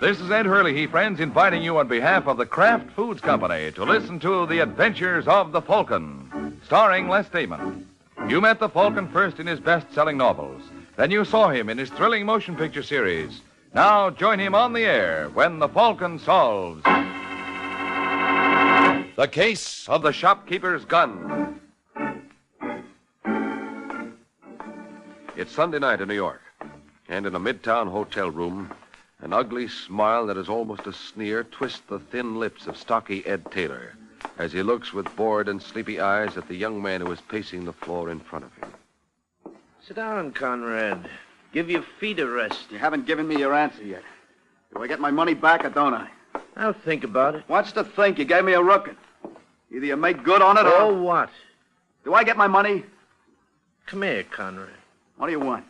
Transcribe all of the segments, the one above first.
This is Ed Hurley, friends, inviting you on behalf of the Kraft Foods Company to listen to The Adventures of the Falcon, starring Les Damon. You met the Falcon first in his best-selling novels. Then you saw him in his thrilling motion picture series. Now join him on the air when the Falcon solves the case of the shopkeeper's gun. It's Sunday night in New York, and in a midtown hotel room, an ugly smile that is almost a sneer twists the thin lips of stocky Ed Taylor as he looks with bored and sleepy eyes at the young man who is pacing the floor in front of him. Sit down, Conrad. Give your feet a rest. You haven't given me your answer yet. Do I get my money back or don't I? I'll think about it. What's to think? You gave me a rookin'. Either you make good on it or... Oh, what? Do I get my money? Come here, Conrad. What do you want?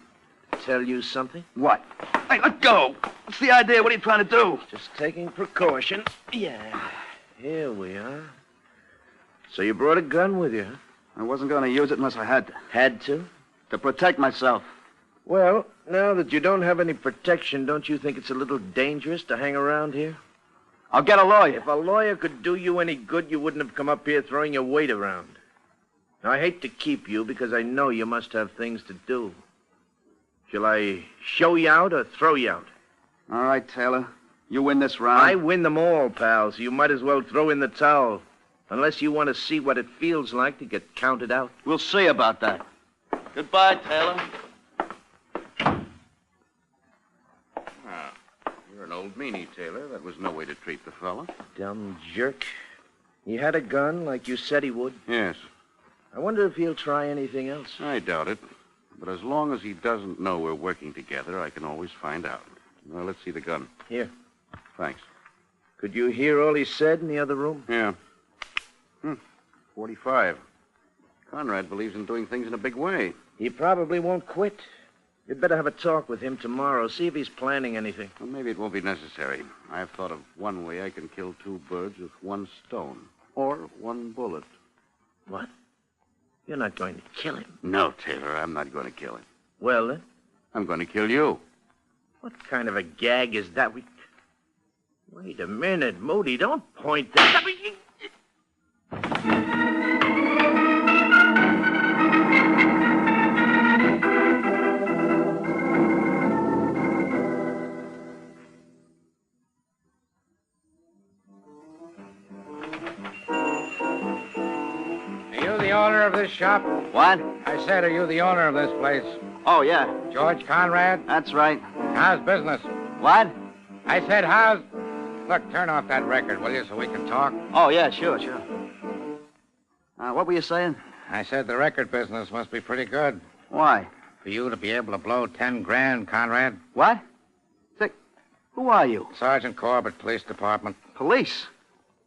Tell you something? What? Hey, let go. What's the idea? What are you trying to do? Just taking precaution. Yeah. Here we are. So you brought a gun with you, huh? I wasn't going to use it unless I had to. Had to? To protect myself. Well, now that you don't have any protection, don't you think it's a little dangerous to hang around here? I'll get a lawyer. If a lawyer could do you any good, you wouldn't have come up here throwing your weight around. Now, I hate to keep you because I know you must have things to do. Shall I show you out or throw you out? All right, Taylor. You win this round. I win them all, pal, so you might as well throw in the towel. Unless you want to see what it feels like to get counted out. We'll see about that. Goodbye, Taylor. You're an old meanie, Taylor. That was no way to treat the fellow. Dumb jerk. He had a gun like you said he would. Yes, I wonder if he'll try anything else. I doubt it. But as long as he doesn't know we're working together, I can always find out. Well, let's see the gun. Here. Thanks. Could you hear all he said in the other room? Yeah. 45. Conrad believes in doing things in a big way. He probably won't quit. You'd better have a talk with him tomorrow. See if he's planning anything. Well, maybe it won't be necessary. I've thought of one way I can kill two birds with one stone. Or one bullet. What? You're not going to kill him? No, Taylor, I'm not going to kill him. Well, then? I'm going to kill you. What kind of a gag is that? Wait a minute, Moody. Don't point that... Owner of this shop? What? I said, are you the owner of this place? Oh, yeah. George Conrad? That's right. How's business? What? I said, how's... Look, turn off that record, will you, so we can talk? Oh, yeah, sure. What were you saying? I said the record business must be pretty good. Why? For you to be able to blow 10 grand, Conrad. What? Who are you? Sergeant Corbett, Police Department. Police?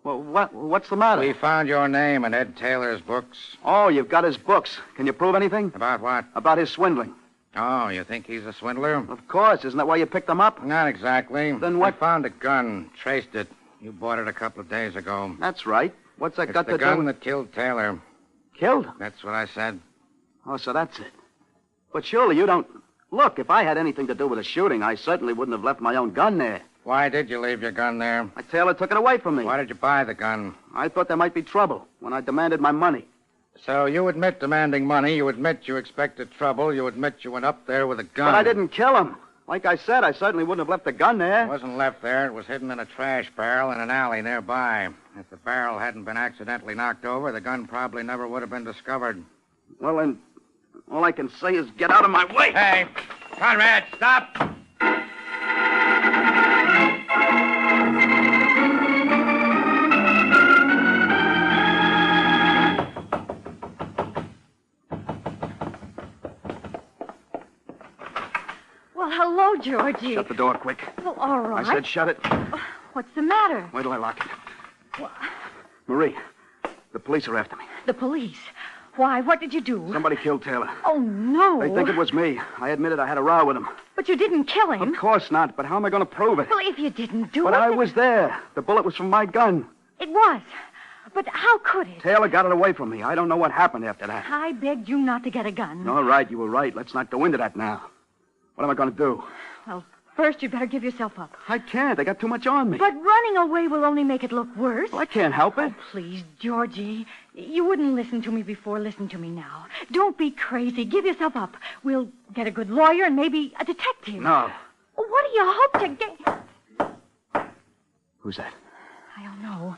Well, what's the matter? We found your name in Ed Taylor's books. Oh, you've got his books. Can you prove anything? About what? About his swindling. Oh, you think he's a swindler? Of course. Isn't that why you picked him up? Not exactly. Then what? I found a gun, traced it. You bought it a couple of days ago. That's right. What's that got to do? It's the gun that killed Taylor. Killed? That's what I said. Oh, so that's it. But surely you don't... Look, if I had anything to do with the shooting, I certainly wouldn't have left my own gun there. Why did you leave your gun there? My Taylor took it away from me. Why did you buy the gun? I thought there might be trouble when I demanded my money. So you admit demanding money, you admit you expected trouble, you admit you went up there with a gun. But I didn't kill him. Like I said, I certainly wouldn't have left the gun there. It wasn't left there. It was hidden in a trash barrel in an alley nearby. If the barrel hadn't been accidentally knocked over, the gun probably never would have been discovered. Well, then, all I can say is get out of my way. Hey, Conrad, stop! Well, hello, Georgie. Shut the door quick. Well, all right. I said shut it. What's the matter? Wait till I lock it. Marie, the police are after me. The police? Why, what did you do? Somebody killed Taylor. Oh, no. They think it was me. I admitted I had a row with him. But you didn't kill him. Of course not, but how am I going to prove it? Well, if you didn't do But it... I was there. The bullet was from my gun. It was. But how could it? Taylor got it away from me. I don't know what happened after that. I begged you not to get a gun. All right, you were right. Let's not go into that now. What am I going to do? Well, First, you'd better give yourself up. I can't. They got too much on me. But running away will only make it look worse. Well, I can't help it. Oh, please, Georgie. You wouldn't listen to me before. Listen to me now. Don't be crazy. Give yourself up. We'll get a good lawyer and maybe a detective. No. What do you hope to get? Who's that? I don't know.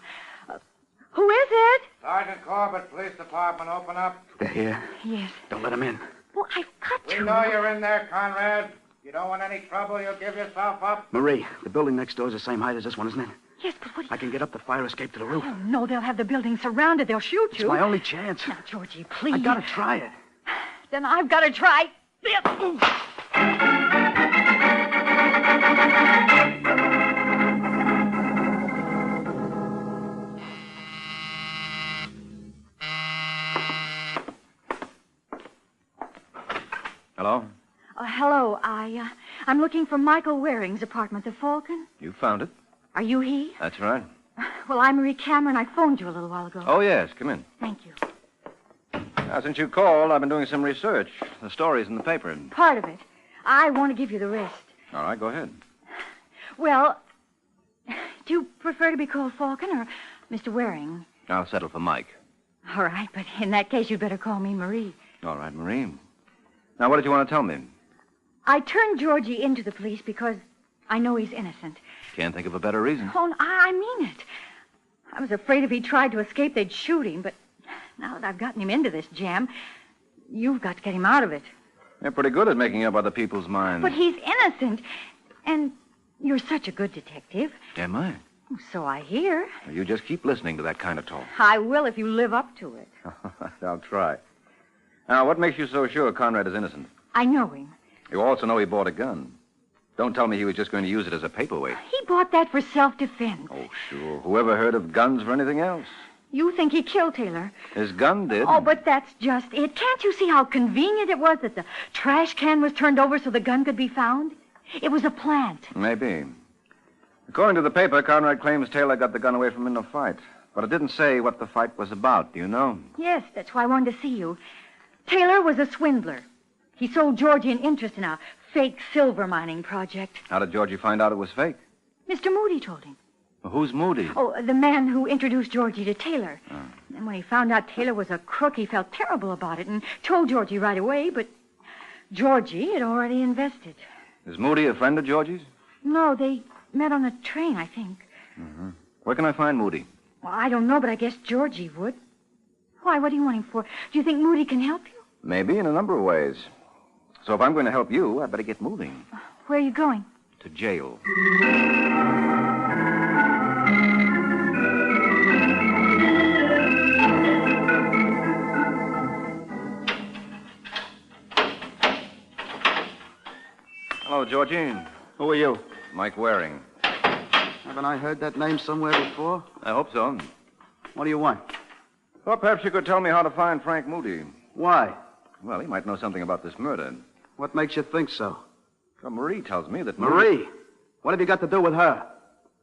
Who is it? Sergeant Corbett, Police Department, open up. They're here. Yes. Don't let them in. Well, I've got to. We know you're in there, Conrad. You don't want any trouble, you'll give yourself up. Marie, the building next door is the same height as this one, isn't it? Yes, but what do you... I can get up the fire escape to the roof. Oh, no, they'll have the building surrounded. They'll shoot It's you. my only chance. Now, Georgie, please. I gotta try it. Then I've got to try. Hello? Hello. I'm looking for Michael Waring's apartment, the Falcon. You found it? Are you he? That's right. Well, I'm Marie Cameron. I phoned you a little while ago. Oh, yes. Come in. Thank you. Now, since you called, I've been doing some research. The story's in the paper. Part of it. I want to give you the rest. All right, go ahead. Well, do you prefer to be called Falcon or Mr. Waring? I'll settle for Mike. All right, but in that case, you'd better call me Marie. All right, Marie. Now, what did you want to tell me? I turned Georgie into the police because I know he's innocent. Can't think of a better reason. Oh, I mean it. I was afraid if he tried to escape, they'd shoot him, but now that I've gotten him into this jam, you've got to get him out of it. You're pretty good at making up other people's minds. But he's innocent, and you're such a good detective. Am I? So I hear. Well, you just keep listening to that kind of talk. I will if you live up to it. I'll try. Now, what makes you so sure Conrad is innocent? I know him. You also know he bought a gun. Don't tell me he was just going to use it as a paperweight. He bought that for self-defense. Oh, sure. Whoever heard of guns for anything else? You think he killed Taylor? His gun did. Oh, but that's just it. Can't you see how convenient it was that the trash can was turned over so the gun could be found? It was a plant. Maybe. According to the paper, Conrad claims Taylor got the gun away from him in a fight. But it didn't say what the fight was about. Do you know? Yes, that's why I wanted to see you. Taylor was a swindler. He sold Georgie an interest in a fake silver mining project. How did Georgie find out it was fake? Mr. Moody told him. Well, who's Moody? Oh, the man who introduced Georgie to Taylor. Oh. And when he found out Taylor was a crook, he felt terrible about it and told Georgie right away, but Georgie had already invested. Is Moody a friend of Georgie's? No, they met on a train, I think. Mm-hmm. Where can I find Moody? Well, I don't know, but I guess Georgie would. Why, what do you want him for? Do you think Moody can help you? Maybe, in a number of ways. So if I'm going to help you, I'd better get moving. Where are you going? To jail. Hello, Georgine. Who are you? Mike Waring. Haven't I heard that name somewhere before? I hope so. What do you want? Well, perhaps you could tell me how to find Frank Moody. Why? Well, he might know something about this murder. What makes you think so? Well, Marie tells me that... Marie? What have you got to do with her?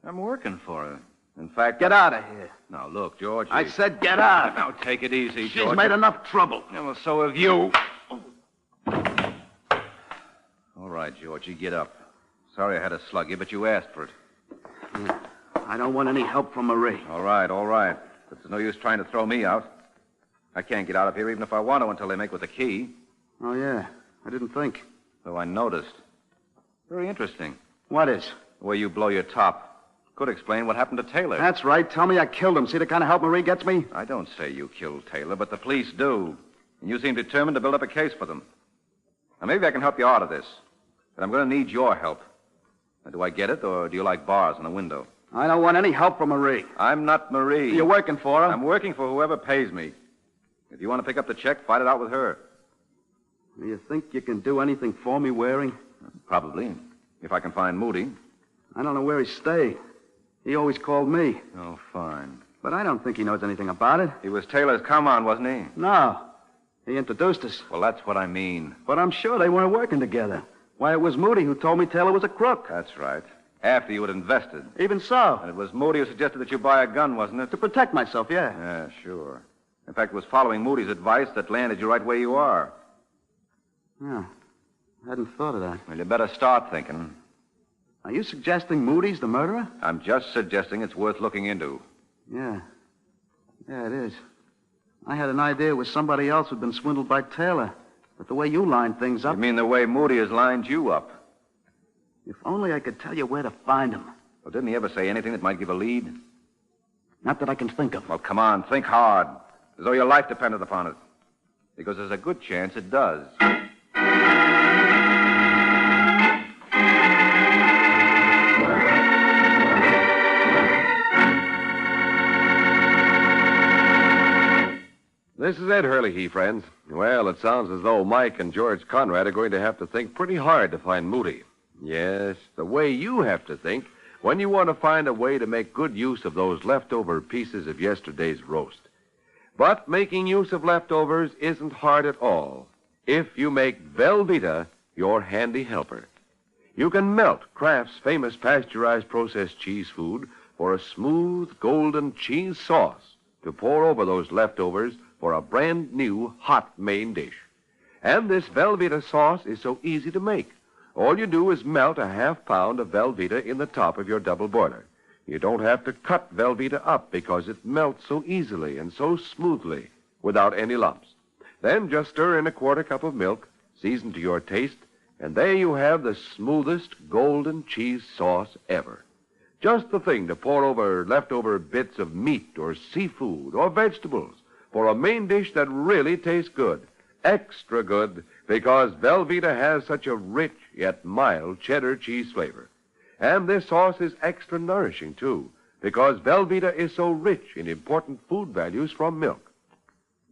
I'm working for her. In fact... Get out of here. Now, look, Georgie... I said get out. Now, take it easy, Georgie. She's made enough trouble. Yeah, well, so have you. All right, Georgie, get up. Sorry I had to slug you, but you asked for it. I don't want any help from Marie. All right. But there's no use trying to throw me out. I can't get out of here even if I want to until they make with the key. Oh, yeah. I didn't think. So I noticed. Very interesting. What is? The way you blow your top. Could explain what happened to Taylor. That's right. Tell me I killed him. See the kind of help Marie gets me? I don't say you killed Taylor, but the police do. And you seem determined to build up a case for them. Now, maybe I can help you out of this. But I'm going to need your help. Now, do I get it, or do you like bars in the window? I don't want any help from Marie. I'm not Marie. You're working for her? I'm working for whoever pays me. If you want to pick up the check, fight it out with her. Do you think you can do anything for me, Waring? Probably. If I can find Moody. I don't know where he stayed. He always called me. Oh, fine. But I don't think he knows anything about it. He was Taylor's come-on, wasn't he? No. He introduced us. Well, that's what I mean. But I'm sure they weren't working together. Why, it was Moody who told me Taylor was a crook. That's right. After you had invested. Even so. And it was Moody who suggested that you buy a gun, wasn't it? To protect myself, yeah. Yeah, sure. In fact, it was following Moody's advice that landed you right where you are. Yeah. I hadn't thought of that. Well, you better start thinking. Are you suggesting Moody's the murderer? I'm just suggesting it's worth looking into. Yeah. Yeah, it is. I had an idea it was somebody else who'd been swindled by Taylor. But the way you lined things up... You mean the way Moody has lined you up? If only I could tell you where to find him. Well, didn't he ever say anything that might give a lead? Not that I can think of. Well, come on, think hard. As though your life depended upon it. Because there's a good chance it does. This is Ed Hurley, friends. Well, it sounds as though Mike and George Conrad are going to have to think pretty hard to find Moody. Yes, the way you have to think when you want to find a way to make good use of those leftover pieces of yesterday's roast. But making use of leftovers isn't hard at all if you make Velveeta your handy helper. You can melt Kraft's famous pasteurized processed cheese food for a smooth, golden cheese sauce to pour over those leftovers for a brand new hot main dish. And this Velveeta sauce is so easy to make. All you do is melt a half-pound of Velveeta in the top of your double boiler. You don't have to cut Velveeta up because it melts so easily and so smoothly without any lumps. Then just stir in a quarter cup of milk, season to your taste, and there you have the smoothest golden cheese sauce ever. Just the thing to pour over leftover bits of meat or seafood or vegetables for a main dish that really tastes good. Extra good because Velveeta has such a rich yet mild cheddar cheese flavor. And this sauce is extra nourishing, too, because Velveeta is so rich in important food values from milk.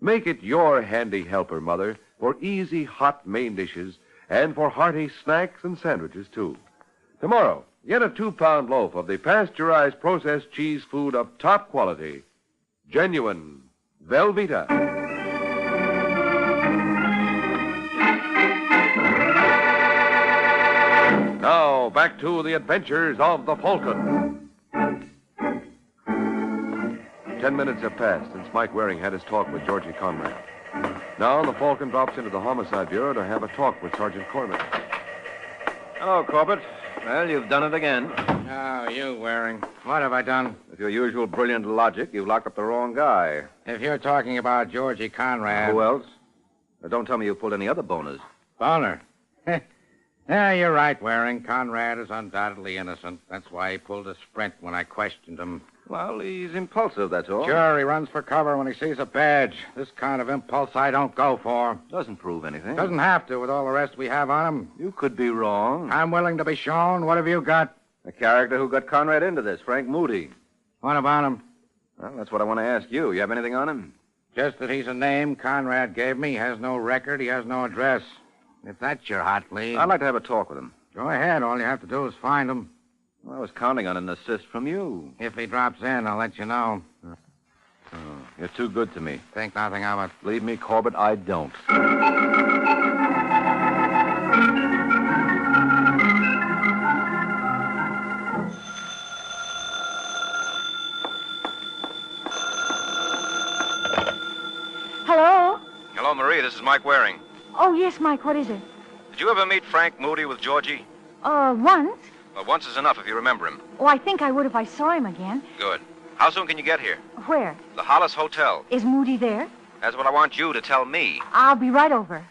Make it your handy helper, Mother, for easy hot main dishes and for hearty snacks and sandwiches, too. Tomorrow, get a 2-pound loaf of the pasteurized processed cheese food of top quality. Genuine Velveeta. Now, back to the adventures of the Falcon. 10 minutes have passed since Mike Waring had his talk with Georgie Conrad. Now, the Falcon drops into the Homicide Bureau to have a talk with Sergeant Corbett. Hello, Corbett. Well, you've done it again. Oh, you, Waring. What have I done? With your usual brilliant logic, you've locked up the wrong guy. If you're talking about Georgie Conrad... Who else? Now, don't tell me you pulled any other boners. Boner. Yeah, you're right, Waring. Conrad is undoubtedly innocent. That's why he pulled a sprint when I questioned him. Well, he's impulsive, that's all. Sure, he runs for cover when he sees a badge. This kind of impulse I don't go for. Doesn't prove anything. Doesn't have to with all the rest we have on him. You could be wrong. I'm willing to be shown. What have you got? The character who got Conrad into this, Frank Moody. What about him? Well, that's what I want to ask you. You have anything on him? Just that he's a name Conrad gave me. He has no record. He has no address. If that's your hot lead... I'd like to have a talk with him. Go ahead. All you have to do is find him. Well, I was counting on an assist from you. If he drops in, I'll let you know. Oh, you're too good to me. Think nothing of it. Believe me, Corbett, I don't. Hello? Hello, Marie. This is Mike Waring. Oh, yes, Mike. What is it? Did you ever meet Frank Moody with Georgie? Once. Well, once is enough if you remember him. Oh, I think I would if I saw him again. Good. How soon can you get here? Where? The Hollis Hotel. Is Moody there? That's what I want you to tell me. I'll be right over.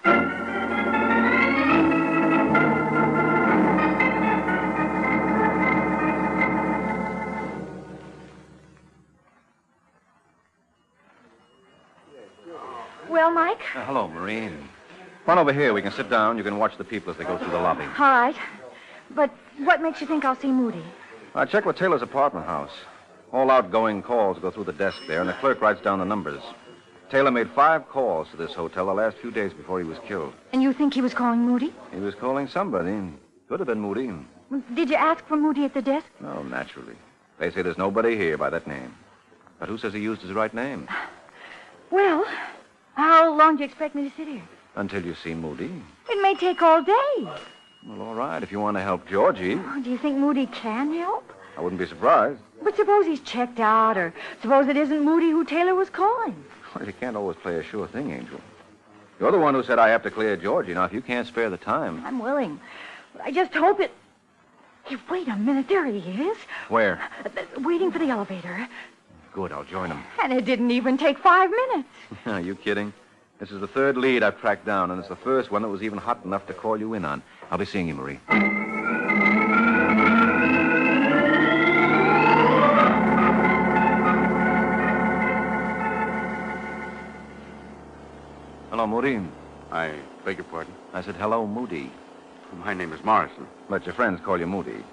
Well, Mike? Hello, Marine. Run over here. We can sit down. You can watch the people as they go through the lobby. All right. But what makes you think I'll see Moody? I checked with Taylor's apartment house. All outgoing calls go through the desk there, and the clerk writes down the numbers. Taylor made 5 calls to this hotel the last few days before he was killed. And you think he was calling Moody? He was calling somebody. Could have been Moody. Did you ask for Moody at the desk? No, naturally. They say there's nobody here by that name. But who says he used his right name? Well, how long do you expect me to sit here? Until you see Moody. It may take all day. Well, all right, if you want to help Georgie. Oh, do you think Moody can help? I wouldn't be surprised. But suppose he's checked out, or suppose it isn't Moody who Taylor was calling. Well, you can't always play a sure thing, Angel. You're the one who said I have to clear Georgie. Now, if you can't spare the time... I'm willing. But I just hope it... Hey, wait a minute. There he is. Where? Waiting for the elevator. Good, I'll join him. And it didn't even take 5 minutes. Are you kidding? This is the third lead I've tracked down, and it's the first one that was even hot enough to call you in on. I'll be seeing you, Marie. Hello, Moody. I beg your pardon? I said, hello, Moody. My name is Morrison. Let your friends call you Moody.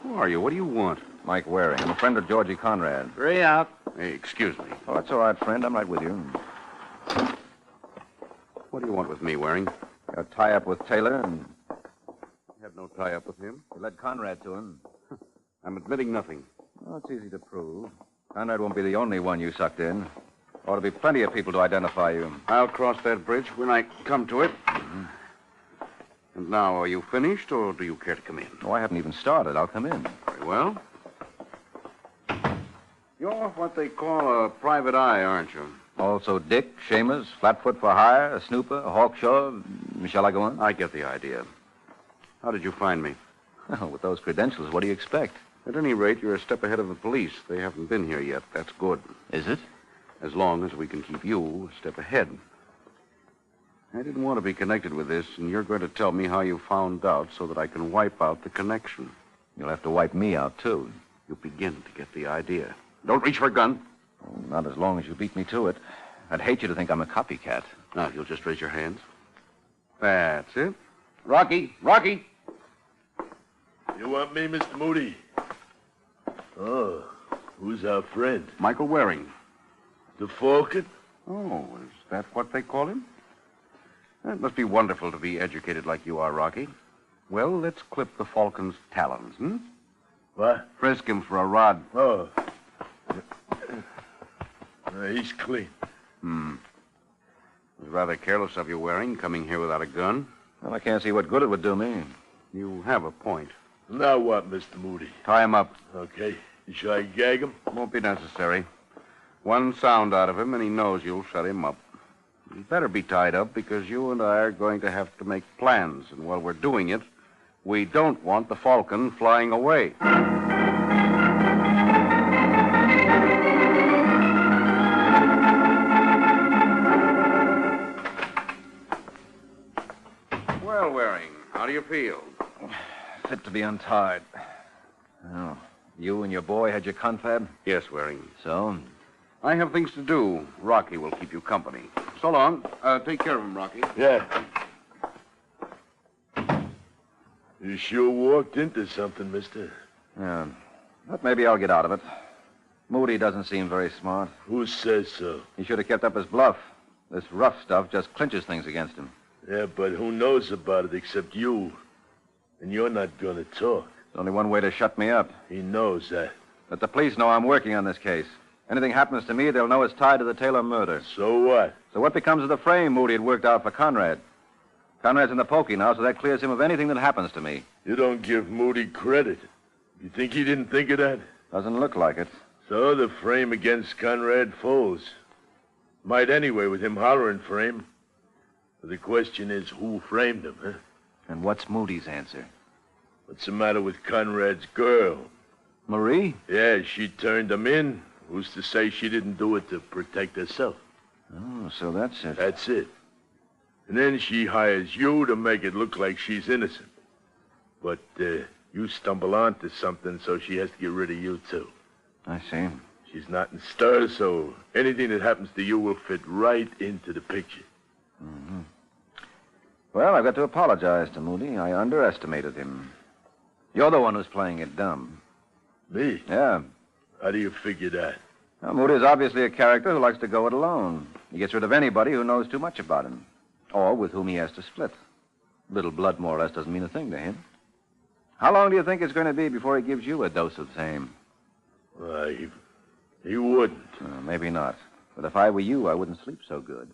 Who are you? What do you want? Mike Waring. I'm a friend of Georgie Conrad. 3 out. Hey, excuse me. Oh, that's all right, friend. I'm right with you. What do you want with me, Waring? Your tie-up with Taylor, and I have no tie-up with him. you led Conrad to him. I'm admitting nothing. Well, it's easy to prove. Conrad won't be the only one you sucked in. Ought to be plenty of people to identify you. I'll cross that bridge when I come to it. Mm-hmm. And now, are you finished, or do you care to come in? Oh, I haven't even started. I'll come in. Very well. You're what they call a private eye, aren't you? Also Dick, Seamus, Flatfoot for Hire, a Snooper, a Hawkshaw. Shall I go on? I get the idea. How did you find me? Well, with those credentials, what do you expect? At any rate, you're a step ahead of the police. They haven't been here yet. That's good. Is it? As long as we can keep you a step ahead. I didn't want to be connected with this, and you're going to tell me how you found out so that I can wipe out the connection. You'll have to wipe me out, too. You begin to get the idea. Don't reach for a gun. Oh, not as long as you beat me to it. I'd hate you to think I'm a copycat. Now, you'll just raise your hands. That's it. Rocky! Rocky! You want me, Mr. Moody? Oh, who's our friend? Michael Waring. The Falcon? Oh, is that what they call him? It must be wonderful to be educated like you are, Rocky. Well, let's clip the Falcon's talons, What? Frisk him for a rod. Oh. He's clean. It was rather careless of you, Waring, coming here without a gun. Well, I can't see what good it would do me. You have a point. Now what, Mr. Moody? Tie him up. Okay. Shall I gag him? Won't be necessary. One sound out of him, and he knows you'll shut him up. He better be tied up because you and I are going to have to make plans. And while we're doing it, we don't want the Falcon flying away. Well, Waring, how do you feel? Fit to be untied. Oh, you and your boy had your confab? Yes, Waring. So? I have things to do. Rocky will keep you company. So long. Take care of him, Rocky. Yeah. You sure walked into something, mister. Yeah. But maybe I'll get out of it. Moody doesn't seem very smart. Who says so? He should have kept up his bluff. This rough stuff just clinches things against him. Yeah, but who knows about it except you? And you're not going to talk. There's only one way to shut me up. He knows that. Let the police know I'm working on this case. Anything happens to me, they'll know it's tied to the Taylor murder. So what? So what becomes of the frame Moody had worked out for Conrad? Conrad's in the pokey now, so that clears him of anything that happens to me. You don't give Moody credit. You think he didn't think of that? Doesn't look like it. So the frame against Conrad falls. Might anyway with him hollering frame. But the question is, who framed him, huh? And what's Moody's answer? What's the matter with Conrad's girl? Marie? Yeah, she turned him in. Who's to say she didn't do it to protect herself? Oh, so that's it. That's it. And then she hires you to make it look like she's innocent. But you stumble onto something, so she has to get rid of you, too. I see. She's not in stir, so anything that happens to you will fit right into the picture. Mm-hmm. Well, I've got to apologize to Moody. I underestimated him. You're the one who's playing it dumb. Me? Yeah. How do you figure that? Well, Moody's obviously a character who likes to go it alone. He gets rid of anybody who knows too much about him, or with whom he has to split. Little blood, more or less, doesn't mean a thing to him. How long do you think it's going to be before he gives you a dose of same? Well, he wouldn't. Maybe not. But if I were you, I wouldn't sleep so good.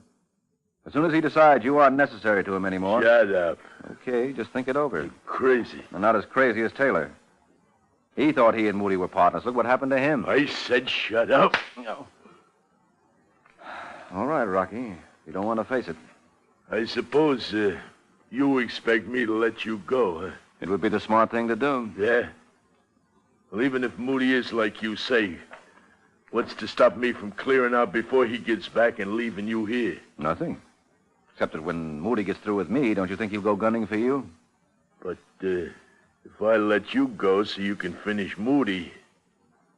As soon as he decides you aren't necessary to him anymore... Shut up. Okay, just think it over. You're crazy. And not as crazy as Taylor. He thought he and Moody were partners. Look what happened to him. I said shut up. No. All right, Rocky. You don't want to face it. I suppose you expect me to let you go, huh? It would be the smart thing to do. Yeah? Well, even if Moody is like you say, what's to stop me from clearing out before he gets back and leaving you here? Nothing. Except that when Moody gets through with me, don't you think he'll go gunning for you? But, if I let you go so you can finish Moody,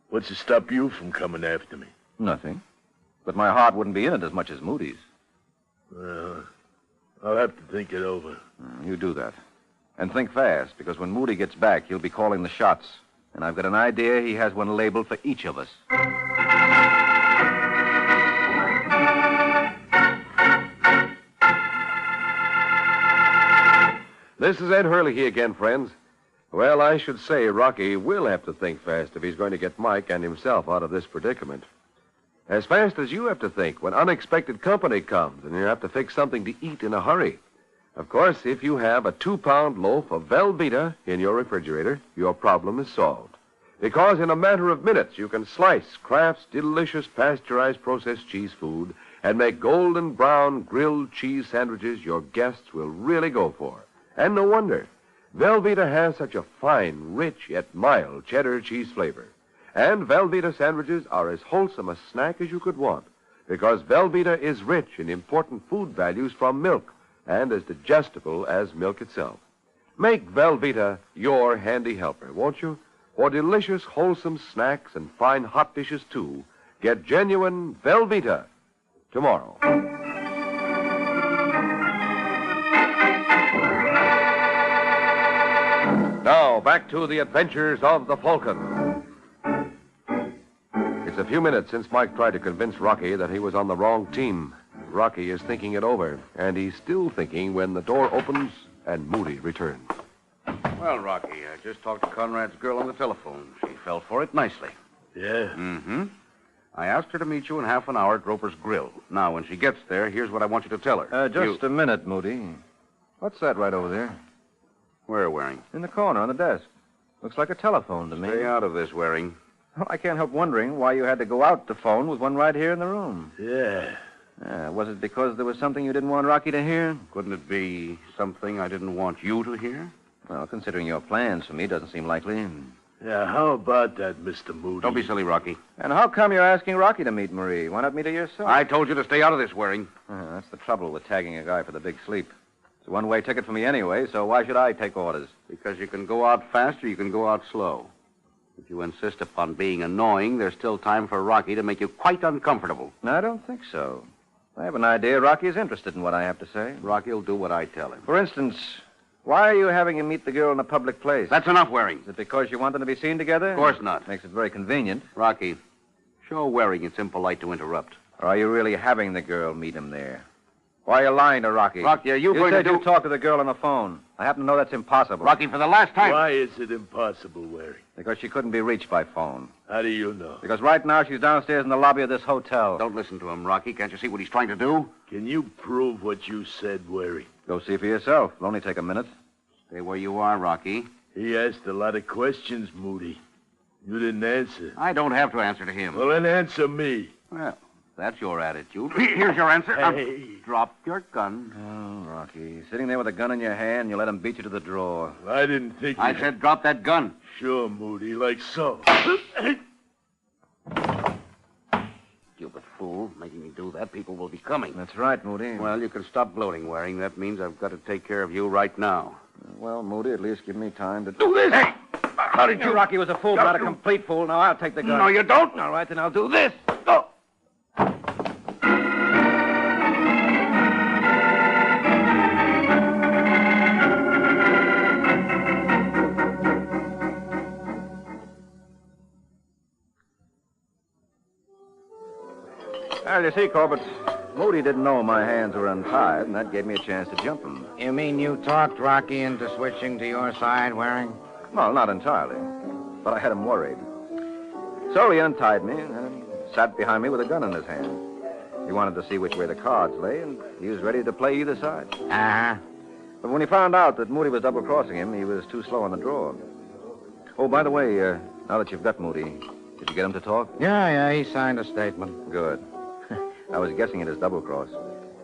what's to stop you from coming after me? Nothing. But my heart wouldn't be in it as much as Moody's. Well, I'll have to think it over. You do that. And think fast, because when Moody gets back, he'll be calling the shots. And I've got an idea he has one labeled for each of us. This is Ed Hurley again, friends. Well, I should say Rocky will have to think fast if he's going to get Mike and himself out of this predicament. As fast as you have to think when unexpected company comes and you have to fix something to eat in a hurry. Of course, if you have a 2-pound loaf of Velveeta in your refrigerator, your problem is solved. Because in a matter of minutes, you can slice Kraft's delicious pasteurized processed cheese food and make golden brown grilled cheese sandwiches your guests will really go for. And no wonder. Velveeta has such a fine, rich, yet mild cheddar cheese flavor. And Velveeta sandwiches are as wholesome a snack as you could want, because Velveeta is rich in important food values from milk and as digestible as milk itself. Make Velveeta your handy helper, won't you? For delicious, wholesome snacks and fine hot dishes, too, get genuine Velveeta tomorrow. Now, back to the adventures of the Falcon. It's a few minutes since Mike tried to convince Rocky that he was on the wrong team. Rocky is thinking it over, and he's still thinking when the door opens and Moody returns. Well, Rocky, I just talked to Conrad's girl on the telephone. She fell for it nicely. Yeah? Mm-hmm. I asked her to meet you in half an hour at Roper's Grill. Now, when she gets there, here's what I want you to tell her. Just a minute, Moody. What's that right over there? Where, Waring? In the corner on the desk. Looks like a telephone to me. Stay out of this, Waring. Well, I can't help wondering why you had to go out to phone with one right here in the room. Yeah. Was it because there was something you didn't want Rocky to hear? Couldn't it be something I didn't want you to hear? Well, considering your plans for me, it doesn't seem likely. Yeah, how about that, Mr. Moody? Don't be silly, Rocky. And how come you're asking Rocky to meet Marie? Why not meet her yourself? I told you to stay out of this, Waring. That's the trouble with tagging a guy for the big sleep. It's a one-way ticket for me anyway, so why should I take orders? Because you can go out fast or you can go out slow. If you insist upon being annoying, there's still time for Rocky to make you quite uncomfortable. No, I don't think so. I have an idea Rocky is interested in what I have to say. Rocky will do what I tell him. For instance, why are you having him meet the girl in a public place? That's enough, Waring. Is it because you want them to be seen together? Of course not. Makes it very convenient. Rocky, show Waring it's impolite to interrupt. Or are you really having the girl meet him there? Why are you lying to Rocky? Rocky, are you going to do... You talk to the girl on the phone. I happen to know that's impossible. Rocky, for the last time... Why is it impossible, Waring? Because she couldn't be reached by phone. How do you know? Because right now she's downstairs in the lobby of this hotel. Don't listen to him, Rocky. Can't you see what he's trying to do? Can you prove what you said, Waring? Go see for yourself. It'll only take a minute. Stay where you are, Rocky. He asked a lot of questions, Moody. You didn't answer. I don't have to answer to him. Well, then answer me. Well, that's your attitude. Here's your answer. Hey. Drop your gun. Oh, Rocky. Sitting there with a gun in your hand, you let him beat you to the drawer. I didn't think... I said drop that gun. Sure, Moody, like so. Stupid fool. Making me do that. People will be coming. That's right, Moody. Well, you can stop gloating, Waring. That means I've got to take care of you right now. Well, Moody, at least give me time to do this. Hey! How did you... Rocky was a fool, not a complete fool. Now I'll take the gun. No, you don't. All right, then I'll do this. Go. Well, you see, Corbett, Moody didn't know my hands were untied, and that gave me a chance to jump him. You mean you talked Rocky into switching to your side, Waring? Well, not entirely, but I had him worried. So he untied me and sat behind me with a gun in his hand. He wanted to see which way the cards lay, and he was ready to play either side. Uh-huh. But when he found out that Moody was double-crossing him, he was too slow on the draw. Oh, by the way, now that you've got Moody, did you get him to talk? Yeah, he signed a statement. Good. I was guessing it as double-cross.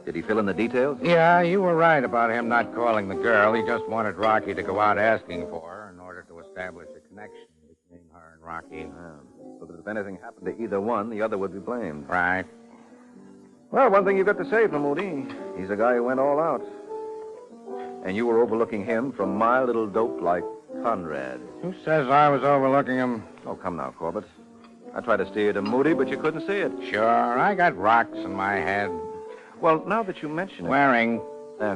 Did he fill in the details? Yeah, you were right about him not calling the girl. He just wanted Rocky to go out asking for her in order to establish a connection between her and Rocky. So that if anything happened to either one, the other would be blamed. Right. Well, one thing you've got to say for Moody, he's a guy who went all out. And you were overlooking him from my little dope like Conrad. Who says I was overlooking him? Oh, come now, Corbett. I tried to steer you to Moody, but you couldn't see it. Sure, I got rocks in my head. Well, now that you mention it... Waring.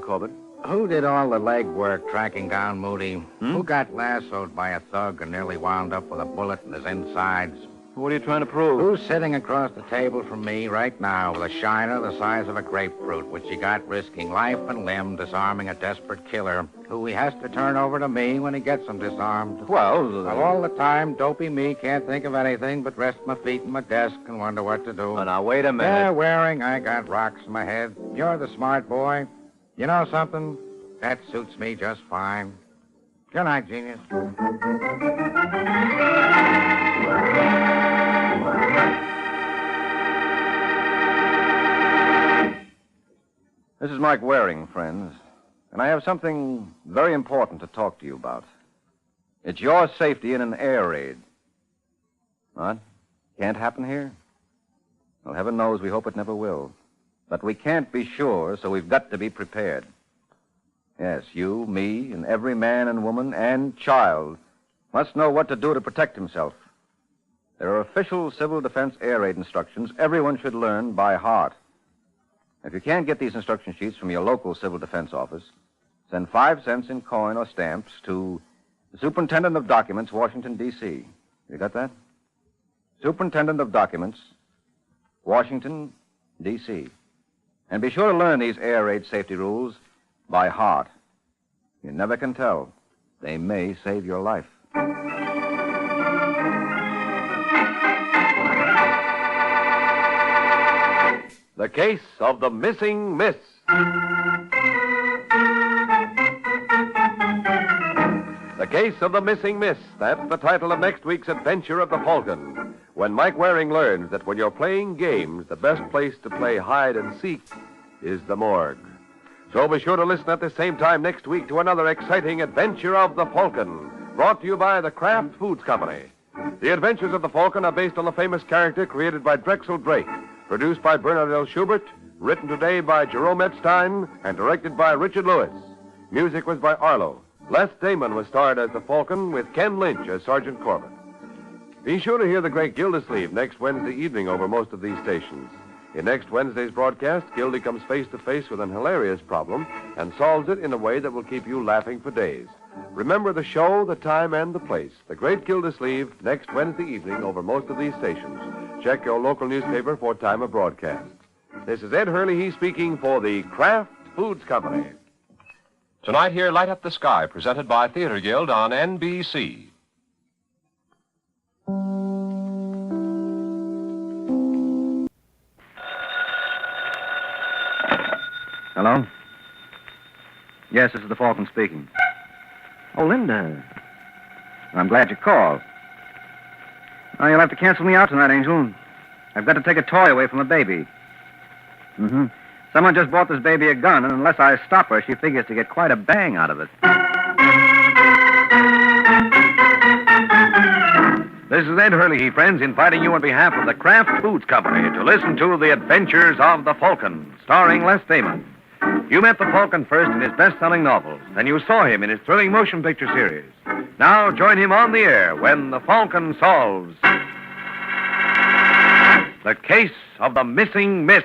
Corbett. Who did all the legwork tracking down Moody? Who got lassoed by a thug and nearly wound up with a bullet in his insides? What are you trying to prove? Who's sitting across the table from me right now with a shiner the size of a grapefruit, which he got risking life and limb disarming a desperate killer, who he has to turn over to me when he gets him disarmed? Well, all the time, dopey me can't think of anything but rest my feet in my desk and wonder what to do. Oh, now, wait a minute. Yeah, Waring, I got rocks in my head. You're the smart boy. You know something? That suits me just fine. Good night, genius. This is Mike Waring, friends, and I have something very important to talk to you about. It's your safety in an air raid. What? Can't happen here? Well, heaven knows we hope it never will. But we can't be sure, so we've got to be prepared. Yes, you, me, and every man and woman and child must know what to do to protect himself. There are official civil defense air raid instructions everyone should learn by heart. If you can't get these instruction sheets from your local civil defense office, send 5 cents in coin or stamps to the Superintendent of Documents, Washington, D.C. You got that? Superintendent of Documents, Washington, D.C. And be sure to learn these air raid safety rules by heart. You never can tell. They may save your life. The Case of the Missing Miss. The Case of the Missing Miss. That's the title of next week's adventure of the Falcon. When Mike Waring learns that when you're playing games, the best place to play hide and seek is the morgue. So be sure to listen at the same time next week to another exciting adventure of the Falcon, brought to you by the Kraft Foods Company. The adventures of the Falcon are based on the famous character created by Drexel Drake, produced by Bernard L. Schubert, written today by Jerome Epstein, and directed by Richard Lewis. Music was by Arlo. Les Damon was starred as the Falcon, with Ken Lynch as Sergeant Corbett. Be sure to hear the great Gildersleeve next Wednesday evening over most of these stations. In next Wednesday's broadcast, Gildy comes face-to-face with an hilarious problem and solves it in a way that will keep you laughing for days. Remember the show, the time, and the place. The Great Gildersleeve, next Wednesday evening over most of these stations. Check your local newspaper for time of broadcast. This is Ed Hurley speaking for the Kraft Foods Company. Tonight, hear Light Up the Sky, presented by Theater Guild on NBC. Hello? Yes, this is the Falcon speaking. Oh, Linda. I'm glad you called. Oh, you'll have to cancel me out tonight, Angel. I've got to take a toy away from a baby. Someone just bought this baby a gun, and unless I stop her, she figures to get quite a bang out of it. This is Ed Hurley, friends, inviting you on behalf of the Kraft Foods Company to listen to The Adventures of the Falcon, starring Les Damon. You met the Falcon first in his best-selling novels, then you saw him in his thrilling motion picture series. Now join him on the air when the Falcon solves the case of the missing miss.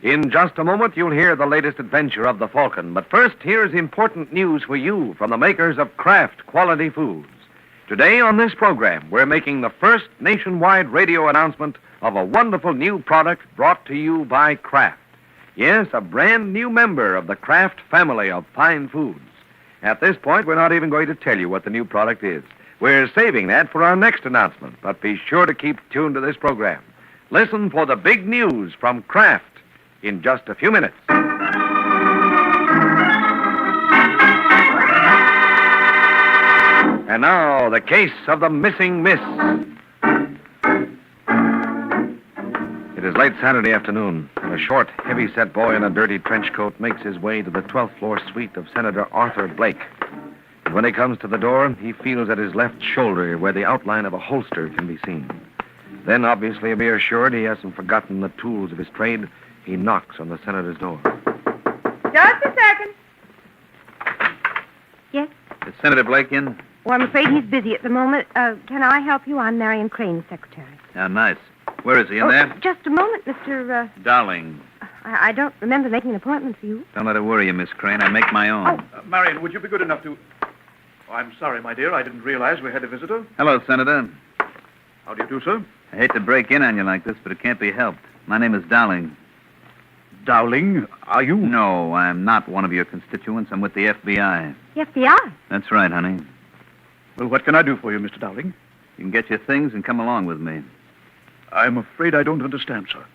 In just a moment, you'll hear the latest adventure of the Falcon. But first, here's important news for you from the makers of Kraft Quality Foods. Today on this program, we're making the first nationwide radio announcement of a wonderful new product brought to you by Kraft. Yes, a brand new member of the Kraft family of fine foods. At this point, we're not even going to tell you what the new product is. We're saving that for our next announcement, but be sure to keep tuned to this program. Listen for the big news from Kraft in just a few minutes. And now, the case of the missing miss. It is late Saturday afternoon, and a short, heavy-set boy in a dirty trench coat makes his way to the 12th floor suite of Senator Arthur Blake. And when he comes to the door, he feels at his left shoulder where the outline of a holster can be seen. Then, obviously reassured he hasn't forgotten the tools of his trade, he knocks on the senator's door. Just a second. Yes? Is Senator Blake in? Well, I'm afraid he's busy at the moment. Can I help you? I'm Marion Crane's secretary. Yeah, nice. Where is he, in there? Just a moment, Mr. Darling. I don't remember making an appointment for you. Don't let it worry you, Miss Crane. I make my own. Marion, would you be good enough to... Oh, I'm sorry, my dear. I didn't realize we had a visitor. Hello, Senator. How do you do, sir? I hate to break in on you like this, but it can't be helped. My name is Dowling. Dowling? Are you? No, I'm not one of your constituents. I'm with the FBI. The FBI? That's right, honey. Well, what can I do for you, Mr. Dowling? You can get your things and come along with me. I'm afraid I don't understand, sir.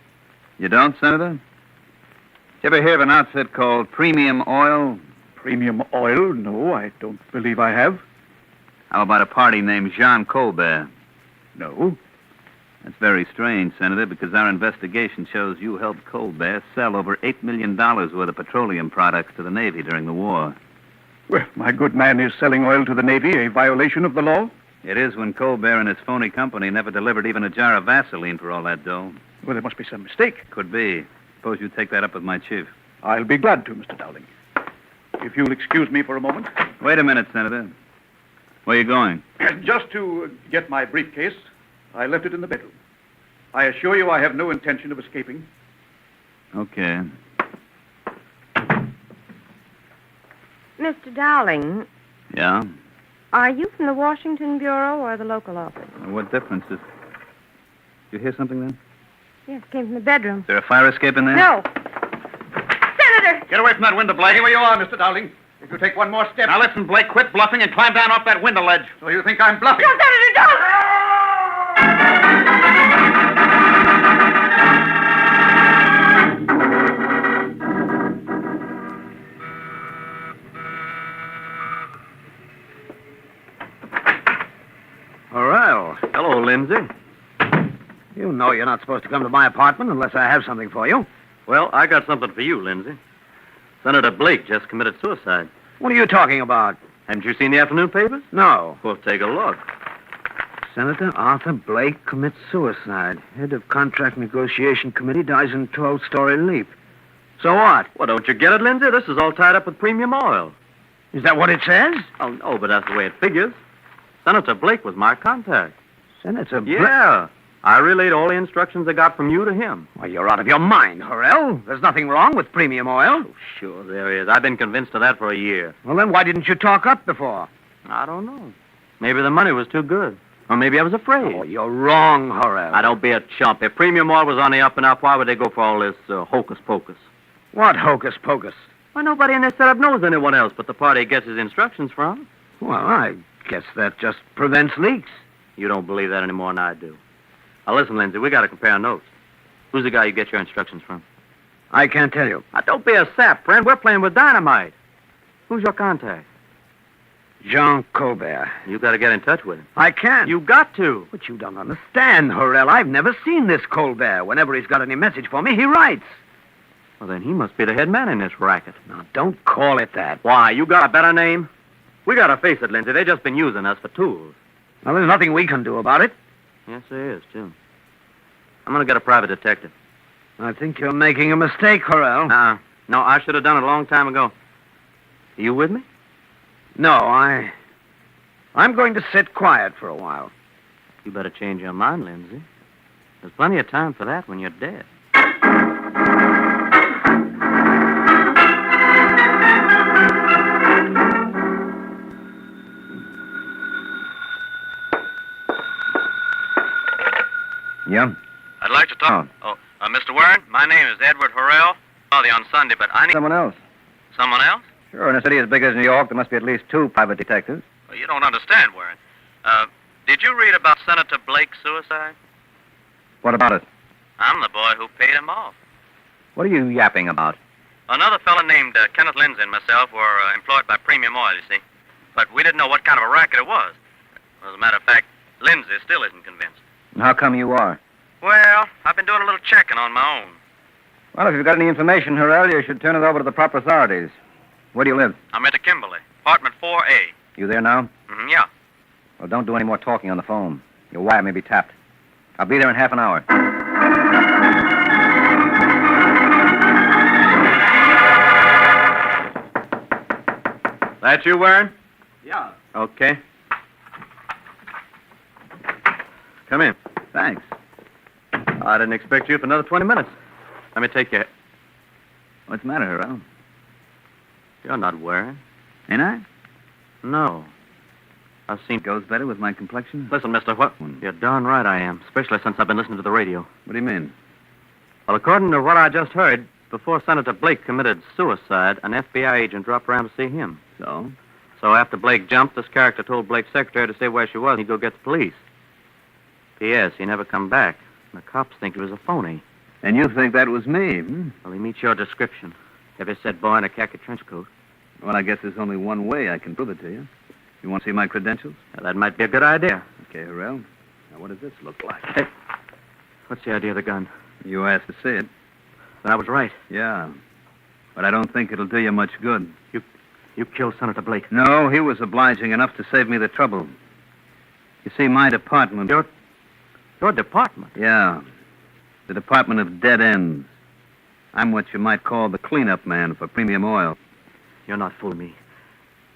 You don't, Senator? You ever hear of an outfit called Premium Oil? Premium Oil? No, I don't believe I have. How about a party named Jean Colbert? No. That's very strange, Senator, because our investigation shows you helped Colbert sell over $8 million worth of petroleum products to the Navy during the war. Well, my good man is selling oil to the Navy, a violation of the law? It is when Colbert and his phony company never delivered even a jar of Vaseline for all that dough. Well, there must be some mistake. Could be. Suppose you take that up with my chief. I'll be glad to, Mr. Dowling. If you'll excuse me for a moment. Wait a minute, Senator. Where are you going? Just to get my briefcase. I left it in the bedroom. I assure you I have no intention of escaping. Okay. Mr. Dowling, Yeah? are you from the Washington Bureau or the local office? What difference is... You hear something then? Yes, it came from the bedroom. Is there a fire escape in there? No. Senator! Get away from that window, Blake. Stay where you are, Mr. Dowling. If you take one more step... Now listen, Blake, quit bluffing and climb down off that window ledge. So you think I'm bluffing? No, Senator, don't! Well, hello, Lindsay. You know you're not supposed to come to my apartment unless I have something for you. Well, I got something for you, Lindsay. Senator Blake just committed suicide. What are you talking about? Haven't you seen the afternoon papers? No. Well, take a look. Senator Arthur Blake commits suicide. Head of Contract Negotiation Committee dies in 12-story leap. So what? Well, don't you get it, Lindsay? This is all tied up with premium oil. Is that what it says? Oh, no, but that's the way it figures. Senator Blake was my contact. Senator Blake? Yeah. I relayed all the instructions I got from you to him. Well, you're out of your mind, Horrell. There's nothing wrong with premium oil. Oh, sure there is. I've been convinced of that for a year. Well, then why didn't you talk up before? I don't know. Maybe the money was too good. Or maybe I was afraid. Oh, you're wrong, Horrell. Now, don't be a chump. If premium oil was on the up and up, why would they go for all this hocus-pocus? What hocus-pocus? Well, nobody in this setup knows anyone else but the party he gets his instructions from. Well, I guess that just prevents leaks. You don't believe that any more than I do. Now, listen, Lindsay, we got to compare notes. Who's the guy you get your instructions from? I can't tell you. Now, don't be a sap, friend. We're playing with dynamite. Who's your contact? Jean Colbert. You got to get in touch with him. I can't. You got to. But you don't understand, Horrell. I've never seen this Colbert. Whenever he's got any message for me, he writes. Well, then he must be the head man in this racket. Now, don't call it that. Why, you got a better name? We got to face it, Lindsay. They've just been using us for tools. Well, there's nothing we can do about it. Yes, there is, too. I'm going to get a private detective. I think you're making a mistake, Horrell. No, I should have done it a long time ago. Are you with me? No, I'm going to sit quiet for a while. You better change your mind, Lindsay. There's plenty of time for that when you're dead. Yeah? I'd like to talk. Mr. Warren, my name is Edward Horrell. Saw you on Sunday, but I need... Someone else. Someone else? Sure, in a city as big as New York, there must be at least 2 private detectives. Well, you don't understand, Warren. Did you read about Senator Blake's suicide? What about it? I'm the boy who paid him off. What are you yapping about? Another fellow named Kenneth Lindsay and myself were employed by Premium Oil, you see. But we didn't know what kind of a racket it was. As a matter of fact, Lindsay still isn't convinced. And how come you are? Well, I've been doing a little checking on my own. Well, if you've got any information, Harrell, you should turn it over to the proper authorities. Where do you live? I'm at the Kimberly, apartment 4A. You there now? Yeah. Well, don't do any more talking on the phone. Your wire may be tapped. I'll be there in half an hour. That you, Warren? Yeah. Okay. Come in. Thanks. I didn't expect you for another 20 minutes. Let me take you. What's the matter, Harrell? You're not wearing. Ain't I? No. I've seen... Goes better with my complexion? Listen, mister, what? You're darn right I am, especially since I've been listening to the radio. What do you mean? Well, according to what I just heard, before Senator Blake committed suicide, an FBI agent dropped around to see him. So? So after Blake jumped, this character told Blake's secretary to stay where she was and he'd go get the police. P.S. He never come back. The cops think he was a phony. And you think that was me, hmm? Well, he meets your description. Heavy set boy in a khaki trench coat. Well, I guess there's only one way I can prove it to you. You want to see my credentials? Well, that might be a good idea. Okay, Harrell. Now, what does this look like? Hey, what's the idea of the gun? You asked to see it. Then I was right. Yeah. But I don't think it'll do you much good. You killed Senator Blake. No, he was obliging enough to save me the trouble. You see, my department... Your department? Yeah. The Department of Dead Ends. I'm what you might call the cleanup man for premium oil. You're not fooling me.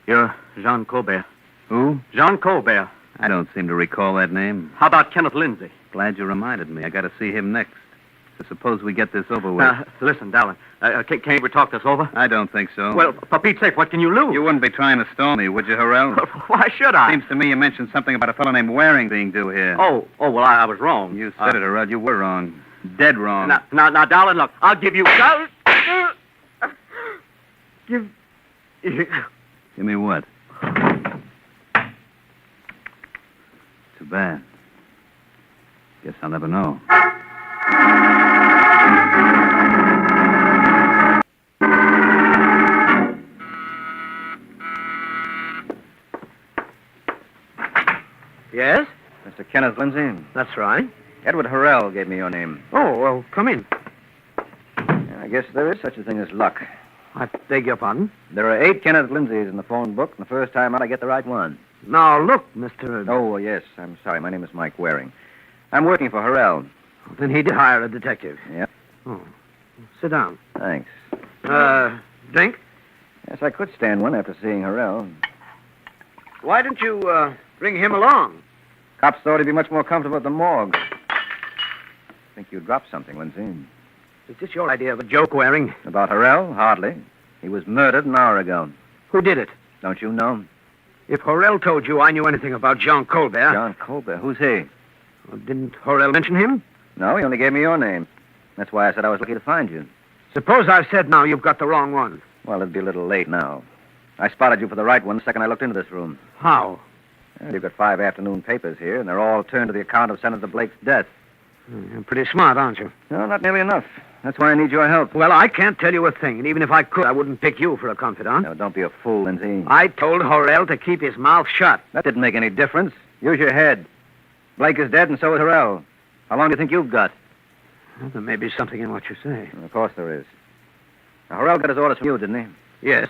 You're Jean Colbert. Who? Jean Colbert. I don't seem to recall that name. How about Kenneth Lindsay? Glad you reminded me. I got to see him next. So suppose we get this over with. Listen, darling. Can't we talk this over? I don't think so. Well, for Pete's sake, what can you lose? You wouldn't be trying to stall me, would you, Harrell? Why should I? Seems to me you mentioned something about a fellow named Waring being due here. Oh, well, I was wrong. You said it, Harrell. You were wrong. Dead wrong. Now, darling, look, I'll give you... Give me what? Too bad. Guess I'll never know. Yes? Mr. Kenneth Lindsay? That's right. Edward Harrell gave me your name. Oh, well, come in. I guess there is such a thing as luck. I beg your pardon? There are 8 Kenneth Lindsays in the phone book, and the first time out I get the right one. Now, look, Mr... Oh, yes. I'm sorry. My name is Mike Waring. I'm working for Harrell. Then he did hire a detective. Yep. Oh. Sit down. Thanks. Drink? Yes, I could stand one after seeing Harrell. Why didn't you, bring him along? Cops thought he'd be much more comfortable at the morgue. I think you dropped something, Lindsay. Is this your idea of a joke, Waring? About Harrell? Hardly. He was murdered an hour ago. Who did it? Don't you know? If Harrell told you I knew anything about Jean Colbert... Jean Colbert? Who's he? Well, didn't Harrell mention him? No, he only gave me your name. That's why I said I was lucky to find you. Suppose I've said now you've got the wrong one. Well, it'd be a little late now. I spotted you for the right one the second I looked into this room. How? Well, you've got 5 afternoon papers here, and they're all turned to the account of Senator Blake's death. You're pretty smart, aren't you? No, not nearly enough. That's why I need your help. Well, I can't tell you a thing, and even if I could, I wouldn't pick you for a confidant. No, don't be a fool, Lindsay. I told Harrell to keep his mouth shut. That didn't make any difference. Use your head. Blake is dead, and so is Harrell. How long do you think you've got? Well, there may be something in what you say. Of course there is. Now, Harrell got his orders from you, didn't he? Yes.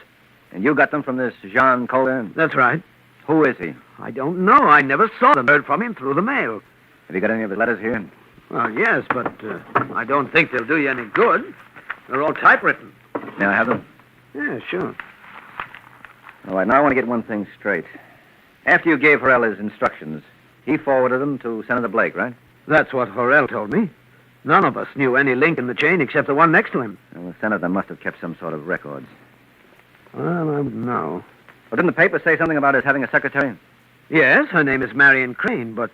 And you got them from this Jean Colbert? That's right. Who is he? I don't know. I never saw them. Heard from him through the mail. Have you got any of his letters here? Well, yes, but I don't think they'll do you any good. They're all typewritten. May I have them? Yeah, sure. All right, now I want to get one thing straight. After you gave Harrell his instructions, he forwarded them to Senator Blake, right? That's what Harrell told me. None of us knew any link in the chain except the one next to him. Well, the senator must have kept some sort of records. Well, I don't know. Well, didn't the paper say something about his having a secretary? Yes, her name is Marion Crane, but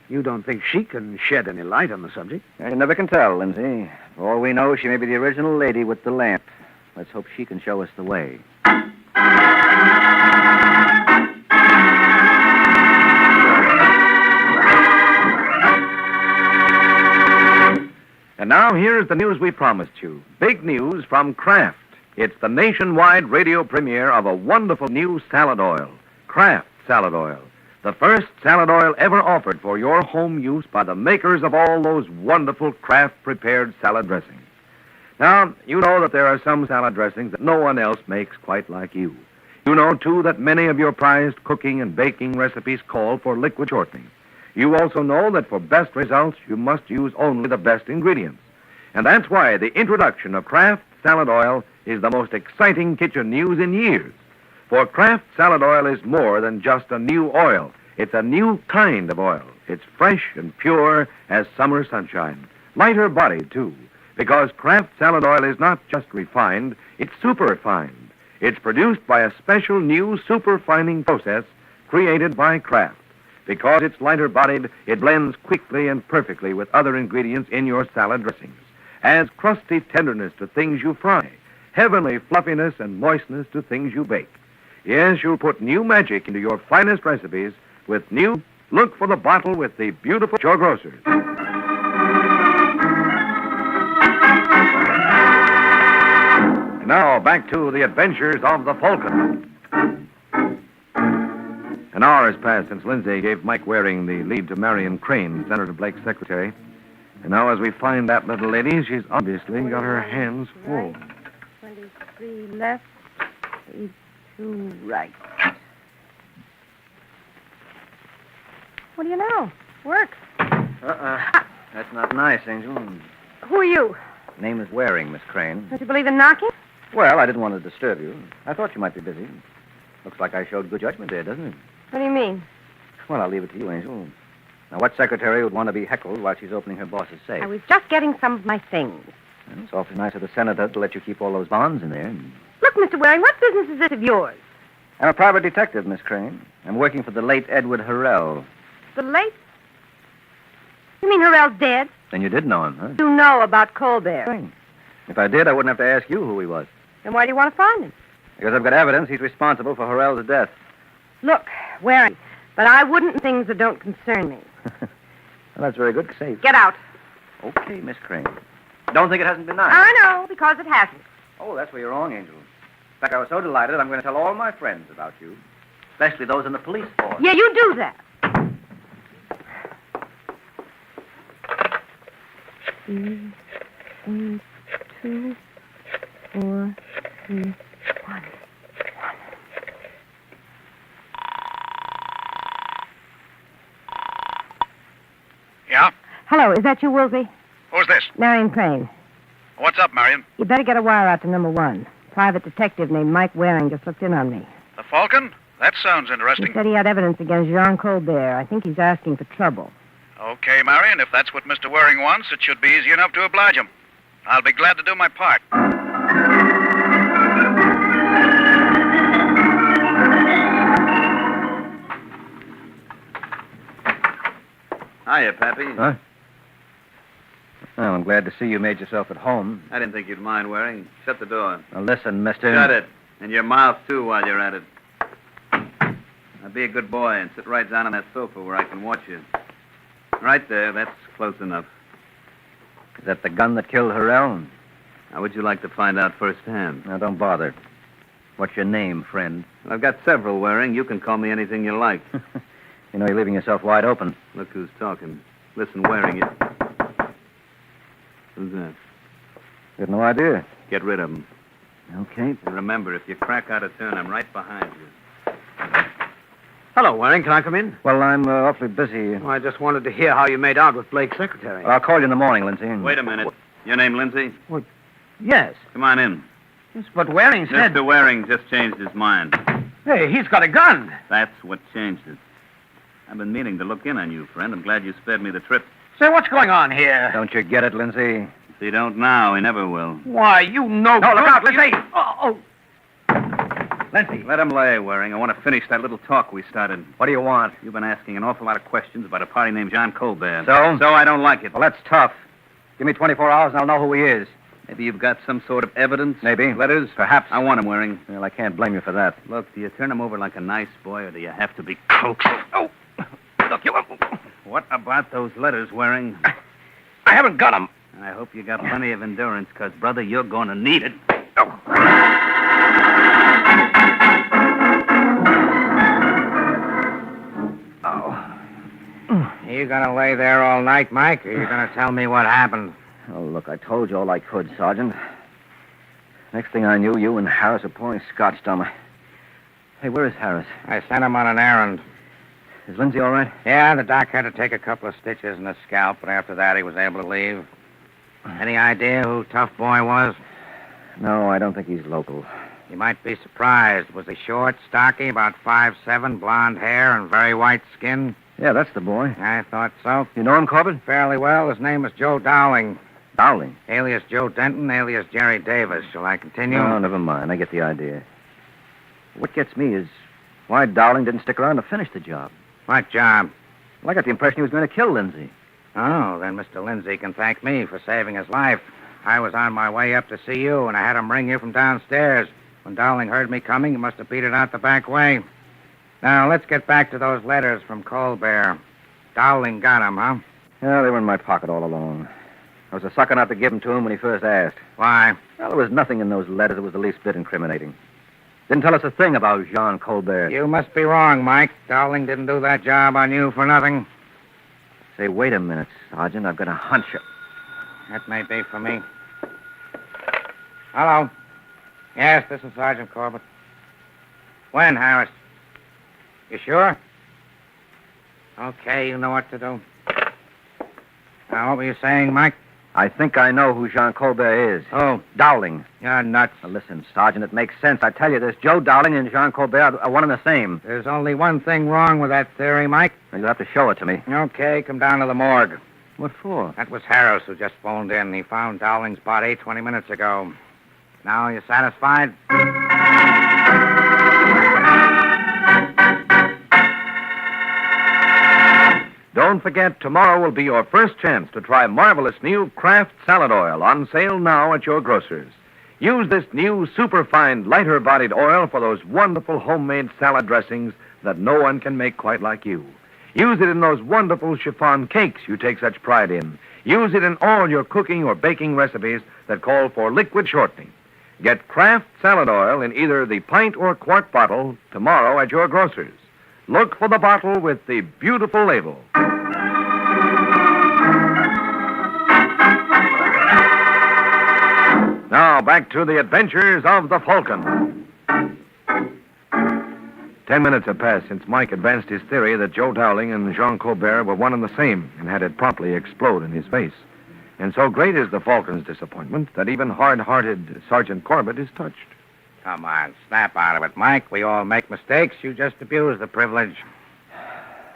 you don't think she can shed any light on the subject? You never can tell, Lindsay. For all we know, she may be the original lady with the lamp. Let's hope she can show us the way. And now here's the news we promised you. Big news from Kraft. It's the nationwide radio premiere of a wonderful new salad oil, Kraft Salad Oil. The first salad oil ever offered for your home use by the makers of all those wonderful Kraft-prepared salad dressings. Now, you know that there are some salad dressings that no one else makes quite like you. You know, too, that many of your prized cooking and baking recipes call for liquid shortening. You also know that for best results, you must use only the best ingredients. And that's why the introduction of Kraft salad oil is the most exciting kitchen news in years. For Kraft salad oil is more than just a new oil. It's a new kind of oil. It's fresh and pure as summer sunshine. Lighter bodied, too, because Kraft salad oil is not just refined, it's super refined. It's produced by a special new super fining process created by Kraft. Because it's lighter bodied, it blends quickly and perfectly with other ingredients in your salad dressings. Adds crusty tenderness to things you fry, heavenly fluffiness and moistness to things you bake. Yes, you'll put new magic into your finest recipes with new. Look for the bottle with the beautiful your grocers. And now back to the adventures of the Falcon. An hour has passed since Lindsay gave Mike Waring the lead to Marion Crane, Senator Blake's secretary. And now as we find that little lady, she's obviously got her hands full. 23 left, 82 right. What do you know? Works. That's not nice, Angel. Who are you? Name is Waring, Miss Crane. Don't you believe in knocking? Well, I didn't want to disturb you. I thought you might be busy. Looks like I showed good judgment there, doesn't it? What do you mean? Well, I'll leave it to you, Angel. Now, what secretary would want to be heckled while she's opening her boss's safe? I was just getting some of my things. Well, it's awfully nice of the senator to let you keep all those bonds in there. Look, Mr. Waring, what business is this of yours? I'm a private detective, Miss Crane. I'm working for the late Edward Harrell. The late? You mean Harrell's dead? Then you did know him, huh? You know about Colbert. If I did, I wouldn't have to ask you who he was. Then why do you want to find him? Because I've got evidence he's responsible for Harrell's death. Look, Waring, but I wouldn't things that don't concern me. Well, that's very good. Safe. Get out. Okay, Miss Crane. Don't think it hasn't been nice. I know, because it hasn't. Oh, that's where you're wrong, Angel. In fact, I was so delighted, I'm going to tell all my friends about you, especially those in the police force. Yeah, you do that. 3, 2, 4, 3, 1. Yeah? Hello, is that you, Woolsey? Who's this? Marion Crane. What's up, Marion? You better get a wire out to number 1. Private detective named Mike Waring just looked in on me. The Falcon? That sounds He interesting. said he had evidence against Jean Colbert. I think he's asking for trouble. Okay, Marion, if that's what Mr. Waring wants, it should be easy enough to oblige him. I'll be glad to do my part. Hiya, Pappy. Huh? Well, I'm glad to see you made yourself at home. I didn't think you'd mind, Waring. Shut the door. Now, listen, mister. Shut it. And your mouth, too, while you're at it. Now, be a good boy and sit right down on that sofa where I can watch you. Right there. That's close enough. Is that the gun that killed Harrell? How would you like to find out firsthand? Now, don't bother. What's your name, friend? I've got several, Waring. You can call me anything you like. You know, you're leaving yourself wide open. Look who's talking. Listen, Waring, you... Who's that? Got no idea. Get rid of him. Okay. And remember, if you crack out a turn, I'm right behind you. Hello, Waring. Can I come in? Well, I'm awfully busy. I just wanted to hear how you made out with Blake's secretary. Well, I'll call you in the morning, Lindsay. Wait a minute. Your name, Lindsay? What? Yes. Come on in. Yes, but Waring said... Mr. Waring just changed his mind. Hey, he's got a gun. That's what changed it. I've been meaning to look in on you, friend. I'm glad you spared me the trip. Say, what's going on here? Don't you get it, Lindsay? If you don't now, he never will. Why, you know... No, look out, Lindsay! Oh. Lindsay. Let him lay, Waring. I want to finish that little talk we started. What do you want? You've been asking an awful lot of questions about a party named Jean Colbert. So? So I don't like it. Well, that's tough. Give me 24 hours and I'll know who he is. Maybe you've got some sort of evidence? Maybe. Letters? Perhaps. I want him, Waring. Well, I can't blame you for that. Look, do you turn him over like a nice boy, or do you have to be coaxed? Oh. Look, you... What about those letters, Waring? I haven't got them. I hope you got plenty of endurance, because, brother, you're going to need it. Oh. You gonna lay there all night, Mike, or you gonna tell me what happened? Oh, look, I told you all I could, Sergeant. Next thing I knew, you and Harris were pouring scotch down my... Hey, where is Harris? I sent him on an errand. Is Lindsay all right? Yeah, the doc had to take a couple of stitches in his scalp, but after that he was able to leave. Any idea who Tough Boy was? No, I don't think he's local. You might be surprised. Was he short, stocky, about 5'7", blonde hair, and very white skin? Yeah, that's the boy. I thought so. You know him, Corbett? Fairly well. His name is Joe Dowling. Dowling? Alias Joe Denton, alias Jerry Davis. Shall I continue? No, never mind. I get the idea. What gets me is why Dowling didn't stick around to finish the job. What job? Well, I got the impression he was going to kill Lindsay. Oh, then Mr. Lindsay can thank me for saving his life. I was on my way up to see you, and I had him ring you from downstairs. When Dowling heard me coming, he must have beat it out the back way. Now, let's get back to those letters from Colbert. Dowling got them, huh? Yeah, they were in my pocket all along. I was a sucker not to give them to him when he first asked. Why? Well, there was nothing in those letters that was the least bit incriminating. Didn't tell us a thing about Jean Colbert. You must be wrong, Mike. Dowling didn't do that job on you for nothing. Say, wait a minute, Sergeant. I've got a hunch. That may be for me. Hello. Yes, this is Sergeant Corbett. When, Harris? You sure? Okay, you know what to do. Now, what were you saying, Mike? I think I know who Jean Colbert is. Oh. Dowling. You're nuts. Now, listen, Sergeant, it makes sense. I tell you this. Joe Dowling and Jean Colbert are one and the same. There's only one thing wrong with that theory, Mike. Well, you'll have to show it to me. Okay, come down to the morgue. What for? That was Harris who just phoned in. He found Dowling's body 20 minutes ago. Now, you satisfied? Don't forget, tomorrow will be your first chance to try marvelous new Kraft salad oil on sale now at your grocer's. Use this new superfine, lighter-bodied oil for those wonderful homemade salad dressings that no one can make quite like you. Use it in those wonderful chiffon cakes you take such pride in. Use it in all your cooking or baking recipes that call for liquid shortening. Get Kraft salad oil in either the pint or quart bottle tomorrow at your grocer's. Look for the bottle with the beautiful label. Now, back to the adventures of the Falcon. 10 minutes have passed since Mike advanced his theory that Joe Dowling and Jean Colbert were one and the same and had it promptly explode in his face. And so great is the Falcon's disappointment that even hard-hearted Sergeant Corbett is touched. Come on, snap out of it, Mike. We all make mistakes. You just abuse the privilege.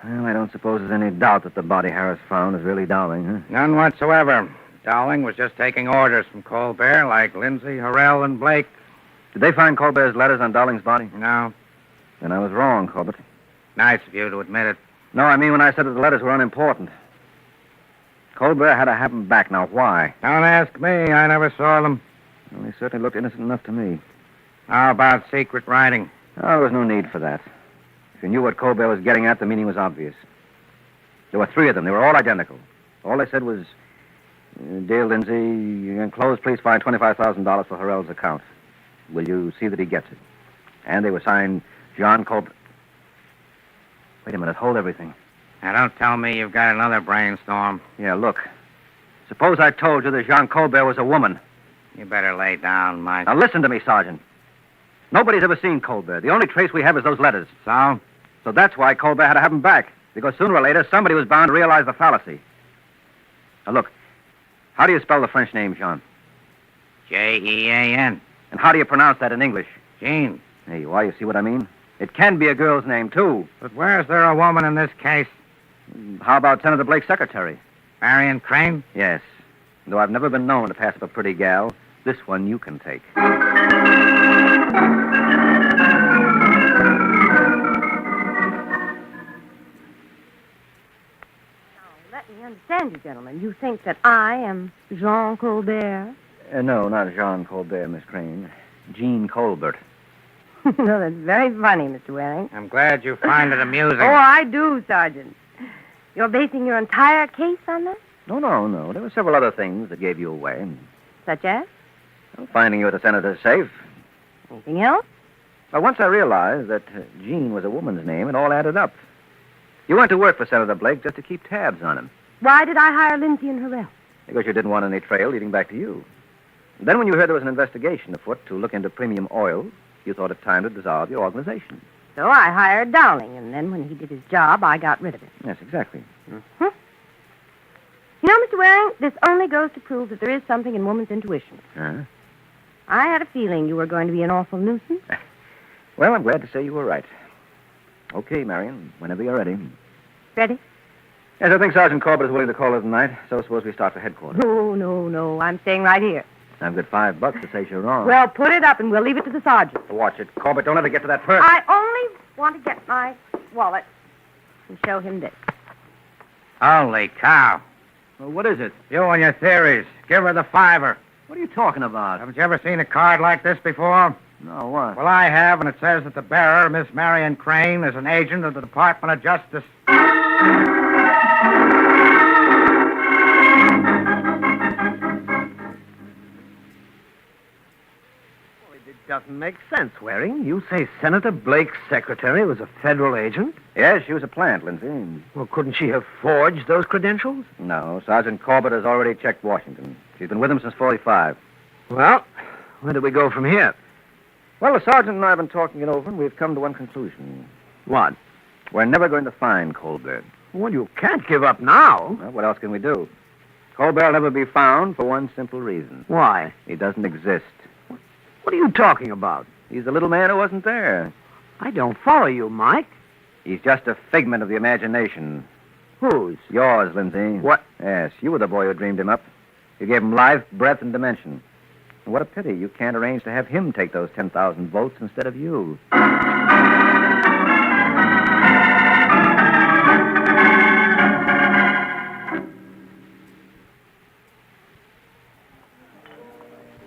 Well, I don't suppose there's any doubt that the body Harris found is really Dowling, huh? None whatsoever. Dowling was just taking orders from Colbert like Lindsay, Harrell, and Blake. Did they find Colbert's letters on Dowling's body? No. Then I was wrong, Corbett. Nice of you to admit it. No, I mean when I said that the letters were unimportant. Colbert had to have them back. Now, why? Don't ask me. I never saw them. Well, they certainly looked innocent enough to me. How about secret writing? Oh, there was no need for that. If you knew what Colbert was getting at, the meaning was obvious. There were 3 of them. They were all identical. All they said was, Dear Lindsay, enclosed, please find $25,000 for Harrell's account. Will you see that he gets it? And they were signed John Colbert. Wait a minute. Hold everything. Now, don't tell me you've got another brainstorm. Yeah, look. Suppose I told you that Jean Colbert was a woman. You better lay down, Mike. Now, listen to me, Sergeant. Nobody's ever seen Colbert. The only trace we have is those letters. So? So that's why Colbert had to have them back. Because sooner or later, somebody was bound to realize the fallacy. Now, look. How do you spell the French name, Jean? Jean. And how do you pronounce that in English? Jean. Hey, why, you see what I mean? It can be a girl's name, too. But where's there a woman in this case? How about Senator Blake's secretary? Marion Crane? Yes. Though I've never been known to pass up a pretty gal, this one you can take. Let me understand you, gentlemen. You think that I am Jean Colbert? No, not Jean Colbert, Miss Crane. Jean Colbert. No, that's very funny, Mr. Waring. I'm glad you find it amusing. Oh, I do, Sergeant. You're basing your entire case on that? No. There were several other things that gave you away. Such as? Well, finding you at the senator's safe. Anything else? Well, once I realized that Jean was a woman's name, it all added up. You went to work for Senator Blake just to keep tabs on him. Why did I hire Lindsay and Harrell? Because you didn't want any trail leading back to you. And then when you heard there was an investigation afoot to look into premium oil, you thought it time to dissolve your organization. So I hired Dowling, and then when he did his job, I got rid of him. Yes, exactly. Mm-hmm. You know, Mr. Waring, this only goes to prove that there is something in woman's intuition. Uh-huh. I had a feeling you were going to be an awful nuisance. Well, I'm glad to say you were right. Okay, Marion, whenever you're ready. Ready? Yes, I think Sergeant Corbett is willing to call it tonight, so suppose we start for headquarters. No. I'm staying right here. I've got $5 to say you're wrong. Well, put it up and we'll leave it to the sergeant. Watch it. Corbett, don't ever get to that purse. I only want to get my wallet and show him this. Holy cow. Well, what is it? You and your theories. Give her the $5. What are you talking about? Haven't you ever seen a card like this before? No, what? Well, I have, and it says that the bearer, Miss Marion Crane, is an agent of the Department of Justice. It doesn't make sense, Waring. You say Senator Blake's secretary was a federal agent? Yes, she was a plant, Lindsay. Well, couldn't she have forged those credentials? No, Sergeant Corbett has already checked Washington. She's been with him since 45. Well, where do we go from here? Well, the sergeant and I have been talking it over, and we've come to one conclusion. What? We're never going to find Colbert. Well, you can't give up now. Well, what else can we do? Colbert will never be found for one simple reason. Why? He doesn't exist. What are you talking about? He's the little man who wasn't there. I don't follow you, Mike. He's just a figment of the imagination. Whose? Yours, Lindsay. What? Yes, you were the boy who dreamed him up. You gave him life, breath, and dimension. And what a pity you can't arrange to have him take those 10,000 votes instead of you.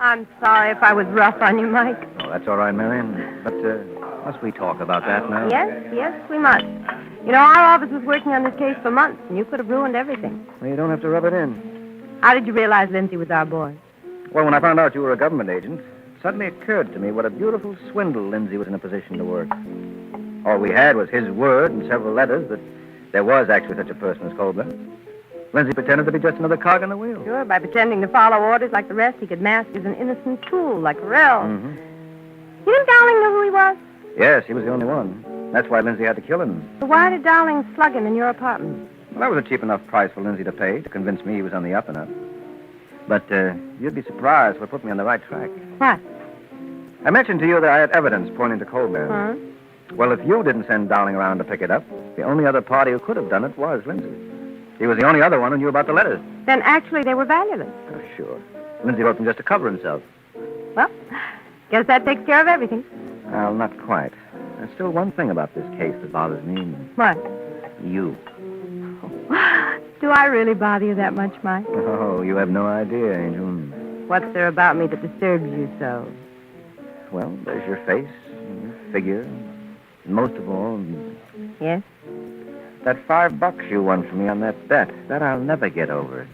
I'm sorry if I was rough on you, Mike. Oh, that's all right, Marion. But must we talk about that now? Yes, we must. You know, our office was working on this case for months, and you could have ruined everything. Well, you don't have to rub it in. How did you realize Lindsay was our boy? Well, when I found out you were a government agent, it suddenly occurred to me what a beautiful swindle Lindsay was in a position to work. All we had was his word and several letters that there was actually such a person as Colbert. Lindsay pretended to be just another cog in the wheel. Sure, by pretending to follow orders like the rest, he could mask as an innocent tool like Harrell. Mm-hmm. You think Dowling knew who he was? Yes, he was the only one. That's why Lindsay had to kill him. So why did Dowling slug him in your apartment? Well, that was a cheap enough price for Lindsay to pay to convince me he was on the up and up. But you'd be surprised if it put me on the right track. What? I mentioned to you that I had evidence pointing to Colbert. Huh? Well, if you didn't send Dowling around to pick it up, the only other party who could have done it was Lindsay. He was the only other one who knew about the letters. Then actually they were valueless. Oh, sure. Lindsay wrote them just to cover himself. Well, guess that takes care of everything. Well, not quite. There's still one thing about this case that bothers me. What? You. Do I really bother you that much, Mike? Oh, you have no idea, Angel. What's there about me that disturbs you so? Well, there's your face, your figure, and most of all... Yes? That $5 you won from me on that bet. That I'll never get over.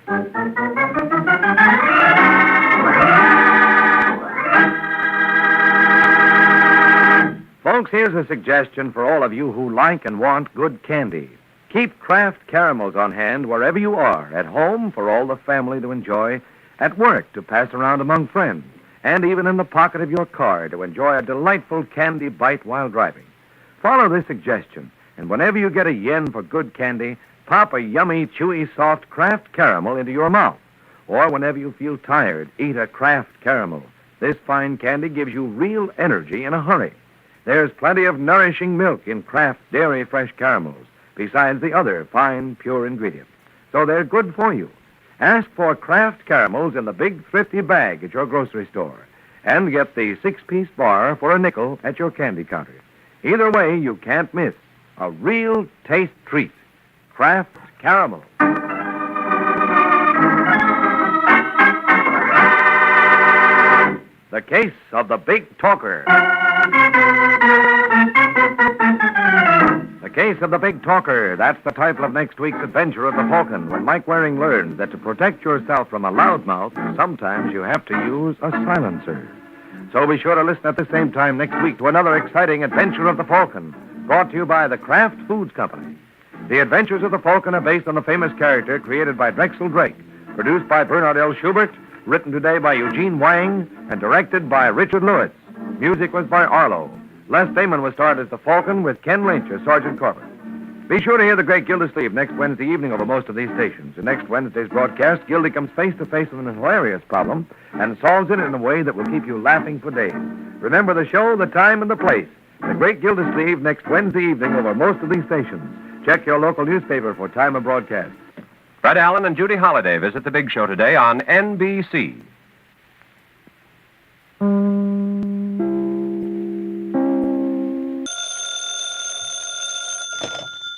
Folks, here's a suggestion for all of you who like and want good candy. Keep Kraft caramels on hand wherever you are, at home for all the family to enjoy, at work to pass around among friends, and even in the pocket of your car to enjoy a delightful candy bite while driving. Follow this suggestion, and whenever you get a yen for good candy, pop a yummy, chewy, soft Kraft caramel into your mouth. Or whenever you feel tired, eat a Kraft caramel. This fine candy gives you real energy in a hurry. There's plenty of nourishing milk in Kraft Dairy Fresh caramels, besides the other fine, pure ingredients. So they're good for you. Ask for Kraft caramels in the big thrifty bag at your grocery store, and get the 6-piece bar for a nickel at your candy counter. Either way, you can't miss a real taste treat. Kraft caramel. The Case of the Big Talker. The Case of the Big Talker. That's the title of next week's adventure of the Falcon, when Mike Waring learns that to protect yourself from a loudmouth, sometimes you have to use a silencer. So be sure to listen at the same time next week to another exciting adventure of the Falcon, brought to you by the Kraft Foods Company. The Adventures of the Falcon are based on the famous character created by Drexel Drake, produced by Bernard L. Schubert, written today by Eugene Wang, and directed by Richard Lewis. Music was by Arlo. Les Damon was starred as the Falcon with Ken Lynch as Sergeant Corbett. Be sure to hear The Great Gildersleeve next Wednesday evening over most of these stations. In next Wednesday's broadcast, Gildy comes face to face with an hilarious problem and solves it in a way that will keep you laughing for days. Remember the show, the time, and the place. The Great Gildersleeve next Wednesday evening over most of these stations. Check your local newspaper for time of broadcast. Fred Allen and Judy Holliday visit the big show today on NBC.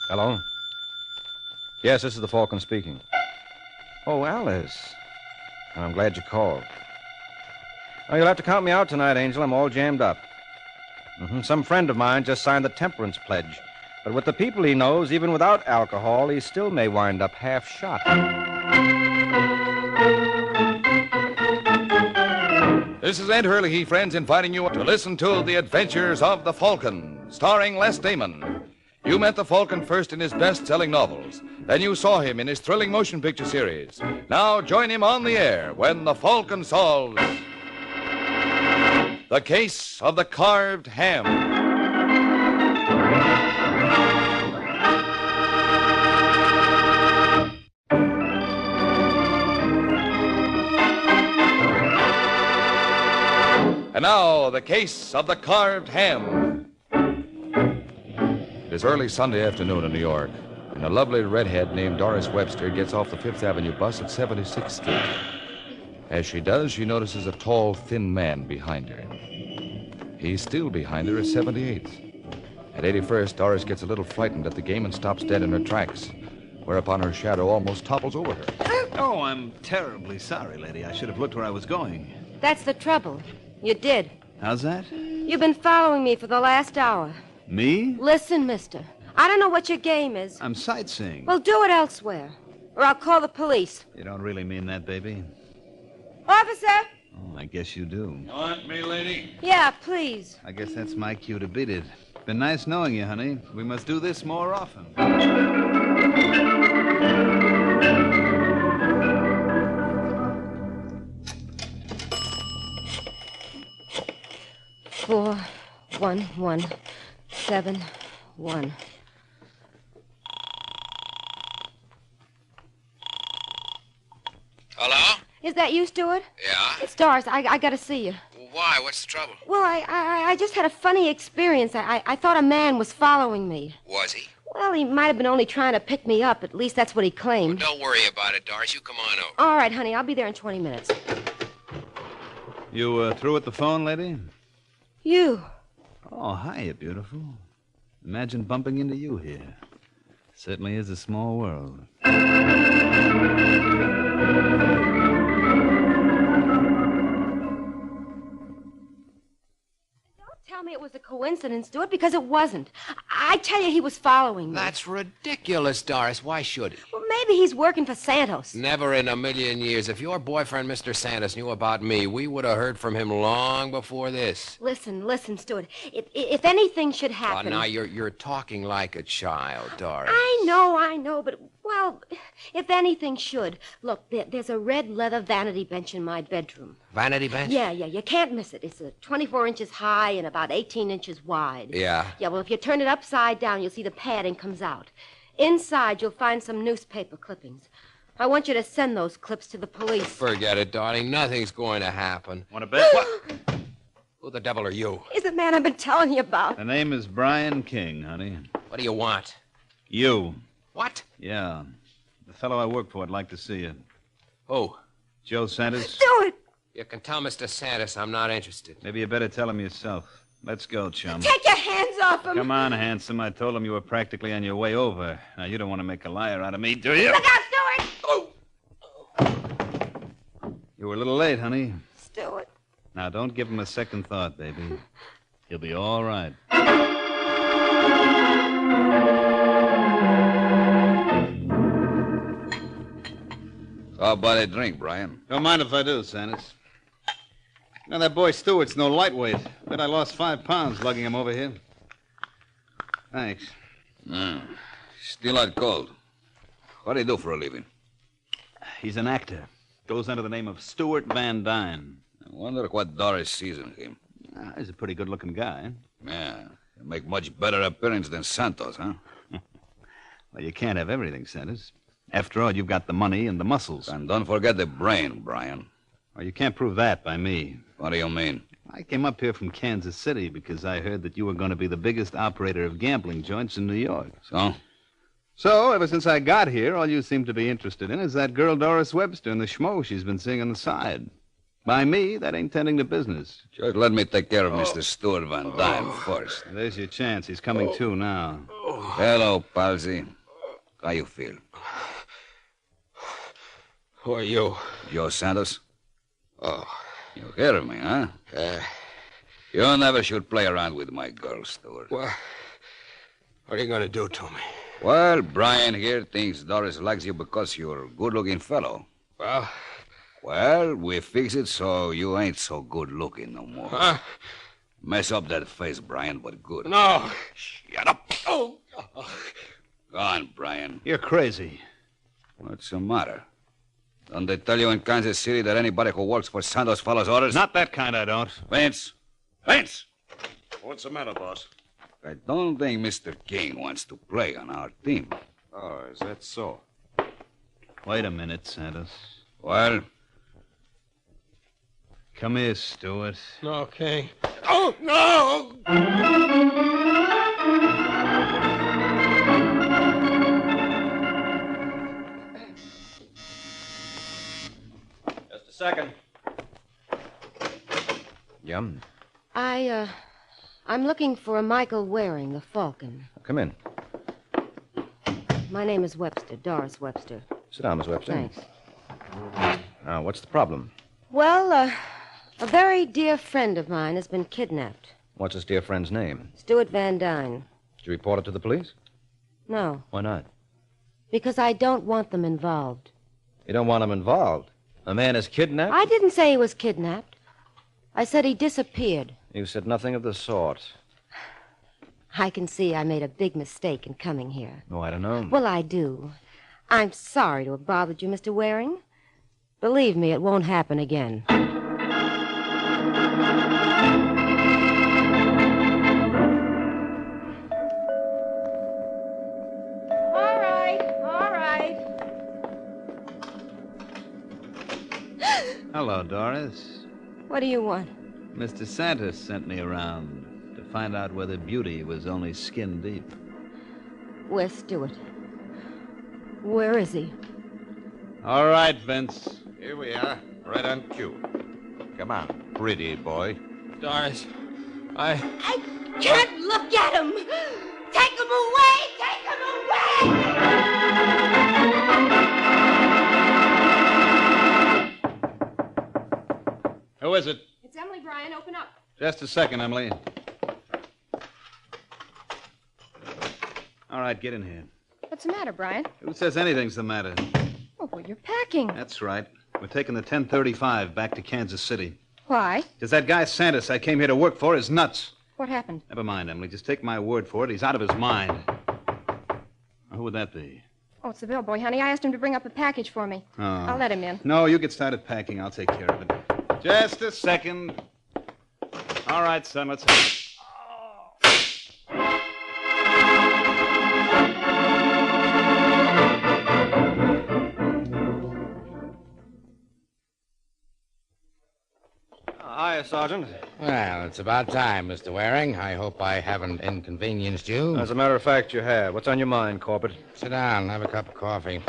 Hello? Yes, this is the Falcon speaking. Oh, Alice. I'm glad you called. Oh, you'll have to count me out tonight, Angel. I'm all jammed up. Some friend of mine just signed the temperance pledge. But with the people he knows, even without alcohol, he still may wind up half shot. This is Ed Hurley, friends, inviting you to listen to The Adventures of the Falcon, starring Les Damon. You met the Falcon first in his best-selling novels. Then you saw him in his thrilling motion picture series. Now join him on the air when the Falcon solves the case of the carved ham. And now, the case of the carved ham. It is early Sunday afternoon in New York, and a lovely redhead named Doris Webster gets off the Fifth Avenue bus at 76th Street. As she does, she notices a tall, thin man behind her. He's still behind her at 78th. At 81st, Doris gets a little frightened at the game and stops dead in her tracks, whereupon her shadow almost topples over her. Oh, I'm terribly sorry, lady. I should have looked where I was going. That's the trouble. You did. How's that? You've been following me for the last hour. Me? Listen, mister. I don't know what your game is. I'm sightseeing. Well, do it elsewhere, or I'll call the police. You don't really mean that, baby? Officer! Oh, I guess you do. You want me, lady? Yeah, please. I guess that's my cue to beat it. Been nice knowing you, honey. We must do this more often. 41171. Hello? Is that you, Stuart? Yeah? It's Doris. I gotta see you. Why? What's the trouble? Well, I just had a funny experience. I thought a man was following me. Was he? Well, he might have been only trying to pick me up. At least that's what he claimed. Well, don't worry about it, Doris. You come on over. All right, honey. I'll be there in 20 minutes. You through with the phone, lady? You. Oh, hiya, beautiful. Imagine bumping into you here. Certainly is a small world. Tell me it was a coincidence, Stuart, because it wasn't. I tell you he was following me. That's ridiculous, Doris. Why should he? Well, maybe he's working for Santos. Never in a million years. If your boyfriend, Mr. Santos, knew about me, we would have heard from him long before this. Listen, Stuart. If anything should happen... Oh, now you're talking like a child, Doris. I know, but, well, if anything should. Look, there's a red leather vanity bench in my bedroom. Vanity bench? Yeah, you can't miss it. It's 24 inches high and about 18 inches wide. Yeah? Yeah, well, if you turn it upside down, you'll see the padding comes out. Inside, you'll find some newspaper clippings. I want you to send those clips to the police. Forget it, darling. Nothing's going to happen. Want to bet? What? Who the devil are you? He's the man I've been telling you about. The name is Brian King, honey. What do you want? You. What? Yeah. The fellow I work for would like to see you. Who? Joe Santos. Do it! You can tell Mr. Santos I'm not interested. Maybe you better tell him yourself. Let's go, chum. Take your hands off him. Come on, handsome. I told him you were practically on your way over. Now, you don't want to make a liar out of me, do you? Look out, Stuart! Oh! You were a little late, honey. Stuart. Now, don't give him a second thought, baby. He'll be all right. How about a drink, Brian? Don't mind if I do, Santos. Now, that boy Stewart's no lightweight. Bet I lost 5 pounds lugging him over here. Thanks. Still out cold. What do you do for a living? He's an actor. Goes under the name of Stuart Van Dyne. I wonder what Doris sees in him. He's a pretty good-looking guy. Yeah. He'll make much better appearance than Santos, huh? Well, you can't have everything, Santos. After all, you've got the money and the muscles. And don't forget the brain, Brian. Well, you can't prove that by me. What do you mean? I came up here from Kansas City because I heard that you were going to be the biggest operator of gambling joints in New York. So? So, ever since I got here, all you seem to be interested in is that girl Doris Webster and the schmo she's been seeing on the side. By me, that ain't tending to business. Just let me take care of Mr. Stuart Van Dyne first. There's your chance. He's coming to now. Hello, Palsy. How you feel? Who are you? Joe Santos? Oh. You hear me, huh? You never should play around with my girl, Stuart. What are you going to do to me? Well, Brian here thinks Doris likes you because you're a good-looking fellow. Well, we fix it so you ain't so good-looking no more. Huh? Mess up that face, Brian, but good. No. Shut up. Oh. Go on, Brian. You're crazy. What's the matter? Don't they tell you in Kansas City that anybody who works for Santos follows orders? Not that kind, I don't. Vince! Vince! What's the matter, boss? I don't think Mr. King wants to play on our team. Oh, is that so? Wait a minute, Santos. Well? Come here, Stuart. Okay. Oh, no! Just a second. Yum. I'm looking for a Michael Waring, the Falcon. Come in. My name is Webster, Doris Webster. Sit down, Miss Webster. Thanks. Now, what's the problem? Well, a very dear friend of mine has been kidnapped. What's this dear friend's name? Stuart Van Dyne. Did you report it to the police? No, Why not? because I don't want them involved. You don't want him involved. A man is kidnapped? I didn't say he was kidnapped. I said he disappeared. You said nothing of the sort. I can see I made a big mistake in coming here. Oh, I don't know. Well, I do. I'm sorry to have bothered you, Mr. Waring. Believe me, it won't happen again. All right. Hello, Doris. What do you want? Mr. Santos sent me around to find out whether Beauty was only skin deep. Where's Stuart? Where is he? All right, Vince. Here we are, right on cue. Come on, pretty boy. Doris, I can't look at him! Take him away! Take him away! Who is it? It's Emily, Brian. Open up. Just a second, Emily. All right, get in here. What's the matter, Brian? Who says anything's the matter? Oh, well, you're packing. That's right. We're taking the 1035 back to Kansas City. Why? Because that guy Santos I came here to work for is nuts. What happened? Never mind, Emily. Just take my word for it. He's out of his mind. Who would that be? Oh, it's the bellboy, honey. I asked him to bring up a package for me. Oh. I'll let him in. No, you get started packing. I'll take care of it. Just a second. All right, son, let's have it. Hiya, Sergeant. Well, it's about time, Mr. Waring. I hope I haven't inconvenienced you. As a matter of fact, you have. What's on your mind, Corbett? Sit down, have a cup of coffee.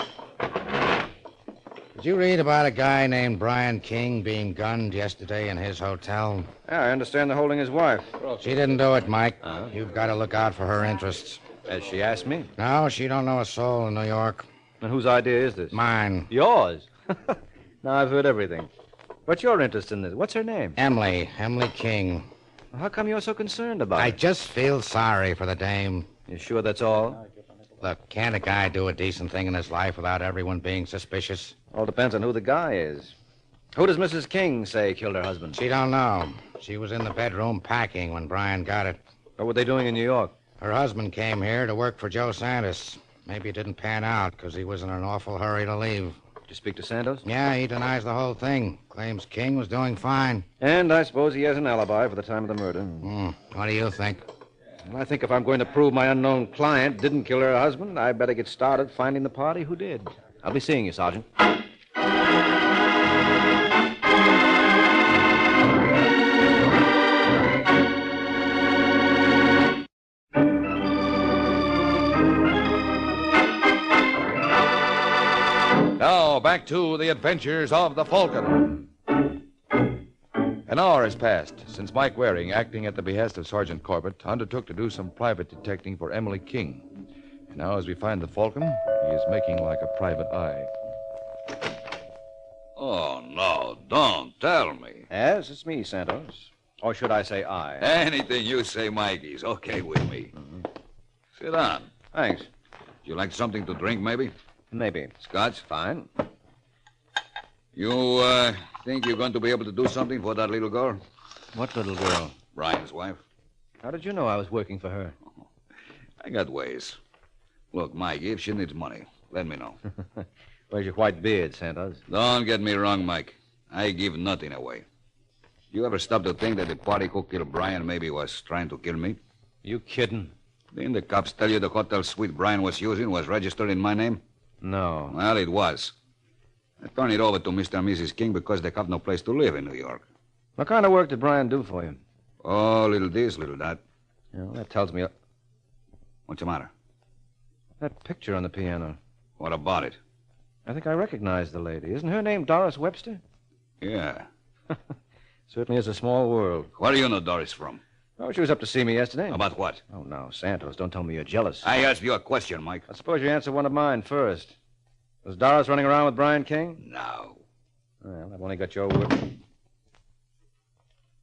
Did you read about a guy named Brian King being gunned yesterday in his hotel? Yeah, I understand they're holding his wife. She didn't do it, Mike. You've got to look out for her interests. Has she asked me? No, she don't know a soul in New York. And whose idea is this? Mine. Yours? Now, I've heard everything. What's your interest in this? What's her name? Emily King. Well, how come you're so concerned about I it? just feel sorry for the dame. You sure that's all? Look, can't a guy do a decent thing in his life without everyone being suspicious? All depends on who the guy is. Who does Mrs. King say killed her husband? She don't know. She was in the bedroom packing when Brian got it. What were they doing in New York? Her husband came here to work for Joe Santos. Maybe it didn't pan out because he was in an awful hurry to leave. Did you speak to Santos? Yeah, he denies the whole thing. Claims King was doing fine. And I suppose he has an alibi for the time of the murder. What do you think? Well, I think if I'm going to prove my unknown client didn't kill her husband, I better get started finding the party who did. I'll be seeing you, Sergeant. Now, back to the adventures of the Falcon. An hour has passed since Mike Waring, acting at the behest of Sergeant Corbett, undertook to do some private detecting for Emily King. And now, as we find the Falcon, he is making like a private eye. Oh, no, don't tell me. Yes, it's me, Santos. Or should I say I? Anything you say, Mikey's okay with me. Sit down. Thanks. You like something to drink, maybe? Maybe. Scotch? Fine. You, think you're going to be able to do something for that little girl? What little girl? Brian's wife. How did you know I was working for her? I got ways. Look, Mikey, if she needs money, let me know. Where's your white beard, Santos? Don't get me wrong, Mike. I give nothing away. You ever stop to think that the party who killed Brian maybe was trying to kill me? You kidding? Didn't the cops tell you the hotel suite Brian was using was registered in my name? No. Well, it was. I turned it over to Mr. and Mrs. King because they have no place to live in New York. What kind of work did Brian do for you? Oh, little this, little that. Yeah, well, that tells me... What's the matter? That picture on the piano. What about it? I think I recognize the lady. Isn't her name Doris Webster? Yeah. Certainly is a small world. Where do you know Doris from? Oh, she was up to see me yesterday. About what? Oh, no, Santos, don't tell me you're jealous. I asked you a question, Mike. I suppose you answer one of mine first. Was Doris running around with Brian King? No. Well, I've only got your word.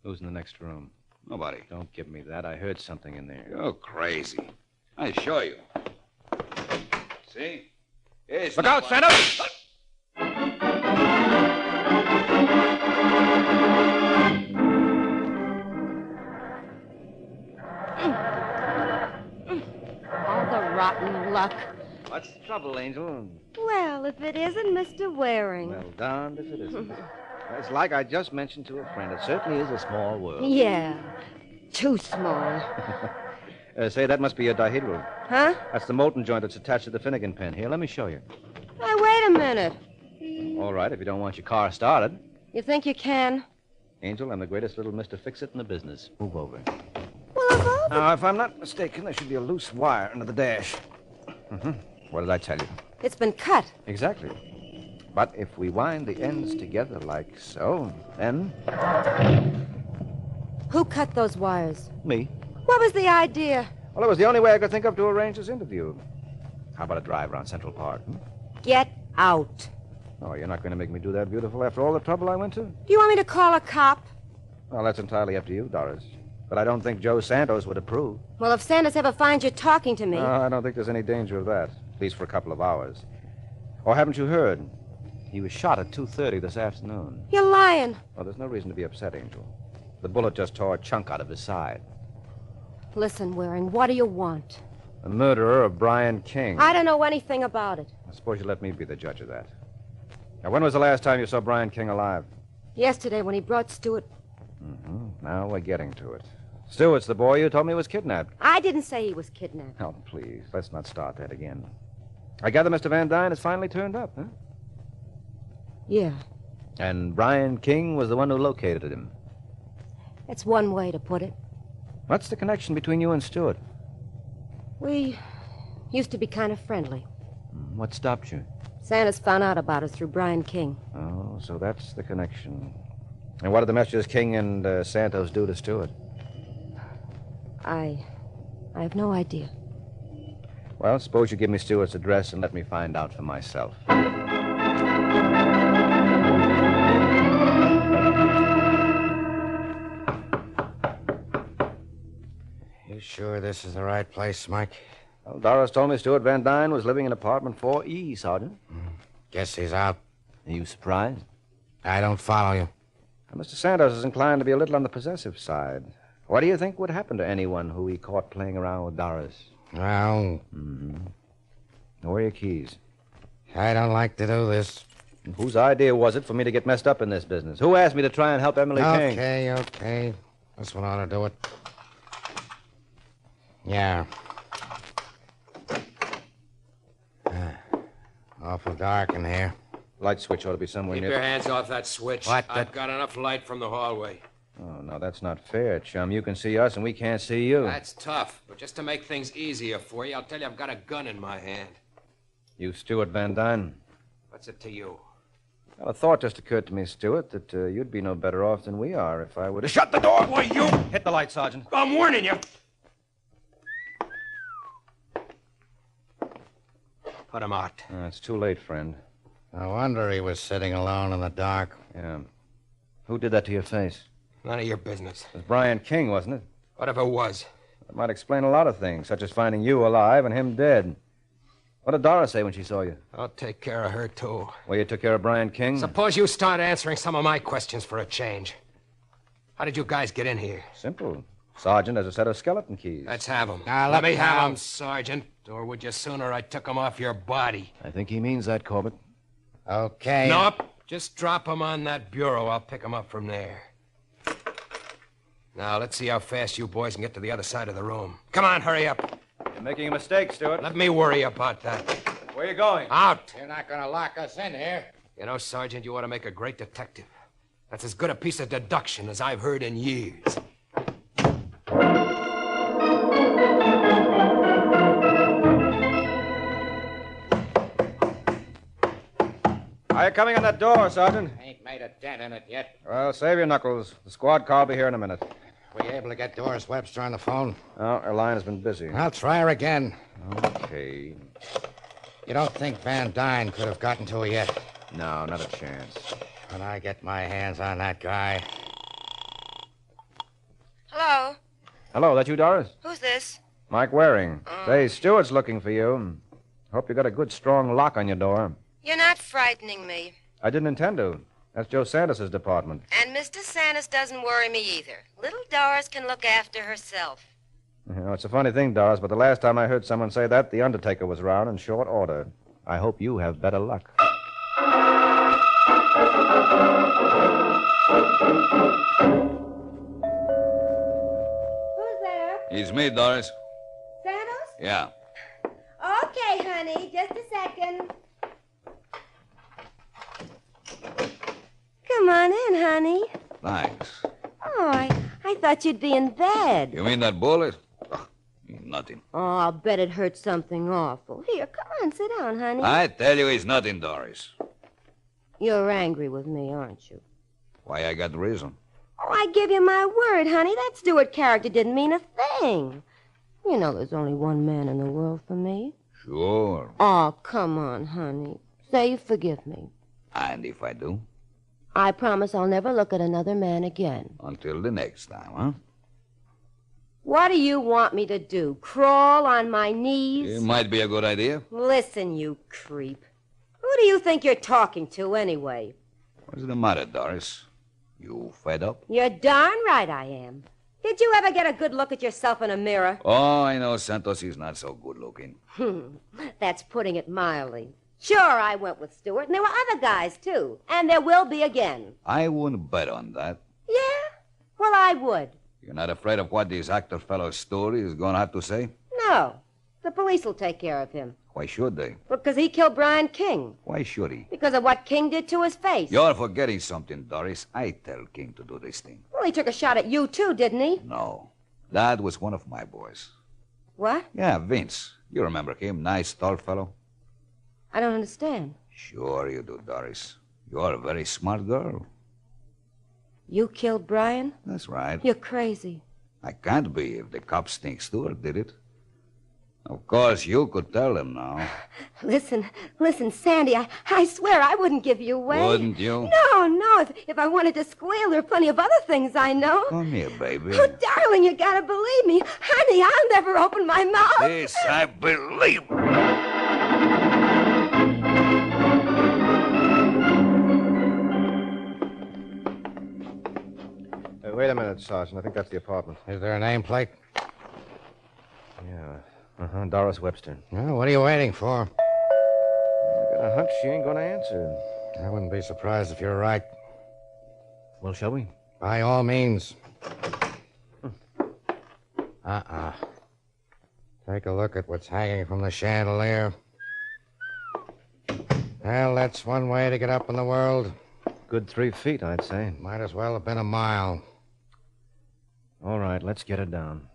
Who's in the next room? Nobody. Don't give me that. I heard something in there. You're crazy. I show you. See? It's Look out, Santos! All the rotten luck. What's the trouble, Angel? Well, if it isn't Mr. Waring. Well, darned if it isn't. It's like I just mentioned to a friend. It certainly is a small world. Yeah. Too small. Say, that must be a dihedral. Huh? That's the molten joint that's attached to the Finnegan pen. Here, let me show you. Hey, wait a minute. All right, if you don't want your car started. You think you can? Angel, I'm the greatest little Mr. Fix-It in the business. Move over. Well, Now, if I'm not mistaken, there should be a loose wire under the dash. What did I tell you? It's been cut. Exactly. But if we wind the ends together like so, then... Who cut those wires? Me. What was the idea? Well, it was the only way I could think of to arrange this interview. How about a drive around Central Park? Get out. Oh, you're not going to make me do that, beautiful, after all the trouble I went to? Do you want me to call a cop? Well, that's entirely up to you, Doris. But I don't think Joe Santos would approve. Well, if Santos ever finds you talking to me... I don't think there's any danger of that, at least for a couple of hours. Or haven't you heard? He was shot at 2:30 this afternoon. You're lying. Well, there's no reason to be upset, Angel. The bullet just tore a chunk out of his side. Listen, Waring, what do you want? The murderer of Brian King. I don't know anything about it. I suppose you let me be the judge of that. Now, when was the last time you saw Brian King alive? Yesterday when he brought Stewart... Now we're getting to it. Stewart's the boy you told me was kidnapped. I didn't say he was kidnapped. Oh, please, let's not start that again. I gather Mr. Van Dyne has finally turned up, huh? Yeah, And Brian King was the one who located him. that's one way to put it. What's the connection between you and Stewart? We used to be kind of friendly. What stopped you? Santa's found out about us through Brian King. Oh, so that's the connection. And what did the messages King and Santos do to Stewart? I have no idea. Well, suppose you give me Stewart's address and let me find out for myself. You sure this is the right place, Mike? Well, Doris told me Stewart Van Dyne was living in apartment 4E, Sergeant. Guess he's out. Are you surprised? I don't follow you. Now, Mr. Santos is inclined to be a little on the possessive side. What do you think would happen to anyone who he caught playing around with Doris? Well... Where are your keys? I don't like to do this. Whose idea was it for me to get messed up in this business? Who asked me to try and help Emily King? Okay. This one ought to do it. Yeah. Awful dark in here. Light switch ought to be somewhere Keep near... your hands off that switch. What? I've got enough light from the hallway. Oh, no, that's not fair, chum. You can see us and we can't see you. That's tough, but just to make things easier for you, I'll tell you I've got a gun in my hand. You Stuart Van Dyne? What's it to you? Well, a thought just occurred to me, Stuart, that you'd be no better off than we are if I were to... Shut the door! Why, you... Hit the light, Sergeant. I'm warning you. Put him out. It's too late, friend. No wonder he was sitting alone in the dark. Yeah. Who did that to your face? None of your business. It was Brian King, wasn't it? Whatever it was. That might explain a lot of things, such as finding you alive and him dead. What did Doris say when she saw you? I'll take care of her, too. Well, you took care of Brian King? Suppose you start answering some of my questions for a change. How did you guys get in here? Simple. Sergeant has a set of skeleton keys. Let's have them. Now, Let me look have now. them, Sergeant. Or would you sooner I took them off your body? I think he means that, Corbett. Okay. Nope. Just drop them on that bureau. I'll pick them up from there. Now, let's see how fast you boys can get to the other side of the room. Come on, hurry up. You're making a mistake, Stuart. Let me worry about that. Where are you going? Out. You're not going to lock us in here. You know, Sergeant, you ought to make a great detective. That's as good a piece of deduction as I've heard in years. Are you coming on that door, Sergeant? Ain't made a dent in it yet. Well, save your knuckles. The squad car will be here in a minute. Were you able to get Doris Webster on the phone? Oh, her line has been busy. I'll try her again. Okay. You don't think Van Dyne could have gotten to her yet? No, not a chance. When I get my hands on that guy. Hello? Hello, that you, Doris? Who's this? Mike Waring. Say, Stuart's looking for you. Hope you got a good, strong lock on your door. You're not frightening me. I didn't intend to. That's Joe Sanders' department. And Mr. Sanders doesn't worry me either. Little Doris can look after herself. You know, it's a funny thing, Doris, but the last time I heard someone say that, the Undertaker was round in short order. I hope you have better luck. Who's there? It's me, Doris. Santos? Yeah. Okay, honey. Just a second. Come on in, honey. Thanks. Oh, I thought you'd be in bed. You mean that bullet? Oh, nothing. Oh, I'll bet it hurt something awful. Here, come on, sit down, honey. I tell you, it's nothing, Doris. You're angry with me, aren't you? Why, I got reason. Oh, I give you my word, honey. That Stewart character didn't mean a thing. You know there's only one man in the world for me. Sure. Oh, come on, honey. Say you forgive me. And if I do? I promise I'll never look at another man again. Until the next time, huh? What do you want me to do? Crawl on my knees? It might be a good idea. Listen, you creep. Who do you think you're talking to, anyway? What's the matter, Doris? You fed up? You're darn right I am. Did you ever get a good look at yourself in a mirror? Oh, I know Santos is not so good looking. That's putting it mildly. Sure, I went with Stewart, and there were other guys, too. And there will be again. I wouldn't bet on that. Yeah? Well, I would. You're not afraid of what this actor fellow's story is going to have to say? No. The police will take care of him. Why should they? Because he killed Brian King. Why should he? Because of what King did to his face. You're forgetting something, Doris. I tell King to do this thing. Well, he took a shot at you, too, didn't he? No. That was one of my boys. What? Yeah, Vince. You remember him? Nice, tall fellow. I don't understand. Sure you do, Doris. You're a very smart girl. You killed Brian? That's right. You're crazy. I can't be if the cops think Stewart did it. Of course, you could tell them now. Listen, Sandy, I swear I wouldn't give you away. Wouldn't you? No. If I wanted to squeal, there are plenty of other things I know. Come here, baby. Oh, darling, you gotta believe me. Honey, I'll never open my mouth. This I believe. Wait a minute, Sergeant. I think that's the apartment. Is there a nameplate? Yeah. Doris Webster. Well, what are you waiting for? got a hunch she ain't going to answer. I wouldn't be surprised if you're right. Well, shall we? By all means. Take a look at what's hanging from the chandelier. Well, that's one way to get up in the world. Good 3 feet, I'd say. Might as well have been a mile. All right, let's get it down.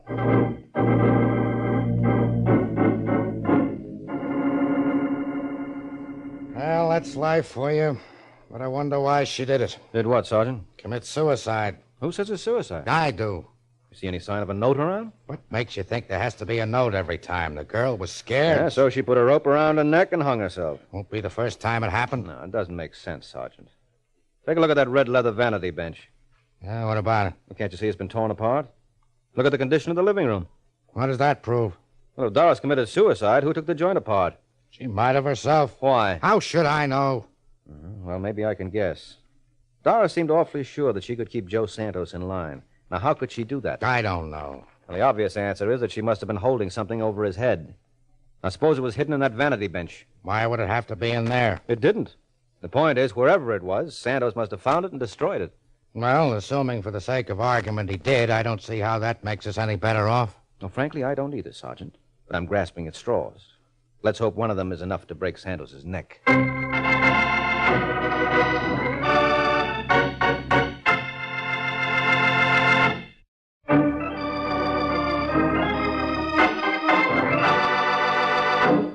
Well, that's life for you. But I wonder why she did it. Did what, Sergeant? Commit suicide. Who says it's suicide? I do. You see any sign of a note around? What makes you think there has to be a note every time? The girl was scared. Yeah, so she put a rope around her neck and hung herself. Won't be the first time it happened. No, it doesn't make sense, Sergeant. Take a look at that red leather vanity bench. Yeah, what about it? Well, can't you see it's been torn apart? Look at the condition of the living room. What does that prove? Well, if Doris committed suicide, who took the joint apart? She might have herself. Why? How should I know? Well, maybe I can guess. Doris seemed awfully sure that she could keep Joe Santos in line. Now, how could she do that? I don't know. Well, the obvious answer is that she must have been holding something over his head. I suppose it was hidden in that vanity bench. Why would it have to be in there? It didn't. The point is, wherever it was, Santos must have found it and destroyed it. Well, assuming for the sake of argument he did, I don't see how that makes us any better off. Well, frankly, I don't either, Sergeant. But I'm grasping at straws. Let's hope one of them is enough to break Santos's neck.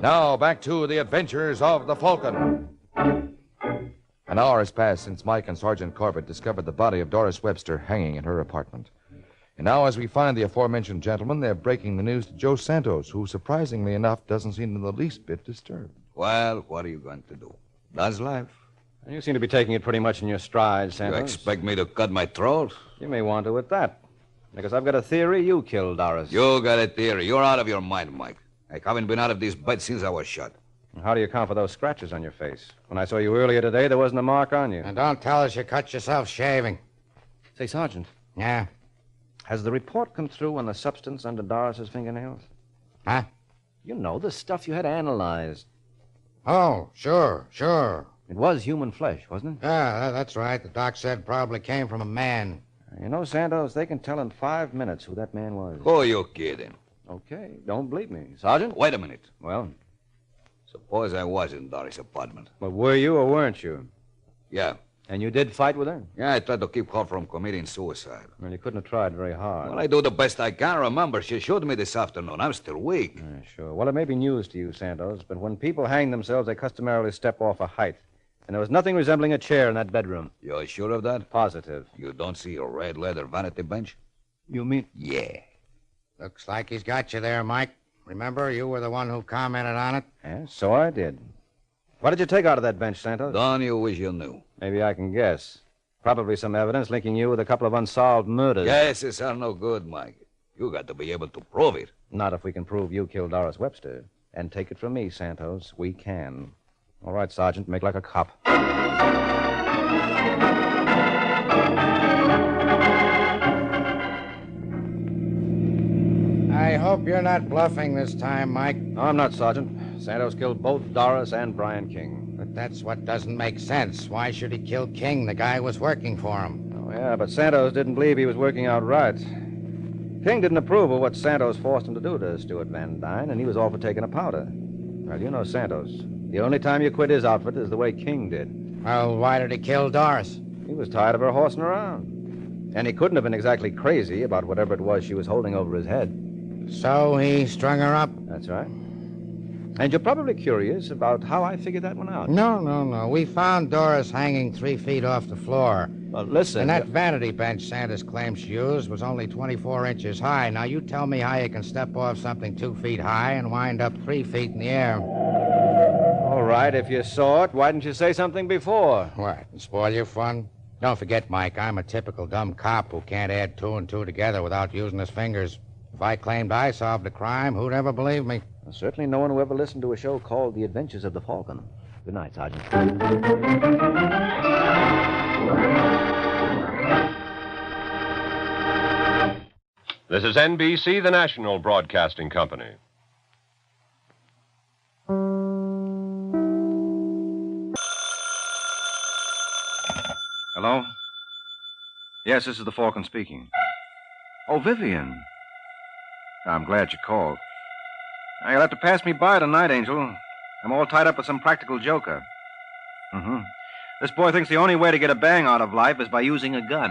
Now, back to the adventures of the Falcon. An hour has passed since Mike and Sergeant Corbett discovered the body of Doris Webster hanging in her apartment. And now, as we find the aforementioned gentleman, they're breaking the news to Joe Santos, who, surprisingly enough, doesn't seem in the least bit disturbed. Well, what are you going to do? That's life. You seem to be taking it pretty much in your stride, Santos. You expect me to cut my throat? You may want to at that. Because I've got a theory you killed Doris. You got a theory. You're out of your mind, Mike. I haven't been out of this bed since I was shot. How do you account for those scratches on your face? When I saw you earlier today, there wasn't a mark on you. And don't tell us you cut yourself shaving. Say, Sergeant. Yeah? Has the report come through on the substance under Doris's fingernails? Huh? You know, the stuff you had analyzed. Oh, sure. It was human flesh, wasn't it? Yeah, that's right. The doc said probably came from a man. You know, Santos, they can tell in 5 minutes who that man was. Who are you kidding? Okay, don't bleep me. Sergeant? Wait a minute. Well? Suppose I was in Doris' apartment. But were you or weren't you? Yeah. And you did fight with her? Yeah, I tried to keep her from committing suicide. Well, you couldn't have tried very hard. Well, I do the best I can. Remember, she shot me this afternoon. I'm still weak. Sure. Well, it may be news to you, Santos, but when people hang themselves, they customarily step off a height. And there was nothing resembling a chair in that bedroom. You're sure of that? Positive. You don't see a red leather vanity bench? You mean? Yeah. Looks like he's got you there, Mike. Remember, you were the one who commented on it? Yeah, so I did. What did you take out of that bench, Santos? Don't you wish you knew? Maybe I can guess. Probably some evidence linking you with a couple of unsolved murders. Guesses are no good, Mike. You got to be able to prove it. Not if we can prove you killed Doris Webster. And take it from me, Santos, we can. All right, Sergeant, make like a cop. I hope you're not bluffing this time, Mike. No, I'm not, Sergeant. Santos killed both Doris and Brian King. But that's what doesn't make sense. Why should he kill King? The guy was working for him. Oh, yeah, but Santos didn't believe he was working out right. King didn't approve of what Santos forced him to do to Stuart Van Dyne, and he was all for taking a powder. Well, you know Santos. The only time you quit his outfit is the way King did. Well, why did he kill Doris? He was tired of her horsing around. And he couldn't have been exactly crazy about whatever it was she was holding over his head. So he strung her up? That's right. And you're probably curious about how I figured that one out. No. We found Doris hanging 3 feet off the floor. Well, listen. And that vanity bench Santos claims she used was only 24 inches high. Now, you tell me how you can step off something 2 feet high and wind up 3 feet in the air. All right, if you saw it, why didn't you say something before? What, spoil your fun? Don't forget, Mike, I'm a typical dumb cop who can't add 2 and 2 together without using his fingers. If I claimed I solved a crime, who'd ever believe me? Well, certainly no one who ever listened to a show called The Adventures of the Falcon. Good night, Sergeant. This is NBC, the national broadcasting company. Hello? Yes, this is the Falcon speaking. Oh, Vivian. I'm glad you called. Now, you'll have to pass me by tonight, Angel. I'm all tied up with some practical joker. Mm-hmm. This boy thinks the only way to get a bang out of life is by using a gun.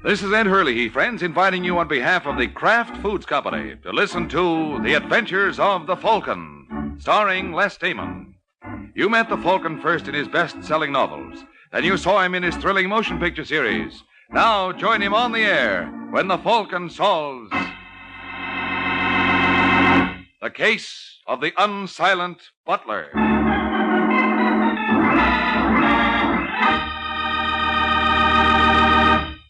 This is Ed Hurley, friends, inviting you on behalf of the Kraft Foods Company to listen to The Adventures of the Falcon, starring Les Damon. You met the Falcon first in his best-selling novels. Then you saw him in his thrilling motion picture series. Now join him on the air when the Falcon solves the case of the unsilent butler.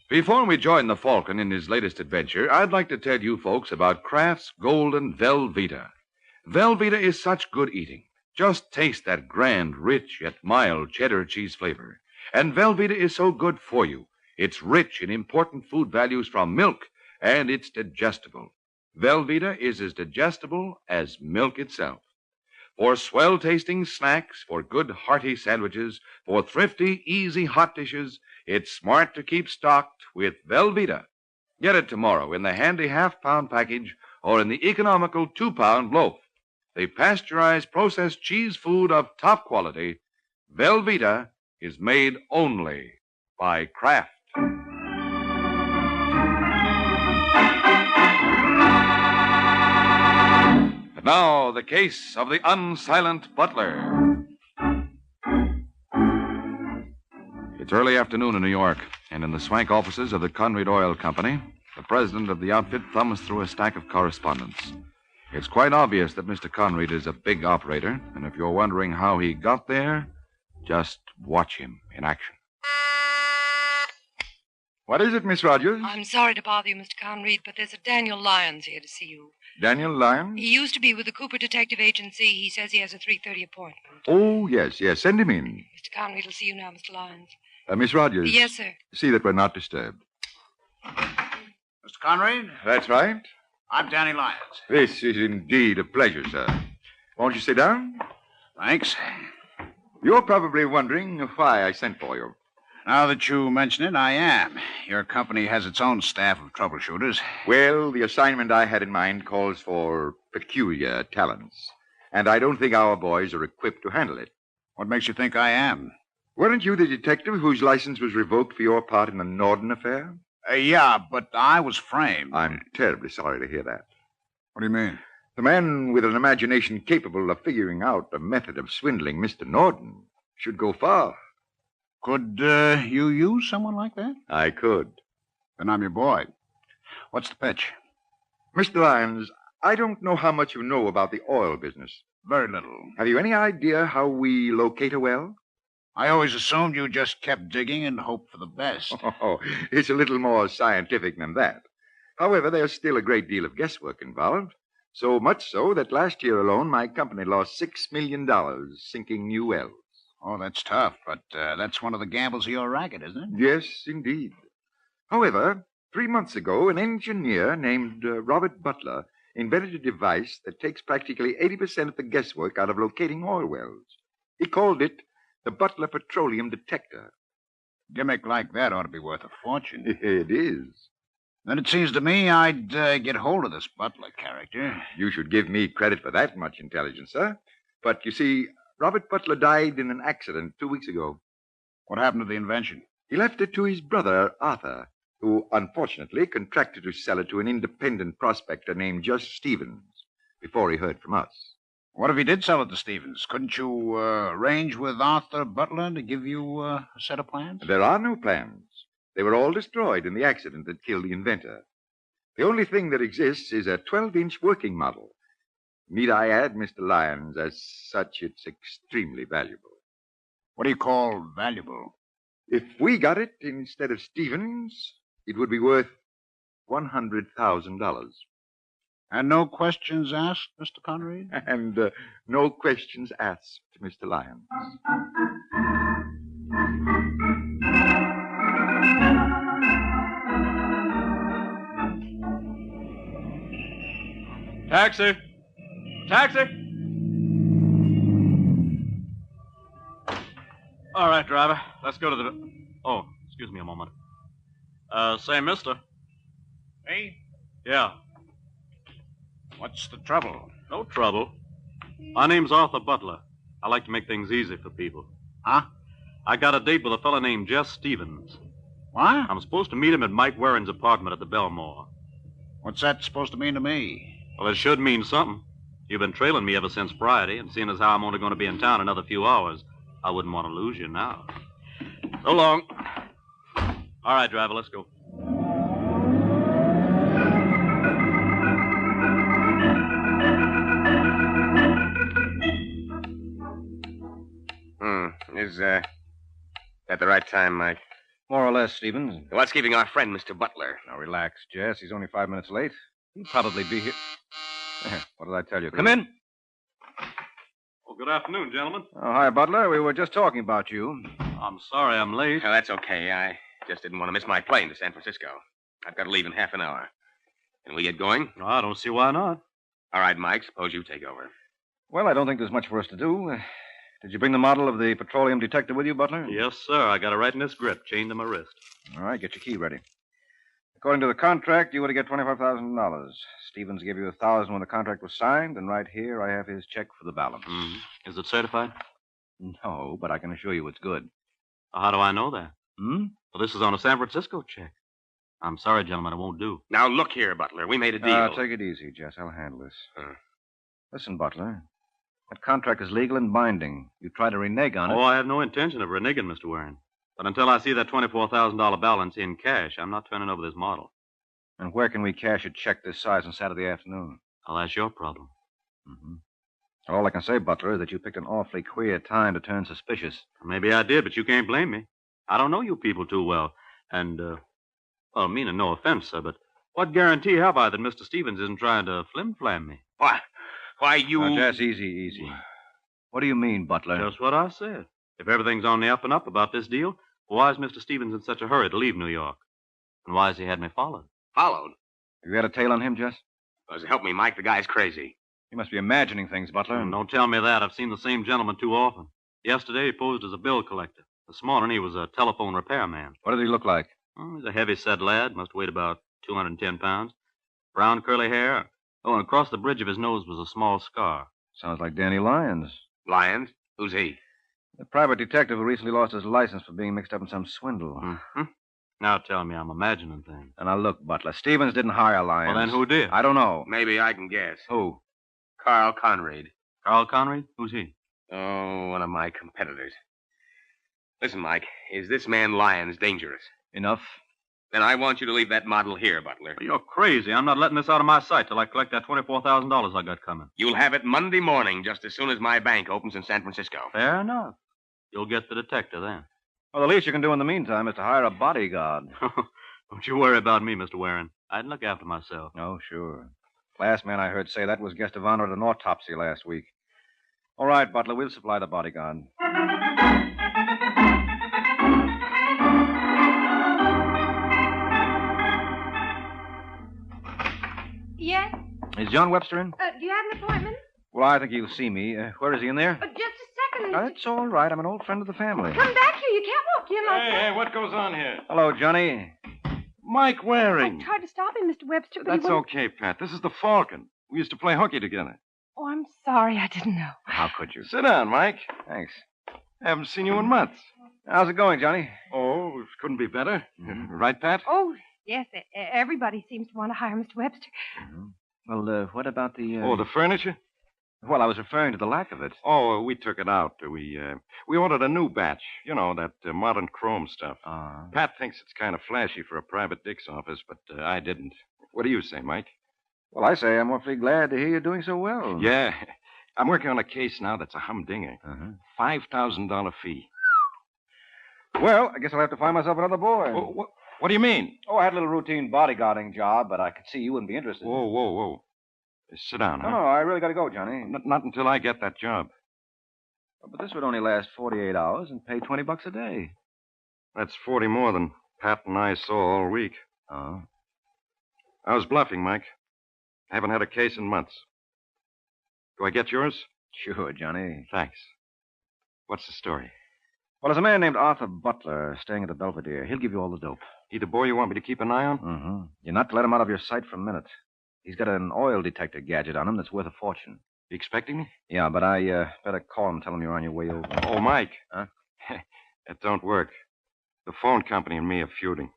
Before we join the Falcon in his latest adventure, I'd like to tell you folks about Kraft's Golden Velveeta. Velveeta is such good eating. Just taste that grand, rich, yet mild cheddar cheese flavor. And Velveeta is so good for you. It's rich in important food values from milk, and it's digestible. Velveeta is as digestible as milk itself. For swell-tasting snacks, for good hearty sandwiches, for thrifty, easy hot dishes, it's smart to keep stocked with Velveeta. Get it tomorrow in the handy half-pound package or in the economical 2-pound loaf. The pasteurized processed cheese food of top quality, Velveeta, is made only by Kraft. And now, the case of the unsilent butler. It's early afternoon in New York, and in the swank offices of the Conrad Oil Company, the president of the outfit thumbs through a stack of correspondence. It's quite obvious that Mr. Conrad is a big operator, and if you're wondering how he got there, just watch him in action. What is it, Miss Rogers? I'm sorry to bother you, Mr. Conrad, but there's a Daniel Lyons here to see you. Daniel Lyons? He used to be with the Cooper Detective Agency. He says he has a 3:30 appointment. Oh, yes. Send him in. Mr. Conrad will see you now, Mr. Lyons. Miss Rogers. Yes, sir. See that we're not disturbed. Mr. Conrad? That's right. I'm Danny Lyons. This is indeed a pleasure, sir. Won't you sit down? Thanks. You're probably wondering why I sent for you. Now that you mention it, I am. Your company has its own staff of troubleshooters. Well, the assignment I had in mind calls for peculiar talents, and I don't think our boys are equipped to handle it. What makes you think I am? Weren't you the detective whose license was revoked for your part in the Norden affair? Yeah, but I was framed. I'm terribly sorry to hear that. What do you mean? The man with an imagination capable of figuring out a method of swindling Mr. Norden should go far. Could you use someone like that? I could. Then I'm your boy. What's the pitch? Mr. Lyons, I don't know how much you know about the oil business. Very little. Have you any idea how we locate a well? I always assumed you just kept digging and hoped for the best. Oh, it's a little more scientific than that. However, there's still a great deal of guesswork involved. So much so that last year alone, my company lost $6 million sinking new wells. Oh, that's tough, but that's one of the gambles of your racket, isn't it? Yes, indeed. However, 3 months ago, an engineer named Robert Butler invented a device that takes practically 80% of the guesswork out of locating oil wells. He called it the Butler Petroleum Detector. Gimmick like that ought to be worth a fortune. It is. Then it seems to me I'd get hold of this Butler character. You should give me credit for that much intelligence, sir. But you see, Robert Butler died in an accident 2 weeks ago. What happened to the invention? He left it to his brother, Arthur, who unfortunately contracted to sell it to an independent prospector named Just Stevens before he heard from us. What if he did sell it to Stevens? Couldn't you arrange with Arthur Butler to give you a set of plans? There are no plans. They were all destroyed in the accident that killed the inventor. The only thing that exists is a 12-inch working model. Need I add, Mr. Lyons, as such, it's extremely valuable. What do you call valuable? If we got it instead of Stevens, it would be worth $100,000. And no questions asked, Mr. Conrad? And no questions asked, Mr. Lyons. Taxi! Taxi! All right, driver. Let's go to the... Oh, excuse me a moment. Say, mister. Hey? Yeah. What's the trouble? No trouble. My name's Arthur Butler. I like to make things easy for people. Huh? I got a date with a fella named Jess Stevens. What? I'm supposed to meet him at Mike Waring's apartment at the Belmore. What's that supposed to mean to me? Well, it should mean something. You've been trailing me ever since Friday, and seeing as how I'm only going to be in town another few hours, I wouldn't want to lose you now. So long. All right, driver, let's go. Is at the right time, Mike? More or less, Stevens. What's keeping our friend, Mr. Butler? Now, relax, Jess. He's only 5 minutes late. He'll probably be here. What did I tell you? Come in. Well, good afternoon, gentlemen. Oh, hi, Butler. We were just talking about you. I'm sorry I'm late. Oh, that's okay. I just didn't want to miss my plane to San Francisco. I've got to leave in half an hour. Can we get going? No, I don't see why not. All right, Mike. Suppose you take over. Well, I don't think there's much for us to do. Did you bring the model of the petroleum detector with you, Butler? Yes, sir. I got it right in this grip, chained to my wrist. All right, get your key ready. According to the contract, you were to get $25,000. Stevens gave you $1,000 when the contract was signed, and right here I have his check for the balance. Mm-hmm. Is it certified? No, but I can assure you it's good. How do I know that? Hmm? Well, this is on a San Francisco check. I'm sorry, gentlemen, it won't do. Now, look here, Butler. We made a deal. Take it easy, Jess. I'll handle this. Listen, Butler. That contract is legal and binding. You try to renege on it. Oh, I have no intention of reneging, Mr. Waring. But until I see that $24,000 balance in cash, I'm not turning over this model. And where can we cash a check this size on Saturday afternoon? Well, that's your problem. Mm-hmm. All I can say, Butler, is that you picked an awfully queer time to turn suspicious. Maybe I did, but you can't blame me. I don't know you people too well. And, well, meaning no offense, sir, but what guarantee have I that Mr. Stevens isn't trying to flim-flam me? Why, you... Now, Jess, easy. What do you mean, Butler? Just what I said. If everything's on the up and up about this deal, why is Mr. Stevens in such a hurry to leave New York? And why has he had me followed? Followed? Have you had a tail on him, Jess? Well, help me, Mike. The guy's crazy. You must be imagining things, Butler. Don't tell me that. I've seen the same gentleman too often. Yesterday, he posed as a bill collector. This morning, he was a telephone repairman. What did he look like? He's a heavy-set lad. Must weigh about 210 pounds. Brown curly hair. Oh, and across the bridge of his nose was a small scar. Sounds like Danny Lyons. Lyons? Who's he? The private detective who recently lost his license for being mixed up in some swindle. Mm-hmm. Now tell me I'm imagining things. And now look, Butler, Stevens didn't hire Lyons. Well, then who did? I don't know. Maybe I can guess. Who? Carl Conrad. Carl Conrad? Who's he? Oh, one of my competitors. Listen, Mike, is this man Lyons dangerous? Enough. Then I want you to leave that model here, Butler. You're crazy. I'm not letting this out of my sight till I collect that $24,000 I got coming. You'll have it Monday morning, just as soon as my bank opens in San Francisco. Fair enough. You'll get the detective then. Well, the least you can do in the meantime is to hire a bodyguard. Don't you worry about me, Mr. Waring. I'd look after myself. Oh, sure. Last man I heard say that was guest of honor at an autopsy last week. All right, Butler, we'll supply the bodyguard. Yes? Is John Webster in? Do you have an appointment? Well, I think he'll see me. Where is he, in there? Just a second. That's all right. I'm an old friend of the family. Come back here. You can't walk in like that. Hey, what goes on here? Hello, Johnny. Mike Waring. I tried to stop him, Mr. Webster, but That's he wouldn't... okay, Pat. This is the Falcon. We used to play hooky together. Oh, I'm sorry. I didn't know. How could you? Sit down, Mike. Thanks. Haven't seen you in months. How's it going, Johnny? Oh, it couldn't be better. Right, Pat? Oh, yes. Everybody seems to want to hire Mr. Webster. Well, what about the... Oh, the furniture? Well, I was referring to the lack of it. Oh, we took it out. We ordered a new batch. You know, that modern chrome stuff. Pat thinks it's kind of flashy for a private dick's office, but I didn't. What do you say, Mike? Well, I say I'm awfully glad to hear you're doing so well. Yeah. I'm working on a case now that's a humdinger. $5,000 fee. Well, I guess I'll have to find myself another boy. What do you mean? Oh, I had a little routine bodyguarding job, but I could see you wouldn't be interested. Whoa. Sit down, huh? No, I really got to go, Johnny. Not until I get that job. But this would only last 48 hours and pay $20 a day. That's 40 more than Pat and I saw all week. Oh. I was bluffing, Mike. I haven't had a case in months. Do I get yours? Sure, Johnny. Thanks. What's the story? Well, there's a man named Arthur Butler staying at the Belvedere. He'll give you all the dope. He the boy you want me to keep an eye on? Mm-hmm. You're not to let him out of your sight for a minute. He's got an oil detector gadget on him that's worth a fortune. You expecting me? Yeah, but I better call him and tell him you're on your way over. Oh, Mike. Huh? That don't work. The phone company and me are feuding.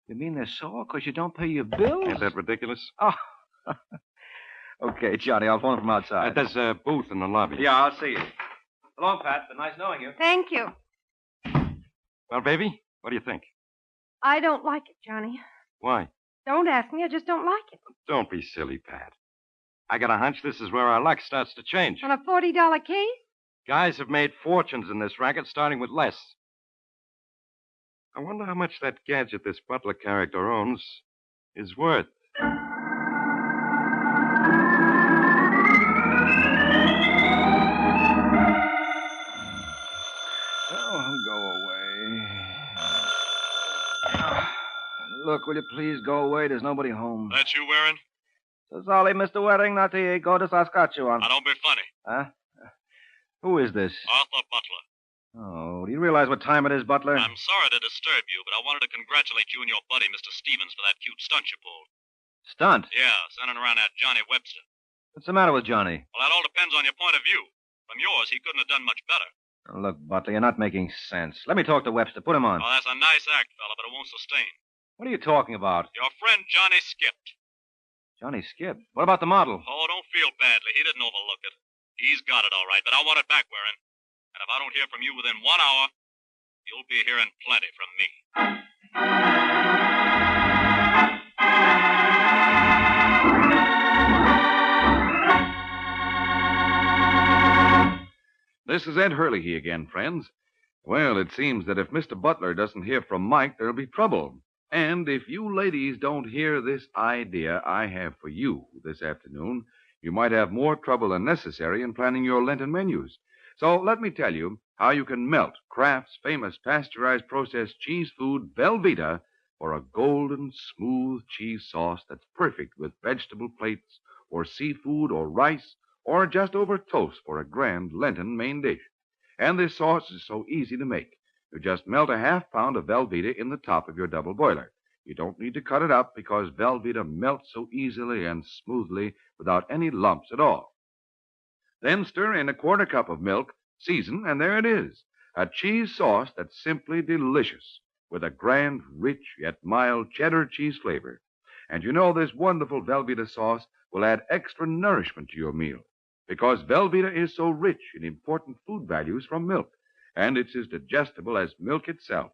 You mean they're sore because you don't pay your bills? Ain't that ridiculous? Oh. Okay, Johnny, I'll phone him from outside. There's a booth in the lobby. Yeah, I'll see you. Hello, Pat. Been nice knowing you. Thank you. Well, baby, what do you think? I don't like it, Johnny. Why? Don't ask me. I just don't like it. Don't be silly, Pat. I got a hunch this is where our luck starts to change. On a $40 case? Guys have made fortunes in this racket starting with less. I wonder how much that gadget this Butler character owns is worth. Oh, go away. Look, will you please go away? There's nobody home. That's you, Warren? So sorry, Mr. Waring, not to go to Saskatchewan. Now, don't be funny. Huh? Who is this? Arthur Butler. Oh, do you realize what time it is, Butler? I'm sorry to disturb you, but I wanted to congratulate you and your buddy, Mr. Stevens, for that cute stunt you pulled. Stunt? Yeah, sending around that Johnny Webster. What's the matter with Johnny? Well, that all depends on your point of view. From yours, he couldn't have done much better. Oh, look, Butler, you're not making sense. Let me talk to Webster. Put him on. Oh, that's a nice act, fella, but it won't sustain. What are you talking about? Your friend Johnny skipped. Johnny skipped. What about the model? Oh, don't feel badly. He didn't overlook it. He's got it all right, but I want it back, Warren. And if I don't hear from you within 1 hour, you'll be hearing plenty from me. This is Ed Hurley again, friends. Well, it seems that if Mr. Butler doesn't hear from Mike, there'll be trouble. And if you ladies don't hear this idea I have for you this afternoon, you might have more trouble than necessary in planning your Lenten menus. So let me tell you how you can melt Kraft's famous pasteurized processed cheese food, Velveeta, for a golden, smooth cheese sauce that's perfect with vegetable plates or seafood or rice or just over toast for a grand Lenten main dish. And this sauce is so easy to make. You just melt a half-pound of Velveeta in the top of your double boiler. You don't need to cut it up because Velveeta melts so easily and smoothly without any lumps at all. Then stir in a quarter cup of milk, season, and there it is, a cheese sauce that's simply delicious with a grand, rich, yet mild cheddar cheese flavor. And you know this wonderful Velveeta sauce will add extra nourishment to your meal because Velveeta is so rich in important food values from milk, and it's as digestible as milk itself.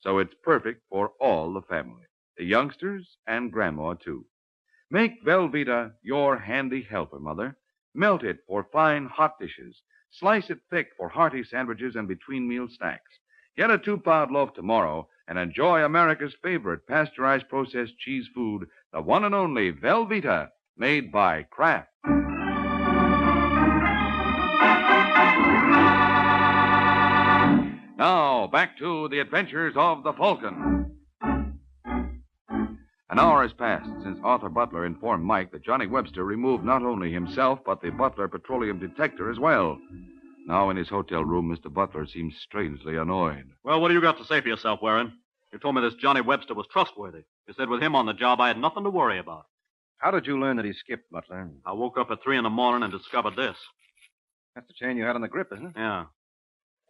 So it's perfect for all the family, the youngsters and Grandma, too. Make Velveeta your handy helper, Mother. Melt it for fine, hot dishes. Slice it thick for hearty sandwiches and between-meal snacks. Get a 2-pound loaf tomorrow and enjoy America's favorite pasteurized processed cheese food, the one and only Velveeta, made by Kraft. Now, back to the adventures of the Falcon. An hour has passed since Arthur Butler informed Mike that Johnny Webster removed not only himself, but the Butler petroleum detector as well. Now in his hotel room, Mr. Butler seems strangely annoyed. Well, what do you got to say for yourself, Warren? You told me this Johnny Webster was trustworthy. You said with him on the job, I had nothing to worry about. How did you learn that he skipped, Butler? I woke up at 3 in the morning and discovered this. That's the chain you had on the grip, isn't it? Yeah.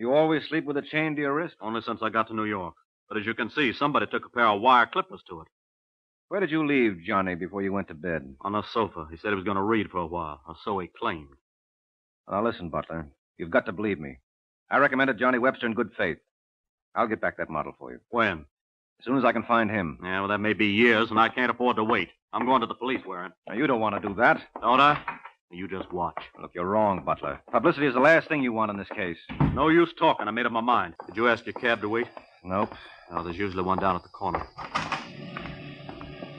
You always sleep with a chain to your wrist? Only since I got to New York. But as you can see, somebody took a pair of wire clippers to it. Where did you leave Johnny before you went to bed? On the sofa. He said he was going to read for a while, or so he claimed. Now, listen, Butler. You've got to believe me. I recommended Johnny Webster in good faith. I'll get back that model for you. When? As soon as I can find him. Yeah, well, that may be years, and I can't afford to wait. I'm going to the police, Warren. Now, you don't want to do that. Don't I? You just watch. Look, you're wrong, Butler. Publicity is the last thing you want in this case. No use talking. I made up my mind. Did you ask your cab to wait? Nope. No, there's usually one down at the corner.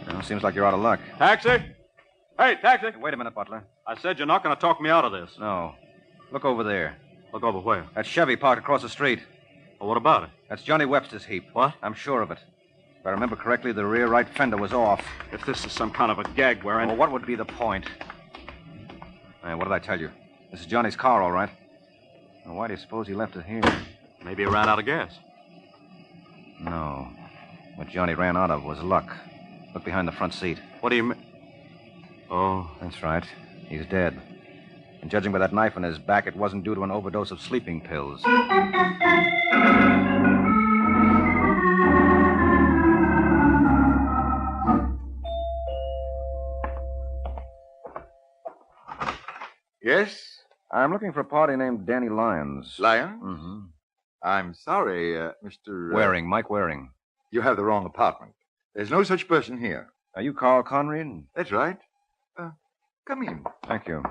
Well, seems like you're out of luck. Taxi? Hey, taxi! Hey, wait a minute, Butler. I said you're not going to talk me out of this. No. Look over there. Look over where? That Chevy parked across the street. Well, what about it? That's Johnny Webster's heap. What? I'm sure of it. If I remember correctly, the rear right fender was off. If this is some kind of a gag, Warren... Well, what would be the point? Hey, what did I tell you? This is Johnny's car, all right. Now, why do you suppose he left it here? Maybe he ran out of gas. No. What Johnny ran out of was luck. Look behind the front seat. What do you mean? Oh. That's right. He's dead. And judging by that knife on his back, it wasn't due to an overdose of sleeping pills. Yes? I'm looking for a party named Danny Lyons. Lyons? Mm-hmm. I'm sorry, Mr. Waring, Mike Waring. You have the wrong apartment. There's no such person here. Are you Carl Conrad? That's right. Come in. Thank you.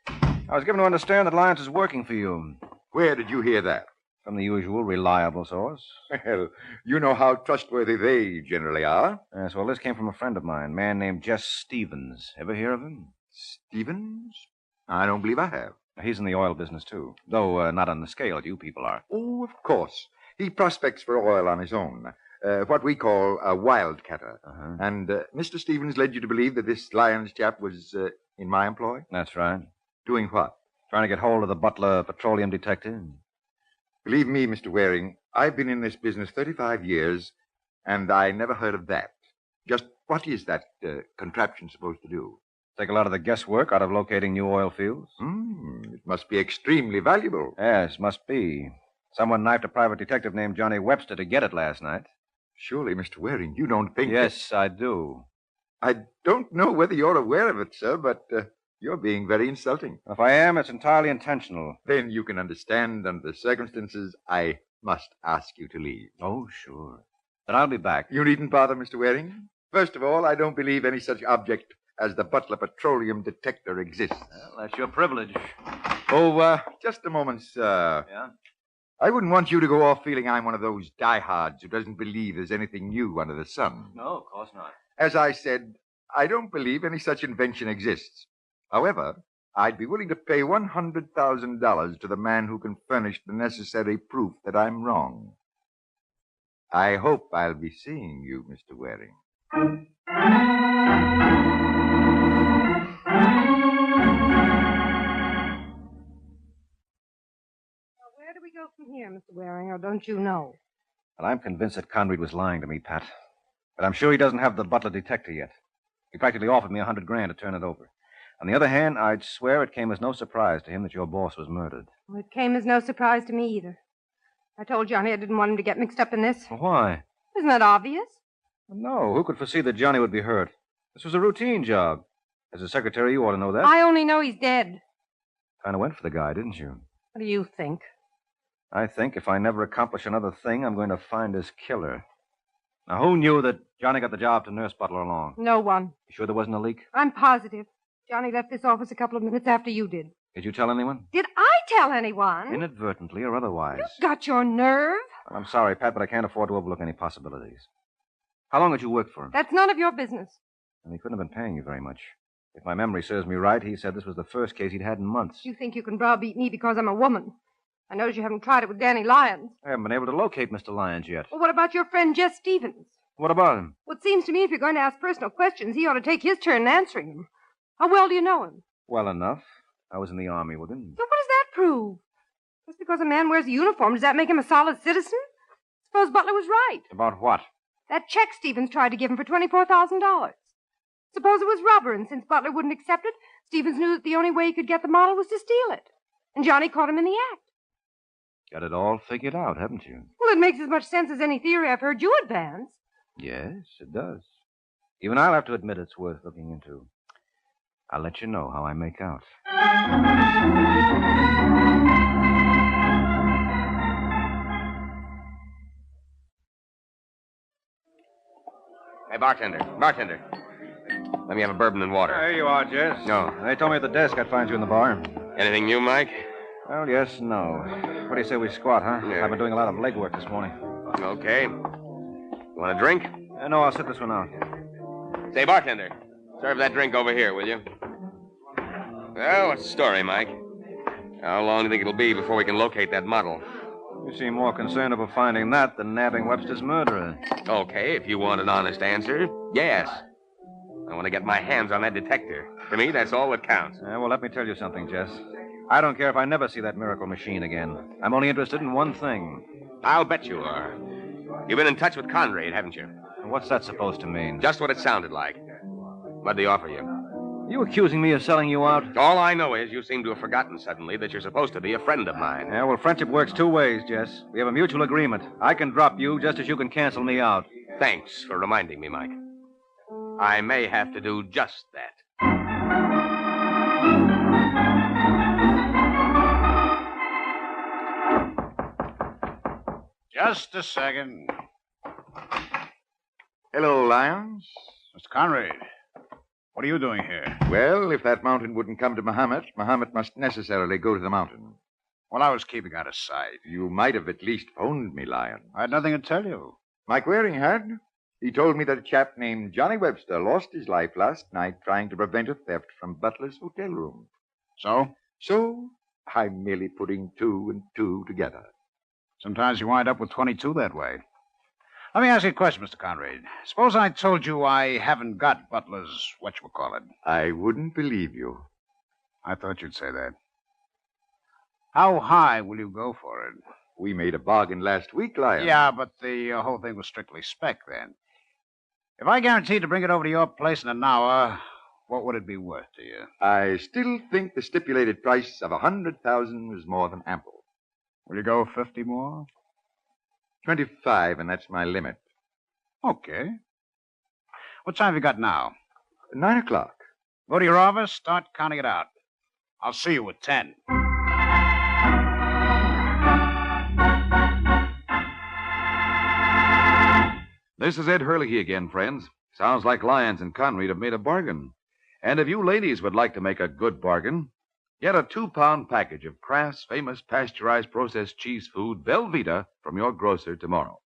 I was given to understand that Lyons is working for you. Where did you hear that? From the usual reliable source. Well, you know how trustworthy they generally are. Yes, well, this came from a friend of mine, a man named Jess Stevens. Ever hear of him? Stevens? I don't believe I have. He's in the oil business, too, though not on the scale you people are. Oh, of course. He prospects for oil on his own. What we call a wildcatter. Uh-huh. And Mr. Stevens led you to believe that this Lyons chap was in my employ? That's right. Doing what? Trying to get hold of the Butler petroleum detective. Believe me, Mr. Waring, I've been in this business 35 years, and I never heard of that. Just what is that contraption supposed to do? Take a lot of the guesswork out of locating new oil fields. It must be extremely valuable. Yes, must be. Someone knifed a private detective named Johnny Webster to get it last night. Surely, Mr. Waring, you don't think... Yes, I do. I don't know whether you're aware of it, sir, but you're being very insulting. If I am, it's entirely intentional. Then you can understand, under the circumstances, I must ask you to leave. Oh, sure. But I'll be back. You needn't bother, Mr. Waring. First of all, I don't believe any such object as the Butler petroleum detector exists. Well, that's your privilege. Oh, just a moment, sir. Yeah? I wouldn't want you to go off feeling I'm one of those diehards who doesn't believe there's anything new under the sun. No, of course not. As I said, I don't believe any such invention exists. However, I'd be willing to pay $100,000 to the man who can furnish the necessary proof that I'm wrong. I hope I'll be seeing you, Mr. Waring. Where do we go from here, Mr. Waring, or don't you know? Well, I'm convinced that Conrad was lying to me, Pat. But I'm sure he doesn't have the Butler detector yet. He practically offered me $100,000 to turn it over. On the other hand, I'd swear it came as no surprise to him that your boss was murdered. Well, it came as no surprise to me either. I told Johnny I didn't want him to get mixed up in this. Why? Isn't that obvious? No, who could foresee that Johnny would be hurt? This was a routine job. As a secretary, you ought to know that. I only know he's dead. Kind of went for the guy, didn't you? What do you think? I think if I never accomplish another thing, I'm going to find his killer. Now, who knew that Johnny got the job to nurse Butler along? No one. You sure there wasn't a leak? I'm positive. Johnny left this office a couple of minutes after you did. Did you tell anyone? Did I tell anyone? Inadvertently or otherwise. You got your nerve? Well, I'm sorry, Pat, but I can't afford to overlook any possibilities. How long had you worked for him? That's none of your business. And he couldn't have been paying you very much. If my memory serves me right, he said this was the first case he'd had in months. You think you can browbeat me because I'm a woman. I notice you haven't tried it with Danny Lyons. I haven't been able to locate Mr. Lyons yet. Well, what about your friend Jess Stevens? What about him? Well, it seems to me if you're going to ask personal questions, he ought to take his turn in answering them. How well do you know him? Well enough. I was in the Army with him. So what does that prove? Just because a man wears a uniform, does that make him a solid citizen? Suppose Butler was right. About what? That check Stevens tried to give him for $24,000. Suppose it was rubber, and since Butler wouldn't accept it, Stevens knew that the only way he could get the model was to steal it. And Johnny caught him in the act. Got it all figured out, haven't you? Well, it makes as much sense as any theory I've heard you advance. Yes, it does. Even I'll have to admit it's worth looking into. I'll let you know how I make out. Hey, bartender. Let me have a bourbon and water. There you are, Jess. No. They told me at the desk I'd find you in the bar. Anything new, Mike? Well, yes, no. What do you say we squat, huh? Yeah. I've been doing a lot of legwork this morning. Okay. You want a drink? No, I'll sit this one out. Say, bartender, serve that drink over here, will you? Well, what's the story, Mike? How long do you think it'll be before we can locate that model? You seem more concerned about finding that than nabbing Webster's murderer. Okay, if you want an honest answer, yes. I want to get my hands on that detector. To me, that's all that counts. Well, let me tell you something, Jess. I don't care if I never see that miracle machine again. I'm only interested in one thing. I'll bet you are. You've been in touch with Conrad, haven't you? And what's that supposed to mean? Just what it sounded like. What'd they offer you? You accusing me of selling you out? All I know is you seem to have forgotten suddenly that you're supposed to be a friend of mine. Yeah, well, friendship works two ways, Jess. We have a mutual agreement. I can drop you just as you can cancel me out. Thanks for reminding me, Mike. I may have to do just that. Just a second. Hello, Lyons. Mr. Conrad, what are you doing here? Well, if that mountain wouldn't come to Muhammad, Muhammad must necessarily go to the mountain. Well, I was keeping out of sight. You might have at least phoned me, Lion. I had nothing to tell you. Mike Waring had. He told me that a chap named Johnny Webster lost his life last night trying to prevent a theft from Butler's hotel room. So? So, I'm merely putting two and two together. Sometimes you wind up with 22 that way. Let me ask you a question, Mr. Conrad. Suppose I told you I haven't got Butler's whatchamacallit. I wouldn't believe you. I thought you'd say that. How high will you go for it? We made a bargain last week, Lion. Yeah, but the whole thing was strictly spec then. If I guaranteed to bring it over to your place in an hour, what would it be worth to you? I still think the stipulated price of 100,000 was more than ample. Will you go 50 more? 25, and that's my limit. Okay. What time have you got now? 9 o'clock. Go to your office, start counting it out. I'll see you at 10. This is Ed Hurley again, friends. Sounds like Lyons and Conrad have made a bargain. And if you ladies would like to make a good bargain, get a 2-pound package of Kraft's famous pasteurized processed cheese food, Velveeta, from your grocer tomorrow.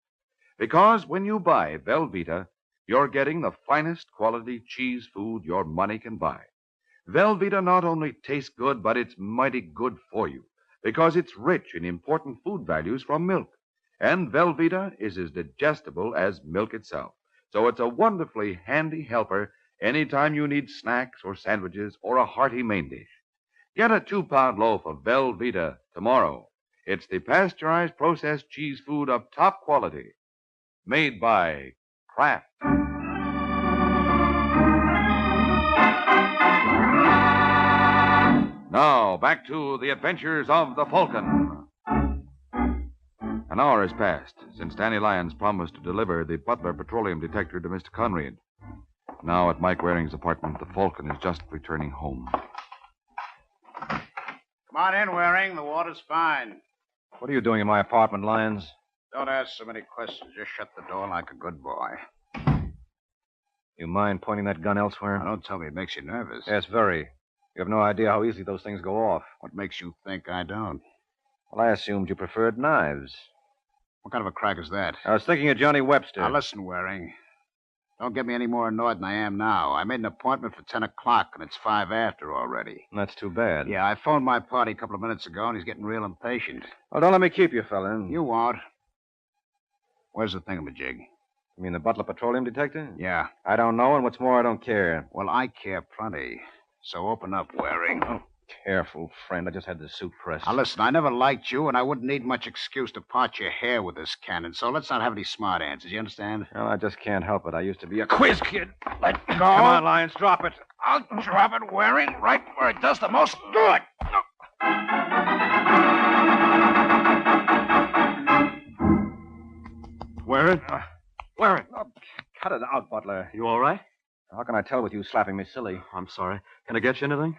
Because when you buy Velveeta, you're getting the finest quality cheese food your money can buy. Velveeta not only tastes good, but it's mighty good for you because it's rich in important food values from milk. And Velveeta is as digestible as milk itself. So it's a wonderfully handy helper anytime you need snacks or sandwiches or a hearty main dish. Get a 2-pound loaf of Velveeta tomorrow. It's the pasteurized processed cheese food of top quality. Made by Kraft. Now, back to the adventures of the Falcon. An hour has passed since Danny Lyons promised to deliver the Butler petroleum detector to Mr. Conrad. Now, at Mike Waring's apartment, the Falcon is just returning home. Come on in, Waring. The water's fine. What are you doing in my apartment, Lyons? Don't ask so many questions. Just shut the door like a good boy. You mind pointing that gun elsewhere? Now, don't tell me it makes you nervous. Yes, very. You have no idea how easily those things go off. What makes you think I don't? Well, I assumed you preferred knives. What kind of a crack is that? I was thinking of Johnny Webster. Now, listen, Waring. Don't get me any more annoyed than I am now. I made an appointment for 10 o'clock, and it's 5 after already. That's too bad. Yeah, I phoned my party a couple of minutes ago, and he's getting real impatient. Well, don't let me keep you, fella. You won't. Where's the thingamajig? You mean the Butler petroleum detector? Yeah. I don't know, and what's more, I don't care. Well, I care plenty. So open up, Waring. Oh, careful, friend. I just had the suit pressed. Now, listen, I never liked you, and I wouldn't need much excuse to part your hair with this cannon, so let's not have any smart answers. You understand? Well, I just can't help it. I used to be a quiz kid. Let go. Come on, Lyons, drop it. I'll drop it, Waring, right where it does the most good. Waring? Waring. Oh, cut it out, Butler. You all right? How can I tell with you slapping me silly? I'm sorry. Can I get you anything?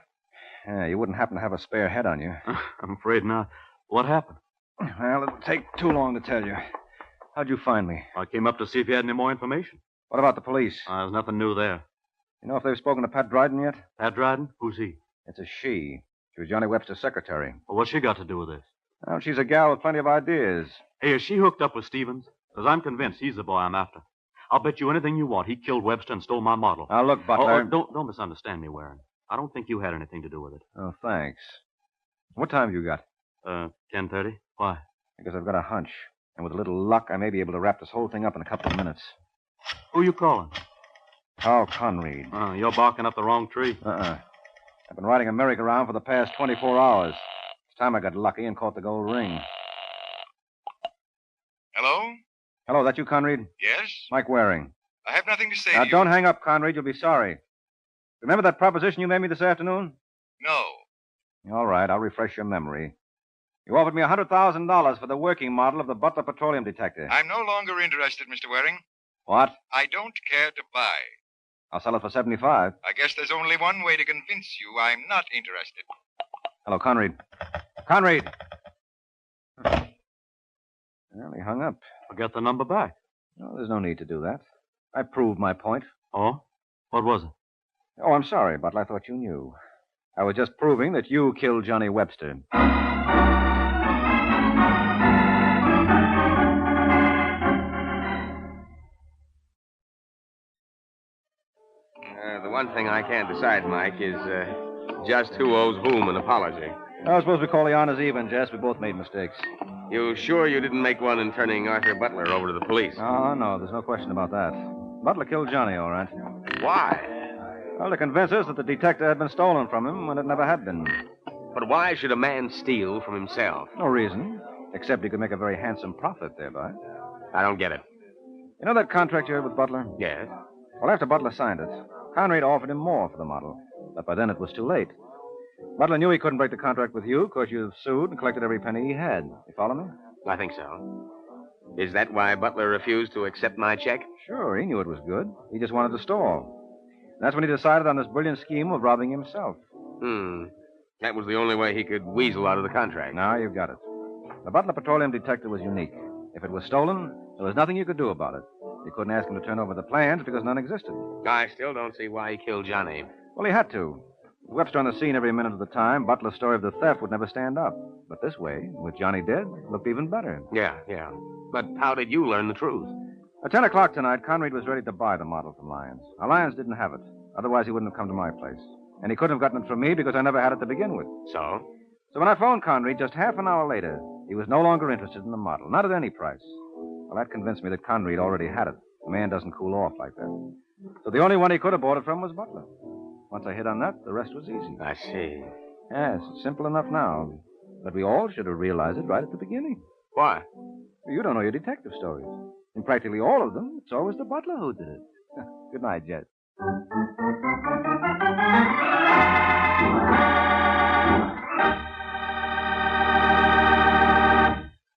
Yeah, you wouldn't happen to have a spare head on you. I'm afraid not. What happened? Well, it'll take too long to tell you. How'd you find me? I came up to see if you had any more information. What about the police? There's nothing new there. You know if they've spoken to Pat Dryden yet? Pat Dryden? Who's he? It's a she. She was Johnny Webster's secretary. Well, what's she got to do with this? Well, she's a gal with plenty of ideas. Hey, is she hooked up with Stevens? Because I'm convinced he's the boy I'm after. I'll bet you anything you want he killed Webster and stole my model. Now, look, Butler. Don't misunderstand me, Waring. I don't think you had anything to do with it. Oh, thanks. What time have you got? 10:30. Why? Because I've got a hunch. And with a little luck, I may be able to wrap this whole thing up in a couple of minutes. Who you calling? Carl Conrad. You're barking up the wrong tree. I've been riding a merry-go-round for the past 24 hours. It's time I got lucky and caught the gold ring. Hello? Hello, that you, Conrad? Yes? Mike Waring. I have nothing to say Now, to you. don't hang up, Conrad. You'll be sorry. Remember that proposition you made me this afternoon? No. All right, I'll refresh your memory. You offered me $100,000 for the working model of the Butler petroleum detector. I'm no longer interested, Mr. Waring. What? I don't care to buy. I'll sell it for $75. I guess there's only one way to convince you I'm not interested. Hello, Conrad. Conrad! Well, he hung up. I'll get the number back. No, there's no need to do that. I proved my point. Oh? What was it? Oh, I'm sorry, Butler. I thought you knew. I was just proving that you killed Johnny Webster. The one thing I can't decide, Mike, is just who owes whom an apology. I suppose we call the honors even, Jess. We both made mistakes. You sure you didn't make one in turning Arthur Butler over to the police? Oh, no. There's no question about that. Butler killed Johnny, all right. Why? Well, to convince us that the detector had been stolen from him when it never had been. But why should a man steal from himself? No reason, except he could make a very handsome profit thereby. I don't get it. You know that contract you had with Butler? Yes. Well, after Butler signed it, Conrad offered him more for the model. But by then it was too late. Butler knew he couldn't break the contract with you because you've sued and collected every penny he had. You follow me? I think so. Is that why Butler refused to accept my check? Sure, he knew it was good. He just wanted to stall. That's when he decided on this brilliant scheme of robbing himself. That was the only way he could weasel out of the contract. Now you've got it. The Butler petroleum detector was unique. If it was stolen, there was nothing you could do about it. You couldn't ask him to turn over the plans because none existed. I still don't see why he killed Johnny. Well, he had to. With Webster on the scene every minute of the time, Butler's story of the theft would never stand up. But this way, with Johnny dead, it looked even better. Yeah. But how did you learn the truth? At 10 o'clock tonight, Conrad was ready to buy the model from Lyons. Now, Lyons didn't have it. Otherwise, he wouldn't have come to my place. And he couldn't have gotten it from me because I never had it to begin with. So? So when I phoned Conrad just half an hour later, he was no longer interested in the model, not at any price. Well, that convinced me that Conrad already had it. A man doesn't cool off like that. So the only one he could have bought it from was Butler. Once I hit on that, the rest was easy. I see. Yes, it's simple enough now. But we all should have realized it right at the beginning. Why? You don't know your detective stories. In practically all of them, it's always the butler who did it. Good night, Jet.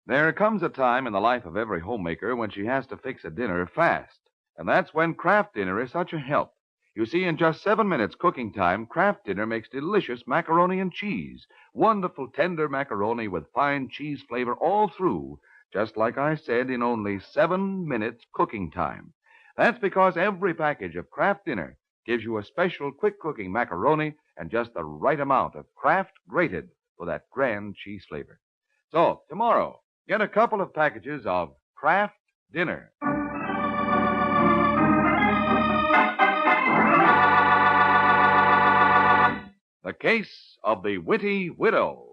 There comes a time in the life of every homemaker when she has to fix a dinner fast. And that's when Kraft Dinner is such a help. You see, in just 7 minutes cooking time, Kraft Dinner makes delicious macaroni and cheese. Wonderful, tender macaroni with fine cheese flavor all through. Just like I said, in only 7 minutes cooking time. That's because every package of Kraft Dinner gives you a special quick-cooking macaroni and just the right amount of Kraft grated for that grand cheese flavor. So, tomorrow, get a couple of packages of Kraft Dinner. The Case of the Witty Widow.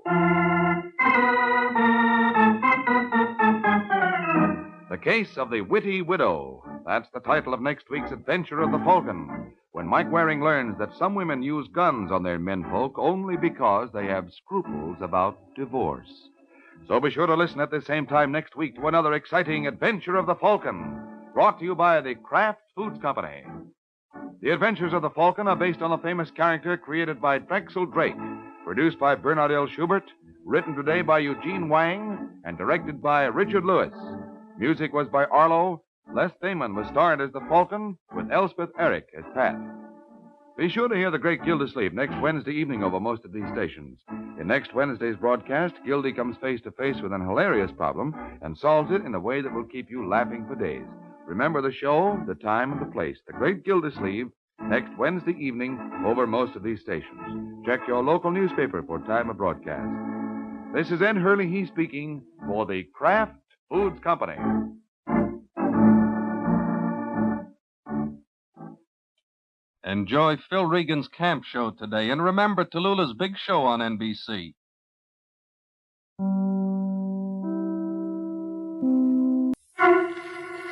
The Case of the Witty Widow. That's the title of next week's adventure of the Falcon, when Mike Waring learns that some women use guns on their menfolk only because they have scruples about divorce. So be sure to listen at the same time next week to another exciting adventure of the Falcon, brought to you by the Kraft Foods Company. The Adventures of the Falcon are based on the famous character created by Drexel Drake, produced by Bernard L. Schubert, written today by Eugene Wang, and directed by Richard Lewis. Music was by Arlo. Les Thamon was starred as the Falcon, with Elspeth Eric as Pat. Be sure to hear the great Gildersleeve next Wednesday evening over most of these stations. In next Wednesday's broadcast, Gildy comes face to face with an hilarious problem and solves it in a way that will keep you laughing for days. Remember the show, the time, and the place. The Great Gildersleeve, next Wednesday evening over most of these stations. Check your local newspaper for time of broadcast. This is Ed Hurley, he speaking, for the Kraft Foods Company. Enjoy Phil Regan's camp show today, and remember Tallulah's big show on NBC.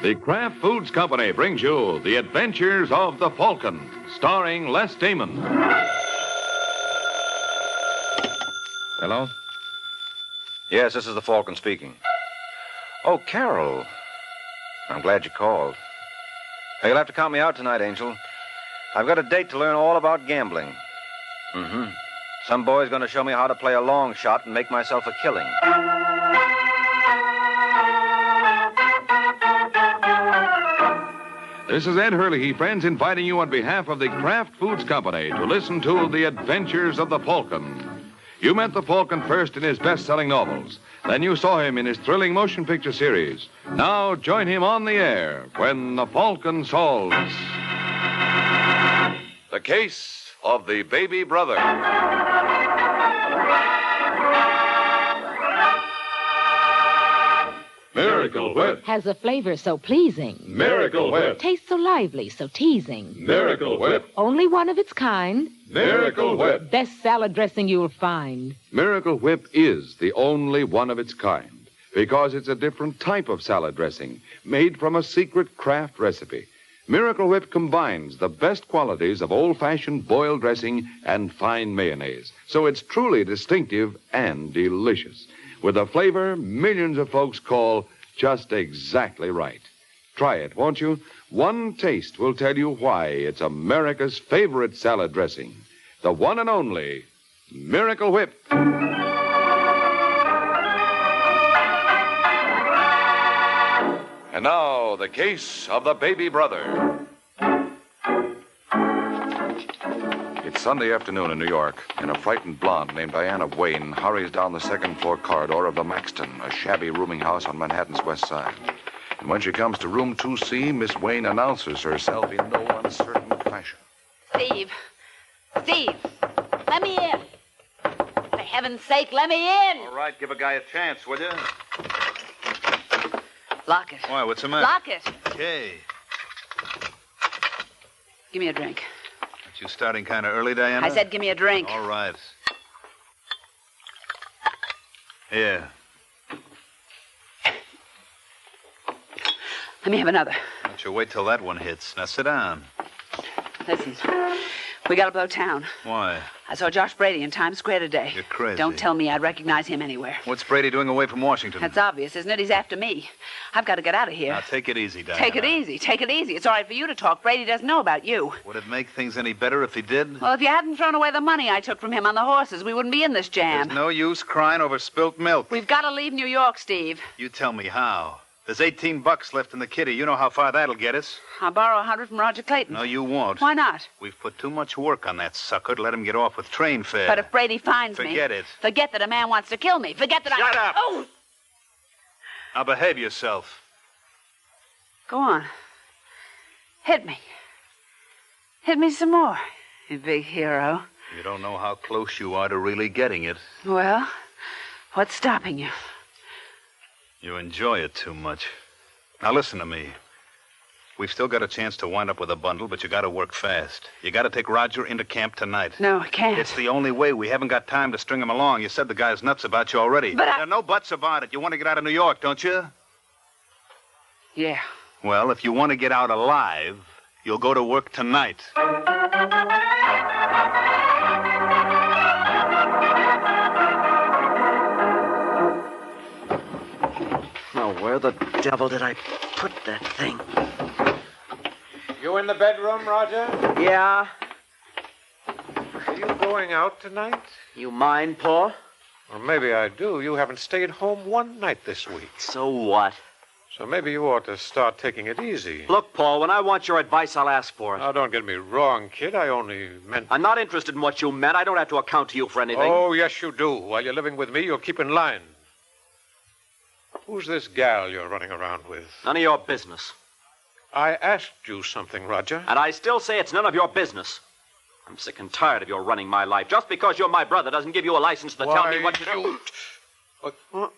The Kraft Foods Company brings you The Adventures of the Falcon, starring Les Damon. Hello? Yes, this is the Falcon speaking. Oh, Carol. I'm glad you called. Now, you'll have to count me out tonight, Angel. I've got a date to learn all about gambling. Mm-hmm. Some boy's going to show me how to play a long shot and make myself a killing. This is Ed Hurley, friends, inviting you on behalf of the Kraft Foods Company to listen to The Adventures of the Falcon. You met the Falcon first in his best-selling novels. Then you saw him in his thrilling motion picture series. Now join him on the air when the Falcon solves the case of the baby brother. Miracle Whip. Has a flavor so pleasing. Miracle Whip. Tastes so lively, so teasing. Miracle Whip. Only one of its kind. Miracle Whip. Best salad dressing you'll find. Miracle Whip is the only one of its kind because it's a different type of salad dressing made from a secret Kraft recipe. Miracle Whip combines the best qualities of old-fashioned boiled dressing and fine mayonnaise, so it's truly distinctive and delicious, with a flavor millions of folks call just exactly right. Try it, won't you? One taste will tell you why it's America's favorite salad dressing. The one and only Miracle Whip. And now, the case of the baby brother. It's Sunday afternoon in New York, and a frightened blonde named Diana Wayne hurries down the second-floor corridor of the Maxton, a shabby rooming house on Manhattan's west side. And when she comes to room 2C, Miss Wayne announces herself in no uncertain fashion. Steve! Steve! Let me in! For heaven's sake, let me in! All right, give a guy a chance, will you? Lock it. Why, what's the matter? Lock it. Okay. Give me a drink. Aren't you starting kind of early, Diana? I said give me a drink. All right. Here. Let me have another. Why don't you wait till that one hits? Now sit down. Listen, we gotta blow town. Why? I saw Josh Brady in Times Square today. You're crazy. Don't tell me I'd recognize him anywhere. What's Brady doing away from Washington? That's obvious, isn't it? He's after me. I've got to get out of here. Now take it easy, Diana. Take it easy. Take it easy. It's all right for you to talk. Brady doesn't know about you. Would it make things any better if he did? Well, if you hadn't thrown away the money I took from him on the horses, we wouldn't be in this jam. There's no use crying over spilt milk. We've got to leave New York, Steve. You tell me how. There's $18 left in the kitty. You know how far that'll get us. I'll borrow 100 from Roger Clayton. No, you won't. Why not? We've put too much work on that sucker to let him get off with train fare. But if Brady finds me... Forget it. Forget that a man wants to kill me. Forget that Shut up! Oh! Now behave yourself. Go on. Hit me. Hit me some more, you big hero. You don't know how close you are to really getting it. Well, what's stopping you? You enjoy it too much. Now listen to me. We've still got a chance to wind up with a bundle, but you got to work fast. You got to take Roger into camp tonight. No, I can't. It's the only way. We haven't got time to string him along. You said the guy's nuts about you already. But There are no buts about it. You want to get out of New York, don't you? Yeah. Well, if you want to get out alive, you'll go to work tonight. Now, where the devil did I put that thing? You in the bedroom, Roger? Yeah. Are you going out tonight? You mind, Paul? Or maybe I do. You haven't stayed home one night this week. So what? So maybe you ought to start taking it easy. Look, Paul, when I want your advice, I'll ask for it. Now, don't get me wrong, kid. I only meant... I'm not interested in what you meant. I don't have to account to you for anything. Oh, yes, you do. While you're living with me, you'll keep in line. Who's this gal you're running around with? None of your business. I asked you something, Roger. And I still say it's none of your business. I'm sick and tired of your running my life. Just because you're my brother doesn't give you a license to tell me what to do. What?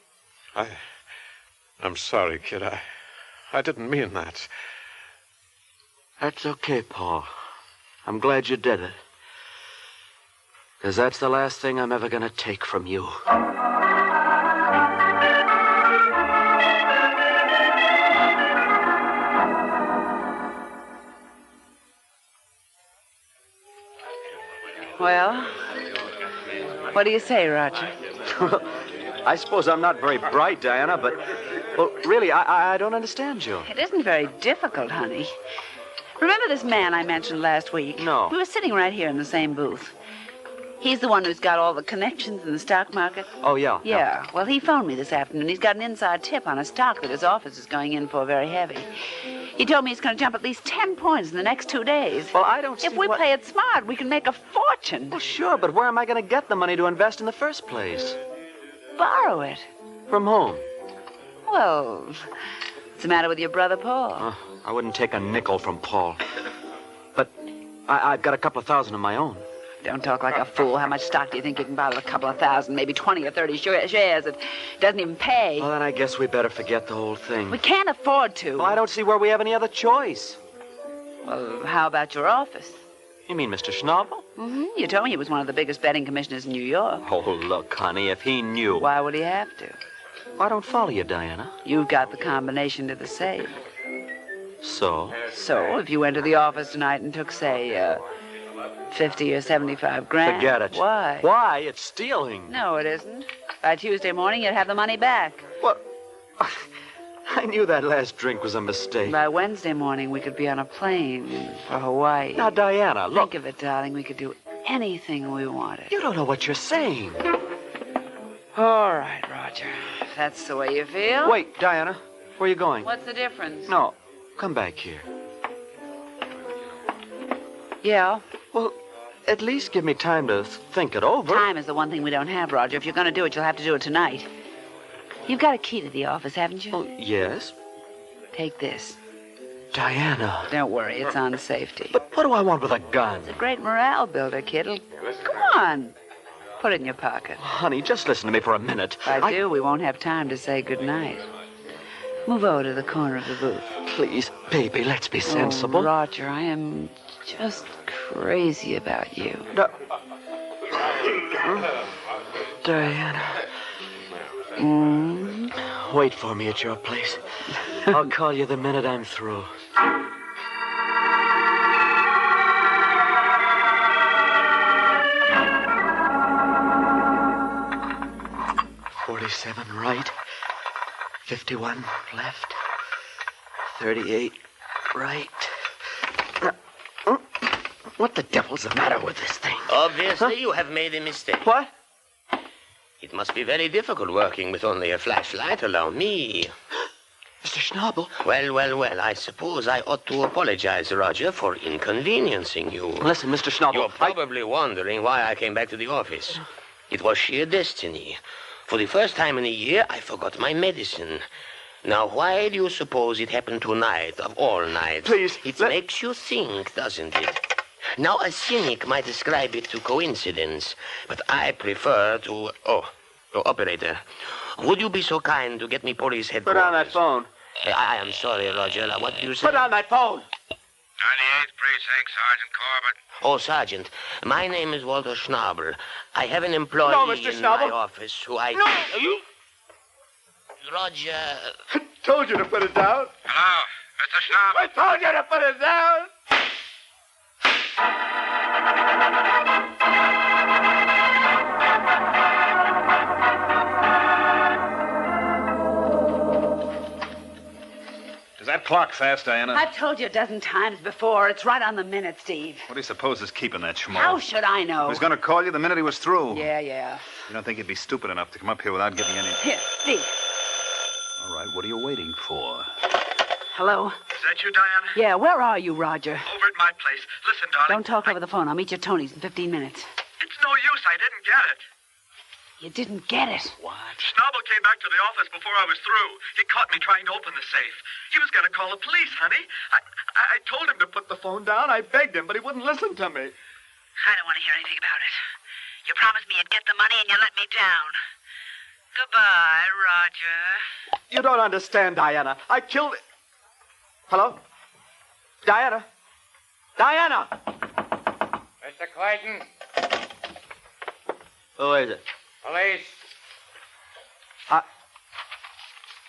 I'm sorry, kid. I didn't mean that. That's okay, Paul. I'm glad you did it. Because that's the last thing I'm ever going to take from you. Well, what do you say, Roger? Well, I suppose I'm not very bright, Diana, but... Well, really, I don't understand you. It isn't very difficult, honey. Remember this man I mentioned last week? No. We were sitting right here in the same booth. He's the one who's got all the connections in the stock market. Oh, yeah. Yeah. Well, he phoned me this afternoon. He's got an inside tip on a stock that his office is going in for very heavy. He told me he's going to jump at least 10 points in the next 2 days. Well, I don't see If we play it smart, we can make a fortune. Well, sure, but where am I going to get the money to invest in the first place? Borrow it. From whom? Well, what's the matter with your brother, Paul? I wouldn't take a nickel from Paul. But I've got a couple of thousand of my own. Don't talk like a fool. How much stock do you think you can buy with a couple of thousand, maybe 20 or 30 shares? It doesn't even pay. Well, then I guess we better forget the whole thing. We can't afford to. Well, I don't see where we have any other choice. Well, how about your office? You mean Mr. Schnabel? Mm-hmm. You told me he was one of the biggest betting commissioners in New York. Oh, look, honey, if he knew. Why would he have to? I don't follow you, Diana. You've got the combination to the safe. So? So, if you went to the office tonight and took, say, 50 or 75 grand. Forget it. Why? Why? It's stealing. No, it isn't. By Tuesday morning, you'd have the money back. What? I knew that last drink was a mistake. By Wednesday morning, we could be on a plane for Hawaii. Now, Diana, look. Think of it, darling. We could do anything we wanted. You don't know what you're saying. All right, Roger. If that's the way you feel. Wait, Diana. Where are you going? What's the difference? No. Come back here. Yeah? Well, at least give me time to think it over. Time is the one thing we don't have, Roger. If you're going to do it, you'll have to do it tonight. You've got a key to the office, haven't you? Oh, yes. Take this. Diana. Don't worry, it's on safety. But what do I want with a gun? It's a great morale builder, kid. Come on. Put it in your pocket. Honey, just listen to me for a minute. If I do, we won't have time to say goodnight. Move over to the corner of the booth. Please, baby, let's be sensible. Oh, Roger, I am just crazy about you. Diana. Wait for me at your place. I'll call you the minute I'm through. $47 right, 51 left, 38 right. What the devil's the matter with this thing? Obviously, you have made a mistake. What? It must be very difficult working with only a flashlight. Allow me. Mr. Schnabel. Well. I suppose I ought to apologize, Roger, for inconveniencing you. Listen, Mr. Schnabel. You're probably wondering why I came back to the office. It was sheer destiny. For the first time in a year, I forgot my medicine. Now, why do you suppose it happened tonight, of all nights? Please. It makes you think, doesn't it? Now, a cynic might ascribe it to coincidence, but I prefer to... Oh, operator, would you be so kind to get me police headquarters? Put on that phone. I am sorry, Roger. What do you say? Put on that phone. 98th Precinct, Sergeant Corbett. Oh, Sergeant, my name is Walter Schnabel. I have an employee in my office who I... No! You? Roger... I told you to put it down. Hello, Mr. Schnabel. I told you to put it down. Is that clock fast, Diana? I've told you a dozen times before. It's right on the minute, Steve. What do you suppose is keeping that schmo? How should I know? He was going to call you the minute he was through. Yeah. You don't think he'd be stupid enough to come up here without giving any... Here, Steve. All right, what are you waiting for? Hello? Is that you, Diana? Yeah, where are you, Roger? Over at my place. Listen, darling. Don't talk over the phone. I'll meet you at Tony's in 15 minutes. It's no use. I didn't get it. You didn't get it. What? Schnabel came back to the office before I was through. He caught me trying to open the safe. He was going to call the police, honey. I told him to put the phone down. I begged him, but he wouldn't listen to me. I don't want to hear anything about it. You promised me you'd get the money and you let me down. Goodbye, Roger. You don't understand, Diana. I killed... Hello? Diana? Diana! Mr. Clayton. Who is it? Police.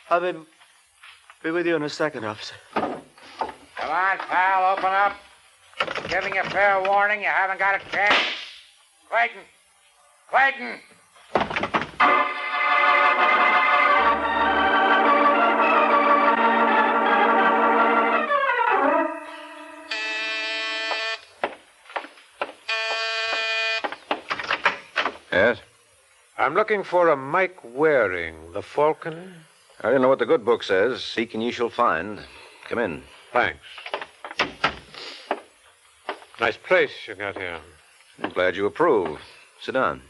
I'll be with you in a second, officer. Come on, pal, open up. Giving you fair warning, you haven't got a chance. Clayton! Yes? I'm looking for a Mike Waring, the Falcon. I don't know what the good book says. Seek and ye shall find. Come in. Thanks. Nice place you got here. I'm glad you approve. Sit down.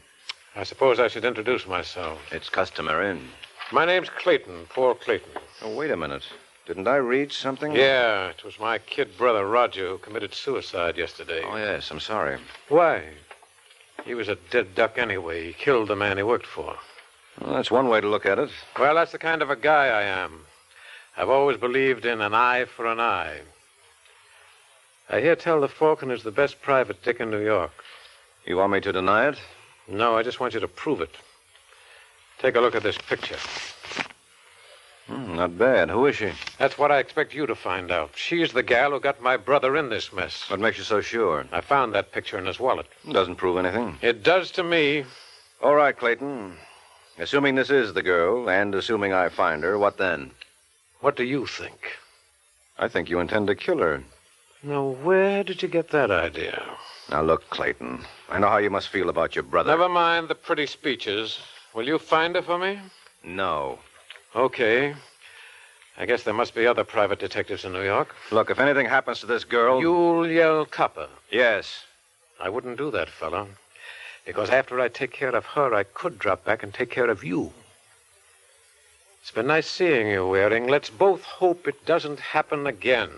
I suppose I should introduce myself. It's customary. My name's Clayton, Paul Clayton. Oh, wait a minute. Didn't I read something? Yeah, it was my kid brother Roger who committed suicide yesterday. Oh, yes, I'm sorry. Why? He was a dead duck anyway. He killed the man he worked for. Well, that's one way to look at it. Well, that's the kind of a guy I am. I've always believed in an eye for an eye. I hear tell the Falcon is the best private dick in New York. You want me to deny it? No, I just want you to prove it. Take a look at this picture. Not bad. Who is she? That's what I expect you to find out. She's the gal who got my brother in this mess. What makes you so sure? I found that picture in his wallet. Doesn't prove anything. It does to me. All right, Clayton. Assuming this is the girl, and assuming I find her, what then? What do you think? I think you intend to kill her. Now, where did you get that idea? Now, look, Clayton. I know how you must feel about your brother. Never mind the pretty speeches. Will you find her for me? No. Okay. I guess there must be other private detectives in New York. Look, if anything happens to this girl... You'll yell copper. Yes. I wouldn't do that, fella. Because after I take care of her, I could drop back and take care of you. It's been nice seeing you, Waring. Let's both hope it doesn't happen again.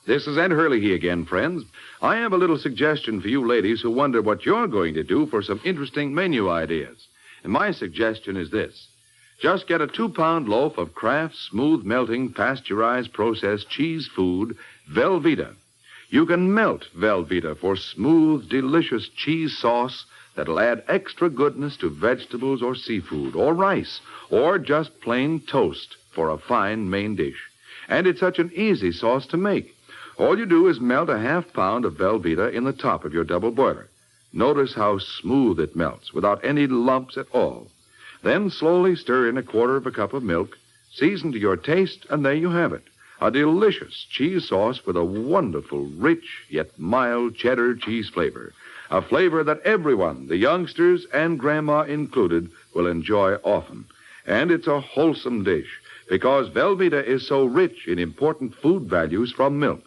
This is Ed Hurley again, friends. I have a little suggestion for you ladies who wonder what you're going to do for some interesting menu ideas. And my suggestion is this. Just get a 2-pound loaf of Kraft smooth melting pasteurized processed cheese food, Velveeta. You can melt Velveeta for smooth, delicious cheese sauce that'll add extra goodness to vegetables or seafood or rice or just plain toast for a fine main dish. And it's such an easy sauce to make. All you do is melt a 1/2 pound of Velveeta in the top of your double boiler. Notice how smooth it melts without any lumps at all. Then slowly stir in 1/4 cup of milk, season to your taste, and there you have it. A delicious cheese sauce with a wonderful, rich, yet mild cheddar cheese flavor. A flavor that everyone, the youngsters and Grandma included, will enjoy often. And it's a wholesome dish because Velveeta is so rich in important food values from milk.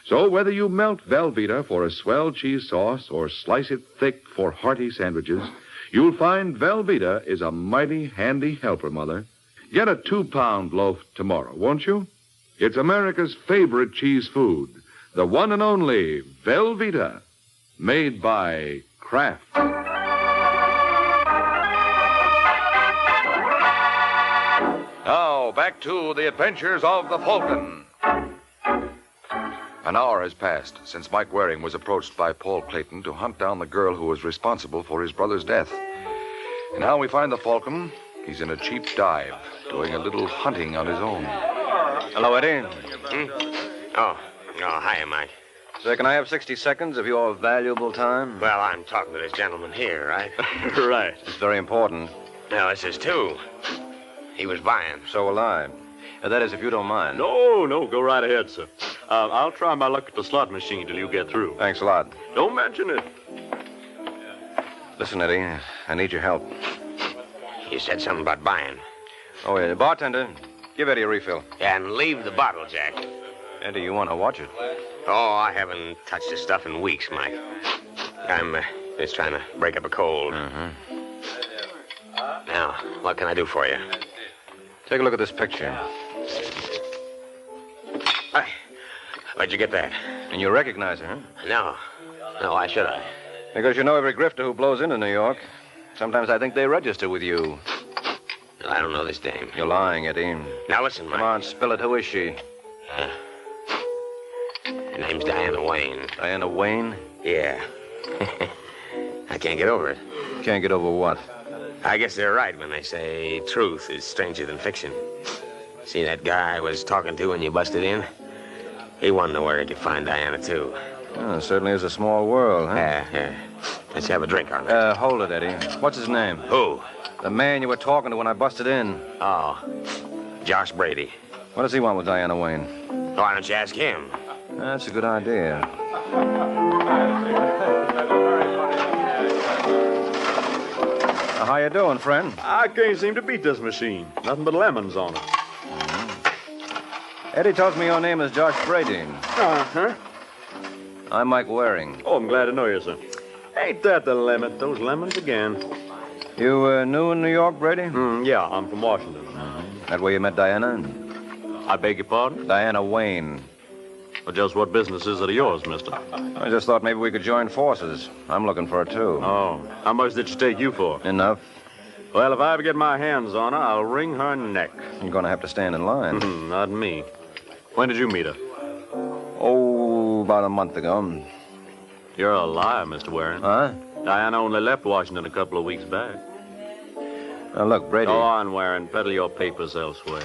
So whether you melt Velveeta for a swell cheese sauce or slice it thick for hearty sandwiches, you'll find Velveeta is a mighty handy helper, Mother. Get a 2-pound loaf tomorrow, won't you? It's America's favorite cheese food, the one and only Velveeta, made by Kraft. Now, back to the adventures of the Falcon. An hour has passed since Mike Waring was approached by Paul Clayton to hunt down the girl who was responsible for his brother's death. And now we find the Falcon. He's in a cheap dive, doing a little hunting on his own. Hello, Eddie. Oh, hiya, Mike. Sir, can I have 60 seconds of your valuable time? Well, I'm talking to this gentleman here, right? Right. It's very important. No, this is too. He was buying. So will I. That is, if you don't mind. No, go right ahead, sir. I'll try my luck at the slot machine till you get through. Thanks a lot. Don't mention it. Listen, Eddie, I need your help. You said something about buying. Oh, yeah. Bartender, give Eddie a refill. And leave the bottle, Jack. Eddie, you want to watch it? Oh, I haven't touched this stuff in weeks, Mike. I'm just trying to break up a cold. Now, what can I do for you? Take a look at this picture. Where'd you get that? And you recognize her, huh? No, why should I? Because you know every grifter who blows into New York. Sometimes I think they register with you. I don't know this dame. You're lying, Eddie. Now listen, Mike. Come on, spill it. Who is she? Her name's Diana Wayne. Diana Wayne? Yeah. I can't get over it. Can't get over what? I guess they're right when they say truth is stranger than fiction. See that guy I was talking to when you busted in? He wanted to know where he could find Diana, too. Oh, it certainly is a small world, huh? Yeah. Let's have a drink on it. Hold it, Eddie. What's his name? Who? The man you were talking to when I busted in. Oh, Josh Brady. What does he want with Diana Wayne? Why don't you ask him? That's a good idea. How you doing, friend? I can't seem to beat this machine. Nothing but lemons on it. Eddie tells me your name is Josh Brady. Uh-huh. I'm Mike Waring. Oh, I'm glad to know you, sir. Ain't that the limit? Those lemons again. You new in New York, Brady? Yeah, I'm from Washington. That where you met Diana? I beg your pardon? Diana Wayne. Well, just what business is it of yours, mister? I just thought maybe we could join forces. I'm looking for her, too. Oh, how much did she take you for? Enough. Well, if I ever get my hands on her, I'll wring her neck. You're going to have to stand in line. Not me. When did you meet her? Oh, about a month ago. You're a liar, Mr. Waring. Huh? Diana only left Washington a couple of weeks back. Now, look, Brady. Go on, Waring. Peddle your papers elsewhere.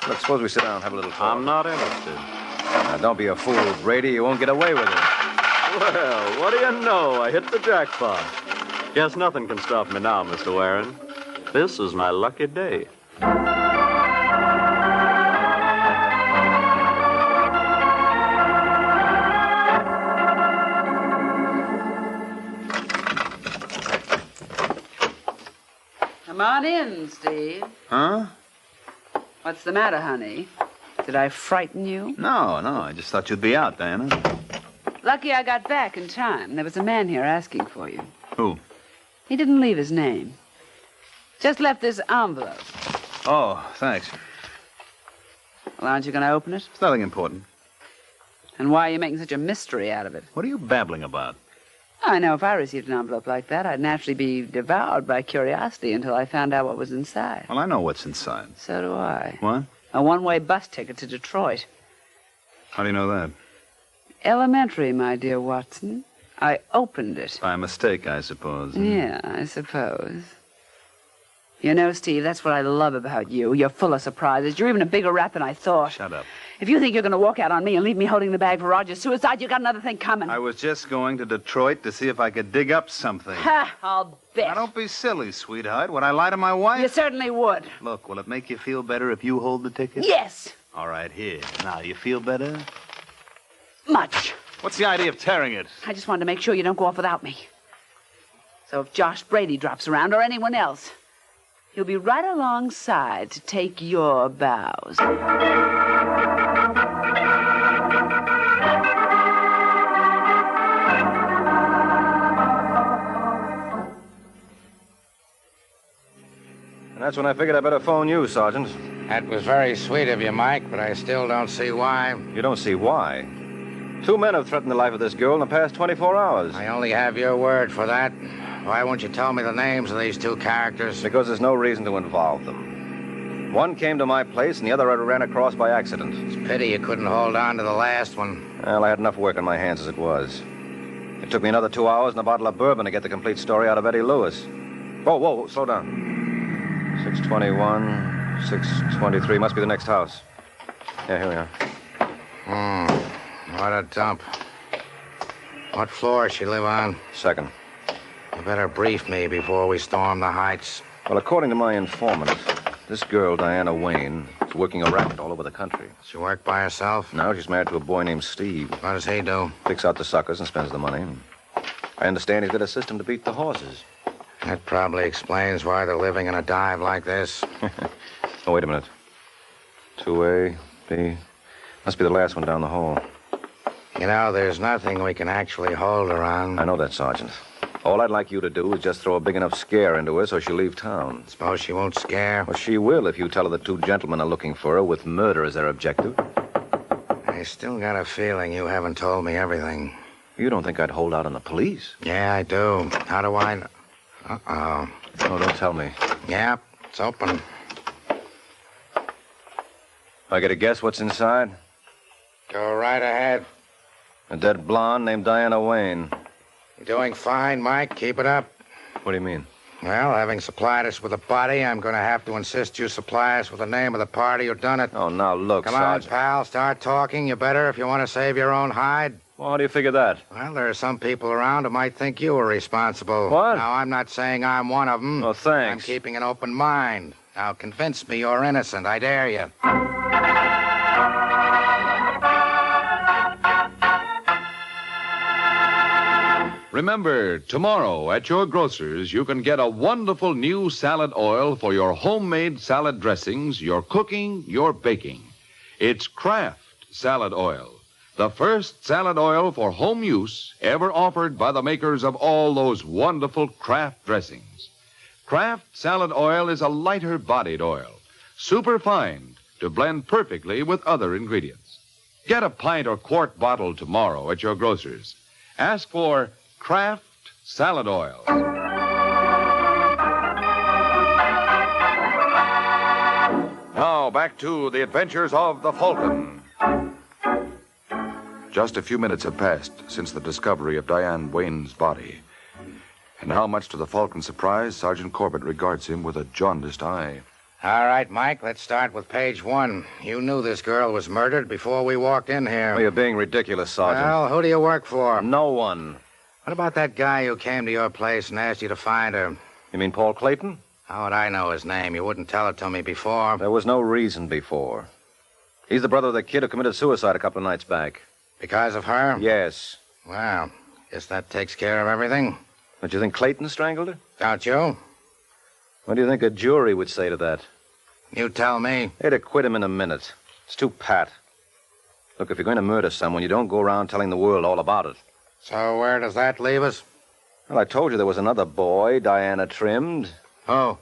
Look, suppose we sit down and have a little talk. I'm not interested. Now, don't be a fool, Brady. You won't get away with it. Well, what do you know? I hit the jackpot. Guess nothing can stop me now, Mr. Waring. This is my lucky day. Come on in, Steve. Huh? What's the matter, honey? Did I frighten you? No. I just thought you'd be out, Diana. Lucky I got back in time. There was a man here asking for you. Who? He didn't leave his name. Just left this envelope. Oh, thanks. Well, aren't you going to open it? It's nothing important. And why are you making such a mystery out of it? What are you babbling about? I know if I received an envelope like that, I'd naturally be devoured by curiosity until I found out what was inside. Well, I know what's inside. So do I. What? A one-way bus ticket to Detroit. How do you know that? Elementary, my dear Watson. I opened it. By mistake, I suppose. Yeah, I suppose. You know, Steve, that's what I love about you. You're full of surprises. You're even a bigger rat than I thought. Shut up. If you think you're going to walk out on me and leave me holding the bag for Roger's suicide, you got another thing coming. I was just going to Detroit to see if I could dig up something. Ha! I'll bet. Now, don't be silly, sweetheart. Would I lie to my wife? You certainly would. Look, will it make you feel better if you hold the ticket? Yes. All right, here. Now, you feel better? Much. What's the idea of tearing it? I just wanted to make sure you don't go off without me. So if Josh Brady drops around or anyone else, he'll be right alongside to take your bows. And that's when I figured I'd better phone you, Sergeant. That was very sweet of you, Mike, but I still don't see why. You don't see why? 2 men have threatened the life of this girl in the past 24 hours. I only have your word for that. Why won't you tell me the names of these two characters? Because there's no reason to involve them. One came to my place, and the other I ran across by accident. It's a pity you couldn't hold on to the last one. Well, I had enough work on my hands as it was. It took me another 2 hours and a bottle of bourbon to get the complete story out of Eddie Lewis. Whoa, slow down. 621, 623, must be the next house. Yeah, here we are. What a dump. What floor does she live on? Second. You better brief me before we storm the heights. Well, according to my informant, this girl, Diana Wayne, is working a racket all over the country. She work by herself? No, she's married to a boy named Steve. What does he do? Picks out the suckers and spends the money. I understand he's got a system to beat the horses. That probably explains why they're living in a dive like this. Oh, wait a minute. 2A, B. Must be the last one down the hall. You know, there's nothing we can actually hold her on. I know that, Sergeant. All I'd like you to do is just throw a big enough scare into her so she'll leave town. Suppose she won't scare? Well, she will if you tell her the two gentlemen are looking for her with murder as their objective. I still got a feeling you haven't told me everything. You don't think I'd hold out on the police? Yeah, I do. How do I know? Uh-oh. Oh, don't tell me. Yeah, it's open. I get a guess what's inside? Go right ahead. A dead blonde named Diana Wayne. You're doing fine, Mike. Keep it up. What do you mean? Well, having supplied us with a body, I'm going to have to insist you supply us with the name of the party who done it. Oh, now look, Come Sergeant. on, pal. Start talking. You better if you want to save your own hide. Well, how do you figure that? Well, there are some people around who might think you were responsible. What? Now, I'm not saying I'm one of them. Oh, thanks. I'm keeping an open mind. Now, convince me you're innocent. I dare you. Remember, tomorrow at your grocer's, you can get a wonderful new salad oil for your homemade salad dressings, your cooking, your baking. It's Kraft Salad Oil, the first salad oil for home use ever offered by the makers of all those wonderful Kraft dressings. Kraft Salad Oil is a lighter-bodied oil, superfine to blend perfectly with other ingredients. Get a pint or quart bottle tomorrow at your grocer's. Ask for Kraft Salad Oil. Now, back to the adventures of the Falcon. Just a few minutes have passed since the discovery of Diane Wayne's body. And how much to the Falcon's surprise, Sergeant Corbett regards him with a jaundiced eye. All right, Mike, let's start with page 1. You knew this girl was murdered before we walked in here. Well, you're being ridiculous, Sergeant. Well, who do you work for? No one. What about that guy who came to your place and asked you to find her? You mean Paul Clayton? How would I know his name? You wouldn't tell it to me before. There was no reason before. He's the brother of the kid who committed suicide a couple of nights back. Because of her? Yes. Well, guess that takes care of everything. Don't you think Clayton strangled her? Don't you? What do you think a jury would say to that? You tell me. They'd acquit him in a minute. It's too pat. Look, if you're going to murder someone, you don't go around telling the world all about it. So where does that leave us? Well, I told you there was another boy Diana trimmed. Oh?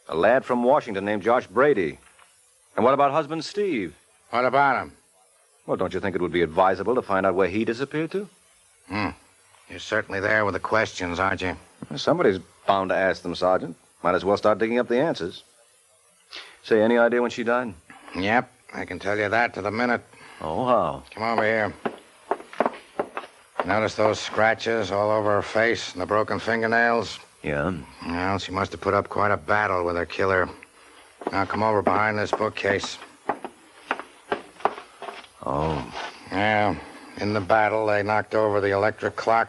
A lad from Washington named Josh Brady. And what about husband Steve? What about him? Well, don't you think it would be advisable to find out where he disappeared to? You're certainly there with the questions, aren't you? Well, somebody's bound to ask them, Sergeant. Might as well start digging up the answers. Say, any idea when she died? Yep, I can tell you that to the minute. Oh, how? Come over here. Notice those scratches all over her face and the broken fingernails? Yeah. Well, she must have put up quite a battle with her killer. Now come over behind this bookcase. Oh. Yeah, in the battle, they knocked over the electric clock.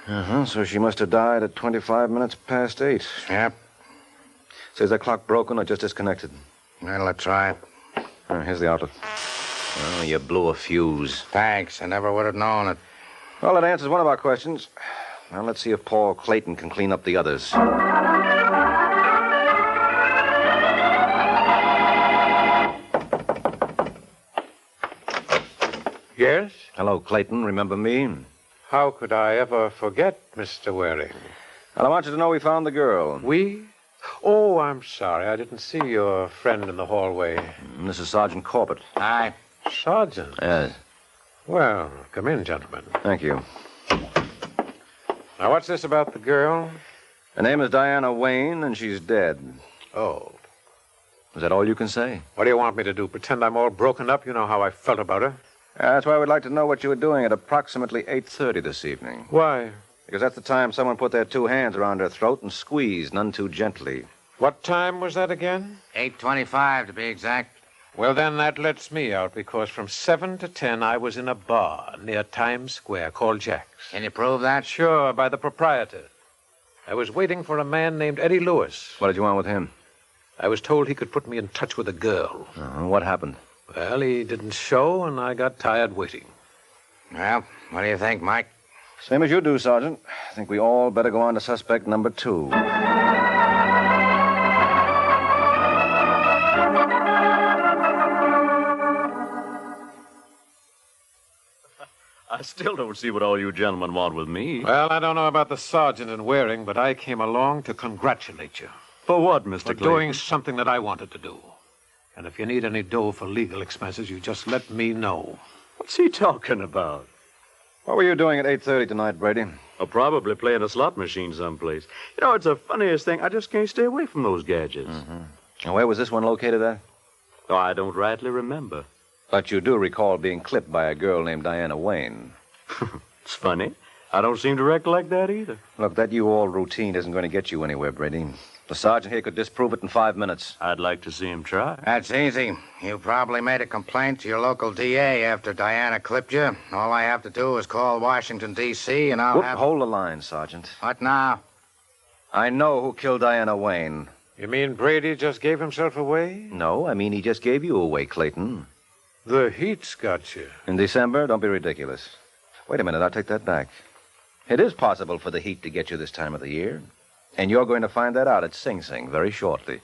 Uh-huh, so she must have died at 25 minutes past 8. Yep. So is that clock broken or just disconnected? Well, let's try it. Here's the outlet. Oh, you blew a fuse. Thanks, I never would have known it. Well, that answers one of our questions. Now, let's see if Paul Clayton can clean up the others. Yes? Hello, Clayton. Remember me? How could I ever forget, Mr. Waring? Well, I want you to know we found the girl. We? Oh, I'm sorry. I didn't see your friend in the hallway. This is Sergeant Corbett. Hi. Sergeant? Yes. Well, come in, gentlemen. Thank you. Now, what's this about the girl? Her name is Diana Wayne, and she's dead. Oh. Is that all you can say? What do you want me to do? Pretend I'm all broken up? You know how I felt about her. That's why we'd like to know what you were doing at approximately 8:30 this evening. Why? Because that's the time someone put their 2 hands around her throat and squeezed, none too gently. What time was that again? 8:25, to be exact. Well, then that lets me out, because from 7 to 10 I was in a bar near Times Square called Jack's. Can you prove that? Sure, by the proprietor. I was waiting for a man named Eddie Lewis. What did you want with him? I was told he could put me in touch with a girl. What happened? Well, he didn't show, and I got tired waiting. Well, what do you think, Mike? Same as you do, Sergeant. I think we all better go on to suspect number 2. I still don't see what all you gentlemen want with me. Well, I don't know about the sergeant and Waring, but I came along to congratulate you. For what, Mr. For Clayton? doing something that I wanted to do. And if you need any dough for legal expenses, you just let me know. What's he talking about? What were you doing at 8:30 tonight, Brady? Oh, probably playing a slot machine someplace. You know, it's the funniest thing. I just can't stay away from those gadgets. And where was this one located at? Oh, I don't rightly remember. But you do recall being clipped by a girl named Diana Wayne. It's funny. I don't seem to recollect that either. Look, that you-all routine isn't going to get you anywhere, Brady. The sergeant here could disprove it in 5 minutes. I'd like to see him try. That's easy. You probably made a complaint to your local DA after Diana clipped you. All I have to do is call Washington, D.C., and I'll have... Hold the line, Sergeant. What now? I know who killed Diana Wayne. You mean Brady just gave himself away? No, I mean he just gave you away, Clayton. The heat's got you. In December? Don't be ridiculous. Wait a minute, I'll take that back. It is possible for the heat to get you this time of the year. And you're going to find that out at Sing Sing very shortly.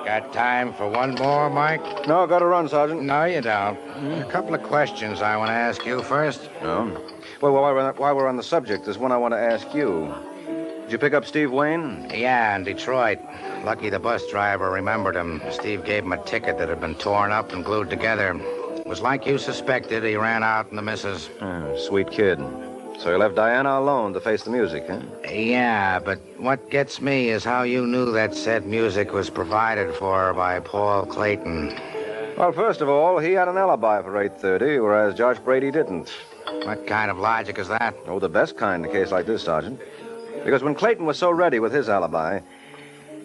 Got time for one more, Mike? No, got to run, Sergeant. No, you don't. A couple of questions I want to ask you first. No? Well, while we're on the subject, there's one I want to ask you. Did you pick up Steve Wayne? Yeah, in Detroit. Lucky the bus driver remembered him. Steve gave him a ticket that had been torn up and glued together. It was like you suspected. He ran out in the missus. Oh, sweet kid. So you left Diana alone to face the music, huh? Yeah, but what gets me is how you knew that said music was provided for by Paul Clayton. Well, first of all, he had an alibi for 8:30, whereas Josh Brady didn't. What kind of logic is that? Oh, the best kind in a case like this, Sergeant. Because when Clayton was so ready with his alibi,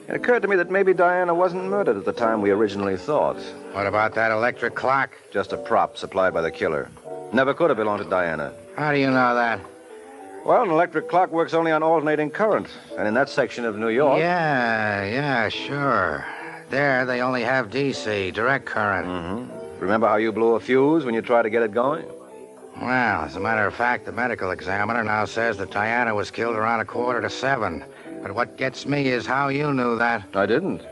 it occurred to me that maybe Diana wasn't murdered at the time we originally thought. What about that electric clock? Just a prop supplied by the killer. Never could have belonged to Diana. How do you know that? Well, an electric clock works only on alternating current. And in that section of New York... Yeah, sure. There, they only have DC, direct current. Mm-hmm. Remember how you blew a fuse when you tried to get it going? Well, as a matter of fact, the medical examiner now says that Diana was killed around 6:45. But what gets me is how you knew that. I didn't.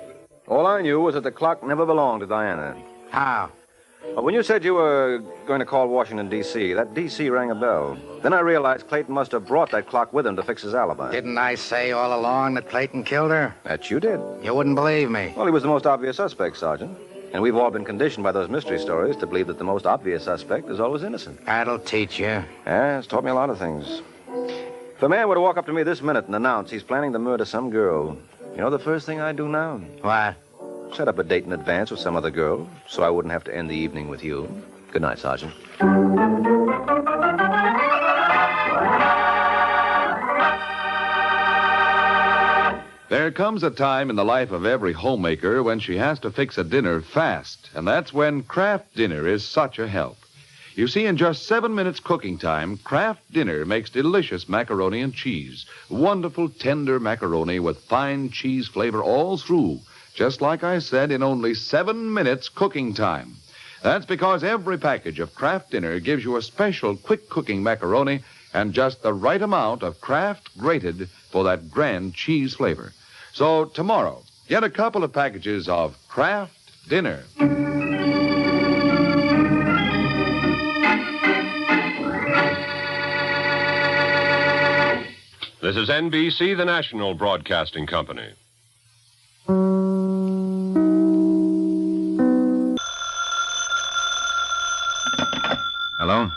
All I knew was that the clock never belonged to Diana. How? Well, when you said you were going to call Washington, D.C., that D.C. rang a bell. Then I realized Clayton must have brought that clock with him to fix his alibi. Didn't I say all along that Clayton killed her? That you did. You wouldn't believe me. Well, he was the most obvious suspect, Sergeant. And we've all been conditioned by those mystery stories to believe that the most obvious suspect is always innocent. That'll teach you. Yeah, it's taught me a lot of things. If a man were to walk up to me this minute and announce he's planning to murder some girl, you know the first thing I'd do now? What? Set up a date in advance with some other girl so I wouldn't have to end the evening with you. Good night, Sergeant. There comes a time in the life of every homemaker when she has to fix a dinner fast, and that's when Kraft Dinner is such a help. You see, in just 7 minutes cooking time, Kraft Dinner makes delicious macaroni and cheese. Wonderful, tender macaroni with fine cheese flavor all through, just like I said, in only 7 minutes cooking time. That's because every package of Kraft Dinner gives you a special quick-cooking macaroni and just the right amount of Kraft grated for that grand cheese flavor. So tomorrow, get a couple of packages of Kraft Dinner. This is NBC, the national broadcasting company. Hello?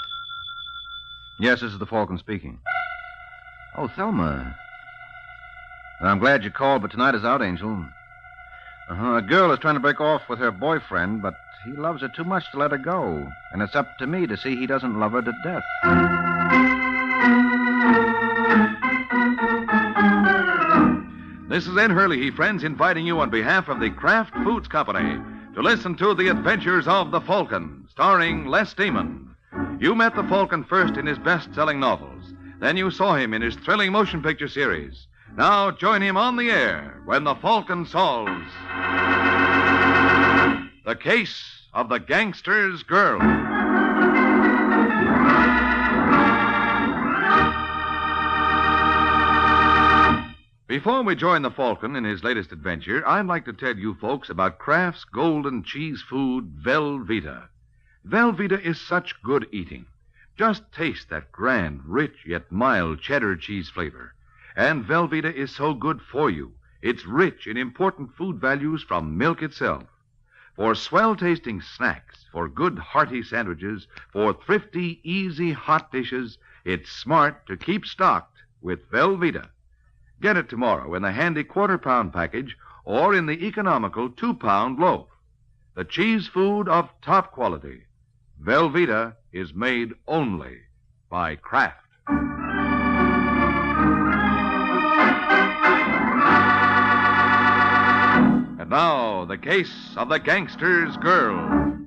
Yes, this is the Falcon speaking. Oh, Thelma. I'm glad you called, but tonight is out, Angel. A girl is trying to break off with her boyfriend, but he loves her too much to let her go. And it's up to me to see he doesn't love her to death. This is Ed Hurley, friends, inviting you on behalf of the Kraft Foods Company to listen to The Adventures of the Falcon, starring Les Damon. You met the Falcon first in his best-selling novels. Then you saw him in his thrilling motion picture series. Now join him on the air when the Falcon solves the case of the gangster's girl. Before we join the Falcon in his latest adventure, I'd like to tell you folks about Kraft's golden cheese food, Velveeta. Velveeta is such good eating. Just taste that grand, rich, yet mild cheddar cheese flavor. And Velveeta is so good for you. It's rich in important food values from milk itself. For swell-tasting snacks, for good, hearty sandwiches, for thrifty, easy, hot dishes, it's smart to keep stocked with Velveeta. Get it tomorrow in the handy quarter-pound package or in the economical 2-pound loaf. The cheese food of top quality. Velveeta is made only by Kraft. And now, the case of the gangster's girl.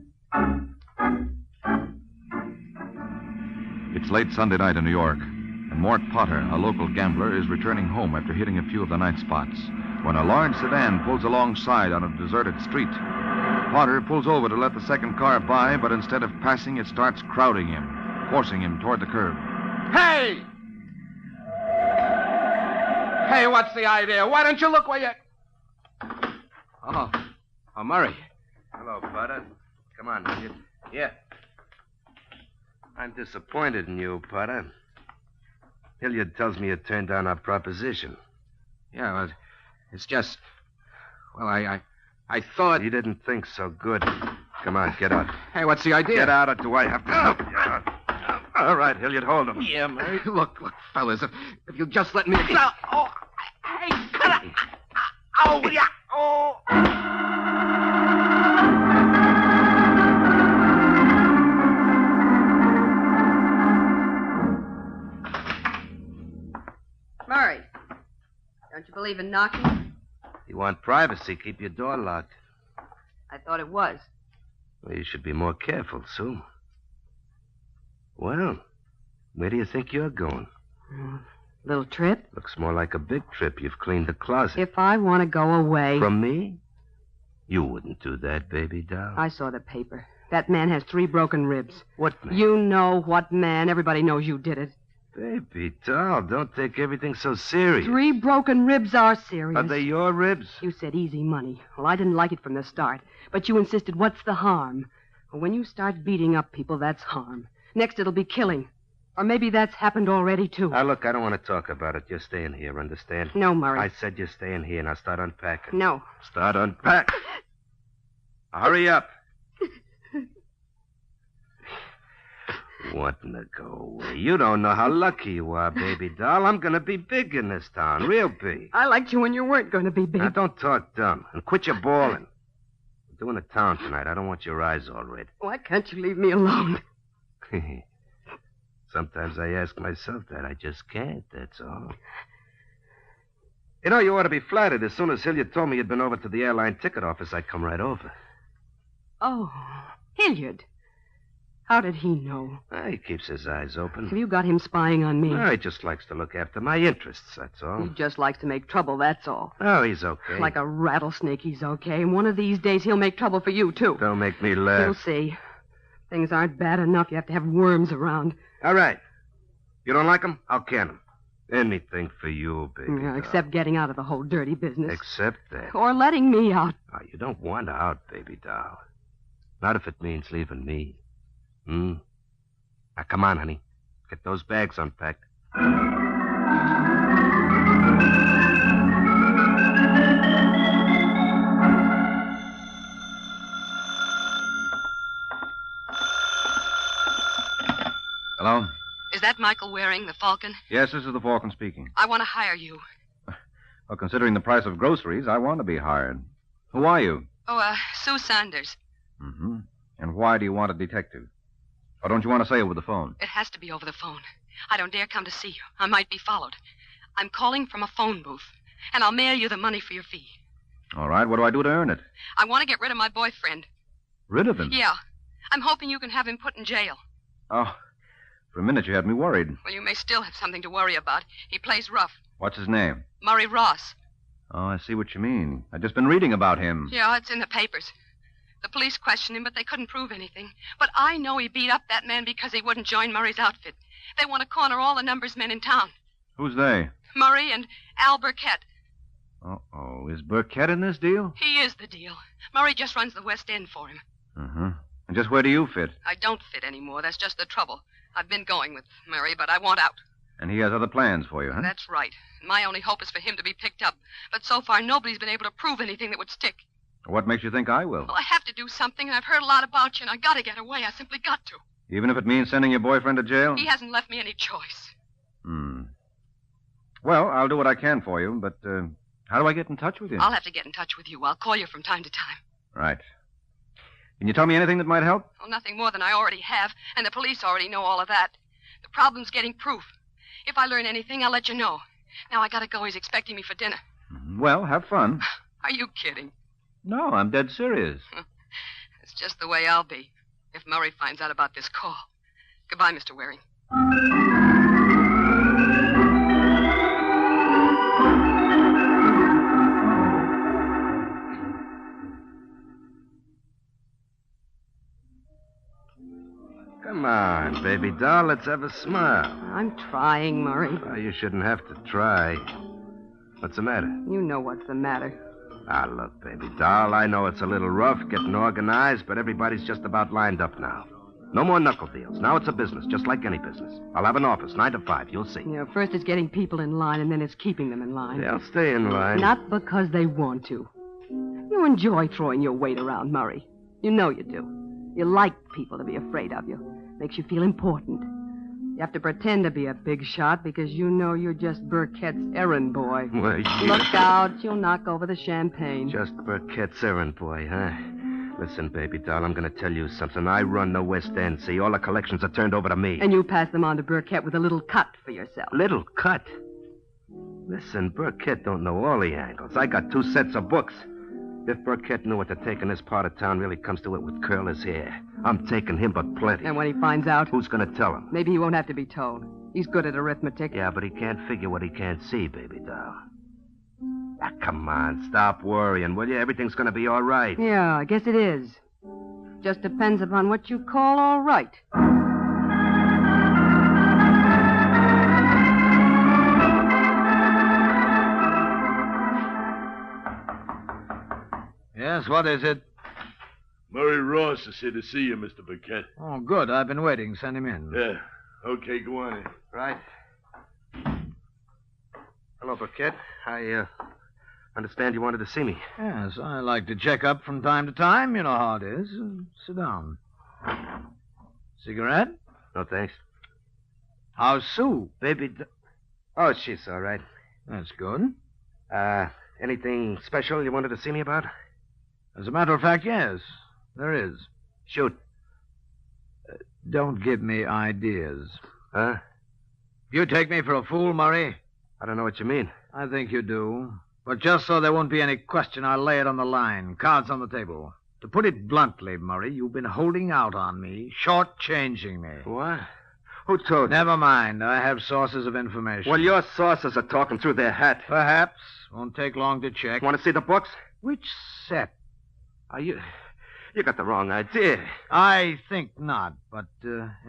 It's late Sunday night in New York, and Mort Potter, a local gambler, is returning home after hitting a few of the night spots when a large sedan pulls alongside on a deserted street. Potter pulls over to let the second car by, but instead of passing, it starts crowding him, forcing him toward the curb. Hey! Hey, what's the idea? Why don't you look where you... Oh, Murray. Hello, Potter. Come on, will you? Yeah. I'm disappointed in you, Potter. Hilliard tells me you turned down our proposition. Yeah, well, it's just... Well, I thought... He didn't think so good. Come on, get out. Hey, what's the idea? Get out, or do I have to help you? All right, Hilliard, hold him. Yeah, Murray. Look, fellas, if you'll just let me... Oh, hey, cut it. Oh, yeah. Oh. Murray, don't you believe in knocking? You want privacy, keep your door locked. I thought it was. Well, you should be more careful, Sue. Well, where do you think you're going? Little trip? Looks more like a big trip. You've cleaned the closet. If I want to go away... From me? You wouldn't do that, baby doll. I saw the paper. That man has 3 broken ribs. What man? You know what man. Everybody knows you did it. Baby doll, don't take everything so serious. 3 broken ribs are serious. Are they your ribs? You said easy money. Well, I didn't like it from the start. But you insisted, what's the harm? Well, when you start beating up people, that's harm. Next, it'll be killing. Or maybe that's happened already, too. Now, look, I don't want to talk about it. You're staying here, understand? No, Murray. I said you're staying here. Now start unpacking. No. Start unpacking. Hurry up. Wanting to go away. You don't know how lucky you are, baby doll. I'm going to be big in this town. Real big. I liked you when you weren't going to be big. Now, don't talk dumb. And quit your bawling. I'm doing the town tonight. I don't want your eyes all red. Why can't you leave me alone? Sometimes I ask myself that. I just can't, that's all. You know, you ought to be flattered. As soon as Hilliard told me you'd been over to the airline ticket office, I'd come right over. Oh, Hilliard. How did he know? He keeps his eyes open. Have you got him spying on me? No, he just likes to look after my interests, that's all. He just likes to make trouble, that's all. Oh, he's okay. Like a rattlesnake, he's okay. And one of these days, he'll make trouble for you, too. Don't make me laugh. You'll see. Things aren't bad enough. You have to have worms around. All right. You don't like him? I'll can him. Anything for you, baby. Yeah, except getting out of the whole dirty business. Except that. Or letting me out. Oh, you don't want out, baby doll. Not if it means leaving me. Now, come on, honey. Get those bags unpacked. Hello? Is that Michael Waring, the Falcon? Yes, this is the Falcon speaking. I want to hire you. Well, considering the price of groceries, I want to be hired. Who are you? Oh, Sue Saunders. Mm-hmm. And why do you want a detective? Or don't you want to say over the phone? It has to be over the phone. I don't dare come to see you. I might be followed. I'm calling from a phone booth, and I'll mail you the money for your fee. All right, what do I do to earn it? I want to get rid of my boyfriend. Rid of him? Yeah. I'm hoping you can have him put in jail. Oh, for a minute you had me worried. Well, you may still have something to worry about. He plays rough. What's his name? Murray Ross. Oh, I see what you mean. I've just been reading about him. Yeah, it's in the papers. The police questioned him, but they couldn't prove anything. But I know he beat up that man because he wouldn't join Murray's outfit. They want to corner all the numbers men in town. Who's they? Murray and Al Burkett. Uh-oh. Is Burkett in this deal? He is the deal. Murray just runs the West End for him. Uh-huh. And just where do you fit? I don't fit anymore. That's just the trouble. I've been going with Murray, but I want out. And he has other plans for you, huh? That's right. My only hope is for him to be picked up. But so far, nobody's been able to prove anything that would stick. What makes you think I will? Well, I have to do something, and I've heard a lot about you, and I got to get away. I simply got to. Even if it means sending your boyfriend to jail? He hasn't left me any choice. Well, I'll do what I can for you, but how do I get in touch with you? I'll have to get in touch with you. I'll call you from time to time. Right. Can you tell me anything that might help? Well, nothing more than I already have, and the police already know all of that. The problem's getting proof. If I learn anything, I'll let you know. Now I gotta go. He's expecting me for dinner. Well, have fun. Are you kidding? No, I'm dead serious. It's just the way I'll be if Murray finds out about this call. Goodbye, Mr. Waring. Come on, baby doll. Let's have a smile. I'm trying, Murray. Oh, you shouldn't have to try. What's the matter? You know what's the matter. Ah, look, baby doll, I know it's a little rough getting organized, but everybody's just about lined up now. No more knuckle deals. Now it's a business, just like any business. I'll have an office, 9 to 5. You'll see. You know, first it's getting people in line, and then it's keeping them in line. They'll stay in line. Not because they want to. You enjoy throwing your weight around, Murray. You know you do. You like people to be afraid of you. Makes you feel important. You have to pretend to be a big shot because you know you're just Burkett's errand boy. Well, yeah. Look out, you'll knock over the champagne. Just Burkett's errand boy, huh? Listen, baby doll, I'm going to tell you something. I run the West End, see? All the collections are turned over to me. And you pass them on to Burkett with a little cut for yourself. Little cut? Listen, Burkett don't know all the angles. I got 2 sets of books. If Burkett knew what to take in this part of town really comes to it with curl his hair, I'm taking him but plenty. And when he finds out? Who's going to tell him? Maybe he won't have to be told. He's good at arithmetic. Yeah, but he can't figure what he can't see, baby doll. Ah, come on, stop worrying, will you? Everything's going to be all right. Yeah, I guess it is. Just depends upon what you call all right. Yes, what is it? Murray Ross is here to see you, Mr. Burkett. Oh, good. I've been waiting. Send him in. Yeah. Okay, go on in. Right. Hello, Burkett. I understand you wanted to see me. Yes, I like to check up from time to time. You know how it is. Sit down. Cigarette? No, thanks. How's Sue? Oh, she's all right. That's good. Anything special you wanted to see me about? As a matter of fact, yes, there is. Shoot. Don't give me ideas. Huh? You take me for a fool, Murray? I don't know what you mean. I think you do. But just so there won't be any question, I'll lay it on the line. Cards on the table. To put it bluntly, Murray, you've been holding out on me, shortchanging me. What? Who told you? Never mind. I have sources of information. Well, your sources are talking through their hat. Perhaps. Won't take long to check. Want to see the books? Which set? You got the wrong idea. I think not, but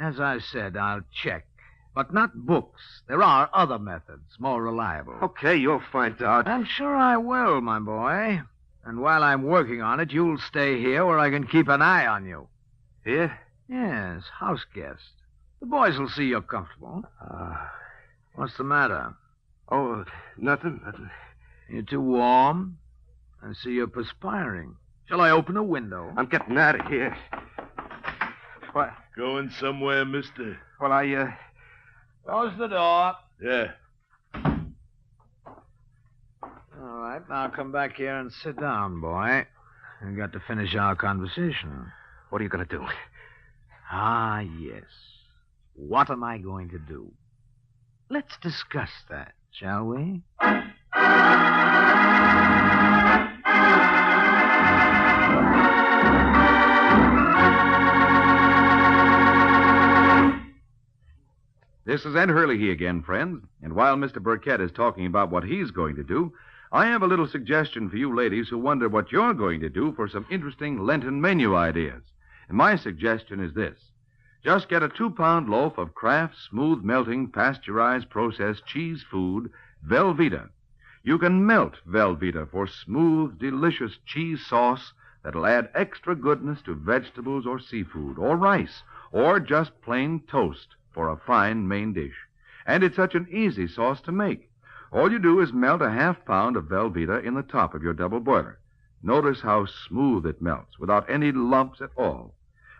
as I said, I'll check. But not books. There are other methods, more reliable. Okay, you'll find out. I'm sure I will, my boy. And while I'm working on it, you'll stay here where I can keep an eye on you. Here? Yes, house guest. The boys will see you're comfortable. What's the matter? Oh, nothing. You're too warm? I see you're perspiring. Shall I open a window? I'm getting out of here. What? Going somewhere, mister? Well, Close the door. Yeah. All right, now come back here and sit down, boy. We've got to finish our conversation. What are you going to do? Ah, yes. What am I going to do? Let's discuss that, shall we? This is Ed Hurley again, friends. And while Mr. Burkett is talking about what he's going to do, I have a little suggestion for you ladies who wonder what you're going to do for some interesting Lenten menu ideas. And my suggestion is this. Just get a 2-pound loaf of Kraft smooth melting pasteurized processed cheese food, Velveeta. You can melt Velveeta for smooth, delicious cheese sauce that'll add extra goodness to vegetables or seafood or rice or just plain toast for a fine main dish. And it's such an easy sauce to make. All you do is melt a 1/2 pound of Velveeta in the top of your double boiler. Notice how smooth it melts without any lumps at all.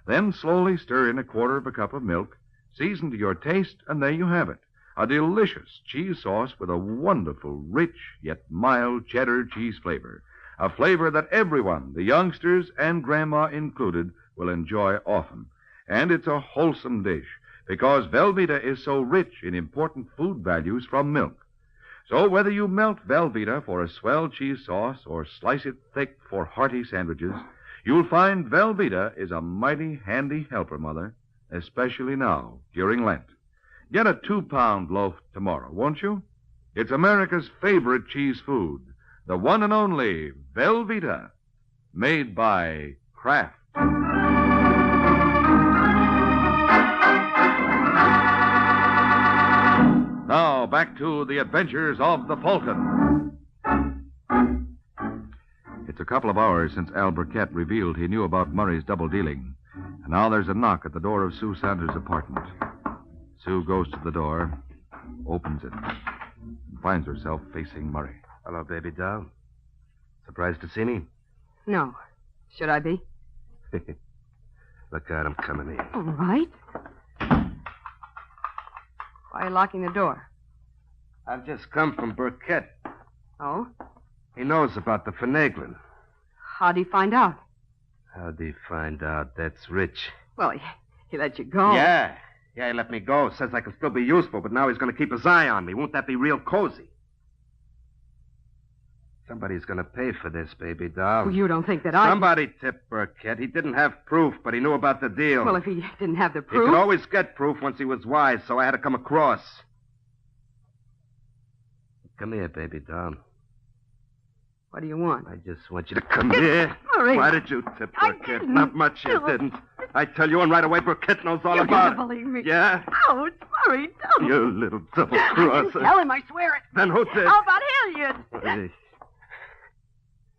Then slowly stir in 1/4 cup of milk, season to your taste, and there you have it. A delicious cheese sauce with a wonderful, rich, yet mild cheddar cheese flavor. A flavor that everyone, the youngsters and Grandma included, will enjoy often. And it's a wholesome dish, because Velveeta is so rich in important food values from milk. So whether you melt Velveeta for a swell cheese sauce or slice it thick for hearty sandwiches, you'll find Velveeta is a mighty handy helper, Mother, especially now, during Lent. Get a 2-pound loaf tomorrow, won't you? It's America's favorite cheese food, the one and only Velveeta, made by Kraft. back to the adventures of the Falcon. It's a couple of hours since Al Burkett revealed he knew about Murray's double dealing. And now there's a knock at the door of Sue Sanders' apartment. Sue goes to the door, opens it, and finds herself facing Murray. Hello, baby doll. Surprised to see me? No. Should I be? Look out, I'm coming in. All right. Why are you locking the door? I've just come from Burkett. Oh? He knows about the finagling. How'd he find out? How'd he find out? That's Rich. Well, he let you go. Yeah, he let me go. Says I can still be useful, but now he's going to keep his eye on me. Won't that be real cozy? Somebody's going to pay for this, baby doll. Well, you don't think that Somebody tipped Burkett. He didn't have proof, but he knew about the deal. Well, if he didn't have the He proof... could always get proof once he was wise, so I had to come across. Come here, baby doll. What do you want? I just want you to come here. Murray. Why did you tip Burkett? Not much you didn't. I tell you, and right away, Burkett knows all about it. You don't believe me. Yeah? Ouch, Murray, don't. You little I didn't double-crosser. tell him, I swear it. Then who did? How about Hilliard?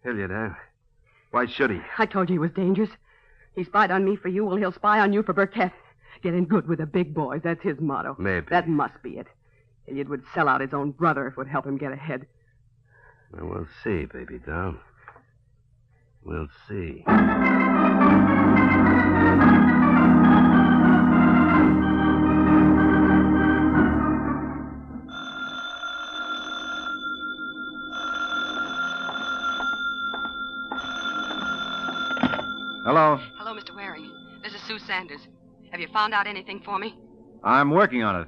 Hilliard, huh? Why should he? I told you he was dangerous. He spied on me for you. Well, he'll spy on you for Burkett. Getting good with the big boys. That's his motto. Maybe. That must be it. Hilliard would sell out his own brother if it would help him get ahead. Well, we'll see, baby doll. We'll see. Hello. Hello, Mr. Waring. This is Sue Sanders. Have you found out anything for me? I'm working on it.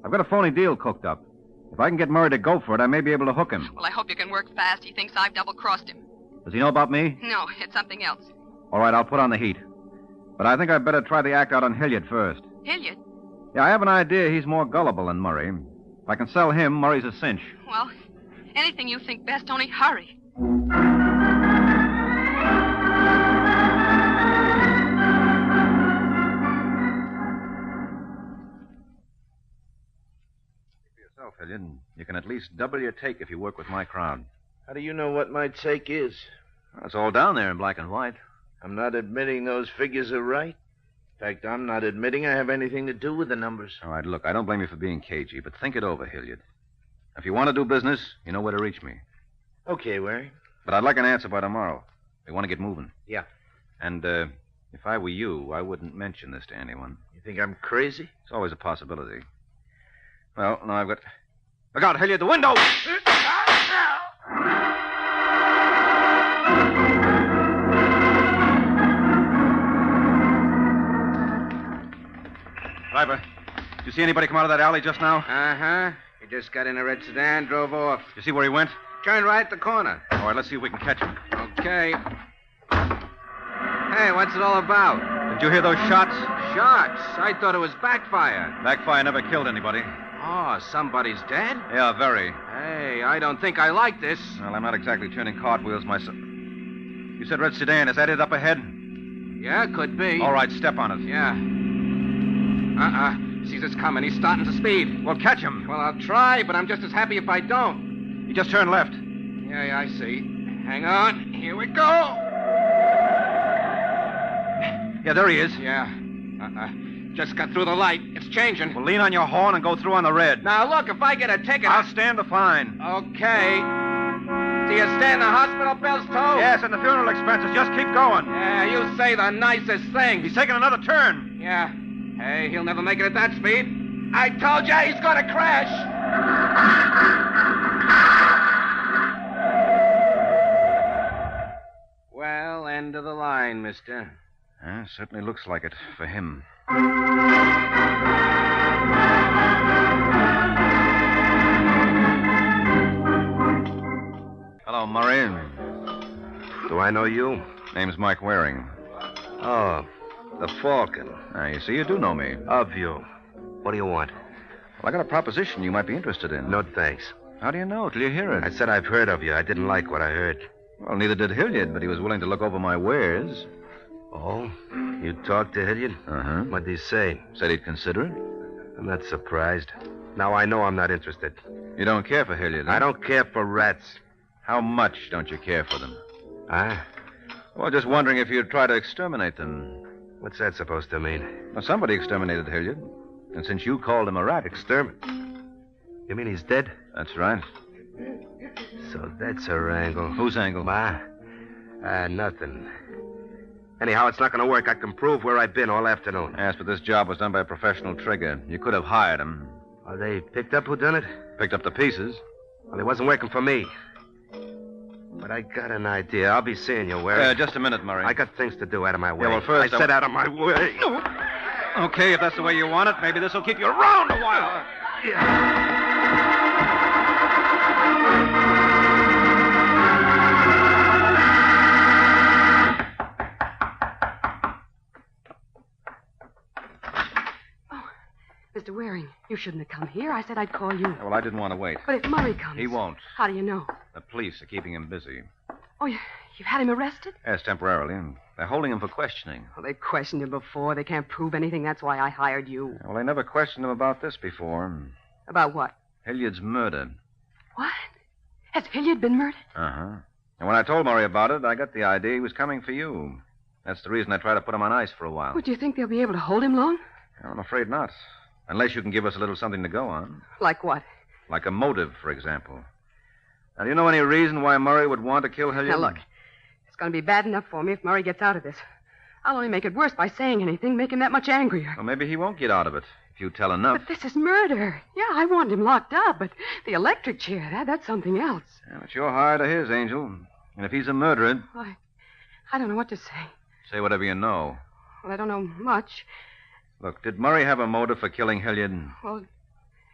I've got a phony deal cooked up. If I can get Murray to go for it, I may be able to hook him. Well, I hope you can work fast. He thinks I've double-crossed him. Does he know about me? No, it's something else. All right, I'll put on the heat. But I think I'd better try the act out on Hilliard first. Hilliard? Yeah, I have an idea he's more gullible than Murray. If I can sell him, Murray's a cinch. Well, anything you think best, only hurry. Hilliard, you can at least double your take if you work with my crowd. How do you know what my take is? Well, it's all down there in black and white. I'm not admitting those figures are right. In fact, I'm not admitting I have anything to do with the numbers. All right, look, I don't blame you for being cagey, but think it over, Hilliard. If you want to do business, you know where to reach me. Okay, Waring. But I'd like an answer by tomorrow. We want to get moving. Yeah. And if I were you, I wouldn't mention this to anyone. You think I'm crazy? It's always a possibility. Well, now I've got... Look out, Hilliard, the window! Driver, did you see anybody come out of that alley just now? Uh-huh. He just got in a red sedan, drove off. Did you see where he went? Turned right at the corner. All right, let's see if we can catch him. Okay. Hey, what's it all about? Did you hear those shots? Shots? I thought it was backfire. Backfire never killed anybody. Oh, somebody's dead? Yeah, very. Hey, I don't think I like this. Well, I'm not exactly turning cartwheels myself. You said red sedan. Is that it up ahead? Yeah, could be. All right, step on it. Yeah. Sees us coming. He's starting to speed. Well, catch him. Well, I'll try, but I'm just as happy if I don't. He just turned left. Yeah, I see. Hang on. Here we go. Yeah, there he is. Yeah. Just got through the light. It's changing. Well, lean on your horn and go through on the red. Now, look, if I get a ticket... I'll stand the fine. Okay. Do you stand the hospital bills, too? Yes, and the funeral expenses. Just keep going. Yeah, you say the nicest thing. He's taking another turn. Yeah. Hey, he'll never make it at that speed. I told you he's going to crash. Well, end of the line, mister. Certainly looks like it for him. Hello, Murray. Do I know you? Name's Mike Waring. Oh, the Falcon. You see, you do know me. Of you. What do you want? Well, I got a proposition you might be interested in. No, thanks. How do you know? Till you hear it. I said I've heard of you. I didn't like what I heard. Well, neither did Hilliard, but he was willing to look over my wares. Oh? You talked to Hilliard? Uh-huh. What'd he say? Said he'd consider it. I'm not surprised. Now I know I'm not interested. You don't care for Hilliard? Huh? I don't care for rats. How much don't you care for them? Huh? Well, just wondering if you'd try to exterminate them. What's that supposed to mean? Well, somebody exterminated Hilliard. And since you called him a rat... You mean he's dead? That's right. So that's her angle. Whose angle? Nothing. Anyhow, it's not going to work. I can prove where I've been all afternoon. Yes, but this job was done by a professional trigger. You could have hired him. Are they picked up who done it? Picked up the pieces. Well, he wasn't working for me. But I got an idea. I'll be seeing you, Ware. Just a minute, Murray. I got things to do out of my way. Yeah, well, first... I said out of my way. Okay, if that's the way you want it, maybe this will keep you around a while. Mr. Waring, you shouldn't have come here. I said I'd call you. Well, I didn't want to wait. But if Murray comes... He won't. How do you know? The police are keeping him busy. Oh, you've had him arrested? Yes, temporarily. They're holding him for questioning. Well, they questioned him before. They can't prove anything. That's why I hired you. Well, they never questioned him about this before. About what? Hilliard's murder. What? Has Hilliard been murdered? Uh-huh. And when I told Murray about it, I got the idea he was coming for you. That's the reason I tried to put him on ice for a while. Would you think they'll be able to hold him long? I'm afraid not. Unless you can give us a little something to go on. Like what? Like a motive, for example. Now, do you know any reason why Murray would want to kill Hilliard? Now, look. It's going to be bad enough for me if Murray gets out of this. I'll only make it worse by saying anything, make him that much angrier. Well, maybe he won't get out of it if you tell enough. But this is murder. Yeah, I want him locked up, but the electric chair, that's something else. Yeah, it's your hire to his, Angel. And if he's a murderer... I don't know what to say. Say whatever you know. Well, I don't know much. Look, did Murray have a motive for killing Hilliard? Well,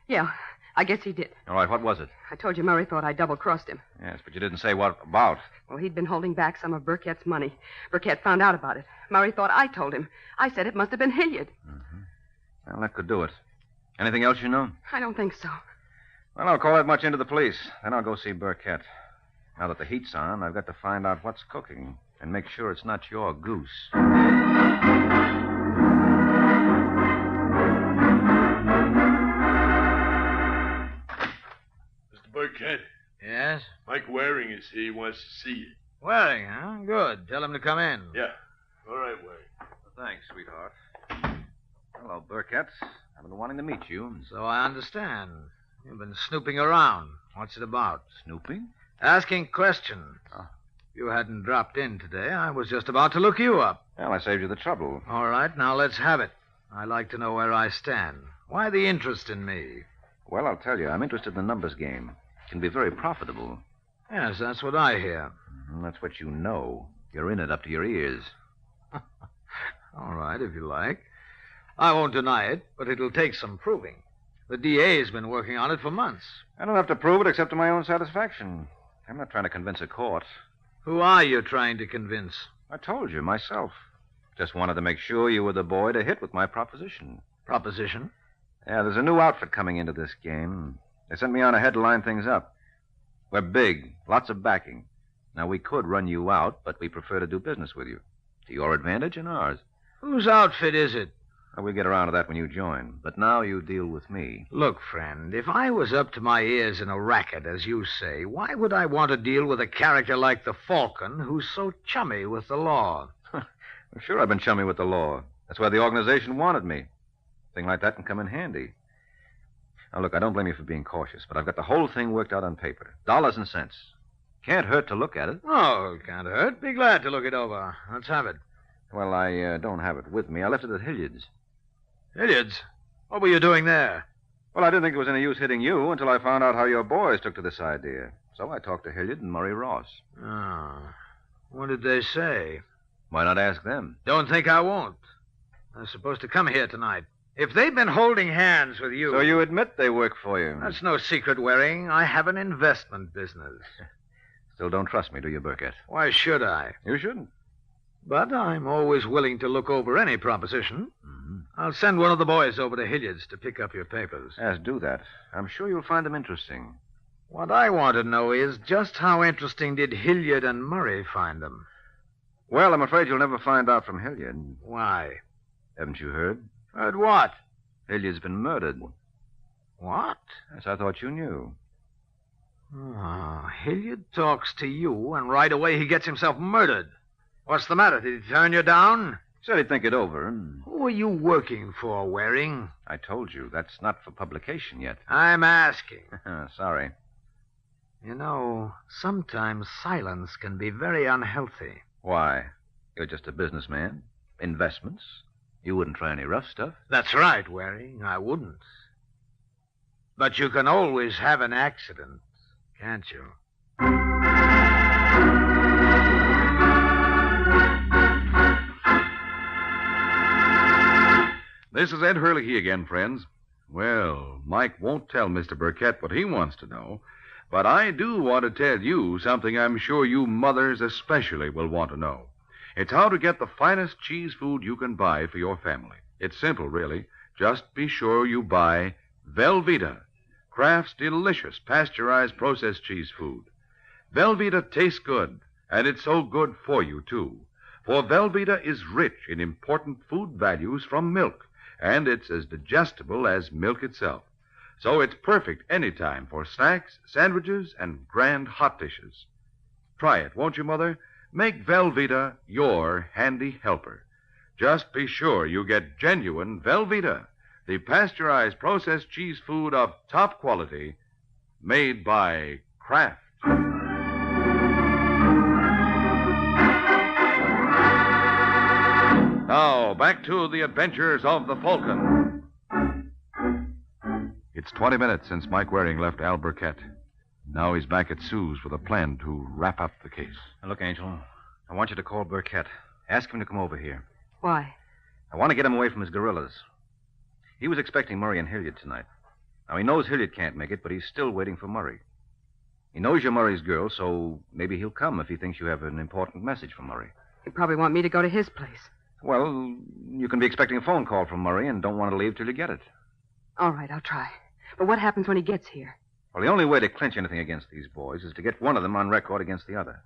yeah, I guess he did. All right, what was it? I told you Murray thought I double-crossed him. Yes, but you didn't say what about. Well, he'd been holding back some of Burkett's money. Burkett found out about it. Murray thought I told him. I said it must have been Hilliard. Mm-hmm. Well, that could do it. Anything else you know? I don't think so. Well, I'll call that much into the police. Then I'll go see Burkett. Now that the heat's on, I've got to find out what's cooking and make sure it's not your goose. Burkett. Yes? Mike Waring is here. He wants to see you. Waring, huh? Good. Tell him to come in. Yeah. All right, Waring. Thanks, sweetheart. Hello, Burkett. I've been wanting to meet you. So I understand. You've been snooping around. What's it about? Snooping? Asking questions. Oh. If you hadn't dropped in today, I was just about to look you up. Well, I saved you the trouble. All right, now let's have it. I like to know where I stand. Why the interest in me? Well, I'll tell you. I'm interested in the numbers game. It can be very profitable. Yes, that's what I hear. That's what you know. You're in it up to your ears. All right, if you like. I won't deny it, but it'll take some proving. The DA's been working on it for months. I don't have to prove it except to my own satisfaction. I'm not trying to convince a court. Who are you trying to convince? I told you, myself. Just wanted to make sure you were the boy to hit with my proposition. Proposition? Yeah, there's a new outfit coming into this game. They sent me on ahead to line things up. We're big, lots of backing. Now, we could run you out, but we prefer to do business with you. To your advantage and ours. Whose outfit is it? Well, we'll get around to that when you join. But now you deal with me. Look, friend, if I was up to my ears in a racket, as you say, why would I want to deal with a character like the Falcon, who's so chummy with the law? Well, sure, I've been chummy with the law. That's why the organization wanted me. A thing like that can come in handy. Now, look, I don't blame you for being cautious, but I've got the whole thing worked out on paper. Dollars and cents. Can't hurt to look at it. Oh, it can't hurt. Be glad to look it over. Let's have it. Well, I don't have it with me. I left it at Hilliard's. Hilliard's? What were you doing there? Well, I didn't think it was any use hitting you until I found out how your boys took to this idea. So I talked to Hilliard and Murray Ross. Oh. What did they say? Why not ask them? Don't think I won't. They're supposed to come here tonight. If they've been holding hands with you... So you admit they work for you? That's no secret, Waring. I have an investment business. Still don't trust me, do you, Burkett? Why should I? You shouldn't. But I'm always willing to look over any proposition. Mm-hmm. I'll send one of the boys over to Hilliard's to pick up your papers. Yes, do that. I'm sure you'll find them interesting. What I want to know is just how interesting did Hilliard and Murray find them? Well, I'm afraid you'll never find out from Hilliard. Why? Haven't you heard? Heard what? Hilliard's been murdered. What? Yes, I thought you knew. Oh, Hilliard talks to you, and right away he gets himself murdered. What's the matter? Did he turn you down? Said he'd think it over. Who are you working for, Waring? I told you, that's not for publication yet. I'm asking. Sorry. You know, sometimes silence can be very unhealthy. Why? You're just a businessman. Investments. You wouldn't try any rough stuff. That's right, Waring. I wouldn't. But you can always have an accident, can't you? This is Ed Hurley again, friends. Well, Mike won't tell Mr. Burkett what he wants to know, but I do want to tell you something I'm sure you mothers especially will want to know. It's how to get the finest cheese food you can buy for your family. It's simple, really. Just be sure you buy Velveeta, Kraft's delicious pasteurized processed cheese food. Velveeta tastes good, and it's so good for you, too. For Velveeta is rich in important food values from milk, and it's as digestible as milk itself. So it's perfect any time for snacks, sandwiches, and grand hot dishes. Try it, won't you, Mother? Make Velveeta your handy helper. Just be sure you get genuine Velveeta, the pasteurized processed cheese food of top quality, made by Kraft. Now, back to the adventures of the Falcon. It's 20 minutes since Mike Waring left Al Burkett. Now he's back at Sue's with a plan to wrap up the case. Now, look, Angel, I want you to call Burkett. Ask him to come over here. Why? I want to get him away from his guerrillas. He was expecting Murray and Hilliard tonight. Now, he knows Hilliard can't make it, but he's still waiting for Murray. He knows you're Murray's girl, so maybe he'll come if he thinks you have an important message from Murray. He'd probably want me to go to his place. Well, you can be expecting a phone call from Murray and don't want to leave till you get it. All right, I'll try. But what happens when he gets here? Well, the only way to clinch anything against these boys is to get one of them on record against the other.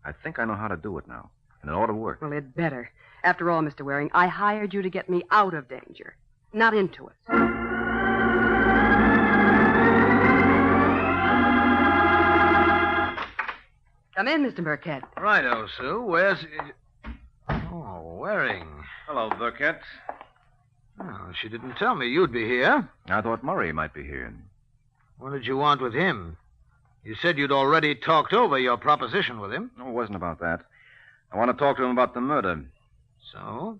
I think I know how to do it now, and it ought to work. Well, it better. After all, Mr. Waring, I hired you to get me out of danger, not into it. Come in, Mr. Burkett. Righto, Sue. Where's... Oh, Waring. Hello, Burkett. Oh, she didn't tell me you'd be here. I thought Murray might be here. What did you want with him? You said you'd already talked over your proposition with him. No, it wasn't about that. I want to talk to him about the murder. So?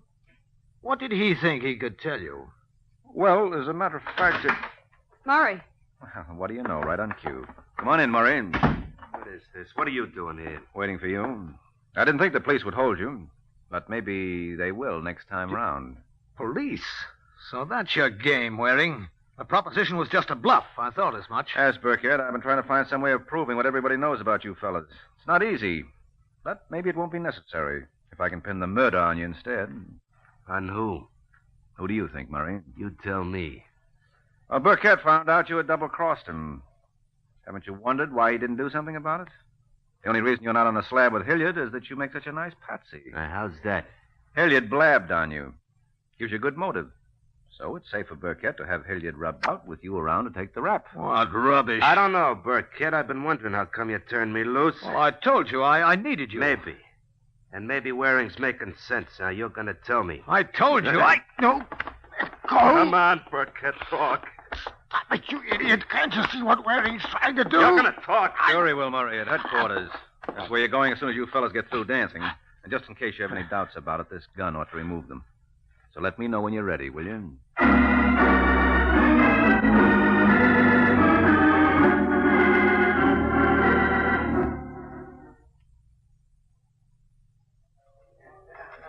What did he think he could tell you? Well, as a matter of fact, Murray. Well, what do you know? Right on cue. Come on in, Murray. What is this? What are you doing here? Waiting for you. I didn't think the police would hold you, but maybe they will next time round. Police? So that's your game, Waring. The proposition was just a bluff. I thought as much. Yes, Burkett, I've been trying to find some way of proving what everybody knows about you fellas. It's not easy, but maybe it won't be necessary if I can pin the murder on you instead. On who? Who do you think, Murray? You tell me. Well, Burkett found out you had double-crossed him. Haven't you wondered why he didn't do something about it? The only reason you're not on the slab with Hilliard is that you make such a nice patsy. How's that? Hilliard blabbed on you. Gives you a good motive. So it's safe for Burkett to have Hilliard rubbed out with you around to take the rap. What rubbish. I don't know, Burkett. I've been wondering how come you turned me loose. Well, I told you I needed you. Maybe. And maybe Waring's making sense. Now, you're going to tell me. I told you. No. Go. Come on, Burkett, talk. Stop it, you idiot. Can't you see what Waring's trying to do? You're going to talk. Sure he will, Murray, at headquarters. That's where you're going as soon as you fellas get through dancing. And just in case you have any doubts about it, this gun ought to remove them. So let me know when you're ready, will you?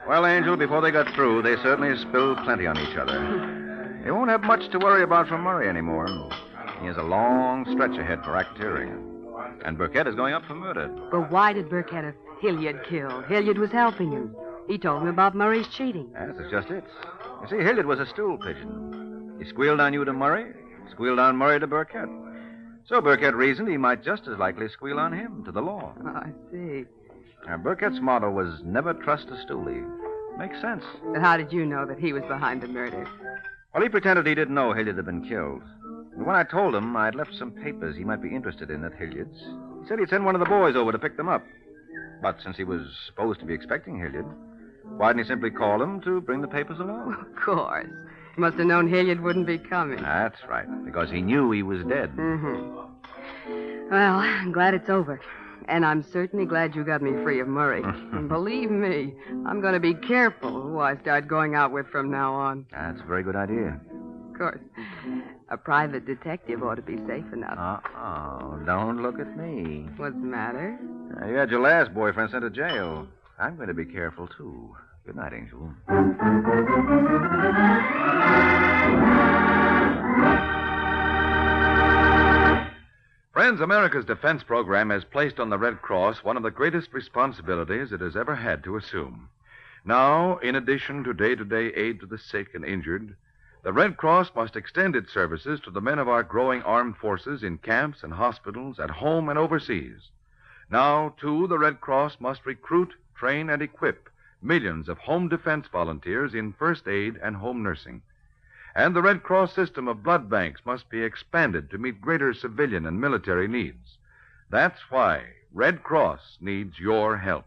Well, Angel, before they got through, they certainly spilled plenty on each other. They won't have much to worry about from Murray anymore. He has a long stretch ahead for racketeering. And Burkett is going up for murder. But why did Burkett have Hilliard killed? Hilliard was helping him. He told him about Murray's cheating. Yes, that's just it. You see, Hilliard was a stool pigeon. He squealed on you to Murray, squealed on Murray to Burkett. So Burkett reasoned he might just as likely squeal on him to the law. Oh, I see. Now, Burkett's motto was never trust a stoolie. Makes sense. But how did you know that he was behind the murder? Well, he pretended he didn't know Hilliard had been killed. When I told him I'd left some papers he might be interested in at Hilliard's, he said he'd send one of the boys over to pick them up. But since he was supposed to be expecting Hilliard, why didn't he simply call him to bring the papers along? Of course. He must have known Hilliard wouldn't be coming. That's right, because he knew he was dead. Mm-hmm. Well, I'm glad it's over. And I'm certainly glad you got me free of Murray. And believe me, I'm going to be careful who I start going out with from now on. That's a very good idea. Of course. A private detective ought to be safe enough. Uh-oh. Don't look at me. What's the matter? You had your last boyfriend sent to jail. I'm going to be careful, too. Good night, Angel. Friends, America's defense program has placed on the Red Cross one of the greatest responsibilities it has ever had to assume. Now, in addition to day-to-day aid to the sick and injured, the Red Cross must extend its services to the men of our growing armed forces in camps and hospitals, at home and overseas. Now, too, the Red Cross must recruit, train, and equip millions of home defense volunteers in first aid and home nursing. And the Red Cross system of blood banks must be expanded to meet greater civilian and military needs. That's why Red Cross needs your help.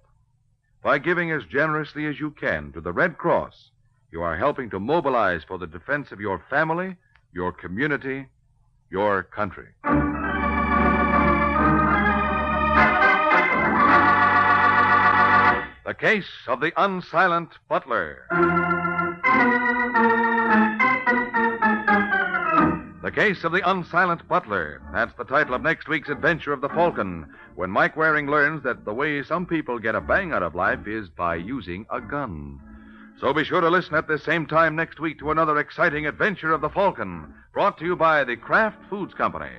By giving as generously as you can to the Red Cross, you are helping to mobilize for the defense of your family, your community, your country. The Case of the Unsilent Butler. The Case of the Unsilent Butler. That's the title of next week's adventure of the Falcon, when Mike Waring learns that the way some people get a bang out of life is by using a gun. So be sure to listen at this same time next week to another exciting adventure of the Falcon, brought to you by the Kraft Foods Company.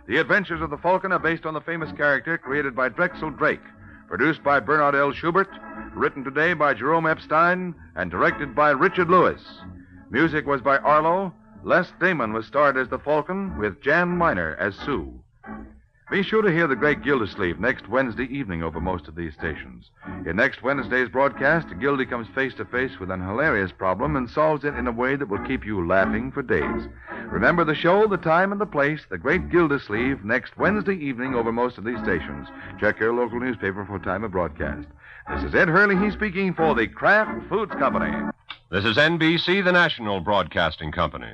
The Adventures of the Falcon are based on the famous character created by Drexel Drake, produced by Bernard L. Schubert, written today by Jerome Epstein, and directed by Richard Lewis. Music was by Arlo. Les Damon was starred as the Falcon, with Jan Miner as Sue. Be sure to hear the great Gildersleeve next Wednesday evening over most of these stations. In next Wednesday's broadcast, Gildy comes face to face with an hilarious problem and solves it in a way that will keep you laughing for days. Remember the show, the time, and the place, the great Gildersleeve, next Wednesday evening over most of these stations. Check your local newspaper for time of broadcast. This is Ed Hurley, he's speaking for the Kraft Foods Company. This is NBC, the national broadcasting company.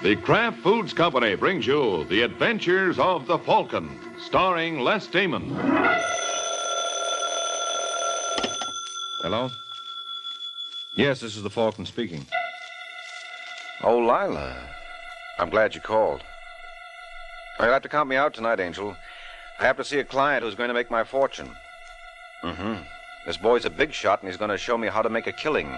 The Kraft Foods Company brings you The Adventures of the Falcon, starring Les Damon. Hello? Yes, this is the Falcon speaking. Oh, Lila. I'm glad you called. You'll have to count me out tonight, Angel. I have to see a client who's going to make my fortune. Mm-hmm. This boy's a big shot, and he's going to show me how to make a killing.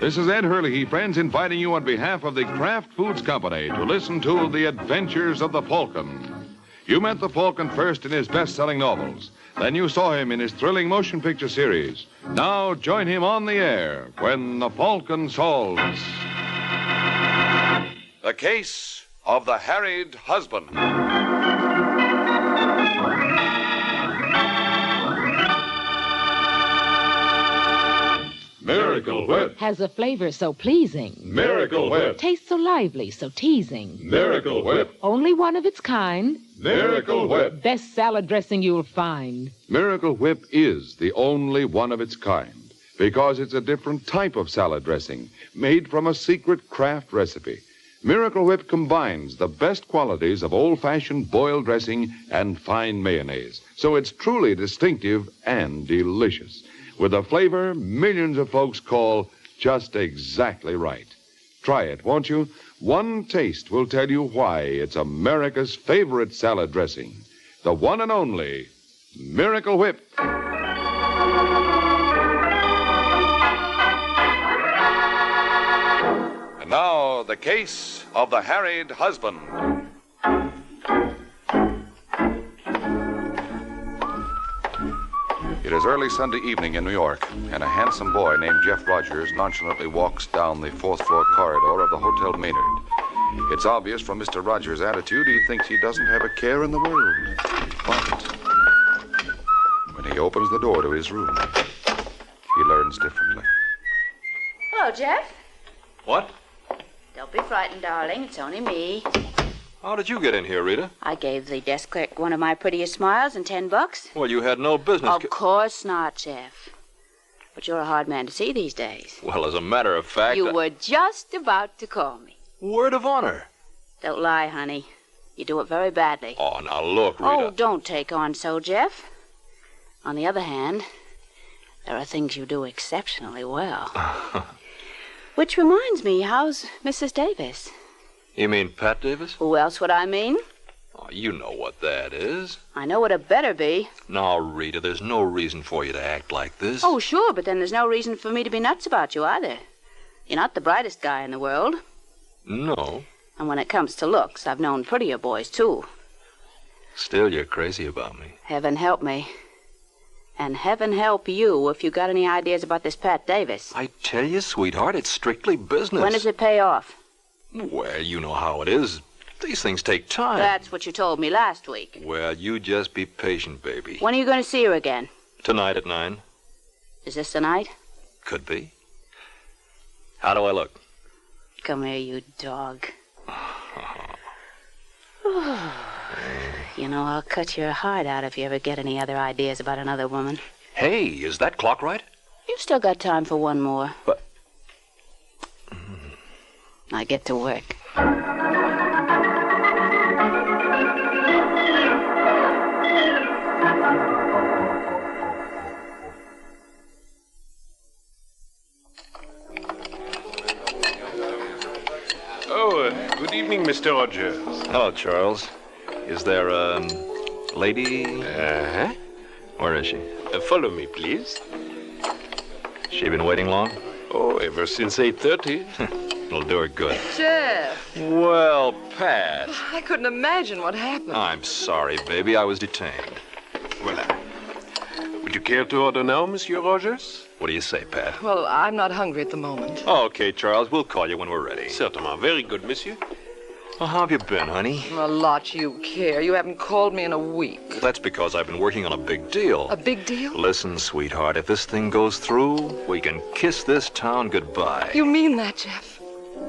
This is Ed Hurley, friends, inviting you on behalf of the Kraft Foods Company to listen to The Adventures of the Falcon. You met the Falcon first in his best-selling novels. Then you saw him in his thrilling motion picture series. Now join him on the air when the Falcon solves The Case of the Harried Husband. Miracle Whip has a flavor so pleasing. Miracle Whip Tastes so lively, so teasing. Miracle Whip Only one of its kind. Miracle Whip Best salad dressing you'll find. Miracle Whip is the only one of its kind because it's a different type of salad dressing made from a secret Kraft recipe. Miracle Whip combines the best qualities of old-fashioned boiled dressing and fine mayonnaise, so it's truly distinctive and delicious, with a flavor millions of folks call just exactly right. Try it, won't you? One taste will tell you why it's America's favorite salad dressing. The one and only Miracle Whip. And now, the case of the harried husband. It is early Sunday evening in New York, and a handsome boy named Jeff Rogers nonchalantly walks down the fourth-floor corridor of the Hotel Maynard. It's obvious from Mr. Rogers' attitude he thinks he doesn't have a care in the world. But When he opens the door to his room, he learns differently. Hello, Jeff. What? Don't be frightened, darling. It's only me. How did you get in here, Rita? I gave the desk clerk one of my prettiest smiles and $10. Well, you had no business. Of course not, Jeff. But you're a hard man to see these days. Well, as a matter of fact... You were just about to call me. Word of honor. Don't lie, honey. You do it very badly. Oh, now look, Rita. Oh, don't take on so, Jeff. On the other hand, there are things you do exceptionally well. Which reminds me, how's Mrs. Davis? You mean Pat Davis? Who else would I mean? Oh, you know what that is. I know what it better be. Now, Rita, there's no reason for you to act like this. Oh, sure, but then there's no reason for me to be nuts about you either. You're not the brightest guy in the world. No. And when it comes to looks, I've known prettier boys, too. Still, you're crazy about me. Heaven help me. And heaven help you if you got any ideas about this Pat Davis. I tell you, sweetheart, it's strictly business. When does it pay off? Well, you know how it is. These things take time. That's what you told me last week. Well, you just be patient, baby. When are you going to see her again? Tonight at 9. Is this the night? Could be. How do I look? Come here, you dog. You know, I'll cut your heart out if you ever get any other ideas about another woman. Hey, is that clock right? You've still got time for one more. But... I get to work. Good evening, Mr. Rogers. Hello, Charles. Is there a lady? Uh-huh. Where is she? Follow me, please. She been waiting long? Oh, ever since 8:30. It'll do her good. Jeff. Well, Pat. I couldn't imagine what happened. I'm sorry, baby. I was detained. Voilà. Would you care to order now, Monsieur Rogers? What do you say, Pat? Well, I'm not hungry at the moment. Okay, Charles. We'll call you when we're ready. Certainement. Very good, monsieur. Well, how have you been, honey? A lot you care. You haven't called me in a week. That's because I've been working on a big deal. A big deal? Listen, sweetheart, if this thing goes through, we can kiss this town goodbye. You mean that, Jeff?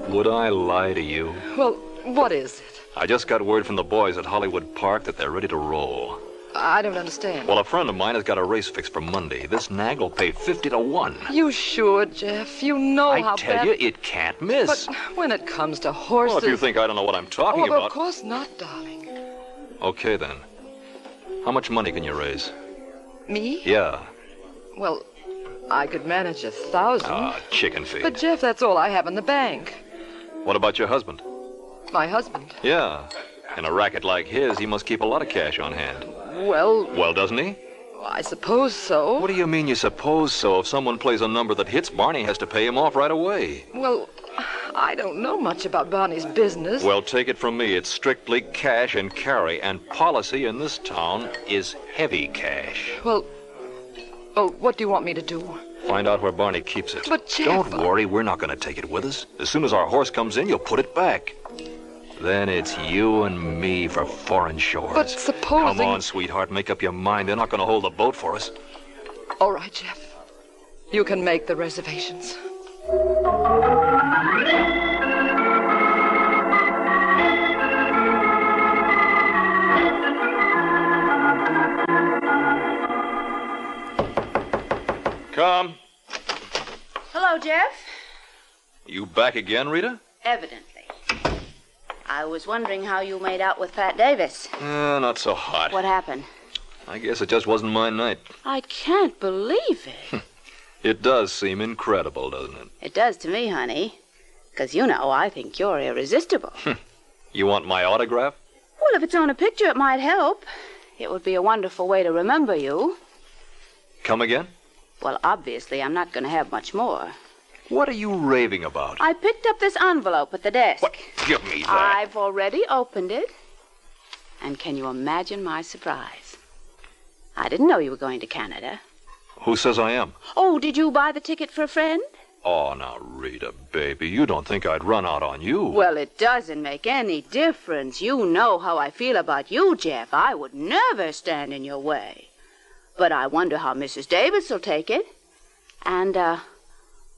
Would I lie to you? Well, what is it? I just got word from the boys at Hollywood Park that they're ready to roll. I don't understand. Well, a friend of mine has got a race fixed for Monday. This nag will pay 50 to 1. You sure, Jeff? You know how I tell you, it can't miss. But when it comes to horses... Well, if you think I don't know what I'm talking about... about... of course not, darling. Okay, then. How much money can you raise? Me? Yeah. Well, I could manage 1,000. Ah, chicken feed. But, Jeff, that's all I have in the bank. What about your husband? My husband? Yeah. In a racket like his, he must keep a lot of cash on hand. Well, doesn't he? I suppose so. What do you mean you suppose so? If someone plays a number that hits, Barney has to pay him off right away. Well, I don't know much about Barney's business. Well, take it from me. It's strictly cash and carry, and policy in this town is heavy cash. Well, what do you want me to do? Find out where Barney keeps it. But, Jeff... Don't worry, we're not going to take it with us. As soon as our horse comes in, you'll put it back. Then it's you and me for foreign shores. But supposing... Come on, sweetheart, make up your mind. They're not going to hold the boat for us. All right, Jeff. You can make the reservations. Come. Hello, Jeff. You back again, Rita? Evidently. I was wondering how you made out with Pat Davis. Not so hot. What happened? I guess it just wasn't my night. I can't believe it. It does seem incredible, doesn't it? It does to me, honey. 'Cause you know I think you're irresistible. You want my autograph? Well, if it's on a picture, it might help. It would be a wonderful way to remember you. Come again? Well, obviously, I'm not going to have much more. What are you raving about? I picked up this envelope at the desk. What? Give me that. I've already opened it. And can you imagine my surprise? I didn't know you were going to Canada. Who says I am? Oh, did you buy the ticket for a friend? Oh, now, Rita, baby, you don't think I'd run out on you. Well, it doesn't make any difference. You know how I feel about you, Jeff. I would never stand in your way. But I wonder how Mrs. Davis will take it. And,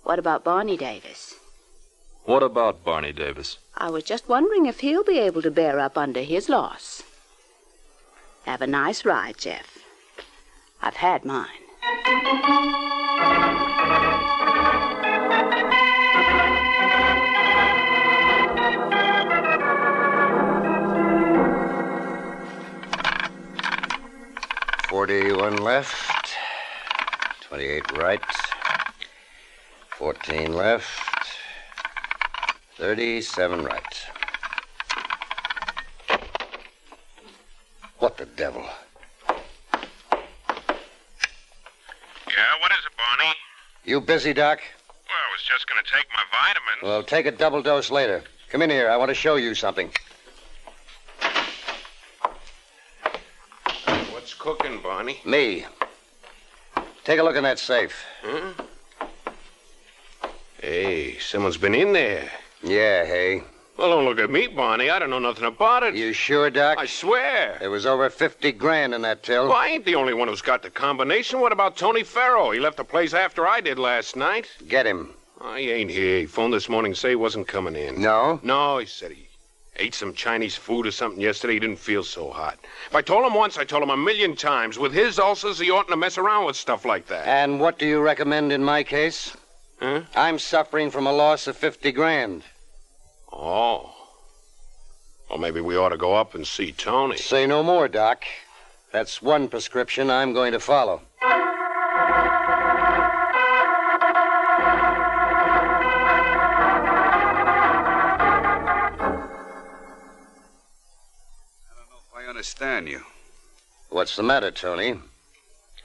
what about Barney Davis? What about Barney Davis? I was just wondering if he'll be able to bear up under his loss. Have a nice ride, Jeff. I've had mine. $41 left. 28 right. 14 left. 37 right. What the devil? Yeah, what is it, Barney? You busy, Doc? Well, I was just going to take my vitamins. Well, take a double dose later. Come in here. I want to show you something. What's cooking, Barney? Me. Take a look in that safe. Huh? Hey, someone's been in there. Yeah, hey. Well, don't look at me, Barney. I don't know nothing about it. You sure, Doc? I swear. There was over 50 grand in that till. Well, I ain't the only one who's got the combination. What about Tony Farrow? He left the place after I did last night. Get him. He ain't here. He phoned this morning to say he wasn't coming in. No? No, he said he ate some Chinese food or something yesterday. He didn't feel so hot. If I told him once, I told him a million times. With his ulcers, he oughtn't to mess around with stuff like that. And what do you recommend in my case? Huh? I'm suffering from a loss of 50 grand. Oh. Well, maybe we ought to go up and see Tony. Say no more, Doc. That's one prescription I'm going to follow. I understand you. What's the matter, Tony?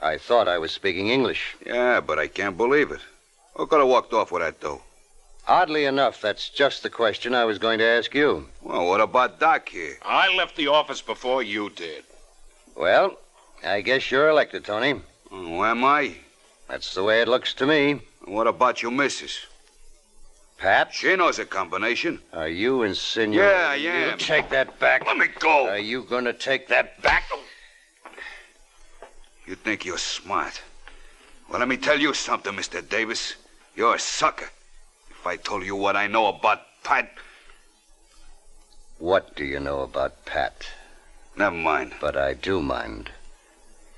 I thought I was speaking English. Yeah, but I can't believe it. Who could have walked off with that dough? Oddly enough, that's just the question I was going to ask you. Well, what about Doc here? I left the office before you did. Well, I guess you're elected, Tony. Oh, am I? That's the way it looks to me. What about your missus? Pat? She knows a combination. Are you insinuating? Yeah, I am. You take that back. Let me go. Are you going to take that back? You think you're smart. Well, let me tell you something, Mr. Davis. You're a sucker. If I told you what I know about Pat... What do you know about Pat? Never mind. But I do mind.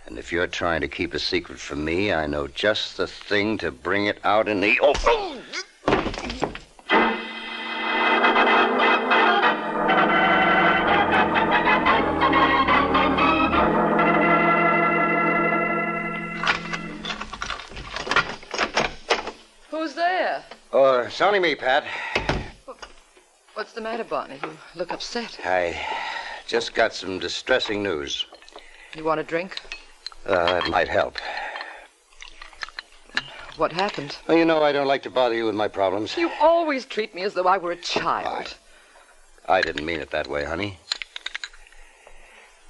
And if you're trying to keep a secret from me, I know just the thing to bring it out in the open. Who's there? Oh, it's only me, Pat. What's the matter, Barney? You look upset. I just got some distressing news. You want a drink? That might help. What happened? Well, you know I don't like to bother you with my problems. You always treat me as though I were a child. I didn't mean it that way, honey.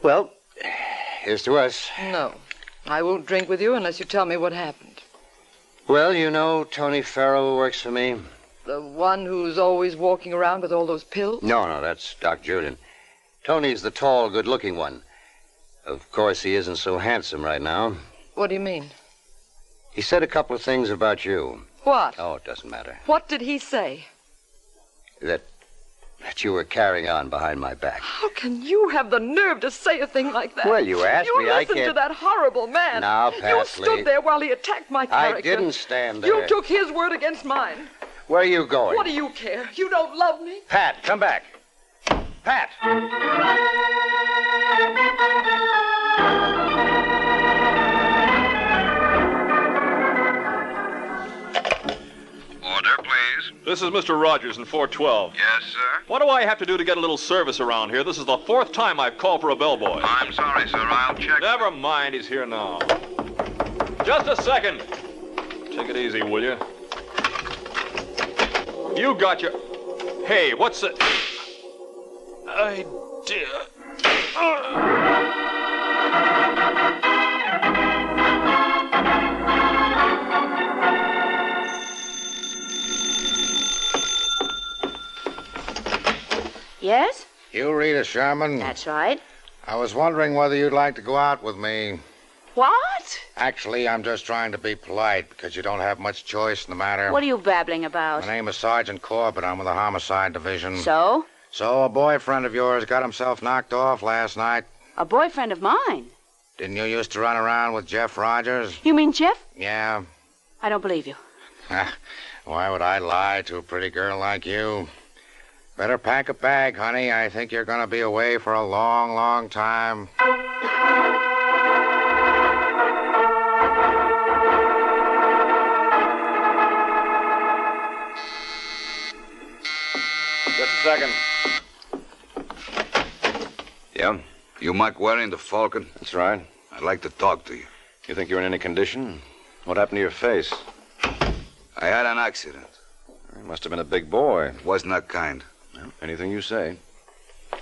Well, here's to us. No. I won't drink with you unless you tell me what happened. Well, you know Tony Farrow works for me. The one who's always walking around with all those pills? No, that's Doc Julian. Tony's the tall, good-looking one. Of course, he isn't so handsome right now. What do you mean? He said a couple of things about you. What? Oh, it doesn't matter. What did he say? That you were carrying on behind my back. How can you have the nerve to say a thing like that? Well, you asked me. I can't... You listened to that horrible man. Now, Pat, you stood please. there while he attacked my character. I didn't stand there. You took his word against mine. Where are you going? What do you care? You don't love me. Pat, come back. Pat! Order, please. This is Mr. Rogers in 412. Yes, sir? What do I have to do to get a little service around here? This is the fourth time I've called for a bellboy. I'm sorry, sir. I'll check. Never mind. He's here now. Just a second. Take it easy, will you? You got your... Hey, what's it? Idea. Yes? You, Rita Sherman? That's right. I was wondering whether you'd like to go out with me What? Actually, I'm just trying to be polite because you don't have much choice in the matter. What are you babbling about? My name is Sergeant Corbett. I'm with the Homicide Division. So? So a boyfriend of yours got himself knocked off last night. A boyfriend of mine? Didn't you used to run around with Jeff Rogers? You mean Jeff? Yeah. I don't believe you. Why would I lie to a pretty girl like you? Better pack a bag, honey. I think you're going to be away for a long, long time. Just a second. Yeah? You Mike Waring, the Falcon? That's right. I'd like to talk to you. You think you're in any condition? What happened to your face? I had an accident. You must have been a big boy. It wasn't that kind. Well, anything you say.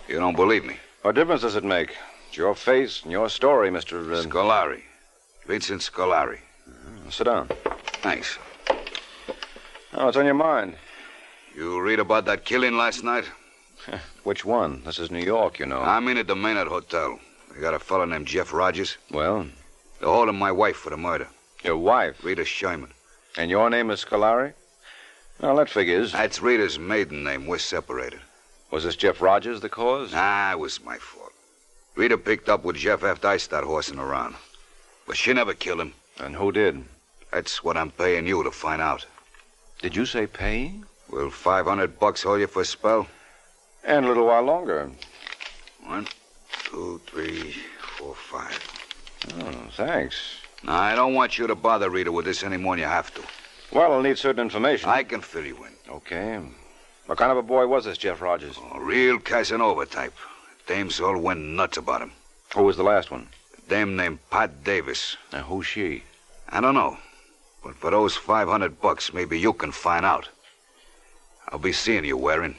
You don't believe me? What difference does it make? It's your face and your story, Mr. Scolari. Vincent Scolari. Sit down. Thanks. Oh, what's on your mind? You read about that killing last night? Which one? This is New York, you know. I'm in at the Maynard Hotel. They got a fellow named Jeff Rogers. Well? They're holding my wife for the murder. Your wife? Rita Sherman. And your name is Scolari? Well, that figures. That's Rita's maiden name. We're separated. Was this Jeff Rogers the cause? Nah, it was my fault. Rita picked up with Jeff after I started horsing around. But she never killed him. And who did? That's what I'm paying you to find out. Did you say paying? Will $500 hold you for a spell? And a little while longer. 1, 2, 3, 4, 5. Oh, thanks. Now, I don't want you to bother Rita with this any more than you have to. Well, I'll need certain information. I can fill you in. Okay. What kind of a boy was this Jeff Rogers? A real Casanova type. Dames all went nuts about him. Who was the last one? A dame named Pat Davis. Now, who's she? I don't know. But for those $500, maybe you can find out. I'll be seeing you, Waring.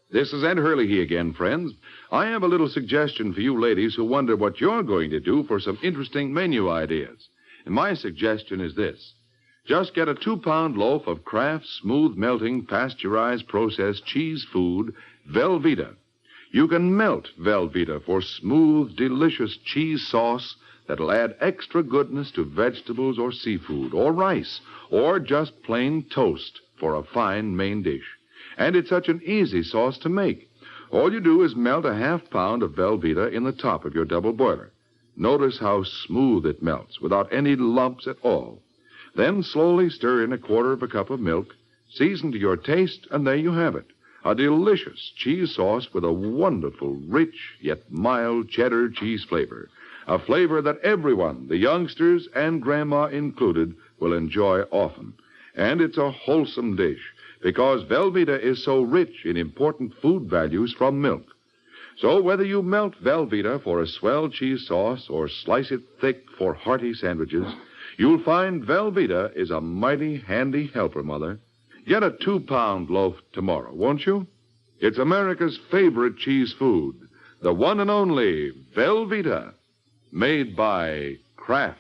This is Ed Hurley again, friends. I have a little suggestion for you ladies who wonder what you're going to do for some interesting menu ideas. And my suggestion is this. Just get a 2-pound loaf of Kraft smooth melting pasteurized processed cheese food, Velveeta. You can melt Velveeta for smooth, delicious cheese sauce that'll add extra goodness to vegetables or seafood or rice or just plain toast for a fine main dish. And it's such an easy sauce to make. All you do is melt a half-pound of Velveeta in the top of your double boiler. Notice how smooth it melts without any lumps at all. Then slowly stir in 1/4 cup of milk, season to your taste, and there you have it. A delicious cheese sauce with a wonderful, rich, yet mild cheddar cheese flavor. A flavor that everyone, the youngsters and Grandma included, will enjoy often. And it's a wholesome dish, because Velveeta is so rich in important food values from milk. So whether you melt Velveeta for a swell cheese sauce or slice it thick for hearty sandwiches, you'll find Velveeta is a mighty handy helper, Mother. Get a 2-pound loaf tomorrow, won't you? It's America's favorite cheese food, the one and only Velveeta, made by Kraft.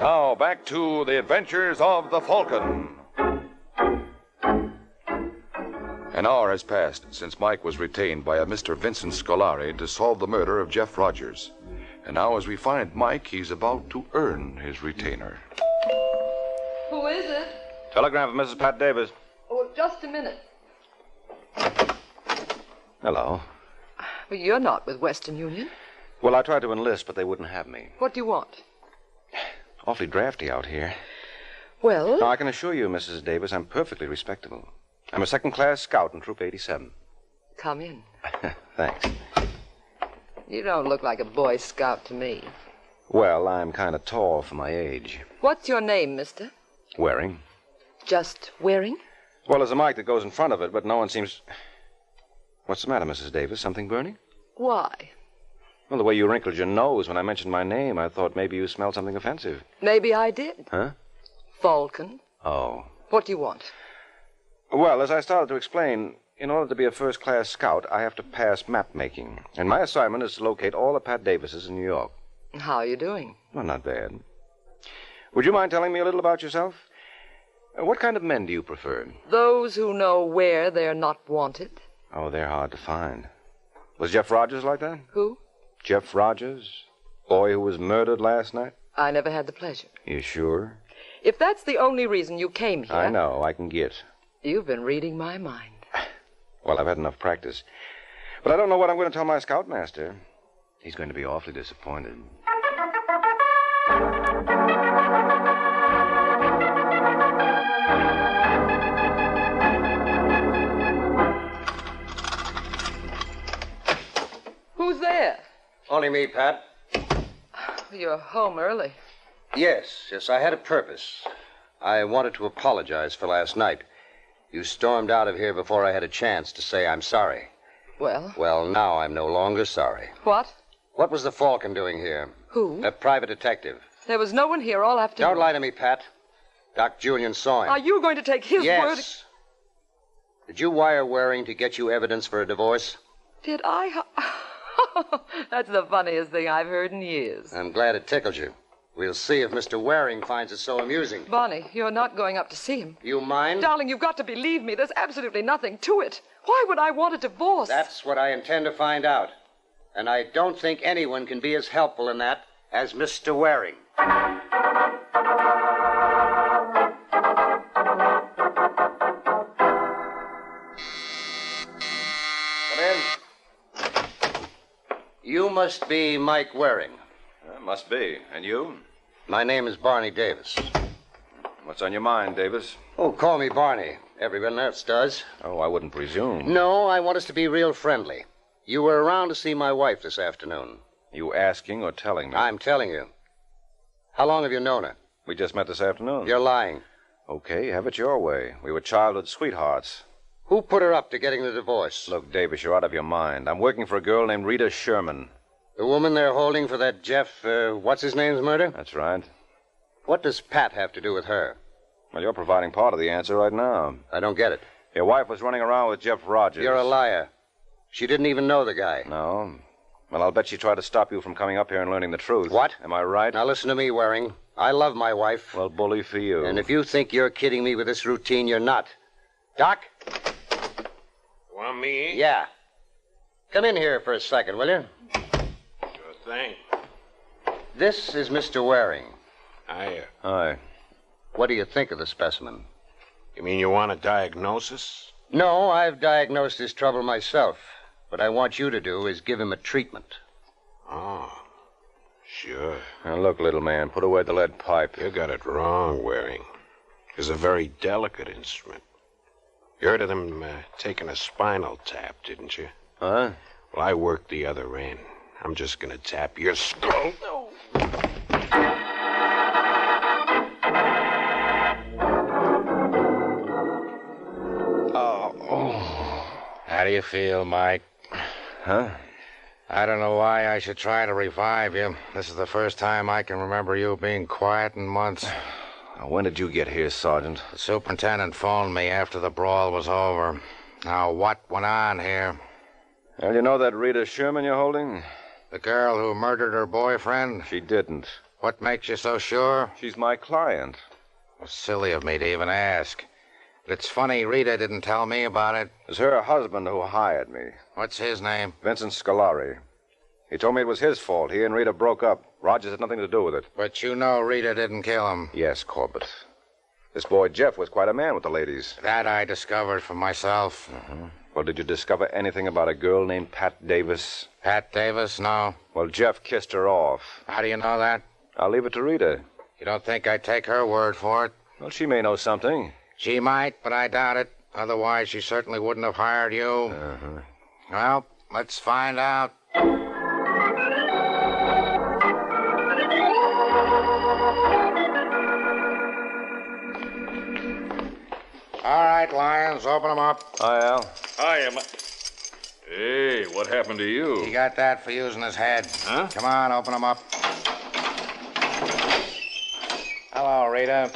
Now, back to the adventures of the Falcon. An hour has passed since Mike was retained by a Mr. Vincent Scolari to solve the murder of Jeff Rogers. And now, as we find Mike, he's about to earn his retainer. Who is it? Telegram from Mrs. Pat Davis. Oh, just a minute. Hello. Well, you're not with Western Union. Well, I tried to enlist, but they wouldn't have me. What do you want? Awfully drafty out here. Well? Now, I can assure you, Mrs. Davis, I'm perfectly respectable. I'm a second-class scout in Troop 87. Come in. Thanks. You don't look like a Boy Scout to me. Well, I'm kind of tall for my age. What's your name, mister? Waring. Just Waring? Well, there's a mic that goes in front of it, but no one seems... What's the matter, Mrs. Davis? Something burning? Why? Well, the way you wrinkled your nose when I mentioned my name, I thought maybe you smelled something offensive. Maybe I did. Huh? Falcon. Oh. What do you want? Well, as I started to explain, in order to be a first-class scout, I have to pass map making. And my assignment is to locate all the Pat Davises in New York. How are you doing? Well, not bad. Would you mind telling me a little about yourself? What kind of men do you prefer? Those who know where they're not wanted. Oh, they're hard to find. Was Jeff Rogers like that? Who? Jeff Rogers? Boy who was murdered last night? I never had the pleasure. You sure? If that's the only reason you came here... I know, I can get. You've been reading my mind. Well, I've had enough practice. But I don't know what I'm going to tell my scoutmaster. He's going to be awfully disappointed. Who's there? Only me, Pat. You're home early. Yes, I had a purpose. I wanted to apologize for last night. You stormed out of here before I had a chance to say I'm sorry. Well? Well, now I'm no longer sorry. What? What was the Falcon doing here? Who? A private detective. There was no one here all afternoon. Don't lie to me, Pat. Doc Julian saw him. Are you going to take his word? Yes. Did you wire Waring to get you evidence for a divorce? Did I? That's the funniest thing I've heard in years. I'm glad it tickled you. We'll see if Mr. Waring finds it so amusing. Bonnie, you're not going up to see him. You mind? Darling, you've got to believe me. There's absolutely nothing to it. Why would I want a divorce? That's what I intend to find out. And I don't think anyone can be as helpful in that as Mr. Waring. Come in. You must be Mike Waring. Must be. And you? My name is Barney Davis. What's on your mind, Davis? Oh, call me Barney. Everyone else does. Oh, I wouldn't presume. No, I want us to be real friendly. You were around to see my wife this afternoon. You asking or telling me? I'm telling you. How long have you known her? We just met this afternoon. You're lying. Okay, have it your way. We were childhood sweethearts. Who put her up to getting the divorce? Look, Davis, you're out of your mind. I'm working for a girl named Rita Sherman. The woman they're holding for that Jeff, what's-his-name's murder? That's right. What does Pat have to do with her? Well, you're providing part of the answer right now. I don't get it. Your wife was running around with Jeff Rogers. You're a liar. She didn't even know the guy. No? Well, I'll bet she tried to stop you from coming up here and learning the truth. What? Am I right? Now listen to me, Waring. I love my wife. Well, bully for you. And if you think you're kidding me with this routine, you're not. Doc? Want me? Yeah. Come in here for a second, will you? Sure thing. This is Mr. Waring. Hi. What do you think of the specimen? You mean you want a diagnosis? No, I've diagnosed his trouble myself. What I want you to do is give him a treatment. Oh, sure. Now, look, little man, put away the lead pipe. You got it wrong, Waring. It's a very delicate instrument. You heard of them taking a spinal tap, didn't you? Huh? Well, I worked the other end. I'm just going to tap your skull. How do you feel, Mike? Huh? I don't know why I should try to revive you. This is the first time I can remember you being quiet in months. When did you get here, Sergeant? The superintendent phoned me after the brawl was over. Now, what went on here? Well, you know that Rita Sherman you're holding? The girl who murdered her boyfriend? She didn't. What makes you so sure? She's my client. Well, silly of me to even ask. But it's funny Rita didn't tell me about it. It was her husband who hired me. What's his name? Vincent Scolari. He told me it was his fault. He and Rita broke up. Rogers had nothing to do with it. But you know Rita didn't kill him. Yes, Corbett. This boy Jeff was quite a man with the ladies. That I discovered for myself. Well, did you discover anything about a girl named Pat Davis? Pat Davis? No. Well, Jeff kissed her off. How do you know that? I'll leave it to Rita. You don't think I'd take her word for it? Well, she may know something. She might, but I doubt it. Otherwise, she certainly wouldn't have hired you. Well, let's find out. All right, Lyons, open them up. Hi, Al. Hi, Emma. Hey, what happened to you? He got that for using his head. Huh? Come on, open them up. Hello, Rita.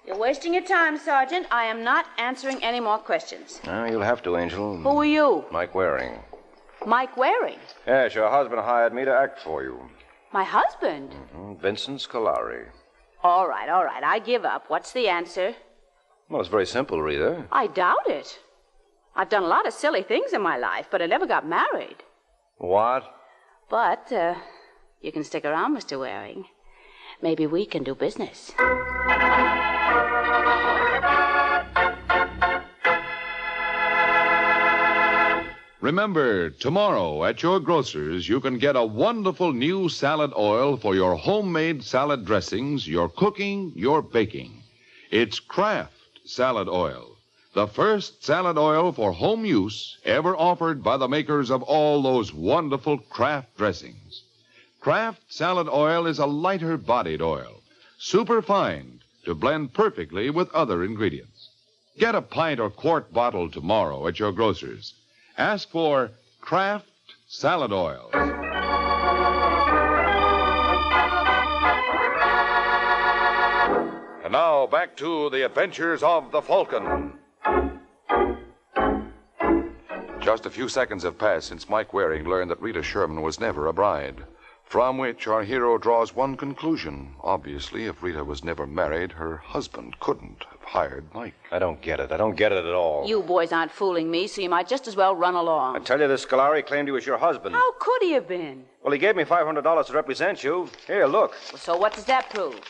You're wasting your time, Sergeant. I am not answering any more questions. You'll have to, Angel. Who are you? Mike Waring. Mike Waring? Yes, your husband hired me to act for you. My husband? Vincent Scolari. All right. I give up. What's the answer? Well, it's very simple, Rita. I doubt it. I've done a lot of silly things in my life, but I never got married. What? But you can stick around, Mr. Waring. Maybe we can do business. Remember, tomorrow at your grocer's, you can get a wonderful new salad oil for your homemade salad dressings, your cooking, your baking. It's Kraft Salad Oil, the first salad oil for home use ever offered by the makers of all those wonderful Kraft dressings. Kraft Salad Oil is a lighter-bodied oil, superfine to blend perfectly with other ingredients. Get a pint or quart bottle tomorrow at your grocer's. Ask for Kraft Salad Oil. And now back to the adventures of the Falcon. Just a few seconds have passed since Mike Waring learned that Rita Sherman was never a bride. From which our hero draws one conclusion. Obviously, if Rita was never married, her husband couldn't have hired Mike. I don't get it. I don't get it at all. You boys aren't fooling me, so you might just as well run along. I tell you, this Scolari claimed he was your husband. How could he have been? Well, he gave me $500 to represent you. Here, look. So what does that prove?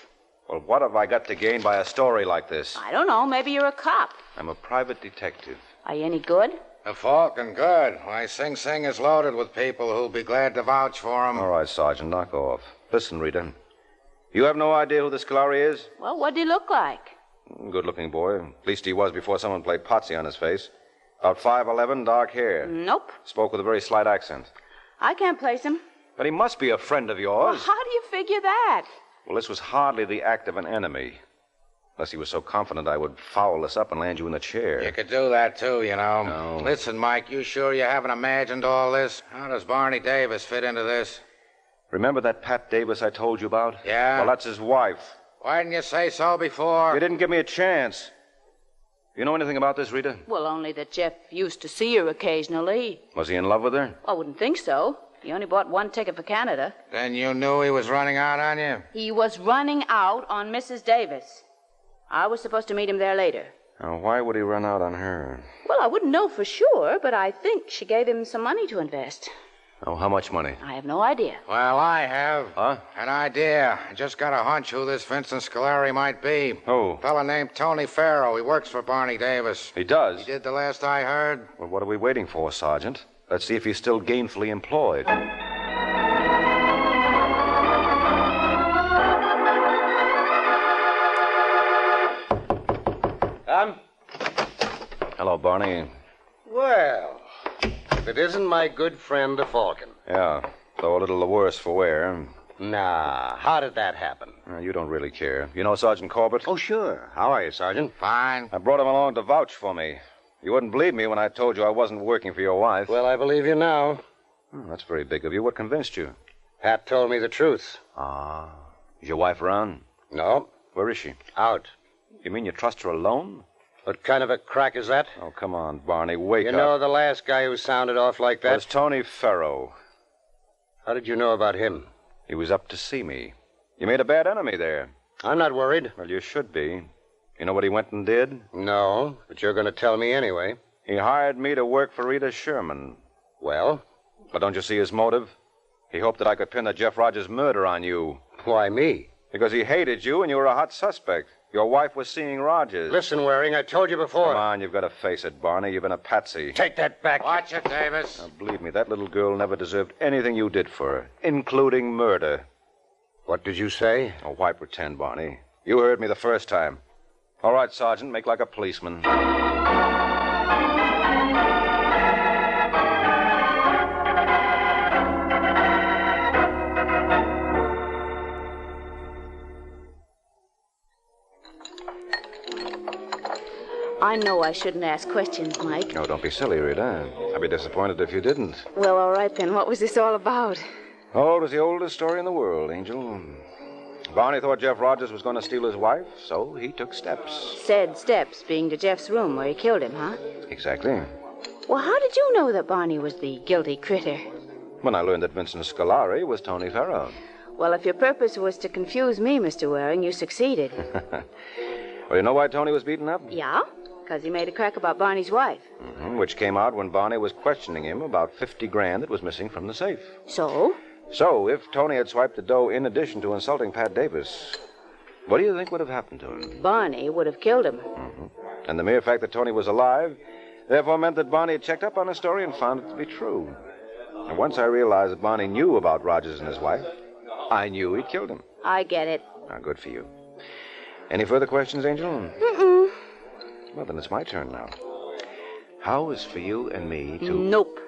Well, what have I got to gain by a story like this? I don't know. Maybe you're a cop. I'm a private detective. Are you any good? The Falcon, good. Why, Sing Sing is loaded with people who'll be glad to vouch for him. All right, Sergeant, knock off. Listen, Rita. You have no idea who this Scolari is? Well, what did he look like? Good-looking boy. At least he was before someone played Potsy on his face. About 5'11", dark hair. Nope. Spoke with a very slight accent. I can't place him. But he must be a friend of yours. Well, how do you figure that? Well, this was hardly the act of an enemy. Unless he was so confident I would foul this up and land you in the chair. You could do that, too, you know. No. Listen, Mike, you sure you haven't imagined all this? How does Barney Davis fit into this? Remember that Pat Davis I told you about? Yeah? Well, that's his wife. Why didn't you say so before? You didn't give me a chance. You know anything about this, Rita? Well, only that Jeff used to see her occasionally. Was he in love with her? I wouldn't think so. He only bought one ticket for Canada. Then you knew he was running out on you? He was running out on Mrs. Davis. I was supposed to meet him there later. Now, why would he run out on her? Well, I wouldn't know for sure, but I think she gave him some money to invest. Oh, how much money? I have no idea. Well, I have. Huh? An idea. I just got a hunch who this Vincent Scolari might be. Who? A fella named Tony Farrow. He works for Barney Davis. He does? He did the last I heard. Well, what are we waiting for, Sergeant? Let's see if he's still gainfully employed. Hello, Barney. Well, if it isn't my good friend, the Falcon. Yeah, though a little the worse for wear. Nah, how did that happen? You don't really care. You know Sergeant Corbett? Oh, sure. How are you, Sergeant? Fine. I brought him along to vouch for me. You wouldn't believe me when I told you I wasn't working for your wife. Well, I believe you now. That's very big of you. What convinced you? Pat told me the truth. Ah. Is your wife around? No. Where is she? Out. You mean you trust her alone? What kind of a crack is that? Oh, come on, Barney. Wake up. You know the last guy who sounded off like that? Was Tony Farrow. How did you know about him? He was up to see me. You made a bad enemy there. I'm not worried. Well, you should be. You know what he went and did? No, but you're going to tell me anyway. He hired me to work for Rita Sherman. Well? But don't you see his motive? He hoped that I could pin the Jeff Rogers murder on you. Why me? Because he hated you and you were a hot suspect. Your wife was seeing Rogers. Listen, Waring, I told you before. Come on, you've got to face it, Barney. You've been a patsy. Take that back. Watch it, Davis. Now, believe me, that little girl never deserved anything you did for her, including murder. What did you say? Oh, why pretend, Barney? You heard me the first time. All right, Sergeant, make like a policeman. I know I shouldn't ask questions, Mike. Oh, don't be silly, Rita. I'd be disappointed if you didn't. Well, all right then. What was this all about? Oh, it was the oldest story in the world, Angel. Barney thought Jeff Rogers was going to steal his wife, so he took steps. Said steps being to Jeff's room where he killed him, huh? Exactly. Well, how did you know that Barney was the guilty critter? When I learned that Vincent Scolari was Tony Farrow. Well, if your purpose was to confuse me, Mr. Waring, you succeeded. Well, you know why Tony was beaten up? Yeah? Because he made a crack about Barney's wife. Which came out when Barney was questioning him about $50,000 that was missing from the safe. So? So, if Tony had swiped the dough in addition to insulting Pat Davis, what do you think would have happened to him? Barney would have killed him. And the mere fact that Tony was alive, therefore meant that Barney had checked up on his story and found it to be true. And once I realized that Barney knew about Rogers and his wife, I knew he'd killed him. I get it. Now, good for you. Any further questions, Angel? Mm-mm. Well, then it's my turn now. How is for you and me to... Nope.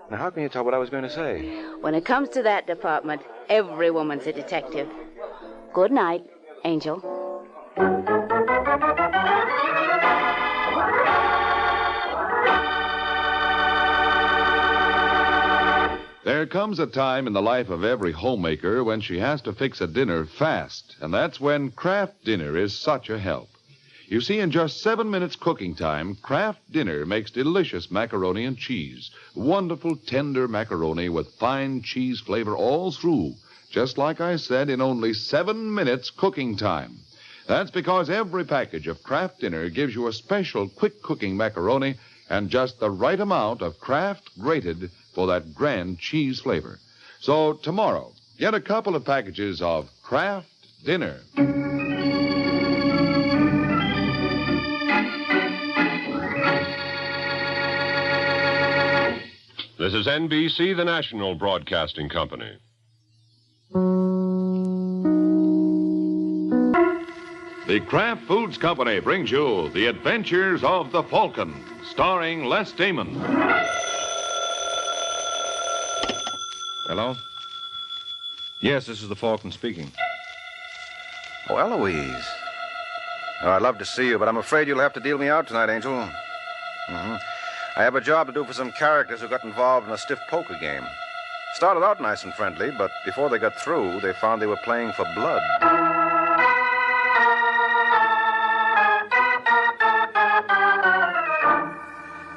Now, how can you tell what I was going to say? When it comes to that department, every woman's a detective. Good night, Angel. There comes a time in the life of every homemaker when she has to fix a dinner fast, and that's when Kraft Dinner is such a help. You see, in just 7 minutes cooking time, Kraft Dinner makes delicious macaroni and cheese. Wonderful, tender macaroni with fine cheese flavor all through, just like I said, in only 7 minutes cooking time. That's because every package of Kraft Dinner gives you a special quick cooking macaroni and just the right amount of Kraft grated for that grand cheese flavor. So tomorrow, get a couple of packages of Kraft Dinner. This is NBC, the national broadcasting company. The Kraft Foods Company brings you The Adventures of the Falcon, starring Les Damon. Hello? Yes, this is the Falcon speaking. Oh, Eloise. Oh, I'd love to see you, but I'm afraid you'll have to deal me out tonight, Angel. I have a job to do for some characters who got involved in a stiff poker game. Started out nice and friendly, but before they got through, they found they were playing for blood.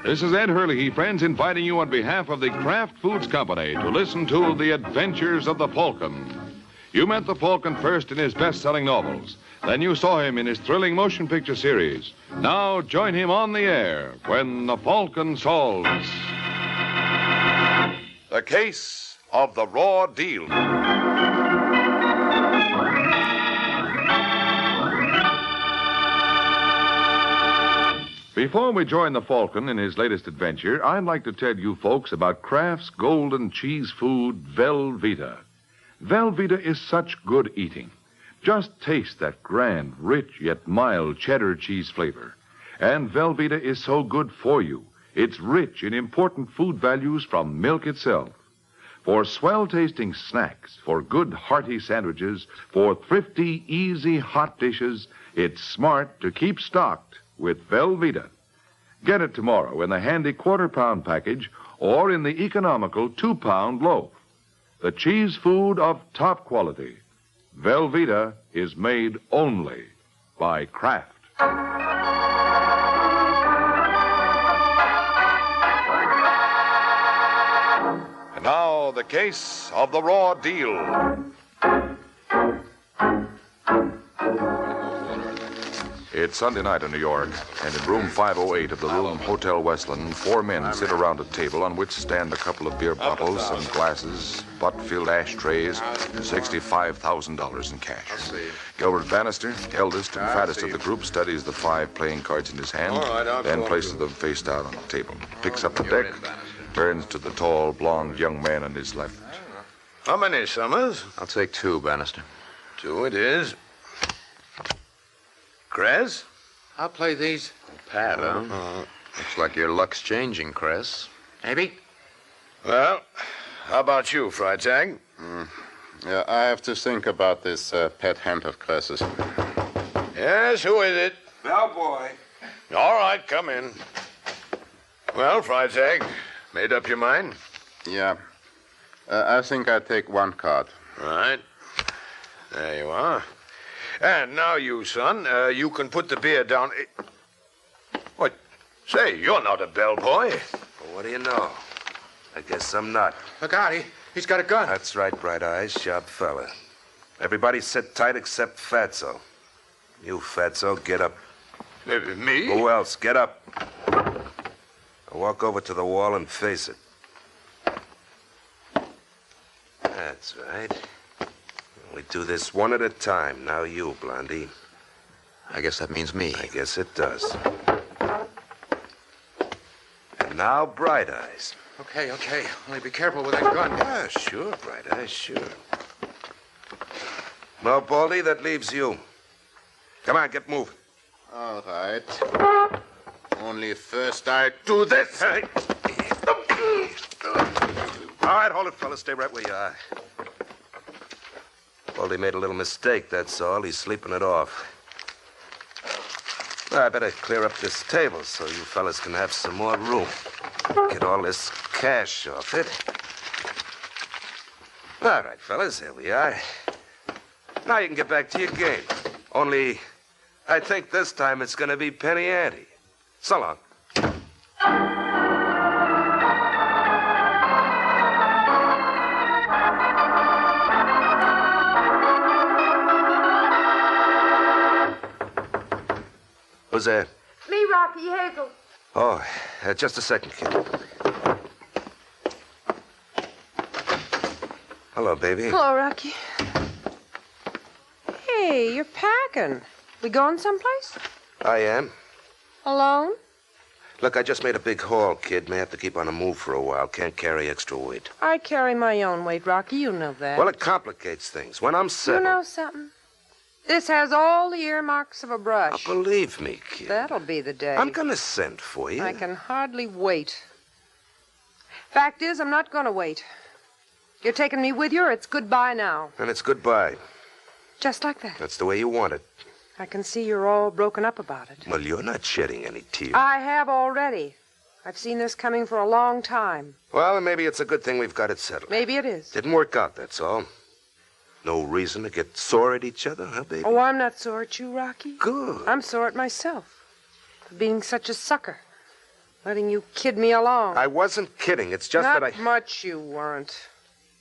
This is Ed Hurley, friends, inviting you on behalf of the Kraft Foods Company to listen to The Adventures of the Falcon. You met the Falcon first in his best-selling novels. Then you saw him in his thrilling motion picture series. Now join him on the air when the Falcon solves The Case of the Raw Deal. Before we join the Falcon in his latest adventure, I'd like to tell you folks about Kraft's golden cheese food, Velveeta. Velveeta is such good eating. Just taste that grand, rich, yet mild cheddar cheese flavor. And Velveeta is so good for you. It's rich in important food values from milk itself. For swell-tasting snacks, for good, hearty sandwiches, for thrifty, easy, hot dishes, it's smart to keep stocked with Velveeta. Get it tomorrow in the handy quarter-pound package or in the economical 2-pound loaf. The cheese food of top quality. Velveeta is made only by Kraft. And now, the case of the raw deal. It's Sunday night in New York, and in room 508 of the Room Hotel Westland, 4 men sit around a table on which stand a couple of beer bottles, some glasses, butt-filled ashtrays, and $65,000 in cash. Gilbert Bannister, eldest and fattest of the group, studies the 5 playing cards in his hand, then places them face down on the table. Picks up the deck, turns to the tall, blond young man on his left. How many, Summers? I'll take 2, Bannister. 2 it is. Kress? I'll play these. Pat, huh? Looks like your luck's changing, Kress. Maybe. Well, how about you, Freitag? Yeah, I have to think about this pet hemp of Kress's. Yes, who is it? Bellboy. All right, come in. Well, Freitag, made up your mind? Yeah. I think I take 1 card. All right. There you are. And now you, son, you can put the beer down. What? Say, you're not a bellboy. Well, what do you know? I guess I'm not. Look, Artie, He's got a gun. That's right, Bright Eyes. Sharp fella. Everybody sit tight except Fatso. You, Fatso, get up. Me? Who else? Get up. Now walk over to the wall and face it. That's right. We do this one at a time. Now you, Blondie. I guess that means me. I guess it does. And now, Bright Eyes. Okay. Only be careful with that gun. Yeah, sure, Bright Eyes, sure. No, Baldy, that leaves you. Come on, get moving. All right. Only first I do this. Hey. All right, hold it, fellas. Stay right where you are. Baldy made a little mistake, that's all. He's sleeping it off. Well, I better clear up this table so you fellas can have some more room. Get all this cash off it. All right, fellas, here we are. Now you can get back to your game. Only, I think this time it's going to be penny ante. So long. Who's there? Me, Rocky Hazel. Oh, just a second, kid. Hello, baby. Hello, Rocky. Hey, you're packing. We going someplace? I am. Alone? Look, I just made a big haul, kid. May have to keep on the move for a while. Can't carry extra weight. I carry my own weight, Rocky. You know that. Well, it complicates things. When I'm settled... You know something? This has all the earmarks of a brush. Now, believe me, kid. That'll be the day. I'm going to send for you. I can hardly wait. Fact is, I'm not going to wait. You're taking me with you, or it's goodbye now. And it's goodbye. Just like that. That's the way you want it. I can see you're all broken up about it. Well, you're not shedding any tears. I have already. I've seen this coming for a long time. Well, maybe it's a good thing we've got it settled. Maybe it is. Didn't work out, that's all. No reason to get sore at each other, huh, baby? Oh, I'm not sore at you, Rocky. Good. I'm sore at myself for being such a sucker. Letting you kid me along. I wasn't kidding. It's just that I... Not much you weren't.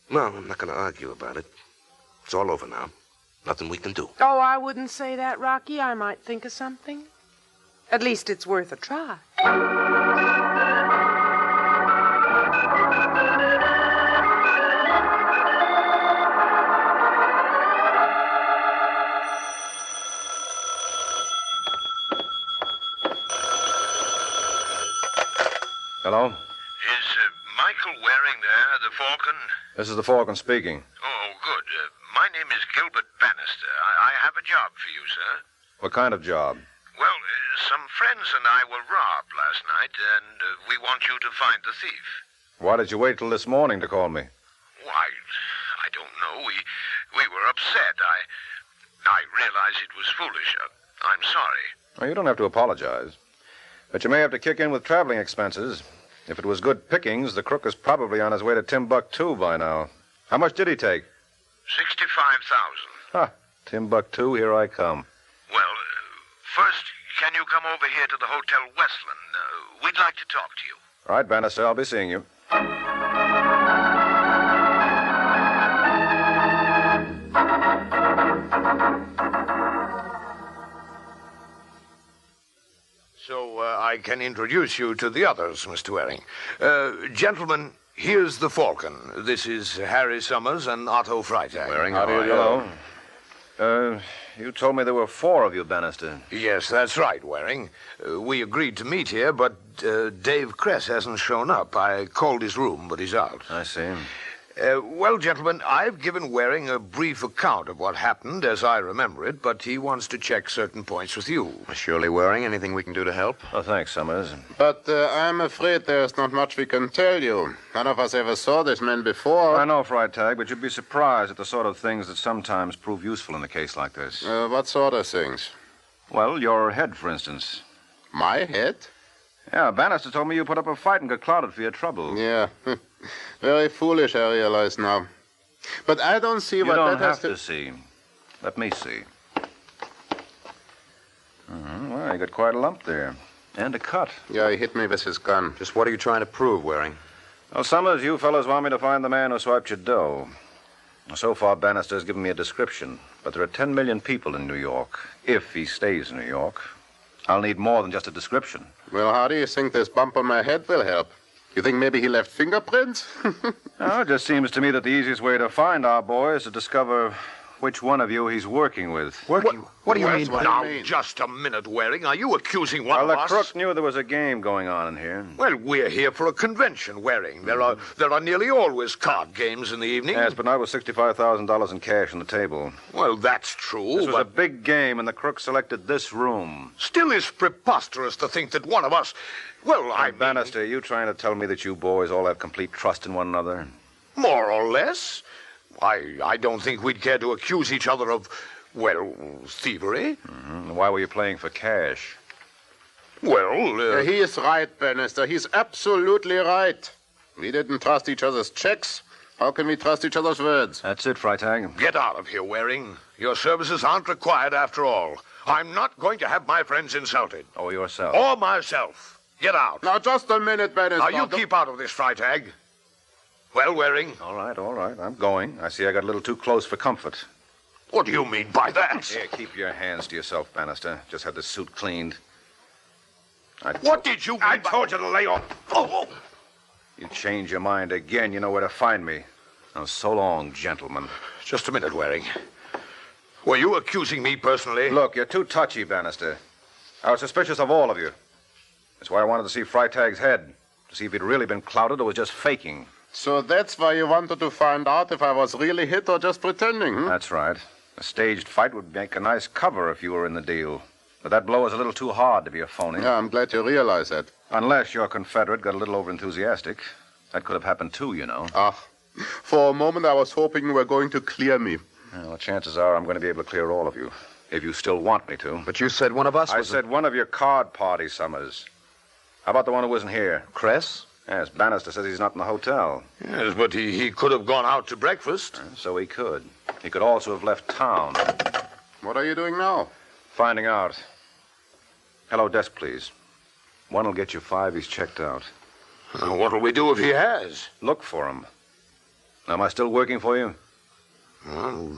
No, I'm not going to argue about it. It's all over now. Nothing we can do. Oh, I wouldn't say that, Rocky. I might think of something. At least it's worth a try. Hello? Is Michael Waring there, the Falcon? This is the Falcon speaking. Oh, good. My name is Gilbert Bannister. I have a job for you, sir. What kind of job? Well, some friends and I were robbed last night, and we want you to find the thief. Why did you wait till this morning to call me? Why, I don't know. We were upset. I realized it was foolish. I'm sorry. Well, you don't have to apologize. But you may have to kick in with traveling expenses. If it was good pickings, the crook is probably on his way to Timbuktu by now. How much did he take? $65,000. Ha! Timbuktu, here I come. Well, first, can you come over here to the Hotel Westland? We'd like to talk to you. All right, Bannister, I'll be seeing you. So I can introduce you to the others, Mr. Waring. Gentlemen, here's the Falcon. This is Harry Summers and Otto Freitag. Waring, how do you do? You told me there were 4 of you, Bannister. Yes, that's right, Waring. We agreed to meet here, but Dave Kress hasn't shown up. I called his room, but he's out. I see. Well, gentlemen, I've given Waring a brief account of what happened as I remember it, but he wants to check certain points with you. Surely, Waring, anything we can do to help? Oh, thanks, Summers. But I'm afraid there's not much we can tell you. None of us ever saw this man before. I know, Freitag, but you'd be surprised at the sort of things that sometimes prove useful in a case like this. What sort of things? Well, your head, for instance. My head? Yeah, Bannister told me you put up a fight and got clouded for your trouble. Yeah. Very foolish, I realize now. But I don't see what that has to... You don't have to see. Let me see. Well, you got quite a lump there. And a cut. Yeah, he hit me with his gun. Just what are you trying to prove, Waring? Well, Summers, you fellas want me to find the man who swiped your dough. So far, Bannister's given me a description, but there are 10 million people in New York, if he stays in New York. I'll need more than just a description. Well, how do you think this bump on my head will help? You think maybe he left fingerprints? No, it just seems to me that the easiest way to find our boy is to discover which one of you he's working with. What do you mean? Now, just a minute, Waring. Are you accusing one of us? Well, the crook knew there was a game going on in here. Well, we're here for a convention, Waring. There are nearly always card games in the evening. Yes, but not with $65,000 in cash on the table. Well, that's true, This was a big game, and the crook selected this room. Still is preposterous to think that one of us... Well, Bannister, are you trying to tell me that you boys all have complete trust in one another? More or less. I don't think we'd care to accuse each other of, well, thievery. Mm-hmm. Why were you playing for cash? Well, He is right, Bannister. He's absolutely right. We didn't trust each other's checks. How can we trust each other's words? That's it, Freitag. Get out of here, Waring. Your services aren't required after all. I'm not going to have my friends insulted. Or yourself. Or myself. Get out. Now, just a minute, Bannister. Now, you keep out of this, Freitag. Well, Waring? All right. I'm going. I see I got a little too close for comfort. What do you mean by that? Here, keep your hands to yourself, Bannister. Just had the suit cleaned. What did you mean? I told you to lay off. Oh. You change your mind again, you know where to find me. Now, so long, gentlemen. Just a minute, Waring. Were you accusing me personally? Look, you're too touchy, Bannister. I was suspicious of all of you. That's why I wanted to see Freitag's head, to see if he'd really been clouded or was just faking. So that's why you wanted to find out if I was really hit or just pretending, hmm? That's right. A staged fight would make a nice cover if you were in the deal. But that blow is a little too hard to be a phony. Yeah, I'm glad you realize that. Unless your Confederate got a little overenthusiastic. That could have happened too, you know. For a moment I was hoping you were going to clear me. Well, chances are I'm going to be able to clear all of you. If you still want me to. But you said one of us I said one of your card party, Summers. How about the one who wasn't here? Cress? Yes, Bannister says he's not in the hotel. Yes, but he could have gone out to breakfast. So he could. He could also have left town. What are you doing now? Finding out. Hello, desk, please. One will get you 5. He's checked out. What'll we do if he has? Look for him. Now, am I still working for you? Well,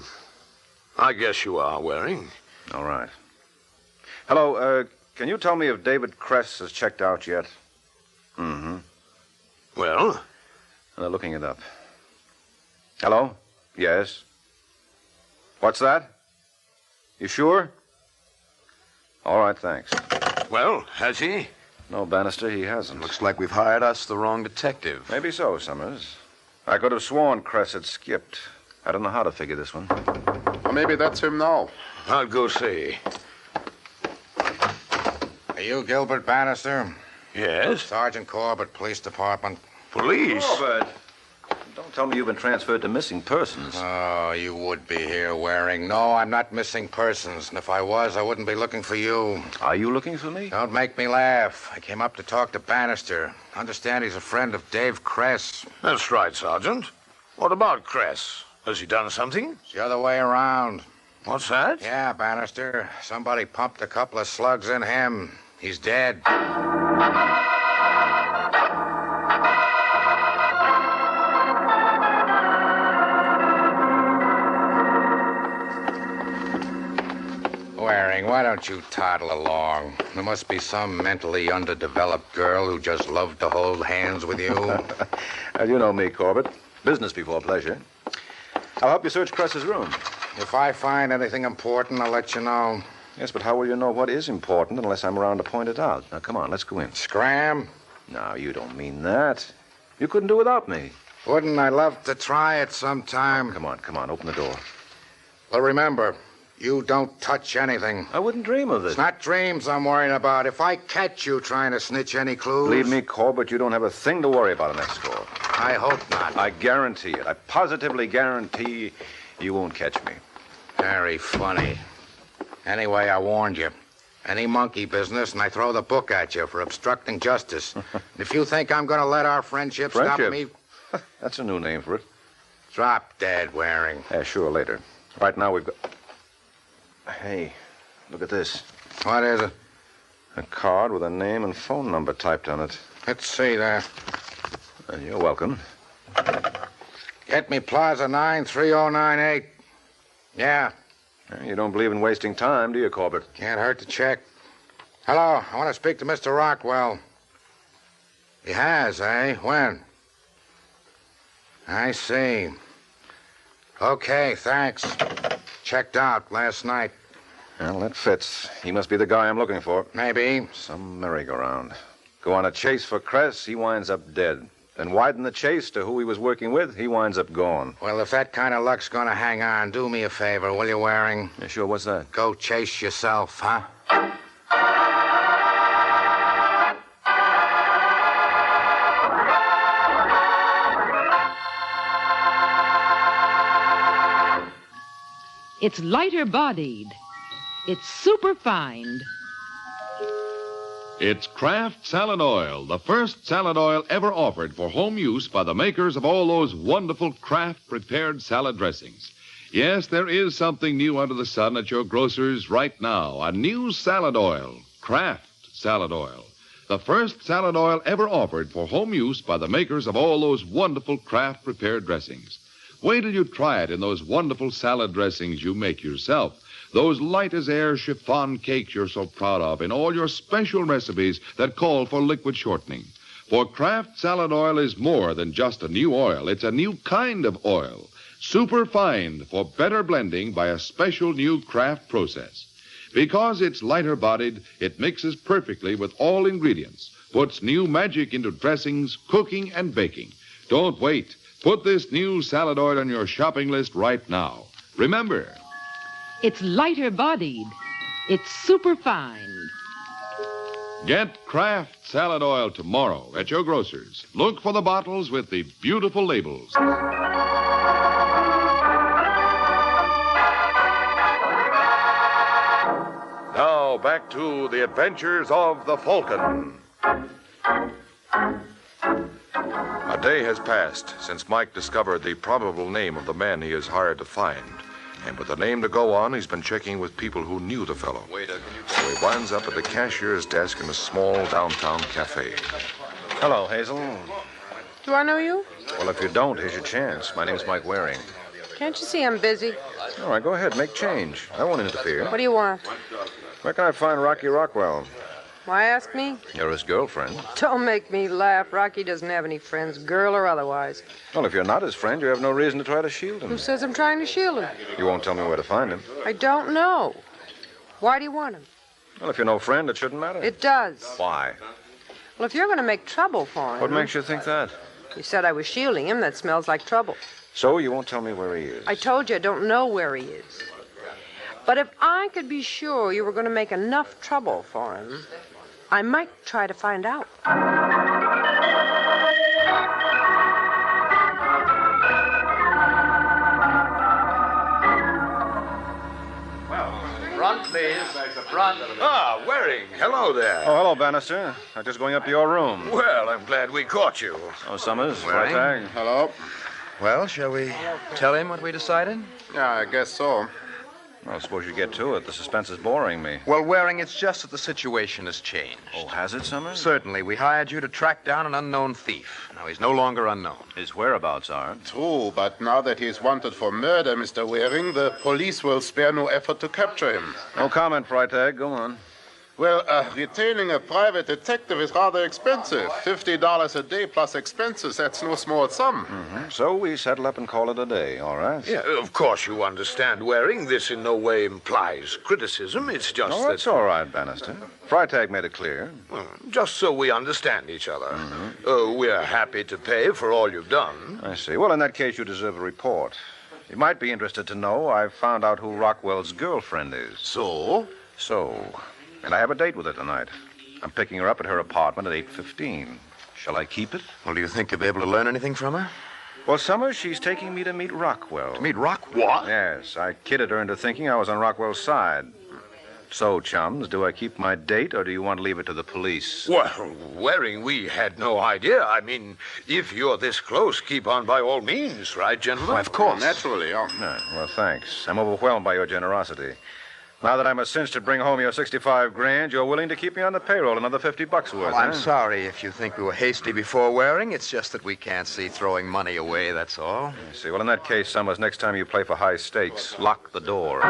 I guess you are, Waring. All right. Hello, can you tell me if David Kress has checked out yet? Mm-hmm. Well? They're looking it up. Hello? Yes. What's that? You sure? All right, thanks. Well, has he? No, Bannister, he hasn't. Looks like we've hired us the wrong detective. Maybe so, Summers. I could have sworn Kress had skipped. I don't know how to figure this one. Or maybe that's him now. I'll go see. Are you Gilbert Bannister? Yes? Sergeant Corbett, Police Department. Police? Corbett! Don't tell me you've been transferred to missing persons. Oh, you would be here, Waring. No, I'm not missing persons. And if I was, I wouldn't be looking for you. Are you looking for me? Don't make me laugh. I came up to talk to Bannister. Understand he's a friend of Dave Kress. That's right, Sergeant. What about Kress? Has he done something? It's the other way around. What's that? Yeah, Bannister. Somebody pumped a couple of slugs in him. He's dead. Waring, why don't you toddle along? There must be some mentally underdeveloped girl who just loved to hold hands with you. Well, you know me, Corbett. Business before pleasure. I'll help you search Kress's room. If I find anything important, I'll let you know. Yes, but how will you know what is important unless I'm around to point it out? Now, come on, let's go in. Scram? No, you don't mean that. You couldn't do without me. Wouldn't I love to try it sometime? Come on, open the door. Well, remember, you don't touch anything. I wouldn't dream of it. It's not dreams I'm worrying about. If I catch you trying to snitch any clues... Believe me, Corbett, you don't have a thing to worry about in that store. I hope not. I guarantee it. I positively guarantee you won't catch me. Very funny. Anyway, I warned you. Any monkey business, and I throw the book at you for obstructing justice. If you think I'm going to let our friendship stop me... That's a new name for it. Drop dead, Waring. Yeah, sure, later. Right now we've got... Hey, look at this. What is it? A card with a name and phone number typed on it. Let's see that. You're welcome. Get me Plaza 93098. Yeah. You don't believe in wasting time, do you, Corbett? Can't hurt to check. Hello, I want to speak to Mr. Rockwell. He has, eh? When? I see. Okay, thanks. Checked out last night. Well, that fits. He must be the guy I'm looking for. Maybe. Some merry-go-round. Go on a chase for Kress, he winds up dead. Then widen the chase to who he was working with, he winds up gone. Well, if that kind of luck's gonna hang on, do me a favor, will you, Waring? Yeah, sure, what's that? Go chase yourself, huh? It's lighter-bodied. It's superfine. It's Kraft Salad Oil, the first salad oil ever offered for home use by the makers of all those wonderful Kraft prepared salad dressings. Yes, there is something new under the sun at your grocer's right now. A new salad oil, Kraft Salad Oil. The first salad oil ever offered for home use by the makers of all those wonderful Kraft prepared dressings. Wait till you try it in those wonderful salad dressings you make yourself. Those light-as-air chiffon cakes you're so proud of in all your special recipes that call for liquid shortening. For Kraft Salad Oil is more than just a new oil. It's a new kind of oil. Superfined for better blending by a special new Kraft process. Because it's lighter-bodied, it mixes perfectly with all ingredients, puts new magic into dressings, cooking, and baking. Don't wait. Put this new salad oil on your shopping list right now. Remember, it's lighter-bodied. It's superfine. get Kraft Salad Oil tomorrow at your grocer's. Look for the bottles with the beautiful labels. Now, back to the adventures of the Falcon. A day has passed since Mike discovered the probable name of the man he is hired to find. And with the name to go on, he's been checking with people who knew the fellow. Waiter, can you... So he winds up at the cashier's desk in a small downtown cafe. Hello, Hazel. Do I know you? Well, if you don't, here's your chance. My name's Mike Waring. Can't you see I'm busy? All right, go ahead. Make change. I won't interfere. What do you want? Where can I find Rocky Rockwell? Why ask me? You're his girlfriend. Don't make me laugh. Rocky doesn't have any friends, girl or otherwise. Well, if you're not his friend, you have no reason to try to shield him. Who says I'm trying to shield him? You won't tell me where to find him. I don't know. Why do you want him? Well, if you're no friend, it shouldn't matter. It does. Why? Well, if you're going to make trouble for him... What makes you think that? You said I was shielding him. That smells like trouble. So you won't tell me where he is? I told you I don't know where he is. But if I could be sure you were going to make enough trouble for him, I might try to find out. Front, please. Front. Ah, Waring. Hello there. Oh, hello, Bannister. I'm just going up to your room. Well, I'm glad we caught you. Oh, Summers. Waring. Freitag. Hello. Well, shall we tell him what we decided? Yeah, I guess so. Well, suppose you get to it. The suspense is boring me. Well, Waring, it's just that the situation has changed. Oh, has it, Summers? Certainly. We hired you to track down an unknown thief. Now, he's no longer unknown. His whereabouts aren't. True, but now that he's wanted for murder, Mr. Waring, the police will spare no effort to capture him. No comment, Freitag. Go on. Well, retaining a private detective is rather expensive. $50 a day plus expenses, that's no small sum. Mm-hmm. So we settle up and call it a day, all right? Yeah, of course you understand, Waring. This in no way implies criticism. It's just Oh, that... that's all right, Bannister. Freitag made it clear. Well, just so we understand each other. We're happy to pay for all you've done. I see. Well, in that case, you deserve a report. You might be interested to know I've found out who Rockwell's girlfriend is. So? And I have a date with her tonight. I'm picking her up at her apartment at 8:15. Shall I keep it? Well, do you think you'll be able to learn anything from her? Well, Summers, she's taking me to meet Rockwell. To meet Rockwell? What? Yes, I kidded her into thinking I was on Rockwell's side. So, chums, do I keep my date, or do you want to leave it to the police? Well, Waring, we had no idea. I mean, if you're this close, keep on by all means, right, gentlemen? Why, of course. Naturally, yeah. Well, thanks. I'm overwhelmed by your generosity. Now that I'm a cinch to bring home your 65 grand, you're willing to keep me on the payroll another $50 worth, Well, I'm sorry if you think we were hasty before Waring. It's just that we can't see throwing money away, that's all. I see. Well, in that case, Summers, next time you play for high stakes, lock the door.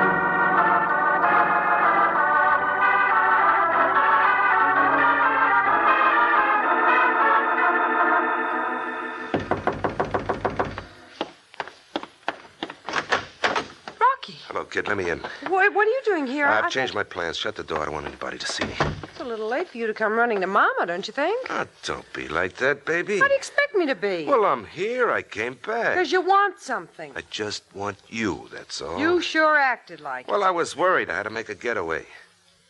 Hello, kid. Let me in. What are you doing here? I've changed my plans. Shut the door. I don't want anybody to see me. It's a little late for you to come running to Mama, don't you think? Oh, don't be like that, baby. How do you expect me to be? Well, I'm here. I came back. Because you want something. I just want you, that's all. You sure acted like it. Well, I was worried. I had to make a getaway.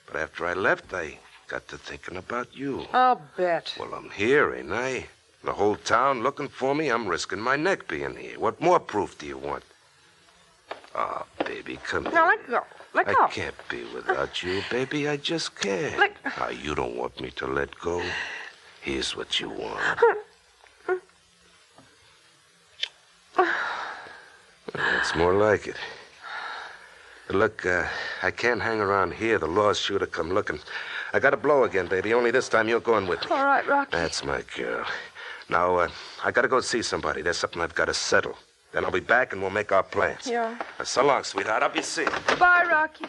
But after I left, I got to thinking about you. I'll bet. Well, I'm here, ain't I? The whole town looking for me. I'm risking my neck being here. What more proof do you want? Oh, baby, come here. Now, let go. Let go. I can't be without you, baby. I just can't. Now, you don't want me to let go. Here's what you want. That's more like it. But look, I can't hang around here. The law's sure to come looking. I got to blow again, baby. Only this time you're going with me. All right, Rocky. That's my girl. Now, I got to go see somebody. There's something I've got to settle. Then I'll be back and we'll make our plans. Yeah. So long, sweetheart. I'll be seeing you. Bye, Rocky.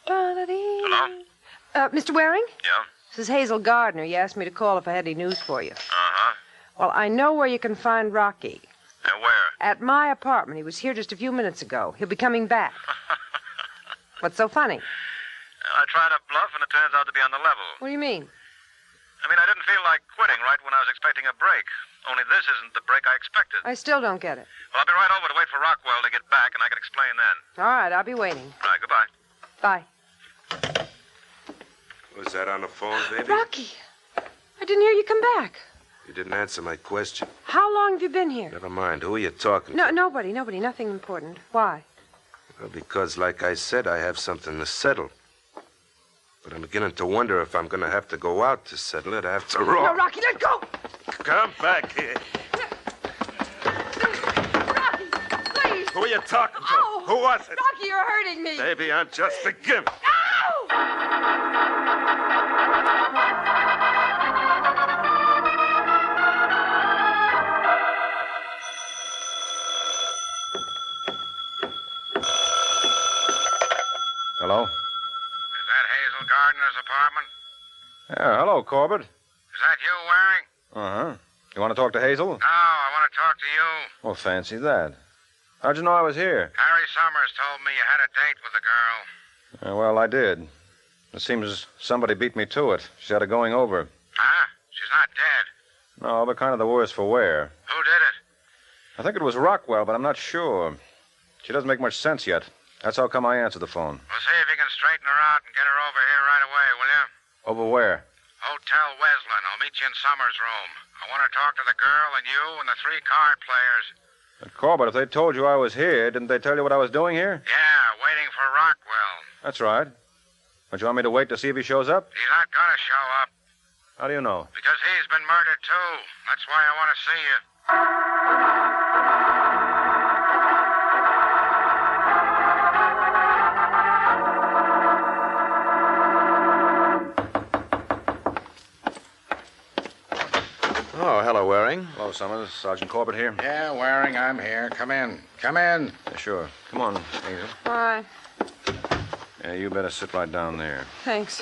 Hello? Mr. Waring? Yeah? This is Hazel Gardner. You asked me to call if I had any news for you. Uh-huh. Well, I know where you can find Rocky. Where? At my apartment. He was here just a few minutes ago. He'll be coming back. What's so funny? I tried to bluff, and it turns out to be on the level. What do you mean? I mean, I didn't feel like quitting right when I was expecting a break. Only this isn't the break I expected. I still don't get it. Well, I'll be right over to wait for Rockwell to get back, and I can explain then. All right, I'll be waiting. All right, goodbye. Bye. Was that on the phone, baby? Rocky, I didn't hear you come back. You didn't answer my question. How long have you been here? Never mind. Who are you talking to? No, nobody. Nothing important. Why? Well, because, like I said, I have something to settle. But I'm beginning to wonder if I'm going to have to go out to settle it after all. No, Rocky, let go! Come back here. Rocky, please! Who are you talking to? Oh, Who was it? Rocky, you're hurting me. Baby, I'm just a gimp. Hello? Is that Hazel Gardner's apartment? Yeah, hello, Corbett. Is that you, Waring? Uh-huh. You want to talk to Hazel? No, I want to talk to you. Well, fancy that. How'd you know I was here? Harry Summers told me you had a date with the girl. Well, I did. It seems somebody beat me to it. She had her going over. Huh? She's not dead. No, but kind of the worse for wear. Who did it? I think it was Rockwell, but I'm not sure. She doesn't make much sense yet. That's how come I answered the phone. Well, see if you can straighten her out and get her over here right away, will you? Over where? Hotel Wesleyan. I'll meet you in Summers' room. I want to talk to the girl and you and the 3 card players. But Corbett, if they told you I was here, didn't they tell you what I was doing here? Yeah, waiting for Rockwell. That's right. But you want me to wait to see if he shows up? He's not going to show up. How do you know? Because he's been murdered, too. That's why I want to see you. Oh, hello, Waring. Hello, Summers. Sergeant Corbett here. Yeah, Waring, I'm here. Come in. Come in. Yeah, sure. Come on, Hazel. Bye. Yeah, you better sit right down there. Thanks.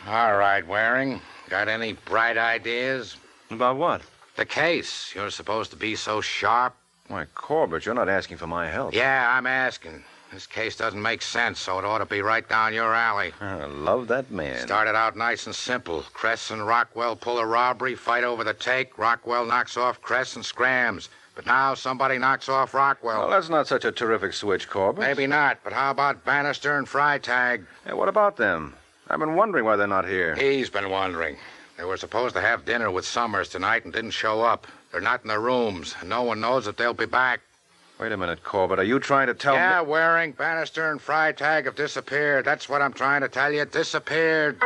All right, Waring. Got any bright ideas? About what? The case. You're supposed to be so sharp. Why, Corbett, you're not asking for my help. Yeah, I'm asking. This case doesn't make sense, so it ought to be right down your alley. I love that man. Started out nice and simple. Cress and Rockwell pull a robbery, fight over the take. Rockwell knocks off Cress and scrams. But now somebody knocks off Rockwell. Well, that's not such a terrific switch, Corbett. Maybe not, but how about Bannister and Freitag? Yeah, what about them? I've been wondering why they're not here. He's been wondering. They were supposed to have dinner with Summers tonight and didn't show up. They're not in their rooms, and no one knows if they'll be back. Wait a minute, Corbett. Are you trying to tell me... Yeah, Waring, Bannister, and Freitag have disappeared. That's what I'm trying to tell you. Disappeared.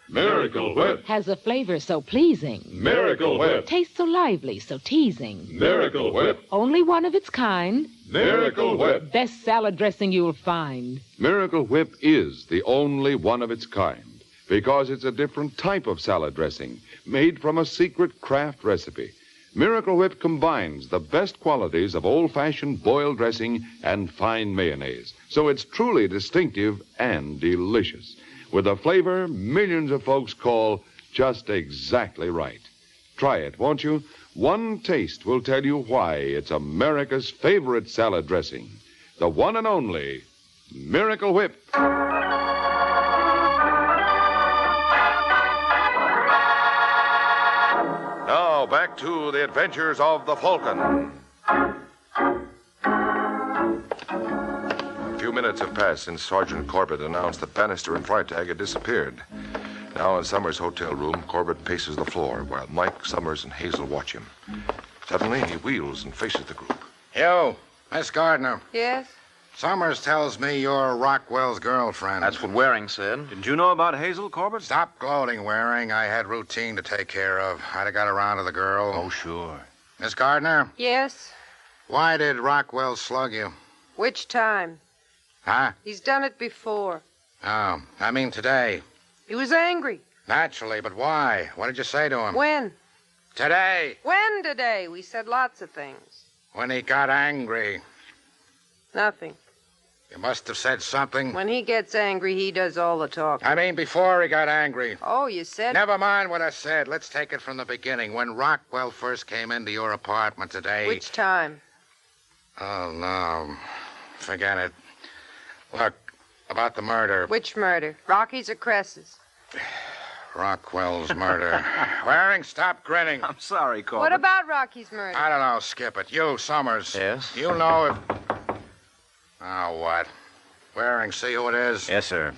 Miracle Whip. Has a flavor so pleasing. Miracle Whip. Tastes so lively, so teasing. Miracle Whip. Only one of its kind. Miracle Whip. Best salad dressing you'll find. Miracle Whip is the only one of its kind because it's a different type of salad dressing made from a secret craft recipe. Miracle Whip combines the best qualities of old-fashioned boiled dressing and fine mayonnaise, so it's truly distinctive and delicious, with a flavor millions of folks call just exactly right. Try it, won't you? One taste will tell you why it's America's favorite salad dressing. The one and only Miracle Whip. Now, back to the adventures of the Falcon. A few minutes have passed since Sergeant Corbett announced that Bannister and Freitag had disappeared. Now, in Summers' hotel room, Corbett paces the floor while Mike, Summers, and Hazel watch him. Suddenly, he wheels and faces the group. You, Miss Gardner. Yes? Summers tells me you're Rockwell's girlfriend. That's what Waring said. Didn't you know about Hazel, Corbett? Stop gloating, Waring. I had routine to take care of. I'd have got around to the girl. Oh, sure. Miss Gardner, Yes? why did Rockwell slug you? Which time? Huh? He's done it before. Oh, I mean today. He was angry. Naturally, but why? What did you say to him? When? Today. When today? We said lots of things. When he got angry. Nothing. You must have said something. When he gets angry, he does all the talking. I mean, before he got angry. Oh, you said... Never mind what I said. Let's take it from the beginning. When Rockwell first came into your apartment today... Which time? Oh, no. Forget it. Look, about the murder. Which murder? Rocky's or Cress's? Rockwell's murder. Waring, stop grinning. I'm sorry, Corbett. What about Rocky's murder? I don't know. Skip it. You, Summers. Yes? You know if... Oh, what? Waring, see who it is? Yes, sir.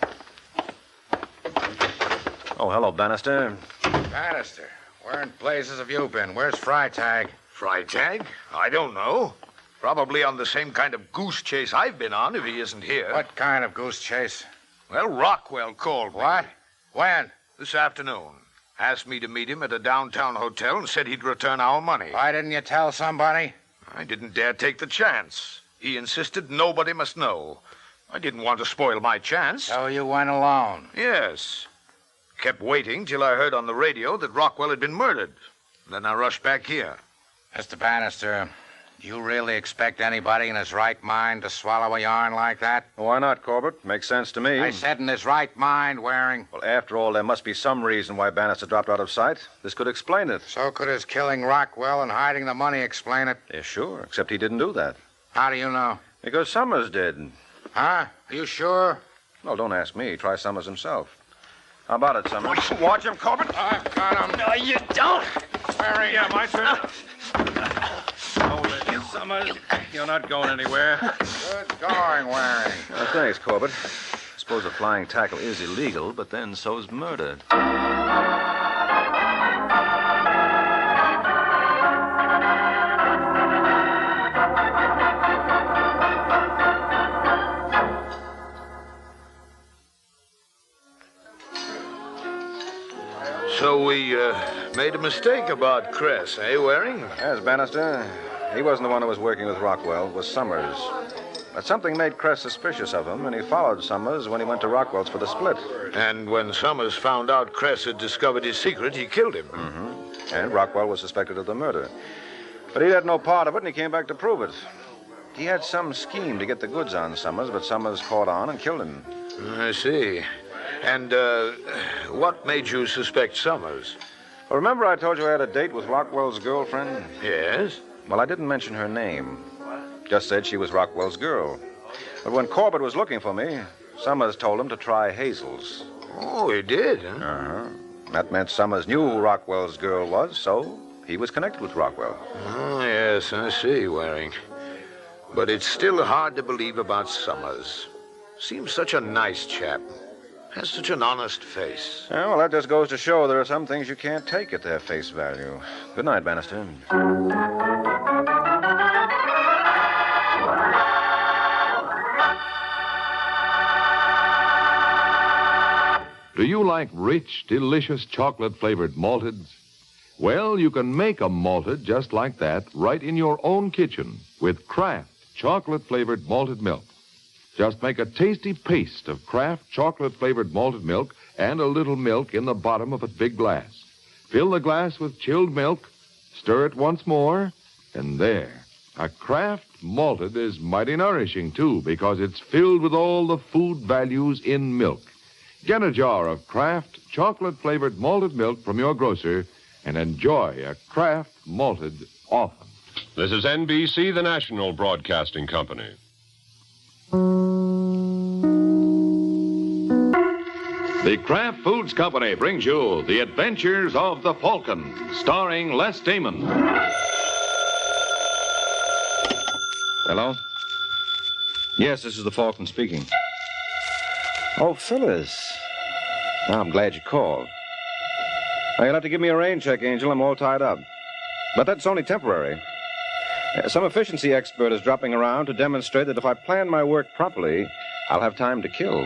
Oh, hello, Bannister. Bannister. Where in blazes have you been? Where's Freitag? Freitag? I don't know. Probably on the same kind of goose chase I've been on if he isn't here. What kind of goose chase? Well, Rockwell called me. What? When? This afternoon. Asked me to meet him at a downtown hotel and said he'd return our money. Why didn't you tell somebody? I didn't dare take the chance. He insisted nobody must know. I didn't want to spoil my chance. So you went alone? Yes. Kept waiting till I heard on the radio that Rockwell had been murdered. Then I rushed back here. Mr. Bannister, do you really expect anybody in his right mind to swallow a yarn like that? Why not, Corbett? Makes sense to me. I said in his right mind, Waring. Well, after all, there must be some reason why Bannister dropped out of sight. This could explain it. So could his killing Rockwell and hiding the money explain it? Yeah, sure, except he didn't do that. How do you know? Because Summers did. Huh? Are you sure? No, don't ask me. Try Summers himself. How about it, Summers? Watch him, Corbett. I've got him. No, you don't. Waring. Yeah, my turn. Hold it, Summers. You're not going anywhere. Good going, Waring. Thanks, Corbett. I suppose a flying tackle is illegal, but then so's murder. So we made a mistake about Cress, eh, Waring? Yes, Bannister. He wasn't the one who was working with Rockwell. It was Summers. But something made Cress suspicious of him, and he followed Summers when he went to Rockwell's for the split. And when Summers found out Cress had discovered his secret, he killed him. Mm-hmm. And Rockwell was suspected of the murder. But he had no part of it, and he came back to prove it. He had some scheme to get the goods on Summers, but Summers caught on and killed him. I see. And, what made you suspect Summers? Well, remember I told you I had a date with Rockwell's girlfriend? Yes. Well, I didn't mention her name. Just said she was Rockwell's girl. But when Corbett was looking for me, Summers told him to try Hazel's. Oh, he did, huh? Uh-huh. That meant Summers knew who Rockwell's girl was, so he was connected with Rockwell. Oh, yes, I see, Waring. But it's still hard to believe about Summers. Seems such a nice chap. Has such an honest face. Yeah, well, that just goes to show there are some things you can't take at their face value. Good night, Bannister. Do you like rich, delicious chocolate-flavored malteds? Well, you can make a malted just like that right in your own kitchen with Kraft chocolate-flavored malted milk. Just make a tasty paste of Kraft chocolate-flavored malted milk and a little milk in the bottom of a big glass. Fill the glass with chilled milk, stir it once more, and there. A Kraft malted is mighty nourishing, too, because it's filled with all the food values in milk. Get a jar of Kraft chocolate-flavored malted milk from your grocer and enjoy a Kraft malted often. This is NBC, the national broadcasting company. The Kraft Foods Company brings you The Adventures of the Falcon, starring Les Damon. Hello? Yes, this is the Falcon speaking. Oh, Phyllis. Oh, I'm glad you called. Now, you'll have to give me a rain check, Angel. I'm all tied up. But that's only temporary. Some efficiency expert is dropping around to demonstrate that if I plan my work properly, I'll have time to kill.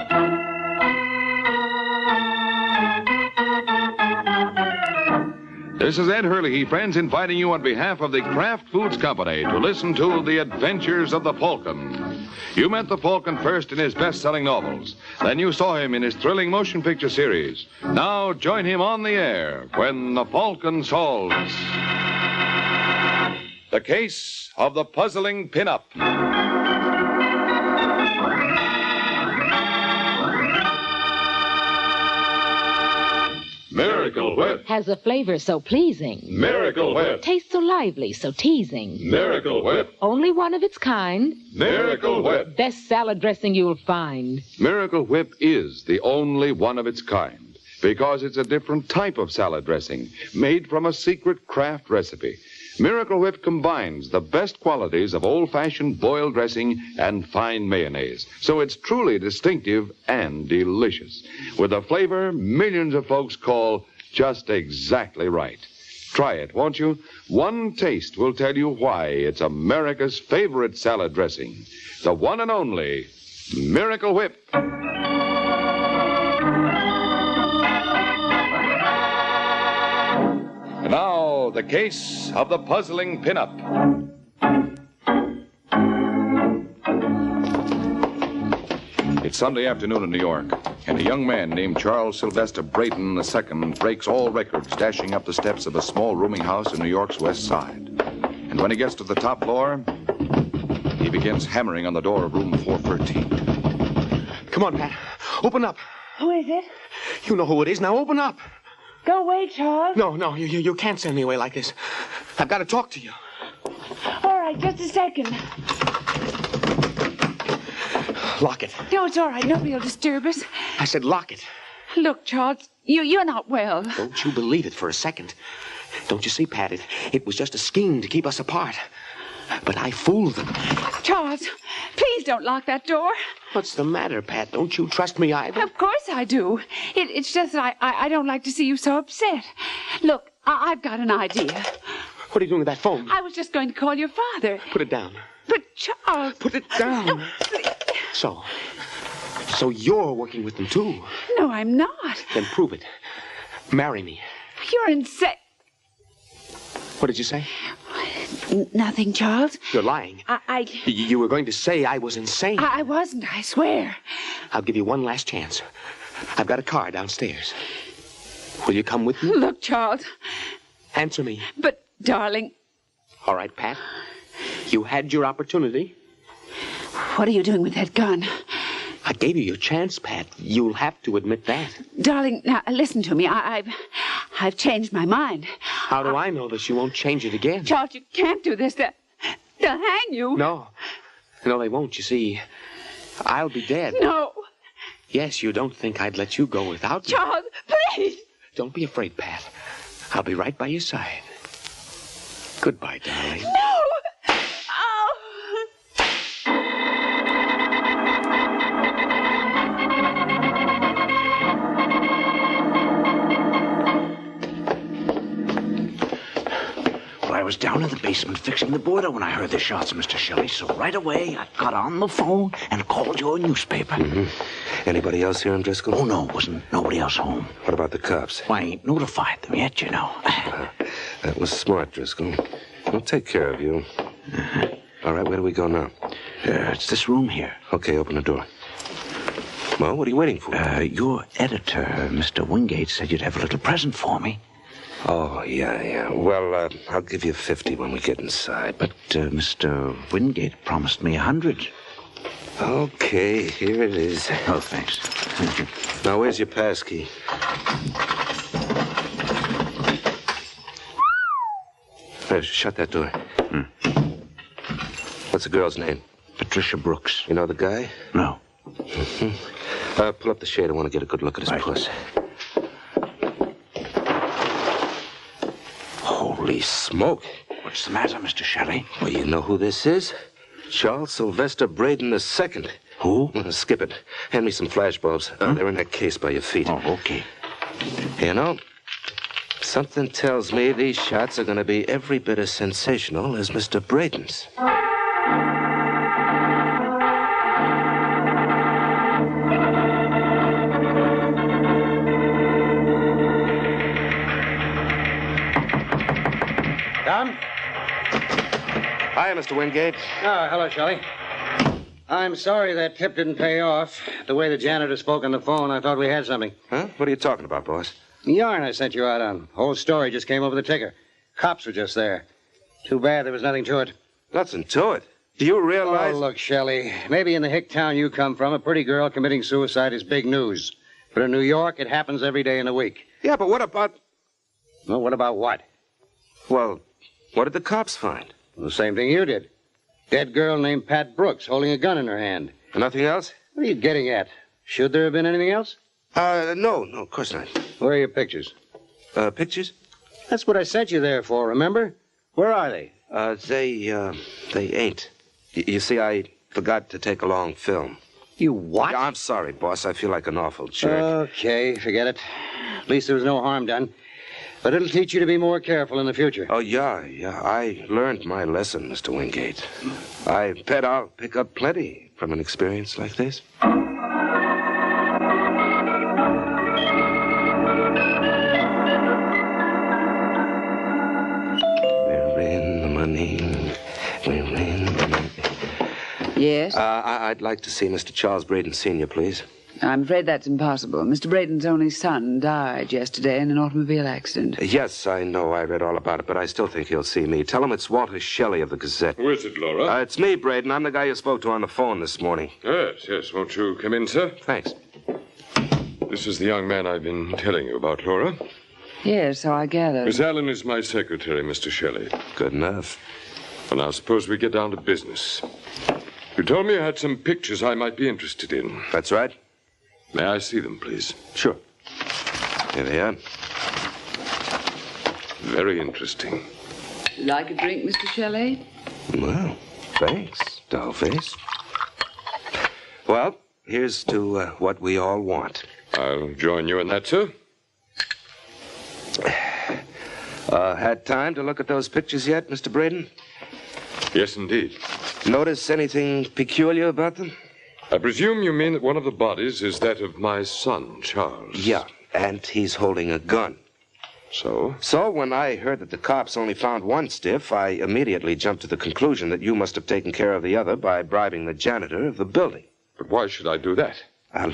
This is Ed Hurley, friends, inviting you on behalf of the Kraft Foods Company to listen to The Adventures of the Falcon. You met the Falcon first in his best-selling novels. Then you saw him in his thrilling motion picture series. Now join him on the air when the Falcon solves the case of the puzzling pinup. Miracle Whip. Has a flavor so pleasing. Miracle Whip. Tastes so lively, so teasing. Miracle Whip. Only one of its kind. Miracle Whip. Best salad dressing you'll find. Miracle Whip is the only one of its kind because it's a different type of salad dressing made from a secret Kraft recipe. Miracle Whip combines the best qualities of old-fashioned boiled dressing and fine mayonnaise, so it's truly distinctive and delicious, with a flavor millions of folks call just exactly right. Try it, won't you? One taste will tell you why it's America's favorite salad dressing, the one and only Miracle Whip. And now, the case of the puzzling pinup. It's Sunday afternoon in New York, and a young man named Charles Sylvester Brayton II breaks all records dashing up the steps of a small rooming house in New York's West Side. And when he gets to the top floor, he begins hammering on the door of room 413. Come on, Pat. Open up. Who is it? You know who it is. Now open up. Go away, Charles. No, you can't send me away like this. I've got to talk to you. All right, just a second. Lock it. No, it's all right. Nobody will disturb us. I said lock it. Look, Charles, you're not well. Don't you believe it for a second. Don't you see, Pat? It was just a scheme to keep us apart. But I fooled them. Charles, please don't lock that door. What's the matter, Pat? Don't you trust me either? Of course I do. It's just that I don't like to see you so upset. Look, I've got an idea. What are you doing with that phone? I was just going to call your father. Put it down. But, Charles... Put it down. So you're working with them, too? No, I'm not. Then prove it. Marry me. You're insane. What did you say? Nothing, Charles. You're lying. You were going to say I was insane. I wasn't, I swear. I'll give you one last chance. I've got a car downstairs. Will you come with me? Look, Charles. Answer me. But, darling... All right, Pat. You had your opportunity. What are you doing with that gun? I gave you your chance, Pat. You'll have to admit that. Darling, now, listen to me. I've changed my mind. How do I know that you won't change it again? Charles, you can't do this. They'll hang you. No, they won't. You see, I'll be dead. No. Yes, you don't think I'd let you go without me. Charles, please. Don't be afraid, Pat. I'll be right by your side. Goodbye, darling. No. I was down in the basement fixing the boiler when I heard the shots, Mr. Shelley. So right away, I got on the phone and called your newspaper. Anybody else here in Driscoll? Oh, no, wasn't nobody else home. What about the cops? Well, I ain't notified them yet, you know. That was smart, Driscoll. I'll take care of you. All right, where do we go now? It's this room here. Okay, open the door. Well, what are you waiting for? Your editor, Mr. Wingate, said you'd have a little present for me. Oh, yeah. Well, I'll give you 50 when we get inside. But Mr. Wingate promised me 100. Okay, here it is. Oh, thanks. Now, where's your pass key? Shut that door. What's the girl's name? Patricia Brooks. You know the guy? No. Pull up the shade. I want to get a good look at his puss. Holy smoke. What's the matter, Mr. Shelley? Well, you know who this is? Charles Sylvester Braden II. Who? Skip it. Hand me some flashbulbs. They're in that case by your feet. Oh, okay. You know, something tells me these shots are going to be every bit as sensational as Mr. Braden's. Tom? Hi, Mr. Wingate. Oh, hello, Shelley. I'm sorry that tip didn't pay off. The way the janitor spoke on the phone, I thought we had something. Huh? What are you talking about, boss? The yarn I sent you out on. Whole story just came over the ticker. Cops were just there. Too bad there was nothing to it. Nothing to it? Do you realize... Oh, look, Shelley. Maybe in the hick town you come from, a pretty girl committing suicide is big news. But in New York, it happens every day in the week. Yeah, but what about... Well, what about what? Well, what did the cops find? The same thing you did. Dead girl named Pat Brooks holding a gun in her hand. Nothing else? What are you getting at? Should there have been anything else? No, of course not. Where are your pictures? Pictures? That's what I sent you there for, remember? Where are they? They ain't. You see, I forgot to take along film. You what? I'm sorry, boss. I feel like an awful jerk. Okay, forget it. At least there was no harm done. But it'll teach you to be more careful in the future. Oh, yeah. I learned my lesson, Mr. Wingate. I bet I'll pick up plenty from an experience like this. We're in the money. We're in the money. Yes? I'd like to see Mr. Charles Braden Sr., please. I'm afraid that's impossible. Mr. Braden's only son died yesterday in an automobile accident. Yes, I know. I read all about it, but I still think he'll see me. Tell him it's Walter Shelley of the Gazette. Who is it, Laura? It's me, Braden. I'm the guy you spoke to on the phone this morning. Yes. Won't you come in, sir? Thanks. This is the young man I've been telling you about, Laura. Yes, so I gather. Miss Allen is my secretary, Mr. Shelley. Good enough. Well, now, suppose we get down to business. You told me you had some pictures I might be interested in. That's right. May I see them, please? Sure. Here they are. Very interesting. Like a drink, Mr. Shelley? Well, thanks, dollface. Well, here's to what we all want. I'll join you in that, sir. Had time to look at those pictures yet, Mr. Braden? Yes, indeed. Notice anything peculiar about them? I presume you mean that one of the bodies is that of my son, Charles. Yeah, and he's holding a gun. So? So, when I heard that the cops only found one stiff, I immediately jumped to the conclusion that you must have taken care of the other by bribing the janitor of the building. But why should I do that?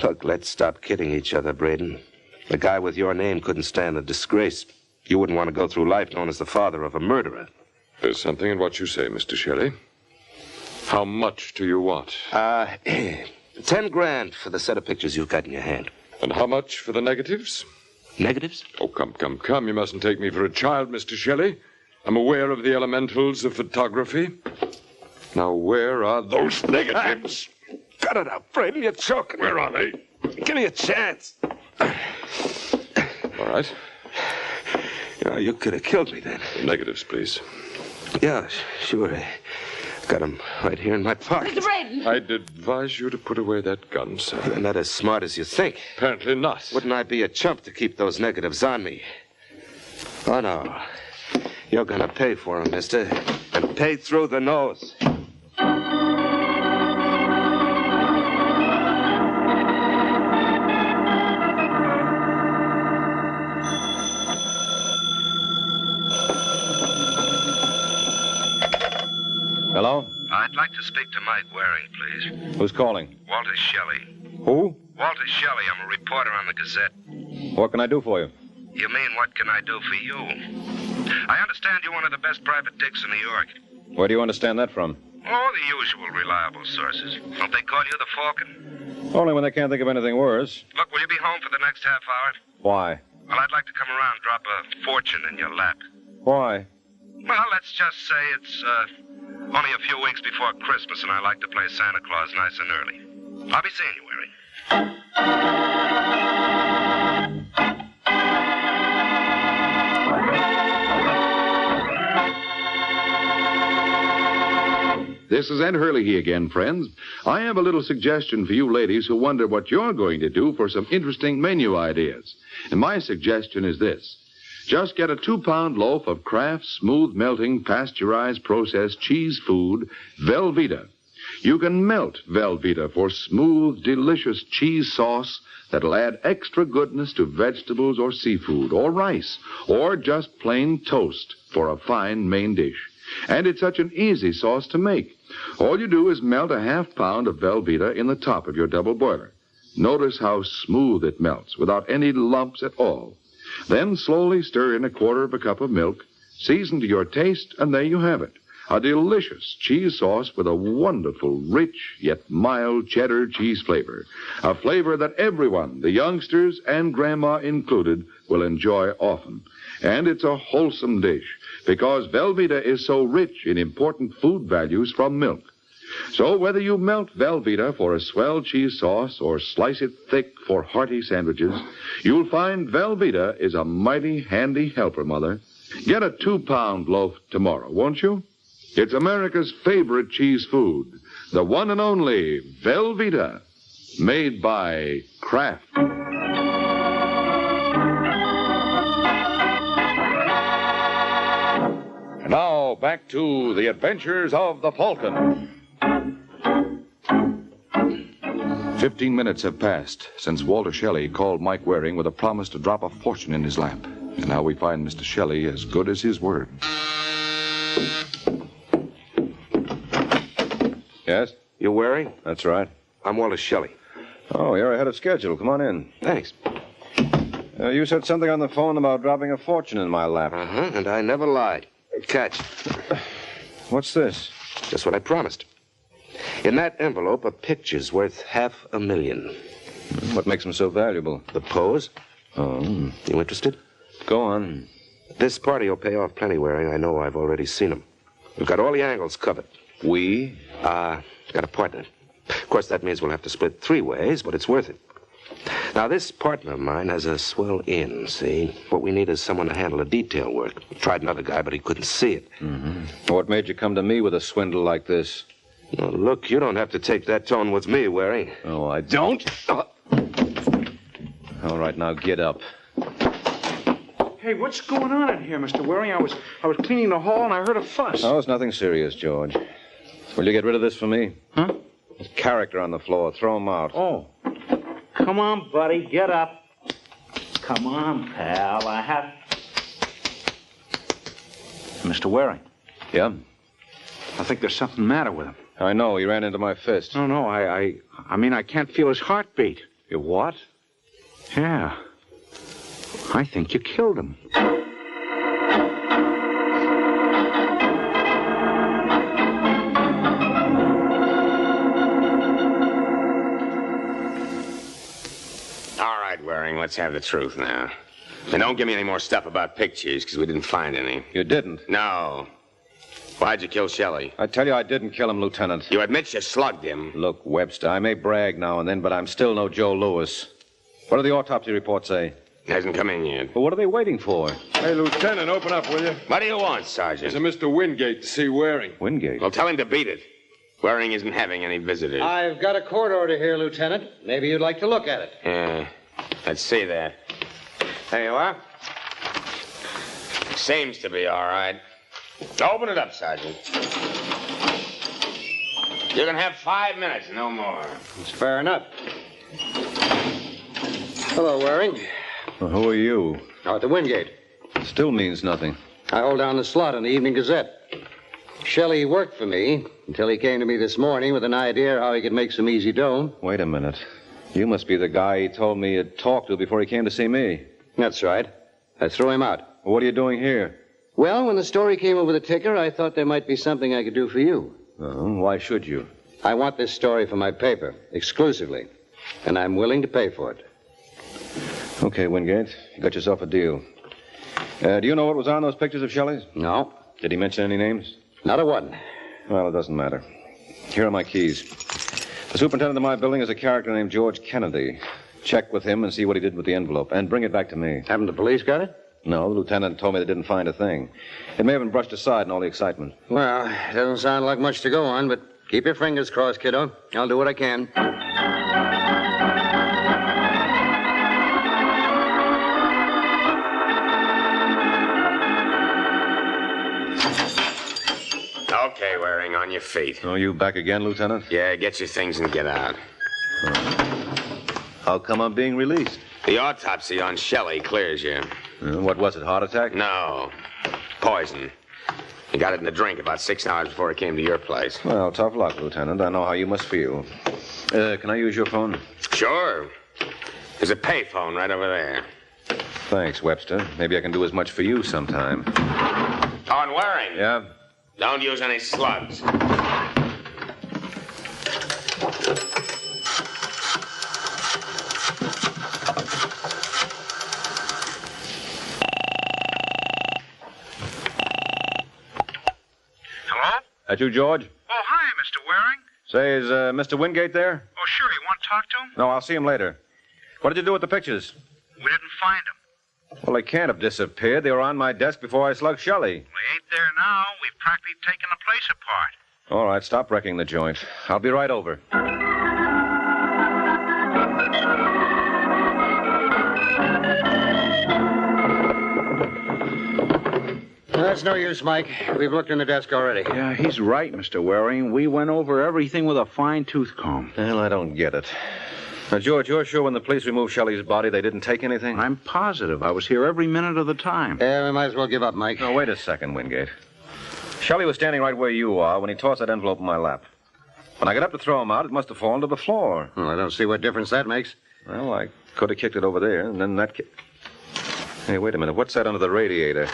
Look, let's stop kidding each other, Braden. A guy with your name couldn't stand the disgrace. You wouldn't want to go through life known as the father of a murderer. There's something in what you say, Mr. Shelley. How much do you want? 10 grand for the set of pictures you've got in your hand. And how much for the negatives? Negatives? Oh, come. You mustn't take me for a child, Mr. Shelley. I'm aware of the elementals of photography. Now, where are those negatives? Cut it out, Braden. You're choking. Where are they? Give me a chance. All right. You could have killed me then. The negatives, please. Yeah, sure. Got them right here in my pocket. Mr. Braden! I'd advise you to put away that gun, sir. You're not as smart as you think. Apparently not. Wouldn't I be a chump to keep those negatives on me? Oh, no. You're gonna pay for him, mister. And pay through the nose. Hello? I'd like to speak to Mike Waring, please. Who's calling? Walter Shelley. Who? Walter Shelley. I'm a reporter on the Gazette. What can I do for you? You mean, what can I do for you? I understand you're one of the best private dicks in New York. Where do you understand that from? Oh, the usual reliable sources. Don't they call you the Falcon? Only when they can't think of anything worse. Look, will you be home for the next half hour? Why? Well, I'd like to come around and drop a fortune in your lap. Why? Well, let's just say it's only a few weeks before Christmas, and I like to play Santa Claus nice and early. I'll be seeing you, Waring. This is Ed Hurley again, friends. I have a little suggestion for you ladies who wonder what you're going to do for some interesting menu ideas. And my suggestion is this. Just get a 2-pound loaf of Kraft smooth melting pasteurized processed cheese food, Velveeta. You can melt Velveeta for smooth, delicious cheese sauce that'll add extra goodness to vegetables or seafood or rice or just plain toast for a fine main dish. And it's such an easy sauce to make. All you do is melt a half-pound of Velveeta in the top of your double boiler. Notice how smooth it melts without any lumps at all. Then slowly stir in a quarter of a cup of milk, season to your taste, and there you have it. A delicious cheese sauce with a wonderful, rich, yet mild cheddar cheese flavor. A flavor that everyone, the youngsters and Grandma included, will enjoy often. And it's a wholesome dish because Velveeta is so rich in important food values from milk. So whether you melt Velveeta for a swell cheese sauce or slice it thick for hearty sandwiches, you'll find Velveeta is a mighty handy helper, Mother. Get a 2-pound loaf tomorrow, won't you? It's America's favorite cheese food, the one and only Velveeta, made by Kraft. And now, back to the adventures of the Falcon. 15 minutes have passed since Walter Shelley called Mike Waring with a promise to drop a fortune in his lap. And now we find Mr. Shelley as good as his word. Yes? You Waring? That's right. I'm Walter Shelley. Oh, you're ahead of schedule. Come on in. Thanks. You said something on the phone about dropping a fortune in my lap. Uh-huh, and I never lied. Catch. What's this? Just what I promised. In that envelope are pictures worth $500,000. What makes them so valuable? The pose. Oh. You interested? Go on. This party will pay off plenty, Waring. I know. I've already seen them. We've got all the angles covered. We? Got a partner. Of course, that means we'll have to split 3 ways, but it's worth it. Now, this partner of mine has a swell in, see? What we need is someone to handle the detail work. Tried another guy, but he couldn't see it. Mm-hmm. What made you come to me with a swindle like this? Well, look, you don't have to take that tone with me, Waring. Oh, I don't? All right, now get up. Hey, what's going on in here, Mr. Waring? I was cleaning the hall and I heard a fuss. Oh, it's nothing serious, George. Will you get rid of this for me? Huh? There's character on the floor. Throw him out. Oh. Come on, buddy. Get up. Come on, pal. I have... Mr. Waring. Yeah? I think there's something the matter with him. I know. He ran into my fist. No. I mean, I can't feel his heartbeat. You what? Yeah. I think you killed him. All right, Waring, let's have the truth now. And don't give me any more stuff about pictures, because we didn't find any. You didn't? No. Why'd you kill Shelley? I tell you, I didn't kill him, Lieutenant. You admit you slugged him. Look, Webster, I may brag now and then, but I'm still no Joe Louis. What do the autopsy reports say? Hasn't come in yet. Well, what are they waiting for? Hey, Lieutenant, open up, will you? What do you want, Sergeant? There's a Mr. Wingate to see Waring. Wingate? Well, tell him to beat it. Waring isn't having any visitors. I've got a court order here, Lieutenant. Maybe you'd like to look at it. Yeah, let's see that. There you are. Seems to be all right. Open it up, Sergeant. You can have 5 minutes, no more. It's fair enough. Hello, Waring. Well, who are you? Out at the Wingate. Still means nothing. I hold down the slot in the Evening Gazette. Shelley worked for me until he came to me this morning with an idea how he could make some easy dough. Wait a minute. You must be the guy he told me he'd talk to before he came to see me. That's right. I threw him out. Well, what are you doing here? Well, when the story came over the ticker, I thought there might be something I could do for you. Why should you? I want this story for my paper, exclusively. And I'm willing to pay for it. Okay, Wingate. You got yourself a deal. Do you know what was on those pictures of Shelley's? No. Did he mention any names? Not a one. Well, it doesn't matter. Here are my keys. The superintendent of my building is a character named George Kennedy. Check with him and see what he did with the envelope. And bring it back to me. Haven't the police got it? No, the lieutenant told me they didn't find a thing. It may have been brushed aside in all the excitement. Well, it doesn't sound like much to go on, but keep your fingers crossed, kiddo. I'll do what I can. Okay, Waring, on your feet. Oh, you back again, Lieutenant? Yeah, get your things and get out. How come I'm being released? The autopsy on Shelley clears you. What was it, heart attack? No. Poison. He got it in the drink about 6 hours before he came to your place. Well, tough luck, Lieutenant. I know how you must feel. Can I use your phone? Sure. There's a payphone right over there. Thanks, Webster. Maybe I can do as much for you sometime. On Waring. Yeah? Don't use any slugs. That you, George? Oh, hi, Mr. Waring. Say, is Mr. Wingate there? Oh, sure. You want to talk to him? No, I'll see him later. What did you do with the pictures? We didn't find him. Well, they can't have disappeared. They were on my desk before I slugged Shelley. We ain't there now. We've practically taken the place apart. All right, stop wrecking the joint. I'll be right over. That's no use, Mike. We've looked in the desk already. Yeah, he's right, Mr. Waring. We went over everything with a fine-tooth comb. Well, I don't get it. Now, George, you're sure when the police removed Shelley's body, they didn't take anything? I'm positive. I was here every minute of the time. Yeah, we might as well give up, Mike. No, wait a second, Wingate. Shelley was standing right where you are when he tossed that envelope in my lap. When I got up to throw him out, it must have fallen to the floor. Well, I don't see what difference that makes. Well, I could have kicked it over there, and then that... Hey, wait a minute. What's that under the radiator?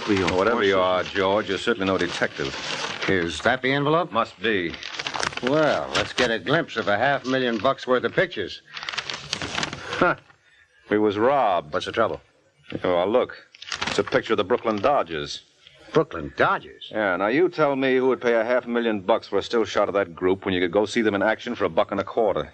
Whatever you are, George, you're certainly no detective. Is that the envelope? Must be. Well, let's get a glimpse of $500,000 worth of pictures. Huh. We was robbed. What's the trouble? Oh, look. It's a picture of the Brooklyn Dodgers. Brooklyn Dodgers? Yeah, now you tell me who would pay $500,000 for a still shot of that group when you could go see them in action for $1.25.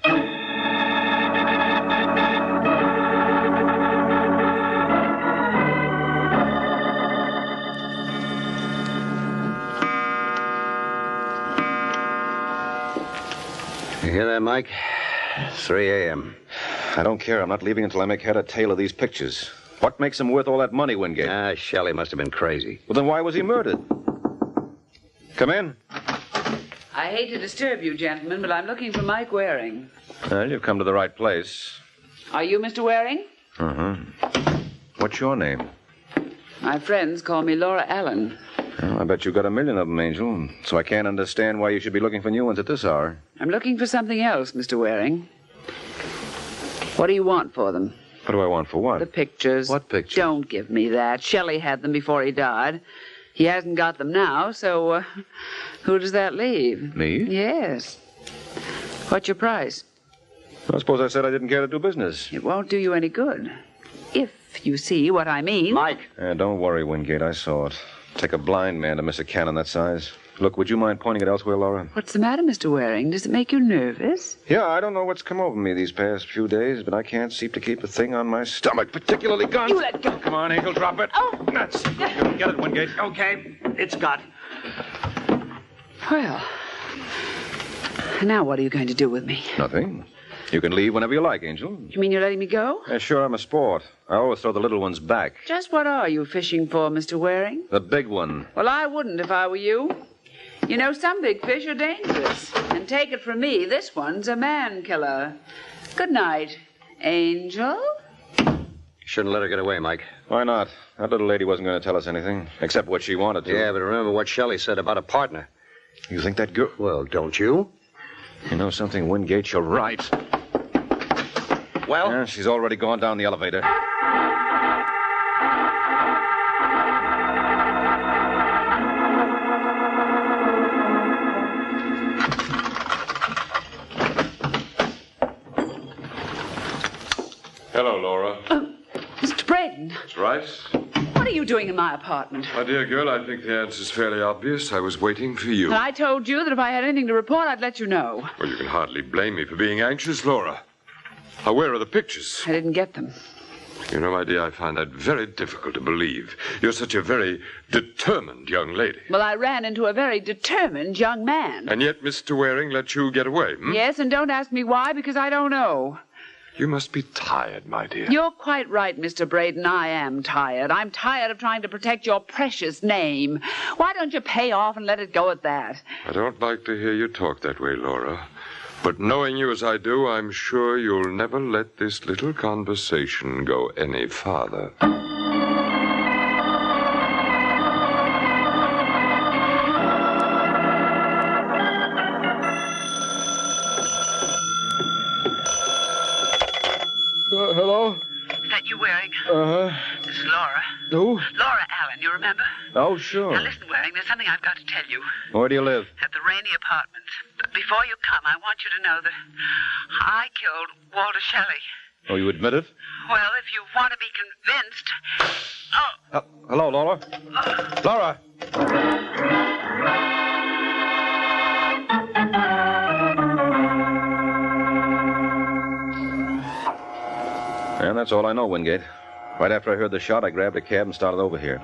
You hear that, Mike? 3 a.m. I don't care. I'm not leaving until I make head or tail of these pictures. What makes them worth all that money, Wingate? Shelley must have been crazy. Well, then why was he murdered? Come in. I hate to disturb you, gentlemen, but I'm looking for Mike Waring. Well, you've come to the right place. Are you Mr. Waring? Uh-huh. What's your name? My friends call me Laura Allen. Well, I bet you've got 1 million of them, Angel. So I can't understand why you should be looking for new ones at this hour. I'm looking for something else, Mr. Waring. What do you want for them? What do I want for what? The pictures. What pictures? Don't give me that. Shelley had them before he died. He hasn't got them now, so who does that leave? Me? Yes. What's your price? I suppose I said I didn't care to do business. It won't do you any good. If you see what I mean. Mike. Don't worry, Wingate. I saw it. Take a blind man to miss a cannon that size. Look, would you mind pointing it elsewhere, Laura? What's the matter, Mr. Waring? Does it make you nervous? Yeah, I don't know what's come over me these past few days, but I can't seem to keep a thing on my stomach, particularly guns. You let go. Come on, Angel, drop it. Oh. That's... Get it, Wingate. Okay, it's got. Well, now what are you going to do with me? Nothing. You can leave whenever you like, Angel. You mean you're letting me go? Sure, I'm a sport. I always throw the little ones back. Just what are you fishing for, Mr. Waring? The big one. Well, I wouldn't if I were you. You know, some big fish are dangerous. And take it from me, this one's a man killer. Good night, Angel. Shouldn't let her get away, Mike. Why not? That little lady wasn't going to tell us anything, except what she wanted to. Yeah, but remember what Shelley said about a partner. You think that girl... Well, don't you? You know something, Wingate? You're right. Well? Yeah, she's already gone down the elevator. Hello, Laura. Mr. Braden, That's right. what are you doing in my apartment? My dear girl, I think the answer's fairly obvious. I was waiting for you. And I told you that if I had anything to report, I'd let you know. Well, you can hardly blame me for being anxious, Laura. Now, where are the pictures? I didn't get them. You know, my dear, I find that very difficult to believe. You're such a very determined young lady. Well, I ran into a very determined young man. And yet Mr. Waring let you get away, Yes, and don't ask me why, because I don't know. You must be tired, my dear. You're quite right, Mr. Braden. I am tired. I'm tired of trying to protect your precious name. Why don't you pay off and let it go at that? I don't like to hear you talk that way, Laura. But knowing you as I do, I'm sure you'll never let this little conversation go any farther. Hello? Is that you, Waring? Uh-huh. This is Laura. Who? Laura Allen, you remember? Oh, sure. Now listen, Waring, there's something I've got to tell you. Where do you live? At the Rainey Apartments. But before you come, I want you to know that I killed Walter Shelley. Oh, you admit it? Well, if you want to be convinced... Oh! Hello, Laura. Laura! And that's all I know, Wingate. Right after I heard the shot, I grabbed a cab and started over here.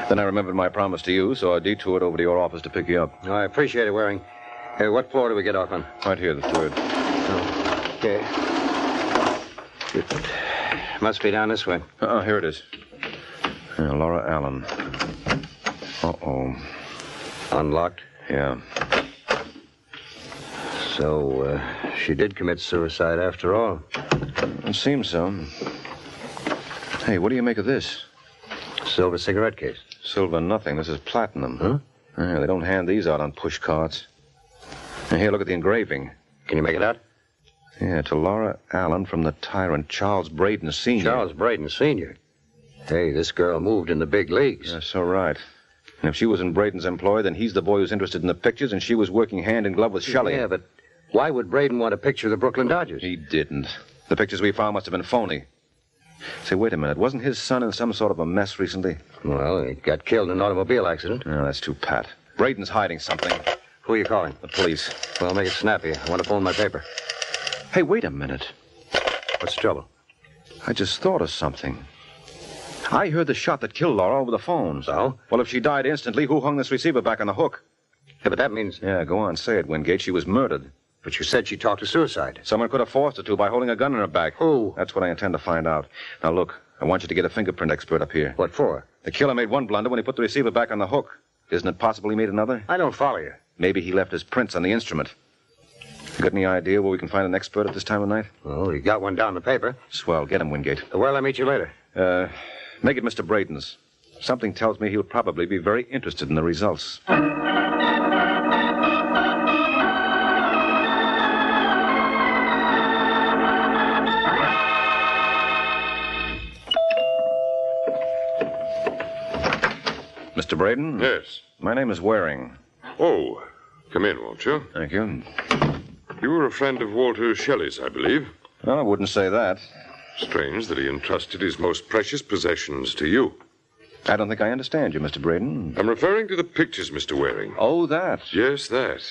Then I remembered my promise to you, so I detoured over to your office to pick you up. Oh, I appreciate it, Waring. Hey, what floor do we get off on? Right here, the third. Okay. Must be down this way. Here it is. Yeah, Laura Allen. Uh-oh. Unlocked? Yeah. So, she did commit suicide after all. It seems so. Hey, what do you make of this? Silver cigarette case. Silver nothing. This is platinum. Huh? Yeah, they don't hand these out on push carts. And here, look at the engraving. Can you make it out? Yeah, to Laura Allen from the tyrant Charles Braden Sr. Charles Braden Sr.? Hey, this girl moved in the big leagues. That's so right. And if she was in Braden's employ, then he's the boy who's interested in the pictures, and she was working hand in glove with Shelley. Yeah, but why would Braden want a picture of the Brooklyn Dodgers? He didn't. The pictures we found must have been phony. Say, wait a minute. Wasn't his son in some sort of a mess recently? Well, he got killed in an automobile accident. No, that's too pat. Braden's hiding something. Who are you calling? The police. Well, make it snappy. I want to phone my paper. Hey, wait a minute. What's the trouble? I just thought of something. I heard the shot that killed Laura over the phone. So? Well, if she died instantly, who hung this receiver back on the hook? Yeah, but that means... Yeah, go on, say it, Wingate. She was murdered. But you said she talked to suicide. Someone could have forced her to by holding a gun in her back. Who? That's what I intend to find out. Now, look, I want you to get a fingerprint expert up here. What for? The killer made one blunder when he put the receiver back on the hook. Isn't it possible he made another? I don't follow you. Maybe he left his prints on the instrument. You got any idea where we can find an expert at this time of night? Oh, you got one down the paper. Swell. Get him, Wingate. Where'll I meet you later? Make it Mr. Braden's. Something tells me he'll probably be very interested in the results. Mr. Braden? Yes. My name is Waring. Oh, come in, won't you? Thank you. You were a friend of Walter Shelley's, I believe. Well, I wouldn't say that. Strange that he entrusted his most precious possessions to you. I don't think I understand you, Mr. Braden. I'm referring to the pictures, Mr. Waring. Oh, that? Yes, that.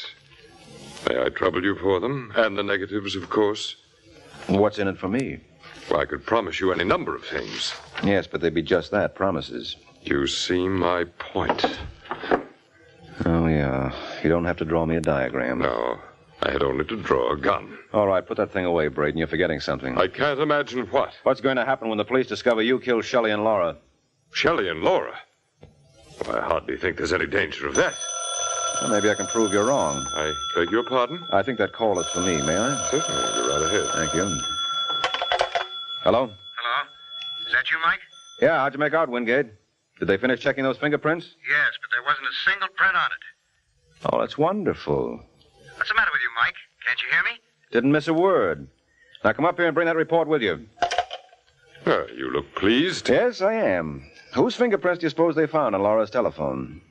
May I trouble you for them? And the negatives, of course. What's in it for me? Well, I could promise you any number of things. Yes, but they'd be just that, promises. You see my point. Oh, yeah. You don't have to draw me a diagram. No. I had only to draw a gun. All right, put that thing away, Braden. You're forgetting something. I can't imagine what. What's going to happen when the police discover you killed Shelley and Laura? Shelley and Laura? Well, I hardly think there's any danger of that. Well, maybe I can prove you're wrong. I beg your pardon? I think that call is for me, may I? Certainly. Go right ahead. Thank you. Hello? Hello? Is that you, Mike? Yeah, how'd you make out, Wingate? Did they finish checking those fingerprints? Yes, but there wasn't a single print on it. Oh, that's wonderful. What's the matter with you, Mike? Can't you hear me? Didn't miss a word. Now come up here and bring that report with you. You look pleased. Yes, I am. Whose fingerprints do you suppose they found on Laura's telephone?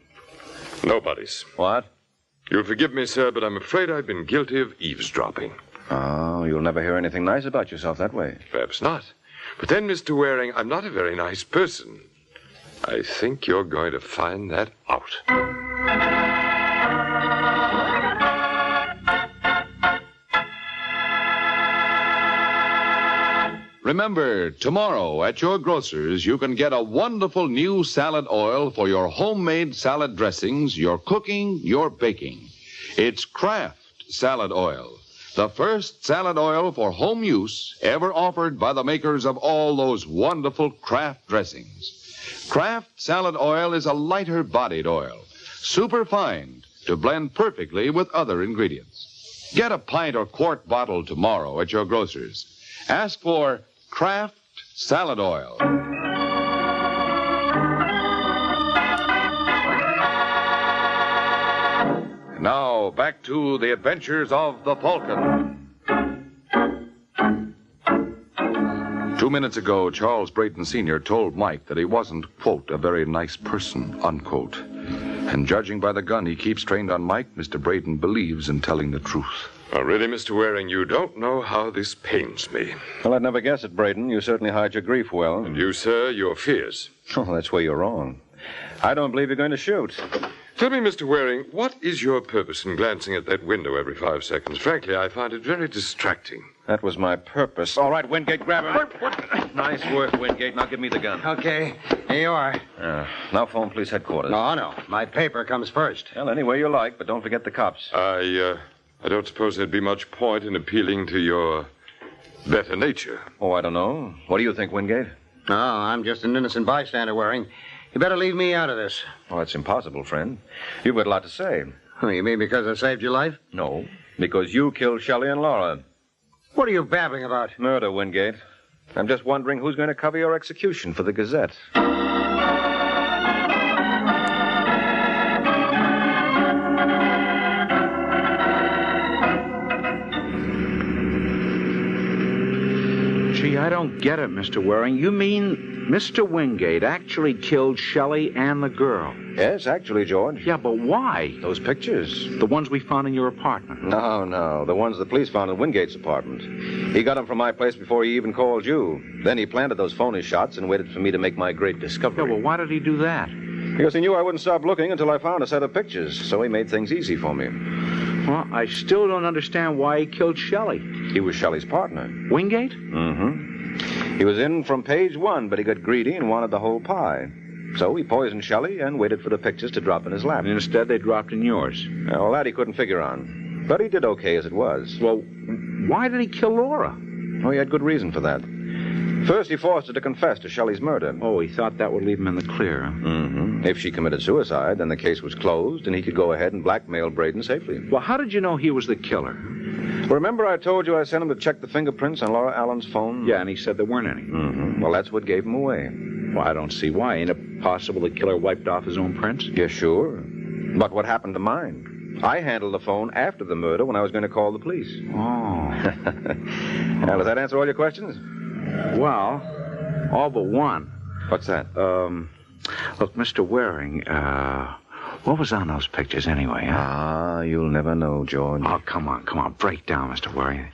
Nobody's. What? You'll forgive me, sir, but I'm afraid I've been guilty of eavesdropping. Oh, you'll never hear anything nice about yourself that way. Perhaps not. But then, Mr. Waring, I'm not a very nice person. I think you're going to find that out. Remember, tomorrow at your grocer's, you can get a wonderful new salad oil for your homemade salad dressings, your cooking, your baking. It's Kraft Salad Oil, the first salad oil for home use ever offered by the makers of all those wonderful Kraft dressings. Kraft Salad Oil is a lighter-bodied oil, superfine to blend perfectly with other ingredients. Get a pint or quart bottle tomorrow at your grocer's. Ask for Kraft Salad Oil. Now, back to the adventures of the Falcon. 2 minutes ago, Charles Brayton Sr. told Mike that he wasn't, quote, a very nice person, unquote. And judging by the gun he keeps trained on Mike, Mr. Brayton believes in telling the truth. Oh, really, Mr. Waring, you don't know how this pains me. Well, I'd never guess it, Brayton. You certainly hide your grief well. And you, sir, your fears. Oh, that's where you're wrong. I don't believe you're going to shoot. Tell me, Mr. Waring, what is your purpose in glancing at that window every 5 seconds? Frankly, I find it very distracting. That was my purpose. All right, Wingate, grab him. What? Nice work, Wingate. Now give me the gun. Okay, here you are. Now phone police headquarters. No. My paper comes first. Well, any way you like, but don't forget the cops. I don't suppose there'd be much point in appealing to your better nature. Oh, I don't know. What do you think, Wingate? No, I'm just an innocent bystander, Waring. You better leave me out of this. Oh, that's impossible, friend. You've got a lot to say. Oh, you mean because I saved your life? No, because you killed Shelley and Laura. What are you babbling about? Murder, Wingate. I'm just wondering who's going to cover your execution for the Gazette. Gee, I don't get it, Mr. Waring. You mean Mr. Wingate actually killed Shelley and the girl? Yes, actually, George. Yeah, but why? Those pictures. The ones we found in your apartment. No. The ones the police found in Wingate's apartment. He got them from my place before he even called you. Then he planted those phony shots and waited for me to make my great discovery. Yeah, well, why did he do that? Because he knew I wouldn't stop looking until I found a set of pictures, so he made things easy for me. Well, I still don't understand why he killed Shelley. He was Shelley's partner. Wingate? Mm-hmm. He was in from page 1, but he got greedy and wanted the whole pie. So he poisoned Shelley and waited for the pictures to drop in his lap. And instead, they dropped in yours. Well, that he couldn't figure on. But he did okay as it was. Well, why did he kill Laura? Oh, he had good reason for that. First, he forced her to confess to Shelley's murder. Oh, he thought that would leave him in the clear. Mm-hmm. If she committed suicide, then the case was closed, and he could go ahead and blackmail Braden safely. Well, how did you know he was the killer? Remember I told you I sent him to check the fingerprints on Laura Allen's phone? Yeah, and he said there weren't any. Mm-hmm. Well, that's what gave him away. Well, I don't see why. Ain't it possible the killer wiped off his own prints? Yeah, sure. But what happened to mine? I handled the phone after the murder when I was going to call the police. Oh. Now, does that answer all your questions? Well, all but one. What's that? Look, Mr. Waring, what was on those pictures anyway, huh? Ah, you'll never know, George. Oh, come on. Break down, Mr. Waring.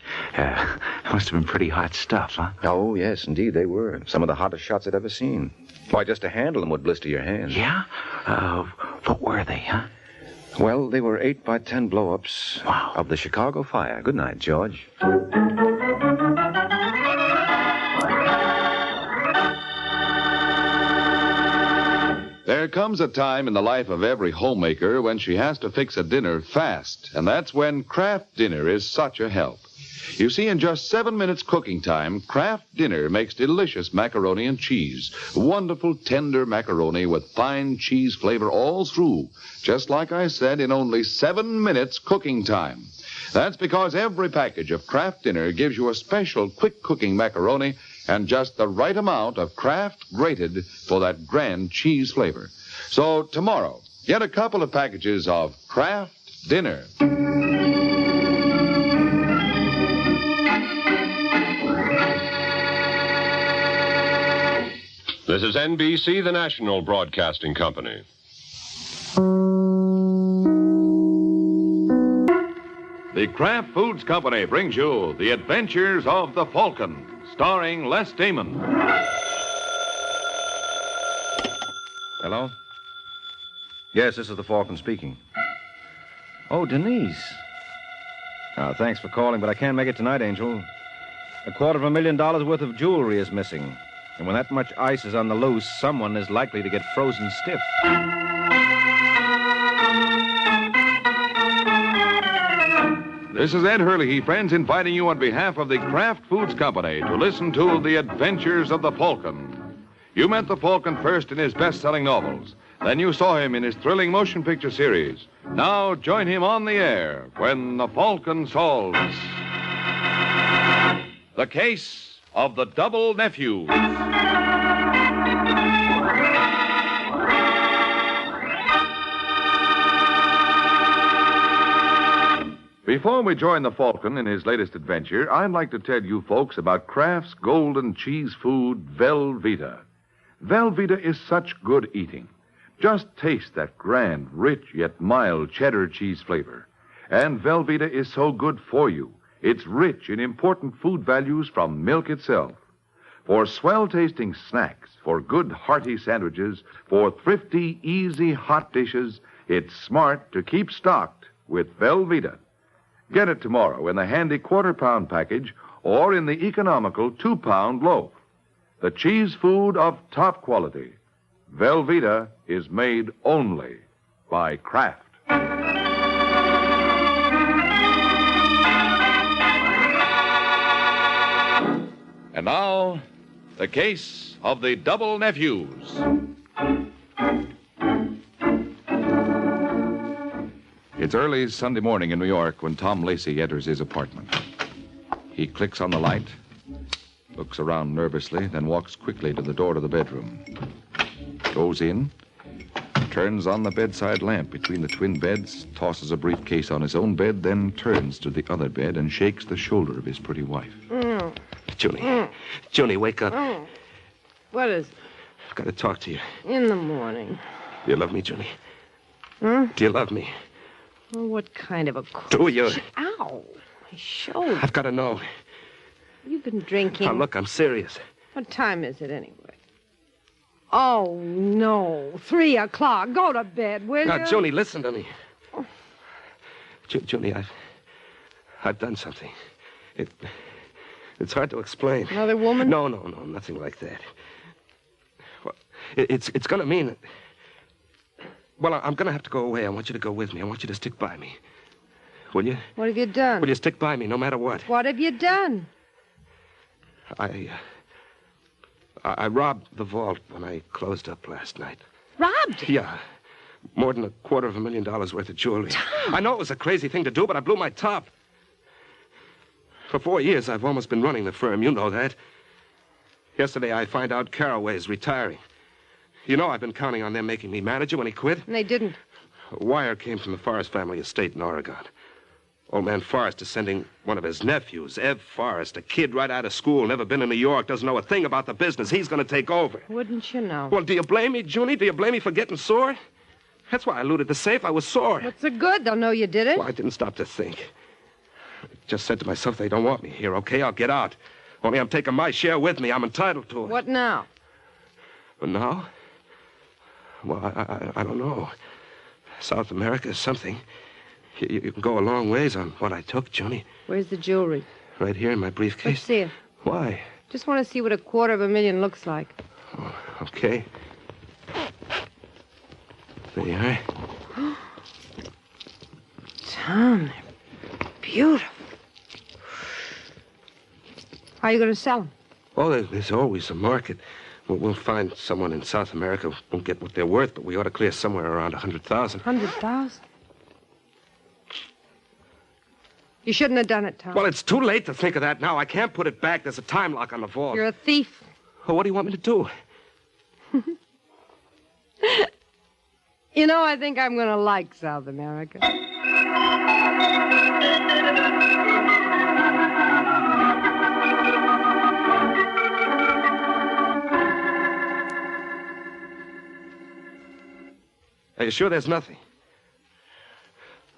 Must have been pretty hot stuff, huh? Oh, yes, indeed, they were. Some of the hottest shots I'd ever seen. Why, just to handle them would blister your hands. Yeah? What were they, huh? Well, they were 8 by 10 blow-ups of the Chicago fire. Good night, George. There comes a time in the life of every homemaker when she has to fix a dinner fast, and that's when Kraft Dinner is such a help. You see, in just 7 minutes cooking time, Kraft Dinner makes delicious macaroni and cheese. Wonderful, tender macaroni with fine cheese flavor all through. Just like I said, in only 7 minutes cooking time. That's because every package of Kraft Dinner gives you a special quick cooking macaroni and just the right amount of Kraft grated for that grand cheese flavor. So tomorrow, get a couple of packages of Kraft Dinner. This is NBC, the national broadcasting company. The Kraft Foods Company brings you The Adventures of the Falcon, starring Les Damon. Hello? Yes, this is the Falcon speaking. Oh, Denise. Thanks for calling, but I can't make it tonight, Angel. $250,000 worth of jewelry is missing. And when that much ice is on the loose, someone is likely to get frozen stiff. This is Ed Hurley, friends, inviting you on behalf of the Kraft Foods Company to listen to The Adventures of the Falcon. You met the Falcon first in his best-selling novels. Then you saw him in his thrilling motion picture series. Now join him on the air when the Falcon solves the case of the double nephews. Before we join the Falcon in his latest adventure, I'd like to tell you folks about Kraft's golden cheese food, Velveeta. Velveeta is such good eating. Just taste that grand, rich, yet mild cheddar cheese flavor. And Velveeta is so good for you. It's rich in important food values from milk itself. For swell-tasting snacks, for good, hearty sandwiches, for thrifty, easy, hot dishes, it's smart to keep stocked with Velveeta. Get it tomorrow in the handy quarter-pound package or in the economical 2-pound loaf. The cheese food of top quality. Velveeta is made only by Kraft. And now, the case of the double nephews. It's early Sunday morning in New York when Tom Lacey enters his apartment. He clicks on the light, looks around nervously, then walks quickly to the door of the bedroom. Goes in, turns on the bedside lamp between the twin beds, tosses a briefcase on his own bed, then turns to the other bed and shakes the shoulder of his pretty wife. Junie. Junie, wake up. What is it? I've got to talk to you. In the morning. Do you love me, Junie? Huh? Do you love me? Well, what kind of a... Do you? Ow. My shoulder. I've got to know. You've been drinking. Now, look, I'm serious. What time is it, anyway? Oh, no. 3 o'clock. Go to bed, will Now, you? Junie, listen to me. Junie, I've done something. It's hard to explain. Another woman? No, nothing like that. Well, it's going to mean that... Well, I'm going to have to go away. I want you to go with me. I want you to stick by me. Will you? What have you done? Will you stick by me no matter what? What have you done? I robbed the vault when I closed up last night. Robbed it? Yeah. More than $250,000 worth of jewelry. Tom. I know it was a crazy thing to do, but I blew my top. For 4 years, I've almost been running the firm. You know that. Yesterday, I find out Carraway's retiring. You know I've been counting on them making me manager when he quit. And they didn't. A wire came from the Forrest family estate in Oregon. Old man Forrest is sending one of his nephews, Ev Forrest, a kid right out of school, never been in New York, doesn't know a thing about the business. He's going to take over. Wouldn't you know? Well, do you blame me, Junie? Do you blame me for getting sore? That's why I looted the safe. I was sore. What's the good? They'll know you did it. Well, I didn't stop to think. I just said to myself, they don't want me here, okay? I'll get out. Only I'm taking my share with me. I'm entitled to it. What now? But now? Well, I don't know. South America is something. You can go a long ways on what I took, Junie. Where's the jewelry? Right here in my briefcase. Let's see it. Why? Just want to see what $250,000 looks like. Oh, okay. There you are. Tom, they're beautiful. How are you going to sell them? Oh, there's always a market. We'll find someone in South America who won't get what they're worth, but we ought to clear somewhere around 100,000. 100,000? You shouldn't have done it, Tom. Well, it's too late to think of that now. I can't put it back. There's a time lock on the vault. You're a thief. Well, what do you want me to do? You know, I think I'm going to like South America. Are you sure there's nothing?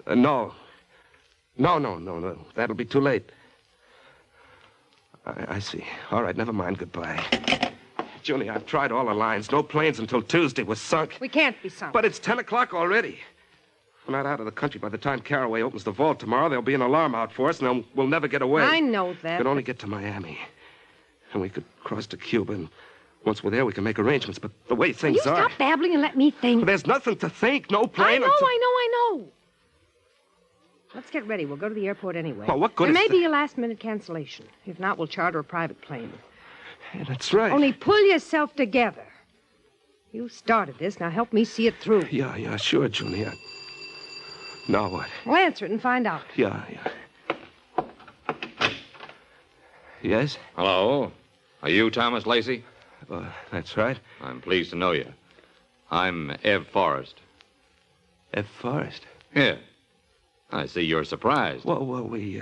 No. No. That'll be too late. I see. All right, never mind. Goodbye. Junie, I've tried all the lines. No planes until Tuesday. We're sunk. We can't be sunk. But it's 10 o'clock already. We're not out of the country by the time Caraway opens the vault tomorrow. There'll be an alarm out for us, and then we'll never get away. I know that. We could only get to Miami. And we could cross to Cuba, and once we're there, we can make arrangements. But the way things Will you are... stop babbling and let me think? There's nothing to think. No plane I know. Let's get ready. We'll go to the airport anyway. Well, what good There may is be a last-minute cancellation. If not, we'll charter a private plane. Yeah, that's right. Only pull yourself together. You started this. Now help me see it through. Yeah, sure, Junie. Now what? Well, answer it and find out. Yeah. Yes? Hello. Are you Thomas Lacey? That's right. I'm pleased to know you. I'm Ev Forrest. Ev Forrest? Yeah. I see you're surprised. Well, we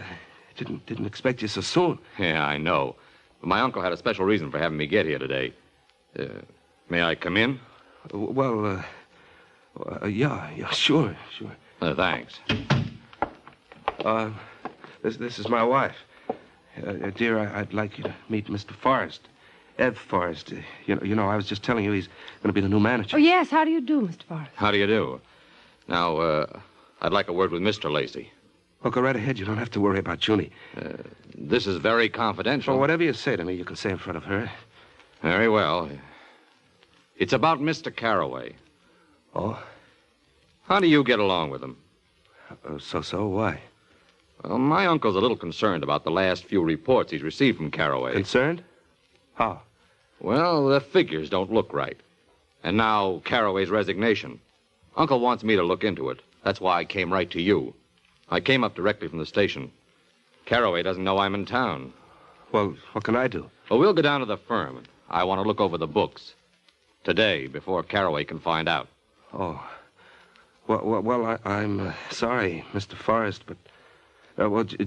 didn't expect you so soon. Yeah, I know. But my uncle had a special reason for having me get here today. May I come in? Yeah, sure. Thanks. This is my wife. Dear, I'd like you to meet Mr. Forrest. Ev Forrest. You know, I was just telling you he's going to be the new manager. Oh, yes. How do you do, Mr. Forrest? How do you do? Now, I'd like a word with Mr. Lacey. Well, go right ahead. You don't have to worry about Junie. This is very confidential. Well, whatever you say to me, you can say in front of her. Very well. It's about Mr. Caraway. Oh? How do you get along with him? So, why? Well, my uncle's a little concerned about the last few reports he's received from Caraway. Concerned? How? Well, the figures don't look right. And now Caraway's resignation. Uncle wants me to look into it. That's why I came right to you. I came up directly from the station. Caraway doesn't know I'm in town. Well, what can I do? Well, we'll go down to the firm. I want to look over the books. Today, before Caraway can find out. Oh. Well, I'm sorry, Mr. Forrest, but...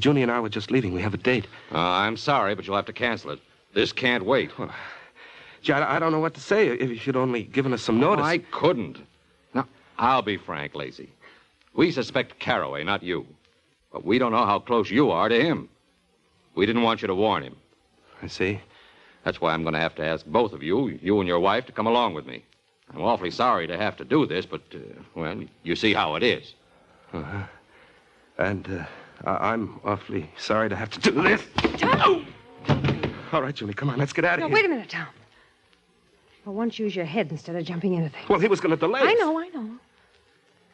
Junie and I were just leaving. We have a date. I'm sorry, but you'll have to cancel it. This can't wait. Well, gee, I don't know what to say if you'd only given us some notice. I couldn't. Now, I'll be frank, Lacey. We suspect Caraway, not you. But we don't know how close you are to him. We didn't want you to warn him. I see. That's why I'm going to have to ask both of you and your wife, to come along with me. I'm awfully sorry to have to do this, but, well, you see how it is. Uh-huh. And, I'm awfully sorry to have to do this. Tom! All right, Junie, come on, let's get out of here. Wait a minute, Tom. Well, once use your head instead of jumping into things. Well, he was going to delay us. I know.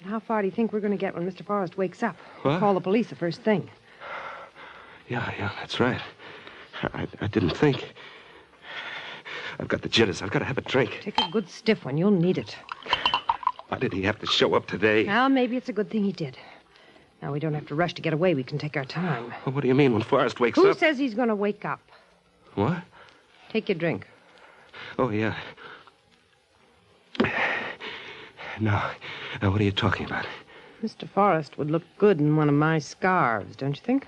And how far do you think we're going to get when Mr. Forrest wakes up? What? Call the police the first thing. Yeah, that's right. I didn't think. I've got the jitters. I've got to have a drink. Take a good stiff one. You'll need it. Why did he have to show up today? Well, maybe it's a good thing he did. Now, we don't have to rush to get away. We can take our time. Well, what do you mean when Forrest wakes Who up? says he's going to wake up? What? Take your drink. Oh, yeah. Now, what are you talking about? Mr. Forrest would look good in one of my scarves, don't you think?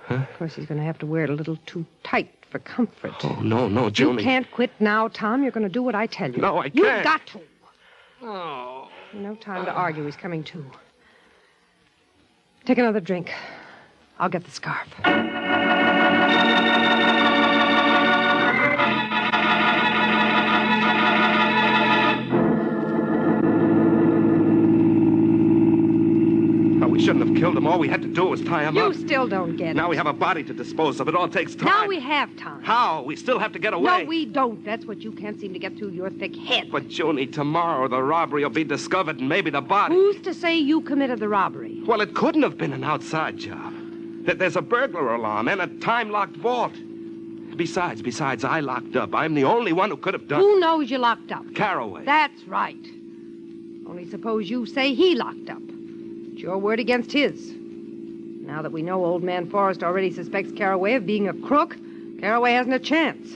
Huh? Of course, he's going to have to wear it a little too tight for comfort. Oh, no, Junie. You can't quit now, Tom. You're going to do what I tell you. No, I can't. You've got to. Oh. No time to argue. He's coming too. Take another drink. I'll get the scarf. Are we We shouldn't have killed him. All we had to do was tie him up. You still don't get it. Now we have a body to dispose of. It all takes time. Now we have time. How? We still have to get away. No, we don't. That's what you can't seem to get through your thick head. But, Junie, tomorrow the robbery will be discovered and maybe the body. Who's to say you committed the robbery? Well, it couldn't have been an outside job. There's a burglar alarm and a time-locked vault. Besides, I locked up. I'm the only one who could have done... Who knows you locked up? Caraway. That's right. Only suppose you say he locked up. It's your word against his. Now that we know old man Forrest already suspects Caraway of being a crook, Caraway hasn't a chance.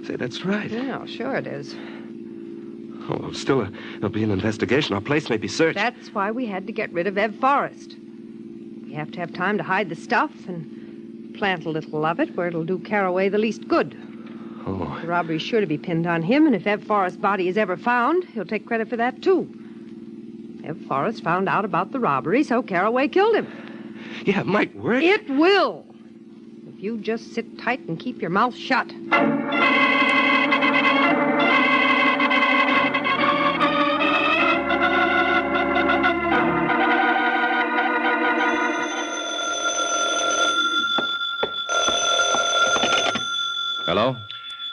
Say, that's right. Yeah, sure it is. Oh, well, still, there'll be an investigation. Our place may be searched. That's why we had to get rid of Ev Forrest. We have to have time to hide the stuff and plant a little of it where it'll do Caraway the least good. Oh. The robbery's sure to be pinned on him, and if Ev Forrest's body is ever found, he'll take credit for that, too. Ev Forrest found out about the robbery, so Caraway killed him. Yeah, it might work. It will. If you just sit tight and keep your mouth shut. Hello?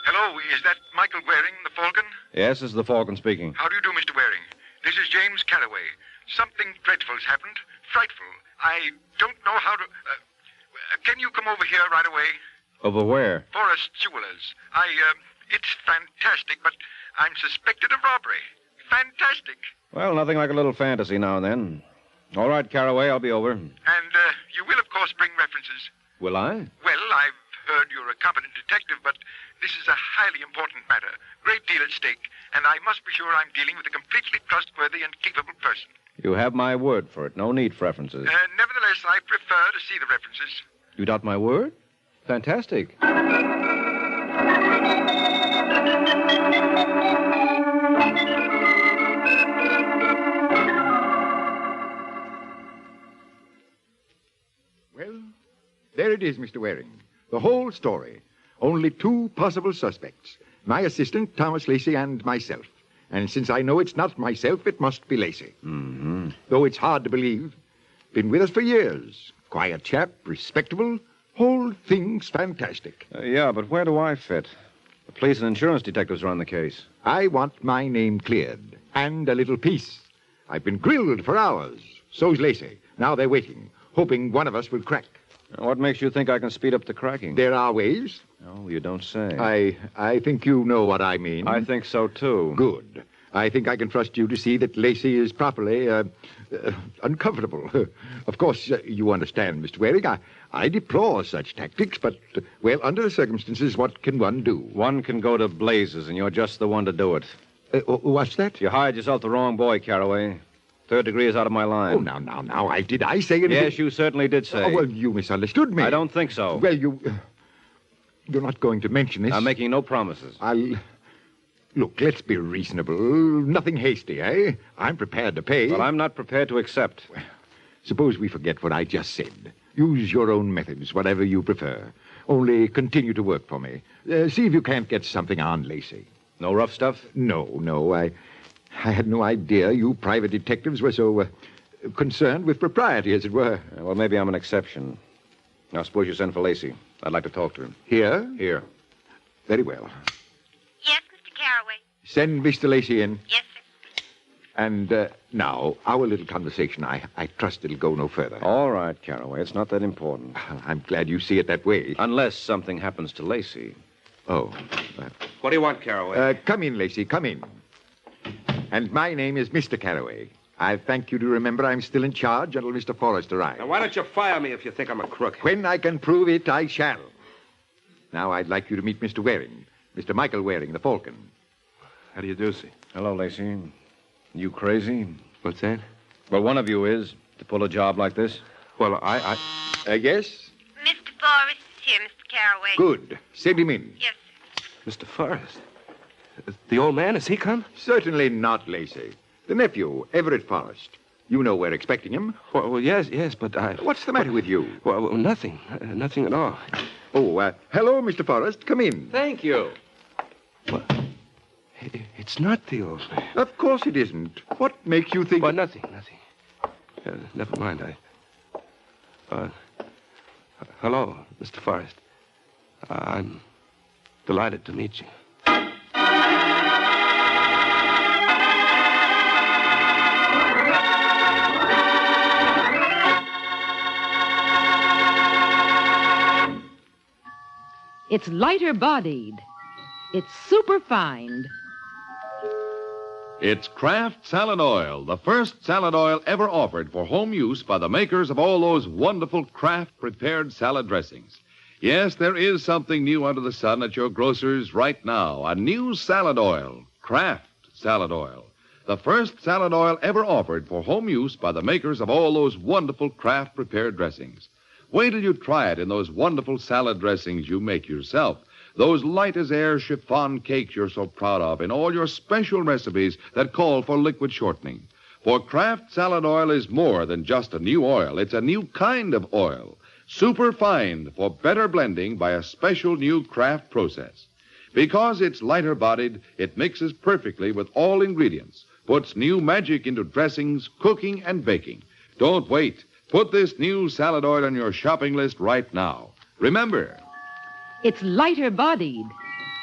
Hello, is that Michael Waring, the Falcon? Yes, this is the Falcon speaking. How do you do, Mr. Waring? This is James Caraway. Something dreadful's happened. Frightful. I don't know how to... can you come over here right away? Over where? Forrest Jewelers. It's fantastic, but I'm suspected of robbery. Fantastic. Well, nothing like a little fantasy now and then. All right, Caraway, I'll be over. And you will, of course, bring references. Will I? Well, I've heard you're a competent detective, but this is a highly important matter. Great deal at stake, and I must be sure I'm dealing with a completely trustworthy and capable person. You have my word for it. No need for references. Nevertheless, I prefer to see the references. You doubt my word? Fantastic. Well, there it is, Mr. Waring. The whole story. Only two possible suspects. My assistant, Thomas Lacey, and myself. And since I know it's not myself, it must be Lacey. Mm-hmm. Though it's hard to believe. Been with us for years. Quiet chap, respectable. Whole thing's fantastic. Yeah, but where do I fit? The police and insurance detectives are on the case. I want my name cleared. And a little peace. I've been grilled for hours. So's Lacey. Now they're waiting, hoping one of us will crack. What makes you think I can speed up the cracking? There are ways. Oh, you don't say. I think you know what I mean. I think so, too. Good. I think I can trust you to see that Lacey is properly uncomfortable. Of course, you understand, Mr. Waring. I deplore such tactics, but, well, under the circumstances, what can one do? One can go to blazes, and you're just the one to do it. What's that? You hired yourself the wrong boy, Caraway. Third degree is out of my line. Oh, now, did I say anything? Yes, you certainly did say. Oh, well, you misunderstood me. I don't think so. Well, you're not going to mention this. I'm making no promises. Look, let's be reasonable. Nothing hasty, eh? I'm prepared to pay. Well, I'm not prepared to accept. Well, suppose we forget what I just said. Use your own methods, whatever you prefer. Only continue to work for me. See if you can't get something on Lacey. No rough stuff? No. I had no idea you private detectives were so concerned with propriety, as it were. Well, maybe I'm an exception. Now, suppose you send for Lacey. I'd like to talk to him. Here? Here. Very well. Yes, Mr. Caraway. Send Mr. Lacey in. Yes, sir. And now, our little conversation, I trust it'll go no further. All right, Caraway. It's not that important. I'm glad you see it that way. Unless something happens to Lacey. Oh. What do you want, Caraway? Come in, Lacey. Come in. And my name is Mr. Caraway. I thank you to remember I'm still in charge until Mr. Forrest arrives. Now, why don't you fire me if you think I'm a crook? When I can prove it, I shall. Now, I'd like you to meet Mr. Waring. Mr. Michael Waring, the Falcon. How do you do, sir? Hello, Lacey. You crazy? What's that? Well, one of you is, to pull a job like this. Well, yes? Mr. Forrest is here, Mr. Caraway. Good. Send him in. Yes, sir. Mr. Forrest? The old man, has he come? Certainly not, Lacey. The nephew, Everett Forrest. You know we're expecting him. Well, yes, but I... What's the matter with you? Well, nothing. Nothing at all. Oh, hello, Mr. Forrest. Come in. Thank you. Well, it's not the old man. Of course it isn't. What makes you think... Well, nothing. Never mind. Hello, Mr. Forrest. I'm delighted to meet you. It's lighter-bodied. It's superfined. It's Kraft Salad Oil, the first salad oil ever offered for home use by the makers of all those wonderful Kraft-prepared salad dressings. Yes, there is something new under the sun at your grocer's right now. A new salad oil, Kraft Salad Oil. The first salad oil ever offered for home use by the makers of all those wonderful Kraft-prepared dressings. Wait till you try it in those wonderful salad dressings you make yourself. Those light-as-air chiffon cakes you're so proud of in all your special recipes that call for liquid shortening. For Kraft Salad Oil is more than just a new oil. It's a new kind of oil. Superfined for better blending by a special new Kraft process. Because it's lighter-bodied, it mixes perfectly with all ingredients, puts new magic into dressings, cooking, and baking. Don't wait. Put this new salad oil on your shopping list right now. Remember, It's lighter-bodied.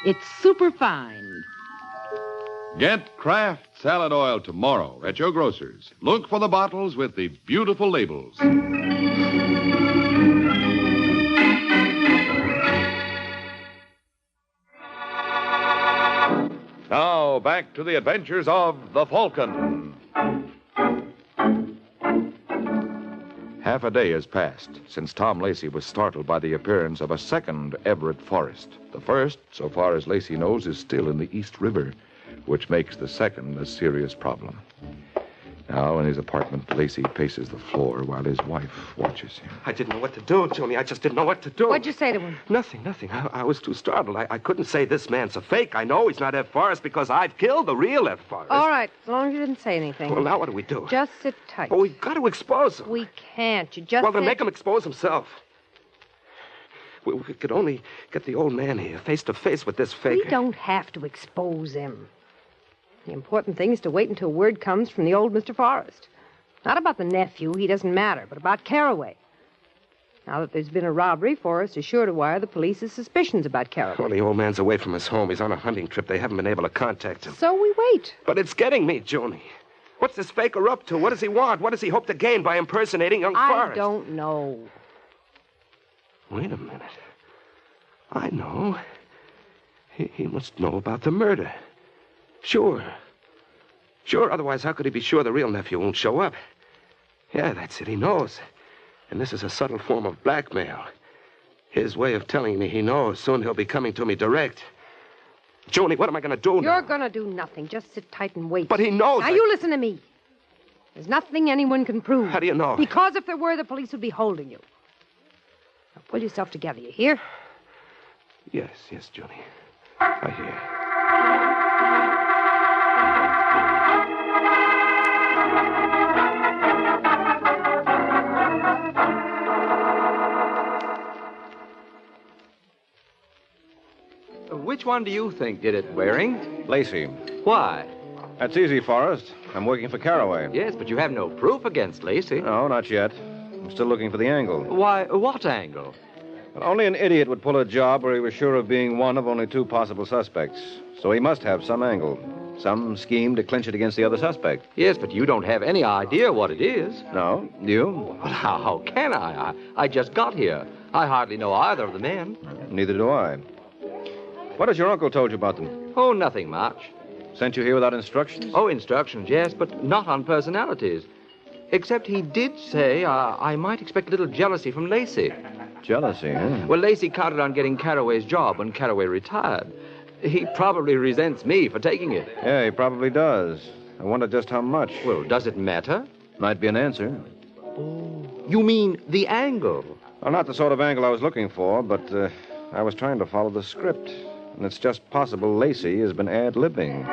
It's superfined. get Kraft Salad Oil tomorrow at your grocer's. Look for the bottles with the beautiful labels. Now, back to the adventures of the Falcon. Half a day has passed since Tom Lacey was startled by the appearance of a second Everett Forrest. The first, so far as Lacey knows, is still in the East River, which makes the second a serious problem. Now, in his apartment, Lacey paces the floor while his wife watches him. I didn't know what to do, Joni. I just didn't know what to do. What'd you say to him? Nothing. I was too startled. I couldn't say this man's a fake. I know he's not F. Forrest because I've killed the real F. Forrest. All right, as long as you didn't say anything. Well, now what do we do? Just sit tight. Oh, we've got to expose him. We can't. You just Well, then sit... make him expose himself. We could only get the old man here face to face with this fake. We don't have to expose him. The important thing is to wait until word comes from the old Mr. Forrest. Not about the nephew, he doesn't matter, but about Carraway. Now that there's been a robbery, Forrest is sure to wire the police his suspicions about Carraway. Well, the old man's away from his home. He's on a hunting trip. They haven't been able to contact him. So we wait. But it's getting me, Joni. What's this faker up to? What does he want? What does he hope to gain by impersonating young Forrest? I don't know. Wait a minute. I know. He must know about the murder. Sure, otherwise how could he be sure the real nephew won't show up? Yeah, that's it, he knows. And this is a subtle form of blackmail. His way of telling me he knows. Soon he'll be coming to me direct. Joni, what am I going to do now? You're going to do nothing. Just sit tight and wait. But he knows. Now, you listen to me. There's nothing anyone can prove. How do you know? Because if there were, the police would be holding you. Now, pull yourself together, you hear? Yes, Joni. I hear. Which one do you think did it, Waring? Lacey. Why? That's easy, Forrest. I'm working for Carraway. Yes, but you have no proof against Lacey. No, not yet. I'm still looking for the angle. Why, what angle? Well, only an idiot would pull a job where he was sure of being one of only two possible suspects. So he must have some angle. Some scheme to clinch it against the other suspect. Yes, but you don't have any idea what it is. No? You? Well, how can I? I just got here. I hardly know either of the men. Neither do I. What has your uncle told you about them? Oh, nothing much. Sent you here without instructions? Oh, instructions, yes, but not on personalities. Except he did say I might expect a little jealousy from Lacey. Jealousy, huh? Well, Lacey counted on getting Carraway's job when Carraway retired. He probably resents me for taking it. Yeah, he probably does. I wonder just how much. Well, does it matter? Might be an answer. Oh, you mean the angle? Well, not the sort of angle I was looking for, but I was trying to follow the script. And it's just possible Lacey has been ad-libbing.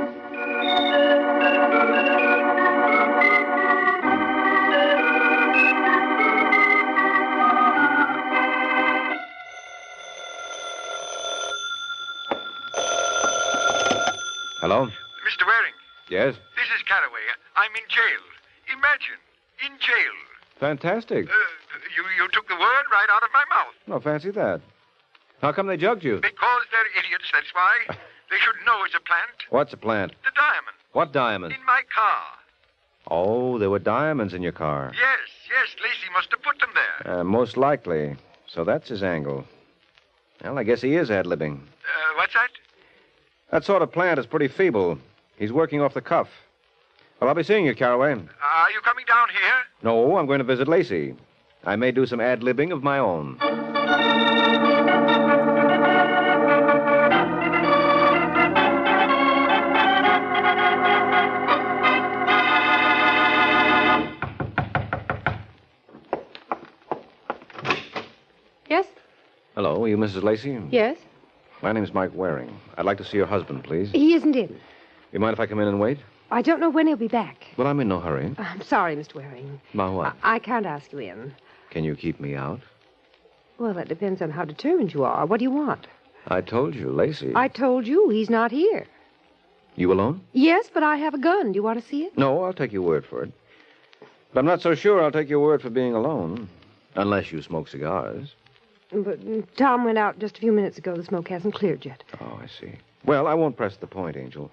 Hello? Mr. Waring. Yes? This is Carraway. I'm in jail. Imagine. in jail. Fantastic. You took the word right out of my mouth. No, fancy that. How come they jugged you? Because they're idiots, that's why. They should know it's a plant. What's a plant? The diamond. What diamond? In my car. Oh, there were diamonds in your car. Yes, Lacey must have put them there. Most likely. So that's his angle. Well, I guess he is ad-libbing. What's that? That sort of plant is pretty feeble. He's working off the cuff. Well, I'll be seeing you, Caraway. Are you coming down here? No, I'm going to visit Lacey. I may do some ad-libbing of my own. Yes? Hello, are you Mrs. Lacey? Yes? My name's Mike Waring. I'd like to see your husband, please. He isn't in. You mind if I come in and wait? I don't know when he'll be back. Well, I'm in no hurry. I'm sorry, Mr. Waring. About what? I can't ask you in. Can you keep me out? Well, that depends on how determined you are. What do you want? I told you, Lacey. I told you he's not here. You alone? Yes, but I have a gun. Do you want to see it? No, I'll take your word for it. But I'm not so sure I'll take your word for being alone. Unless you smoke cigars. But Tom went out just a few minutes ago. The smoke hasn't cleared yet. Oh, I see. Well, I won't press the point, Angel.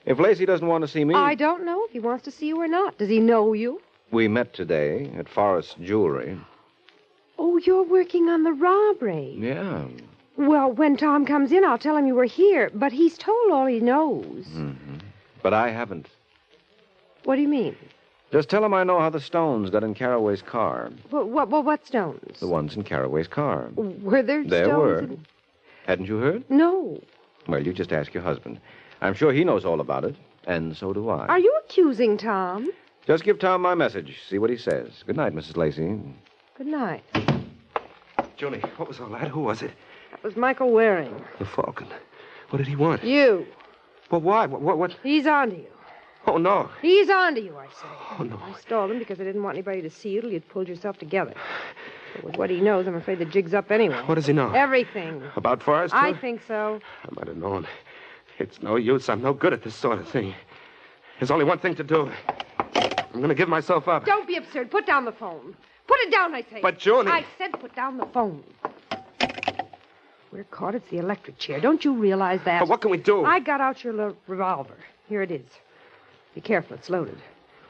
If Lacey doesn't want to see me... I don't know if he wants to see you or not. Does he know you? We met today at Forrest's Jewelry. Oh, you're working on the robbery. Yeah. Well, when Tom comes in, I'll tell him you were here. But he's told all he knows. Mm-hmm. But I haven't. What do you mean? Just tell him I know how the stones got in Caraway's car. What stones? The ones in Caraway's car. Were there There stones? were. In... Hadn't you heard? No. Well, you just ask your husband. I'm sure he knows all about it, and so do I. Are you accusing Tom? Just give Tom my message. See what he says. Good night, Mrs. Lacey. Good night. Julie, what was all that? Who was it? That was Michael Waring. The Falcon. What did he want? You. Well, why? What? He's onto you. Oh, no. He's onto you, I say. Oh, no. I stalled him because I didn't want anybody to see you till you'd pulled yourself together. But with what he knows, I'm afraid the jig's up anyway. What does he know? Everything. About Forrest, I too? think so. I might have known. It's no use. I'm no good at this sort of thing. There's only one thing to do. I'm going to give myself up. Don't be absurd. Put down the phone. Put it down, I say. But, Julie... I said put down the phone. We're caught. It's the electric chair. Don't you realize that? But what can we do? I got out your revolver. Here it is. Be careful. It's loaded.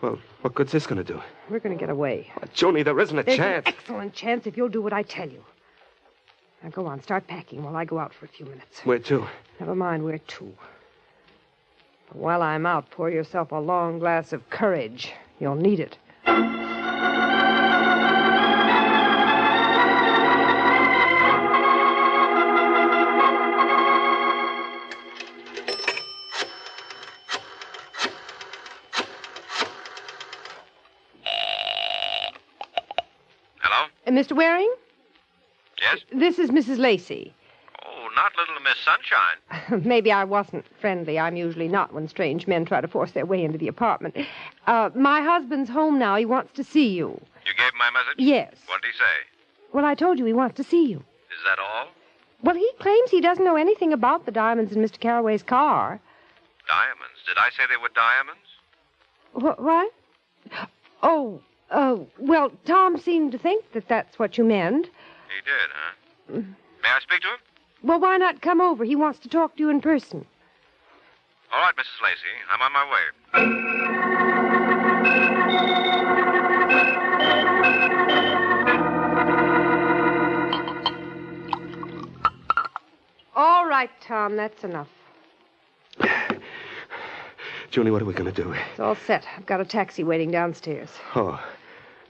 Well, what good's this going to do? We're going to get away. Julie, there isn't a There's chance. An excellent chance if you'll do what I tell you. Now go on. Start packing while I go out for a few minutes. Where to? Never mind where to. But while I'm out, pour yourself a long glass of courage. You'll need it. Mr. Waring? Yes? This is Mrs. Lacey. Oh, not little Miss Sunshine. Maybe I wasn't friendly. I'm usually not when strange men try to force their way into the apartment. My husband's home now. He wants to see you. You gave him my message? Yes. What did he say? Well, I told you he wants to see you. Is that all? Well, he claims he doesn't know anything about the diamonds in Mr. Carraway's car. Diamonds? Did I say they were diamonds? What? Oh, well, Tom seemed to think that that's what you meant. He did, huh? May I speak to him? Well, why not come over? He wants to talk to you in person. All right, Mrs. Lacey. I'm on my way. All right, Tom, that's enough. Julie, what are we going to do? It's all set. I've got a taxi waiting downstairs. Oh,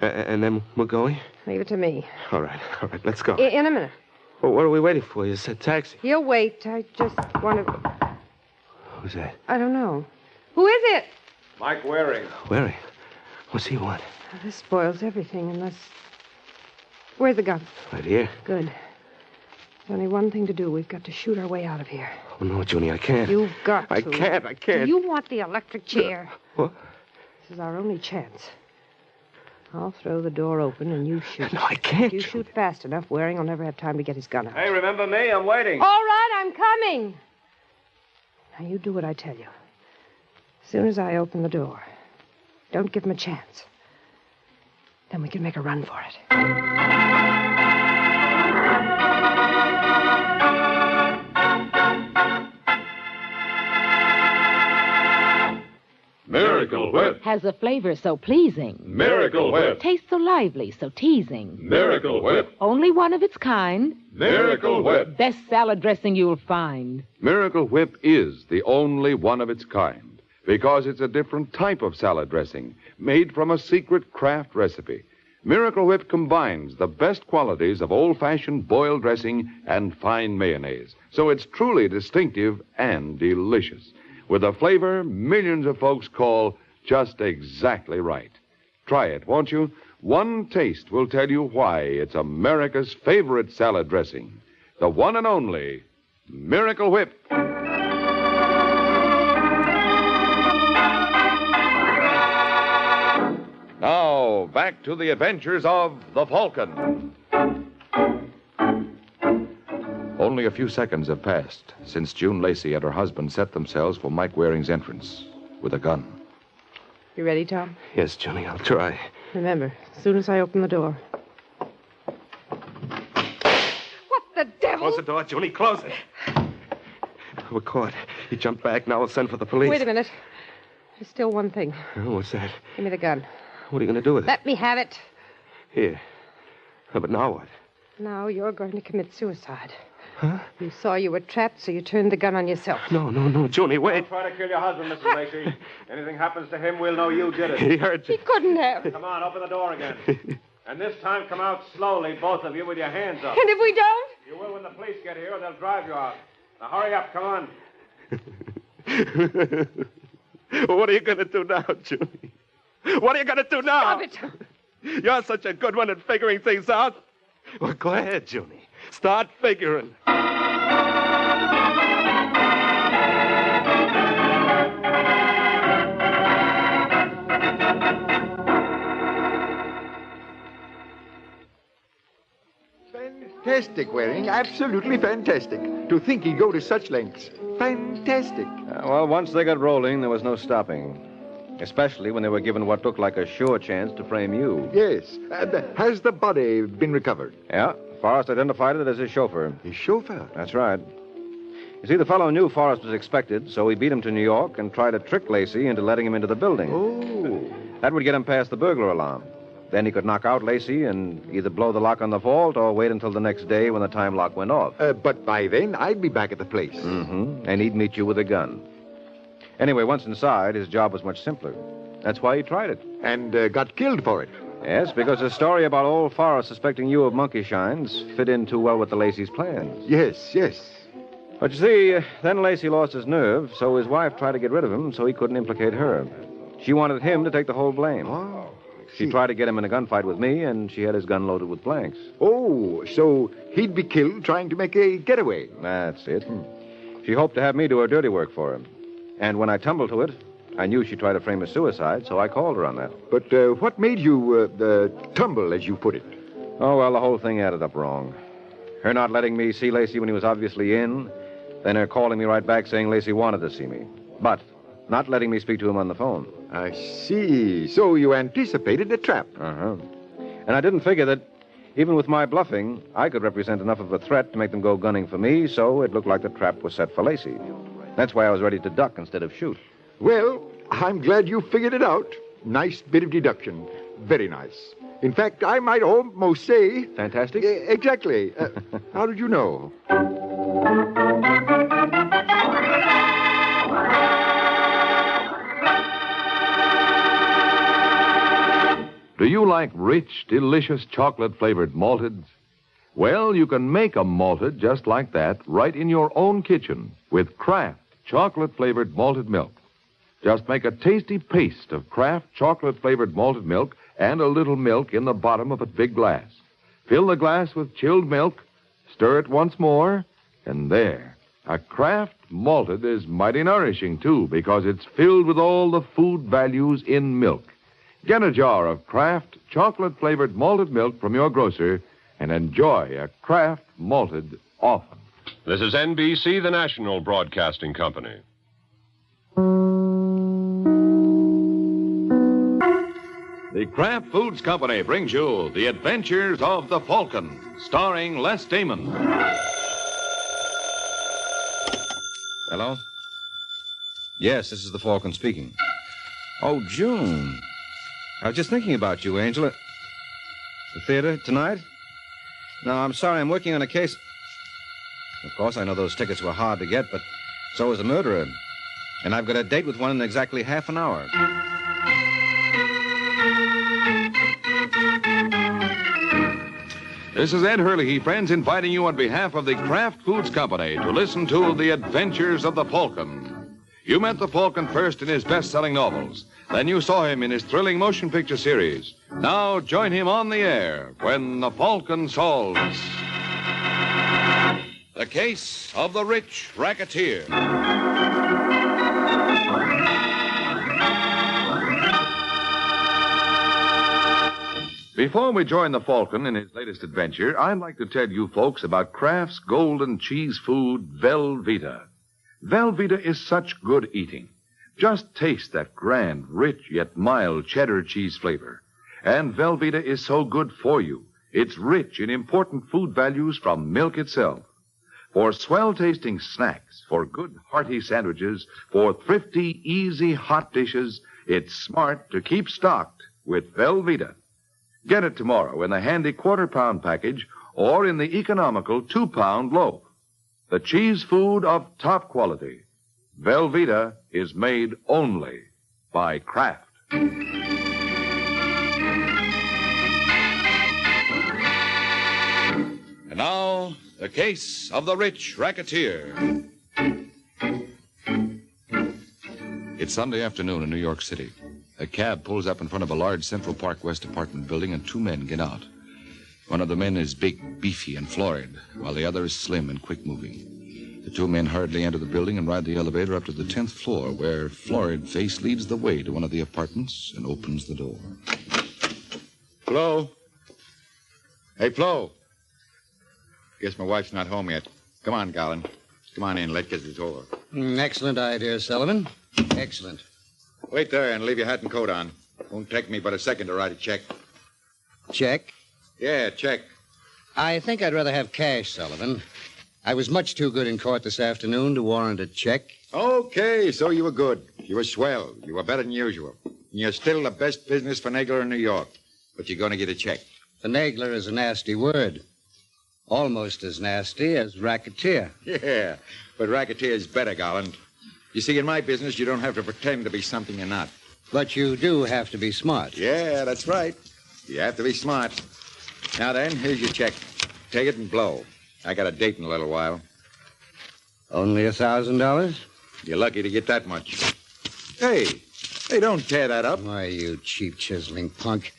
and then we're going? Leave it to me. All right, let's go. In a minute. Well, what are we waiting for? You said taxi. He'll wait. I just want to... Who's that? I don't know. Who is it? Mike Waring. Waring? What's he want? Well, this spoils everything unless... Where's the gun? Right here. Good. There's only one thing to do. We've got to shoot our way out of here. Oh, no, Junie, I can't. You've got to. I can't. Do you want the electric chair? What? This is our only chance. I'll throw the door open and you shoot. No, I can't. If you shoot fast enough, Waring will never have time to get his gun out. Hey, remember me? I'm waiting. All right, I'm coming. Now, you do what I tell you. As soon as I open the door, don't give him a chance. Then we can make a run for it. Miracle Whip. Has a flavor so pleasing. Miracle Whip. Tastes so lively, so teasing. Miracle Whip. Only one of its kind. Miracle Whip. Best salad dressing you'll find. Miracle Whip is the only one of its kind because it's a different type of salad dressing made from a secret craft recipe. Miracle Whip combines the best qualities of old-fashioned boiled dressing and fine mayonnaise, so it's truly distinctive and delicious, with a flavor millions of folks call just exactly right. Try it, won't you? One taste will tell you why it's America's favorite salad dressing, the one and only Miracle Whip. Now, back to the adventures of the Falcon. Only a few seconds have passed since June Lacey and her husband set themselves for Mike Waring's entrance with a gun. You ready, Tom? Yes, Johnny, I'll try. Remember, as soon as I open the door. What the devil? Close the door, Johnny, close it. We're caught. He jumped back. Now we'll send for the police. Wait a minute. There's still one thing. Oh, what's that? Give me the gun. What are you going to do with it? Let me have it. Here. Oh, but now what? Now you're going to commit suicide. Huh? You saw you were trapped, so you turned the gun on yourself. No, Johnny, wait. Don't try to kill your husband, Mrs. Lacey. Anything happens to him, we'll know you did it. He hurt you. He couldn't have. Come on, open the door again. And this time, come out slowly, both of you, with your hands up. And if we don't? You will when the police get here, or they'll drive you out. Now, hurry up, come on. What are you going to do now, Johnny? What are you going to do now? Stop it. You're such a good one at figuring things out. Well, go ahead, Johnny. Start figuring. Fantastic, Waring. Absolutely fantastic. To think he'd go to such lengths. Fantastic. Well, once they got rolling, there was no stopping. Especially when they were given what looked like a sure chance to frame you. Yes. Has the body been recovered? Yeah. Forrest identified it as his chauffeur. His chauffeur? That's right. You see, the fellow knew Forrest was expected, so he beat him to New York and tried to trick Lacey into letting him into the building. Oh. That would get him past the burglar alarm. Then he could knock out Lacey and either blow the lock on the vault or wait until the next day when the time lock went off. But by then, I'd be back at the place. Mm-hmm. And he'd meet you with a gun. Anyway, once inside, his job was much simpler. That's why he tried it. And got killed for it. Yes, because the story about old Forrest suspecting you of monkey shines fit in too well with the Lacey's plans. Yes. But you see, then Lacey lost his nerve, so his wife tried to get rid of him so he couldn't implicate her. She wanted him to take the whole blame. Oh, she tried to get him in a gunfight with me, and she had his gun loaded with blanks. Oh, so he'd be killed trying to make a getaway. That's it. She hoped to have me do her dirty work for him. And when I tumbled to it, I knew she'd try to frame a suicide, so I called her on that. But what made you tumble, as you put it? Oh, well, the whole thing added up wrong. Her not letting me see Lacey when he was obviously in, then her calling me right back saying Lacey wanted to see me, but not letting me speak to him on the phone. I see. So you anticipated a trap. Uh-huh. And I didn't figure that, even with my bluffing, I could represent enough of a threat to make them go gunning for me, so it looked like the trap was set for Lacey. That's why I was ready to duck instead of shoot. Well, I'm glad you figured it out. Nice bit of deduction. Very nice. In fact, I might almost say... Fantastic? Exactly. How did you know? Do you like rich, delicious chocolate-flavored malteds? Well, you can make a malted just like that right in your own kitchen with Kraft chocolate-flavored malted milk. Just make a tasty paste of Kraft chocolate-flavored malted milk and a little milk in the bottom of a big glass. Fill the glass with chilled milk, stir it once more, and there. A Kraft malted is mighty nourishing, too, because it's filled with all the food values in milk. Get a jar of Kraft chocolate-flavored malted milk from your grocer and enjoy a Kraft malted often. This is NBC, the national broadcasting company. The Kraft Foods Company brings you The Adventures of the Falcon, starring Les Damon. Hello? Yes, this is the Falcon speaking. Oh, June. I was just thinking about you, Angela. The theater tonight? No, I'm sorry, I'm working on a case. Of course, I know those tickets were hard to get, but so was the murderer. And I've got a date with one in exactly half an hour. This is Ed Hurley, friends, inviting you on behalf of the Kraft Foods Company to listen to The Adventures of the Falcon. You met the Falcon first in his best-selling novels. Then you saw him in his thrilling motion picture series. Now join him on the air when the Falcon solves the case of the rich racketeer. Before we join the Falcon in his latest adventure, I'd like to tell you folks about Kraft's golden cheese food, Velveeta. Velveeta is such good eating. Just taste that grand, rich, yet mild cheddar cheese flavor. And Velveeta is so good for you. It's rich in important food values from milk itself. For swell-tasting snacks, for good, hearty sandwiches, for thrifty, easy, hot dishes, it's smart to keep stocked with Velveeta. Get it tomorrow in the handy quarter-pound package or in the economical 2-pound loaf. The cheese food of top quality. Velveeta is made only by Kraft. And now, the case of the rich racketeer. It's Sunday afternoon in New York City. A cab pulls up in front of a large Central Park West apartment building, and two men get out. One of the men is big, beefy, and florid, while the other is slim and quick-moving. The two men hurriedly enter the building and ride the elevator up to the 10th floor, where Florid Face leads the way to one of the apartments and opens the door. Flo? Hey, Flo. Guess my wife's not home yet. Come on, Garland. Come on in. Let's get this over. Excellent idea, Sullivan. Excellent. Wait there and leave your hat and coat on. Won't take me but a second to write a check. Check? Yeah, check. I think I'd rather have cash, Sullivan. I was much too good in court this afternoon to warrant a check. Okay, so you were good. You were swell. You were better than usual. And you're still the best business finagler in New York. But you're going to get a check. Finagler is a nasty word. Almost as nasty as racketeer. Yeah, but racketeer is better, Garland. You see, in my business, you don't have to pretend to be something you're not. But you do have to be smart. Yeah, that's right. You have to be smart. Now then, here's your check. Take it and blow. I got a date in a little while. Only $1,000? You're lucky to get that much. Hey, don't tear that up. Why, you cheap chiseling punk.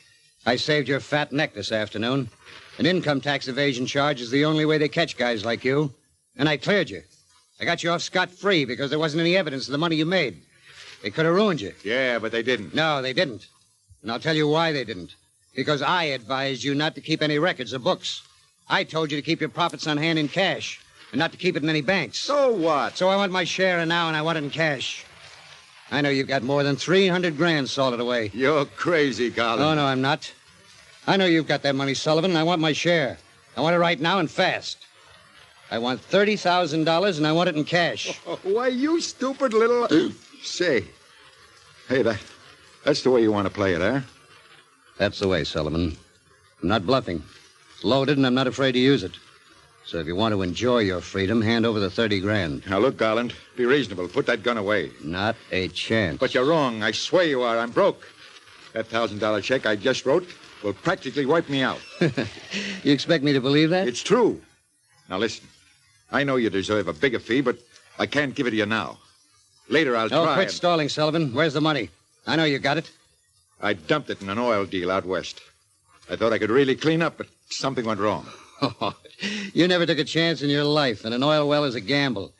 I saved your fat neck this afternoon. An income tax evasion charge is the only way they catch guys like you. And I cleared you. I got you off scot-free because there wasn't any evidence of the money you made. They could have ruined you. Yeah, but they didn't. No, they didn't. And I'll tell you why they didn't. Because I advised you not to keep any records or books. I told you to keep your profits on hand in cash and not to keep it in any banks. So what? So I want my share now, and I want it in cash. I know you've got more than 300 grand salted away. You're crazy, Garland. Oh, no, I'm not. I know you've got that money, Sullivan, and I want my share. I want it right now and fast. I want $30,000, and I want it in cash. Oh, why, you stupid little... Say, hey, that's the way you want to play it, huh? That's the way, Sullivan. I'm not bluffing. It's loaded, and I'm not afraid to use it. So if you want to enjoy your freedom, hand over the 30 grand. Now, look, Garland, be reasonable. Put that gun away. Not a chance. But you're wrong. I swear you are. I'm broke. That $1,000 check I just wrote will practically wipe me out. You expect me to believe that? It's true. Now, listen. I know you deserve a bigger fee, but I can't give it to you now. Later, I'll try. Quit stalling, Sullivan. Where's the money? I know you got it. I dumped it in an oil deal out west. I thought I could really clean up, but something went wrong. You never took a chance in your life, and an oil well is a gamble.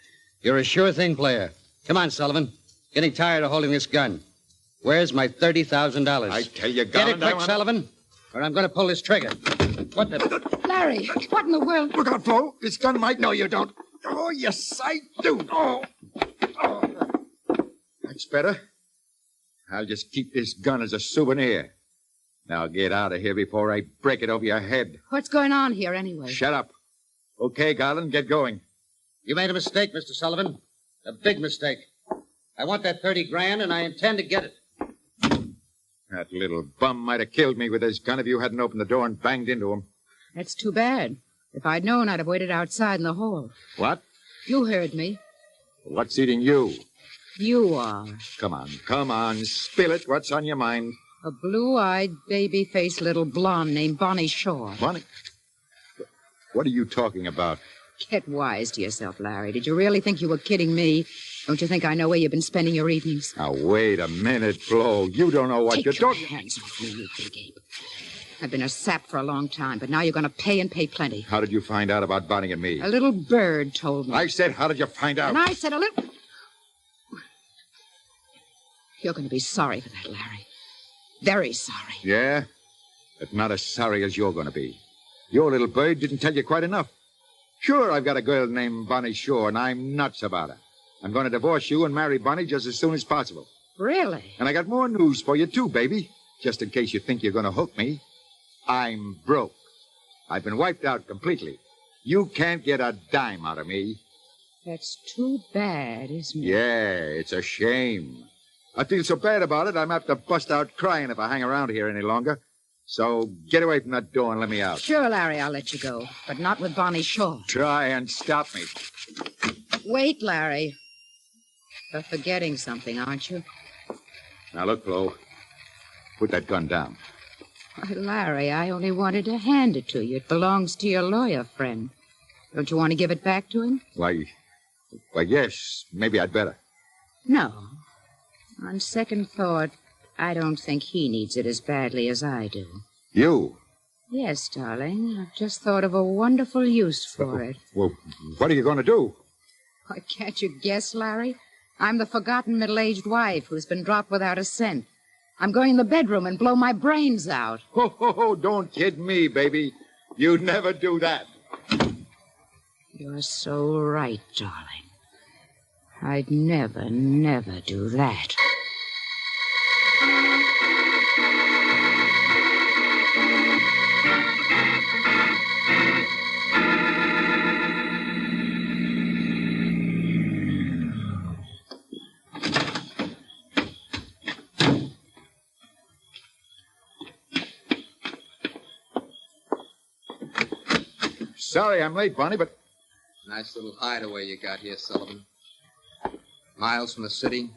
You're a sure-thing player. Come on, Sullivan. Getting tired of holding this gun. Where's my $30,000? I tell you, Garland, get it quick, Sullivan, or I'm going to pull this trigger. What the... Larry, what in the world? Look out, Flo. This gun might... No, you don't. Oh, yes, I do. Oh. That's better. I'll just keep this gun as a souvenir. Now get out of here before I break it over your head. What's going on here, anyway? Shut up. Okay, Garland, get going. You made a mistake, Mr. Sullivan. A big mistake. I want that 30 grand, and I intend to get it. That little bum might have killed me with his gun if you hadn't opened the door and banged into him. That's too bad. If I'd known, I'd have waited outside in the hall. What? You heard me. What's eating you? You are. Come on, spill it. What's on your mind? A blue-eyed, baby-faced little blonde named Bonnie Shaw. Bonnie? What are you talking about? Get wise to yourself, Larry. Did you really think you were kidding me? Don't you think I know where you've been spending your evenings? Now, wait a minute, Flo. You don't know what you're talking... Take your hands off me, you big ape. I've been a sap for a long time, but now you're going to pay and pay plenty. How did you find out about Bonnie and me? A little bird told me. I said, how did you find out? And I said a little... You're going to be sorry for that, Larry. Very sorry. Yeah? But not as sorry as you're going to be. Your little bird didn't tell you quite enough. Sure, I've got a girl named Bonnie Shaw, and I'm nuts about her. I'm going to divorce you and marry Bonnie just as soon as possible. Really? And I got more news for you, too, baby. Just in case you think you're going to hook me. I'm broke. I've been wiped out completely. You can't get a dime out of me. That's too bad, isn't it? Yeah, it's a shame. I feel so bad about it, I'm apt to bust out crying if I hang around here any longer. So get away from that door and let me out. Sure, Larry, I'll let you go. But not with Bonnie Shaw. Try and stop me. Wait, Larry. You're forgetting something, aren't you? Now, look, Flo. Put that gun down. Why, Larry, I only wanted to hand it to you. It belongs to your lawyer friend. Don't you want to give it back to him? Why, yes. Maybe I'd better. No. On second thought, I don't think he needs it as badly as I do. You? Yes, darling. I've just thought of a wonderful use for it. Well, what are you going to do? Why, can't you guess, Larry? I'm the forgotten middle-aged wife who's been dropped without a cent. I'm going in the bedroom and blow my brains out. Oh, don't kid me, baby. You'd never do that. You're so right, darling. I'd never, never do that. Sorry I'm late, Bonnie, but... Nice little hideaway you got here, Sullivan. Miles from the city.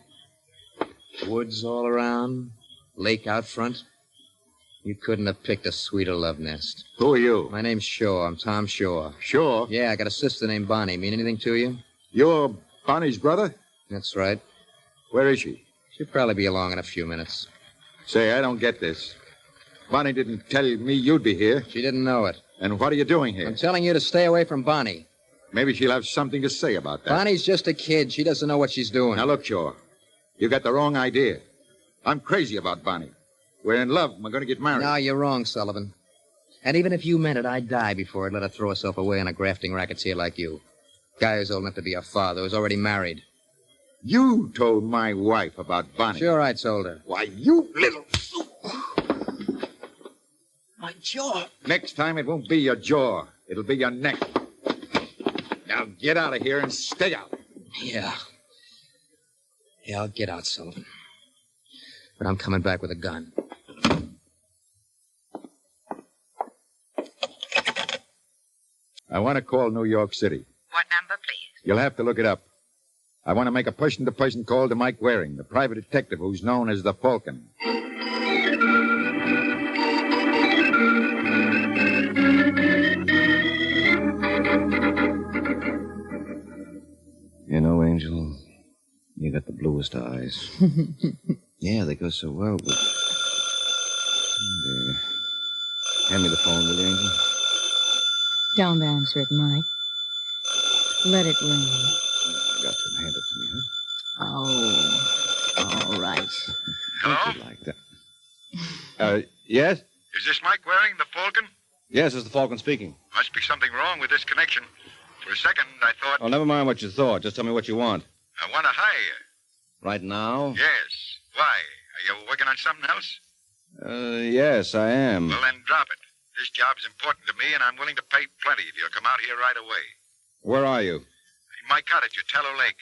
Woods all around. Lake out front. You couldn't have picked a sweeter love nest. Who are you? My name's Shaw. I'm Tom Shaw. Shaw? Yeah, I got a sister named Bonnie. Mean anything to you? You're Bonnie's brother? That's right. Where is she? She'll probably be along in a few minutes. Say, I don't get this. Bonnie didn't tell me you'd be here. She didn't know it. And what are you doing here? I'm telling you to stay away from Bonnie. Maybe she'll have something to say about that. Bonnie's just a kid. She doesn't know what she's doing. Now, look, Shaw. You got the wrong idea. I'm crazy about Bonnie. We're in love. We're going to get married. No, you're wrong, Sullivan. And even if you meant it, I'd die before I'd let her throw herself away on a grafting racketeer like you. Guy who's old enough to be a father, who's already married. You told my wife about Bonnie. Sure, I told her. Why, you little... My jaw. Next time, it won't be your jaw. It'll be your neck. Now get out of here and stay out. Yeah. Yeah, I'll get out, Sullivan. But I'm coming back with a gun. I want to call New York City. What number, please? You'll have to look it up. I want to make a person-to-person call to Mike Waring, the private detective who's known as the Falcon. You know, Angel, you got the bluest eyes. Yeah, they go so well, but... Hand me the phone, will you, Angel? Don't answer it, Mike. Let it ring. I got to hand it to me, huh? Oh, all right. Hello? You like that. Yes? Is this Mike Waring, the Falcon? Yes, it's the Falcon speaking. Must be something wrong with this connection. For a second, I thought... Oh, never mind what you thought. Just tell me what you want. I want to hire you. Right now? Yes. Why? Are you working on something else? Yes, I am. Well, then drop it. This job is important to me, and I'm willing to pay plenty if you'll come out here right away. Where are you? In my cottage at Tallow Lake.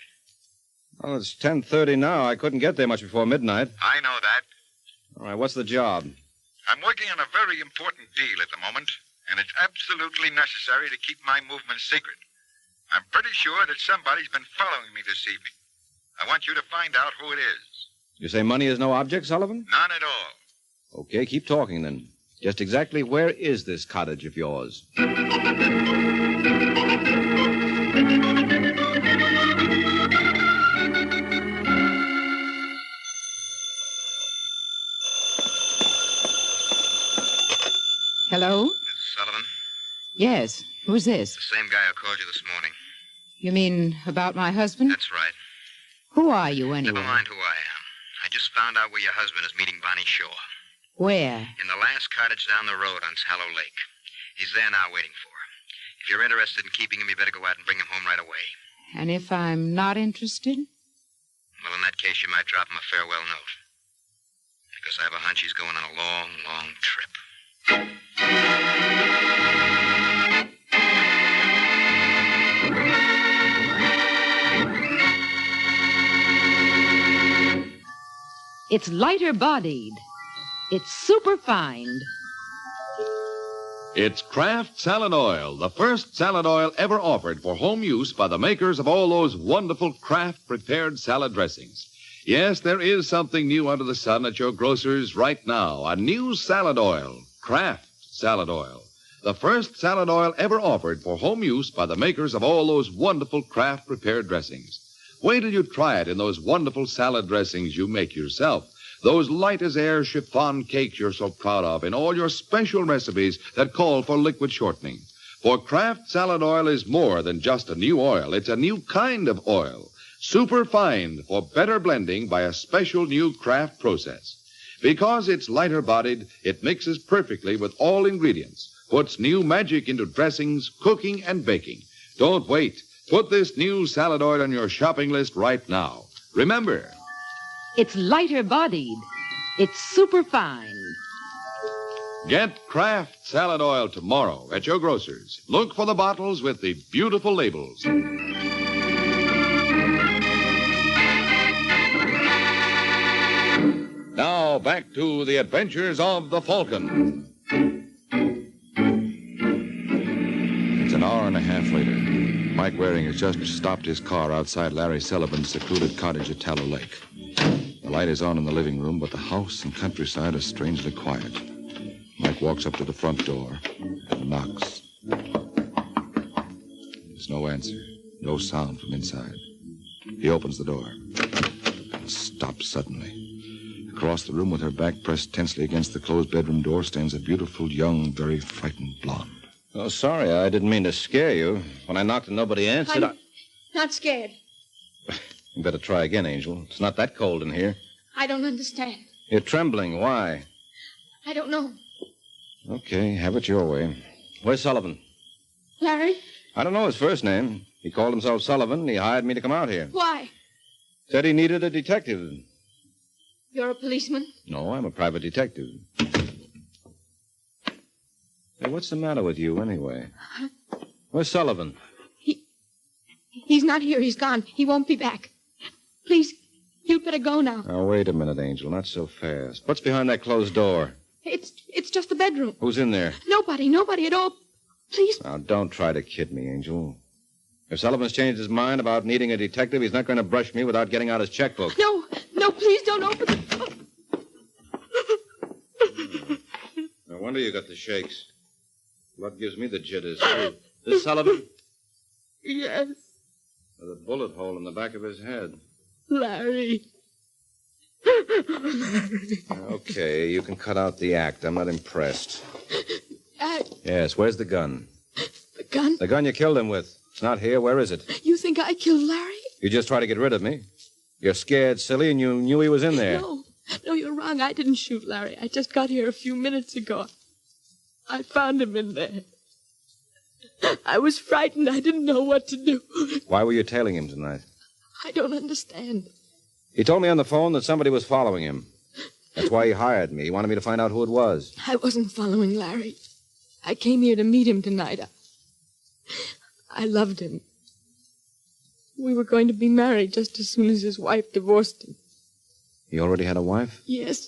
Well, it's 10:30 now. I couldn't get there much before midnight. I know that. All right, what's the job? I'm working on a very important deal at the moment, and it's absolutely necessary to keep my movements secret. I'm pretty sure that somebody's been following me this evening. I want you to find out who it is. You say money is no object, Sullivan? None at all. Okay, keep talking then. Just exactly where is this cottage of yours? Hello? Miss Sullivan? Yes. Who's this? The same guy who called you this morning. You mean about my husband? That's right. Who are you, anyway? Never mind who I am. I just found out where your husband is meeting Bonnie Shaw. Where? In the last cottage down the road on Tallow Lake. He's there now waiting for her. If you're interested in keeping him, you better go out and bring him home right away. And if I'm not interested? Well, in that case, you might drop him a farewell note. Because I have a hunch he's going on a long, long trip. It's lighter-bodied. It's superfined. It's Kraft Salad Oil, the first salad oil ever offered for home use by the makers of all those wonderful Kraft-prepared salad dressings. Yes, there is something new under the sun at your grocer's right now. A new salad oil, Kraft Salad Oil. The first salad oil ever offered for home use by the makers of all those wonderful Kraft-prepared dressings. Wait till you try it in those wonderful salad dressings you make yourself. Those light-as-air chiffon cakes you're so proud of in all your special recipes that call for liquid shortening. For Kraft Salad Oil is more than just a new oil. It's a new kind of oil. Superfine for better blending by a special new Kraft process. Because it's lighter-bodied, it mixes perfectly with all ingredients, puts new magic into dressings, cooking, and baking. Don't wait. Put this new salad oil on your shopping list right now. Remember, it's lighter-bodied. It's superfine. get Kraft Salad Oil tomorrow at your grocer's. Look for the bottles with the beautiful labels. Now, back to the adventures of the Falcon. It's an hour and a half later. Mike Waring has just stopped his car outside Larry Sullivan's secluded cottage at Tallow Lake. The light is on in the living room, but the house and countryside are strangely quiet. Mike walks up to the front door and knocks. There's no answer, no sound from inside. He opens the door and stops suddenly. Across the room with her back pressed tensely against the closed bedroom door stands a beautiful, young, very frightened blonde. Oh, sorry, I didn't mean to scare you. When I knocked and nobody answered, I'm not scared. You better try again, Angel. It's not that cold in here. I don't understand. You're trembling. Why? I don't know. Okay, have it your way. Where's Sullivan? Larry? I don't know his first name. He called himself Sullivan, and he hired me to come out here. Why? Said he needed a detective. You're a policeman? No, I'm a private detective. Hey, what's the matter with you, anyway? Where's Sullivan? He's not here. He's gone. He won't be back. Please, you'd better go now. Now, wait a minute, Angel. Not so fast. What's behind that closed door? It's just the bedroom. Who's in there? Nobody at all. Please. Now, don't try to kid me, Angel. If Sullivan's changed his mind about needing a detective, he's not going to brush me without getting out his checkbook. No, please don't open the... No wonder you got the shakes. Blood gives me the jitters, too. This Sullivan? Yes. There's a bullet hole in the back of his head. Larry. Okay, you can cut out the act. I'm not impressed. Dad. Yes, where's the gun? The gun? The gun you killed him with. It's not here. Where is it? You think I killed Larry? You just tried to get rid of me. You're scared, silly, and you knew he was in there. No, you're wrong. I didn't shoot Larry. I just got here a few minutes ago. I found him in there. I was frightened. I didn't know what to do. Why were you tailing him tonight? I don't understand. He told me on the phone that somebody was following him. That's why he hired me. He wanted me to find out who it was. I wasn't following Larry. I came here to meet him tonight. I loved him. We were going to be married just as soon as his wife divorced him. He already had a wife? Yes.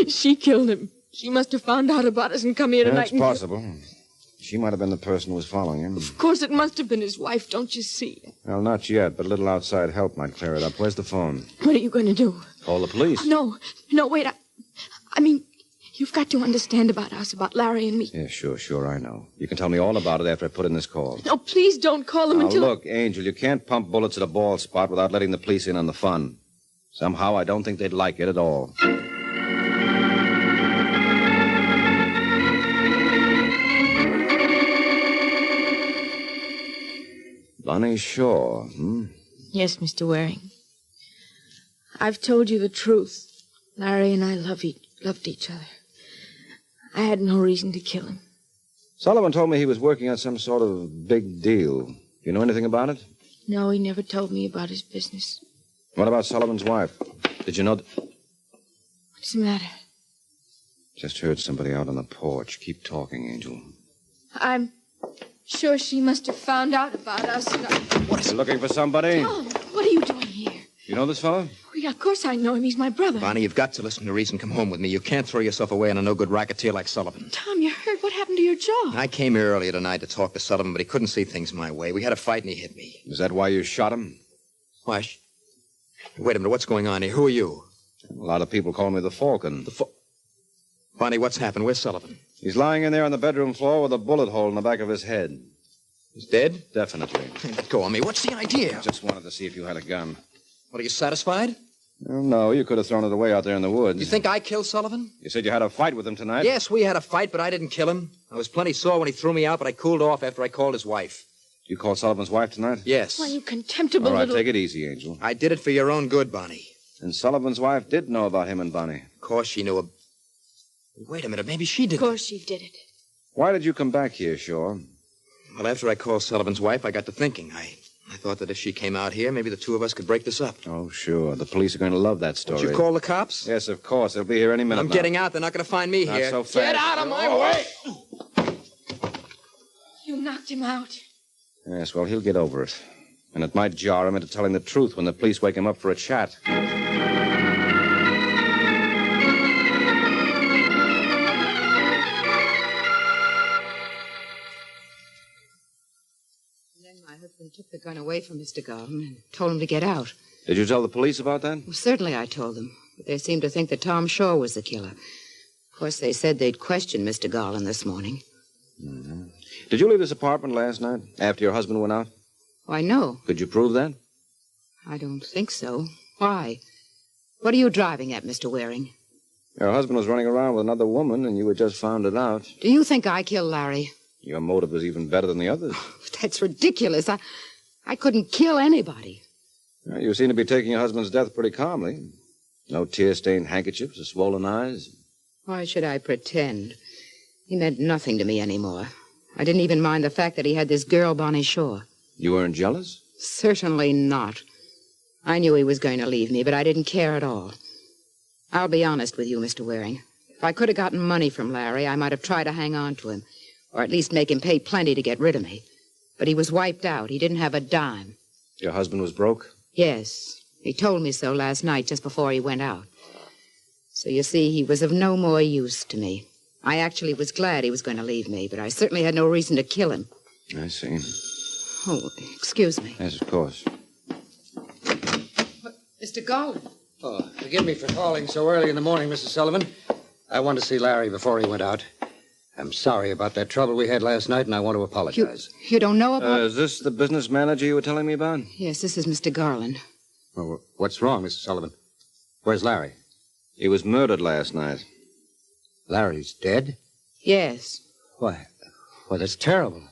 She killed him. She must have found out about us and come here tonight. That's possible. She might have been the person who was following him. Of course, it must have been his wife, don't you see? Well, not yet, but a little outside help might clear it up. Where's the phone? What are you going to do? Call the police. No, wait. I mean, you've got to understand about us, about Larry and me. Yeah, sure, I know. You can tell me all about it after I put in this call. No, please don't call him Now, until... look, Angel, you can't pump bullets at a bald spot without letting the police in on the fun. Somehow, I don't think they'd like it at all. Bunny Shaw, Yes, Mr. Waring. I've told you the truth. Larry and I loved each other. I had no reason to kill him. Sullivan told me he was working on some sort of big deal. You know anything about it? No, he never told me about his business. What about Sullivan's wife? Did you know... What's the matter? Just heard somebody out on the porch. Keep talking, Angel. I'm sure she must have found out about us. What is it? Looking for somebody? Tom, what are you doing here? You know this fellow? Oh, yeah, of course I know him. He's my brother. Bonnie, you've got to listen to reason. Come home with me. You can't throw yourself away on a no-good racketeer like Sullivan. Tom, you heard what happened to your jaw. I came here earlier tonight to talk to Sullivan, but he couldn't see things my way. We had a fight, and he hit me. Is that why you shot him? Why? Wait a minute. What's going on here? Who are you? A lot of people call me the Falcon. Bonnie, what's happened? Where's Sullivan? He's lying in there on the bedroom floor with a bullet hole in the back of his head. He's dead? Definitely. Let go of me. What's the idea? Just wanted to see if you had a gun. What, are you satisfied? Well, no, you could have thrown it away out there in the woods. You think I killed Sullivan? You said you had a fight with him tonight? Yes, we had a fight, but I didn't kill him. I was plenty sore when he threw me out, but I cooled off after I called his wife. You called Sullivan's wife tonight? Yes. Why, you contemptible All right, little... take it easy, Angel. I did it for your own good, Bonnie. And Sullivan's wife did know about him and Bonnie. Of course she knew. Wait a minute, maybe she did. Of course she did it. Why did you come back here, Shaw? Well, after I called Sullivan's wife, I got to thinking. I thought that if she came out here, maybe the two of us could break this up. Oh, sure. The police are going to love that story. Did you call the cops? Yes, of course. They'll be here any minute I'm now. getting out. They're not going to find me Not here. so fast. Get out of my way! You knocked him out. Yes, well, he'll get over it. And it might jar him into telling the truth when the police wake him up for a chat. My husband took the gun away from Mr. Garland and told him to get out. Did you tell the police about that? Well, certainly I told them, but they seemed to think that Tom Shaw was the killer. Of course, they said they'd questioned Mr. Garland this morning. Mm-hmm. Did you leave this apartment last night, after your husband went out? Why, no. Could you prove that? I don't think so. Why? What are you driving at, Mr. Waring? Your husband was running around with another woman, and you had just found it out. Do you think I killed Larry? Your motive was even better than the others. That's ridiculous. I couldn't kill anybody. Well, you seem to be taking your husband's death pretty calmly. No tear-stained handkerchiefs or swollen eyes. Why should I pretend? He meant nothing to me anymore. I didn't even mind the fact that he had this girl, Bonnie Shaw. You weren't jealous? Certainly not. I knew he was going to leave me, but I didn't care at all. I'll be honest with you, Mr. Waring. If I could have gotten money from Larry, I might have tried to hang on to him, or at least make him pay plenty to get rid of me. But he was wiped out. He didn't have a dime. Your husband was broke? Yes. He told me so last night, just before he went out. So you see, he was of no more use to me. I actually was glad he was going to leave me, but I certainly had no reason to kill him. I see. Oh, excuse me. Yes, of course. Mr. Garland. Oh, forgive me for calling so early in the morning, Mrs. Sullivan. I wanted to see Larry before he went out. I'm sorry about that trouble we had last night, and I want to apologize. You don't know about... Is this the business manager you were telling me about? Yes, this is Mr. Garland. Well, what's wrong, Mrs. Sullivan? Where's Larry? He was murdered last night. Larry's dead? Yes. Why, well, that's terrible.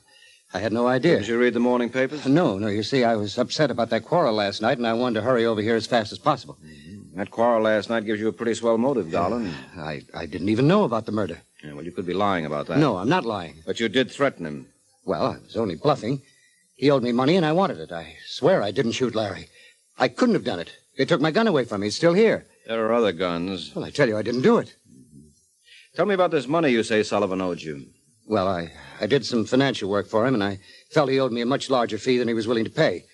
I had no idea. Did you read the morning papers? No. You see, I was upset about that quarrel last night, and I wanted to hurry over here as fast as possible. Mm-hmm. That quarrel last night gives you a pretty swell motive, darling. I didn't even know about the murder. Yeah, well, you could be lying about that. No, I'm not lying. But you did threaten him. Well, I was only bluffing. He owed me money, and I wanted it. I swear I didn't shoot Larry. I couldn't have done it. They took my gun away from me. It's still here. There are other guns. Well, I tell you, I didn't do it. Tell me about this money you say Sullivan owed you. Well, I did some financial work for him, and I felt he owed me a much larger fee than he was willing to pay.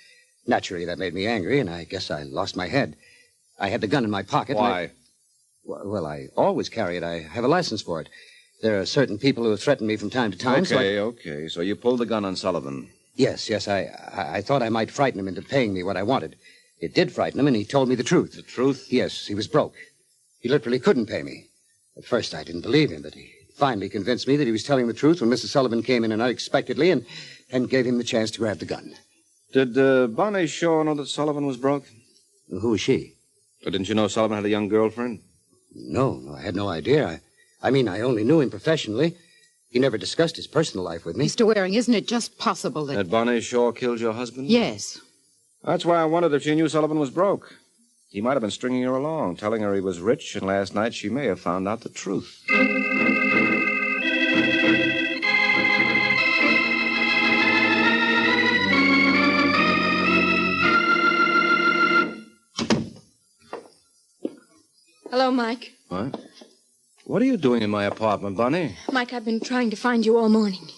Naturally, that made me angry, and I guess I lost my head. I had the gun in my pocket. Why? Well, I always carry it. I have a license for it. There are certain people who have threatened me from time to time, Okay. So you pulled the gun on Sullivan. Yes. I thought I might frighten him into paying me what I wanted. It did frighten him, and he told me the truth. The truth? Yes, he was broke. He literally couldn't pay me. At first, I didn't believe him, but he finally convinced me that he was telling the truth when Mrs. Sullivan came in unexpectedly and gave him the chance to grab the gun. Did Bonnie Shaw know that Sullivan was broke? Who was she? Or didn't you know Sullivan had a young girlfriend? No, I had no idea. I mean, I only knew him professionally. He never discussed his personal life with me. Mr. Waring, isn't it just possible that... That Bonnie Shaw killed your husband? Yes. That's why I wondered if she knew Sullivan was broke. He might have been stringing her along, telling her he was rich, and last night she may have found out the truth. Hello, Mike. What? What are you doing in my apartment, Bonnie? Mike, I've been trying to find you all morning.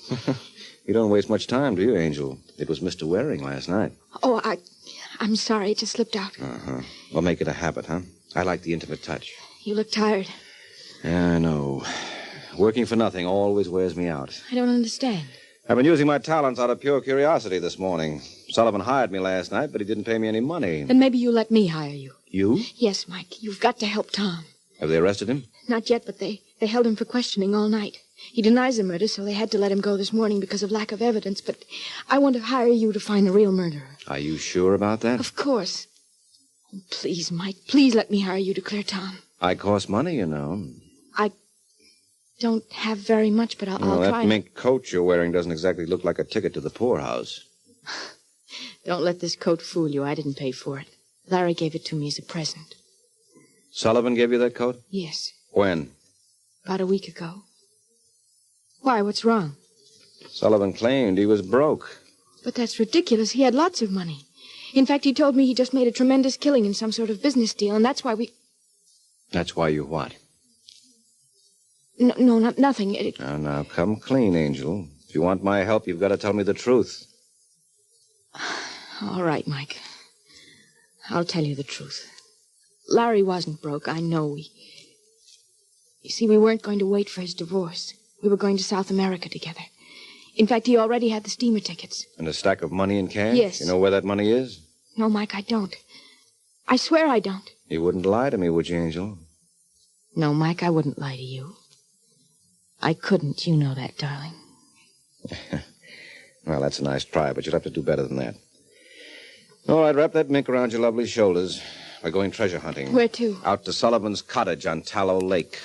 You don't waste much time, do you, Angel? It was Mr. Waring last night. Oh, I'm sorry. It just slipped out. Uh-huh. Well, make it a habit, huh? I like the intimate touch. You look tired. Yeah, I know. Working for nothing always wears me out. I don't understand. I've been using my talents out of pure curiosity this morning. Sullivan hired me last night, but he didn't pay me any money. Then maybe you let me hire you. You? Yes, Mike. You've got to help Tom. Have they arrested him? Not yet, but they held him for questioning all night. He denies the murder, so they had to let him go this morning because of lack of evidence. But I want to hire you to find the real murderer. Are you sure about that? Of course. Oh, please, Mike, please let me hire you to clear Tom. I cost money, you know. I don't have very much, but I'll Well, try. that mink coat you're wearing doesn't exactly look like a ticket to the poorhouse. Don't let this coat fool you. I didn't pay for it. Larry gave it to me as a present. Sullivan gave you that coat? Yes, When? about a week ago. Why, what's wrong? Sullivan claimed he was broke. But that's ridiculous. He had lots of money. In fact, he told me he just made a tremendous killing in some sort of business deal, and that's why we... That's why you what? No, nothing. Now, come clean, Angel. If you want my help, you've got to tell me the truth. All right, Mike. I'll tell you the truth. Larry wasn't broke, I know. You see, we weren't going to wait for his divorce. We were going to South America together. In fact, he already had the steamer tickets. And a stack of money in cash? Yes. You know where that money is? No, Mike, I don't. I swear I don't. You wouldn't lie to me, would you, Angel? No, Mike, I wouldn't lie to you. I couldn't, you know that, darling. Well, that's a nice try, but you'd have to do better than that. All right, wrap that mink around your lovely shoulders. We're going treasure hunting. Where to? Out to Sullivan's cottage on Tallow Lake.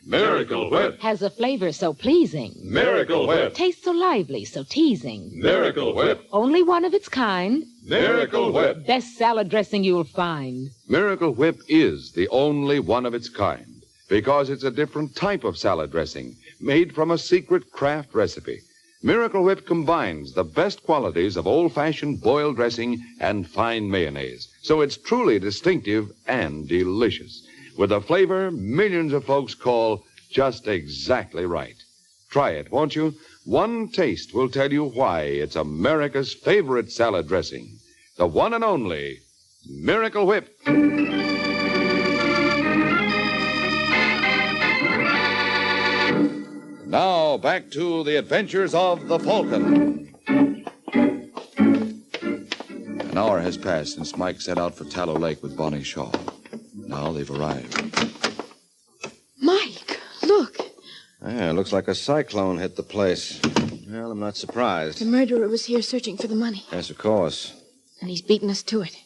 Miracle Whip. Has a flavor so pleasing. Miracle Whip. Tastes so lively, so teasing. Miracle Whip. Only one of its kind. Miracle Whip. Best salad dressing you'll find. Miracle Whip is the only one of its kind because it's a different type of salad dressing made from a secret craft recipe. Miracle Whip combines the best qualities of old-fashioned boiled dressing and fine mayonnaise, so it's truly distinctive and delicious, with a flavor millions of folks call just exactly right. Try it, won't you? One taste will tell you why it's America's favorite salad dressing. The one and only Miracle Whip. Now, back to the adventures of the Falcon. An hour has passed since Mike set out for Tallow Lake with Bonnie Shaw. Now they've arrived. Mike, look. Yeah, looks like a cyclone hit the place. Well, I'm not surprised. The murderer was here searching for the money. Yes, of course. And he's beaten us to it.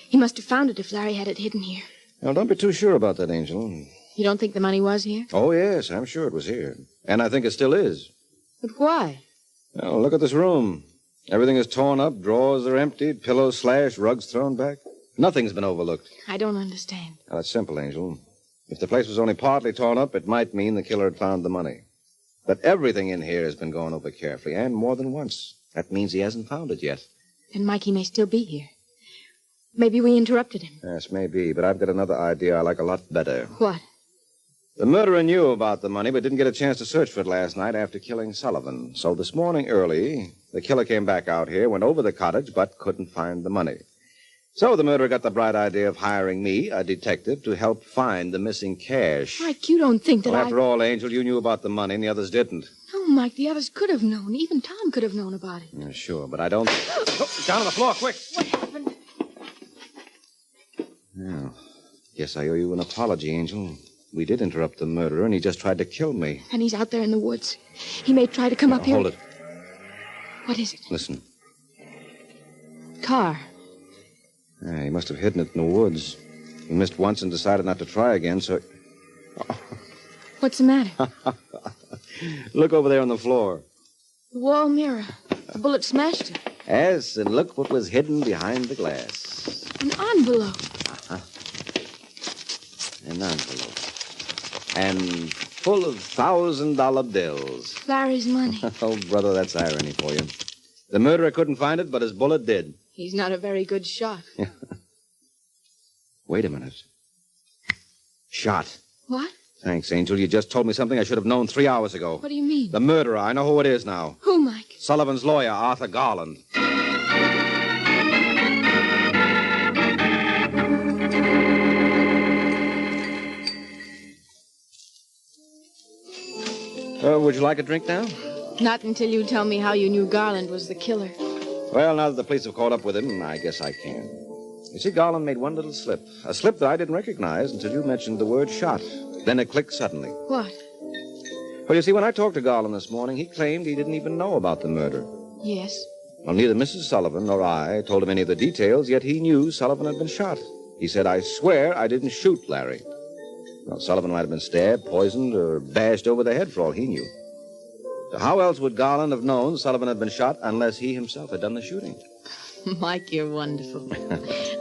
He must have found it if Larry had it hidden here. Now, don't be too sure about that, Angel. You don't think the money was here? Oh, yes, I'm sure it was here. And I think it still is. But why? Well, look at this room. Everything is torn up, drawers are emptied, pillows slashed, rugs thrown back. Nothing's been overlooked. I don't understand. Now, it's simple, Angel. If the place was only partly torn up, it might mean the killer had found the money. But everything in here has been gone over carefully, and more than once. That means he hasn't found it yet. Then Mikey may still be here. Maybe we interrupted him. Yes, maybe, but I've got another idea I like a lot better. What? The murderer knew about the money, but didn't get a chance to search for it last night after killing Sullivan. So this morning early, the killer came back out here, went over the cottage, but couldn't find the money. So the murderer got the bright idea of hiring me, a detective, to help find the missing cash. Mike, you don't think that Well, after all, Angel, you knew about the money and the others didn't. No, Mike, the others could have known. Even Tom could have known about it. Yeah, sure, but I don't... Oh, down on the floor, quick! What happened? Oh, guess I owe you an apology, Angel. We did interrupt the murderer, and he just tried to kill me. And he's out there in the woods. He may try to come up here. Hold it. What is it? Listen. Car. Yeah, he must have hidden it in the woods. He missed once and decided not to try again, so... What's the matter? Look over there on the floor. The wall mirror. A bullet smashed it. Yes, and look what was hidden behind the glass. An envelope. An envelope. And full of $1,000 bills. Larry's money. Oh, brother, that's irony for you. The murderer couldn't find it, but his bullet did. He's not a very good shot. Wait a minute. Shot. What? Thanks, Angel. You just told me something I should have known 3 hours ago. What do you mean? The murderer. I know who it is now. Who, Mike? Sullivan's lawyer, Arthur Garland. Would you like a drink now? Not until you tell me how you knew Garland was the killer. Well, now that the police have caught up with him, I guess I can. You see, Garland made one little slip. A slip that I didn't recognize until you mentioned the word shot. Then it clicked suddenly. What? Well, you see, when I talked to Garland this morning, he claimed he didn't even know about the murder. Yes. Well, neither Mrs. Sullivan nor I told him any of the details, yet he knew Sullivan had been shot. He said, I swear I didn't shoot Larry. Well, Sullivan might have been stabbed, poisoned, or bashed over the head for all he knew. So how else would Garland have known Sullivan had been shot unless he himself had done the shooting? Mike, you're wonderful.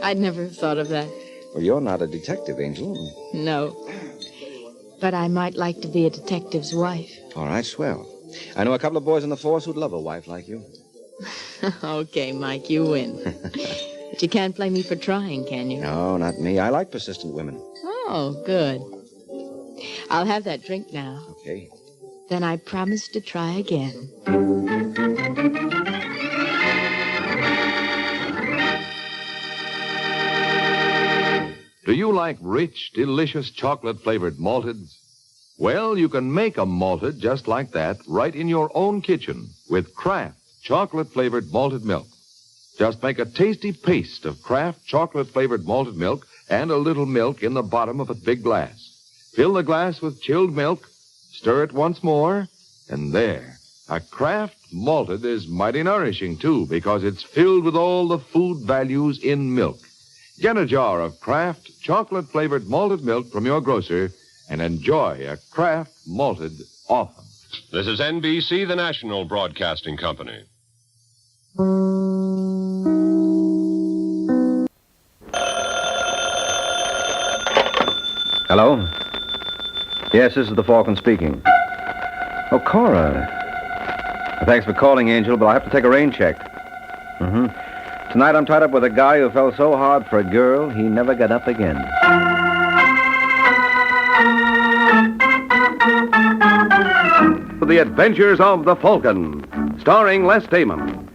I'd never have thought of that. Well, you're not a detective, Angel. No. But I might like to be a detective's wife. All right, swell. I know a couple of boys on the force who'd love a wife like you. Okay, Mike, you win. But you can't blame me for trying, can you? No, not me. I like persistent women. Oh, good. I'll have that drink now. Okay. Then I promise to try again. Do you like rich, delicious chocolate-flavored malteds? Well, you can make a malted just like that right in your own kitchen with Kraft chocolate-flavored malted milk. Just make a tasty paste of Kraft chocolate-flavored malted milk and a little milk in the bottom of a big glass. Fill the glass with chilled milk, stir it once more, and there. A Kraft malted is mighty nourishing, too, because it's filled with all the food values in milk. Get a jar of Kraft chocolate-flavored malted milk from your grocer and enjoy a Kraft malted often. This is NBC, the national broadcasting company. Hello? Yes, this is the Falcon speaking. Oh, Conrad. Thanks for calling, Angel, but I'll have to take a rain check. Tonight I'm tied up with a guy who fell so hard for a girl, he never got up again. The Adventures of the Falcon, starring Les Damon.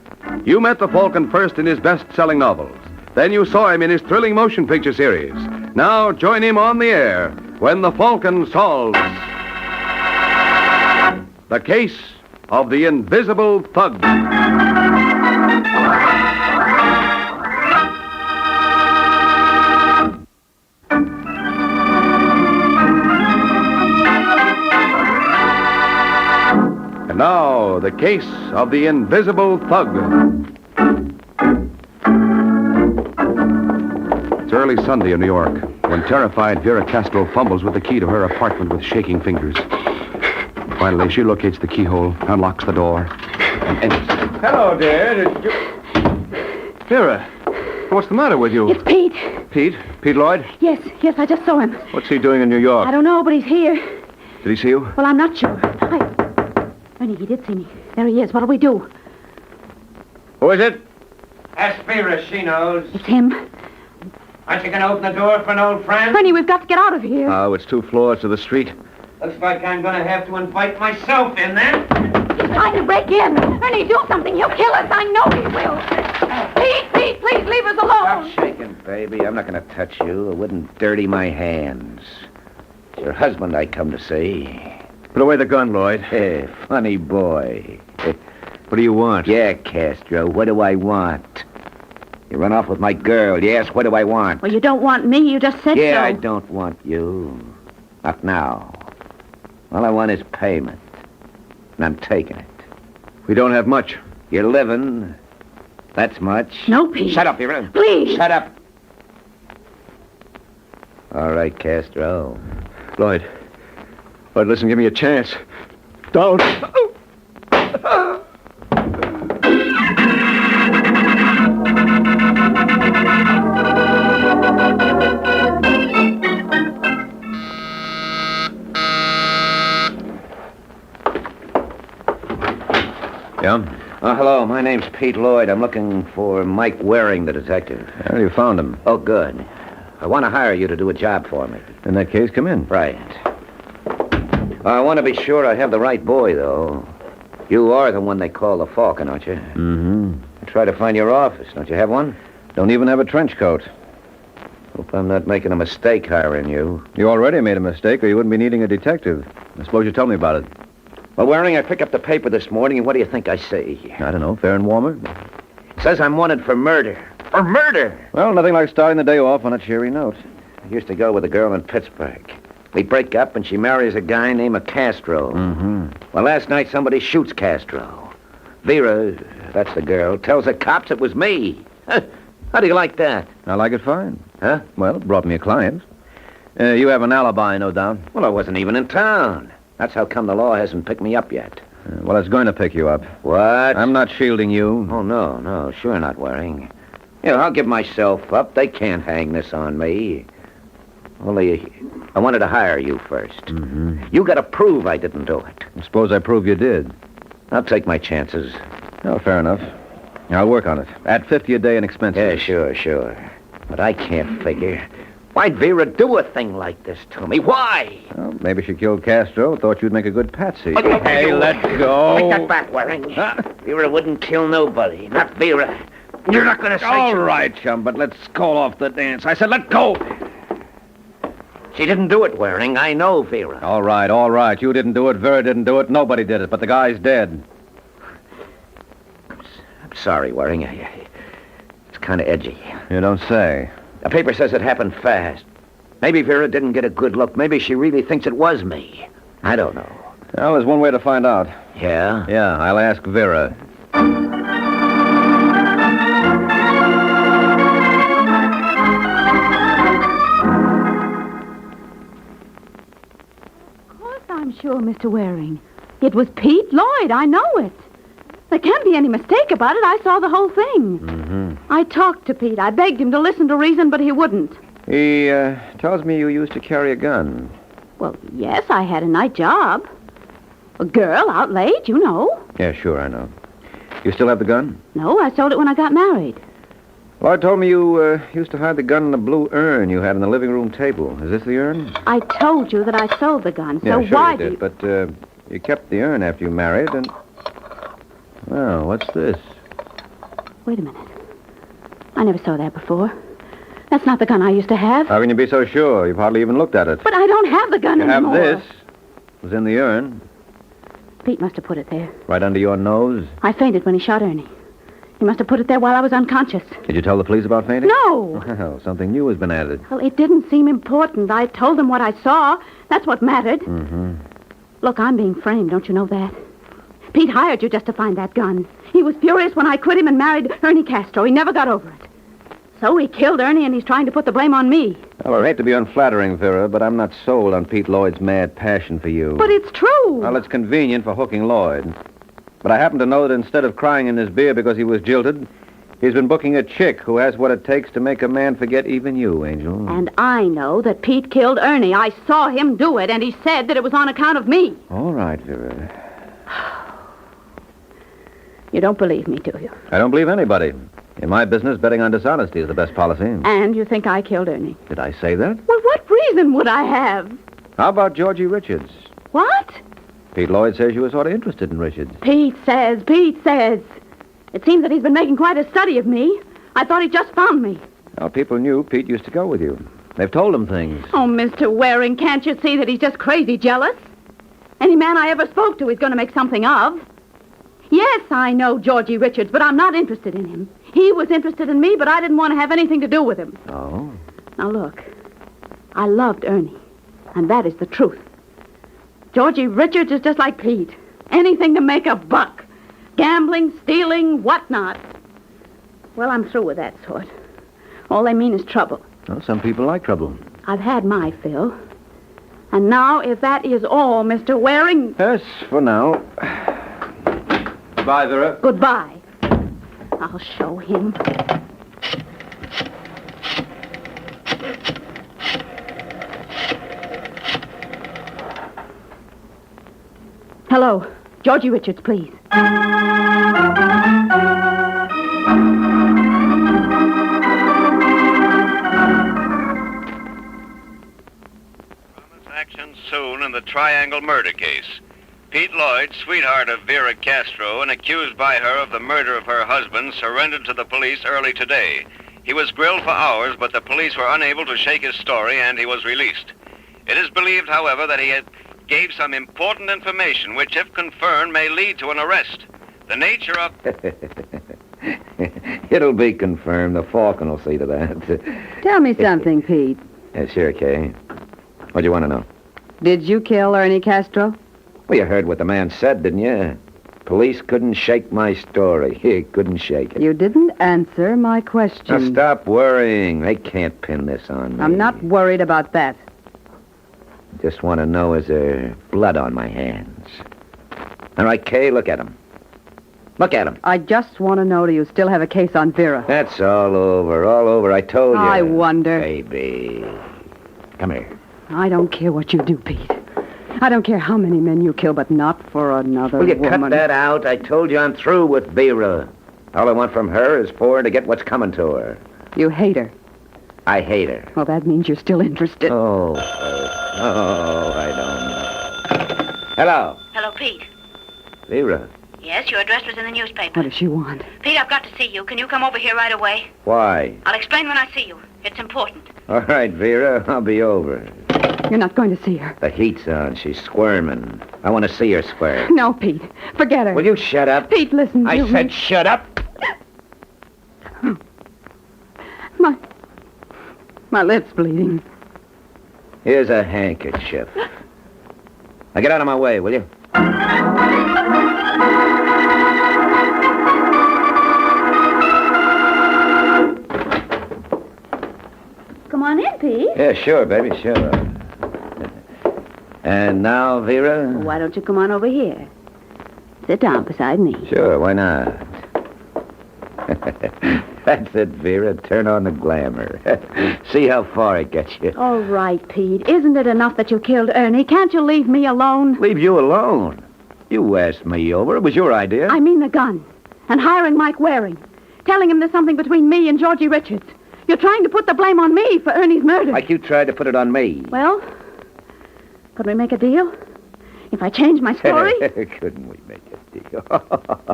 You met the Falcon first in his best-selling novels. Then you saw him in his thrilling motion picture series. Now join him on the air when the Falcon solves the case of the invisible thug. And now, the case of the invisible thug. It's early Sunday in New York, when terrified Vera Castro fumbles with the key to her apartment with shaking fingers. Finally, she locates the keyhole, unlocks the door, and enters. Hello, dear. Vera, what's the matter with you? It's Pete. Pete? Pete Lloyd? Yes, I just saw him. What's he doing in New York? I don't know, but he's here. Did he see you? Well, I'm not sure. Ernie, he did see me. There he is. What'll we do? Who is it? Ask Vera, she knows. It's him. Aren't you going to open the door for an old friend? Ernie, we've got to get out of here. Oh, it's 2 floors to the street. Looks like I'm going to have to invite myself in then. He's trying to break in. Ernie, do something. He'll kill us. I know he will. Pete, please leave us alone. Stop shaking, baby. I'm not going to touch you. It wouldn't dirty my hands. It's your husband I come to see. Put away the gun, Lloyd. Hey, funny boy. What do you want? Yeah, Castro, what do I want? You run off with my girl. Yes, what do I want? Well, you don't want me. You just said so. Yeah, I don't want you. Not now. All I want is payment. And I'm taking it. We don't have much. You're living. That's much. No, Pete. Shut up, Vera. Please. Shut up. All right, Castro. Lloyd, listen, give me a chance. Don't. Yeah? Hello, my name's Pete Lloyd. I'm looking for Mike Waring, the detective. Well, you found him. Oh, good. I want to hire you to do a job for me. In that case, come in. Right. I want to be sure I have the right boy, though. You are the one they call the Falcon, aren't you? Mm-hmm. I try to find your office. Don't you have one? Don't even have a trench coat. Hope I'm not making a mistake hiring you. You already made a mistake, or you wouldn't be needing a detective. I suppose you tell me about it. Well, Waring, I picked up the paper this morning, and what do you think I see? I don't know, fair and warmer? It says I'm wanted for murder. For murder! Well, nothing like starting the day off on a cheery note. I used to go with a girl in Pittsburgh. We break up, and she marries a guy named Castro. Mm-hmm. Well, last night somebody shoots Castro. Vera, that's the girl, tells the cops it was me. How do you like that? I like it fine. Huh? Well, it brought me a client. You have an alibi, no doubt. Well, I wasn't even in town. That's how come the law hasn't picked me up yet. Well, it's going to pick you up. What? I'm not shielding you. Oh, no, sure not, Waring. You know, I'll give myself up. They can't hang this on me. Only, I wanted to hire you first. Mm-hmm. You got to prove I didn't do it. I suppose I prove you did. I'll take my chances. Oh, fair enough. I'll work on it. At $50 a day in expenses. Yeah, sure. But I can't figure. Why'd Vera do a thing like this to me? Why? Well, maybe she killed Castro. Thought you'd make a good patsy. Hey, let go. Take that back, Waring. Vera wouldn't kill nobody. Not Vera. You're not going to say... All right, chum, but let's call off the dance. I said let go. She didn't do it, Waring. I know Vera. All right. You didn't do it. Vera didn't do it. Nobody did it, but the guy's dead. I'm sorry, Waring. It's kind of edgy. You don't say. The paper says it happened fast. Maybe Vera didn't get a good look. Maybe she really thinks it was me. I don't know. Well, there's one way to find out. Yeah? Yeah, I'll ask Vera. Of course I'm sure, Mr. Waring. It was Pete Lloyd. I know it. There can't be any mistake about it. I saw the whole thing. Mm-hmm. I talked to Pete. I begged him to listen to reason, but he wouldn't. He tells me you used to carry a gun. Well, yes, I had a night job. A girl out late, you know. Yeah, sure, I know. You still have the gun? No, I sold it when I got married. Lloyd told me you used to hide the gun in the blue urn you had on the living room table. Is this the urn? I told you that I sold the gun, so Yeah, sure why you did, but you kept the urn after you married, and... Well, what's this? Wait a minute. I never saw that before. That's not the gun I used to have. How can you be so sure? You've hardly even looked at it. But I don't have the gun You have anymore. this. It was in the urn. Pete must have put it there. Right under your nose. I fainted when he shot Ernie. He must have put it there while I was unconscious. Did you tell the police about fainting? No. Well, something new has been added. Well, it didn't seem important. I told them what I saw. That's what mattered. Mm-hmm. Look, I'm being framed. Don't you know that? Pete hired you just to find that gun. He was furious when I quit him and married Ernie Castro. He never got over it. So he killed Ernie, and he's trying to put the blame on me. Well, I hate to be unflattering, Vera, but I'm not sold on Pete Lloyd's mad passion for you. But it's true. Well, it's convenient for hooking Lloyd. But I happen to know that instead of crying in his beer because he was jilted, he's been booking a chick who has what it takes to make a man forget even you, Angel. And I know that Pete killed Ernie. I saw him do it, and he said that it was on account of me. All right, Vera. You don't believe me, do you? I don't believe anybody. In my business, betting on dishonesty is the best policy. And you think I killed Ernie? Did I say that? Well, what reason would I have? How about Georgie Richards? What? Pete Lloyd says you were sort of interested in Richards. Pete says. It seems that he's been making quite a study of me. I thought he just found me. Now, people knew Pete used to go with you. They've told him things. Oh, Mr. Waring, can't you see that he's just crazy jealous? Any man I ever spoke to he's going to make something of. Yes, I know Georgie Richards, but I'm not interested in him. He was interested in me, but I didn't want to have anything to do with him. Oh? Now, look. I loved Ernie, and that is the truth. Georgie Richards is just like Pete. Anything to make a buck. Gambling, stealing, whatnot. Well, I'm through with that sort. All they mean is trouble. Well, some people like trouble. I've had my fill. And now, if that is all, Mr. Waring... Yes, for now. Goodbye, Vera. Goodbye. I'll show him. Hello. Georgie Richards, please. Action soon in the Triangle murder case. Pete Lloyd, sweetheart of Vera Castro and accused by her of the murder of her husband, surrendered to the police early today. He was grilled for hours, but the police were unable to shake his story, and he was released. It is believed, however, that he gave some important information, which, if confirmed, may lead to an arrest. The nature of... It'll be confirmed. The Falcon will see to that. Tell me something, Pete. Yeah, sure, Kay. What do you want to know? Did you kill Ernie Castro? Well, you heard what the man said, didn't you? Police couldn't shake my story. He couldn't shake it. You didn't answer my question. Now, stop worrying. They can't pin this on me. I'm not worried about that. Just want to know, is there blood on my hands? All right, Kay, look at him. Look at him. I just want to know, do you still have a case on Vera? That's all over. I told you. I wonder. Baby. Come here. I don't care what you do, Pete. I don't care how many men you kill, but not for another Will you woman. cut that out? I told you I'm through with Vera. All I want from her is for her to get what's coming to her. You hate her. I hate her. Well, that means you're still interested. Oh, I don't know. Hello. Hello, Pete. Vera. Yes, your address was in the newspaper. What does she want? Pete, I've got to see you. Can you come over here right away? Why? I'll explain when I see you. It's important. All right, Vera, I'll be over. You're not going to see her. The heat's on. She's squirming. I want to see her squirm. No, Pete. Forget her. Will you shut up? Pete, listen to me. I said shut up. My lip's bleeding. Here's a handkerchief. Now get out of my way, will you? Come on in, Pete. Yeah, sure, baby, sure. And now, Vera? Why don't you come on over here? Sit down beside me. Sure, why not? That's it, Vera. Turn on the glamour. See how far it gets you. All right, Pete. Isn't it enough that you killed Ernie? Can't you leave me alone? Leave you alone? You asked me over. It was your idea. I mean the gun. And hiring Mike Waring. Telling him there's something between me and Georgie Richards. You're trying to put the blame on me for Ernie's murder. Like you tried to put it on me. Well, could we make a deal? If I change my story? Couldn't we make a deal?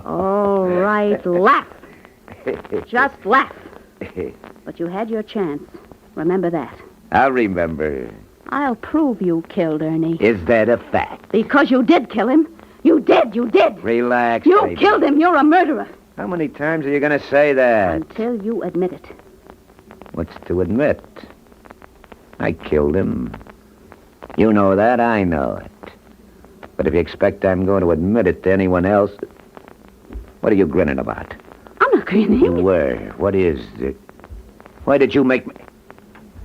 All right, laugh. Just laugh. But you had your chance. Remember that. I'll remember. I'll prove you killed Ernie. Is that a fact? Because you did kill him. You did. Relax, You baby. killed him. You're a murderer. How many times are you going to say that? Until you admit it. What's to admit? I killed him. You know that, I know it. But if you expect I'm going to admit it to anyone else, what are you grinning about? I'm not grinning. You were. What is it? Why did you make me...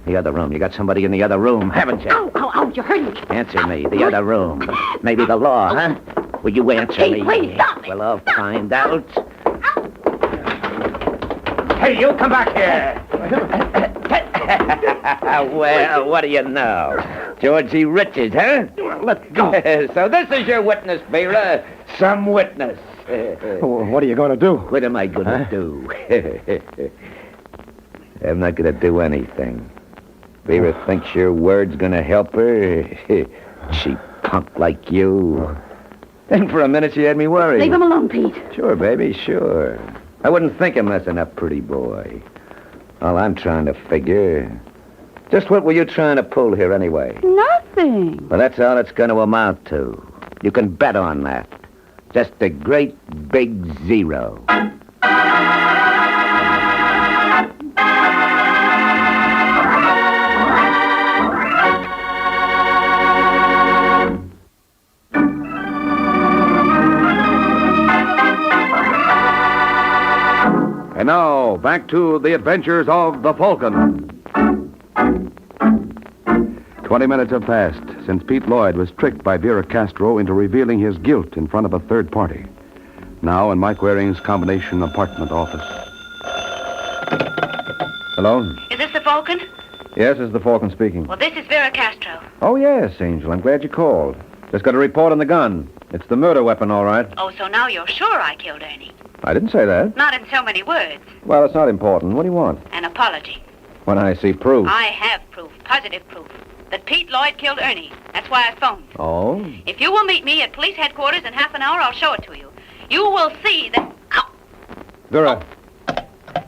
The other room. You got somebody in the other room, haven't you? Ow, you hurt me. Answer me. The other room. Maybe the law, huh? Will you answer me? Please, stop. Well, I'll find out. Hey, you come back here. Well, what do you know? Georgie Richards, huh? Let go. So this is your witness, Vera. Some witness. What are you going to do? What am I going to do? I'm not going to do anything. Vera thinks your word's going to help her. Cheap punk like you. Then for a minute she had me worried. Leave him alone, Pete. Sure, baby, sure. I wouldn't think of messing up, pretty boy. All I'm trying to figure... Just what were you trying to pull here anyway? Nothing. Well, that's all it's going to amount to. You can bet on that. Just a great big zero. And now, back to the adventures of the Falcon. 20 minutes have passed since Pete Lloyd was tricked by Vera Castro into revealing his guilt in front of a third party. Now in Mike Waring's combination apartment office. Hello? Is this the Falcon? Yes, this is the Falcon speaking. Well, this is Vera Castro. Oh, yes, Angel. I'm glad you called. Just got a report on the gun. It's the murder weapon, all right. Oh, so now you're sure I killed Ernie? I didn't say that. Not in so many words. Well, it's not important. What do you want? An apology. When I see proof. I have proof, positive proof, that Pete Lloyd killed Ernie. That's why I phoned. Oh? If you will meet me at police headquarters in half an hour, I'll show it to you. You will see that... Ow! Vera.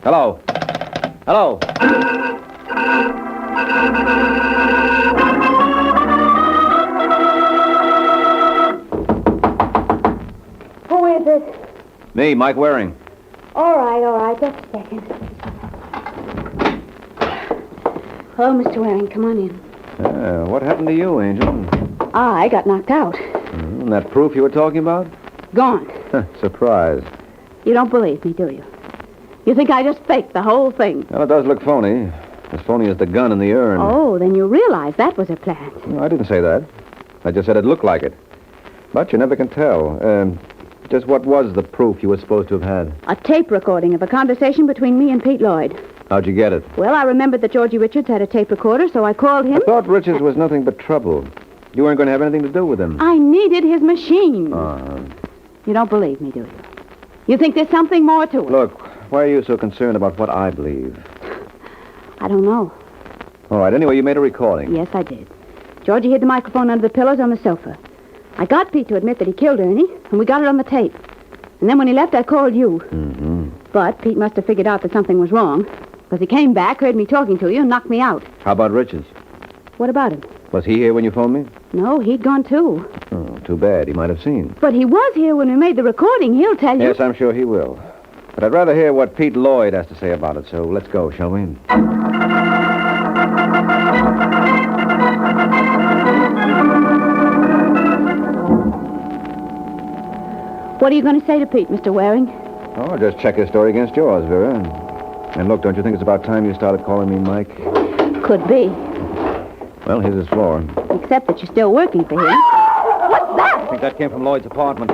Hello. Hello. Who is it? Me, Mike Waring. All right. Just a second. Hello, Mr. Waring. Come on in. What happened to you, Angel? I got knocked out. And that proof you were talking about? Gone. Surprise. You don't believe me, do you? You think I just faked the whole thing? Well, it does look phony. As phony as the gun in the urn. Oh, then you realize that was a plant. No, I didn't say that. I just said it looked like it. But you never can tell. Just what was the proof you were supposed to have had? A tape recording of a conversation between me and Pete Lloyd. How'd you get it? Well, I remembered that Georgie Richards had a tape recorder, so I called him. I thought Richards was nothing but trouble. You weren't going to have anything to do with him. I needed his machine. Uh-huh. You don't believe me, do you? You think there's something more to it? Look, why are you so concerned about what I believe? I don't know. All right, anyway, you made a recording. Yes, I did. Georgie hid the microphone under the pillows on the sofa. I got Pete to admit that he killed Ernie, and we got it on the tape. And then when he left, I called you. Mm-hmm. But Pete must have figured out that something was wrong, because he came back, heard me talking to you, and knocked me out. How about Richards? What about him? Was he here when you phoned me? No, he'd gone too. Oh, too bad. He might have seen. But he was here when we made the recording. He'll tell you. Yes, I'm sure he will. But I'd rather hear what Pete Lloyd has to say about it, so let's go, shall we? What are you going to say to Pete, Mr. Waring? Oh, just check his story against yours, Vera. And look, don't you think it's about time you started calling me Mike? Could be. Well, here's his floor. Except that you're still working for him. What's that? I think that came from Lloyd's apartment.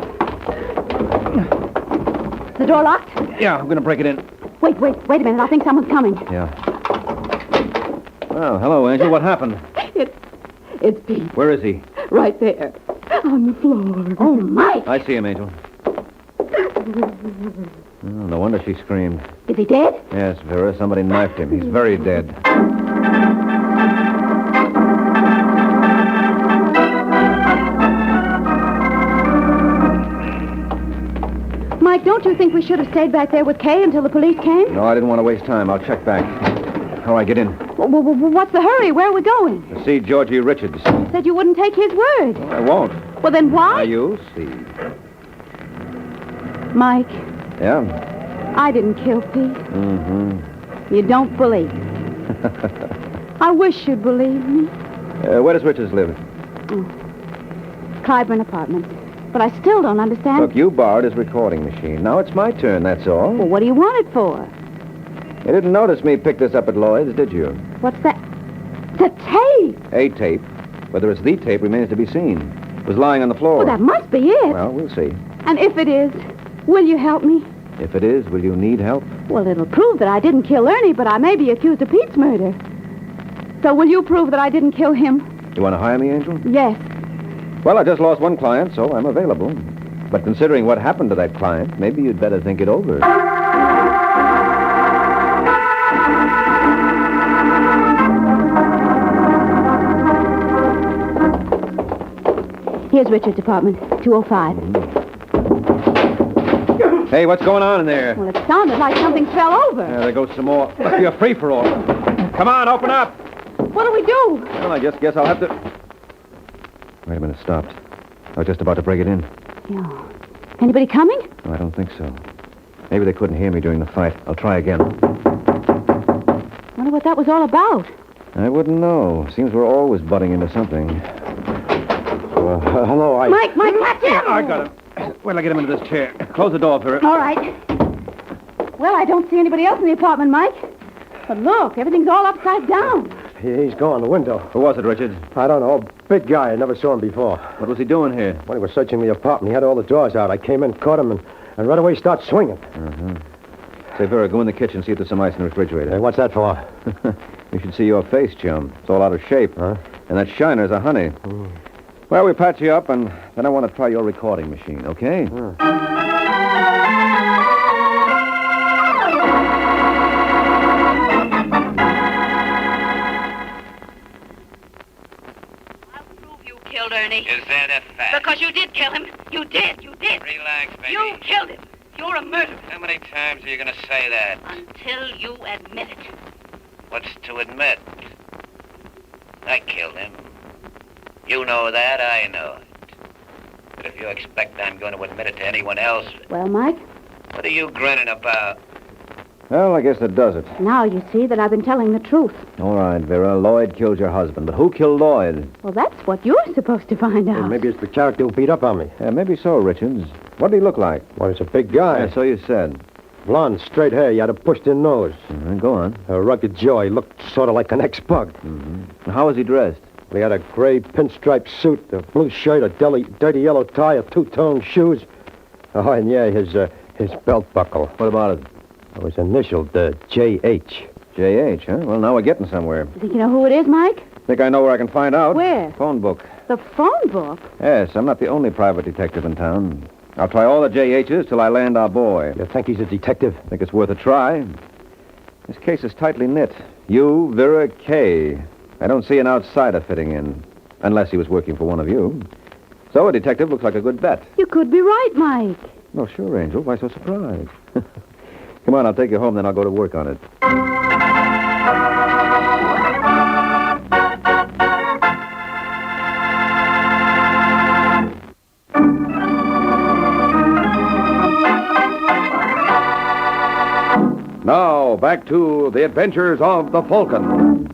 The door locked? Yeah, I'm going to break it in. Wait a minute. I think someone's coming. Yeah. Well, hello, Angel. What happened? It's Pete. Where is he? Right there. On the floor. Oh, Mike. I see him, Angel. Oh, no wonder she screamed. Is he dead? Yes, Vera. Somebody knifed him. He's very dead. Mike, don't you think we should have stayed back there with Kay until the police came? No, I didn't want to waste time. I'll check back. All right, get in. What's the hurry? Where are we going? To see Georgie Richards. You said you wouldn't take his word. No, I won't. Well, then why? Now, you'll see. Mike, Yeah? I didn't kill Pete. Mm-hmm. You don't believe me. I wish you'd believe me. Where does Richards live? Clyburn apartment. But I still don't understand. Look, you borrowed his recording machine. Now it's my turn, that's all. Well, what do you want it for? You didn't notice me pick this up at Lloyd's, did you? What's that? The tape! A tape. Whether it's the tape remains to be seen. It was lying on the floor. Well, that must be it. Well, we'll see. And if it is, will you help me? If it is, will you need help? Well, it'll prove that I didn't kill Ernie, but I may be accused of Pete's murder. So will you prove that I didn't kill him? You want to hire me, Angel? Yes. Well, I just lost one client, so I'm available. But considering what happened to that client, maybe you'd better think it over. Here's Richard's apartment, 205. Hey, what's going on in there? Well, it sounded like something fell over. Yeah, there goes some more. Must be a free-for-all. Come on, open up. What do we do? Well, I just guess I'll have to... Wait a minute, stopped. I was just about to break it in. Yeah. Anybody coming? No, I don't think so. Maybe they couldn't hear me during the fight. I'll try again. Wonder what that was all about. I wouldn't know. Seems we're always butting into something. Hello, Mike, catch him! I got him. Wait till I get him into this chair. Close the door for it. All right. Well, I don't see anybody else in the apartment, Mike. But look, everything's all upside down. He's gone, the window. Who was it, Richard? I don't know. Big guy. I never saw him before. What was he doing here? When he was searching the apartment, he had all the doors out. I came in, caught him, and right away he started swinging. Uh-huh. Say, Vera, go in the kitchen, see if there's some ice in the refrigerator. Hey, what's that for? You should see your face, chum. It's all out of shape. Huh? And that shiner's a honey. Well, we patch you up, and then I want to try your recording machine, okay? I'll prove you killed Ernie. Is that a fact? Because you did kill him. You did. Relax, baby. You killed him. You're a murderer. How many times are you going to say that? Until you admit it. What's to admit? I killed him. You know that, I know it. But if you expect I'm going to admit it to anyone else, Well, Mike, what are you grinning about? Well, I guess that does it. now you see that I've been telling the truth. All right, Vera. Lloyd killed your husband. But who killed Lloyd? Well, that's what you're supposed to find out. Maybe it's the character who beat up on me. Yeah, maybe so, Richards. What did he look like? Well, he's a big guy. Yeah, so you said. Blonde, straight hair. He had a pushed-in nose. Go on. A rugged jaw. He looked sort of like an ex-bug. How was he dressed? He had a gray pinstripe suit, a blue shirt, a dirty yellow tie, a two-tone shoes. Oh, and yeah, his belt buckle. What about it? It was initialed J.H. J.H., huh? Well, now we're getting somewhere. You think you know who it is, Mike? Think I know where I can find out? Where? Phone book. The phone book? Yes, I'm not the only private detective in town. I'll try all the J.H.'s till I land our boy. You think he's a detective? Think it's worth a try. This case is tightly knit. You, Vera, Kay. I don't see an outsider fitting in, unless he was working for one of you. So a detective looks like a good bet. You could be right, Mike. Oh, sure, Angel. Why so surprised? Come on, I'll take you home, then I'll go to work on it. Now, back to the adventures of the Falcon.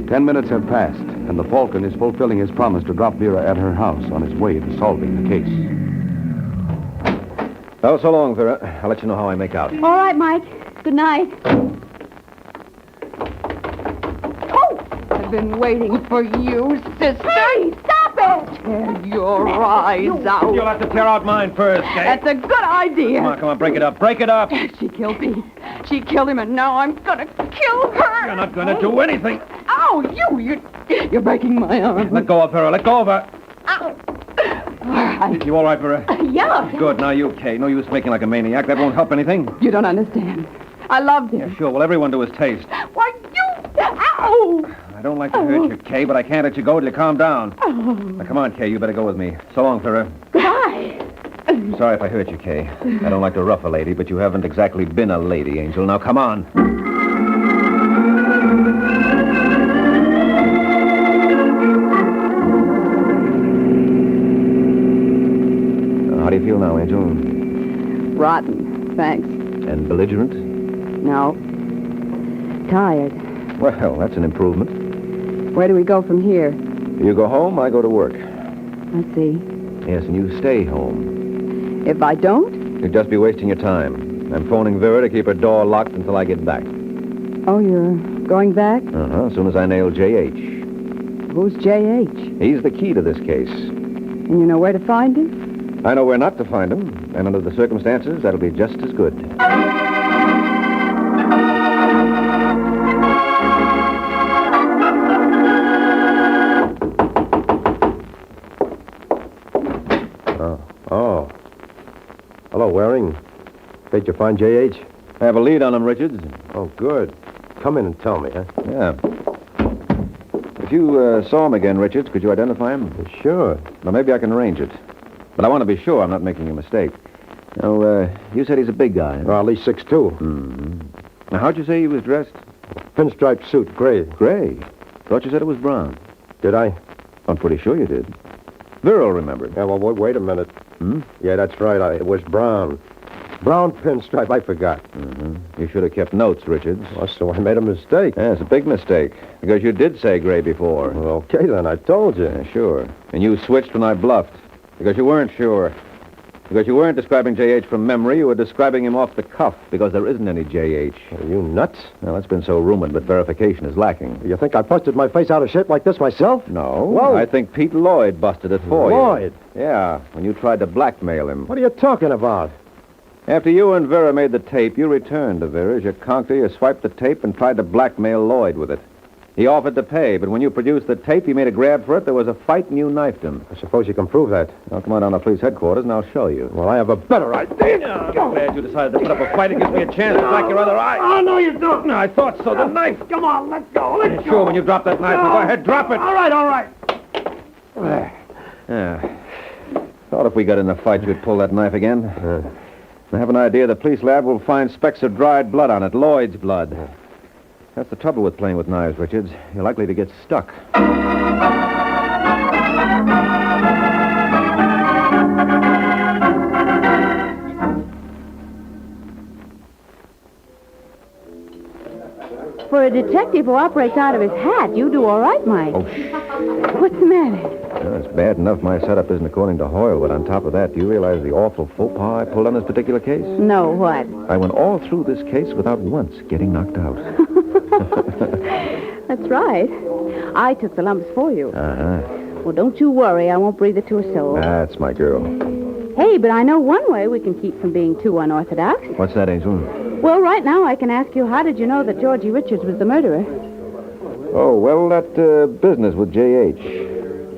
10 minutes have passed, and the Falcon is fulfilling his promise to drop Vera at her house on his way to solving the case. Well, so long, Vera. I'll let you know how I make out. All right, Mike. Good night. Oh! I've been waiting for you, sister. Hey, stop it! Tear your eyes out. You'll have to tear out mine first, Kay. That's a good idea. Come on, break it up. Break it up. She killed Pete. She killed him, and now I'm gonna kill her. You're not gonna do anything. Ow, you're breaking my arm. Let go of Vera. Let go of her. Ow. All right. You all right, Vera? Yeah. Good. Now you, Kay. No use making like a maniac. That won't help anything. You don't understand. I loved him. Yeah, sure. Well, everyone to his taste. Why, you... Ow! I don't like to hurt you, Kay, but I can't let you go till you calm down. Now, come on, Kay. You better go with me. So long, Vera. Goodbye. Sorry if I hurt you, Kay. I don't like to rough a lady, but you haven't exactly been a lady, Angel. Now, come on. How do you feel now, Angel? Rotten, thanks. And belligerent? No. Tired. Well, that's an improvement. Where do we go from here? You go home, I go to work. I see. Yes, and you stay home. If I don't? You'd just be wasting your time. I'm phoning Vera to keep her door locked until I get back. Oh, you're going back? As soon as I nail J.H. Who's J.H.? He's the key to this case. And you know where to find him? I know where not to find him, and under the circumstances, that'll be just as good. Did you find J.H.? I have a lead on him, Richards. Oh, good. Come in and tell me, huh? Yeah. If you saw him again, Richards, could you identify him? Sure. Well, maybe I can arrange it. But I want to be sure I'm not making a mistake. Now, you said he's a big guy. Well, at least 6'2". Mm-hmm. Now, how'd you say he was dressed? Pinstripe suit, gray. Gray? Thought you said it was brown. Did I? I'm pretty sure you did. Viral remembered. Yeah, well, wait a minute. Hmm? Yeah, that's right. It was brown. Brown pinstripe, I forgot. Mm-hmm. You should have kept notes, Richards. Well, so I made a mistake. Yeah, it's a big mistake. Because you did say gray before. Well, okay, then. I told you. Yeah, sure. And you switched when I bluffed. Because you weren't sure. Because you weren't describing J.H. from memory, you were describing him off the cuff, because there isn't any J.H. Are you nuts? Well, that's been so rumored, but verification is lacking. You think I busted my face out of shape like this myself? No. Whoa. I think Pete Lloyd busted it for you. Lloyd? Yeah, when you tried to blackmail him. What are you talking about? After you and Vera made the tape, you returned to Vera's. You conked her, you swiped the tape, and tried to blackmail Lloyd with it. He offered to pay, but when you produced the tape, he made a grab for it. There was a fight, and you knifed him. I suppose you can prove that. Now, come on down to police headquarters, and I'll show you. Well, I have a better idea. I'm glad you decided to put up a fight. It gives me a chance to crack your other eye. Oh, no, you don't. No, I thought so. The knife. Come on, let go. Let go. Sure, when you drop that knife, go ahead, drop it. All right. Yeah. Thought if we got in a fight, you'd pull that knife again. I have an idea the police lab will find specks of dried blood on it, Lloyd's blood. That's the trouble with playing with knives, Richards. You're likely to get stuck. For a detective who operates out of his hat, you do all right, Mike. Oh, What's the matter? Well, it's bad enough my setup isn't according to Hoyle, but on top of that, do you realize the awful faux pas I pulled on this particular case? No, what? I went all through this case without once getting knocked out. That's right. I took the lumps for you. Uh-huh. Well, don't you worry. I won't breathe it to a soul. That's my girl. Hey, but I know one way we can keep from being too unorthodox. What's that, Angel? Well, right now I can ask you, how did you know that Georgie Richards was the murderer? Oh, well, that business with J.H.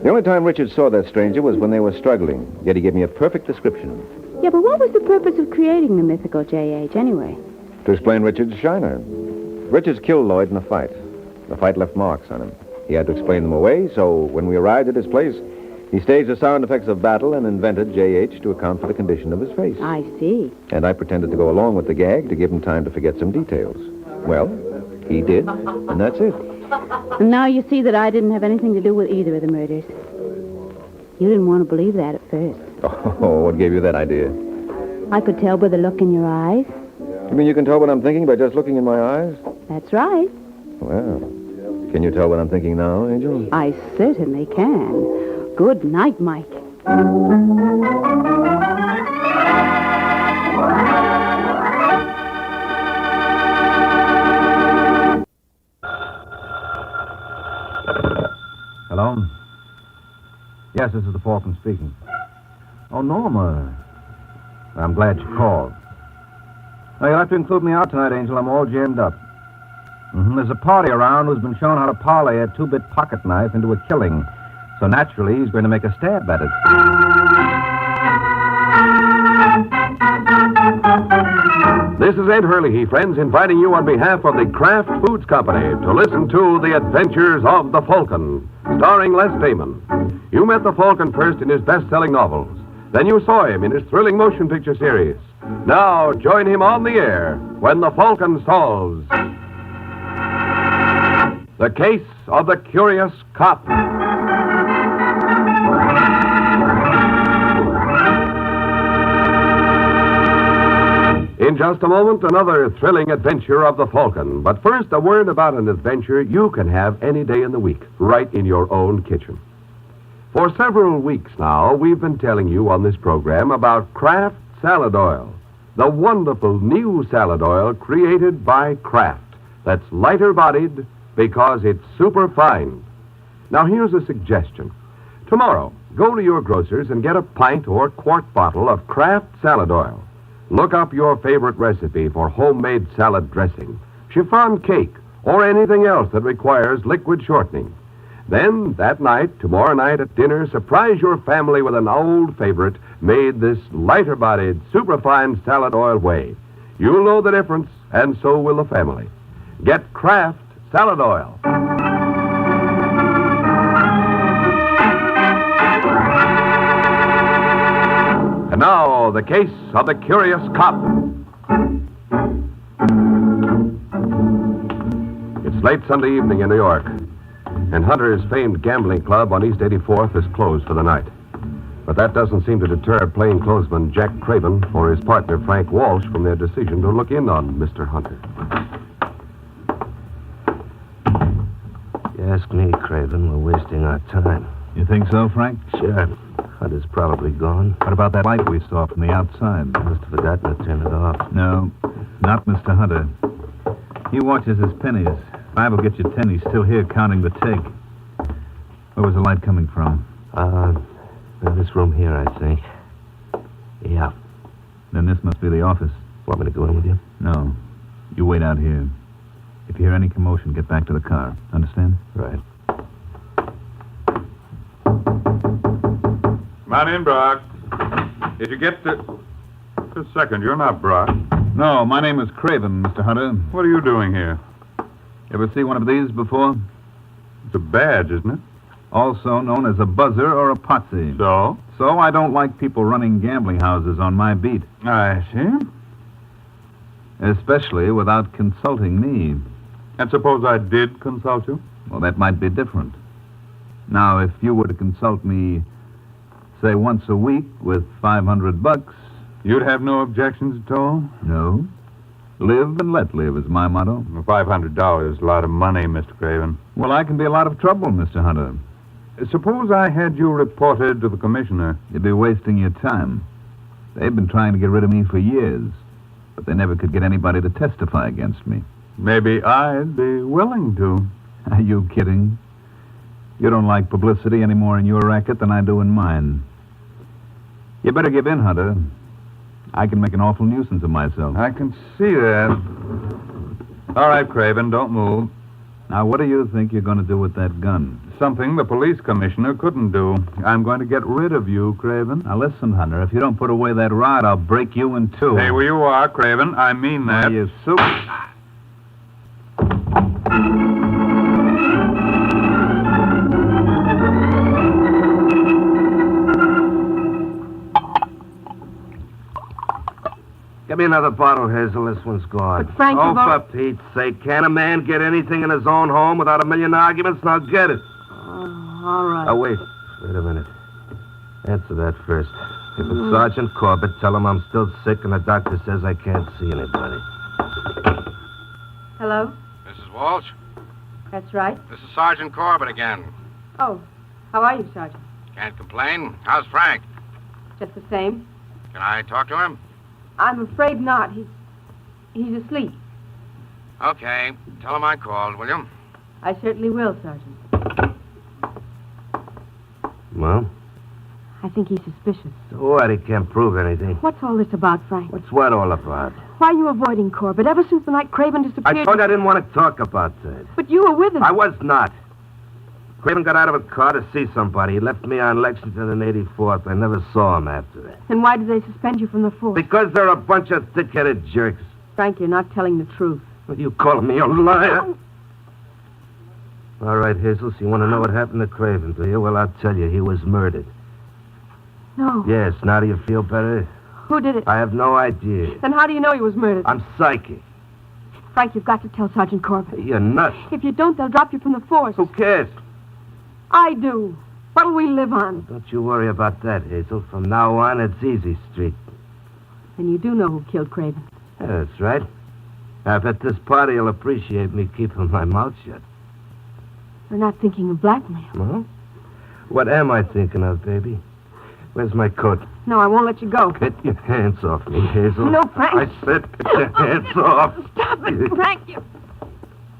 The only time Richards saw that stranger was when they were struggling. Yet he gave me a perfect description. Yeah, but what was the purpose of creating the mythical J.H. anyway? To explain Richards' shiner. Richards killed Lloyd in a fight. The fight left marks on him. He had to explain them away, so when we arrived at his place, he staged the sound effects of battle and invented J.H. to account for the condition of his face. I see. And I pretended to go along with the gag to give him time to forget some details. Well, he did, and that's it. And now you see that I didn't have anything to do with either of the murders. You didn't want to believe that at first. Oh, what gave you that idea? I could tell by the look in your eyes. You mean you can tell what I'm thinking by just looking in my eyes? That's right. Well, can you tell what I'm thinking now, Angel? I certainly can. Good night, Mike. Hello? Yes, this is the Falcon speaking. Oh, Norma. I'm glad you called. Oh, you'll have to include me out tonight, Angel. I'm all jammed up. There's a party around who's been shown how to parlay a 2-bit pocket knife into a killing. So naturally, he's going to make a stab at it. This is Ed Hurley, friends, inviting you on behalf of the Kraft Foods Company to listen to The Adventures of the Falcon, starring Les Damon. You met the Falcon first in his best-selling novels. Then you saw him in his thrilling motion picture series. Now join him on the air when the Falcon solves the case of the curious cop. In just a moment, another thrilling adventure of the Falcon. But first, a word about an adventure you can have any day in the week, right in your own kitchen. For several weeks now, we've been telling you on this program about Kraft Salad Oil, the wonderful new salad oil created by Kraft that's lighter-bodied because it's super fine. Now, here's a suggestion. Tomorrow, go to your grocer's and get a pint or quart bottle of Kraft Salad Oil. Look up your favorite recipe for homemade salad dressing, chiffon cake, or anything else that requires liquid shortening. Then, that night, tomorrow night at dinner, surprise your family with an old favorite made this lighter-bodied, superfine salad oil way. You'll know the difference, and so will the family. Get Kraft Salad Oil. And now, the case of the curious cop. It's late Sunday evening in New York, and Hunter's famed gambling club on East 84th is closed for the night. But that doesn't seem to deter plainclothesman Jack Craven or his partner Frank Walsh from their decision to look in on Mr. Hunter. You ask me, Craven, we're wasting our time. You think so, Frank? Sure. Hunter's probably gone. What about that light we saw from the outside? Must have forgotten to turn it off. No, not Mr. Hunter. He watches his pennies. 5 will get you 10. He's still here counting the take. Where was the light coming from? This room here, I think. Yeah. Then this must be the office. Want me to go in with you? No. You wait out here. If you hear any commotion, get back to the car. Understand? Right. Come on in, Brock. Did you get to... Just a second, you're not Brock. No, my name is Craven, Mr. Hunter. What are you doing here? Ever see one of these before? It's a badge, isn't it? Also known as a buzzer or a potsy. So? So I don't like people running gambling houses on my beat. I see. Especially without consulting me. And suppose I did consult you? Well, that might be different. Now, if you were to consult me, say, once a week with $500... You'd have no objections at all? No. Live and let live is my motto. $500 is a lot of money, Mr. Craven. Well, I can be a lot of trouble, Mr. Hunter. Suppose I had you reported to the commissioner. You'd be wasting your time. They've been trying to get rid of me for years, but they never could get anybody to testify against me. Maybe I'd be willing to. Are you kidding? You don't like publicity any more in your racket than I do in mine. You better give in, Hunter. I can make an awful nuisance of myself. I can see that. All right, Craven, don't move. Now, what do you think you're going to do with that gun? Something the police commissioner couldn't do. I'm going to get rid of you, Craven. Now, listen, Hunter, if you don't put away that rod, I'll break you in two. Stay where you are, Craven. I mean that. You soup. Give me another bottle, Hazel. This one's gone. But Frank, oh, for Pete's sake. Can a man get anything in his own home without a million arguments? Now get it. All right. Oh, wait. Wait a minute. Answer that first. If it's Sergeant Corbett, tell him I'm still sick and the doctor says I can't see anybody. Hello? Mrs. Walsh? That's right. This is Sergeant Corbett again. Oh, how are you, Sergeant? Can't complain. How's Frank? Just the same. Can I talk to him? I'm afraid not. He's asleep. Okay. Tell him I called, will you? I certainly will, Sergeant. Well? I think he's suspicious. So what? He can't prove anything. What's all this about, Frank? What's what all about? Why are you avoiding Corbett? Ever since the night Craven disappeared... I told you I didn't want to talk about that. But you were with him. I was not. Craven got out of a car to see somebody. He left me on Lexington and 84th. I never saw him after that. Then why did they suspend you from the force? Because they're a bunch of thick-headed jerks. Frank, you're not telling the truth. What are you calling me a liar? All right, Hazel, so you want to know what happened to Craven, do you? Well, I'll tell you. He was murdered. No. Yes, now do you feel better? Who did it? I have no idea. Then how do you know he was murdered? I'm psychic. Frank, you've got to tell Sergeant Corbett. You're nuts. If you don't, they'll drop you from the force. Who cares? I do. What'll we live on? Don't you worry about that, Hazel. From now on, it's easy street. Then you do know who killed Craven. Yeah, that's right. I bet this party will appreciate me keeping my mouth shut. You're not thinking of blackmail. Well, what am I thinking of, baby? Where's my coat? No, I won't let you go. Get your hands off me, Hazel. No, Frank. I said get your hands off. Stop it, Frank.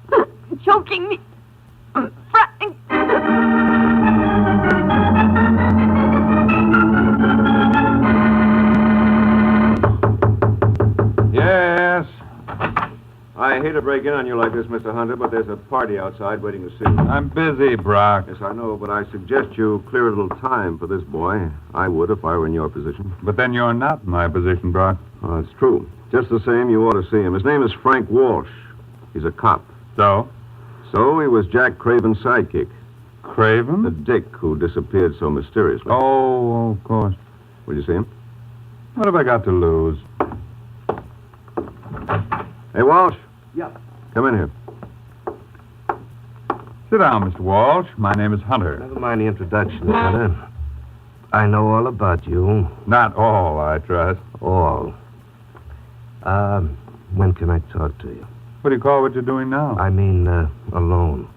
You're choking me. Frank. Yes. I hate to break in on you like this, Mr. Hunter, but there's a party outside waiting to see you. I'm busy, Brock. Yes, I know, but I suggest you clear a little time for this boy. I would if I were in your position. But then you're not in my position, Brock. Oh, it's true. Just the same, you ought to see him. His name is Frank Walsh. He's a cop. So? So he was Jack Craven's sidekick. Craven? The dick who disappeared so mysteriously. Oh, of course. Will you see him? What have I got to lose? Hey, Walsh. Yeah. Come in here. Sit down, Mr. Walsh. My name is Hunter. Never mind the introduction, Hunter. I know all about you. Not all, I trust. All. When can I talk to you? What do you call what you're doing now? I mean, alone.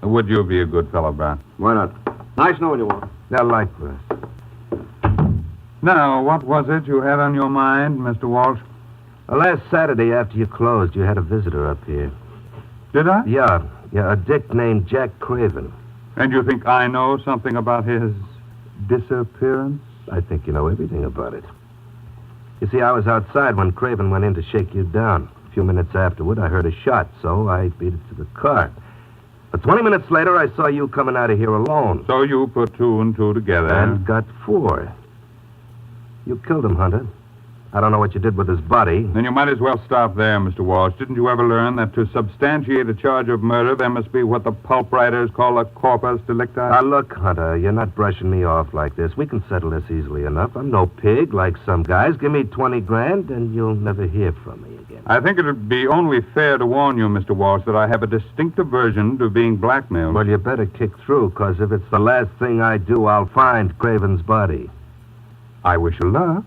Would you be a good fellow, Brown? Why not? Nice knowing you, Walsh. Yeah, likewise. Now, what was it you had on your mind, Mr. Walsh? Last Saturday after you closed, you had a visitor up here. Did I? Yeah, a dick named Jack Craven. And you think I know something about his disappearance? I think you know everything about it. You see, I was outside when Craven went in to shake you down. A few minutes afterward, I heard a shot, so I beat it to the car. But 20 minutes later, I saw you coming out of here alone. So you put two and two together. And got 4. You killed him, Hunter. I don't know what you did with his body. Then you might as well stop there, Mr. Walsh. Didn't you ever learn that to substantiate a charge of murder, there must be what the pulp writers call a corpus delicti? Now, look, Hunter, you're not brushing me off like this. We can settle this easily enough. I'm no pig like some guys. Give me 20 grand, and you'll never hear from me again. I think it would be only fair to warn you, Mr. Walsh, that I have a distinct aversion to being blackmailed. Well, you better kick through, because if it's the last thing I do, I'll find Craven's body. I wish you luck.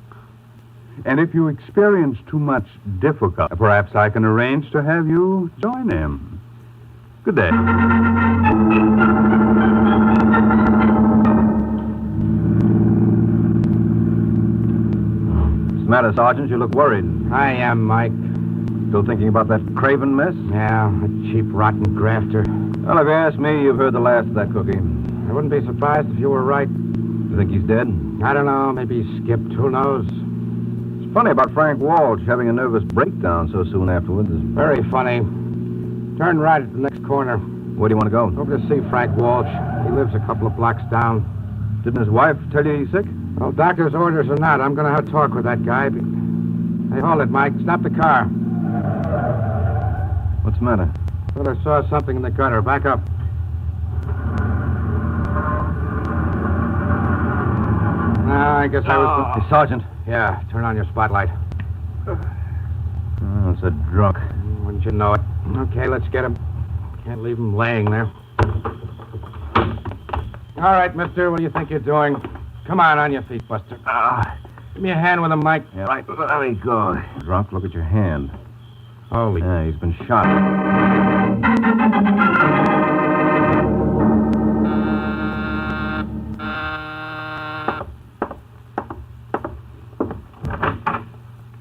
And if you experience too much difficulty, perhaps I can arrange to have you join him. Good day. What's the matter, Sergeant? You look worried. I am, Mike. Still thinking about that Craven mess? Yeah, a cheap, rotten grafter. Well, if you ask me, you've heard the last of that cookie. I wouldn't be surprised if you were right. You think he's dead? I don't know. Maybe he skipped. Who knows? It's funny about Frank Walsh having a nervous breakdown so soon afterwards. Very funny. Turn right at the next corner. Where do you want to go? Over to see Frank Walsh. He lives a couple of blocks down. Didn't his wife tell you he's sick? Well, doctor's orders or not, I'm going to have a talk with that guy. Hey, hold it, Mike. Stop the car. What's the matter? Thought I saw something in the gutter. Back up. I guess I was... Hey, Sergeant. Yeah, turn on your spotlight. Oh, it's a drunk. Wouldn't you know it? Okay, let's get him. Can't leave him laying there. All right, mister, what do you think you're doing? Come on your feet, Buster. Give me a hand with him, Mike. Yeah, right. Let me go. Drunk, look at your hand. Holy... Yeah, he's been shot.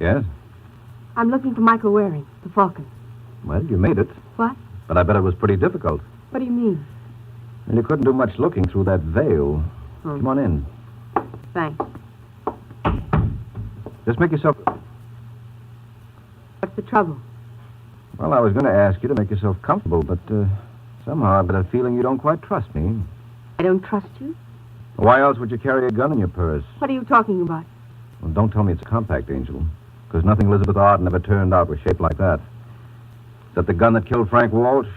Yes? I'm looking for Michael Waring, the Falcon. Well, you made it. What? But I bet it was pretty difficult. What do you mean? And you couldn't do much looking through that veil. Come on in. Thanks. Just make yourself... What's the trouble? Well, I was going to ask you to make yourself comfortable, but somehow I've got a feeling you don't quite trust me. I don't trust you? Why else would you carry a gun in your purse? What are you talking about? Well, don't tell me it's a compact, Angel, because nothing Elizabeth Arden ever turned out was shaped like that. Is that the gun that killed Frank Walsh?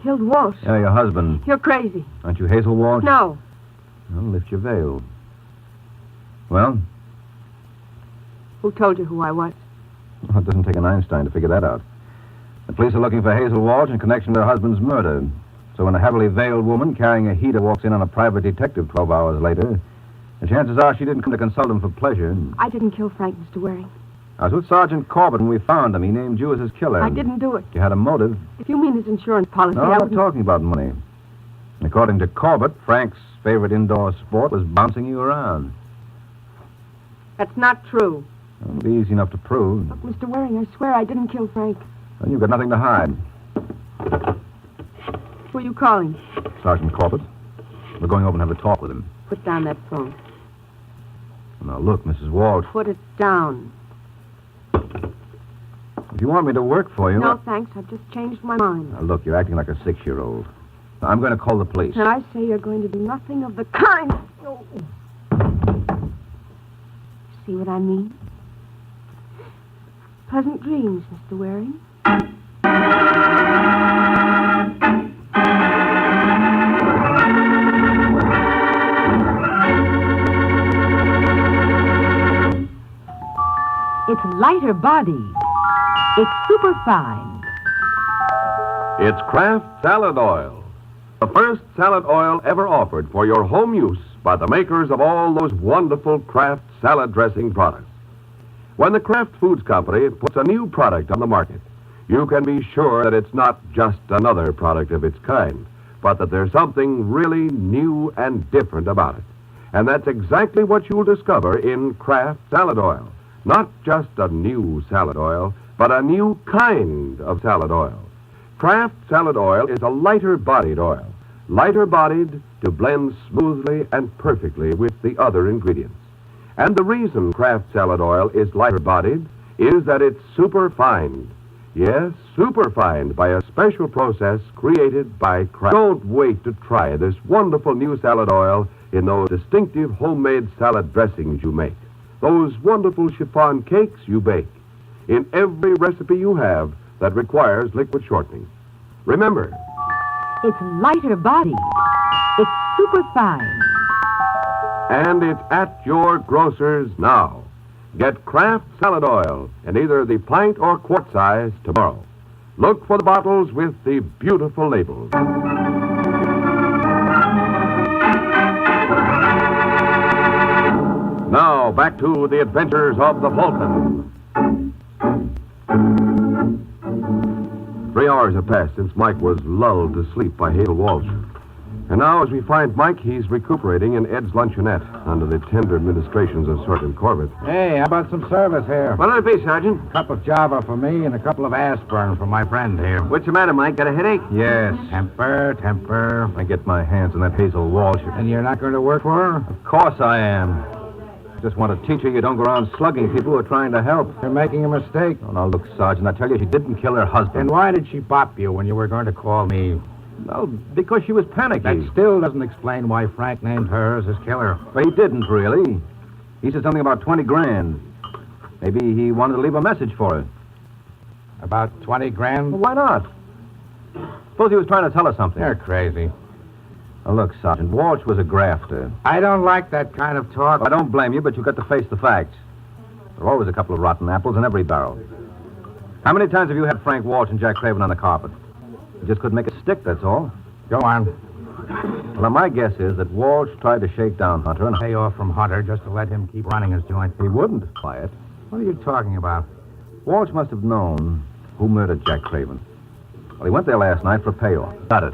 Killed Walsh? Yeah, your husband. You're crazy. Aren't you Hazel Walsh? No. Well, lift your veil. Well? Who told you who I was? Well, it doesn't take an Einstein to figure that out. The police are looking for Hazel Walsh in connection with her husband's murder. So when a heavily veiled woman carrying a heater walks in on a private detective 12 hours later, the chances are she didn't come to consult him for pleasure. I didn't kill Frank, Mr. Waring. I was with Sergeant Corbett when we found him. He named you as his killer. I didn't do it. You had a motive. If you mean his insurance policy, No, I'm not talking about money. According to Corbett, Frank's favorite indoor sport was bouncing you around. That's not true. It'll be easy enough to prove. Look, Mr. Waring, I swear I didn't kill Frank. Well, you've got nothing to hide. Who are you calling? Sergeant Corbett. We're going over and have a talk with him. Put down that phone. Now, look, Mrs. Walsh. Put it down. If you want me to work for you... No, thanks. I've just changed my mind. Now, look, you're acting like a 6-year-old. I'm going to call the police. And I say you're going to do nothing of the kind. Oh. See what I mean? Pleasant dreams, Mr. Waring. It's lighter body. It's superfine. It's Kraft Salad Oil, the first salad oil ever offered for your home use by the makers of all those wonderful Kraft salad dressing products. When the Kraft Foods Company puts a new product on the market, you can be sure that it's not just another product of its kind, but that there's something really new and different about it. And that's exactly what you'll discover in Kraft Salad Oil. Not just a new salad oil, but a new kind of salad oil. Kraft Salad Oil is a lighter-bodied oil, lighter-bodied to blend smoothly and perfectly with the other ingredients. And the reason Kraft Salad Oil is lighter-bodied is that it's superfined. Yes, superfined by a special process created by Kraft. Don't wait to try this wonderful new salad oil in those distinctive homemade salad dressings you make, those wonderful chiffon cakes you bake, in every recipe you have that requires liquid shortening. Remember, it's lighter body. It's superfine. and it's at your grocer's now. Get Kraft Salad Oil in either the pint or quart size tomorrow. Look for the bottles with the beautiful labels. Now, back to the adventures of the Falcon. 3 hours have passed since Mike was lulled to sleep by Hazel Walsh. And now, as we find Mike, he's recuperating in Ed's luncheonette under the tender administrations of Sergeant Corbett. Hey, how about some service here? What'll it be, Sergeant? A cup of Java for me and a couple of aspirin for my friend here. What's the matter, Mike? Got a headache? Yes. Temper. I get my hands on that Hazel Walsh. And you're not going to work for her? Of course I am. Just want to teach her you don't go around slugging people who are trying to help. You're making a mistake. Oh, now, look, Sergeant, I tell you, she didn't kill her husband. Then why did she bop you when you were going to call me? Well, because she was panicky. That still doesn't explain why Frank named her as his killer. Well, he didn't, really. He said something about 20 grand. Maybe he wanted to leave a message for her. About 20 grand? Well, why not? Suppose he was trying to tell her something. You're crazy. Now, look, Sergeant, Walsh was a grafter. I don't like that kind of talk. I don't blame you, but you've got to face the facts. There are always a couple of rotten apples in every barrel. How many times have you had Frank Walsh and Jack Craven on the carpet? You just couldn't make it stick, that's all. Go on. Well, now, my guess is that Walsh tried to shake down Hunter and pay off from Hunter just to let him keep running his joint. He wouldn't, Quiet. What are you talking about? Walsh must have known who murdered Jack Craven. Well, he went there last night for a payoff. Got it.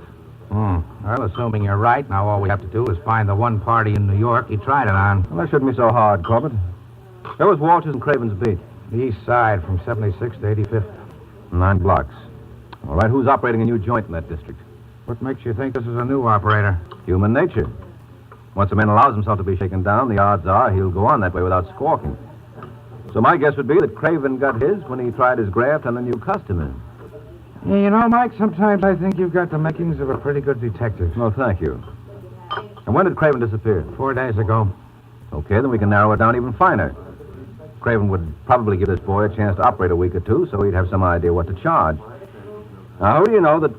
Well, assuming you're right, now all we have to do is find the one party in New York he tried it on. Well, that shouldn't be so hard, Corbett. Where was Walsh's and Craven's beat? The east side, from 76th to 85th. 9 blocks. All right, who's operating a new joint in that district? What makes you think this is a new operator? Human nature. Once a man allows himself to be shaken down, the odds are he'll go on that way without squawking. So my guess would be that Craven got his when he tried his graft on the new customer. Yeah, you know, Mike, sometimes I think you've got the makings of a pretty good detective. Oh, thank you. And when did Craven disappear? 4 days ago. Okay, then we can narrow it down even finer. Craven would probably give this boy a chance to operate a week or two, so he'd have some idea what to charge. Now, who do you know that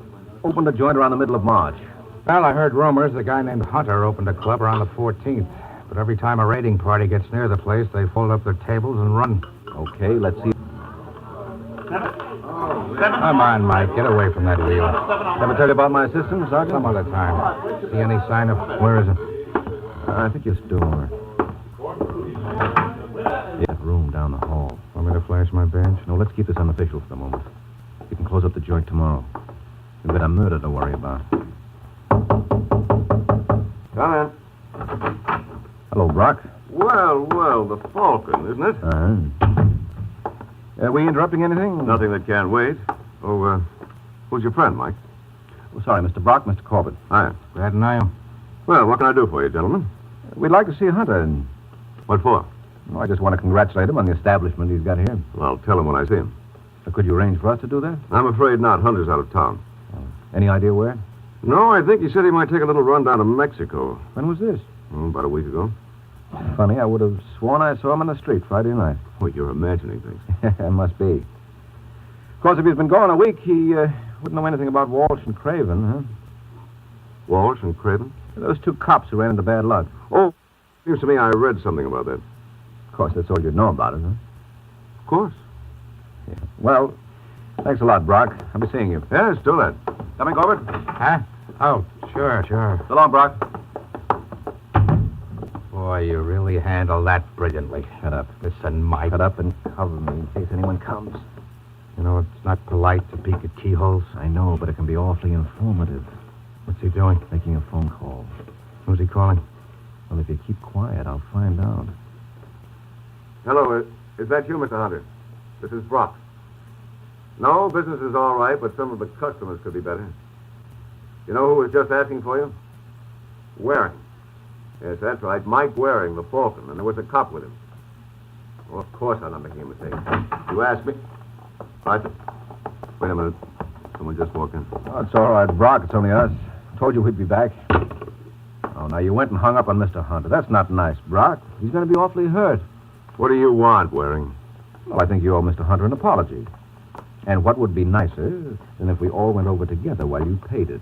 opened a joint around the middle of March? Well, I heard rumors the guy named Hunter opened a club around the 14th. But every time a raiding party gets near the place, they fold up their tables and run. Okay, let's see. Come on, Mike. Get away from that wheel. Ever tell you about my system, Sergeant? Some other time. See any sign of... Where is it? I think your store. Yeah, room down the hall. Want me to flash my badge? No, let's keep this unofficial for the moment. You can close up the joint tomorrow. You've got a murder to worry about. Come in. Hello, Brock. Well, the Falcon, isn't it? Are we interrupting anything? Nothing that can't wait. Oh, who's your friend, Mike? Oh, sorry, Mr. Brock, Mr. Corbett. Hi. Glad to know you. Well, what can I do for you, gentlemen? We'd like to see Hunter. What for? Well, I just want to congratulate him on the establishment he's got here. I'll tell him when I see him. Could you arrange for us to do that? I'm afraid not. Hunter's out of town. Any idea where? No, I think he said he might take a little run down to Mexico. When was this? About a week ago. Funny, I would have sworn I saw him on the street Friday night. Well, you're imagining things. It must be. Of course, if he's been gone a week, he wouldn't know anything about Walsh and Craven, huh? Walsh and Craven? Those two cops who ran into bad luck. Oh, seems to me I read something about that. Of course, that's all you'd know about it, huh? Of course. Yeah. Well, thanks a lot, Brock. I'll be seeing you. Yes, do that. Coming over? Huh? Oh, sure. So long, Brock. Boy, you really handle that brilliantly. Shut up. Listen, Mike. Shut up and cover me in case anyone comes. You know, it's not polite to peek at keyholes. I know, but it can be awfully informative. What's he doing? Making a phone call. Who's he calling? Well, if you keep quiet, I'll find out. Hello, is that you, Mr. Hunter? This is Brock. No, business is all right, but some of the customers could be better. You know who was just asking for you? Waring. Yes, that's right. Mike Waring, the Falcon, and there was a cop with him. Oh, of course I'm not making a mistake. You asked me. Arthur, wait a minute. Someone just walked in. Oh, it's all right, Brock. It's only us. Told you we'd be back. Oh, now you went and hung up on Mr. Hunter. That's not nice, Brock. He's going to be awfully hurt. What do you want, Waring? Well, I think you owe Mr. Hunter an apology. And what would be nicer than if we all went over together while you paid it?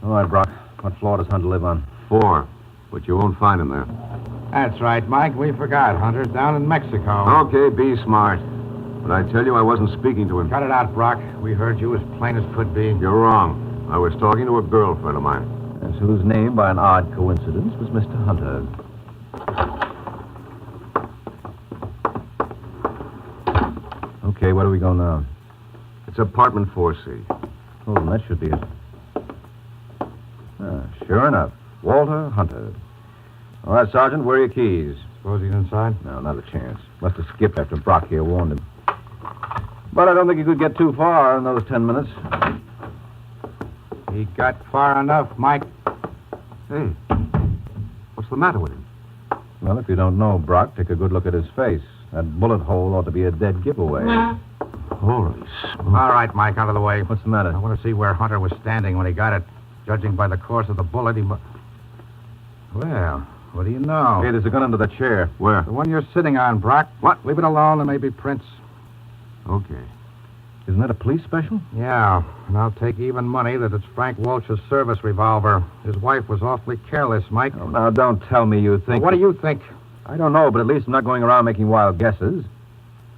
All right, Brock. What floor does Hunter live on? 4, but you won't find him there. That's right, Mike. We forgot. Hunter's down in Mexico. Okay, be smart. But I tell you, I wasn't speaking to him. Cut it out, Brock. We heard you as plain as could be. You're wrong. I was talking to a girlfriend of mine. Yes, whose name, by an odd coincidence, was Mr. Hunter. Okay, where do we go now? It's apartment 4C. Oh, that should be it. Sure enough. Walter Hunter. All right, Sergeant, where are your keys? Suppose he's inside? No, not a chance. Must have skipped after Brock here warned him. But I don't think he could get too far in those 10 minutes. He got far enough, Mike. Hey, what's the matter with him? Well, if you don't know Brock, take a good look at his face. That bullet hole ought to be a dead giveaway. Holy smoke. All right, Mike, out of the way. What's the matter? I want to see where Hunter was standing when he got it. Judging by the course of the bullet, he must... Well, what do you know? Hey, there's a gun under the chair. Where? The one you're sitting on, Brock. What? Leave it alone. There may be prints. Okay. Isn't that a police special? Yeah, and I'll take even money that it's Frank Walsh's service revolver. His wife was awfully careless, Mike. Oh, now, don't tell me you think... Well, what do you think? I don't know, but at least I'm not going around making wild guesses.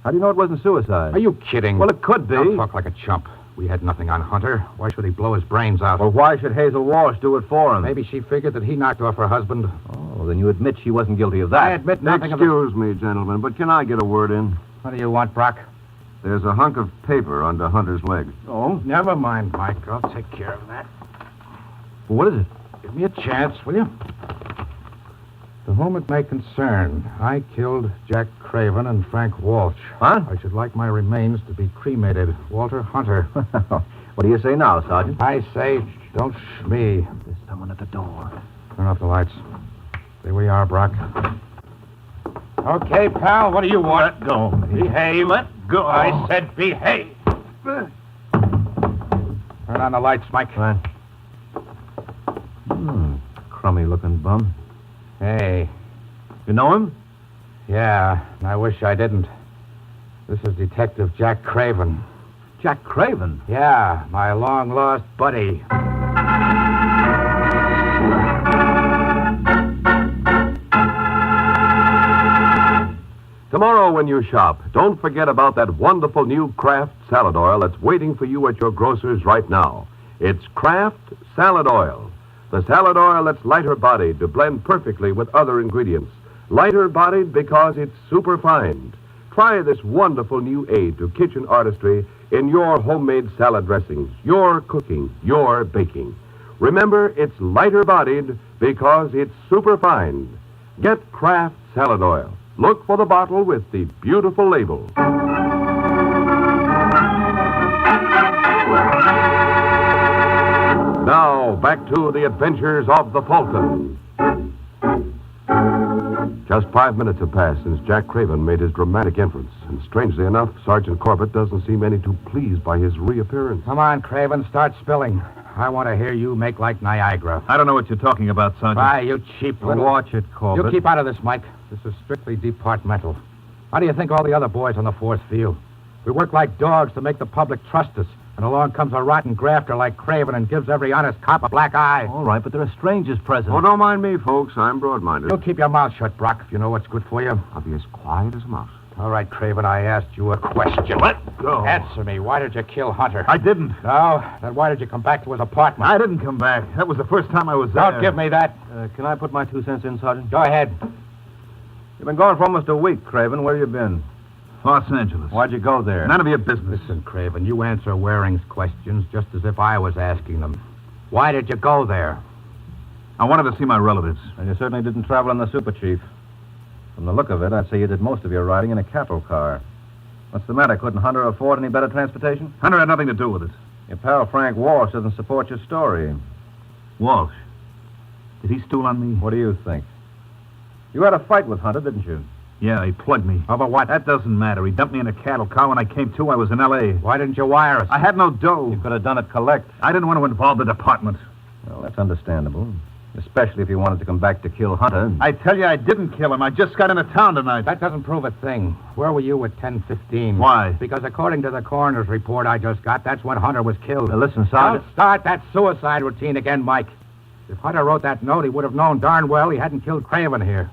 How do you know it wasn't suicide? Are you kidding? Well, it could be. Don't talk like a chump. We had nothing on Hunter. Why should he blow his brains out? Well, why should Hazel Walsh do it for him? Maybe she figured that he knocked off her husband. Oh, then you admit she wasn't guilty of that. I admit nothing Excuse me, gentlemen, but can I get a word in? What do you want, Brock? There's a hunk of paper under Hunter's leg. Oh? Never mind, Mike. I'll take care of that. Well, what is it? Give me a chance, will you? To whom it may concern, I killed Jack Craven and Frank Walsh. Huh? I should like my remains to be cremated. Walter Hunter. What do you say now, Sergeant? I say, don't shmee. There's someone at the door. Turn off the lights. There we are, Brock. Okay, pal, what do you want? Let go. Behave. Let go. I said behave. Turn on the lights, Mike. Fine. Crummy-looking bum. Hey. You know him? Yeah, and I wish I didn't. This is Detective Jack Craven. Jack Craven? Yeah, my long-lost buddy. Tomorrow when you shop, don't forget about that wonderful new Kraft salad oil that's waiting for you at your grocer's right now. It's Kraft Salad Oil. The salad oil that's lighter-bodied to blend perfectly with other ingredients. Lighter-bodied because it's super-fine. Try this wonderful new aid to kitchen artistry in your homemade salad dressings, your cooking, your baking. Remember, it's lighter-bodied because it's super-fine. Get Kraft Salad Oil. Look for the bottle with the beautiful label. Now, back to the adventures of the Falcon. Just 5 minutes have passed since Jack Craven made his dramatic entrance. And strangely enough, Sergeant Corbett doesn't seem any too pleased by his reappearance. Come on, Craven, start spilling. I want to hear you make like Niagara. I don't know what you're talking about, Sergeant. Why, you cheap little... Watch it, Corbett. You keep out of this, Mike. This is strictly departmental. How do you think all the other boys on the force feel? We work like dogs to make the public trust us. And along comes a rotten grafter like Craven and gives every honest cop a black eye. All right, but there are strangers present. Oh, don't mind me, folks. I'm broad-minded. You keep your mouth shut, Brock, if you know what's good for you. I'll be as quiet as a mouse. All right, Craven, I asked you a question. Let go. Answer me. Why did you kill Hunter? I didn't. No? Then why did you come back to his apartment? I didn't come back. That was the first time I was there. Don't give me that. Can I put my 2 cents in, Sergeant? Go ahead. You've been gone for almost a week, Craven. Where you been? Los Angeles. Why'd you go there? None of your business. Listen, Craven, you answer Waring's questions just as if I was asking them. Why did you go there? I wanted to see my relatives. And you certainly didn't travel in the Super Chief. From the look of it, I'd say you did most of your riding in a cattle car. What's the matter? Couldn't Hunter afford any better transportation? Hunter had nothing to do with it. Your pal Frank Walsh doesn't support your story. Walsh? Did he stool on me? What do you think? You had a fight with Hunter, didn't you? Yeah, he plugged me. Over what? That doesn't matter. He dumped me in a cattle car. When I came to, I was in L.A. Why didn't you wire us? I had no dough. You could have done it collect. I didn't want to involve the department. Well, that's understandable. Especially if you wanted to come back to kill Hunter. I tell you, I didn't kill him. I just got into town tonight. That doesn't prove a thing. Where were you at 10:15? Why? Because according to the coroner's report I just got, that's when Hunter was killed. Now, listen, Sergeant. Don't start that suicide routine again, Mike. If Hunter wrote that note, he would have known darn well he hadn't killed Craven here.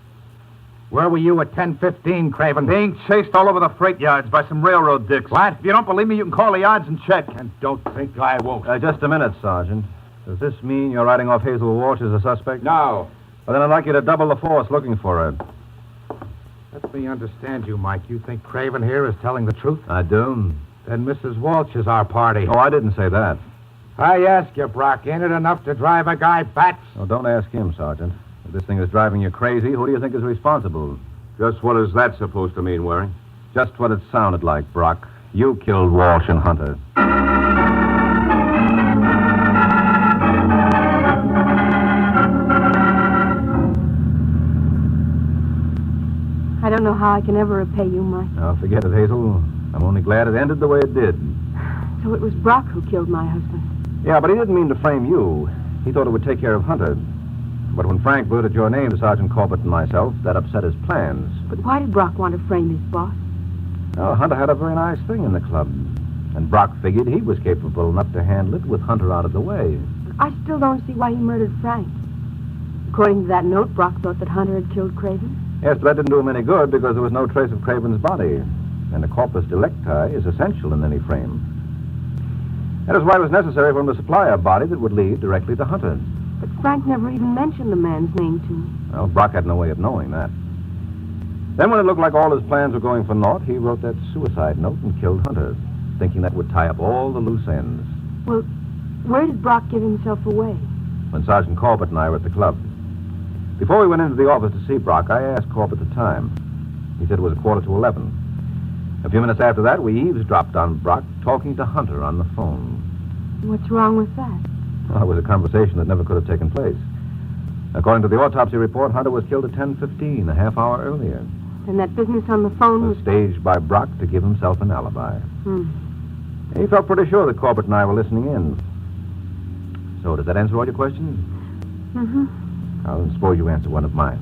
Where were you at 10:15, Craven? Being chased all over the freight yards by some railroad dicks. What? If you don't believe me, you can call the yards and check. And don't think I won't. Just a minute, Sergeant. Does this mean you're writing off Hazel Walsh as a suspect? No. Well, then I'd like you to double the force looking for her. Let me understand you, Mike. You think Craven here is telling the truth? I do. Then Mrs. Walsh is our party. Oh, I didn't say that. I ask you, Brock, ain't it enough to drive a guy bats? Oh, don't ask him, Sergeant. If this thing is driving you crazy, who do you think is responsible? Just what is that supposed to mean, Waring? Just what it sounded like, Brock. You killed Walsh and Hunter. I don't know how I can ever repay you, Mike. Now, forget it, Hazel. I'm only glad it ended the way it did. So it was Brock who killed my husband. Yeah, but he didn't mean to frame you. He thought it would take care of Hunter. But when Frank blurted your name to Sergeant Corbett and myself, that upset his plans. But why did Brock want to frame his boss? Well, Hunter had a very nice thing in the club. And Brock figured he was capable enough to handle it with Hunter out of the way. I still don't see why he murdered Frank. According to that note, Brock thought that Hunter had killed Craven. Yes, but that didn't do him any good because there was no trace of Craven's body. And a corpus delicti is essential in any frame. That is why it was necessary for him to supply a body that would lead directly to Hunter. But Frank never even mentioned the man's name to me. Well, Brock had no way of knowing that. Then when it looked like all his plans were going for naught, he wrote that suicide note and killed Hunter, thinking that would tie up all the loose ends. Well, where did Brock give himself away? When Sergeant Corbett and I were at the club. Before we went into the office to see Brock, I asked Corbett the time. He said it was 11:15. A few minutes after that, we eavesdropped on Brock talking to Hunter on the phone. What's wrong with that? Well, it was a conversation that never could have taken place. According to the autopsy report, Hunter was killed at 10:15, a half hour earlier. And that business on the phone was... staged by Brock to give himself an alibi. He felt pretty sure that Corbett and I were listening in. So, does that answer all your questions? Mm-hmm. I'll suppose you answer one of mine.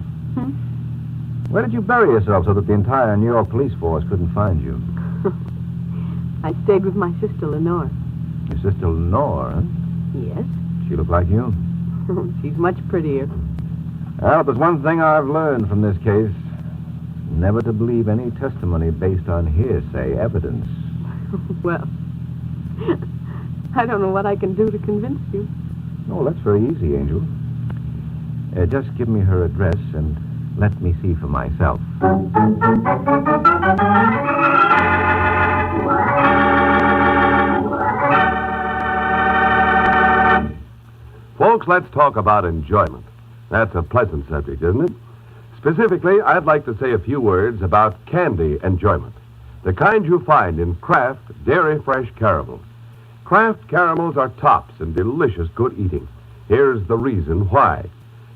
Where did you bury yourself so that the entire New York police force couldn't find you? I stayed with my sister, Lenore. Your sister Lenore, huh? Yes. She looked like you. She's much prettier. Well, if there's one thing I've learned from this case, never to believe any testimony based on hearsay evidence. Well, I don't know what I can do to convince you. Oh, that's very easy, Angel. Just give me her address and let me see for myself. Folks, let's talk about enjoyment. That's a pleasant subject, isn't it? Specifically, I'd like to say a few words about candy enjoyment. The kind you find in Kraft Dairy Fresh Caramels. Kraft caramels are tops and delicious good eating. Here's the reason why.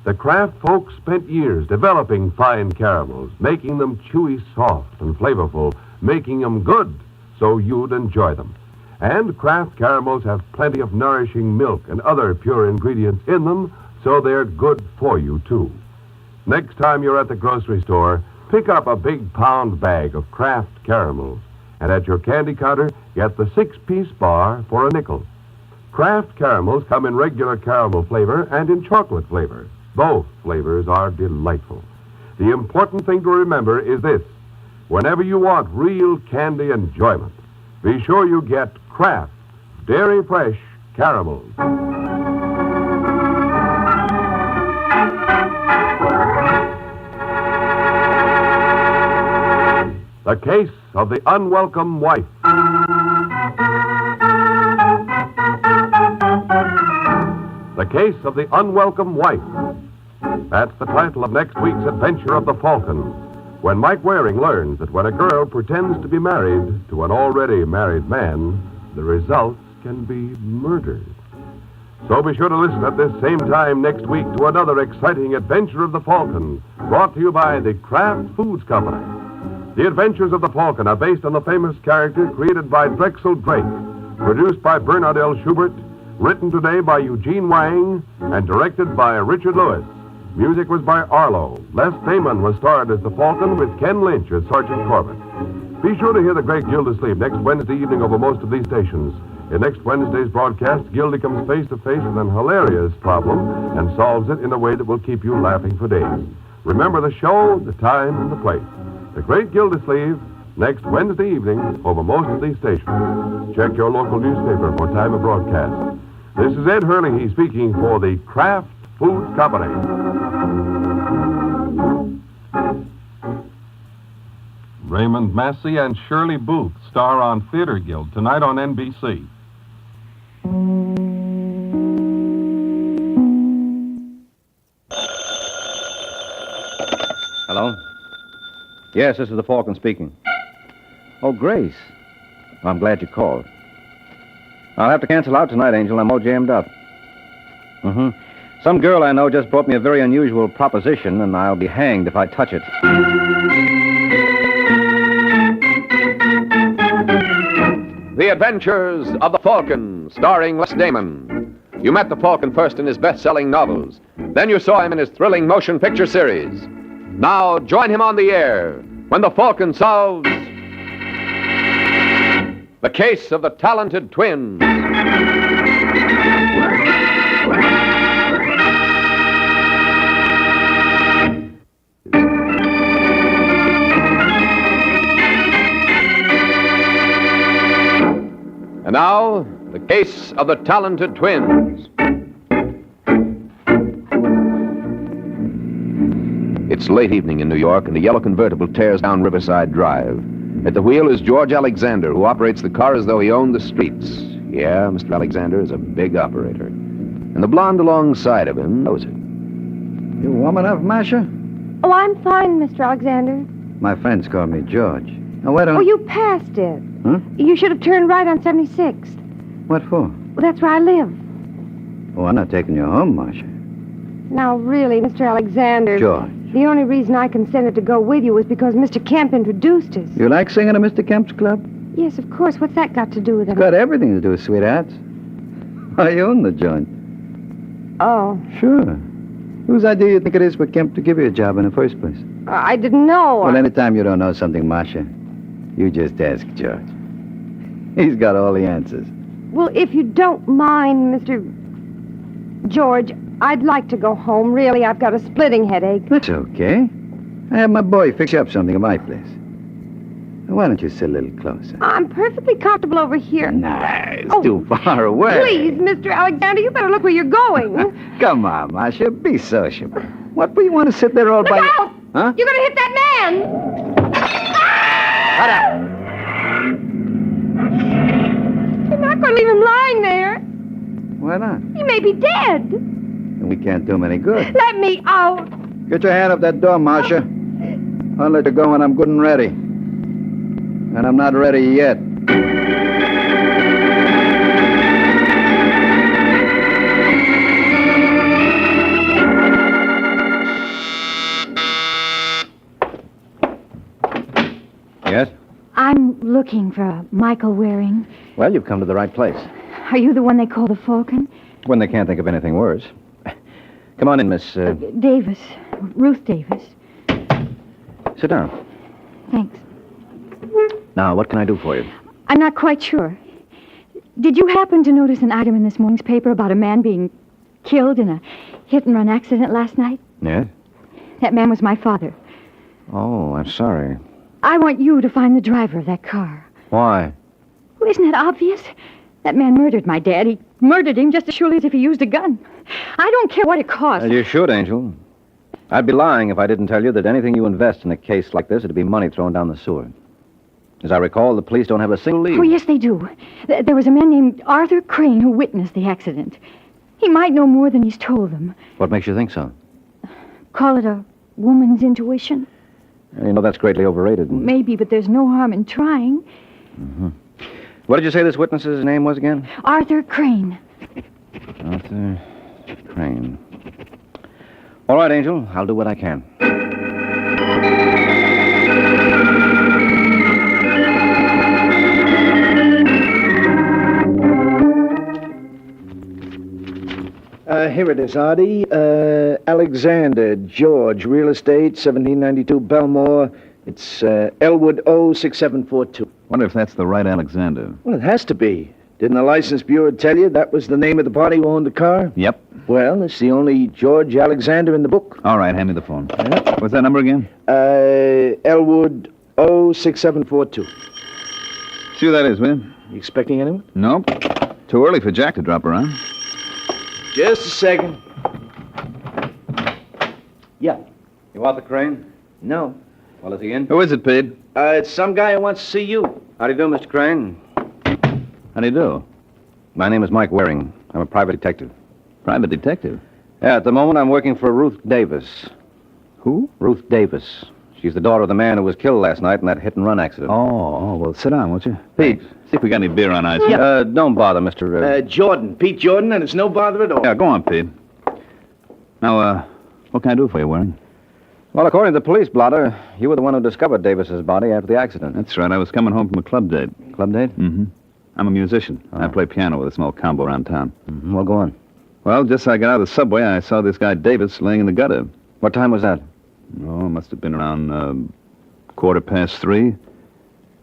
The Kraft folks spent years developing fine caramels, making them chewy soft and flavorful, making them good so you'd enjoy them. And Kraft caramels have plenty of nourishing milk and other pure ingredients in them, so they're good for you, too. Next time you're at the grocery store, pick up a big pound bag of Kraft caramels. And at your candy counter, get the 6-piece bar for a nickel. Kraft caramels come in regular caramel flavor and in chocolate flavor. Both flavors are delightful. The important thing to remember is this. Whenever you want real candy enjoyment, be sure you get Kraft Dairy Fresh caramels. The Case of the Unwelcome Wife. The Case of the Unwelcome Wife. That's the title of next week's adventure of the Falcon, when Mike Waring learns that when a girl pretends to be married to an already married man, the results can be murder. So be sure to listen at this same time next week to another exciting adventure of the Falcon, brought to you by the Kraft Foods Company. The Adventures of the Falcon are based on the famous character created by Drexel Drake, produced by Bernard L. Schubert, written today by Eugene Wang, and directed by Richard Lewis. Music was by Arlo. Les Damon was starred as the Falcon with Ken Lynch as Sergeant Corbett. Be sure to hear the great Gildersleeve next Wednesday evening over most of these stations. In next Wednesday's broadcast, Gildy comes face to face with an hilarious problem and solves it in a way that will keep you laughing for days. Remember the show, the time, and the place. The Great Gildersleeve, next Wednesday evening over most of these stations. Check your local newspaper for time of broadcast. This is Ed Hurley speaking for the Kraft Foods Company. Raymond Massey and Shirley Booth star on Theater Guild tonight on NBC. Hello? Yes, this is the Falcon speaking. Oh, Grace. Well, I'm glad you called. I'll have to cancel out tonight, Angel. I'm all jammed up. Some girl I know just brought me a very unusual proposition, and I'll be hanged if I touch it. The Adventures of the Falcon, starring Les Damon. You met the Falcon first in his best-selling novels. Then you saw him in his thrilling motion picture series. Now join him on the air when the Falcon solves the case of the talented twins. And now, the case of the talented twins. It's late evening in New York, and the yellow convertible tears down Riverside Drive. At the wheel is George Alexander, who operates the car as though he owned the streets. Yeah, Mr. Alexander is a big operator. And the blonde alongside of him knows it. You warm enough, Masha? Oh, I'm fine, Mr. Alexander. My friends call me George. Now, why don't... Oh, you passed it. Huh? You should have turned right on 76th. What for? Well, that's where I live. Oh, I'm not taking you home, Masha. Now, really, Mr. Alexander... George. The only reason I consented to go with you was because Mr. Kemp introduced us. You like singing at Mr. Kemp's club? Yes, of course. What's that got to do with it? It's got everything to do with sweethearts. I own the joint. Oh. Sure. Whose idea do you think it is for Kemp to give you a job in the first place? I didn't know. Well, anytime you don't know something, Masha, you just ask George. He's got all the answers. Well, if you don't mind, Mr. George, I'd like to go home. Really, I've got a splitting headache. That's okay. I have my boy fix you up something at my place. Why don't you sit a little closer? I'm perfectly comfortable over here. Nah, it's too far away. Please, Mr. Alexander, you better look where you're going. Come on, Masha, be sociable. What do you want to sit there all by... Look out! Huh? You're going to hit that man! Shut up! You're not going to leave him lying there. Why not? He may be dead. And we can't do him any good. Let me out. Get your hand up that door, Marcia. I'll let you go when I'm good and ready. And I'm not ready yet. I'm looking for Michael Waring. Well, you've come to the right place. Are you the one they call the Falcon? When they can't think of anything worse. Come on in, Miss... Davis. Ruth Davis. Sit down. Thanks. Now, what can I do for you? I'm not quite sure. Did you happen to notice an item in this morning's paper about a man being killed in a hit-and-run accident last night? Yes? That man was my father. Oh, I'm sorry. I want you to find the driver of that car. Why? Well, isn't that obvious? That man murdered my dad. He murdered him just as surely as if he used a gun. I don't care what it costs. Well, you should, Angel. I'd be lying if I didn't tell you that anything you invest in a case like this would be money thrown down the sewer. As I recall, the police don't have a single lead. Oh, yes, they do. There was a man named Arthur Crane who witnessed the accident. He might know more than he's told them. What makes you think so? Call it a woman's intuition? You know, that's greatly overrated. Maybe, but there's no harm in trying. Mm-hmm. What did you say this witness's name was again? Arthur Crane. Arthur Crane. All right, Angel. I'll do what I can. Here it is, Artie. Alexander George, real estate, 1792 Belmore. It's Elwood O6742. Wonder if that's the right Alexander. Well, it has to be. Didn't the license bureau tell you that was the name of the party who owned the car? Yep. Well, it's the only George Alexander in the book. All right, hand me the phone. What's that number again? Elwood O6742. See who that is, will you? You expecting anyone? Nope. Too early for Jack to drop around. Just a second. Yeah. You Arthur Crane? No. Well, is he in? Who is it, Pete? It's some guy who wants to see you. How do you do, Mr. Crane? How do you do? My name is Mike Waring. I'm a private detective. Private detective? Yeah, at the moment I'm working for Ruth Davis. Who? Ruth Davis. She's the daughter of the man who was killed last night in that hit-and-run accident. Oh, well, sit down, won't you? Pete, see if we got any beer on ice. Yeah. Don't bother, Mr. Jordan. Pete Jordan, and it's no bother at all. Yeah, go on, Pete. Now, what can I do for you, Waring? Well, according to the police blotter, you were the one who discovered Davis's body after the accident. That's right. I was coming home from a club date. Club date? Mm-hmm. I'm a musician. I play piano with a small combo around town. Mm-hmm. Well, go on. Well, just as I got out of the subway, I saw this guy Davis laying in the gutter. What time was that? Oh, it must have been around 3:15.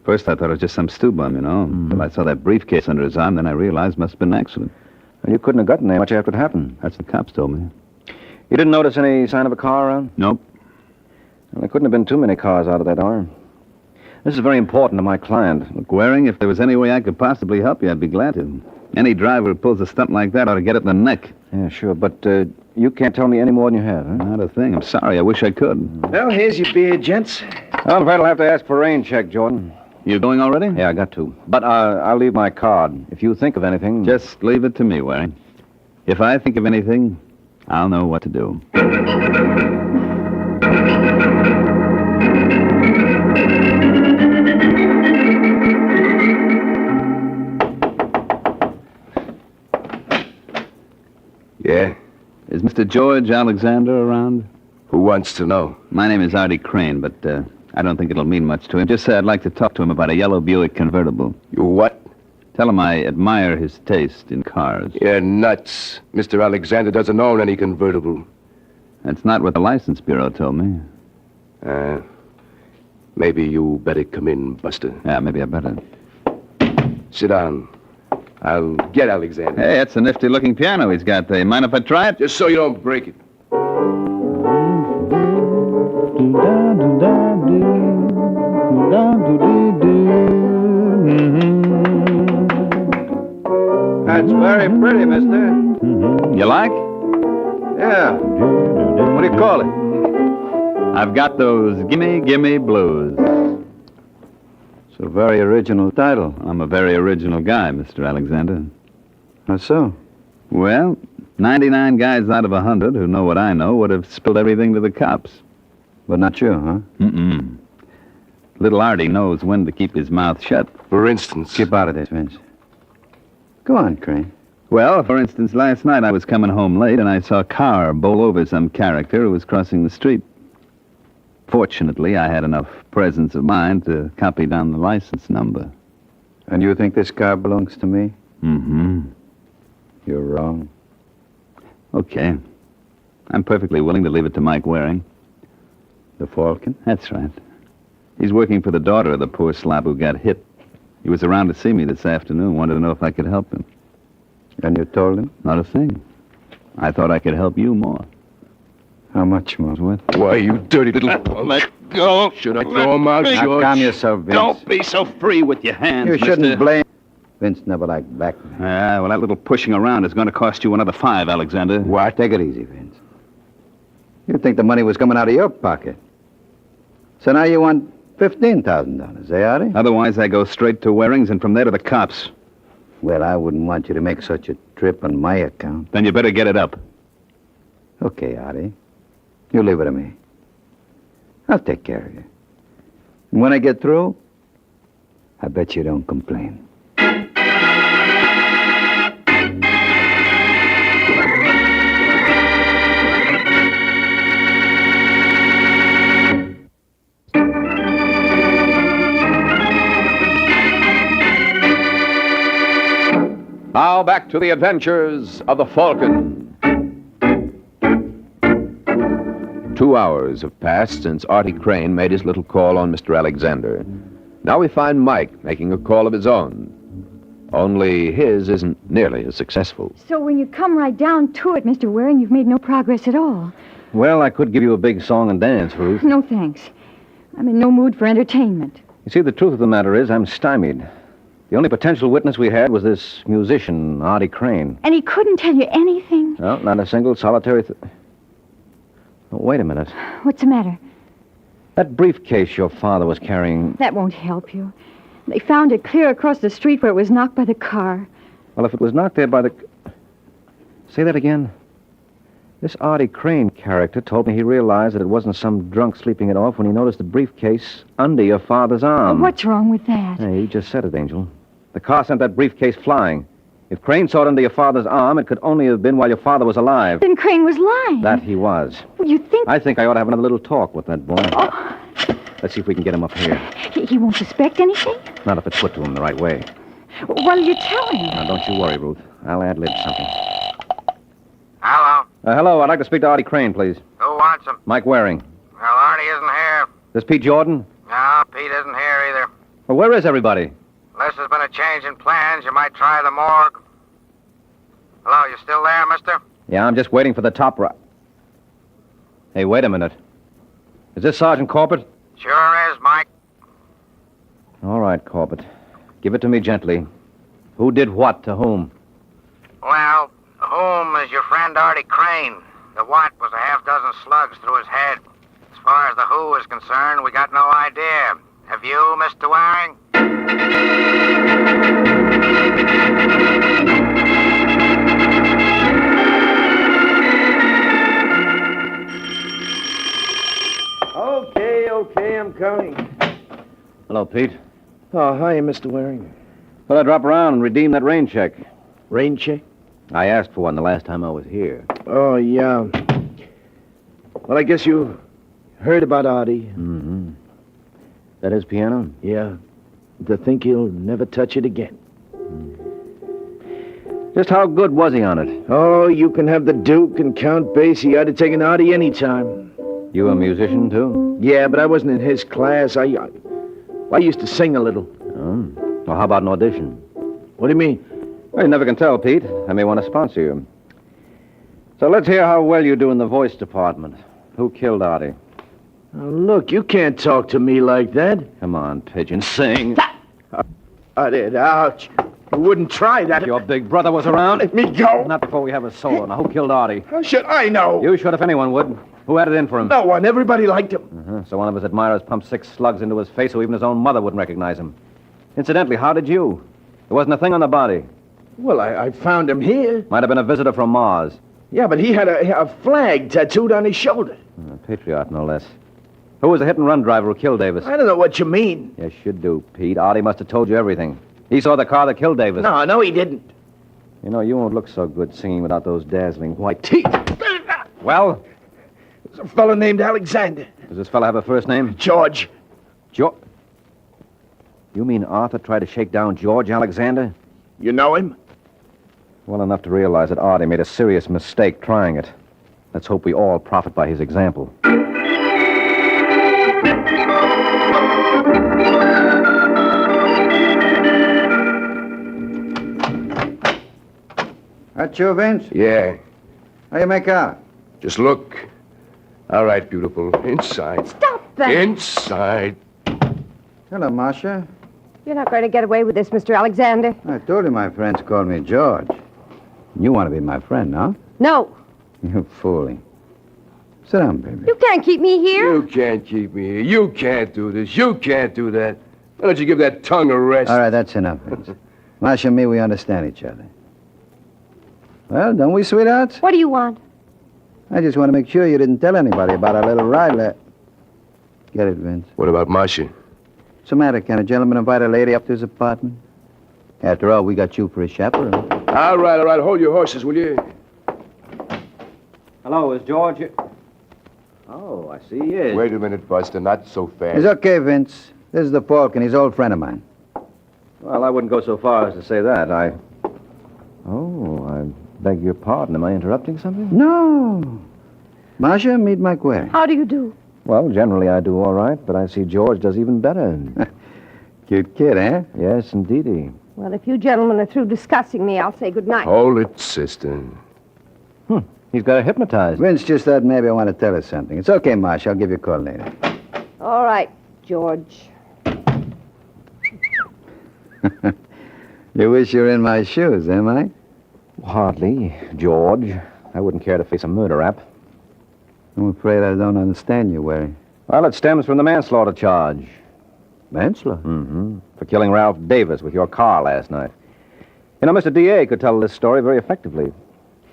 First, I thought it was just some stew bum, you know. Until I saw that briefcase under his arm, then I realized it must have been an accident. Well, you couldn't have gotten there much after it happened. That's what the cops told me. You didn't notice any sign of a car around? Nope. Well, there couldn't have been too many cars out of that hour. This is very important to my client. Look, Waring, if there was any way I could possibly help you, I'd be glad to. Any driver who pulls a stunt like that ought to get it in the neck. Yeah, sure, but you can't tell me any more than you have, huh? Not a thing. I'm sorry. I wish I could. Well, here's your beer, gents. I'm afraid I'll have to ask for a rain check, Jordan. You going already? Yeah, I got to. But I'll leave my card. If you think of anything... Just leave it to me, Waring. If I think of anything, I'll know what to do. Yeah? Is Mr. George Alexander around? Who wants to know? My name is Artie Crane, but I don't think it'll mean much to him. Just say I'd like to talk to him about a yellow Buick convertible. You what? Tell him I admire his taste in cars. You're nuts. Mr. Alexander doesn't own any convertible. That's not what the license bureau told me. Maybe you better come in, Buster. Yeah, maybe I better. Sit down. I'll get Alexander. Hey, that's a nifty-looking piano he's got there. Mind if I try it? Just so you don't break it. That's very pretty, mister. You like? Yeah. What do you call it? I've got those gimme, gimme blues. It's a very original title. I'm a very original guy, Mr. Alexander. How so? Well, 99 guys out of 100 who know what I know would have spilled everything to the cops. But not you, huh? Mm-mm. Little Artie knows when to keep his mouth shut. For instance? Keep out of this, Vince. Go on, Crane. Well, for instance, last night I was coming home late and I saw a car bowl over some character who was crossing the street. Fortunately, I had enough presence of mind to copy down the license number. And you think this car belongs to me? Mm-hmm. You're wrong. Okay. I'm perfectly willing to leave it to Mike Waring. The Falcon? That's right. He's working for the daughter of the poor slob who got hit. He was around to see me this afternoon, wanted to know if I could help him. And you told him? Not a thing. I thought I could help you more. How much more? What? Why, you dirty little... Let go. Should I throw him out, Now, George? calm yourself, Vince. Don't be so free with your hands, You shouldn't mister. blame... Vince never liked blackmail. Well, that little pushing around is going to cost you another $5, Alexander. What? Take it easy, Vince. You think the money was coming out of your pocket. So now you want $15,000, eh, Artie? Otherwise, I go straight to Waring's and from there to the cops. Well, I wouldn't want you to make such a trip on my account. Then you better get it up. Okay, Artie. You leave it to me. I'll take care of you. And when I get through, I bet you don't complain. Now back to the adventures of the Falcon. 2 hours have passed since Artie Crane made his little call on Mr. Alexander. Now we find Mike making a call of his own. Only his isn't nearly as successful. So when you come right down to it, Mr. Waring, you've made no progress at all. Well, I could give you a big song and dance, Ruth. No thanks. I'm in no mood for entertainment. You see, the truth of the matter is I'm stymied. The only potential witness we had was this musician, Artie Crane. And he couldn't tell you anything? No, not a single solitary... Oh, wait a minute. What's the matter? That briefcase your father was carrying... That won't help you. They found it clear across the street where it was knocked by the car. Well, if it was knocked there by the... Say that again. This Artie Crane character told me he realized that it wasn't some drunk sleeping it off when he noticed the briefcase under your father's arm. What's wrong with that? Hey, you just said it, Angel. The car sent that briefcase flying. If Crane saw it under your father's arm, it could only have been while your father was alive. Then Crane was lying. That he was. Well, you think... I think I ought to have another little talk with that boy. Oh. Let's see if we can get him up here. He won't suspect anything? Not if it's put to him the right way. What'll you tell him? Now, don't you worry, Ruth. I'll ad-lib something. Hello? Hello, I'd like to speak to Artie Crane, please. Who wants him? Mike Waring. Well, Artie isn't here. This Pete Jordan? No, Pete isn't here either. Well, where is everybody? Unless there's been a change in plans, you might try the morgue. Hello, you still there, mister? Yeah, I'm just waiting for the top right. Hey, wait a minute. Is this Sergeant Corbett? Sure is, Mike. All right, Corbett. Give it to me gently. Who did what to whom? Well, whom is your friend Artie Crane. The what was a half-dozen slugs through his head. As far as the who is concerned, we got no idea. Have you, Mr. Waring? Okay, I'm coming. Hello, Pete. Oh, hi, Mr. Waring. Thought I'd drop around and redeem that rain check. Rain check? I asked for one the last time I was here. Oh, yeah. Well, I guess you heard about Artie. Mm-hmm. That his piano? Yeah. To think he'll never touch it again. Just how good was he on it? Oh, you can have the Duke and Count Basie. I'd have taken Artie any time. You a musician, too? Yeah, but I wasn't in his class. I used to sing a little. Oh. Well, how about an audition? What do you mean? Well, you never can tell, Pete. I may want to sponsor you. So let's hear how well you do in the voice department. Who killed Artie? Oh, look, you can't talk to me like that. Come on, Pigeon, sing. I did. Ouch. You wouldn't try that. If your big brother was around. Let me go. Not before we have a solo. Now, who killed Artie? How should I know? You should if anyone would. Who had it in for him? No one. Everybody liked him. Uh-huh. So one of his admirers pumped 6 slugs into his face so even his own mother wouldn't recognize him. Incidentally, how did you? There wasn't a thing on the body. Well, I found him here. Might have been a visitor from Mars. Yeah, but he had a flag tattooed on his shoulder. A patriot, no less. Who was the hit-and-run driver who killed Davis? I don't know what you mean. Yes, you do, Pete. Artie must have told you everything. He saw the car that killed Davis. No, he didn't. You know, you won't look so good singing without those dazzling white teeth. Well? It's a fellow named Alexander. Does this fellow have a first name? George. George? You mean Arthur tried to shake down George Alexander? You know him? Well enough to realize that Artie made a serious mistake trying it. Let's hope we all profit by his example. That you, Vince? Yeah. How you make out? Just look. All right, beautiful. Inside. Stop that! Inside. Hello, Marcia. You're not going to get away with this, Mr. Alexander. I told you my friends called me George. You want to be my friend, no? No. You're fooling. Sit down, baby. You can't keep me here. You can't keep me here. You can't do this. You can't do that. Why don't you give that tongue a rest? All right, that's enough, Vince. Marcia and me, we understand each other. Well, don't we, sweethearts? What do you want? I just want to make sure you didn't tell anybody about our little ride. Get it, Vince? What about Marcia? What's the matter? Can a gentleman invite a lady up to his apartment? After all, we got you for a chaperone. All right. Hold your horses, will you? Hello, is George here? Oh, I see he is. Wait a minute, Buster. Not so fast. It's okay, Vince. This is the Falcon. He's an old friend of mine. Well, I wouldn't go so far as to say that. Oh, I beg your pardon. Am I interrupting something? No. Marcia, meet my query. How do you do? Well, generally I do all right, but I see George does even better. Cute kid, eh? Yes, indeedy. Well, if you gentlemen are through discussing me, I'll say good night. Hold it, sister. He's got her hypnotized. Vince just thought maybe I want to tell her something. It's okay, Marcia. I'll give you a call later. All right, George. You wish you were in my shoes, am I? Hardly, George. I wouldn't care to face a murder rap. I'm afraid I don't understand you, Wary. Well, it stems from the manslaughter charge. Manslaughter? Mm-hmm. For killing Ralph Davis with your car last night. You know, Mr. D.A. could tell this story very effectively.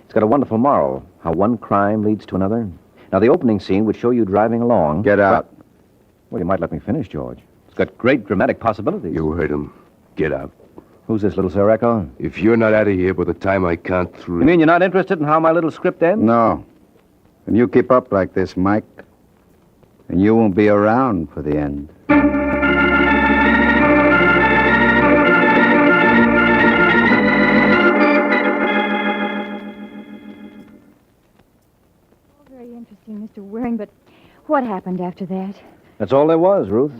It's got a wonderful moral, how one crime leads to another. Now, the opening scene would show you driving along. Get out. Well, you might let me finish, George. It's got great dramatic possibilities. You heard him. Get out. Who's this, little Sir Echo? If you're not out of here by the time I count three... You mean you're not interested in how my little script ends? No. And you keep up like this, Mike, and you won't be around for the end. Very interesting, Mr. Waring, but what happened after that? That's all there was, Ruth.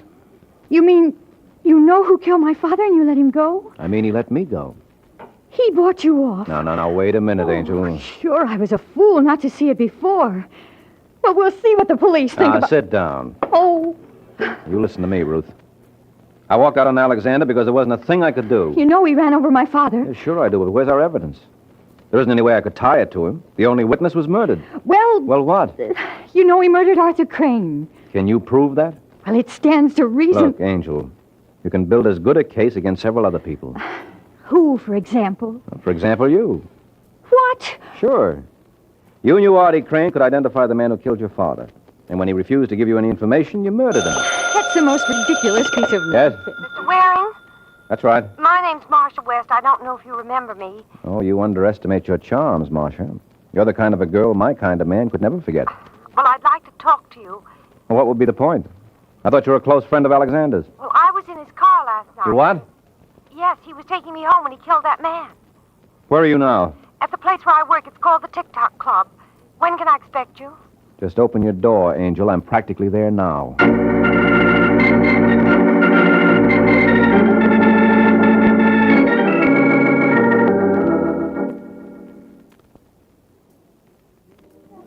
You mean you know who killed my father and you let him go? I mean, he let me go. He bought you off. No, wait a minute, Angel. Sure, I was a fool not to see it before. Well, we'll see what the police think about... Sit down. Oh, You listen to me, Ruth. I walked out on Alexander because there wasn't a thing I could do. you know he ran over my father. Yeah, sure I do, but where's our evidence? There isn't any way I could tie it to him. The only witness was murdered. Well, Well, what? you know he murdered Arthur Crane. Can you prove that? Well, it stands to reason... Look, Angel, you can build as good a case against several other people. Who, for example? For example, you. What? Sure. You knew Artie Crane could identify the man who killed your father. And when he refused to give you any information, you murdered him. That's the most ridiculous piece of... Yes? Mr. Waring, That's right. my name's Marcia West. I don't know if you remember me. Oh, you underestimate your charms, Marcia. You're the kind of a girl my kind of man could never forget. Well, I'd like to talk to you. Well, what would be the point? I thought you were a close friend of Alexander's. Well, I was in his car last night. You what? Yes, he was taking me home when he killed that man. Where are you now? At the place where I work, it's called the TikTok Club. When can I expect you? Just open your door, Angel. I'm practically there now.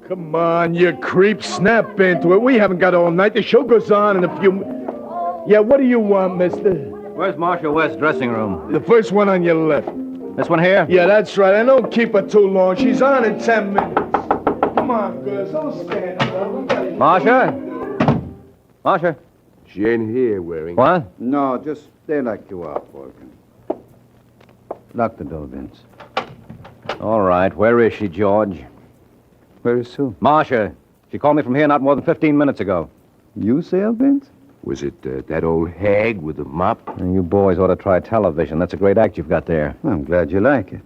Come on, you creep. Snap into it. We haven't got all night. The show goes on in a few... Yeah, what do you want, mister? Where's Marcia West's dressing room? The first one on your left. This one here? Yeah, that's right. I don't keep her too long. She's on in 10 minutes. Come on, girls. Don't stand around. Marcia? Marcia? She ain't here, Waring. What? No, just stay like you are, Falcon. Lock the door, Vince. All right. Where is she, George? Where is Sue? Marcia. She called me from here not more than 15 minutes ago. You say her, Vince? Was it that old hag with the mop? You boys ought to try television. That's a great act you've got there. I'm glad you like it.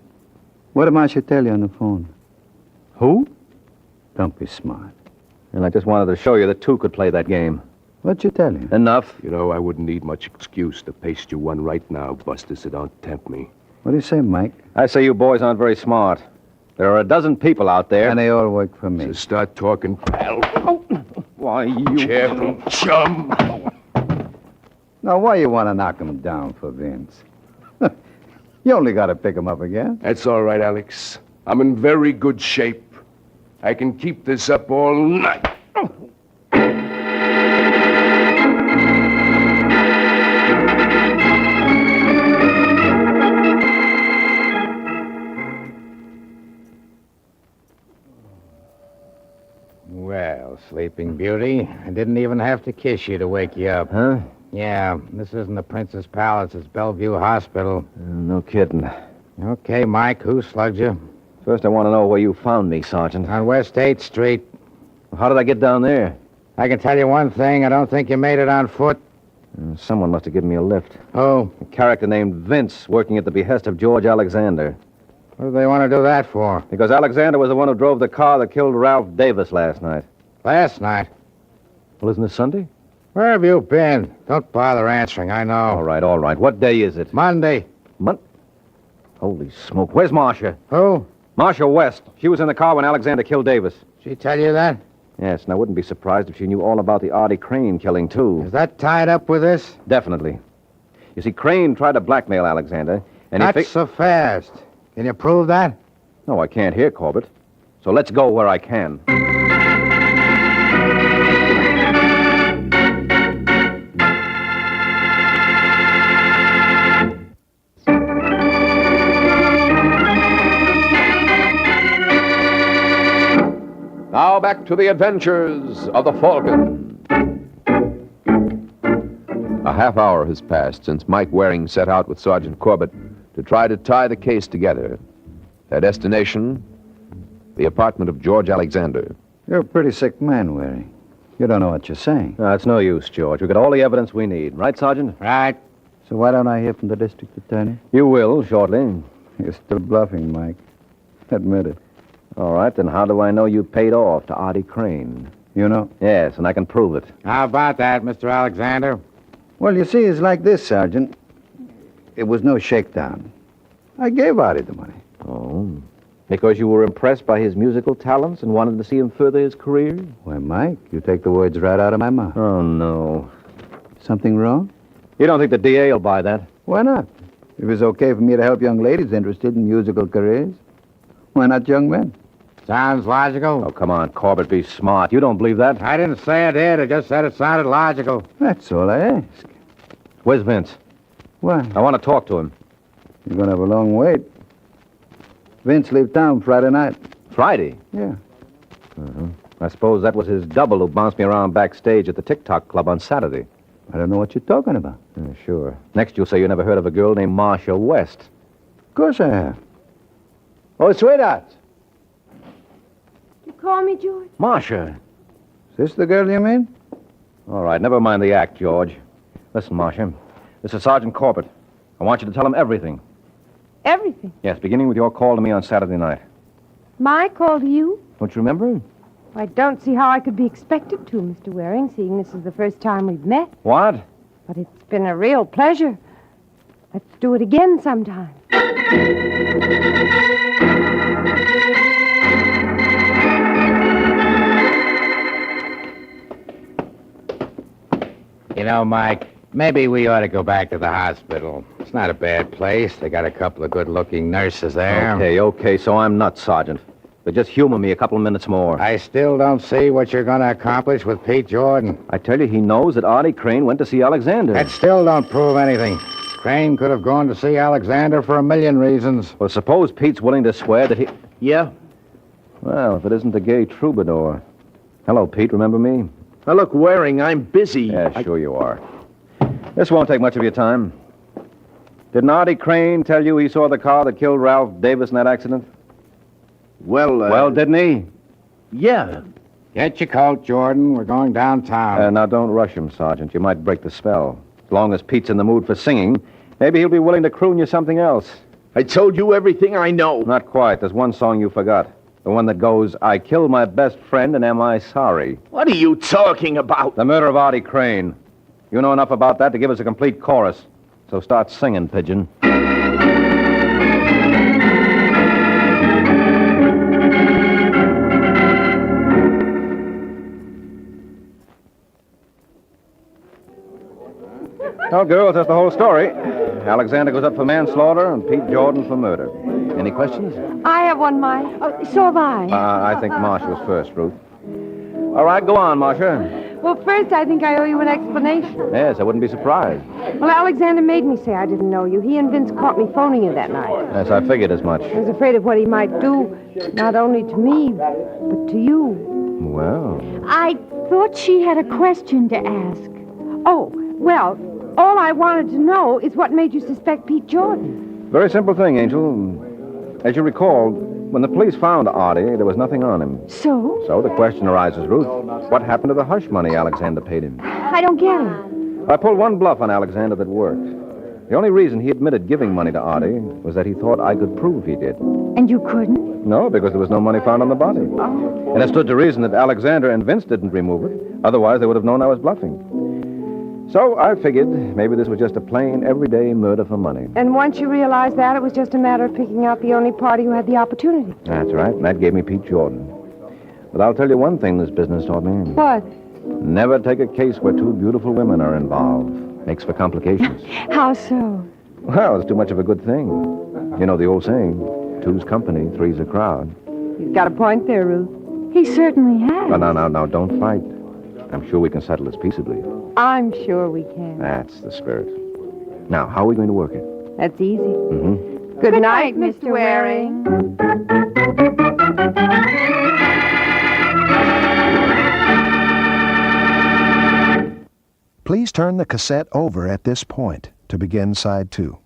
What did Marcia tell you on the phone? Who? Don't be smart. And I just wanted to show you that two could play that game. What you tell him? Enough. You know, I wouldn't need much excuse to paste you one right now, Buster, so don't tempt me. What do you say, Mike? I say you boys aren't very smart. There are a dozen people out there. And they all work for me. So start talking, pal. Why, you... Careful, chum. Now, why you want to knock him down for Vince? You only got to pick him up again. That's all right, Alex. I'm in very good shape. I can keep this up all night. Well, Sleeping Beauty, I didn't even have to kiss you to wake you up. Huh? Yeah, this isn't the Princess Palace. It's Bellevue Hospital. No kidding. Okay, Mike, who slugged you? First, I want to know where you found me, Sergeant. On West 8th Street. How did I get down there? I can tell you one thing. I don't think you made it on foot. Someone must have given me a lift. Oh? A character named Vince, working at the behest of George Alexander. What do they want to do that for? Because Alexander was the one who drove the car that killed Ralph Davis last night. Last night? Well, isn't it Sunday? Where have you been? Don't bother answering, I know. All right, all right. What day is it? Monday. Holy smoke. Where's Marcia? Who? Marcia West. She was in the car when Alexander killed Davis. She tell you that? Yes, and I wouldn't be surprised if she knew all about the Artie Crane killing, too. Is that tied up with this? Definitely. You see, Crane tried to blackmail Alexander, and Not he... so fast. Can you prove that? No, I can't hear Corbett. So let's go where I can. Now back to the adventures of the Falcon. A half hour has passed since Mike Waring set out with Sergeant Corbett to try to tie the case together. Their destination, the apartment of George Alexander. You're a pretty sick man, Waring. You don't know what you're saying. No, it's no use, George. We've got all the evidence we need. Right, Sergeant? Right. So why don't I hear from the district attorney? You will, shortly. You're still bluffing, Mike. Admit it. All right, then how do I know you paid off to Artie Crane? You know? Yes, and I can prove it. How about that, Mr. Alexander? Well, you see, it's like this, Sergeant. It was no shakedown. I gave Artie the money. Oh, because you were impressed by his musical talents and wanted to see him further his career? Why, Mike, you take the words right out of my mouth. Oh, no. Something wrong? You don't think the DA will buy that? Why not? If it's okay for me to help young ladies interested in musical careers, why not young men? Sounds logical. Oh, come on, Corbett, be smart. You don't believe that? I didn't say I did. I just said it sounded logical. That's all I ask. Where's Vince? Why? I want to talk to him. You're going to have a long wait. Vince leave town Friday night. Friday? Yeah. Uh-huh. I suppose that was his double who bounced me around backstage at the TikTok Club on Saturday. I don't know what you're talking about. Sure. Next, you'll say you never heard of a girl named Marcia West. Of course I have. Oh, sweetheart. You call me, George? Marcia. Is this the girl you mean? All right, never mind the act, George. Listen, Marcia. This is Sergeant Corbett. I want you to tell him everything. Everything? Yes, beginning with your call to me on Saturday night. My call to you? Don't you remember? I don't see how I could be expected to, Mr. Waring, seeing this is the first time we've met. What? But it's been a real pleasure. Let's do it again sometime. You know, Mike, maybe we ought to go back to the hospital. It's not a bad place. They got a couple of good-looking nurses there. Okay, so I'm nuts, Sergeant. But just humor me a couple of minutes more. I still don't see what you're going to accomplish with Pete Jordan. I tell you, he knows that Artie Crane went to see Alexander. That still don't prove anything. Crane could have gone to see Alexander for a million reasons. Well, suppose Pete's willing to swear that he... Yeah? Well, if it isn't the gay troubadour. Hello, Pete, remember me? Now, look, Waring, I'm busy. Yeah, sure you are. This won't take much of your time. Didn't Artie Crane tell you he saw the car that killed Ralph Davis in that accident? Well, didn't he? Yeah. Get your coat, Jordan. We're going downtown. Now, don't rush him, Sergeant. You might break the spell. As long as Pete's in the mood for singing, maybe he'll be willing to croon you something else. I told you everything I know. Not quite. There's one song you forgot. The one that goes, I killed my best friend and am I sorry? What are you talking about? The murder of Artie Crane. You know enough about that to give us a complete chorus. So start singing, Pigeon. Well, girls, that's the whole story. Alexander goes up for manslaughter and Pete Jordan for murder. Any questions? I have one, Mike. Oh, so have I. I think Marcia was first, Ruth. All right, go on, Marcia. Well, first, I think I owe you an explanation. Yes, I wouldn't be surprised. Well, Alexander made me say I didn't know you. He and Vince caught me phoning you that night. Yes, I figured as much. I was afraid of what he might do, not only to me, but to you. Well, I thought she had a question to ask. Oh, well, all I wanted to know is what made you suspect Pete Jordan. very simple thing, Angel. As you recall, when the police found Artie, there was nothing on him. So? So the question arises, Ruth, what happened to the hush money Alexander paid him? I don't get it. I pulled one bluff on Alexander that worked. The only reason he admitted giving money to Artie was that he thought I could prove he did. And you couldn't? No, because there was no money found on the body. And it stood to reason that Alexander and Vince didn't remove it. Otherwise, they would have known I was bluffing. So I figured maybe this was just a plain, everyday murder for money. And once you realized that, it was just a matter of picking out the only party who had the opportunity. That's right, and that gave me Pete Jordan. But I'll tell you one thing this business taught me. What? Never take a case where two beautiful women are involved. Makes for complications. How so? Well, it's too much of a good thing. You know the old saying, two's company, three's a crowd. He's got a point there, Ruth. He certainly has. No, don't fight. I'm sure we can settle this peaceably. I'm sure we can. That's the spirit. Now, how are we going to work it? That's easy. Mm-hmm. Good night, Mr. Waring. Please turn the cassette over at this point to begin side 2.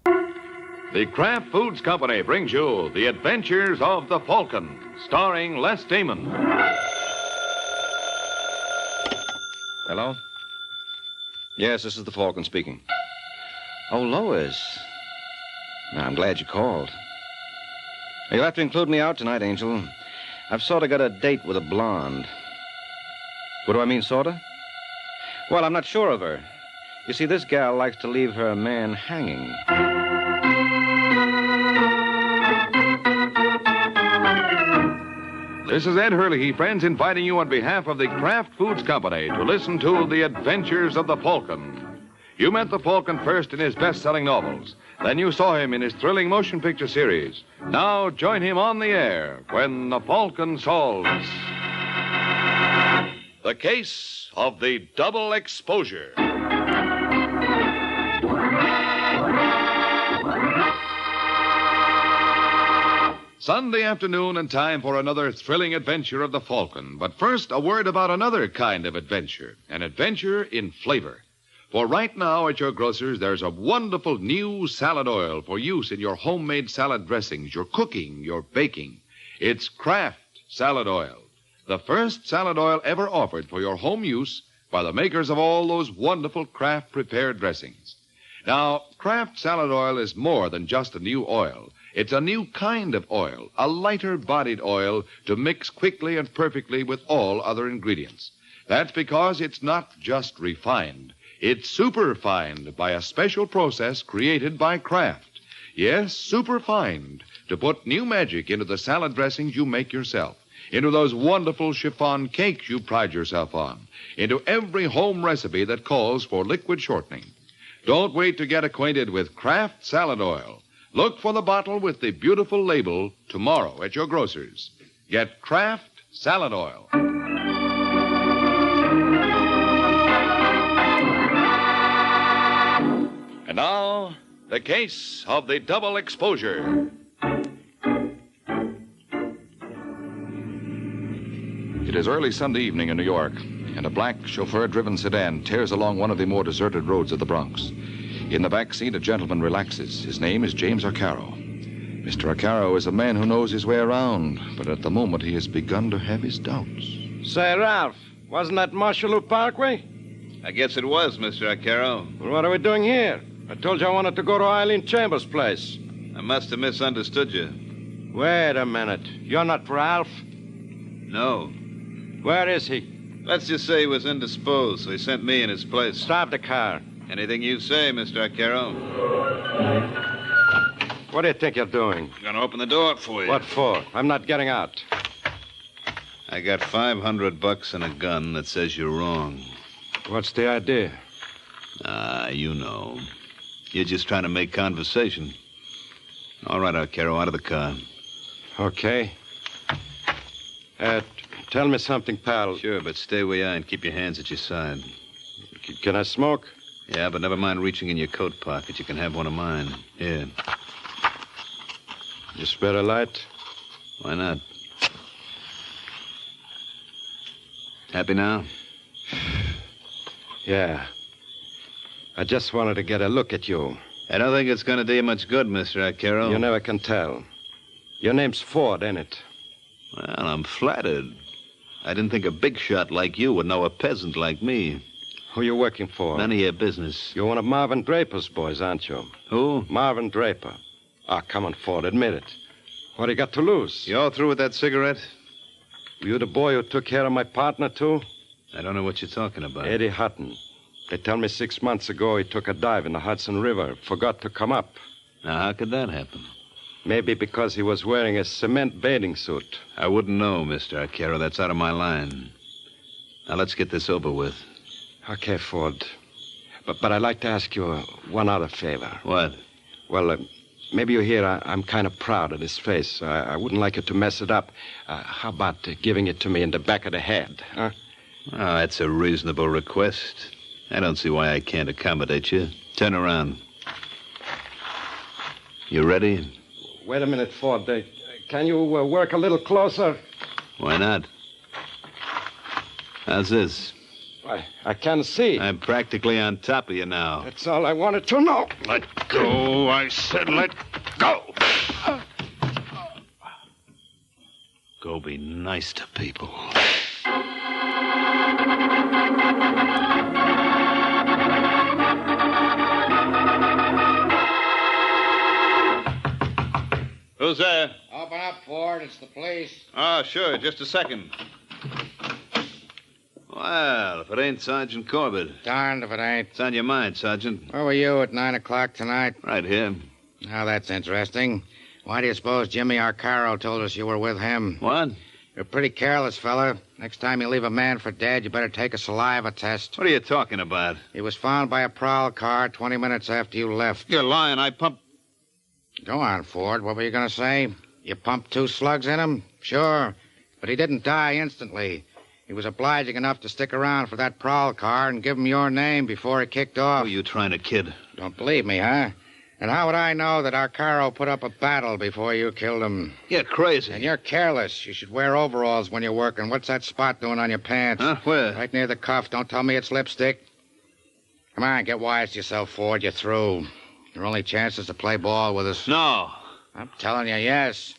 The Kraft Foods Company brings you The Adventures of the Falcon, starring Les Damon. Hello? Yes, this is the Falcon speaking. Oh, Lois. Now, I'm glad you called. You'll have to include me out tonight, Angel. I've sort of got a date with a blonde. What do I mean, sort of? Well, I'm not sure of her. You see, this gal likes to leave her man hanging. This is Ed Hurley, friends, inviting you on behalf of the Kraft Foods Company to listen to The Adventures of the Falcon. You met the Falcon first in his best-selling novels. Then you saw him in his thrilling motion picture series. Now join him on the air when the Falcon solves the case of the double exposure. Sunday afternoon and time for another thrilling adventure of the Falcon. But first, a word about another kind of adventure. An adventure in flavor. For right now at your grocer's, there's a wonderful new salad oil for use in your homemade salad dressings, your cooking, your baking. It's Kraft Salad Oil. The first salad oil ever offered for your home use by the makers of all those wonderful Kraft prepared dressings. Now, Kraft Salad Oil is more than just a new oil. It's a new kind of oil, a lighter-bodied oil to mix quickly and perfectly with all other ingredients. That's because it's not just refined. It's superfined by a special process created by Kraft. Yes, superfined, to put new magic into the salad dressings you make yourself, into those wonderful chiffon cakes you pride yourself on, into every home recipe that calls for liquid shortening. Don't wait to get acquainted with Kraft Salad Oil. Look for the bottle with the beautiful label tomorrow at your grocer's. Get Kraft Salad Oil. And now, the case of the double exposure. It is early Sunday evening in New York, and a black chauffeur-driven sedan tears along one of the more deserted roads of the Bronx. In the back seat, a gentleman relaxes. His name is James Arcaro. Mr. Arcaro is a man who knows his way around, but at the moment he has begun to have his doubts. Say, Ralph, wasn't that Marshallou Parkway? I guess it was, Mr. Arcaro. Well, what are we doing here? I told you I wanted to go to Eileen Chambers' place. I must have misunderstood you. Wait a minute. You're not Ralph? No. Where is he? Let's just say he was indisposed, so he sent me in his place. Stop the car. Anything you say, Mr. Arcaro. What do you think you're doing? I'm gonna open the door for you. What for? I'm not getting out. I got $500 and a gun that says you're wrong. What's the idea? You know. You're just trying to make conversation. All right, Arcaro, out of the car. Okay. Tell me something, pal. Sure, but stay where you are and keep your hands at your side. Can I smoke? Yeah, but never mind reaching in your coat pocket. You can have one of mine. Here. You spare a light? Why not? Happy now? Yeah. I just wanted to get a look at you. I don't think it's going to do you much good, Mr. Arcaro. You never can tell. Your name's Ford, ain't it? Well, I'm flattered. I didn't think a big shot like you would know a peasant like me. Who you working for? None of your business. You're one of Marvin Draper's boys, aren't you? Who? Marvin Draper. Ah, come on, Ford, admit it. What do you got to lose? You all through with that cigarette? Were you the boy who took care of my partner, too? I don't know what you're talking about. Eddie Hutton. They tell me 6 months ago he took a dive in the Hudson River, forgot to come up. Now, how could that happen? Maybe because he was wearing a cement bathing suit. I wouldn't know, Mr. Arcaro. That's out of my line. Now, let's get this over with. Okay, Ford. But I'd like to ask you one other favor. What? Well, maybe you hear I'm kind of proud of this face. I wouldn't like you to mess it up. How about giving it to me in the back of the head, huh? Oh, that's a reasonable request. I don't see why I can't accommodate you. Turn around. You ready? Wait a minute, Ford. Can you work a little closer? Why not? How's this? I can't see. I'm practically on top of you now. That's all I wanted to know. Let go. I said let go. Go be nice to people. Who's there? Open up, Ford. It's the police. Oh, sure. Just a second. Well, if it ain't Sergeant Corbett. Darned if it ain't. It's on your mind, Sergeant. Where were you at 9 o'clock tonight? Right here. Now, that's interesting. Why do you suppose Jimmy Arcaro told us you were with him? What? You're pretty careless, fella. Next time you leave a man for dead, you better take a saliva test. What are you talking about? He was found by a prowl car 20 minutes after you left. You're lying. I pumped... Go on, Ford. What were you going to say? You pumped 2 slugs in him? Sure. But he didn't die instantly. He was obliging enough to stick around for that prowl car and give him your name before he kicked off. Who are you trying to kid? Don't believe me, huh? And how would I know that Arcaro put up a battle before you killed him? You're crazy. And you're careless. You should wear overalls when you're working. What's that spot doing on your pants? Huh? Where? Right near the cuff. Don't tell me it's lipstick. Come on, get wise to yourself, Ford. You're through. Your only chance is to play ball with us. No. I'm telling you, yes.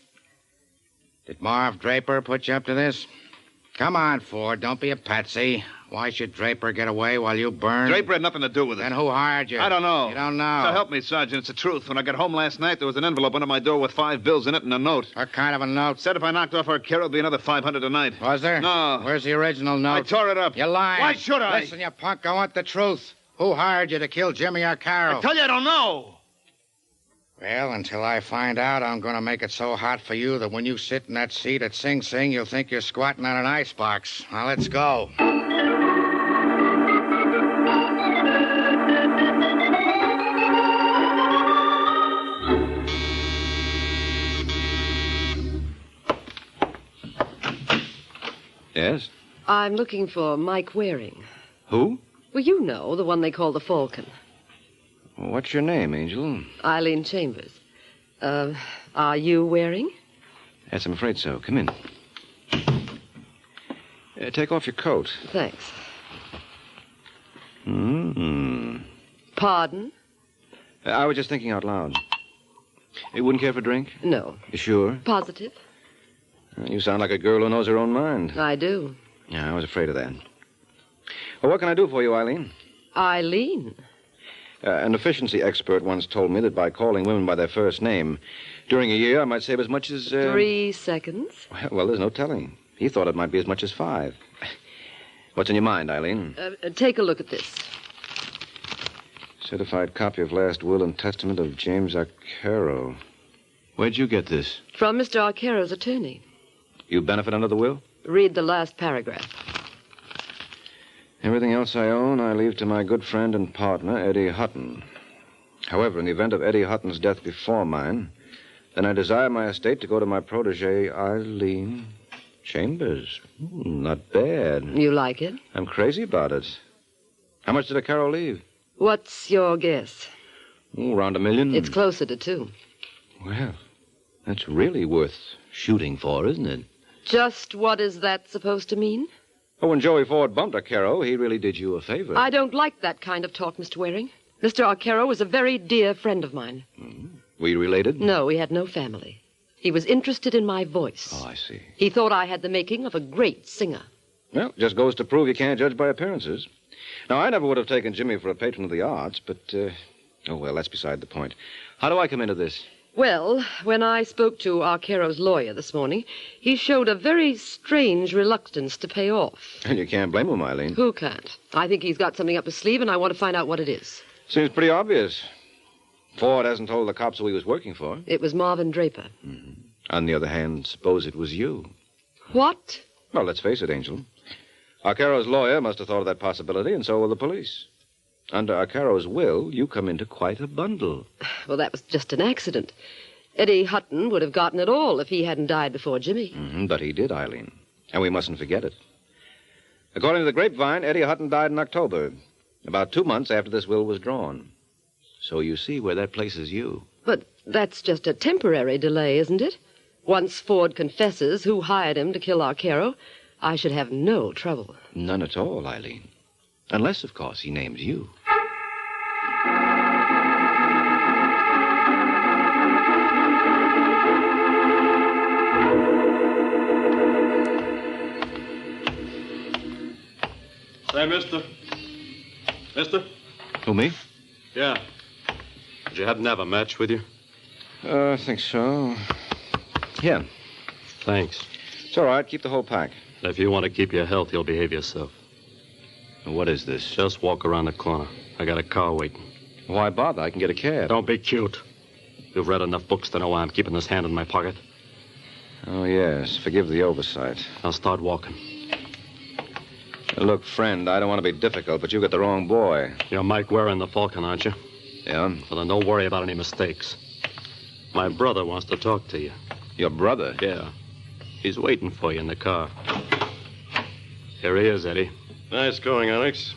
Did Marv Draper put you up to this? Come on, Ford. Don't be a patsy. Why should Draper get away while you burn? Draper had nothing to do with it. Then who hired you? I don't know. You don't know? So help me, Sergeant. It's the truth. When I got home last night, there was an envelope under my door with 5 bills in it and a note. What kind of a note? Said if I knocked off Arcaro, it'd be another 500 tonight. Was there? No. Where's the original note? I tore it up. You're lying. Why should I? Listen, you punk. I want the truth. Who hired you to kill Jimmy Arcaro? I tell you I don't know. Well, until I find out, I'm going to make it so hot for you that when you sit in that seat at Sing Sing, you'll think you're squatting on an icebox. Now, let's go. Yes? I'm looking for Mike Waring. Who? Well, you know, the one they call the Falcon. What's your name, Angel? Eileen Chambers. Are you Waring? Yes, I'm afraid so. Come in. Take off your coat. Thanks. Mm-hmm. Pardon? I was just thinking out loud. You wouldn't care for a drink? No. You sure? Positive? You sound like a girl who knows her own mind. I do. Yeah, I was afraid of that. Well, what can I do for you, Eileen? Eileen? An efficiency expert once told me that by calling women by their first name, during a year I might save as much as... 3 seconds. Well, there's no telling. He thought it might be as much as 5. What's in your mind, Eileen? Take a look at this. Certified copy of last will and testament of James Arcaro. Where'd you get this? From Mr. Arcaro's attorney. You benefit under the will? Read the last paragraph. Everything else I own, I leave to my good friend and partner, Eddie Hutton. However, in the event of Eddie Hutton's death before mine, then I desire my estate to go to my protege, Eileen Chambers. Not bad. You like it? I'm crazy about it. How much did Arcaro leave? What's your guess? Around $1 million. It's closer to 2. Well, that's really worth shooting for, isn't it? Just what is that supposed to mean? Oh, when Joey Ford bumped Arcaro, he really did you a favor. I don't like that kind of talk, Mr. Waring. Mr. Arcaro was a very dear friend of mine. Were you related? No, we had no family. He was interested in my voice. Oh, I see. He thought I had the making of a great singer. Well, just goes to prove you can't judge by appearances. Now, I never would have taken Jimmy for a patron of the arts, but, oh, well, that's beside the point. How do I come into this? Well, when I spoke to Arcaro's lawyer this morning, he showed a very strange reluctance to pay off. And you can't blame him, Eileen. Who can't? I think he's got something up his sleeve, and I want to find out what it is. Seems pretty obvious. Ford hasn't told the cops who he was working for. It was Marvin Draper. On the other hand, suppose it was you. What? Well, let's face it, Angel. Arcaro's lawyer must have thought of that possibility, and so will the police. Under Arcaro's will, you come into quite a bundle. Well, that was just an accident. Eddie Hutton would have gotten it all if he hadn't died before Jimmy. But he did, Eileen. And we mustn't forget it. According to the grapevine, Eddie Hutton died in October, about 2 months after this will was drawn. So you see where that places you. But that's just a temporary delay, isn't it? Once Ford confesses who hired him to kill Arcaro, I should have no trouble. None at all, Eileen. Unless, of course, he names you. Say, mister. Mister? Who, me? Yeah. Did you happen to have a match with you? I think so. Here. Thanks. It's all right. Keep the whole pack. If you want to keep your health, you'll behave yourself. What is this? Just walk around the corner. I got a car waiting. Why bother? I can get a cab. Don't be cute. You've read enough books to know why I'm keeping this hand in my pocket. Oh, yes. Forgive the oversight. I'll start walking. Look, friend, I don't want to be difficult, but you got the wrong boy. You're Mike Warren, the Falcon, aren't you? Yeah? Well, then don't worry about any mistakes. My brother wants to talk to you. Your brother? Yeah. He's waiting for you in the car. Here he is, Eddie. Nice going, Alex.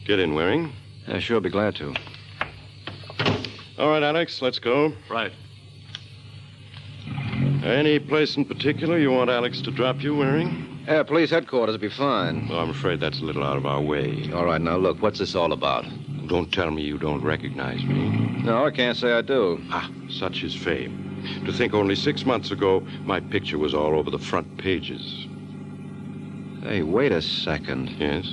Get in, Waring. I sure be glad to. All right, Alex, let's go. Right. Any place in particular you want Alex to drop you, Waring? Police headquarters will be fine. Well, I'm afraid that's a little out of our way. All right, now look, what's this all about? Don't tell me you don't recognize me. No, I can't say I do. Such is fame. To think only 6 months ago, my picture was all over the front pages. Hey, wait a second. Yes?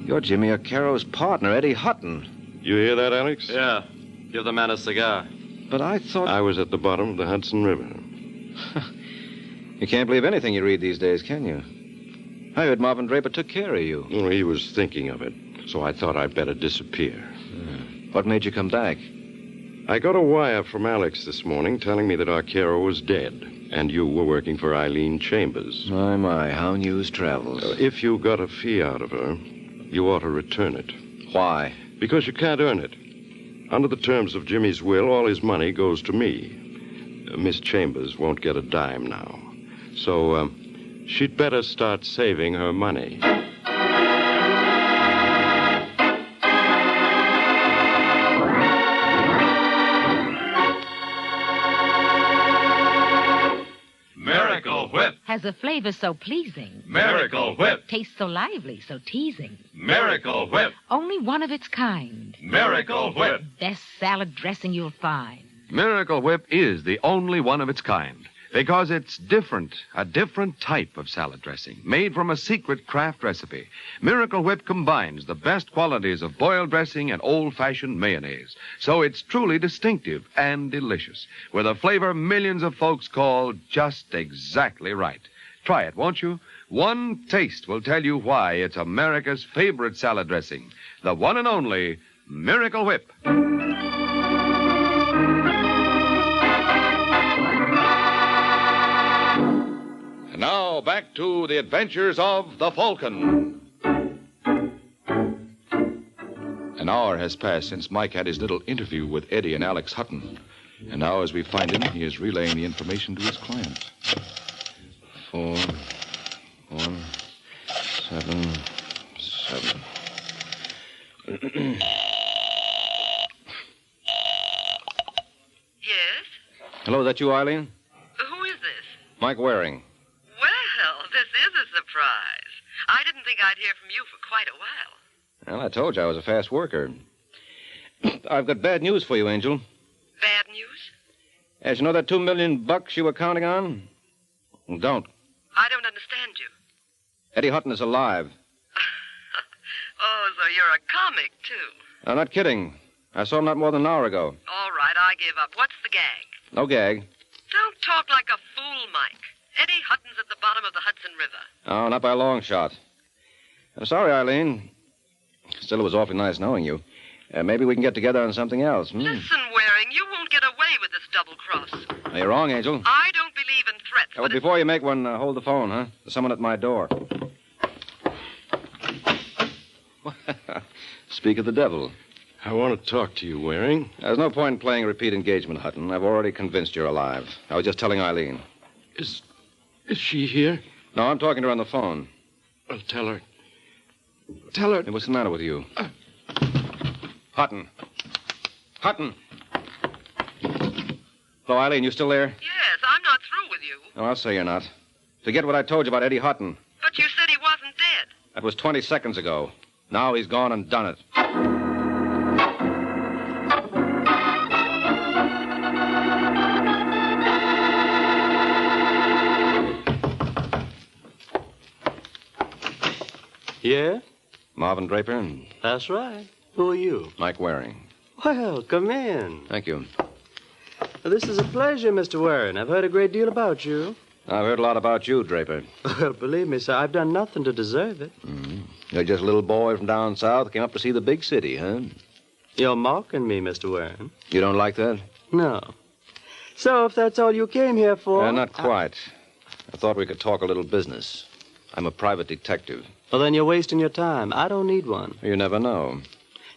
You're Jimmy Arcaro's partner, Eddie Hutton. You hear that, Alex? Yeah. Give the man a cigar. But I thought... I was at the bottom of the Hudson River. You can't believe anything you read these days, can you? I heard Marvin Draper took care of you. Well, he was thinking of it, so I thought I'd better disappear. What made you come back? I got a wire from Alex this morning telling me that Arcaro was dead, and you were working for Eileen Chambers. My, how news travels. If you got a fee out of her, you ought to return it. Why? Because you can't earn it. Under the terms of Jimmy's will, all his money goes to me. Miss Chambers won't get a dime now. So, she'd better start saving her money. Miracle Whip. Has a flavor so pleasing. Miracle Whip. Tastes so lively, so teasing. Miracle Whip. Only one of its kind. Miracle Whip. Best salad dressing you'll find. Miracle Whip is the only one of its kind because it's different, a different type of salad dressing made from a secret craft recipe. Miracle Whip combines the best qualities of boiled dressing and old-fashioned mayonnaise, so it's truly distinctive and delicious with a flavor millions of folks call just exactly right. Try it, won't you? One taste will tell you why it's America's favorite salad dressing. The one and only Miracle Whip. And now back to the adventures of the Falcon. An hour has passed since Mike had his little interview with Eddie and Alex Hutton. And now, as we find him, he is relaying the information to his client. 4, 1, 7, 7. Yes? Hello, is that you, Eileen? Who is this? Mike Waring. Well, this is a surprise. I didn't think I'd hear from you for quite a while. Well, I told you I was a fast worker. I've got bad news for you, Angel. Bad news? As you know that $2 million you were counting on? Well, don't. I don't understand you. Eddie Hutton is alive. Oh, so you're a comic, too. I'm not kidding. I saw him not more than an hour ago. All right, I give up. What's the gag? No gag. Don't talk like a fool, Mike. Eddie Hutton's at the bottom of the Hudson River. Oh, not by a long shot. I'm sorry, Eileen. Still, it was awfully nice knowing you. Maybe we can get together on something else. Listen, Waring, you won't get away with this double cross. No, you're wrong, Angel. I don't believe in threats. Well, before you make one, hold the phone, huh? There's someone at my door. Speak of the devil. I want to talk to you, Waring. There's no point in playing repeat engagement, Hutton. I've already convinced you're alive. I was just telling Eileen. Is she here? No, I'm talking to her on the phone. Well, tell her. Tell her. Hey, what's the matter with you? Hutton. Hutton. Hello, Eileen, you still there? Yes, I'm not through with you. No, I'll say you're not. Forget what I told you about Eddie Hutton. But you said he wasn't dead. That was 20 seconds ago. Now he's gone and done it. Yeah? Marvin Draper. That's right. Who are you? Mike Waring. Well, come in. Thank you. This is a pleasure, Mr. Warren. I've heard a great deal about you. I've heard a lot about you, Draper. Well, believe me, sir, I've done nothing to deserve it. You're just a little boy from down south, came up to see the big city, huh? You're mocking me, Mr. Warren. You don't like that? No. So, if that's all you came here for... Not quite. I thought we could talk a little business. I'm a private detective. Well, then you're wasting your time. I don't need one. You never know.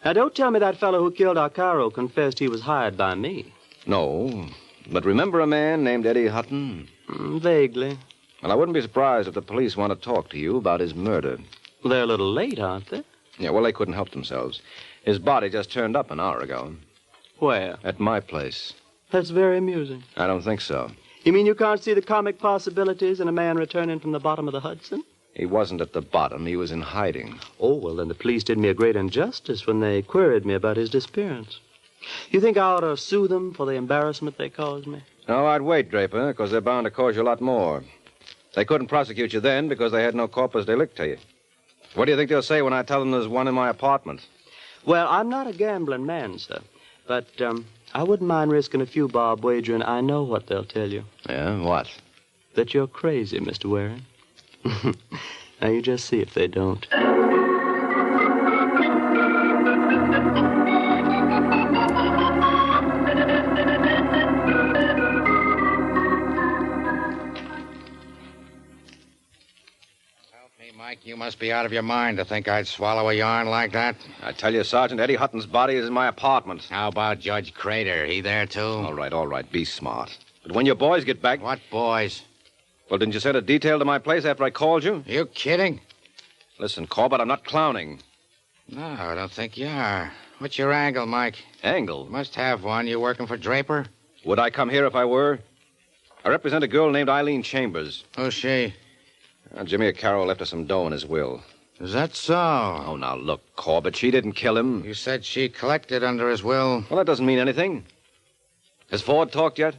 Now, don't tell me that fellow who killed Arcaro confessed he was hired by me. No. But remember a man named Eddie Hutton? Vaguely. Well, I wouldn't be surprised if the police want to talk to you about his murder. Well, they're a little late, aren't they? Yeah, well, they couldn't help themselves. His body just turned up an hour ago. Where? At my place. That's very amusing. I don't think so. You mean you can't see the comic possibilities in a man returning from the bottom of the Hudson? He wasn't at the bottom. He was in hiding. Oh, well, then the police did me a great injustice when they queried me about his disappearance. You think I ought to sue them for the embarrassment they caused me? No, I'd wait, Draper, because they're bound to cause you a lot more. They couldn't prosecute you then because they had no corpus delicti. What do you think they'll say when I tell them there's one in my apartment? Well, I'm not a gambling man, sir. But I wouldn't mind risking a few bob wagering I know what they'll tell you. Yeah, what? That you're crazy, Mr. Waring. Now, you just see if they don't. Mike, you must be out of your mind to think I'd swallow a yarn like that. I tell you, Sergeant, Eddie Hutton's body is in my apartment. How about Judge Crater? He there, too? All right. Be smart. But when your boys get back... What boys? Well, didn't you send a detail to my place after I called you? You kidding? Listen, Corbett, I'm not clowning. No, I don't think you are. What's your angle, Mike? Angle? Must have one. You working for Draper? Would I come here if I were? I represent a girl named Eileen Chambers. Who's she? Jimmy Carroll left her some dough in his will. Is that so? Oh, now look, Corbett, she didn't kill him. You said she collected under his will. Well, that doesn't mean anything. Has Ford talked yet?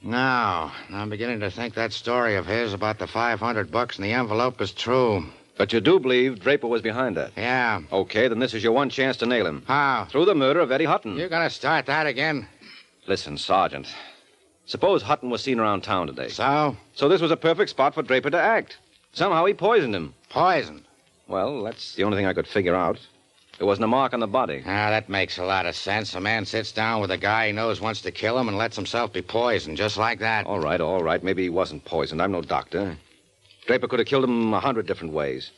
No. I'm beginning to think that story of his about the $500 in the envelope is true. But you do believe Draper was behind that? Yeah. Okay, then this is your one chance to nail him. How? Through the murder of Eddie Hutton. You're going to start that again? Listen, Sergeant. Suppose Hutton was seen around town today. So? So this was a perfect spot for Draper to act. Somehow he poisoned him. Poisoned? Well, that's the only thing I could figure out. There wasn't a mark on the body. Ah, that makes a lot of sense. A man sits down with a guy he knows wants to kill him and lets himself be poisoned, just like that. All right. Maybe he wasn't poisoned. I'm no doctor. Draper could have killed him 100 different ways.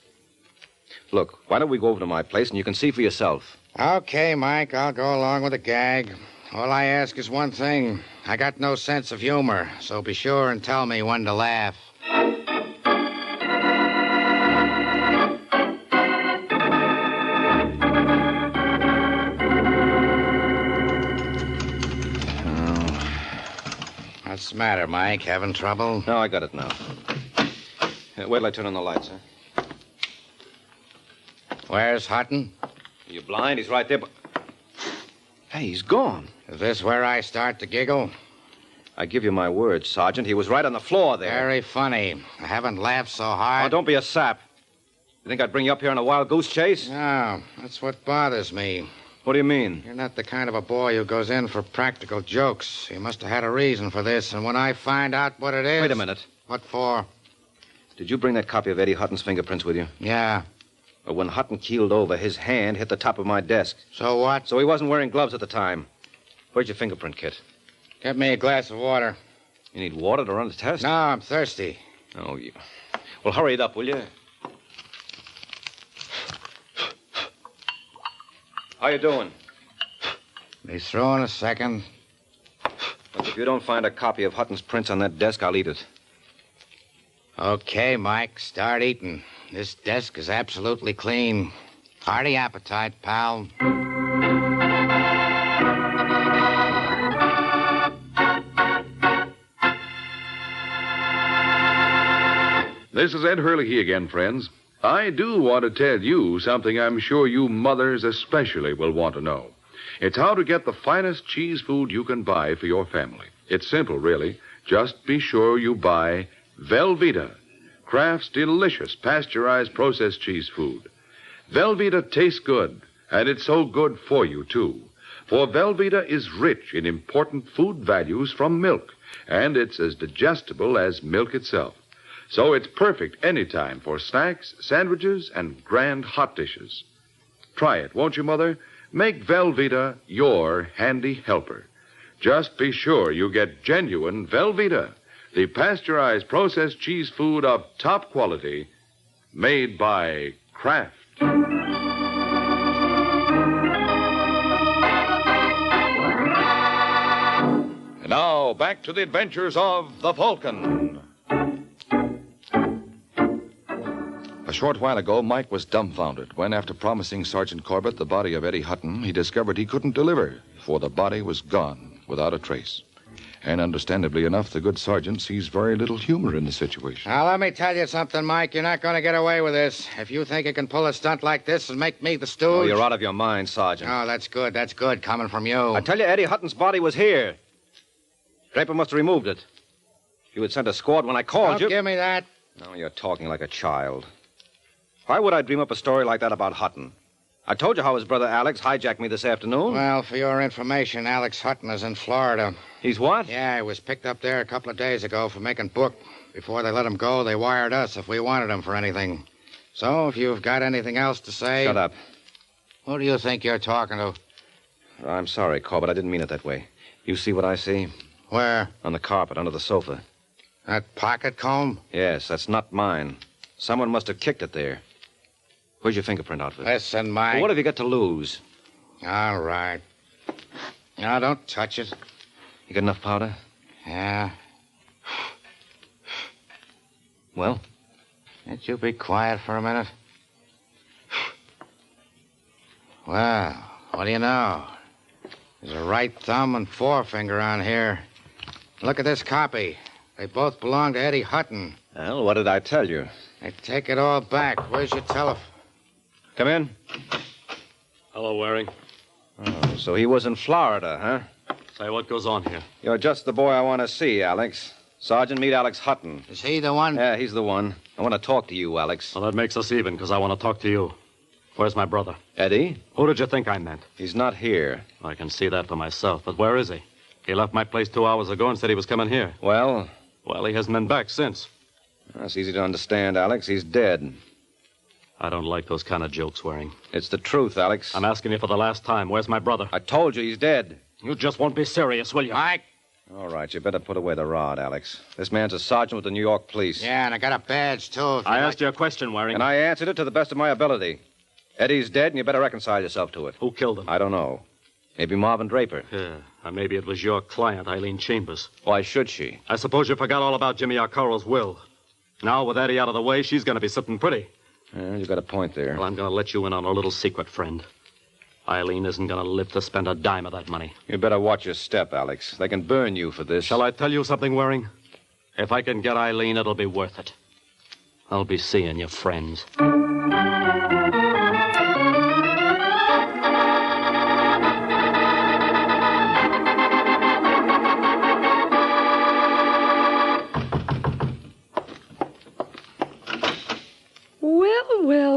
Look, why don't we go over to my place and you can see for yourself? Okay, Mike, I'll go along with the gag. All I ask is one thing. I got no sense of humor, so be sure and tell me when to laugh. What's the matter, Mike? Having trouble? No, I got it now. Wait till I turn on the lights, huh? Where's Hutton? Are you blind? He's right there, but... Hey, he's gone. Is this where I start to giggle? I give you my word, Sergeant. He was right on the floor there. Very funny. I haven't laughed so hard. Oh, don't be a sap. You think I'd bring you up here on a wild goose chase? No, that's what bothers me. What do you mean? You're not the kind of a boy who goes in for practical jokes. You must have had a reason for this, and when I find out what it is... Wait a minute. What for? Did you bring that copy of Eddie Hutton's fingerprints with you? Yeah. Well, when Hutton keeled over, his hand hit the top of my desk. So what? So he wasn't wearing gloves at the time. Where's your fingerprint kit? Get me a glass of water. You need water to run the test? No, I'm thirsty. Oh, you... Well, hurry it up, will you? How you doing? Be through in a second. Look, if you don't find a copy of Hutton's prints on that desk, I'll eat it. Okay, Mike, start eating. This desk is absolutely clean. Hearty appetite, pal. This is Ed Hurley again, friends. I do want to tell you something I'm sure you mothers especially will want to know. It's how to get the finest cheese food you can buy for your family. It's simple, really. Just be sure you buy Velveeta, Kraft's delicious pasteurized processed cheese food. Velveeta tastes good, and it's so good for you, too. For Velveeta is rich in important food values from milk, and it's as digestible as milk itself. So it's perfect anytime for snacks, sandwiches, and grand hot dishes. Try it, won't you, Mother? Make Velveeta your handy helper. Just be sure you get genuine Velveeta, the pasteurized processed cheese food of top quality, made by Kraft. And now, back to the adventures of the Falcon. A short while ago, Mike was dumbfounded when, after promising Sergeant Corbett the body of Eddie Hutton, he discovered he couldn't deliver, for the body was gone without a trace. And understandably enough, the good sergeant sees very little humor in the situation. Now, let me tell you something, Mike. You're not going to get away with this. If you think you can pull a stunt like this and make me the stooge... Oh, you're out of your mind, Sergeant. Oh, that's good. That's good, coming from you. I tell you, Eddie Hutton's body was here. Draper must have removed it. You had sent a squad when I called you. Don't give me that. No, you're talking like a child. Why would I dream up a story like that about Hutton? I told you how his brother Alex hijacked me this afternoon. Well, for your information, Alex Hutton is in Florida. He's what? Yeah, he was picked up there a couple of days ago for making book. Before they let him go, they wired us if we wanted him for anything. So, if you've got anything else to say... Shut up. Who do you think you're talking to? I'm sorry, Corbett. I didn't mean it that way. You see what I see? Where? On the carpet, under the sofa. That pocket comb? Yes, that's not mine. Someone must have kicked it there. Where's your fingerprint outfit? Listen, Mike. Well, what have you got to lose? All right. Now, don't touch it. You got enough powder? Yeah. Well? Can't you be quiet for a minute? Well, what do you know? There's a right thumb and forefinger on here. Look at this copy. They both belong to Eddie Hutton. Well, what did I tell you? I take it all back. Where's your telephone? Come in. Hello, Waring. Oh, so he was in Florida, huh? Say, what goes on here? You're just the boy I want to see, Alex. Sergeant, meet Alex Hutton. Is he the one? Yeah, he's the one. I want to talk to you, Alex. Well, that makes us even, because I want to talk to you. Where's my brother? Eddie? Who did you think I meant? He's not here. I can see that for myself, but where is he? He left my place 2 hours ago and said he was coming here. Well? Well, he hasn't been back since. That's easy to understand, Alex. He's dead. I don't like those kind of jokes, Waring. It's the truth, Alex. I'm asking you for the last time. Where's my brother? I told you he's dead. You just won't be serious, will you? Mike? All right, you better put away the rod, Alex. This man's a sergeant with the New York police. Yeah, and I got a badge, too. I asked you a question, Waring. And I answered it to the best of my ability. Eddie's dead, and you better reconcile yourself to it. Who killed him? I don't know. Maybe Marvin Draper. Yeah, or maybe it was your client, Eileen Chambers. Why should she? I suppose you forgot all about Jimmy Arcaro's will. Now, with Eddie out of the way, she's going to be sitting pretty. Yeah, you got a point there. Well, I'm going to let you in on a little secret, friend. Eileen isn't going to live to spend a dime of that money. You better watch your step, Alex. They can burn you for this. Shall I tell you something, Waring? If I can get Eileen, it'll be worth it. I'll be seeing your friends.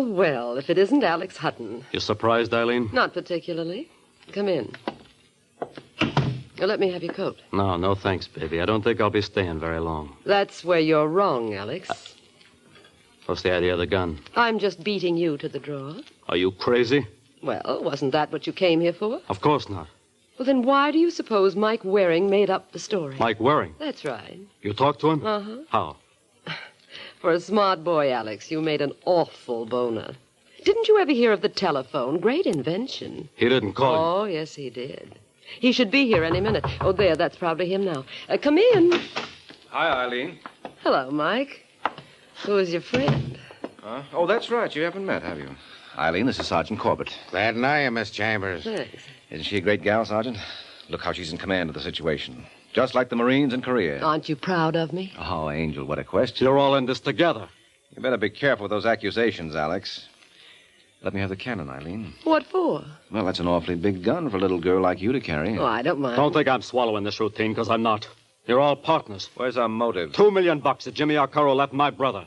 Well, if it isn't Alex Hutton. You surprised, Eileen? Not particularly. Come in. Let me have your coat. No thanks, baby. I don't think I'll be staying very long. That's where you're wrong, Alex. What's the idea of the gun? I'm just beating you to the draw. Are you crazy? Well, wasn't that what you came here for? Of course not. Well, then why do you suppose Mike Waring made up the story? Mike Waring? That's right. You talked to him? Uh-huh. How? For a smart boy, Alex, you made an awful boner. Didn't you ever hear of the telephone? Great invention. He didn't call you. Oh, yes, he did. He should be here any minute. Oh, there, that's probably him now. Come in. Hi, Eileen. Hello, Mike. Who is your friend? Oh, that's right. You haven't met, have you? Eileen, this is Sergeant Corbett. Glad to know you, Miss Chambers. Thanks. Isn't she a great gal, Sergeant? Look how she's in command of the situation. Just like the Marines in Korea. Aren't you proud of me? Oh, Angel, what a question. You're all in this together. You better be careful with those accusations, Alex. Let me have the cannon, Eileen. What for? Well, that's an awfully big gun for a little girl like you to carry. Oh, I don't mind. Don't think I'm swallowing this routine, because I'm not. You're all partners. Where's our motive? $2 million that Jimmy Arcaro left my brother.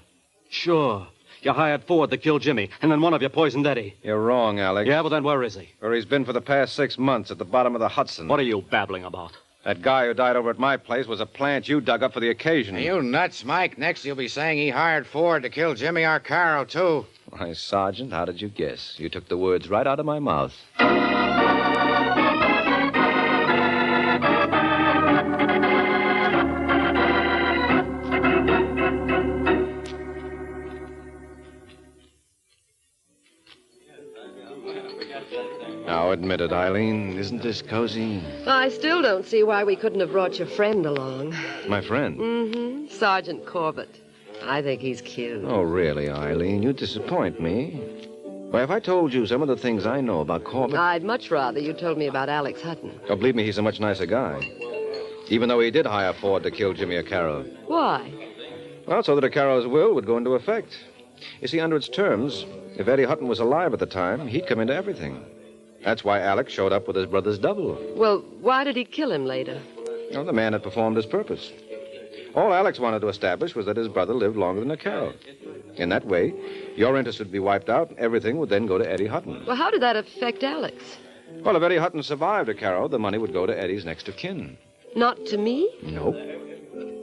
Sure. You hired Ford to kill Jimmy, and then one of you poisoned Eddie. You're wrong, Alex. Yeah, but then where is he? Where he's been for the past 6 months, at the bottom of the Hudson. What are you babbling about? That guy who died over at my place was a plant you dug up for the occasion. Are you nuts, Mike? Next you'll be saying he hired Ford to kill Jimmy Arcaro, too. Why, Sergeant, how did you guess? You took the words right out of my mouth. Now, admit it, Eileen. Isn't this cozy? I still don't see why we couldn't have brought your friend along. My friend? Mm-hmm. Sergeant Corbett. I think he's cute. Oh, really, Eileen? You disappoint me. Why, if I told you some of the things I know about Corbett... I'd much rather you told me about Alex Hutton. Oh, believe me, he's a much nicer guy. Even though he did hire Ford to kill Jimmy Arcaro. Why? Well, so that Arcaro's will would go into effect. You see, under its terms, if Eddie Hutton was alive at the time, he'd come into everything. That's why Alex showed up with his brother's double. Well, why did he kill him later? Well, the man had performed his purpose. All Alex wanted to establish was that his brother lived longer than Arcaro. In that way, your interest would be wiped out, and everything would then go to Eddie Hutton. Well, how did that affect Alex? Well, if Eddie Hutton survived Arcaro, the money would go to Eddie's next of kin. Not to me? Nope.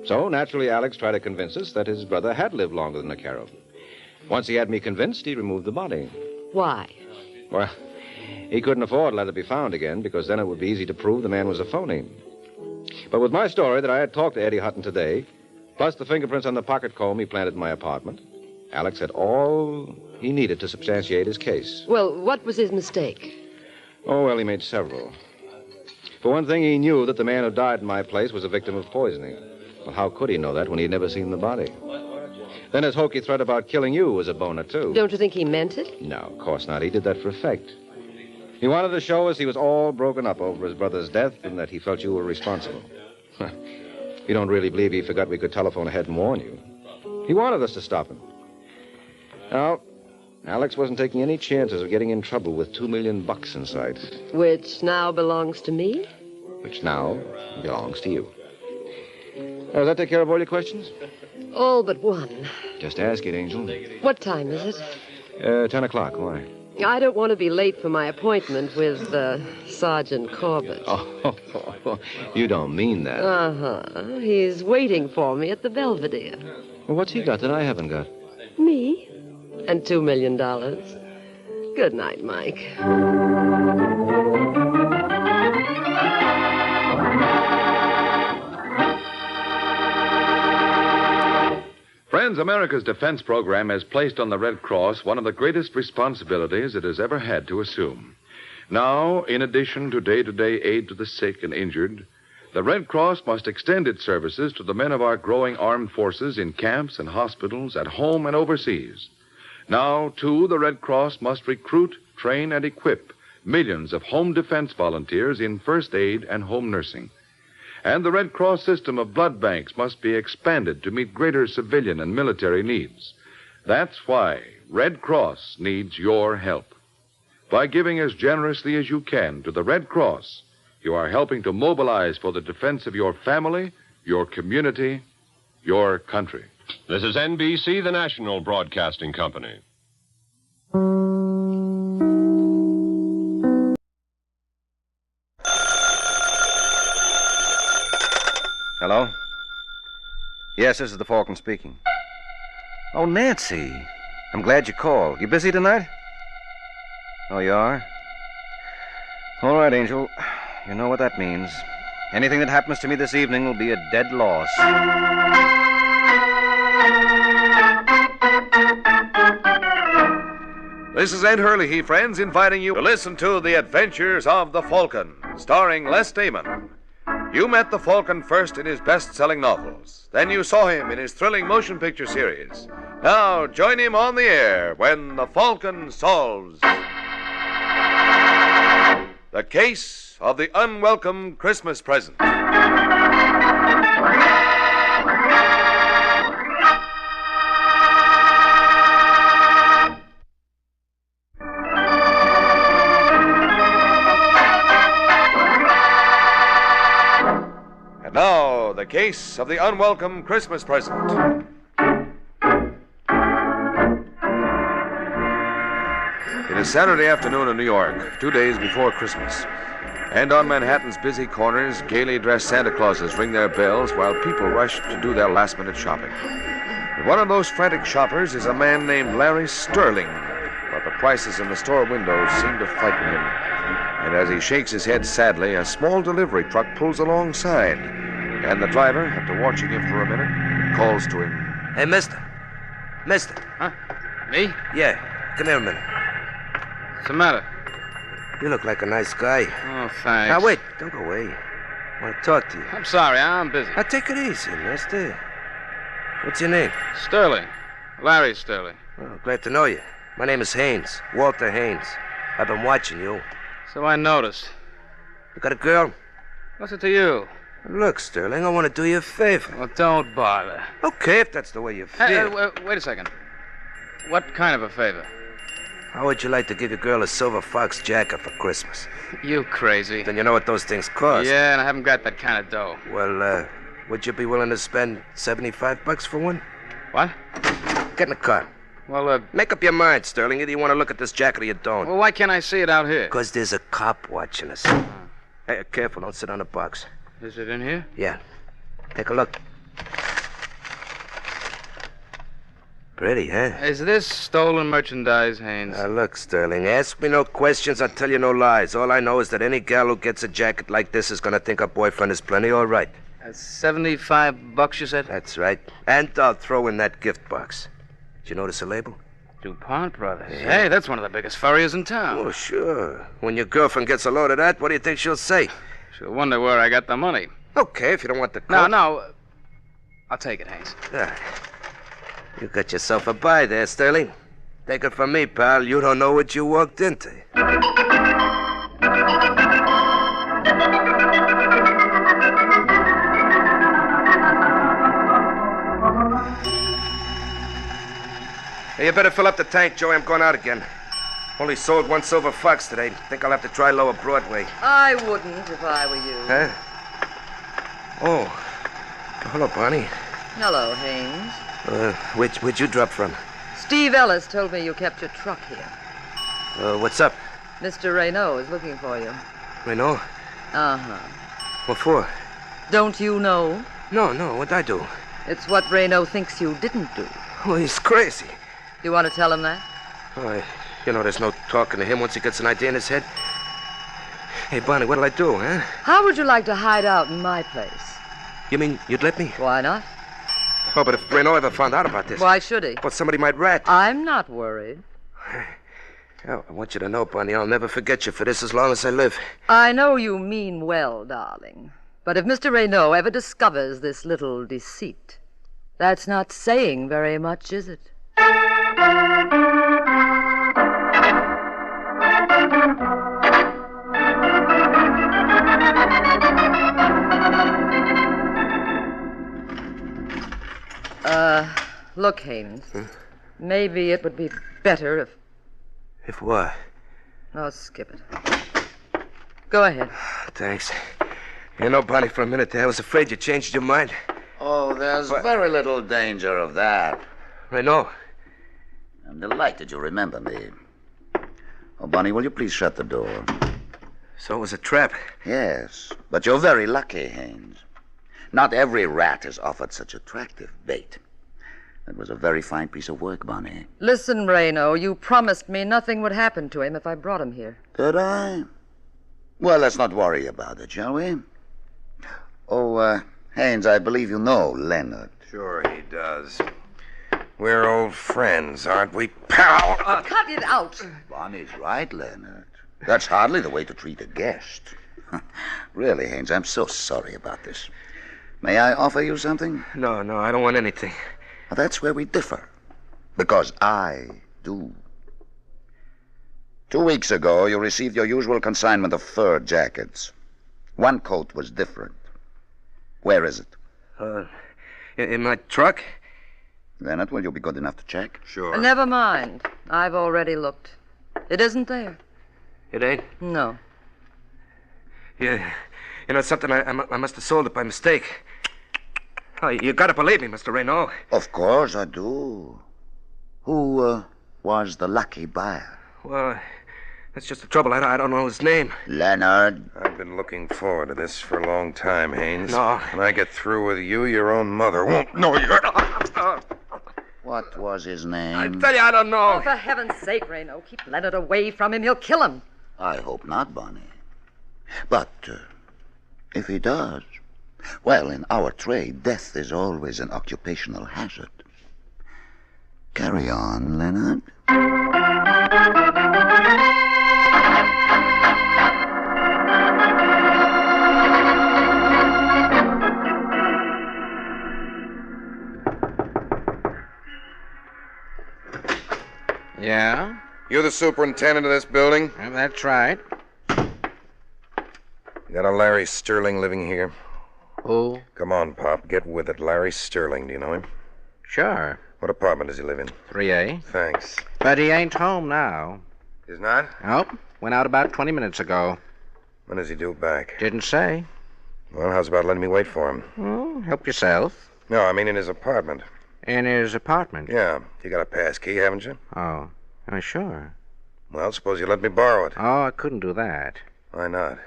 So, naturally, Alex tried to convince us that his brother had lived longer than Arcaro. Once he had me convinced, he removed the body. Why? Well, he couldn't afford to let it be found again, because then it would be easy to prove the man was a phony. But with my story that I had talked to Eddie Hutton today, plus the fingerprints on the pocket comb he planted in my apartment, Alex had all he needed to substantiate his case. Well, what was his mistake? Oh, well, he made several. For one thing, he knew that the man who died in my place was a victim of poisoning. Well, how could he know that when he'd never seen the body? Then his hokey threat about killing you was a boner, too. Don't you think he meant it? No, of course not. He did that for effect. He wanted to show us he was all broken up over his brother's death and that he felt you were responsible. You don't really believe he forgot we could telephone ahead and warn you. He wanted us to stop him. Now, Alex wasn't taking any chances of getting in trouble with $2 million in sight. Which now belongs to me? Which now belongs to you. Does that take care of all your questions? All but one. Just ask it, Angel. What time is it? 10 o'clock. Why? I don't want to be late for my appointment with Sergeant Corbett. Oh, you don't mean that. Uh-huh. He's waiting for me at the Belvedere. Well, what's he got that I haven't got? Me? And $2 million. Good night, Mike. Friends, America's defense program has placed on the Red Cross one of the greatest responsibilities it has ever had to assume. Now, in addition to day-to-day aid to the sick and injured, the Red Cross must extend its services to the men of our growing armed forces in camps and hospitals, at home and overseas. Now, too, the Red Cross must recruit, train, and equip millions of home defense volunteers in first aid and home nursing. And the Red Cross system of blood banks must be expanded to meet greater civilian and military needs. That's why Red Cross needs your help. By giving as generously as you can to the Red Cross, you are helping to mobilize for the defense of your family, your community, your country. This is NBC, the national broadcasting company. Hello? Yes, this is the Falcon speaking. Oh, Nancy. I'm glad you called. You busy tonight? Oh, you are? All right, Angel. You know what that means. Anything that happens to me this evening will be a dead loss. This is Ed Hurley, friends, inviting you to listen to The Adventures of the Falcon, starring Les Damon. You met the Falcon first in his best-selling novels. Then you saw him in his thrilling motion picture series. Now, join him on the air when the Falcon solves the case of the unwelcome Christmas present. Now, the case of the unwelcome Christmas present. It is Saturday afternoon in New York, 2 days before Christmas. And on Manhattan's busy corners, gaily dressed Santa Clauses ring their bells while people rush to do their last-minute shopping. And one of those frantic shoppers is a man named Larry Sterling, but the prices in the store windows seem to frighten him. And as he shakes his head sadly, a small delivery truck pulls alongside. And the driver, after watching him for a minute, calls to him. Hey, mister. Mister. Huh? Me? Yeah. Come here a minute. What's the matter? You look like a nice guy. Oh, thanks. Now, wait. Don't go away. I want to talk to you. I'm sorry. I'm busy. Now, take it easy, mister. What's your name? Sterling. Larry Sterling. Oh, glad to know you. My name is Haynes. Walter Haynes. I've been watching you. So I noticed. You got a girl? What's it to you? Look, Sterling, I want to do you a favor. Well, don't bother. Okay, if that's the way you feel. Wait a second. What kind of a favor? How would you like to give your girl a silver fox jacket for Christmas? You crazy. Then you know what those things cost. Yeah, and I haven't got that kind of dough. Well, would you be willing to spend $75 for one? What? Get in the car. Well, make up your mind, Sterling. Either you want to look at this jacket or you don't. Well, why can't I see it out here? Because there's a cop watching us. Hey, careful. Don't sit on the box. Is it in here? Yeah. Take a look. Pretty, huh? Is this stolen merchandise, Haynes? Now, look, Sterling, ask me no questions, I'll tell you no lies. All I know is that any gal who gets a jacket like this is going to think her boyfriend is plenty all right. That's $75, you said? That's right. And I'll throw in that gift box. Did you notice the label? DuPont Brothers. Yeah. Hey, that's one of the biggest furriers in town. Oh, sure. When your girlfriend gets a load of that, what do you think she'll say? She'll wonder where I got the money. Okay, if you don't want the coat. No. I'll take it, Haynes. You got yourself a buy there, Sterling. Take it from me, pal. You don't know what you walked into. Hey, you better fill up the tank, Joey. I'm going out again. Only sold one silver fox today. Think I'll have to try Lower Broadway. I wouldn't if I were you. Huh? Oh. Hello, Bonnie. Hello, Haynes. Where'd you drop from? Steve Ellis told me you kept your truck here. What's up? Mr. Raynaud is looking for you. Raynaud? Uh-huh. What for? Don't you know? No, what'd I do? It's what Raynaud thinks you didn't do. Well, he's crazy. You want to tell him that? Oh, there's no talking to him once he gets an idea in his head. Hey, Bonnie, what'll I do, huh? How would you like to hide out in my place? You mean you'd let me? Why not? Oh, but if Raynaud ever found out about this... Why should he? Well, somebody might rat. I'm not worried. Oh, I want you to know, Bonnie, I'll never forget you for this as long as I live. I know you mean well, darling. But if Mr. Raynaud ever discovers this little deceit, that's not saying very much, is it? Look, Haynes. Maybe it would be better if... If what? Oh, skip it. Go ahead. Thanks. Bonnie, for a minute there, I was afraid you changed your mind. Oh, there's very little danger of that. Raynaud. I'm delighted you remember me. Oh, Bonnie, will you please shut the door? So it was a trap? Yes, but you're very lucky, Haynes. Not every rat is offered such attractive bait. It was a very fine piece of work, Bonnie. Listen, Raynaud, you promised me nothing would happen to him if I brought him here. Did I? Well, let's not worry about it, shall we? Oh, Haynes, I believe you know Leonard. Sure he does. We're old friends, aren't we, pal? Cut it out. Bonnie's right, Leonard. That's hardly the way to treat a guest. Really, Haynes, I'm so sorry about this. May I offer you something? No, I don't want anything. Well, that's where we differ. Because I do. 2 weeks ago, you received your usual consignment of fur jackets. One coat was different. Where is it? In my truck? Leonard, will you be good enough to check? Sure. Never mind. I've already looked. It isn't there. It ain't? No. Yeah. It's something I must have sold it by mistake. Oh, you gotta believe me, Mr. Raynaud. Of course I do. Who was the lucky buyer? Well, that's just the trouble. I don't know his name. Leonard. I've been looking forward to this for a long time, Haynes. No. When I get through with you, your own mother won't know you. What was his name? I tell you, I don't know. Oh, for heaven's sake, Raynaud, keep Leonard away from him. He'll kill him. I hope not, Bonnie. But if he does, well, in our trade, death is always an occupational hazard. Carry on, Leonard. Yeah? You the superintendent of this building? That's right. You got a Larry Sterling living here? Who? Come on, Pop. Get with it. Larry Sterling. Do you know him? Sure. What apartment does he live in? 3A. Thanks. But he ain't home now. He's not? Nope. Went out about 20 minutes ago. When does he due back? Didn't say. Well, how's about letting me wait for him? Well, help yourself. No, I mean in his apartment. In his apartment? Yeah. You got a pass key, haven't you? Oh, sure. Well, suppose you let me borrow it. Oh, I couldn't do that. Why not?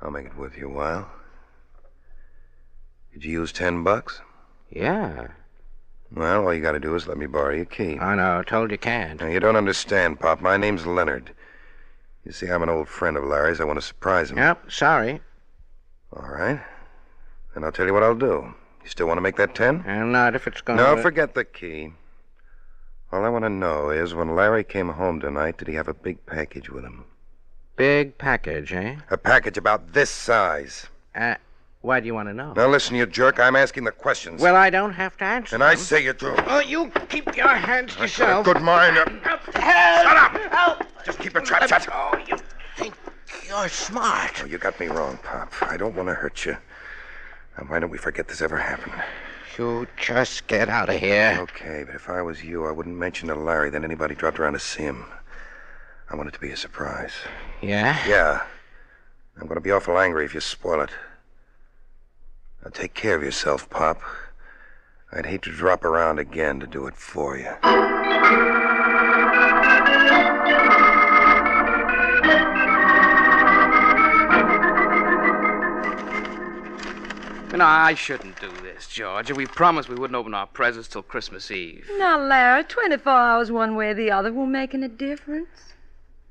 I'll make it worth your while. Did you use $10? Yeah. Well, all you got to do is let me borrow your key. I know. Told you can't. Now, you don't understand, Pop. My name's Leonard. You see, I'm an old friend of Larry's. I want to surprise him. Yep, sorry. All right. Then I'll tell you what I'll do. You still want to make that 10? Not if it's going No, to... forget the key. All I want to know is when Larry came home tonight, did he have a big package with him? Big package, eh? A package about this size. Why do you want to know? Now, listen, you jerk. I'm asking the questions. Well, I don't have to answer And I say you do. Oh, you keep your hands to yourself. Good mind. Help! Shut up! Help! Just keep your trap shut. Oh, you think you're smart. Oh, you got me wrong, Pop. I don't want to hurt you. Now, why don't we forget this ever happened? You just get out of here. Okay, but if I was you, I wouldn't mention to Larry that anybody dropped around to see him. I want it to be a surprise. Yeah? Yeah. I'm going to be awful angry if you spoil it. Now, take care of yourself, Pop. I'd hate to drop around again to do it for you. You know, I shouldn't do this, George. We promised we wouldn't open our presents till Christmas Eve. Now, Larry, 24 hours one way or the other won't make any difference.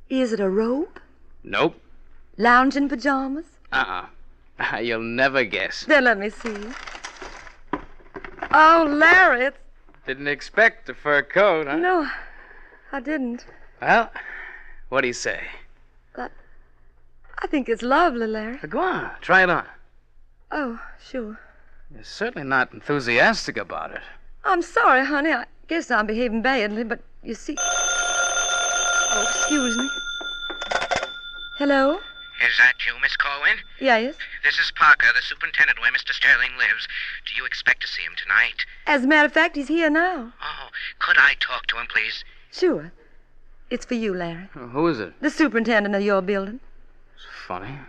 Is it a robe? Nope. Lounging pajamas? You'll never guess. Then let me see. Oh, Larry, it's... Didn't expect a fur coat, huh? No, I didn't. Well, what do you say? I think it's lovely, Larry. Go on, try it on. Oh, sure. You're certainly not enthusiastic about it. I'm sorry, honey. I guess I'm behaving badly, but you see... Oh, excuse me. Hello? Is that you, Miss Corwin? Yes. This is Parker, the superintendent where Mr. Sterling lives. Do you expect to see him tonight? As a matter of fact, he's here now. Oh, could I talk to him, please? Sure. It's for you, Larry. Who is it? The superintendent of your building. It's funny.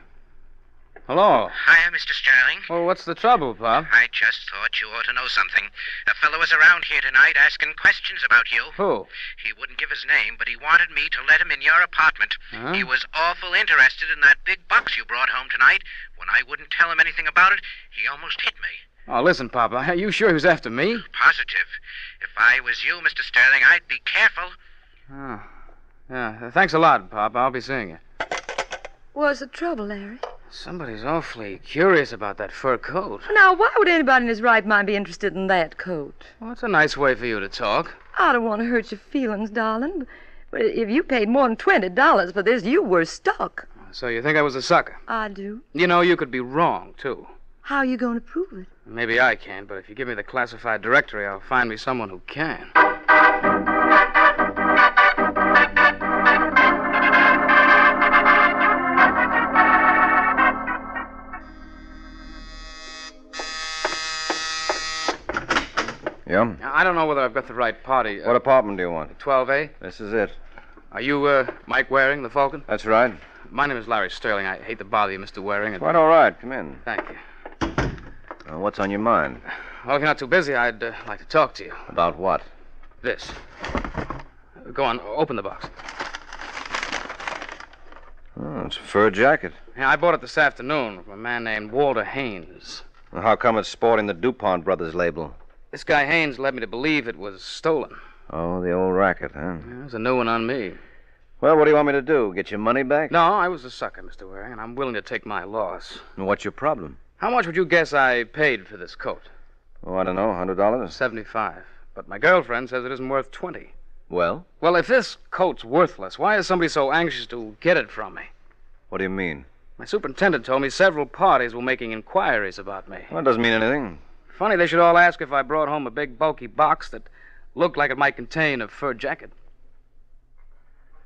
Hello. Hiya, Mr. Sterling. Well, what's the trouble, Pop? I just thought you ought to know something. A fellow was around here tonight asking questions about you. Who? He wouldn't give his name, but he wanted me to let him in your apartment. Huh? He was awful interested in that big box you brought home tonight. When I wouldn't tell him anything about it, he almost hit me. Oh, listen, Papa. Are you sure he was after me? Positive. If I was you, Mr. Sterling, I'd be careful. Oh. Yeah, thanks a lot, Pop. I'll be seeing you. What's the trouble, Larry? Somebody's awfully curious about that fur coat. Now, why would anybody in his right mind be interested in that coat? Well, it's a nice way for you to talk. I don't want to hurt your feelings, darling, but if you paid more than $20 for this, you were stuck. So you think I was a sucker? I do. You know, you could be wrong, too. How are you going to prove it? Maybe I can, but if you give me the classified directory, I'll find me someone who can. Yeah? I don't know whether I've got the right party. What apartment do you want? 12A? This is it. Are you, Mike Waring, the Falcon? That's right. My name is Larry Sterling. I hate to bother you, Mr. Waring. Quite all right. Come in. Thank you. What's on your mind? Well, if you're not too busy, I'd like to talk to you. About what? This. Go on, open the box. Oh, it's a fur jacket. Yeah, I bought it this afternoon from a man named Walter Haynes. Well, how come it's sporting the DuPont Brothers label? This guy Haynes led me to believe it was stolen. Oh, the old racket, huh? Yeah, there's a new one on me. Well, what do you want me to do? Get your money back? No, I was a sucker, Mr. Waring, and I'm willing to take my loss. What's your problem? How much would you guess I paid for this coat? Oh, I don't know, $100? 75. But my girlfriend says it isn't worth 20. Well? Well, if this coat's worthless, why is somebody so anxious to get it from me? What do you mean? My superintendent told me several parties were making inquiries about me. Well, it doesn't mean anything. Funny they should all ask if I brought home a big, bulky box that looked like it might contain a fur jacket.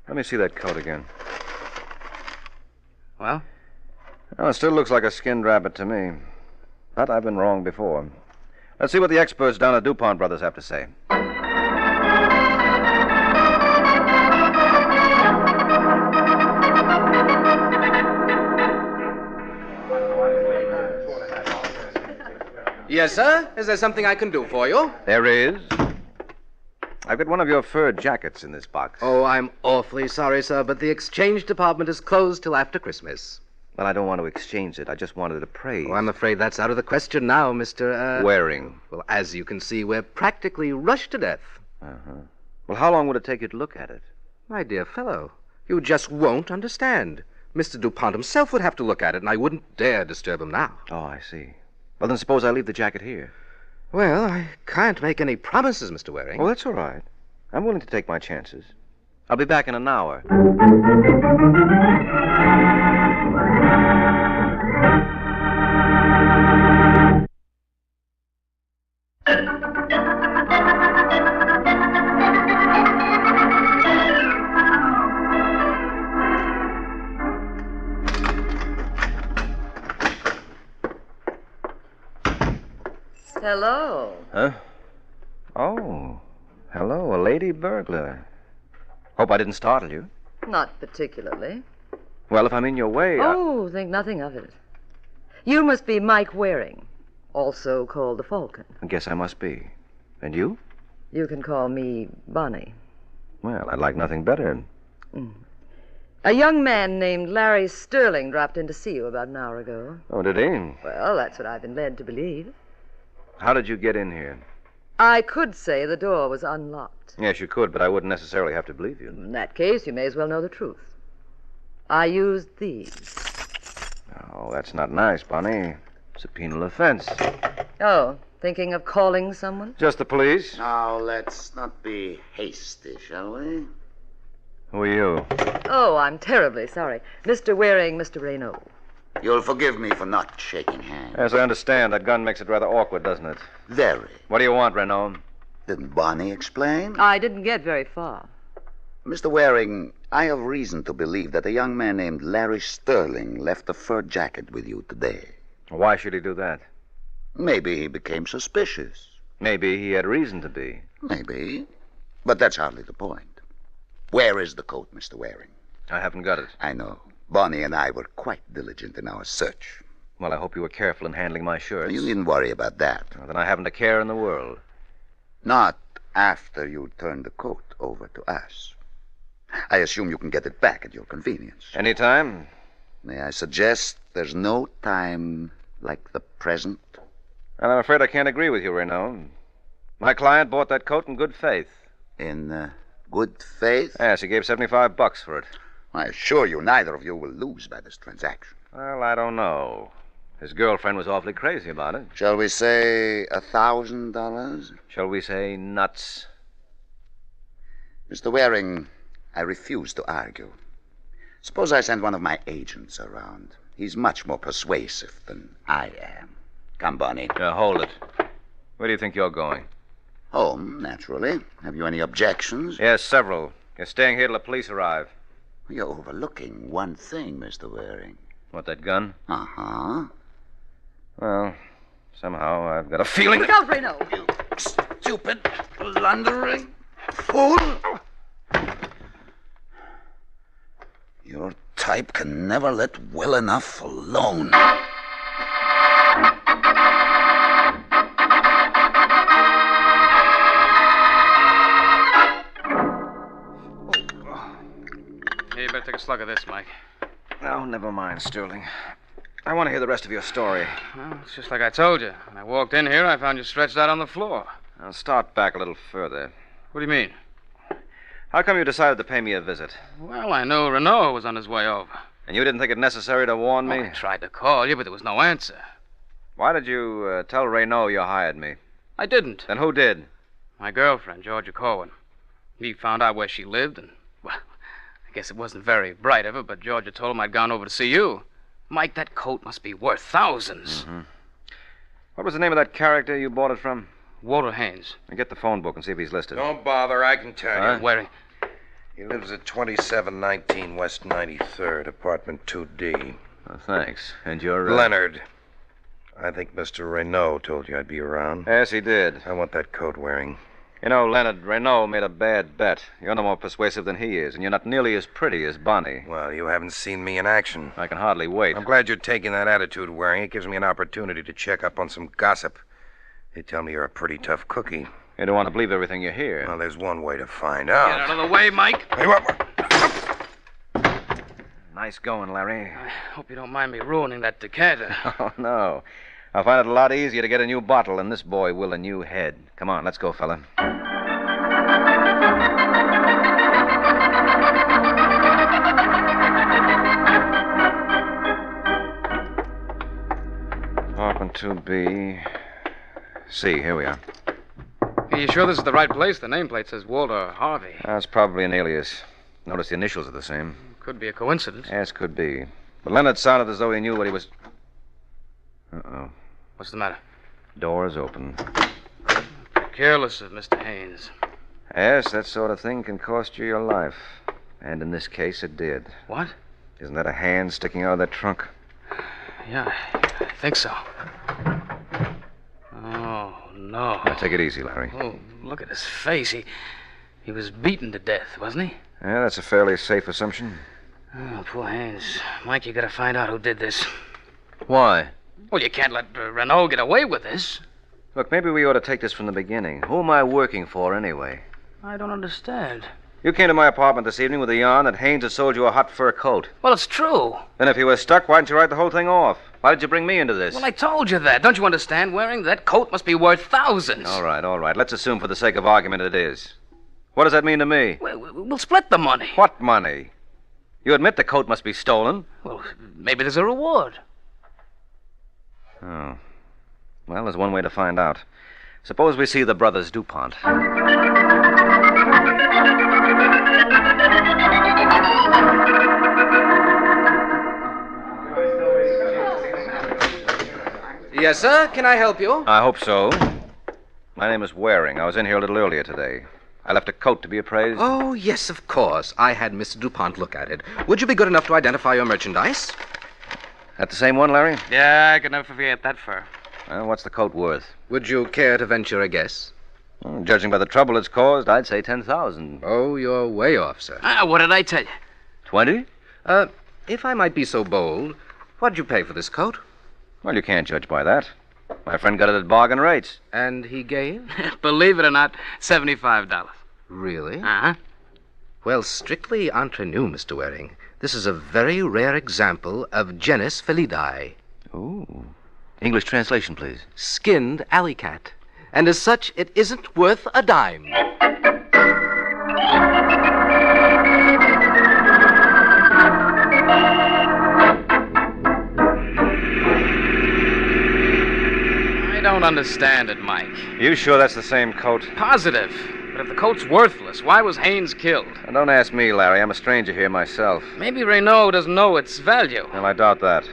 Let me see that coat again. Well? Oh, it still looks like a skinned rabbit to me. But I've been wrong before. Let's see what the experts down at DuPont Brothers have to say. Yes, sir? Is there something I can do for you? There is. I've got one of your fur jackets in this box. Oh, I'm awfully sorry, sir, but the exchange department is closed till after Christmas. Well, I don't want to exchange it. I just wanted to praise. Oh, I'm afraid that's out of the question now, Mr. Waring. Well, as you can see, we're practically rushed to death. Uh-huh. Well, how long would it take you to look at it? My dear fellow, you just won't understand. Mr. DuPont himself would have to look at it, and I wouldn't dare disturb him now. Oh, I see. Well, then suppose I leave the jacket here. Well, I can't make any promises, Mr. Waring. Oh, that's all right. I'm willing to take my chances. I'll be back in an hour. Hello. Huh? Oh, hello, a lady burglar. Hope I didn't startle you. Not particularly. Well, if I'm in your way, Oh, think nothing of it. You must be Mike Waring, also called the Falcon. I guess I must be. And you? You can call me Bonnie. Well, I'd like nothing better. A young man named Larry Sterling dropped in to see you about an hour ago. Oh, did he? Well, that's what I've been led to believe. How did you get in here? I could say the door was unlocked. Yes, you could, but I wouldn't necessarily have to believe you. In that case, you may as well know the truth. I used these. Oh, that's not nice, Bonnie. It's a penal offense. Oh, thinking of calling someone? Just the police? Now, let's not be hasty, shall we? Who are you? Oh, I'm terribly sorry. Mr. Waring, Mr. Raynaud. You'll forgive me for not shaking hands. Yes, I understand. That gun makes it rather awkward, doesn't it? Very. What do you want, Renaud? Didn't Bonnie explain? I didn't get very far. Mr. Waring, I have reason to believe that a young man named Larry Sterling left a fur jacket with you today. Why should he do that? Maybe he became suspicious. Maybe he had reason to be. Maybe. But that's hardly the point. Where is the coat, Mr. Waring? I haven't got it. I know. Bonnie and I were quite diligent in our search. Well, I hope you were careful in handling my shirts. You needn't worry about that. Well, then I haven't a care in the world. Not after you turn the coat over to us. I assume you can get it back at your convenience. Anytime? May I suggest there's no time like the present? And I'm afraid I can't agree with you, Renaud. My client bought that coat in good faith. In good faith? Yes, he gave $75 for it. I assure you, neither of you will lose by this transaction. Well, I don't know. His girlfriend was awfully crazy about it. Shall we say $1,000? Shall we say nuts? Mr. Waring, I refuse to argue. Suppose I send one of my agents around. He's much more persuasive than I am. Come, Bonnie. Hold it. Where do you think you're going? Home, naturally. Have you any objections? Yes, several. You're staying here till the police arrive. You're overlooking one thing, Mr. Waring. What, that gun? Uh-huh. Well, somehow I've got a feeling... Look out, Reno! You stupid, blundering fool! Your type can never let well enough alone. Hey, you better take a slug of this, Mike. Oh, never mind, Sterling. I want to hear the rest of your story. Well, it's just like I told you. When I walked in here, I found you stretched out on the floor. I'll start back a little further. What do you mean? How come you decided to pay me a visit? Well, I knew Renaud was on his way over. And you didn't think it necessary to warn me? Well, I tried to call you, but there was no answer. Why did you tell Renaud you hired me? I didn't. Then who did? My girlfriend, Georgia Corwin. He found out where she lived, and, well, I guess it wasn't very bright of her, but Georgia told him I'd gone over to see you. Mike, that coat must be worth thousands. Mm-hmm. What was the name of that character you bought it from? Walter Haynes. Get the phone book and see if he's listed. Don't bother, I can tell Huh? you. Waring. He lives at 2719 West 93rd, apartment 2D. Oh, thanks. And you're... Leonard. I think Mr. Renaud told you I'd be around. Yes, he did. I want that coat wearing. You know, Leonard, Renaud made a bad bet. You're no more persuasive than he is, and you're not nearly as pretty as Bonnie. Well, you haven't seen me in action. I can hardly wait. I'm glad you're taking that attitude, Waring. It gives me an opportunity to check up on some gossip. They tell me you're a pretty tough cookie. You don't want to believe everything you hear. Well, there's one way to find out. Get out of the way, Mike. Hey, what? Nice going, Larry. I hope you don't mind me ruining that decanter. Oh, no. I'll find it a lot easier to get a new bottle than this boy will a new head. Come on, let's go, fella. Apartment 2B. C, here we are. Are you sure this is the right place? The nameplate says Walter Harvey. That's probably an alias. Notice the initials are the same. Could be a coincidence. Yes, could be. But Leonard sounded as though he knew what he was... Uh-oh. What's the matter? Door's open. Careless of Mr. Haynes. Yes, that sort of thing can cost you your life. And in this case, it did. What? Isn't that a hand sticking out of that trunk? Yeah, I think so. Oh, no. Now, take it easy, Larry. Oh, look at his face. He was beaten to death, wasn't he? Yeah, that's a fairly safe assumption. Oh, poor Haynes. Mike, you gotta find out who did this. Why? Well, you can't let Renaud get away with this. Look, maybe we ought to take this from the beginning. Who am I working for, anyway? I don't understand. You came to my apartment this evening with a yarn that Haynes had sold you a hot fur coat. Well, it's true. Then if you were stuck, why didn't you write the whole thing off? Why did you bring me into this? Well, I told you that. Don't you understand, Waring? That coat must be worth thousands. All right. Let's assume for the sake of argument it is. What does that mean to me? We'll split the money. What money? You admit the coat must be stolen? Well, maybe there's a reward. Oh. Well, there's one way to find out. Suppose we see the brothers DuPont. Yes, sir. Can I help you? I hope so. My name is Waring. I was in here a little earlier today. I left a coat to be appraised. Oh, yes, of course. I had Mr. DuPont look at it. Would you be good enough to identify your merchandise? That the same one, Larry? Yeah, I could never forget that fur. Well, what's the coat worth? Would you care to venture a guess? Well, judging by the trouble it's caused, I'd say 10,000. Oh, you're way off, sir. What did I tell you? 20? If I might be so bold, what'd you pay for this coat? Well, you can't judge by that. My friend got it at bargain rates. And he gave? Believe it or not, $75. Really? Uh-huh. Well, strictly entre nous, Mr. Waring, this is a very rare example of genus felidae. Ooh. English translation, please. Skinned alley cat. And as such, it isn't worth a dime. I don't understand it, Mike. You sure that's the same coat? Positive. But if the coat's worthless, why was Haynes killed? Now, don't ask me, Larry. I'm a stranger here myself. Maybe Renault doesn't know its value. Well, I doubt that.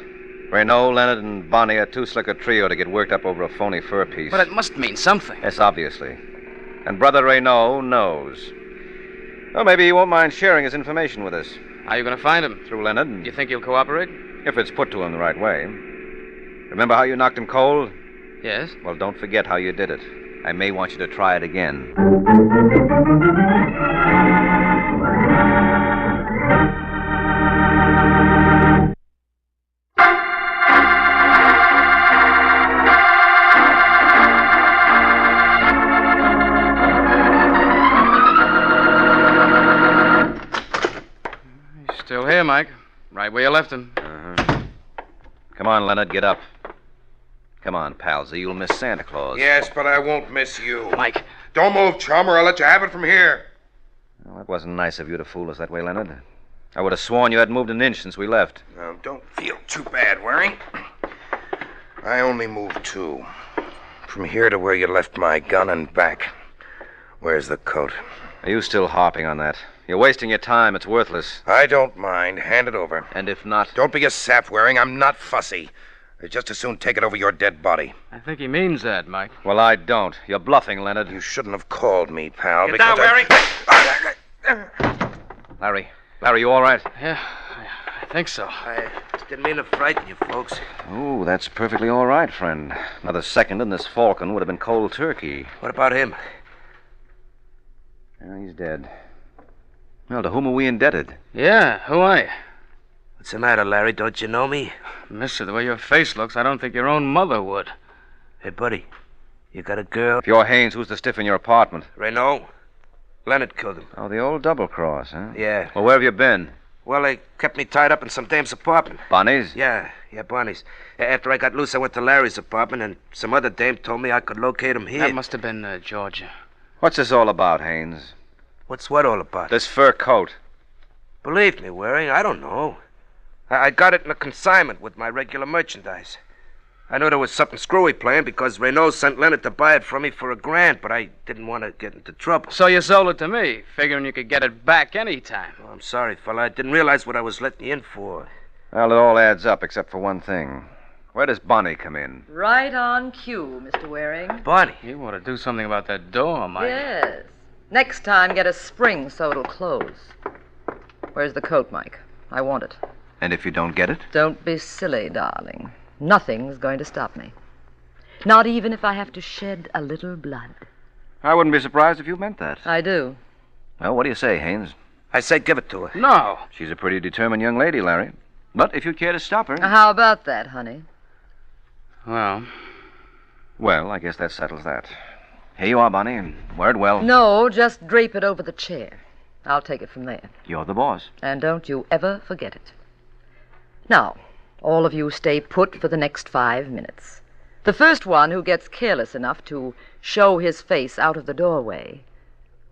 Renault, Leonard, and Bonnie are too slick a trio to get worked up over a phony fur piece. But it must mean something. Yes, obviously. And Brother Renault knows. Well, maybe he won't mind sharing his information with us. How are you going to find him? Through Leonard. You think he'll cooperate? If it's put to him the right way. Remember how you knocked him cold? Yes. Well, don't forget how you did it. I may want you to try it again. He's still here, Mike. Right where you left him. Uh-huh. Come on, Leonard, get up. Come on, palsy, you'll miss Santa Claus. Yes, but I won't miss you. Mike. Don't move, chum, or I'll let you have it from here. Well, that wasn't nice of you to fool us that way, Leonard. I would have sworn you hadn't moved an inch since we left. Now, don't feel too bad, Waring. I only moved 2. From here to where you left my gun and back. Where's the coat? Are you still harping on that? You're wasting your time. It's worthless. I don't mind. Hand it over. And if not... Don't be a sap, Waring. I'm not fussy. I'd just as soon take it over your dead body. I think he means that, Mike. Well, I don't. You're bluffing, Leonard. You shouldn't have called me, pal. Get down, Waring! Larry, you all right? Yeah, I think so. I didn't mean to frighten you, folks. Oh, that's perfectly all right, friend. Another second and this Falcon would have been cold turkey. What about him? Oh, he's dead. Well, to whom are we indebted? Yeah, who are you? What's the matter, Larry? Don't you know me? Mister, the way your face looks, I don't think your own mother would. Hey, buddy, you got a girl? If you're Haynes, who's the stiff in your apartment? Renault. Leonard killed him. Oh, the old double-cross, huh? Yeah. Well, where have you been? Well, they kept me tied up in some dame's apartment. Bonnie's? Yeah, Bonnie's. After I got loose, I went to Larry's apartment, and some other dame told me I could locate him here. That must have been Georgia. What's this all about, Haynes? What's what all about? This fur coat. Believe me, Waring, I don't know. I got it in a consignment with my regular merchandise. I knew there was something screwy playing because Renault sent Leonard to buy it from me for $1,000, but I didn't want to get into trouble. So you sold it to me, figuring you could get it back any time. Oh, I'm sorry, fella. I didn't realize what I was letting you in for. Well, it all adds up except for one thing. Where does Bonnie come in? Right on cue, Mr. Waring. Bonnie? You want to do something about that door, Mike. Yes. Next time, get a spring so it'll close. Where's the coat, Mike? I want it. And if you don't get it? Don't be silly, darling. Nothing's going to stop me. Not even if I have to shed a little blood. I wouldn't be surprised if you meant that. I do. Well, what do you say, Haynes? I say give it to her. No. She's a pretty determined young lady, Larry. But if you'd care to stop her... How about that, honey? Well, I guess that settles that. Here you are, Bonnie, and wear it well. No, just drape it over the chair. I'll take it from there. You're the boss. And don't you ever forget it. Now, all of you stay put for the next 5 minutes. The first one who gets careless enough to show his face out of the doorway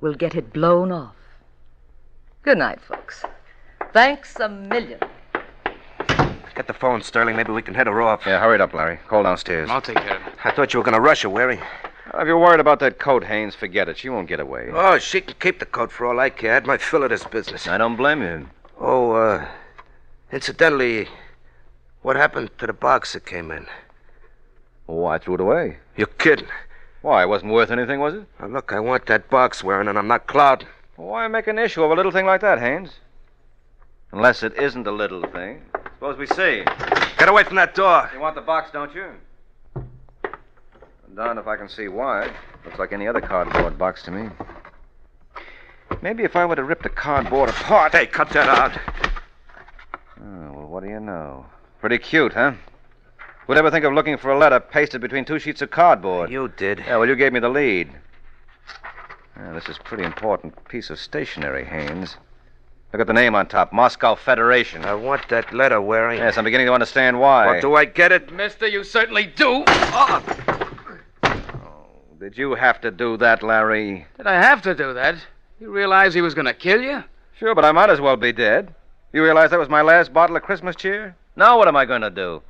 will get it blown off. Good night, folks. Thanks a million. Get the phone, Sterling. Maybe we can head her off. Yeah, hurry it up, Larry. Call downstairs. I'll take care of it. I thought you were going to rush her, Wary. If you're worried about that coat, Haynes, forget it. She won't get away. Oh, she can keep the coat for all I care. I had my fill of this business. I don't blame you. Oh, incidentally, what happened to the box that came in? Oh, I threw it away. You're kidding. Why, it wasn't worth anything, was it? Now, look, I want that box wearing, and I'm not clouding. Why make an issue of a little thing like that, Haynes? Unless it isn't a little thing. Suppose we see. Get away from that door. You want the box, don't you? I'm darned if I can see why. Looks like any other cardboard box to me. Maybe if I were to rip the cardboard apart... Hey, cut that out. Oh, well, what do you know? Pretty cute, huh? Who'd ever think of looking for a letter pasted between 2 sheets of cardboard? You did. Yeah, well, you gave me the lead. Yeah, this is a pretty important piece of stationery, Haynes. Look at the name on top, Moscow Federation. I want that letter, Wary. Yes, I'm beginning to understand why. Well, do I get it? Mister, you certainly do. Did you have to do that, Larry? Did I have to do that? You realize he was going to kill you? Sure, but I might as well be dead. You realize that was my last bottle of Christmas cheer? Now what am I going to do?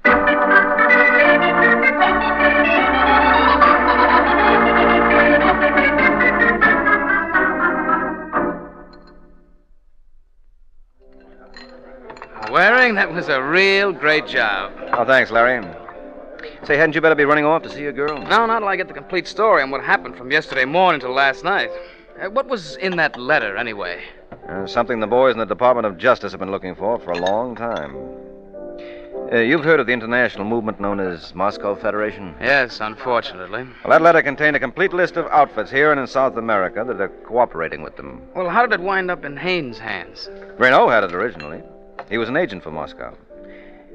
Waring, that was a real great job. Oh, thanks, Larry. Say, hadn't you better be running off to see your girl? No, not till I get the complete story on what happened from yesterday morning till last night. What was in that letter, anyway? Something the boys in the Department of Justice have been looking for a long time. You've heard of the international movement known as Moscow Federation? Yes, unfortunately. Well, that letter contained a complete list of outfits here and in South America that are cooperating with them. Well, how did it wind up in Haynes' hands? Renault had it originally. He was an agent for Moscow.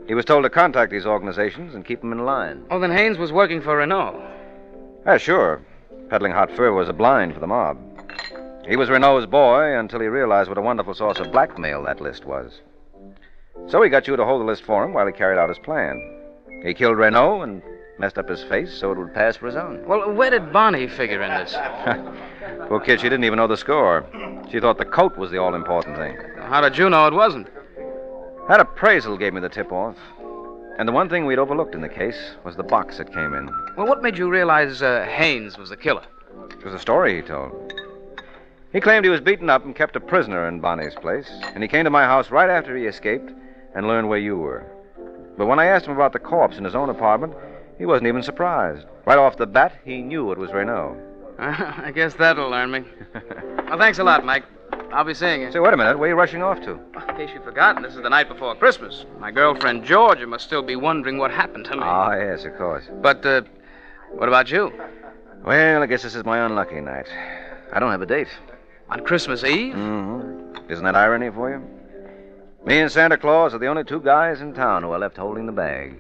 He was told to contact these organizations and keep them in line. Oh, then Haynes was working for Renault. Yeah, sure. Peddling hot fur was a blind for the mob. He was Renault's boy until he realized what a wonderful source of blackmail that list was. So he got you to hold the list for him while he carried out his plan. He killed Renault and messed up his face so it would pass for his own. Well, where did Bonnie figure in this? Poor kid, she didn't even know the score. She thought the coat was the all-important thing. How did you know it wasn't? That appraisal gave me the tip-off. And the one thing we'd overlooked in the case was the box that came in. Well, what made you realize Haynes was the killer? It was a story he told. He claimed he was beaten up and kept a prisoner in Bonnie's place, and he came to my house right after he escaped and learned where you were. But when I asked him about the corpse in his own apartment, he wasn't even surprised. Right off the bat, he knew it was Renault. I guess that'll learn me. Well, thanks a lot, Mike. I'll be seeing you. Say, wait a minute. Where are you rushing off to? In case you've forgotten, this is the night before Christmas. My girlfriend Georgia must still be wondering what happened to me. Ah, yes, of course. But, what about you? Well, I guess this is my unlucky night. I don't have a date. On Christmas Eve? Mm-hmm. Isn't that irony for you? Me and Santa Claus are the only 2 guys in town who are left holding the bag.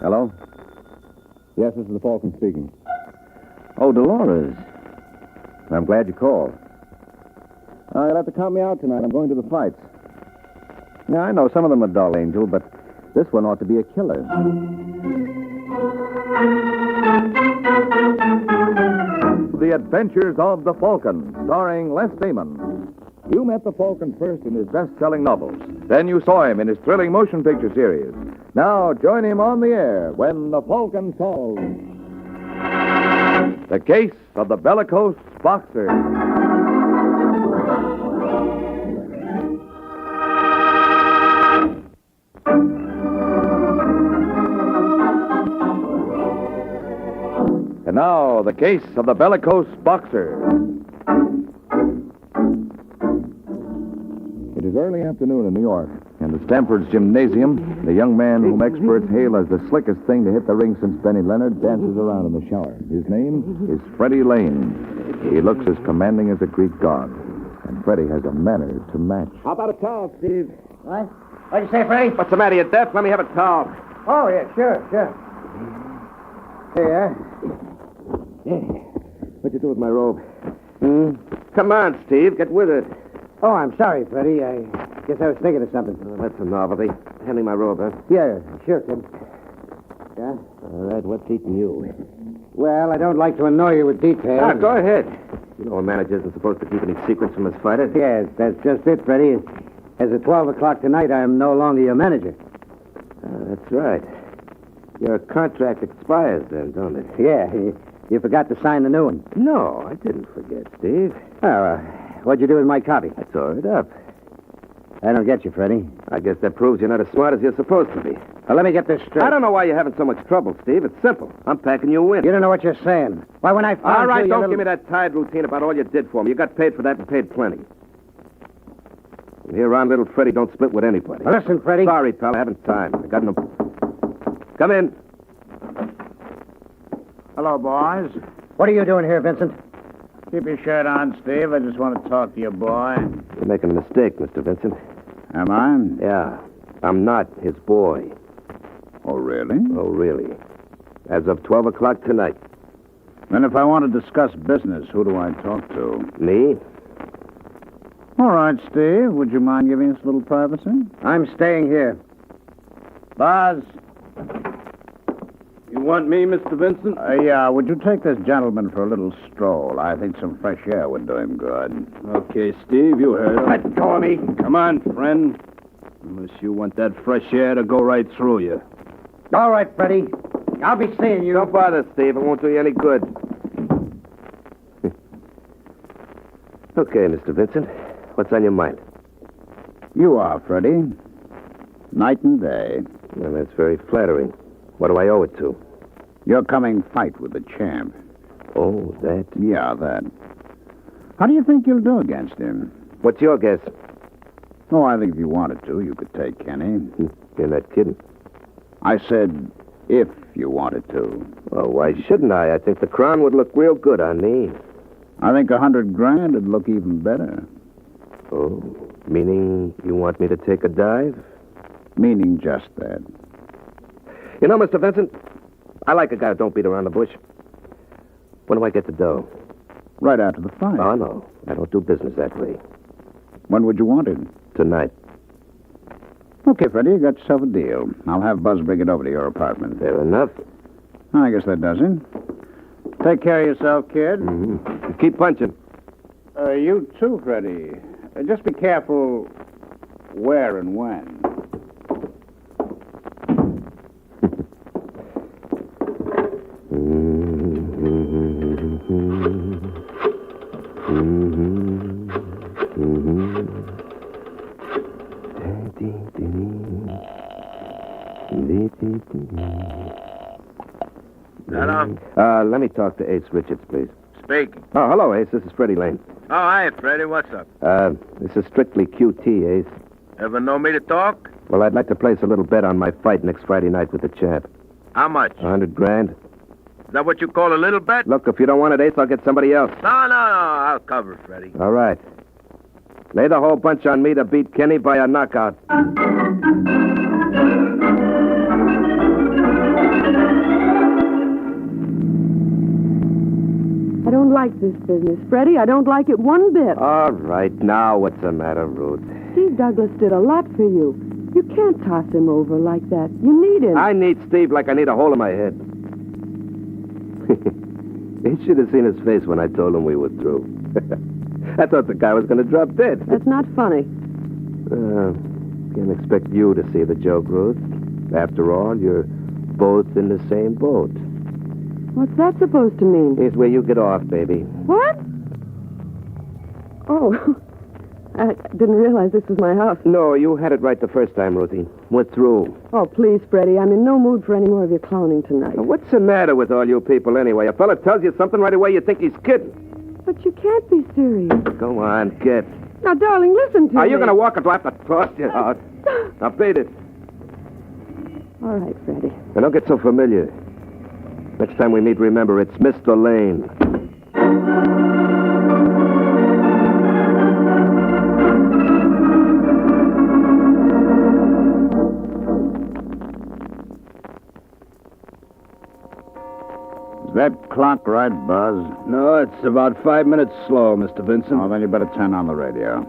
Hello? Yes, this is the Falcon speaking. Oh, Dolores. I'm glad you called. You'll have to count me out tonight. I'm going to the fights. Yeah, I know some of them are dull, Angel, but this one ought to be a killer. The Adventures of the Falcon, starring Les Damon. You met the Falcon first in his best-selling novels. Then you saw him in his thrilling motion picture series. Now join him on the air when the Falcon solves the case of the bellicose boxer. And now, the case of the bellicose boxer. It is early afternoon in New York, and at Stamford's Gymnasium, the young man whom experts hail as the slickest thing to hit the ring since Benny Leonard dances around in the shower. His name is Freddie Lane. He looks as commanding as a Greek god. And Freddie has a manner to match. How about a towel, Steve? What? What'd you say, Freddie? What's the matter, you deaf? Let me have a towel. Oh, yeah, sure. Here. What'd you do with my robe? Come on, Steve. Get with it. Oh, I'm sorry, Freddie. I guess I was thinking of something. Oh, that's a novelty. Hand me my robe, huh? Yeah, sure, kid. Yeah? All right, what's eating you? Well, I don't like to annoy you with details. Go ahead. You know a manager isn't supposed to keep any secrets from his fighters. Yes, that's just it, Freddie. As at 12 o'clock tonight, I'm no longer your manager. That's right. Your contract expires then, don't it? Yeah, you forgot to sign the new one. No, I didn't forget, Steve. Oh, what'd you do with my copy? I tore it up. I don't get you, Freddie. I guess that proves you're not as smart as you're supposed to be. Well, let me get this straight. I don't know why you're having so much trouble, Steve. It's simple. I'm packing you in. You don't know what you're saying. Why, when I found All right, you, don't give me that tired routine about all you did for me. You got paid for that and paid plenty. From here on, little Freddie don't split with anybody. Well, listen, Freddie. Sorry, pal. I haven't time. I got no... Come in. Hello, boys. What are you doing here, Vincent? Keep your shirt on, Steve. I just want to talk to you, boy. You're making a mistake, Mr. Vincent. Am I? Yeah. I'm not his boy. Oh, really? Oh, really. As of 12 o'clock tonight. Then if I want to discuss business, who do I talk to? Me? All right, Steve. Would you mind giving us a little privacy? I'm staying here. Buzz. You want me, Mr. Vincent? Yeah, would you take this gentleman for a little stroll? I think some fresh air would do him good. Okay, Steve, you heard him. Let go of me. Come on, friend. Unless you want that fresh air to go right through you. All right, Freddie. I'll be seeing you. Don't bother, Steve. It won't do you any good. Okay, Mr. Vincent. What's on your mind? You are, Freddie. Night and day. Well, that's very flattering. What do I owe it to? Your coming fight with the champ. Oh, that? Yeah, that. How do you think you'll do against him? What's your guess? Oh, I think if you wanted to, you could take Kenny. You're not kidding. I said, if you wanted to. Well, why shouldn't I? I think the crown would look real good on me. I think $100,000 would look even better. Oh, meaning you want me to take a dive? Meaning just that. You know, Mr. Vincent, I like a guy who don't beat around the bush. When do I get the dough? Right after the fight. Oh, no. I don't do business that way. When would you want it? Tonight. Okay, Freddie, you got yourself a deal. I'll have Buzz bring it over to your apartment. Fair enough. I guess that does it. Take care of yourself, kid. Mm-hmm. Keep punching. You too, Freddie. Just be careful where and when. Hello? Let me talk to Ace Richards, please. Speaking. Oh, hello, Ace. This is Freddie Lane. Oh, hi, Freddie. What's up? This is strictly QT, Ace. Ever know me to talk? Well, I'd like to place a little bet on my fight next Friday night with the champ. How much? $100,000. Is that what you call a little bet? Look, if you don't want it, Ace, I'll get somebody else. No. I'll cover it, Freddie. All right. Lay the whole bunch on me to beat Kenny by a knockout. I don't like this business, Freddie. I don't like it one bit. All right. Now what's the matter, Ruth? Steve Douglas did a lot for you. You can't toss him over like that. You need him. I need Steve like I need a hole in my head. He should have seen his face when I told him we were through. I thought the guy was going to drop dead. That's not funny. Can't expect you to see the joke, Ruth. After all, you're both in the same boat. What's that supposed to mean? Here's where you get off, baby. What? Oh, I didn't realize this was my house. No, you had it right the first time, Ruthie. We're through. Oh, please, Freddie. I'm in no mood for any more of your clowning tonight. Now, what's the matter with all you people anyway? A fella tells you something right away, you think he's kidding. But you can't be serious. Go on, get. Now, darling, listen to me. Are you going to walk or do I have to toss you out? Now, beat it. All right, Freddie. Now, don't get so familiar. Next time we meet, remember, it's Mr. Lane. Is that clock right, Buzz? No, it's about 5 minutes slow, Mr. Vincent. Oh, then you better turn on the radio.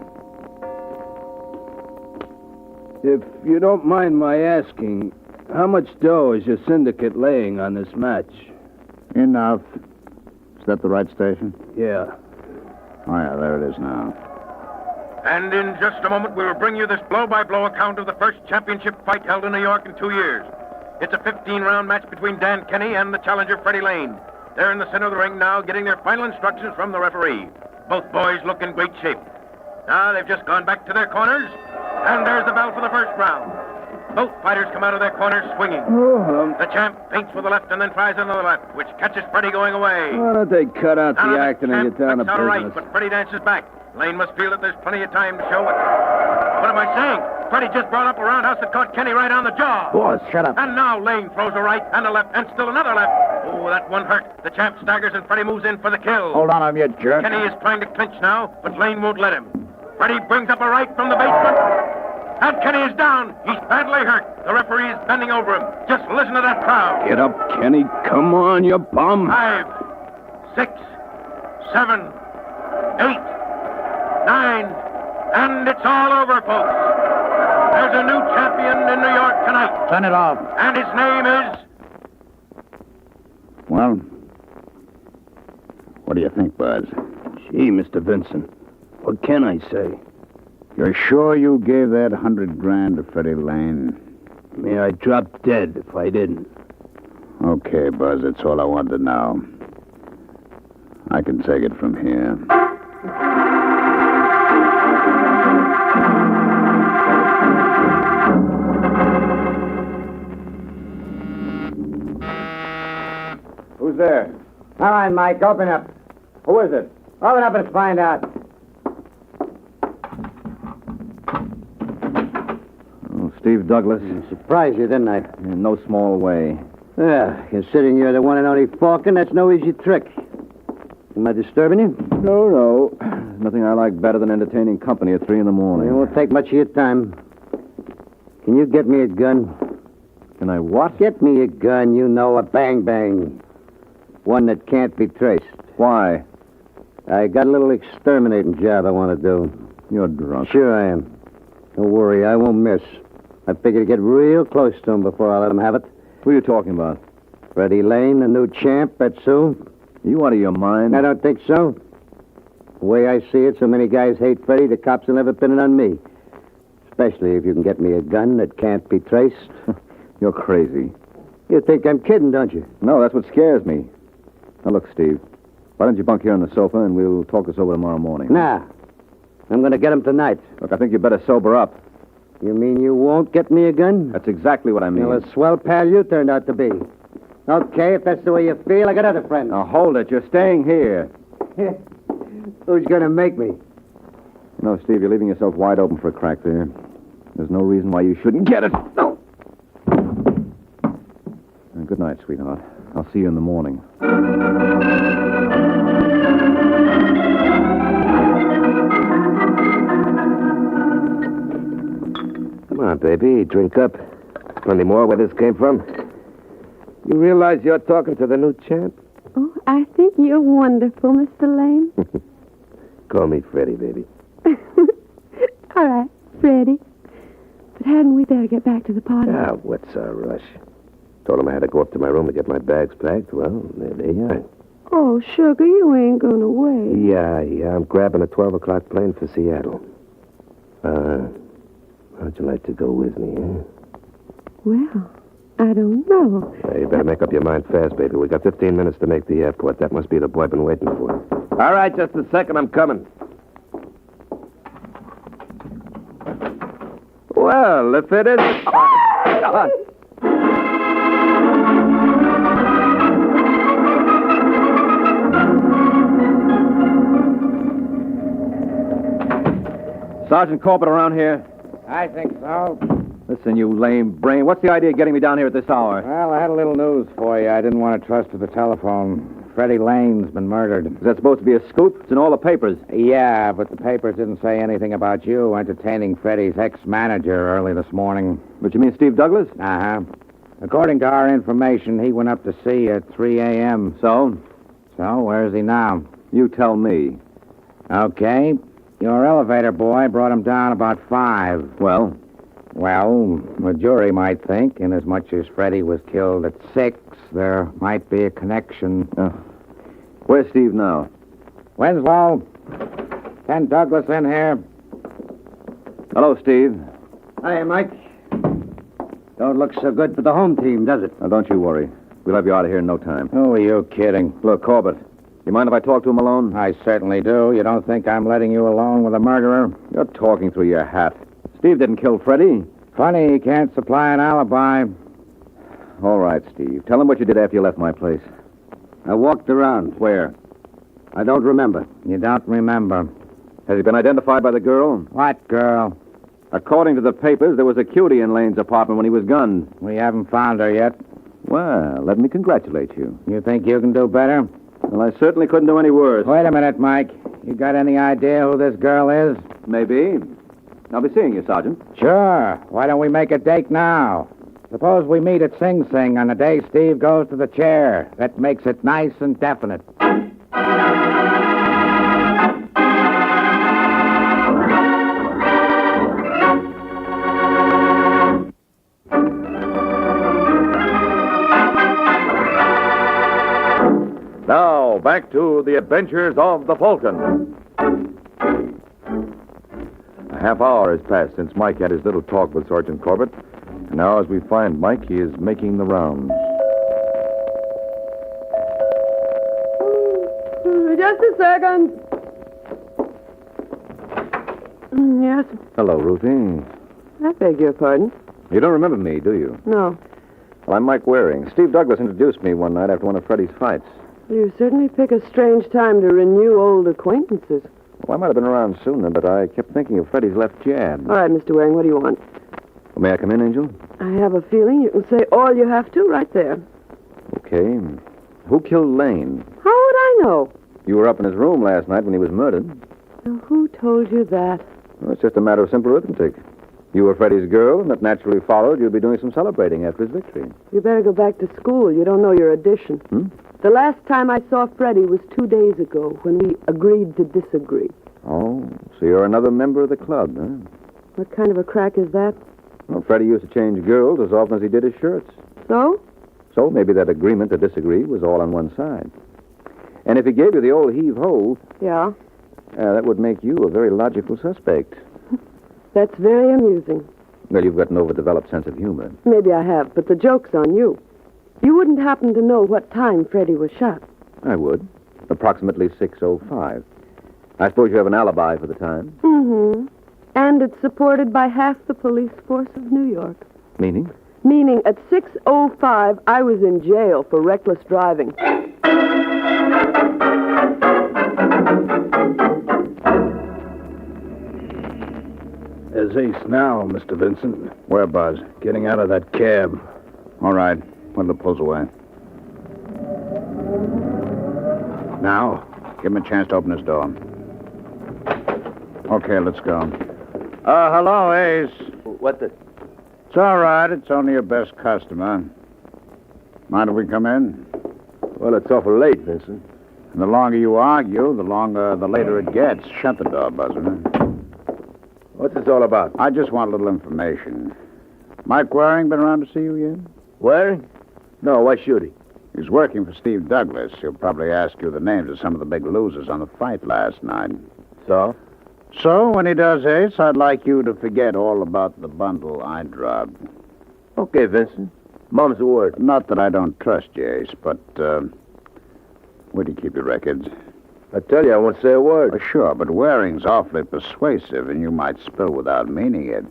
If you don't mind my asking, how much dough is your syndicate laying on this match? Enough. Is that the right station? Yeah. Oh, yeah, there it is now. And in just a moment, we will bring you this blow-by-blow account of the first championship fight held in New York in 2 years. It's a 15-round match between Dan Kenny and the challenger, Freddie Lane. They're in the center of the ring now, getting their final instructions from the referee. Both boys look in great shape. Now, they've just gone back to their corners, and there's the bell for the first round. Both fighters come out of their corners swinging. The champ feints with the left and then tries another left, which catches Freddie going away. Why don't they cut out the acting and get down to Out right, business? but Freddie dances back. Lane must feel that there's plenty of time to show it. What am I saying? Freddie just brought up a roundhouse that caught Kenny right on the jaw. Boss, shut up. And now Lane throws a right and a left and still another left. Oh, that one hurt. The champ staggers and Freddie moves in for the kill. Hold on, you jerk. Kenny is trying to clinch now, but Lane won't let him. Freddie brings up a right from the basement. And Kenny is down. He's badly hurt. The referee is bending over him. Just listen to that crowd. Get up, Kenny. Come on, you bum. 5, 6, 7, 8, 9, and it's all over, folks. There's a new champion in New York tonight. Turn it off. And his name is... Well, what do you think, Buzz? Gee, Mr. Vincent, what can I say? You're sure you gave that $100,000 to Freddie Lane? May I drop dead if I didn't. Okay, Buzz, that's all I wanted to know. I can take it from here. Who's there? All right, Mike, open up. Who is it? Open up and find out. Oh, Steve Douglas. Surprised you, didn't I? In no small way. Yeah, considering you're the one and only Falcon, that's no easy trick. Am I disturbing you? No. Nothing I like better than entertaining company at 3 in the morning. It won't take much of your time. Can you get me a gun? Can I what? Get me a gun, you know, a bang-bang. One that can't be traced. Why? I got a little exterminating job I want to do. You're drunk. Sure I am. Don't worry, I won't miss. I figure to get real close to him before I let him have it. Who are you talking about? Freddie Lane, the new champ, that's who. You out of your mind? I don't think so. The way I see it, so many guys hate Freddie, the cops will never pin it on me. Especially if you can get me a gun that can't be traced. You're crazy. You think I'm kidding, don't you? No, that's what scares me. Now, look, Steve. Why don't you bunk here on the sofa and we'll talk this over tomorrow morning? Nah. I'm going to get him tonight. Look, I think you better sober up. You mean you won't get me a gun? That's exactly what I mean. Well, a swell pal you turned out to be. Okay, if that's the way you feel, I got other friends. Now, hold it. You're staying here. Who's going to make me? You know, Steve, you're leaving yourself wide open for a crack there. There's no reason why you shouldn't get it. No. Good night, sweetheart. I'll see you in the morning. Come on, baby. Drink up. Plenty more where this came from. You realize you're talking to the new champ? Oh, I think you're wonderful, Mr. Lane. Call me Freddie, baby. All right, Freddie. But hadn't we better get back to the party? Ah, what's our rush? Told him I had to go up to my room to get my bags packed. Well, there they are. Oh, sugar, you ain't gonna wait. Yeah. I'm grabbing a 12 o'clock plane for Seattle. How'd you like to go with me, eh? Well, I don't know. You better make up your mind fast, baby. We got 15 minutes to make the airport. That must be the boy I've been waiting for. All right, just a second. I'm coming. Well, if it isn't... God. Sergeant Corbett around here? I think so. Listen, you lame brain. What's the idea of getting me down here at this hour? Well, I had a little news for you. I didn't want to trust to the telephone. Freddie Lane's been murdered. Is that supposed to be a scoop? It's in all the papers. Yeah, but the papers didn't say anything about you entertaining Freddie's ex-manager early this morning. But you mean Steve Douglas? Uh-huh. According to our information, he went up to sea at 3 a.m. So? So, where's he now? You tell me. Okay. Your elevator boy brought him down about 5. Well? Well, the jury might think, inasmuch as Freddie was killed at 6, there might be a connection. Where's Steve now? Winslow? Ken Douglas in here? Hello, Steve. Hi, Mike. Don't look so good for the home team, does it? Now, don't you worry. We'll have you out of here in no time. Who are you kidding? Look, Corbett, you mind if I talk to him alone? I certainly do. You don't think I'm letting you alone with a murderer? You're talking through your hat. Steve didn't kill Freddie. Funny he can't supply an alibi. All right, Steve. Tell him what you did after you left my place. I walked around. Where? I don't remember. You don't remember. Has he been identified by the girl? What girl? According to the papers, there was a cutie in Lane's apartment when he was gunned. We haven't found her yet. Well, let me congratulate you. You think you can do better? Well, I certainly couldn't do any worse. Wait a minute, Mike. You got any idea who this girl is? Maybe. I'll be seeing you, Sergeant. Sure. Why don't we make a date now? Suppose we meet at Sing Sing on the day Steve goes to the chair. That makes it nice and definite. Now, back to the adventures of the Falcon. A half hour has passed since Mike had his little talk with Sergeant Corbett. And now, as we find Mike, he is making the rounds. Just a second. Yes. Hello, Ruthie. I beg your pardon. You don't remember me, do you? No. Well, I'm Mike Waring. Steve Douglas introduced me one night after one of Freddie's fights. You certainly pick a strange time to renew old acquaintances. Well, I might have been around sooner, but I kept thinking of Freddie's left jab. All right, Mr. Waring, what do you want? Well, may I come in, Angel? I have a feeling you can say all you have to right there. Okay. Who killed Lane? How would I know? You were up in his room last night when he was murdered. Now, who told you that? Well, it's just a matter of simple arithmetic. You were Freddie's girl, and that naturally followed you'd be doing some celebrating after his victory. You better go back to school. You don't know your addition. The last time I saw Freddie was 2 days ago when we agreed to disagree. Oh, so you're another member of the club, huh? What kind of a crack is that? Well, Freddie used to change girls as often as he did his shirts. So? So maybe that agreement to disagree was all on one side. And if he gave you the old heave-ho... Yeah? that would make you a very logical suspect. That's very amusing. Well, you've got an overdeveloped sense of humor. Maybe I have, but the joke's on you. You wouldn't happen to know what time Freddie was shot. I would. Approximately 6:05. I suppose you have an alibi for the time? Mm-hmm. And it's supported by half the police force of New York. Meaning? Meaning at 6:05, I was in jail for reckless driving. There's Ace now, Mr. Vincent. Where, Buzz? Getting out of that cab. All right. When'll it pulls away? Now? Give him a chance to open his door. Okay, let's go. Hello, Ace. What the... It's all right. It's only your best customer. Mind if we come in? Well, it's awful late, Vincent. And the longer you argue, the later it gets. Shut the door, Buzzer. What's this all about? I just want a little information. Mike Waring been around to see you yet? Waring? No, why should he? He's working for Steve Douglas. He'll probably ask you the names of some of the big losers on the fight last night. So? So, when he does, Ace, I'd like you to forget all about the bundle I dropped. Okay, Vincent. Mom's the word. Not that I don't trust you, Ace, but, where do you keep your records? I tell you, I won't say a word. Well, sure, but Waring's awfully persuasive, and you might spill without meaning it.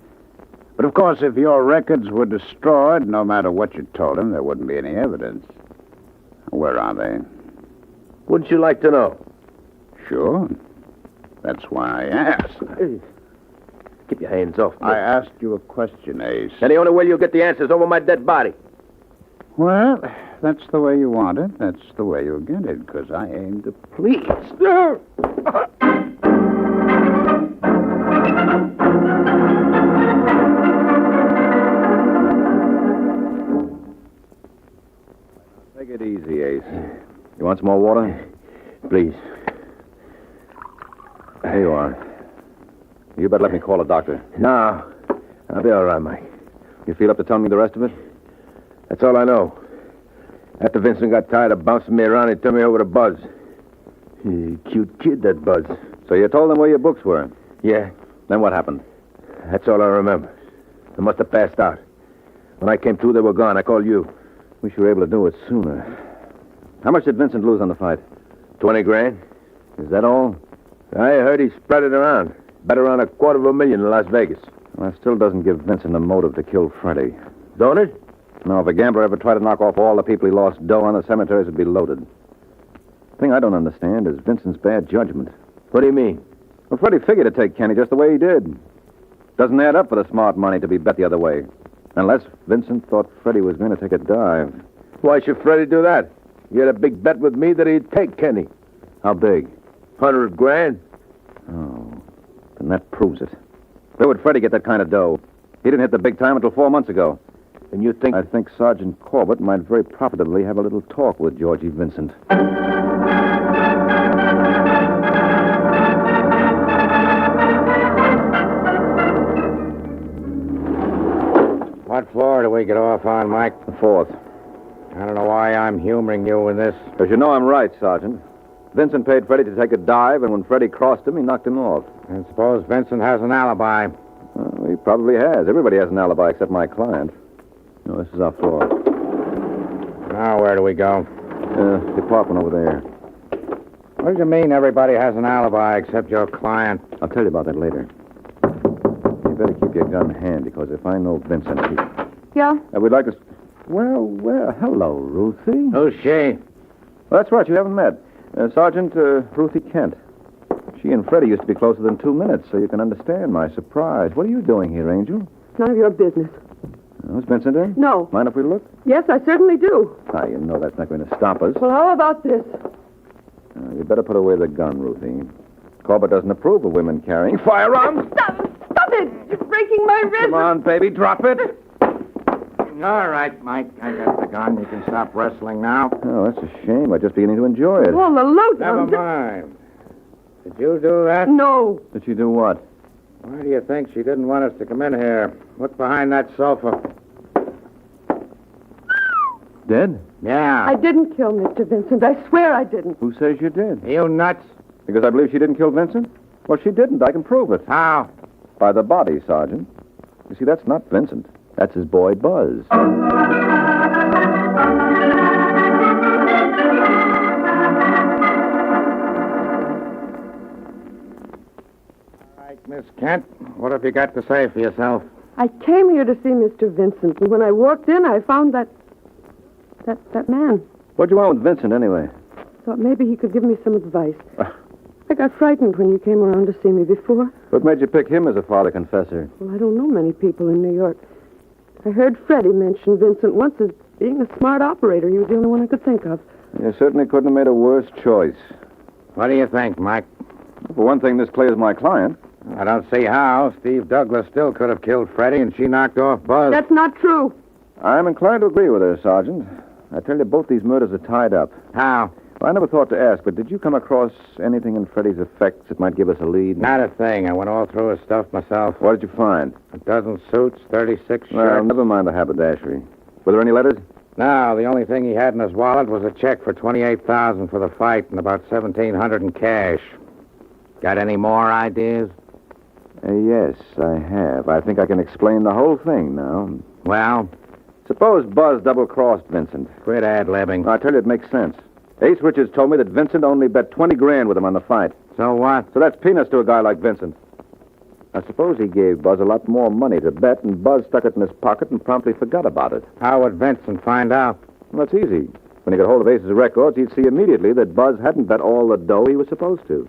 But, of course, if your records were destroyed, no matter what you told him, there wouldn't be any evidence. Where are they? Wouldn't you like to know? Sure. That's why I asked. Keep your hands off me. I asked you a question, Ace. And the only way you'll get the answer is over my dead body. Well, that's the way you want it. That's the way you'll get it, because I aim to please. some more water? Please. Here you are. You better let me call a doctor. No. I'll be all right, Mike. You feel up to telling me the rest of it? That's all I know. After Vincent got tired of bouncing me around, he turned me over to Buzz. Cute kid, that Buzz. So you told them where your books were? Yeah. Then what happened? That's all I remember. I must have passed out. When I came to, they were gone. I called you. Wish you were able to do it sooner. How much did Vincent lose on the fight? 20 grand. Is that all? I heard he spread it around. Bet around $250,000 in Las Vegas. Well, that still doesn't give Vincent a motive to kill Freddie. Don't it? No, if a gambler ever tried to knock off all the people he lost dough on, the cemeteries would be loaded. The thing I don't understand is Vincent's bad judgment. What do you mean? Well, Freddie figured to take Kenny just the way he did. Doesn't add up for the smart money to be bet the other way. Unless Vincent thought Freddie was going to take a dive. Why should Freddie do that? He had a big bet with me that he'd take Kenny. How big? 100 grand. Oh, then that proves it. Where would Freddie get that kind of dough? He didn't hit the big time until 4 months ago. And you think... I think Sergeant Corbett might very profitably have a little talk with Georgie Vincent. What floor do we get off on, Mike? The 4th. I don't know why I'm humoring you with this. Because you know I'm right, Sergeant. Vincent paid Freddie to take a dive, and when Freddie crossed him, he knocked him off. And suppose Vincent has an alibi. Well, he probably has. Everybody has an alibi except my client. No, this is our floor. Now, where do we go? Department over there. What do you mean everybody has an alibi except your client? I'll tell you about that later. You better keep your gun handy, because if I know Vincent, he... Yeah? We'd like to... Well, hello, Ruthie. Who's she? Well, that's right, you haven't met. Sergeant Ruthie Kent. She and Freddie used to be closer than 2 minutes, so you can understand my surprise. What are you doing here, Angel? It's none of your business. Is Vincent in? No. Mind if we look? Yes, I certainly do. Ah, you know that's not going to stop us. Well, how about this? You better put away the gun, Ruthie. Corbett doesn't approve of women carrying firearms. Stop it! You're breaking my wrist. Come on, baby, drop it. All right, Mike. I got the gun. You can stop wrestling now. Oh, that's a shame. I'm just beginning to enjoy it. Well, the load. Never mind. Did you do that? No. Did you do what? Why do you think she didn't want us to come in here? What's behind that sofa? Dead? Yeah. I didn't kill Mr. Vincent. I swear I didn't. Who says you did? You nuts? Because I believe she didn't kill Vincent? Well, she didn't. I can prove it. How? By the body, Sergeant. You see, that's not Vincent. That's his boy, Buzz. All right, Miss Kent, what have you got to say for yourself? I came here to see Mr. Vincent, and when I walked in, I found that man. What'd you want with Vincent, anyway? Thought maybe he could give me some advice. I got frightened when you came around to see me before. What made you pick him as a father confessor? Well, I don't know many people in New York. I heard Freddie mention Vincent once as being a smart operator. He was the only one I could think of. You certainly couldn't have made a worse choice. What do you think, Mike? For one thing, this clears my client. I don't see how. Steve Douglas still could have killed Freddie, and she knocked off Buzz. That's not true. I'm inclined to agree with her, Sergeant. I tell you, both these murders are tied up. How? Well, I never thought to ask, but did you come across anything in Freddie's effects that might give us a lead? Not a thing. I went all through his stuff myself. What did you find? A dozen suits, 36 shirts. Well, never mind the haberdashery. Were there any letters? No, the only thing he had in his wallet was a check for $28,000 for the fight and about $1,700 in cash. Got any more ideas? Yes, I have. I think I can explain the whole thing now. Well? Suppose Buzz double-crossed Vincent. Quit ad-libbing. I tell you, it makes sense. Ace Richards told me that Vincent only bet 20 grand with him on the fight. So what? So that's peanuts to a guy like Vincent. I suppose he gave Buzz a lot more money to bet, and Buzz stuck it in his pocket and promptly forgot about it. How would Vincent find out? Well, that's easy. When he got hold of Ace's records, he'd see immediately that Buzz hadn't bet all the dough he was supposed to.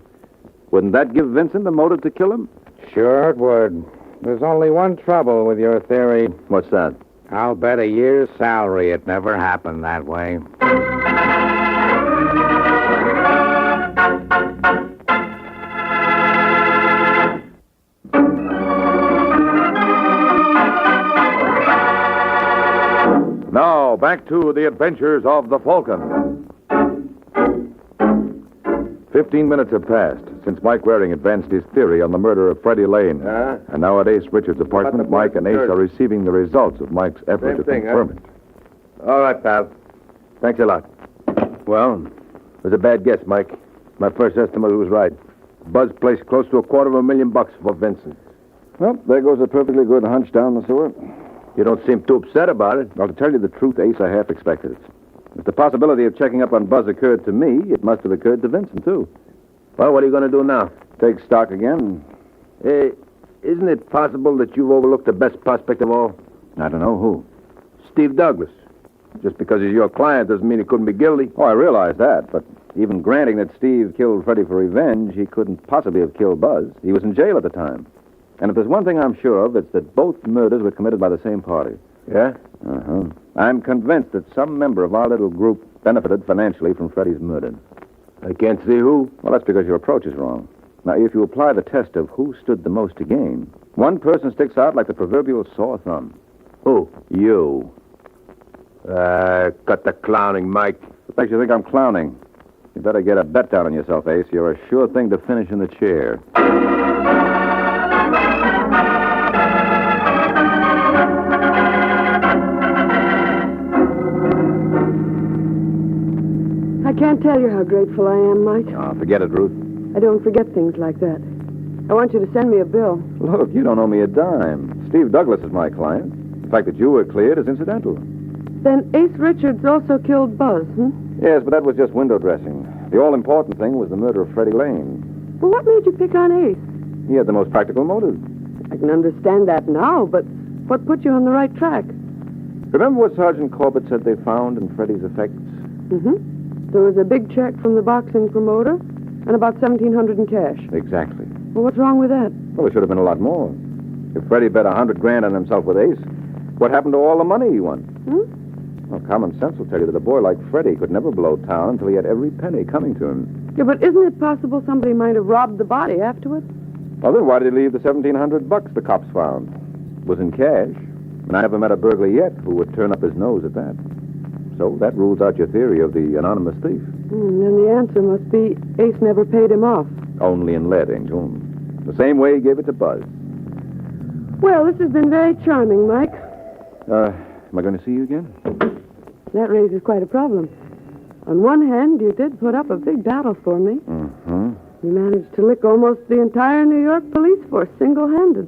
Wouldn't that give Vincent the motive to kill him? Sure it would. There's only one trouble with your theory. What's that? I'll bet a year's salary it never happened that way. Now, back to the adventures of the Falcon. 15 minutes have passed since Mike Waring advanced his theory on the murder of Freddie Lane. And now at Ace Richards' apartment, Mike and Ace are receiving the results of Mike's effort to confirm it. All right, pal. Thanks a lot. Well, it was a bad guess, Mike. My first estimate was right. Buzz placed close to $250,000 for Vincent. Well, there goes a perfectly good hunch down the sewer. You don't seem too upset about it. Well, to tell you the truth, Ace, I half expected it. If the possibility of checking up on Buzz occurred to me, it must have occurred to Vincent, too. Well, what are you going to do now? Take stock again. Isn't it possible that you've overlooked the best prospect of all? I don't know who. Steve Douglas. Just because he's your client doesn't mean he couldn't be guilty. Oh, I realize that, but even granting that Steve killed Freddie for revenge, he couldn't possibly have killed Buzz. He was in jail at the time. And if there's one thing I'm sure of, it's that both murders were committed by the same party. Yeah? Uh-huh. I'm convinced that some member of our little group benefited financially from Freddie's murder. I can't see who. Well, that's because your approach is wrong. Now, if you apply the test of who stood the most to gain, one person sticks out like the proverbial sore thumb. Who? You. Cut the clowning, Mike. What makes you think I'm clowning? You better get a bet down on yourself, Ace. You're a sure thing to finish in the chair. I can't tell you how grateful I am, Mike. Oh, forget it, Ruth. I don't forget things like that. I want you to send me a bill. Look, you don't owe me a dime. Steve Douglas is my client. The fact that you were cleared is incidental. Then Ace Richards also killed Buzz, Yes, but that was just window dressing. The all-important thing was the murder of Freddie Lane. Well, what made you pick on Ace? He had the most practical motive. I can understand that now, but what put you on the right track? Remember what Sergeant Corbett said they found in Freddie's effects? Mm-hmm. There was a big check from the boxing promoter and about $1,700 in cash. Exactly. Well, what's wrong with that? Well, it should have been a lot more. If Freddie bet $100,000 on himself with Ace, what happened to all the money he won? Well, common sense will tell you that a boy like Freddie could never blow town until he had every penny coming to him. Yeah, but isn't it possible somebody might have robbed the body afterwards? Well, then why did he leave the $1,700 the cops found? It was in cash, and I haven't met a burglar yet who would turn up his nose at that. So that rules out your theory of the anonymous thief. Then the answer must be Ace never paid him off. Only in lead, Angel. The same way he gave it to Buzz. Well, this has been very charming, Mike. Am I going to see you again? That raises quite a problem. On one hand, you did put up a big battle for me. Mm-hmm. You managed to lick almost the entire New York police force single-handed.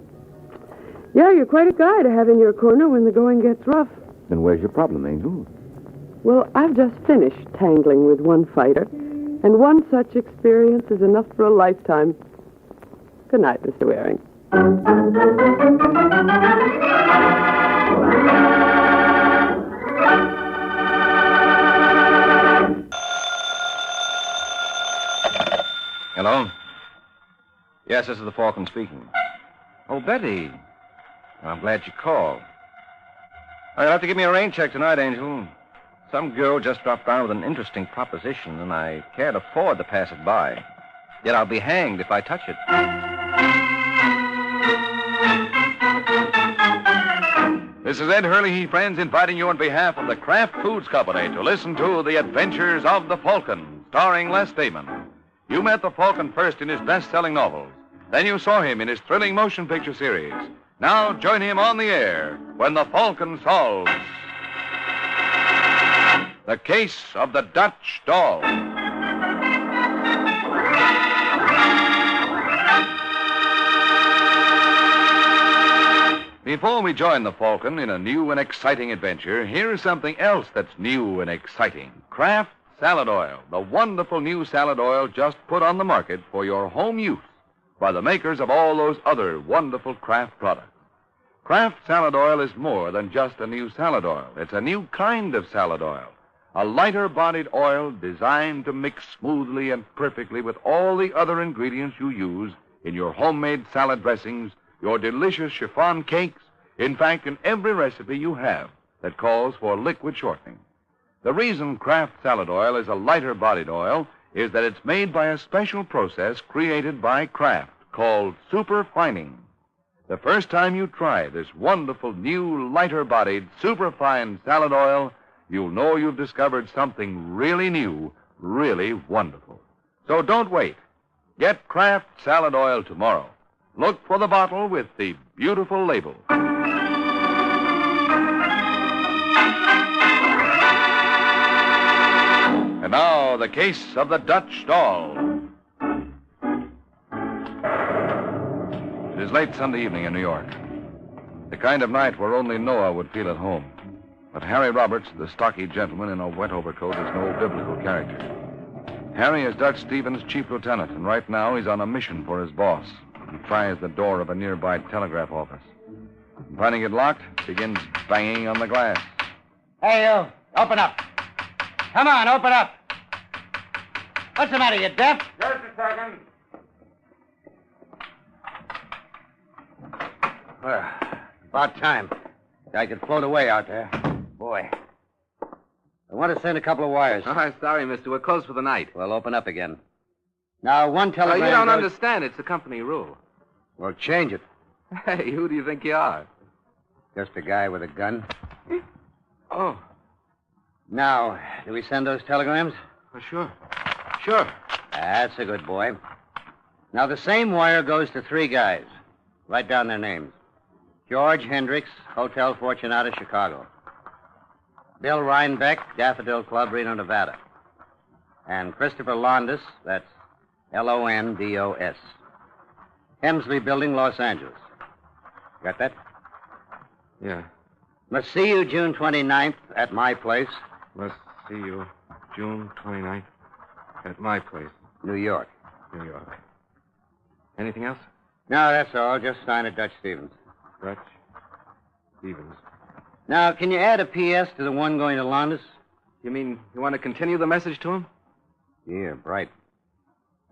Yeah, you're quite a guy to have in your corner when the going gets rough. Then where's your problem, Angel? Well, I've just finished tangling with one fighter, and one such experience is enough for a lifetime. Good night, Mr. Waring. Hello? Yes, this is the Falcon speaking. Oh, Betty. Well, I'm glad you called. You'll have to give me a rain check tonight, Angel. Some girl just dropped by with an interesting proposition, and I can't afford to pass it by. Yet I'll be hanged if I touch it. This is Ed Hurley, friends, inviting you on behalf of the Kraft Foods Company to listen to The Adventures of the Falcon, starring Les Damon. You met the Falcon first in his best-selling novels. Then you saw him in his thrilling motion picture series. Now join him on the air when the Falcon solves the case of the Dutch doll. Before we join the Falcon in a new and exciting adventure, here's something else that's new and exciting. Kraft Salad Oil, the wonderful new salad oil just put on the market for your home use by the makers of all those other wonderful Kraft products. Kraft Salad Oil is more than just a new salad oil. It's a new kind of salad oil. A lighter-bodied oil designed to mix smoothly and perfectly with all the other ingredients you use in your homemade salad dressings, your delicious chiffon cakes, in fact, in every recipe you have that calls for liquid shortening. The reason Kraft Salad Oil is a lighter-bodied oil is that it's made by a special process created by Kraft called superfining. The first time you try this wonderful new lighter-bodied superfine salad oil, you'll know you've discovered something really new, really wonderful. So don't wait. Get Kraft salad oil tomorrow. Look for the bottle with the beautiful label. And now, the case of the Dutch doll. It is late Sunday evening in New York. The kind of night where only Noah would feel at home. But Harry Roberts, the stocky gentleman in a wet overcoat, is no biblical character. Harry is Dutch Stevens' chief lieutenant, and right now he's on a mission for his boss. He tries the door of a nearby telegraph office. Finding it locked, begins banging on the glass. Hey, you. Open up. Come on, open up. What's the matter, you deaf? Just a second. Well, about time. I could float away out there. Boy. I want to send a couple of wires. Oh, sorry, mister. We're closed for the night. Well, open up again. Now, one telegram... you don't goes- understand. It's the company rule. Well, change it. Hey, who do you think you are? Just a guy with a gun. Oh. Now, do we send those telegrams? Oh, sure. Sure. That's a good boy. Now, the same wire goes to 3 guys. Write down their names. George Hendricks, Hotel Fortunata, Chicago. Bill Rhinebeck, Daffodil Club, Reno, Nevada. And Christopher Londos, that's Londos. Hemsley Building, Los Angeles. Got that? Yeah. Must see you June 29th at my place. Must see you June 29th at my place. New York. New York. Anything else? No, that's all. Just sign it, Dutch Stevens. Dutch Stevens. Now, can you add a P.S. to the one going to Londos? You mean you want to continue the message to him? Yeah, bright.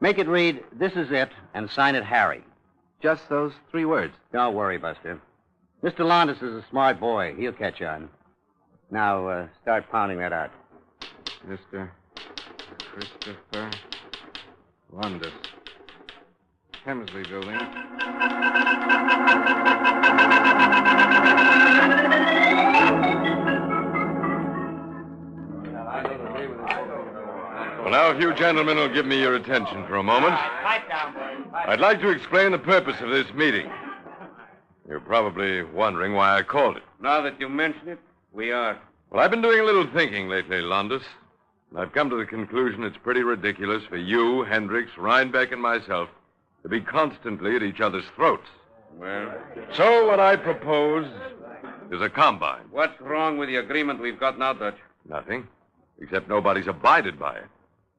Make it read, "This is it," and sign it Harry. Just those 3 words. Don't worry, Buster. Mr. Londos is a smart boy. He'll catch on. Now, start pounding that out. Mr. Christopher Londos. Hemsley Building. Well, now, if you gentlemen will give me your attention for a moment, I'd like to explain the purpose of this meeting. You're probably wondering why I called it. Now that you mention it, we are. Well, I've been doing a little thinking lately, Londos. And I've come to the conclusion it's pretty ridiculous for you, Hendricks, Rhinebeck, and myself to be constantly at each other's throats. Well, So what I propose is a combine. what's wrong with the agreement we've got now, Dutch? Nothing, except nobody's abided by it.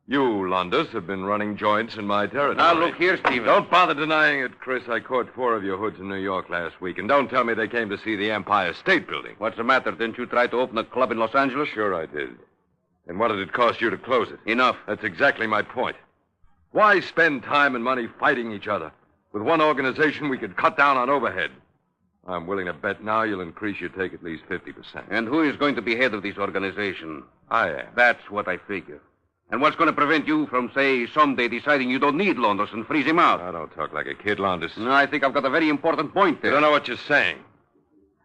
You, Londos, have been running joints in my territory. Now, look here, Stevens. Don't bother denying it, Chris. I caught 4 of your hoods in New York last week. And don't tell me they came to see the Empire State Building. What's the matter? Didn't you try to open a club in Los Angeles? Sure I did. And what did it cost you to close it? Enough. That's exactly my point. Why spend time and money fighting each other? With one organization, we could cut down on overhead. I'm willing to bet now you'll increase your take at least 50%. And who is going to be head of this organization? I am. That's what I figure. And what's going to prevent you from, say, someday deciding you don't need Londos and freeze him out? Now, don't talk like a kid, Londos. No, I think I've got a very important point there. You don't know what you're saying.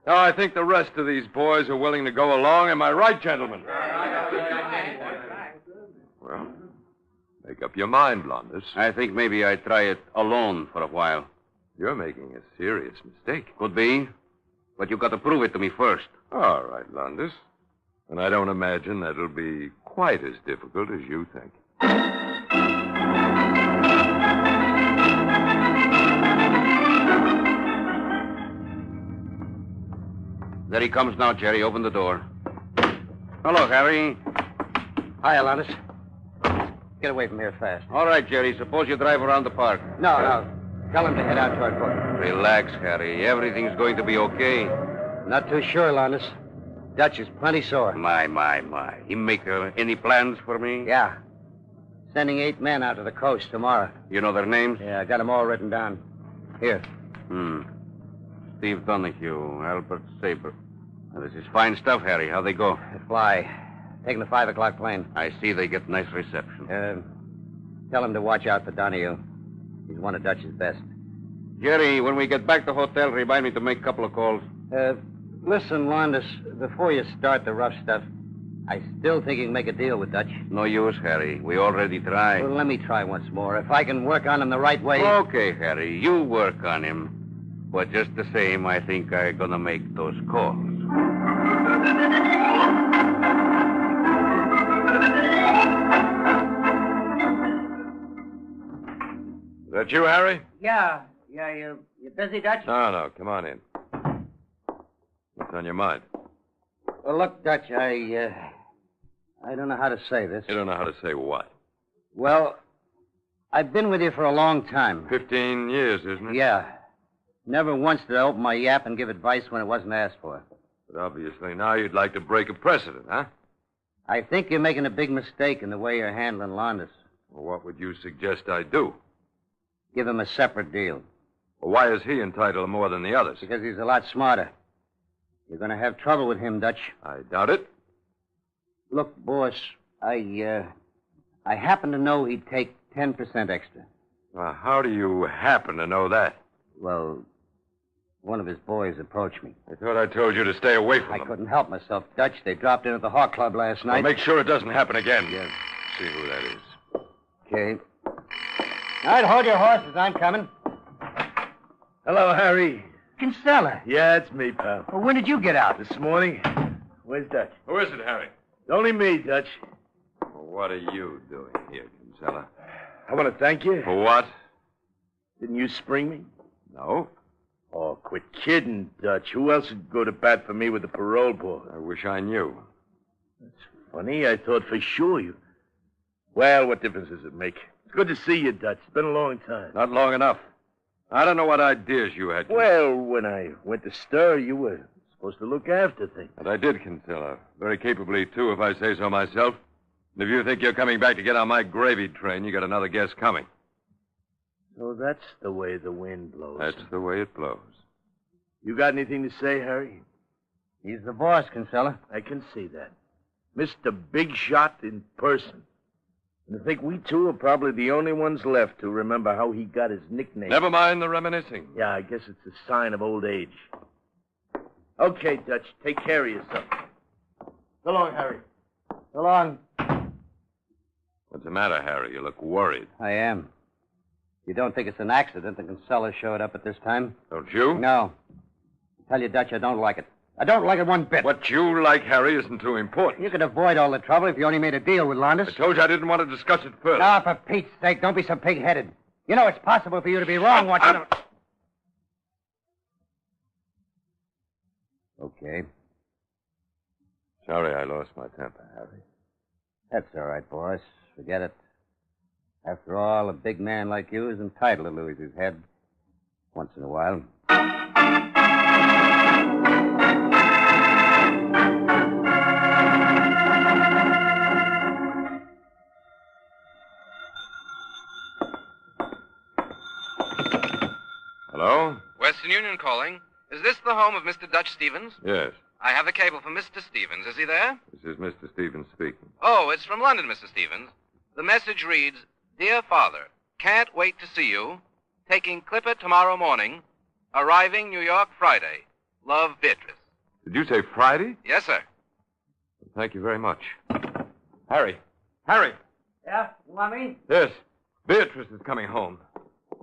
Now, I think the rest of these boys are willing to go along. Am I right, gentlemen? Well, make up your mind, Londos. I think maybe I'd try it alone for a while. You're making a serious mistake. Could be. But you've got to prove it to me first. All right, Londos. And I don't imagine that'll be quite as difficult as you think. There he comes now, Jerry. Open the door. Hello, Harry. Hi, Londos. Get away from here fast. All right, Jerry. Suppose you drive around the park. No. Tell him to head out toward Brooklyn. Relax, Harry. Everything's going to be okay. Not too sure, Londos. Dutch is plenty sore. My. He make any plans for me? Yeah. Sending 8 men out to the coast tomorrow. You know their names? Yeah, I got them all written down. Here. Steve Donahue, Albert Saber. Now, this is fine stuff, Harry. How they go? They fly. Taking the 5 o'clock plane. I see they get nice reception. Tell him to watch out for Donahue. He's one of Dutch's best. Jerry, when we get back to the hotel, remind me to make a couple of calls. Listen, Londos, before you start the rough stuff, I still think you can make a deal with Dutch. No use, Harry. We already tried. Well, let me try once more. If I can work on him the right way... Okay, Harry. You work on him. But just the same, I think I'm gonna make those calls. Is that you, Harry? Yeah, you busy, Dutch? No, come on in. What's on your mind? Well, look, Dutch, I don't know how to say this. You don't know how to say what? Well, I've been with you for a long time. 15 years, isn't it? Yeah. Never once did I open my yap and give advice when it wasn't asked for. But obviously now you'd like to break a precedent, huh? I think you're making a big mistake in the way you're handling Londas. Well, what would you suggest I do? Give him a separate deal. Well, why is he entitled to more than the others? Because he's a lot smarter. You're going to have trouble with him, Dutch. I doubt it. Look, boss, I happen to know he'd take 10% extra. Well, how do you happen to know that? Well, one of his boys approached me. I thought I told you to stay away from them. I couldn't help myself, Dutch. They dropped in at the Hawk Club last night. Well, make sure it doesn't happen again. Yeah. See who that is. Okay. All right, hold your horses. I'm coming. Hello, Harry. Kinsella. Yeah, it's me, pal. Well, when did you get out? This morning. Where's Dutch? Who is it, Harry? It's only me, Dutch. Well, what are you doing here, Kinsella? I want to thank you. For what? Didn't you spring me? No. Oh, quit kidding, Dutch. Who else would go to bat for me with the parole board? I wish I knew. That's funny. I thought for sure you... Well, what difference does it make? It's good to see you, Dutch. It's been a long time. Not long enough. I don't know what ideas you had. Well, when I went to stir, you were supposed to look after things. And I did, Kinsella. Very capably, too, if I say so myself. And if you think you're coming back to get on my gravy train, you got another guess coming. So that's the way the wind blows. That's the way it blows. You got anything to say, Harry? He's the boss, Kinsella. I can see that. Mr. Big Shot in person. And I think we two are probably the only ones left to remember how he got his nickname. Never mind the reminiscing. Yeah, I guess it's a sign of old age. Okay, Dutch, take care of yourself. So long, Harry. So long. What's the matter, Harry? You look worried. I am. You don't think it's an accident that Kinsella showed up at this time? Don't you? No. I tell you, Dutch, I don't like it. I don't like it one bit. What you like, Harry, isn't too important. You could avoid all the trouble if you only made a deal with Londas. I told you I didn't want to discuss it further. Now, for Pete's sake, don't be so pig-headed. You know it's possible for you to be wrong once you... Okay. Sorry I lost my temper, Harry. That's all right, boss. Forget it. After all, a big man like you is entitled to lose his head once in a while. Hello? Western Union calling. Is this the home of Mr. Dutch Stevens? Yes. I have a cable for Mr. Stevens. Is he there? This is Mr. Stevens speaking. Oh, it's from London, Mr. Stevens. The message reads, Dear Father, can't wait to see you. Taking Clipper tomorrow morning. Arriving New York Friday. Love, Beatrice. Did you say Friday? Yes, sir. Thank you very much. Harry. Harry. Yeah? You want me? Yes. Beatrice is coming home.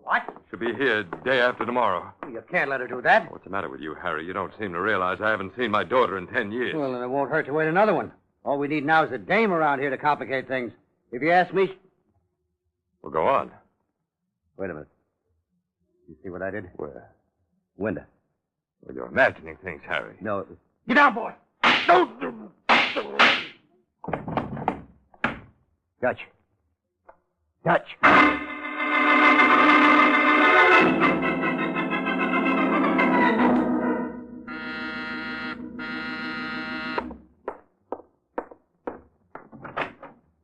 What? She'll be here day after tomorrow. You can't let her do that. What's the matter with you, Harry? You don't seem to realize I haven't seen my daughter in 10 years. Well, then it won't hurt to wait another one. All we need now is a dame around here to complicate things. If you ask me... Well, go on. Wait a minute. You see what I did? Where? Window. Well, you're imagining things, Harry. No. Get down, boy! Dutch. Dutch.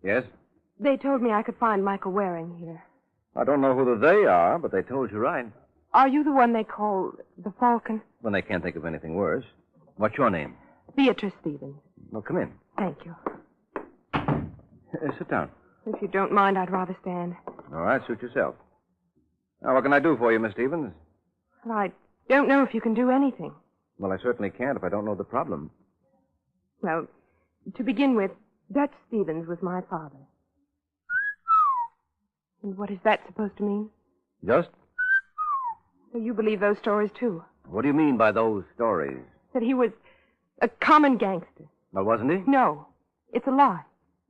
Yes? They told me I could find Michael Waring here. I don't know who the they are, but they told you right. Are you the one they call the Falcon? When they can't think of anything worse. What's your name? Beatrice Stevens. Well, come in. Thank you. Sit down. If you don't mind, I'd rather stand. All right, suit yourself. Now, what can I do for you, Miss Stevens? Well, I don't know if you can do anything. Well, I certainly can't if I don't know the problem. Well, To begin with, Dutch Stevens was my father. And what is that supposed to mean? Just? So you believe those stories, too? What do you mean by those stories? That he was a common gangster. Well, wasn't he? No, it's a lie.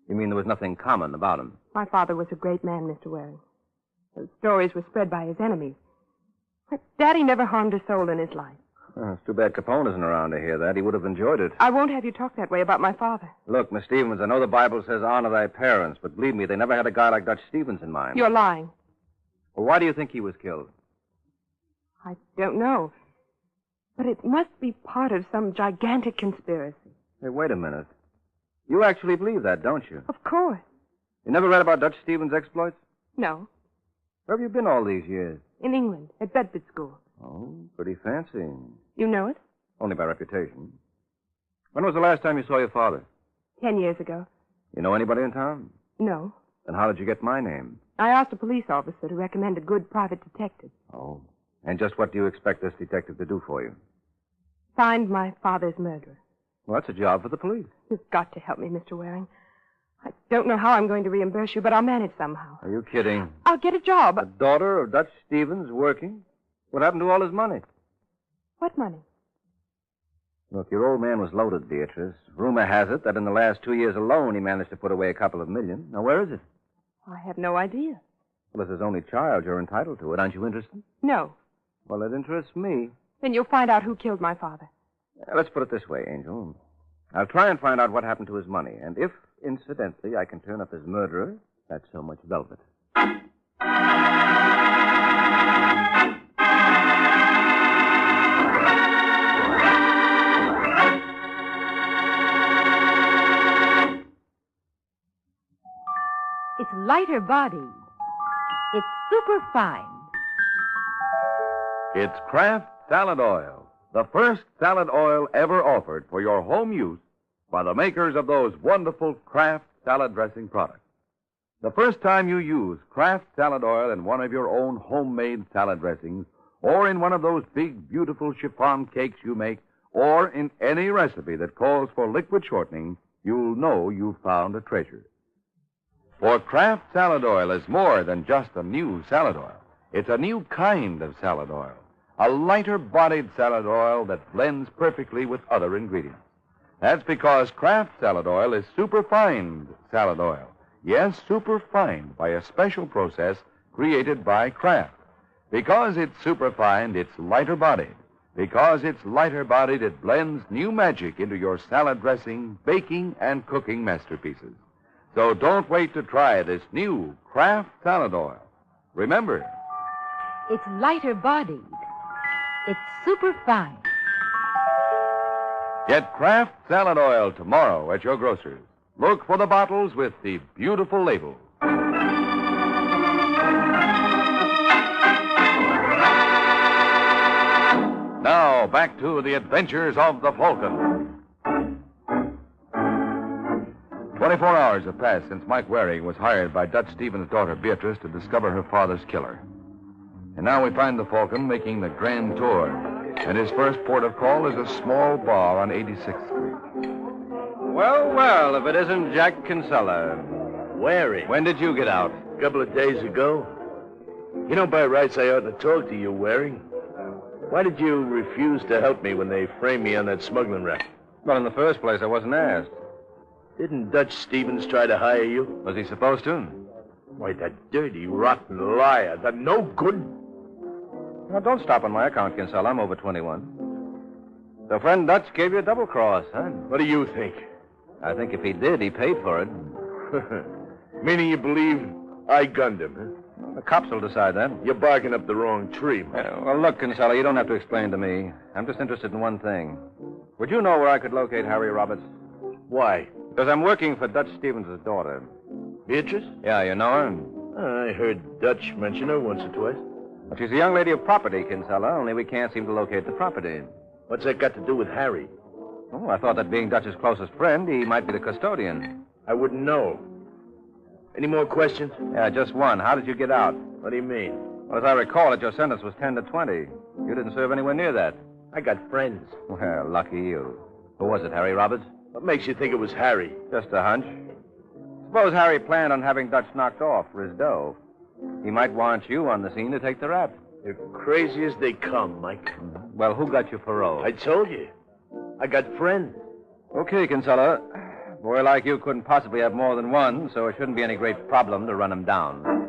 You mean there was nothing common about him? My father was a great man, Mr. Waring. Those stories were spread by his enemies. But Daddy never harmed a soul in his life. It's too bad Capone isn't around to hear that. He would have enjoyed it. I won't have you talk that way about my father. Look, Miss Stevens, I know the Bible says honor thy parents, but believe me, they never had a guy like Dutch Stevens in mind. You're lying. Well, why do you think he was killed? I don't know. But it must be part of some gigantic conspiracy. Hey, wait a minute. You actually believe that, don't you? Of course. You never read about Dutch Stevens' exploits? No. Where have you been all these years? In England, at Bedford School. Oh, pretty fancy. You know it? Only by reputation. When was the last time you saw your father? 10 years ago. You know anybody in town? No. Then how did you get my name? I asked a police officer to recommend a good private detective. Oh. And just what do you expect this detective to do for you? Find my father's murderer. Well, that's a job for the police. You've got to help me, Mr. Waring. I don't know how I'm going to reimburse you, but I'll manage somehow. Are you kidding? I'll get a job. The daughter of Dutch Stevens working? What happened to all his money? What money? Look, your old man was loaded, Beatrice. Rumor has it that in the last 2 years alone he managed to put away a couple of million. Now, where is it? I have no idea. Well, as his only child, you're entitled to it. Aren't you interested? No. Well, it interests me. Then you'll find out who killed my father. Let's put it this way, Angel. I'll try and find out what happened to his money. And if, incidentally, I can turn up his murderer, that's so much velvet. It's lighter bodied. It's super fine. It's Kraft Salad Oil, the first salad oil ever offered for your home use by the makers of those wonderful Kraft salad dressing products. The first time you use Kraft Salad Oil in one of your own homemade salad dressings, or in one of those big, beautiful chiffon cakes you make, or in any recipe that calls for liquid shortening, you'll know you've found a treasure. For Kraft Salad Oil is more than just a new salad oil. It's a new kind of salad oil. A lighter-bodied salad oil that blends perfectly with other ingredients. That's because Kraft Salad Oil is superfined salad oil. Yes, superfined by a special process created by Kraft. Because it's superfined, it's lighter-bodied. Because it's lighter-bodied, it blends new magic into your salad dressing, baking, and cooking masterpieces. So don't wait to try this new Kraft Salad Oil. Remember, It's lighter bodied. It's super fine. get Kraft Salad Oil tomorrow at your grocer's. Look for the bottles with the beautiful labels. Now, back to the adventures of the Falcon. 24 hours have passed since Mike Waring was hired by Dutch Stevens' daughter, Beatrice, to discover her father's killer. And now we find the Falcon making the grand tour. And his first port of call is a small bar on 86th Street. Well, well, if it isn't Jack Kinsella. Waring. When did you get out? A couple of days ago. You know, by rights, I ought to talk to you, Waring. Why did you refuse to help me when they framed me on that smuggling rap? Well, in the first place, I wasn't asked. Didn't Dutch Stevens try to hire you? Was he supposed to? Why, that dirty, rotten liar. That no good... Now, don't stop on my account, Kinsella. I'm over 21. So friend Dutch gave you a double cross, huh? What do you think? I think if he did, he paid for it. Meaning you believe I gunned him, huh? The cops will decide that. You're barking up the wrong tree, man. Well, look, Kinsella, you don't have to explain to me. I'm just interested in one thing. Would you know where I could locate Harry Roberts? Why? Because I'm working for Dutch Stevens' daughter. Beatrice? Yeah, you know her? I heard Dutch mention her once or twice. Well, she's a young lady of property, Kinsella, only we can't seem to locate the property. What's that got to do with Harry? Oh, I thought that being Dutch's closest friend, he might be the custodian. I wouldn't know. Any more questions? Yeah, just one. How did you get out? What do you mean? Well, as I recall it, your sentence was 10 to 20. You didn't serve anywhere near that. I got friends. Well, lucky you. Who was it, Harry Roberts? What makes you think it was Harry? Just a hunch. Suppose Harry planned on having Dutch knocked off for his dough. He might want you on the scene to take the rap. They're crazy as they come, Mike. Well, who got you parole? I told you. I got friends. Okay, Kinsella. A boy like you couldn't possibly have more than one, so it shouldn't be any great problem to run him down.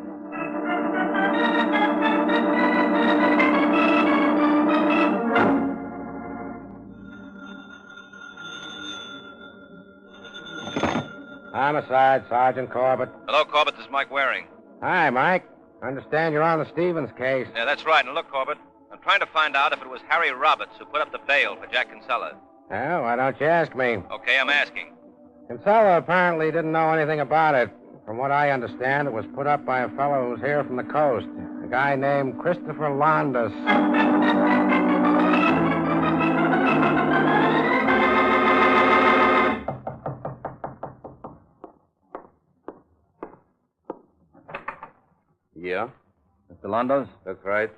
Homicide, Sergeant Corbett. Hello, Corbett. This is Mike Waring. Hi, Mike. Understand you're on the Stevens case. Yeah, that's right. And look, Corbett, I'm trying to find out if it was Harry Roberts who put up the bail for Jack Kinsella. Well, why don't you ask me? Okay, I'm asking. Kinsella apparently didn't know anything about it. From what I understand, it was put up by a fellow who's here from the coast, a guy named Christopher Londas. Yeah? Mr. Londos? That's right.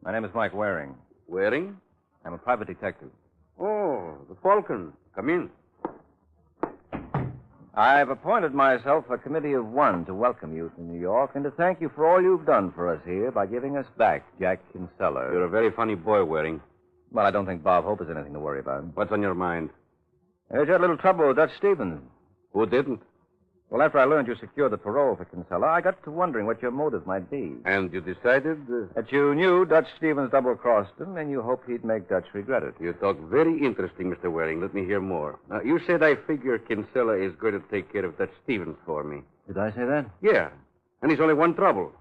My name is Mike Waring. Waring? I'm a private detective. Oh, the Falcon. Come in. I've appointed myself a committee of one to welcome you to New York and to thank you for all you've done for us here by giving us back Jack Kinsella. You're a very funny boy, Waring. Well, I don't think Bob Hope has anything to worry about. What's on your mind? There's had a little trouble with Dutch Stevens. Who didn't? Well, after I learned you secured the parole for Kinsella, I got to wondering what your motive might be. And you decided? That you knew Dutch Stevens double-crossed him, and you hoped he'd make Dutch regret it. You talk very interesting, Mr. Waring. Let me hear more. Now, you said I figure Kinsella is going to take care of Dutch Stevens for me. Did I say that? Yeah. And he's only one trouble.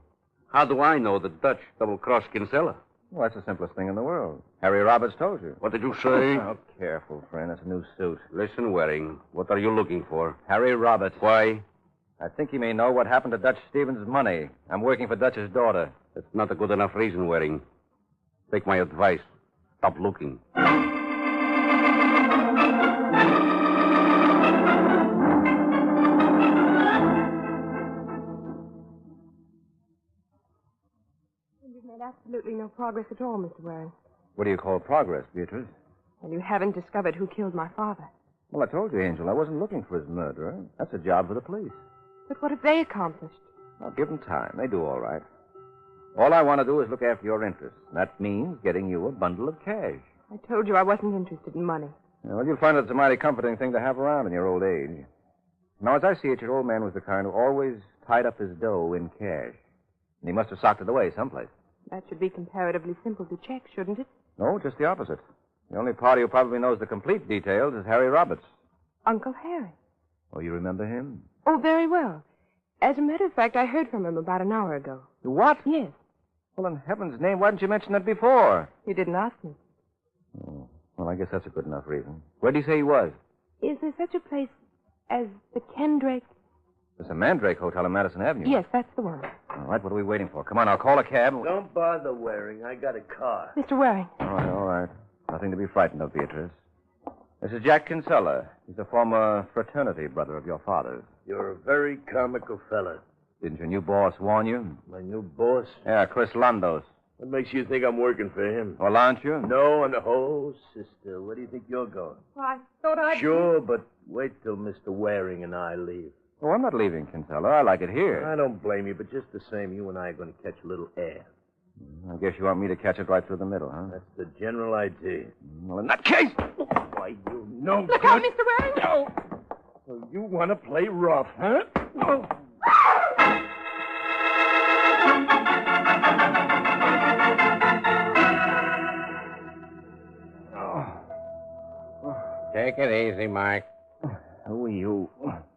How do I know that Dutch double-crossed Kinsella? Well, that's the simplest thing in the world. Harry Roberts told you. What did you say? Oh, careful, friend. It's a new suit. Listen, Waring. What are you looking for? Harry Roberts. Why? I think he may know what happened to Dutch Stevens' money. I'm working for Dutch's daughter. That's not a good enough reason, Waring. Take my advice. Stop looking. You've made absolutely no progress at all, Mr. Waring. What do you call progress, Beatrice? And you haven't discovered who killed my father. Well, I told you, Angel, I wasn't looking for his murderer. That's a job for the police. But what have they accomplished? I'll give them time. They do all right. All I want to do is look after your interests. That means getting you a bundle of cash. I told you I wasn't interested in money. Yeah, well, you'll find it's a mighty comforting thing to have around in your old age. Now, as I see it, your old man was the kind who always tied up his dough in cash. And he must have socked it away someplace. That should be comparatively simple to check, shouldn't it? No, just the opposite. The only party who probably knows the complete details is Harry Roberts. Uncle Harry. Oh, you remember him? Oh, very well. As a matter of fact, I heard from him about an hour ago. What? Yes. Well, in heaven's name, why didn't you mention it before? You didn't ask me. Oh, well, I guess that's a good enough reason. Where did he say he was? Is there such a place as the Kendrake? There's a Mandrake Hotel on Madison Avenue. Yes, that's the one. All right, what are we waiting for? Come on, I'll call a cab. Don't bother, Waring. I got a car. Mr. Waring. All right. Nothing to be frightened of, Beatrice. This is Jack Kinsella. He's a former fraternity brother of your father's. You're a very comical fella. Didn't your new boss warn you? My new boss? Yeah, Chris Londos. What makes you think I'm working for him? Well, aren't you? No, and oh, sister, where do you think you're going? Well, I thought I'd... Sure, but wait till Mr. Waring and I leave. Oh, I'm not leaving, Kinsella. I like it here. I don't blame you, but just the same, you and I are going to catch a little air. I guess you want me to catch it right through the middle, huh? That's the general idea. Well, in that case... Why, you know Look out, Mr. Waring! No! So you want to play rough, huh? Oh. Take it easy, Mike. Who are you?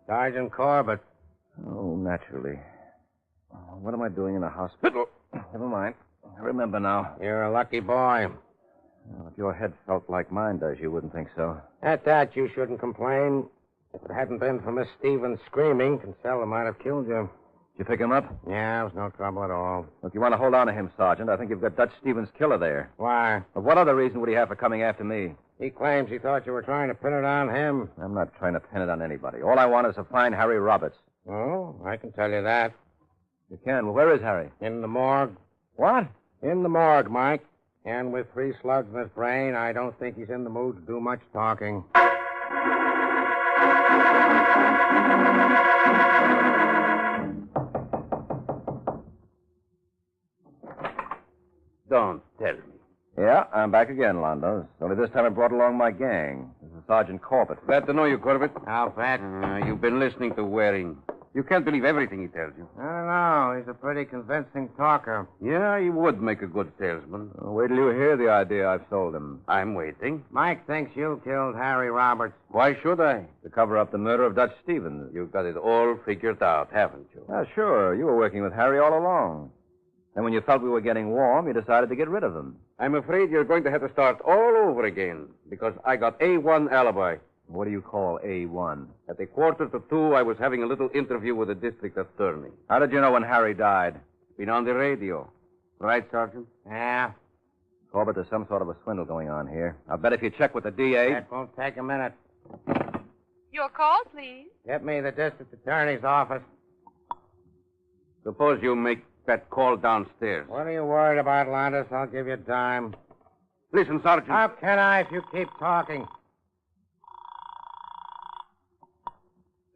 Sergeant Corbett. Oh, naturally. What am I doing in a hospital? Never mind. I remember now. You're a lucky boy. Well, if your head felt like mine does, you wouldn't think so. At that, you shouldn't complain. If it hadn't been for Miss Stevens screaming, Kinsella might have killed you. Did you pick him up? Yeah, it was no trouble at all. Look, you want to hold on to him, Sergeant. I think you've got Dutch Stevens' killer there. Why? But what other reason would he have for coming after me? He claims he thought you were trying to pin it on him. I'm not trying to pin it on anybody. All I want is to find Harry Roberts. Oh, I can tell you that. You can? Well, where is Harry? In the morgue. What? In the morgue, Mike. And with 3 slugs in his brain, I don't think he's in the mood to do much talking. Don't tell me. Yeah, I'm back again, Londos. Only this time I brought along my gang. This is Sergeant Corbett. Glad to know you, Corbett. How, Pat? You've been listening to Waring. You can't believe everything he tells you. I don't know. He's a pretty convincing talker. Yeah, he would make a good salesman. Wait till you hear the idea I've sold him. I'm waiting. Mike thinks you killed Harry Roberts. Why should I? To cover up the murder of Dutch Stevens. You've got it all figured out, haven't you? Sure. You were working with Harry all along. And when you felt we were getting warm, you decided to get rid of him. I'm afraid you're going to have to start all over again because I got A1 alibi. What do you call A1? At a 1:45, I was having a little interview with the district attorney. How did you know when Harry died? Been on the radio. Right, Sergeant? Yeah. Corbett, there's some sort of a swindle going on here. I'll bet if you check with the DA... That won't take a minute. Your call, please. Get me the district attorney's office. Suppose you make that call downstairs. What are you worried about, Landis? I'll give you time. Listen, Sergeant. How can I if you keep talking?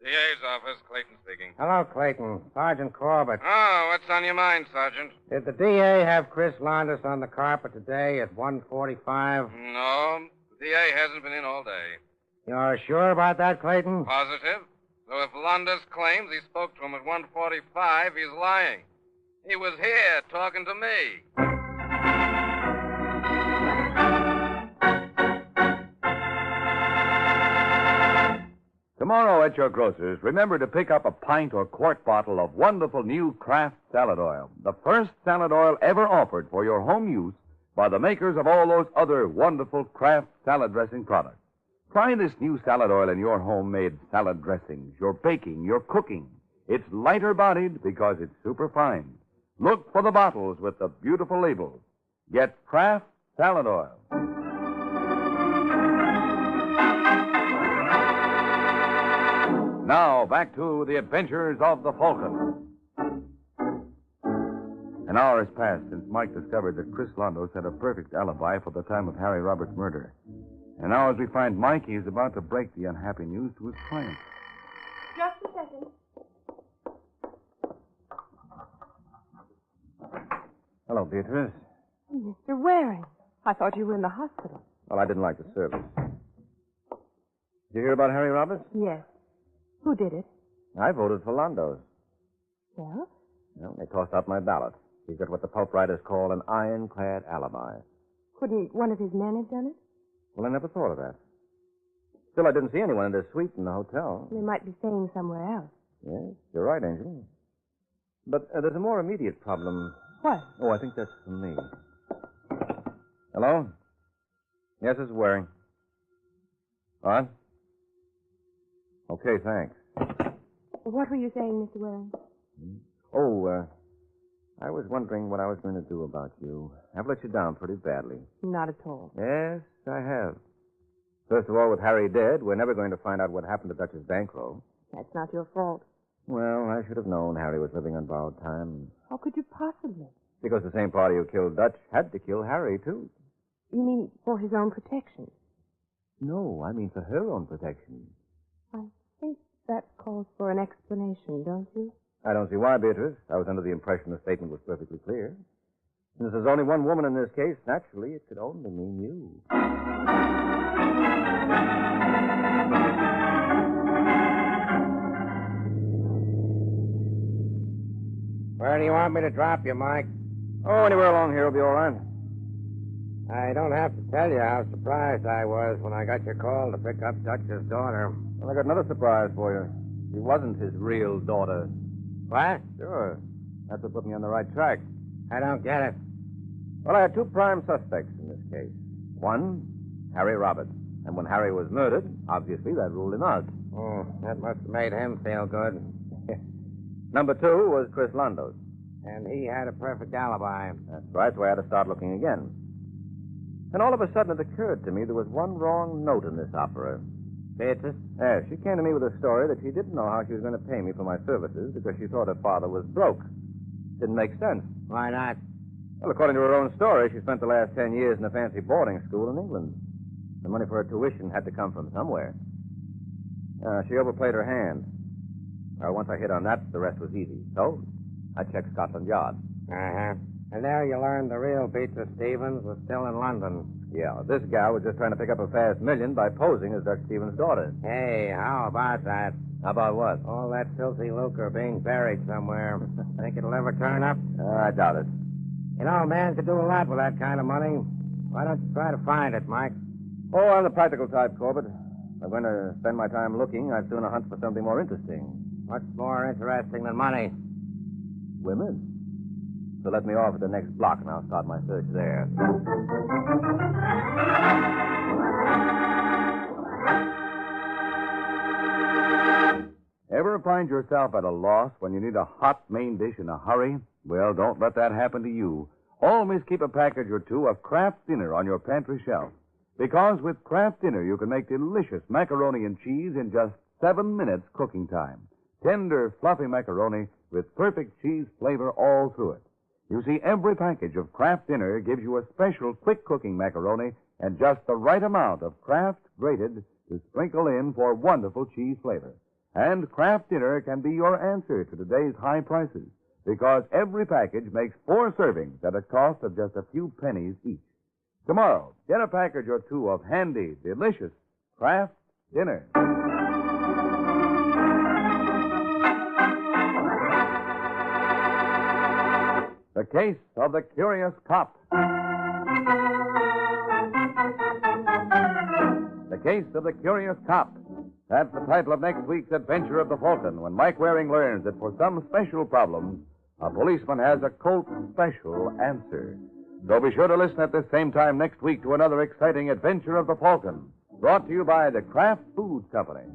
DA's office, Clayton speaking. Hello, Clayton. Sergeant Corbett. Oh, what's on your mind, Sergeant? Did the DA have Chris Landis on the carpet today at 1:45? No, the DA hasn't been in all day. You're sure about that, Clayton? Positive. So if Landis claims he spoke to him at 1:45, he's lying. He was here talking to me. Tomorrow at your grocer's, remember to pick up a pint or quart bottle of wonderful new Kraft salad oil. The first salad oil ever offered for your home use by the makers of all those other wonderful Kraft salad dressing products. Try this new salad oil in your homemade salad dressings, your baking, your cooking. It's lighter bodied because it's super fine. Look for the bottles with the beautiful labels. Get Kraft salad oil. Now, back to the adventures of the Falcon. An hour has passed since Mike discovered that Chris Londos had a perfect alibi for the time of Harry Roberts' murder. And now, as we find Mike, he is about to break the unhappy news to his client. Just a second. Hello, Beatrice. Mr. Waring. I thought you were in the hospital. Well, I didn't like the service. Did you hear about Harry Roberts? Yes. Who did it? I voted for Londos. Well? Well, they tossed out my ballot. He's got what the pulp writers call an ironclad alibi. Couldn't one of his men have done it? Well, I never thought of that. Still, I didn't see anyone in their suite in the hotel. They might be staying somewhere else. Yes, you're right, Angel. But there's a more immediate problem. What? Oh, I think that's for me. Hello? Yes, this is Waring. What? Okay, thanks. What were you saying, Mr. Waring? Oh, I was wondering what I was going to do about you. I've let you down pretty badly. Not at all. Yes, I have. First of all, with Harry dead, we're never going to find out what happened to Dutch's bankroll. That's not your fault. Well, I should have known Harry was living on borrowed time. How could you possibly? Because the same party who killed Dutch had to kill Harry, too. You mean for his own protection? No, I mean for her own protection. I think that calls for an explanation, don't you? I don't see why, Beatrice. I was under the impression the statement was perfectly clear. Since there's only one woman in this case, naturally, it could only mean you. Where do you want me to drop you, Mike? Oh, anywhere along here will be all right. I don't have to tell you how surprised I was when I got your call to pick up Dutch's daughter. Well, I got another surprise for you. She wasn't his real daughter. What? Sure. That's what put me on the right track. I don't get it. Well, I had two prime suspects in this case. One, Harry Roberts. And when Harry was murdered, obviously that ruled him out. Oh, that must have made him feel good. Number two was Chris Londos. And he had a perfect alibi. That's right, so I had to start looking again. And all of a sudden it occurred to me there was one wrong note in this opera. Beatrice? Yes, she came to me with a story that she didn't know how she was going to pay me for my services because she thought her father was broke. Didn't make sense. Why not? Well, according to her own story, she spent the last 10 years in a fancy boarding school in England. The money for her tuition had to come from somewhere. She overplayed her hand. Once I hit on that, the rest was easy. So, I checked Scotland Yard. Uh-huh. And there you learned the real Pizza Stevens was still in London. Yeah, this gal was just trying to pick up a fast million by posing as Dutch Stevens' daughter. Hey, how about that? How about what? All that filthy lucre being buried somewhere. Think it'll ever turn up? I doubt it. You know, a man could do a lot with that kind of money. Why don't you try to find it, Mike? Oh, I'm the practical type, Corbett. If I'm going to spend my time looking, I'd sooner hunt for something more interesting. What's more interesting than money? Women. So let me off at the next block, and I'll start my search there. Ever find yourself at a loss when you need a hot main dish in a hurry? Well, don't let that happen to you. Always keep a package or two of Kraft Dinner on your pantry shelf. Because with Kraft Dinner, you can make delicious macaroni and cheese in just 7 minutes cooking time. Tender, fluffy macaroni with perfect cheese flavor all through it. You see, every package of Kraft Dinner gives you a special quick-cooking macaroni and just the right amount of Kraft grated to sprinkle in for wonderful cheese flavor. And Kraft Dinner can be your answer to today's high prices because every package makes 4 servings at a cost of just a few pennies each. Tomorrow, get a package or two of handy, delicious Kraft Dinner. The Case of the Curious Cop. The Case of the Curious Cop. That's the title of next week's Adventure of the Falcon, when Mike Waring learns that for some special problems, a policeman has a Colt special answer. So be sure to listen at this same time next week to another exciting Adventure of the Falcon, brought to you by the Kraft Foods Company.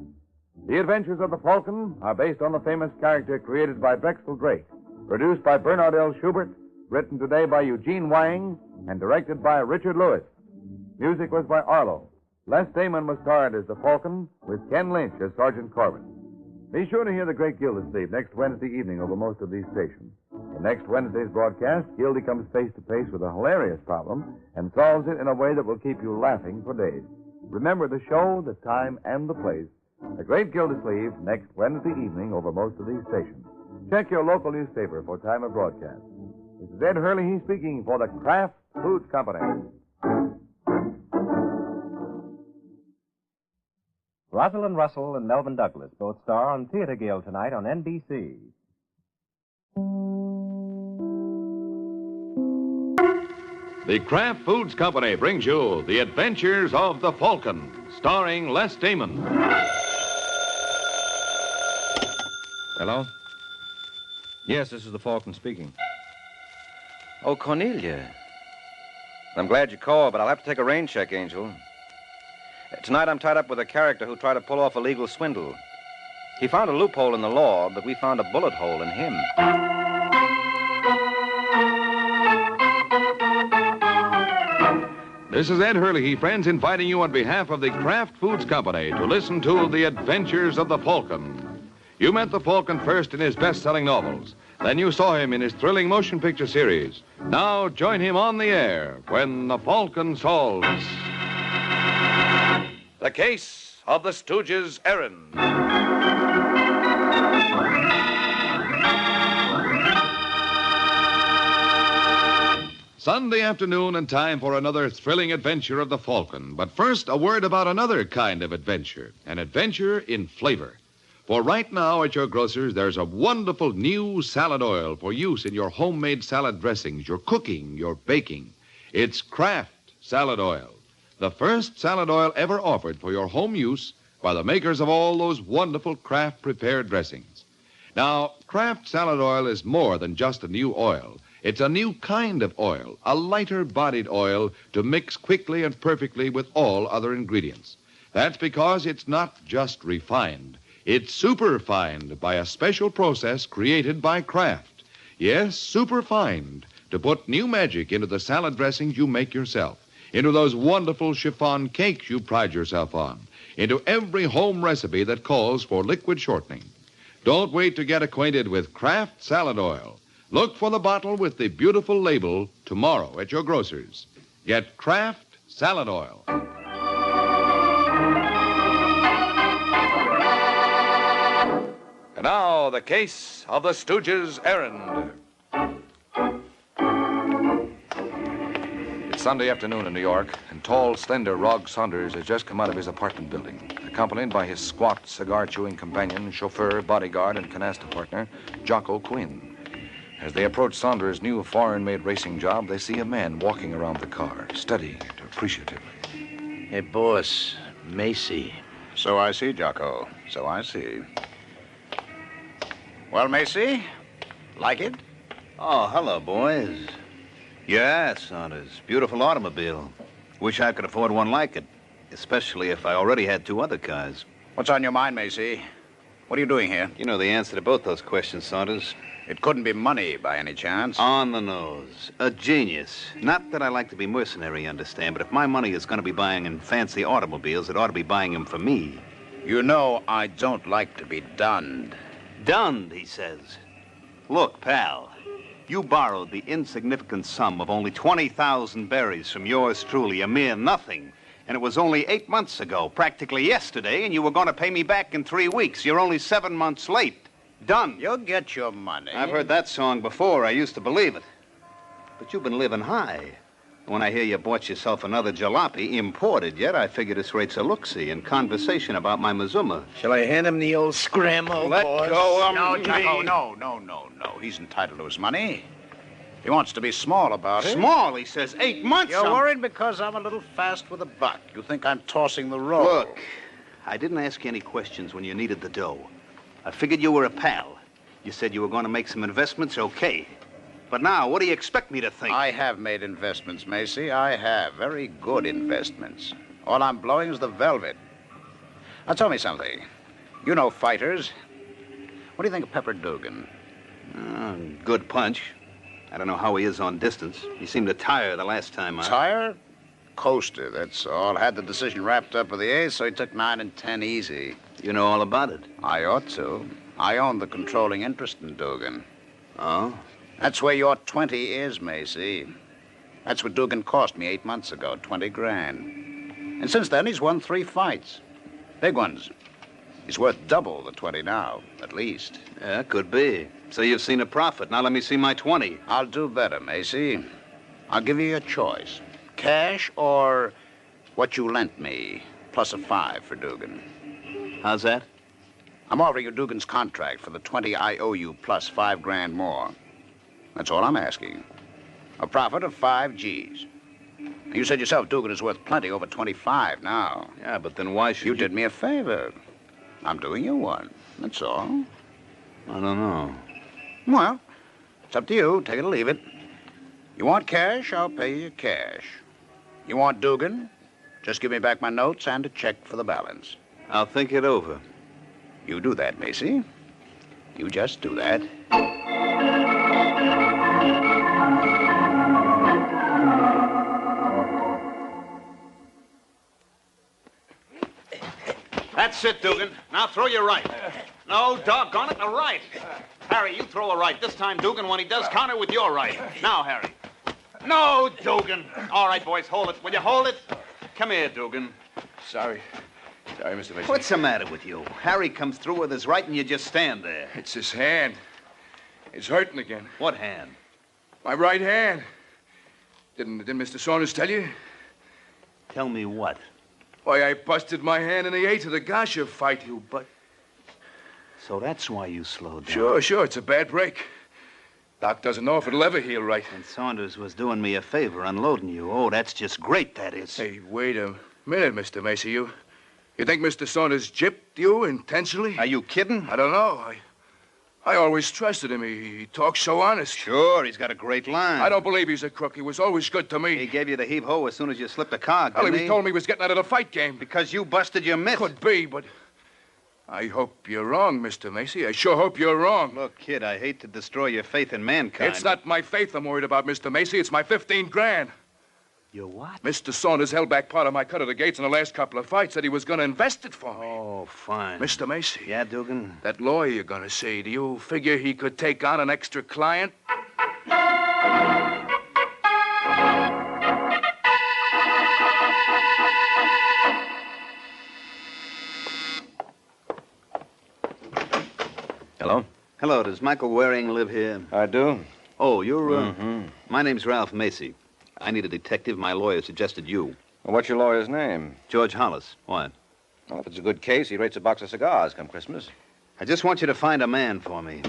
The Adventures of the Falcon are based on the famous character created by Drexel Drake, produced by Bernard L. Schubert, written today by Eugene Wang, and directed by Richard Lewis. Music was by Arlo. Les Damon was starred as the Falcon, with Ken Lynch as Sergeant Corbin. Be sure to hear the Great Gildersleeve next Wednesday evening over most of these stations. In next Wednesday's broadcast, Gildy comes face to face with a hilarious problem and solves it in a way that will keep you laughing for days. Remember the show, the time, and the place. The Great Gildersleeve next Wednesday evening over most of these stations. Check your local newspaper for time of broadcast. This is Ed Hurley speaking for the Kraft Foods Company. Rosalind Russell and Melvin Douglas both star on Theater Guild tonight on NBC. The Kraft Foods Company brings you The Adventures of the Falcon, starring Les Damon. Hello? Yes, this is the Falcon speaking. Oh, Cornelia. I'm glad you called, but I'll have to take a rain check, Angel. Tonight I'm tied up with a character who tried to pull off a legal swindle. He found a loophole in the law, but we found a bullet hole in him. This is Ed Hurley, friends, inviting you on behalf of the Kraft Foods Company to listen to The Adventures of the Falcon. You met the Falcon first in his best-selling novels. Then you saw him in his thrilling motion picture series. Now join him on the air when the Falcon solves The Case of the Stooges' Errand. Sunday afternoon and time for another thrilling adventure of the Falcon. But first, a word about another kind of adventure, an adventure in flavor. For right now at your grocer's, there's a wonderful new salad oil for use in your homemade salad dressings, your cooking, your baking. It's Kraft Salad Oil, the first salad oil ever offered for your home use by the makers of all those wonderful Kraft prepared dressings. Now, Kraft Salad Oil is more than just a new oil. It's a new kind of oil, a lighter-bodied oil to mix quickly and perfectly with all other ingredients. That's because it's not just refined. It's superfined by a special process created by Kraft. Yes, superfined to put new magic into the salad dressings you make yourself, into those wonderful chiffon cakes you pride yourself on, into every home recipe that calls for liquid shortening. Don't wait to get acquainted with Kraft Salad Oil. Look for the bottle with the beautiful label tomorrow at your grocer's. Get Kraft Salad Oil. now, the case of the Stooges' errand. It's Sunday afternoon in New York, and tall, slender Rog Saunders has just come out of his apartment building, accompanied by his squat, cigar-chewing companion, chauffeur, bodyguard, and canasta partner, Jocko Quinn. As they approach Saunders' new foreign-made racing job, they see a man walking around the car, studying it appreciatively. Hey, boss, Macy. So I see, Jocko. So I see. Well, Macy, like it? Oh, hello, boys. Yeah, Saunders. Beautiful automobile. Wish I could afford one like it, especially if I already had 2 other cars. What's on your mind, Macy? What are you doing here? You know the answer to both those questions, Saunders. It couldn't be money by any chance. On the nose. A genius. Not that I like to be mercenary, you understand, but if my money is going to be buying in fancy automobiles, it ought to be buying them for me. You know I don't like to be dunned. Dunned, he says. Look, pal, you borrowed the insignificant sum of only 20,000 berries from yours truly, a mere nothing. And it was only 8 months ago, practically yesterday, and you were going to pay me back in 3 weeks. You're only 7 months late. Done. You'll get your money. I've heard that song before. I used to believe it. But you've been living high. When I hear you bought yourself another jalopy, imported yet, I figure this rate's a look-see and conversation about my Mazuma. Shall I hand him the old scramble, Let boss? go of No, me. Jocko, no. He's entitled to his money. He wants to be small about it. Small, he says. 8 months. You're worried because I'm a little fast with a buck. You think I'm tossing the roll. Look, I didn't ask you any questions when you needed the dough. I figured you were a pal. You said you were going to make some investments, okay. But now, what do you expect me to think? I have made investments, Macy. I have. Very good investments. All I'm blowing is the velvet. Now, tell me something. You know fighters. What do you think of Pepper Dugan? Good punch. I don't know how he is on distance. He seemed to tire the last time I... Tire? Coaster, that's all. Had the decision wrapped up with the ace, so he took 9 and 10 easy. You know all about it? I ought to. I own the controlling interest in Dugan. Oh? That's where your 20 is, Macy. That's what Dugan cost me 8 months ago, 20 grand. And since then, he's won 3 fights. Big ones. He's worth double the 20 now, at least. Yeah, could be. So you've seen a profit. Now let me see my 20. I'll do better, Macy. I'll give you a choice. Cash or what you lent me, plus a 5 for Dugan. How's that? I'm offering you Dugan's contract for the 20 I owe you, plus 5 grand more. That's all I'm asking. A profit of 5 G's. You said yourself Dugan is worth plenty, over 25 now. Yeah, but then why should you... did me a favor. I'm doing you one. That's all. I don't know. Well, it's up to you. Take it or leave it. You want cash, I'll pay you cash. You want Dugan? Just give me back my notes and a check for the balance. I'll think it over. You do that, Macy. You just do that. That's it, Dugan. Now throw your right. No, doggone it, the right. Harry, you throw a right. This time, Dugan, when he does, counter with your right. Now, Harry. No, Dugan. All right, boys, hold it. Will you hold it? Come here, Dugan. Sorry, Mr. Mason. What's the matter with you? Harry comes through with his right and you just stand there. It's his hand. It's hurting again. What hand? My right hand. Didn't Mr. Saunders tell you? Tell me what? Why, I busted my hand in the 8th of the Gasha fight, you butt. So that's why you slowed down. Sure. It's a bad break. Doc doesn't know if it'll ever heal right. And Saunders was doing me a favor, unloading you. Oh, that's just great, that is. Hey, wait a minute, Mr. Macy. You think Mr. Saunders gypped you intentionally? Are you kidding? I don't know. I always trusted him. He talks so honest. Sure, he's got a great line. I don't believe he's a crook. He was always good to me. He gave you the heave-ho as soon as you slipped a cog, Well, didn't he told me he was getting out of the fight game. Because you busted your mitt. Could be, but I hope you're wrong, Mr. Macy. I sure hope you're wrong. Look, kid, I hate to destroy your faith in mankind. It's not my faith I'm worried about, Mr. Macy. It's my 15 grand. Your what? Mr. Saunders held back part of my cut of the gates in the last couple of fights. Said he was going to invest it for me. Oh, fine. Mr. Macy. Yeah, Dugan? That lawyer you're going to see, do you figure he could take on an extra client? Hello, does Michael Waring live here? I do. Oh, you're, My name's Ralph Macy. I need a detective. My lawyer suggested you. Well, what's your lawyer's name? George Hollis. What? Well, if it's a good case, he rates a box of cigars come Christmas. I just want you to find a man for me.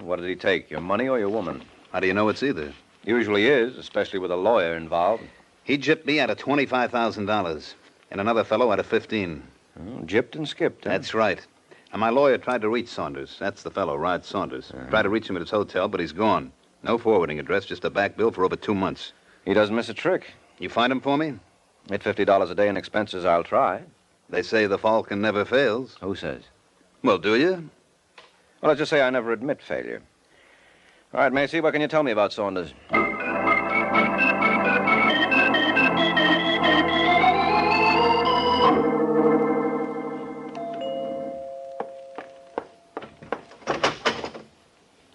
What did he take, your money or your woman? How do you know it's either? Usually is, especially with a lawyer involved. He gypped me out of $25,000, and another fellow out of $15,000. Oh, gypped and skipped, huh? That's right. And my lawyer tried to reach Saunders. That's the fellow, Rod Saunders. Tried to reach him at his hotel, but he's gone. No forwarding address, just a back bill for over 2 months. He doesn't miss a trick. You find him for me? At $50 a day in expenses, I'll try. They say the Falcon never fails. Who says? Well, do you? Well, let's just say I never admit failure. All right, Macy, what can you tell me about Saunders?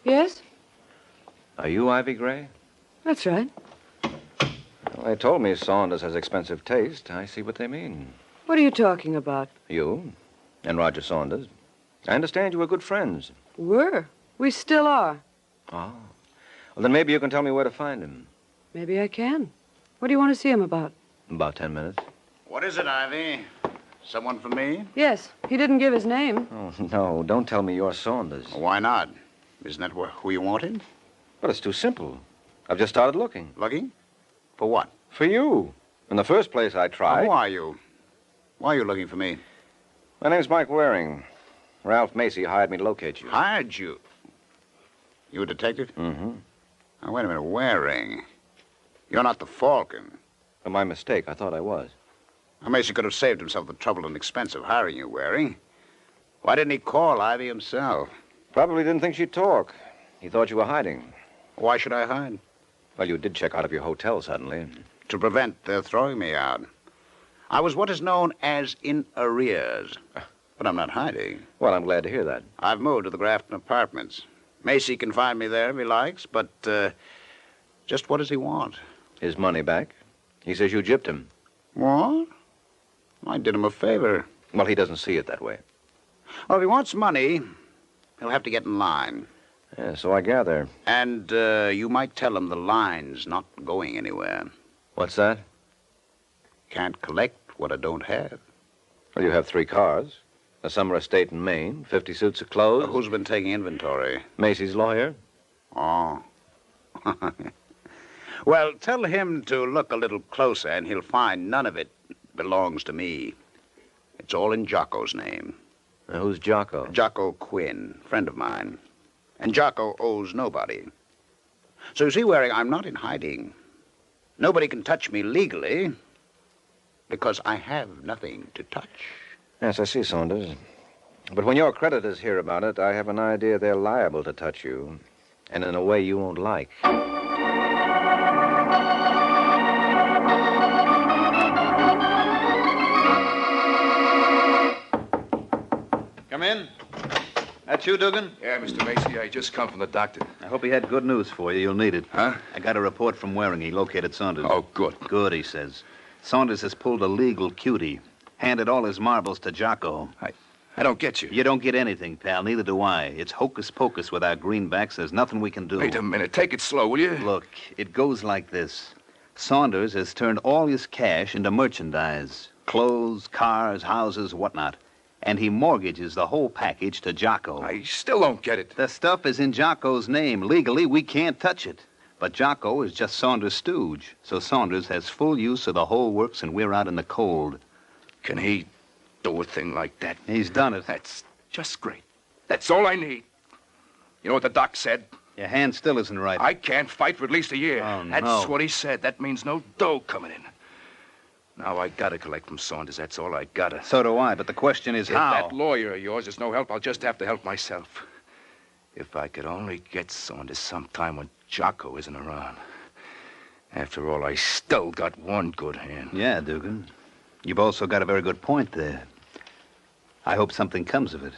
Yes? Are you Ivy Gray? That's right. Well, they told me Saunders has expensive taste. I see what they mean. What are you talking about? You and Roger Saunders. I understand you were good friends. Were. We still are. Oh. Well, then maybe you can tell me where to find him. Maybe I can. What do you want to see him about? About 10 minutes. What is it, Ivy? Someone for me? Yes. He didn't give his name. Oh, no. Don't tell me you're Saunders. Why not? Isn't that who you wanted? But it's too simple. I've just started looking. Looking? For what? For you. In the first place, I tried. Who are you? Why are you looking for me? My name's Mike Waring. Ralph Macy hired me to locate you. Hired you? You a detective? Mm-hmm. Now, wait a minute. Waring. You're not the Falcon. My mistake. I thought I was. Now, Macy could have saved himself the trouble and expense of hiring you, Waring. Why didn't he call Ivy himself? Probably didn't think she'd talk. He thought you were hiding. Why should I hide? Well, you did check out of your hotel suddenly. To prevent their throwing me out. I was what is known as in arrears. But I'm not hiding. Well, I'm glad to hear that. I've moved to the Grafton Apartments. Macy can find me there if he likes, but just what does he want? His money back. He says you gypped him. What? I did him a favor. Well, he doesn't see it that way. Well, if he wants money, he'll have to get in line. Yeah, so I gather. And you might tell him the line's not going anywhere. What's that? Can't collect what I don't have. Well, you have 3 cars. A summer estate in Maine, 50 suits of clothes. Who's been taking inventory? Macy's lawyer. Oh. Well, tell him to look a little closer, and he'll find none of it belongs to me. It's all in Jocko's name. Now, who's Jocko? Jocko Quinn, friend of mine. And Jocko owes nobody. So you see, Waring, I'm not in hiding. Nobody can touch me legally because I have nothing to touch. Yes, I see, Saunders. But when your creditors hear about it, I have an idea they're liable to touch you. And in a way you won't like. Come in. That you, Dugan? Yeah, Mr. Macy, I just come from the doctor. I hope he had good news for you. You'll need it. Huh? I got a report from Waring. He located Saunders. Oh, good. Good, he says. Saunders has pulled a legal cutie. Handed all his marbles to Jocko. I don't get you. You don't get anything, pal. Neither do I. It's hocus pocus with our greenbacks. There's nothing we can do. Wait a minute. Take it slow, will you? Look, it goes like this. Saunders has turned all his cash into merchandise. Clothes, cars, houses, whatnot. And he mortgages the whole package to Jocko. I still don't get it. The stuff is in Jocko's name. Legally, we can't touch it. But Jocko is just Saunders' stooge. So Saunders has full use of the whole works, and we're out in the cold. Can he do a thing like that? He's done it. That's just great. That's all I need. You know what the doc said? Your hand still isn't right. I can't fight for at least a year. Oh, no. That's what he said. That means no dough coming in. Now I gotta collect from Saunders. That's all I gotta. So do I, but the question is if how. That lawyer of yours is no help, I'll just have to help myself. If I could only get Saunders sometime when Jocko isn't around. After all, I still got one good hand. Yeah, Dugan. You've also got a very good point there. I hope something comes of it.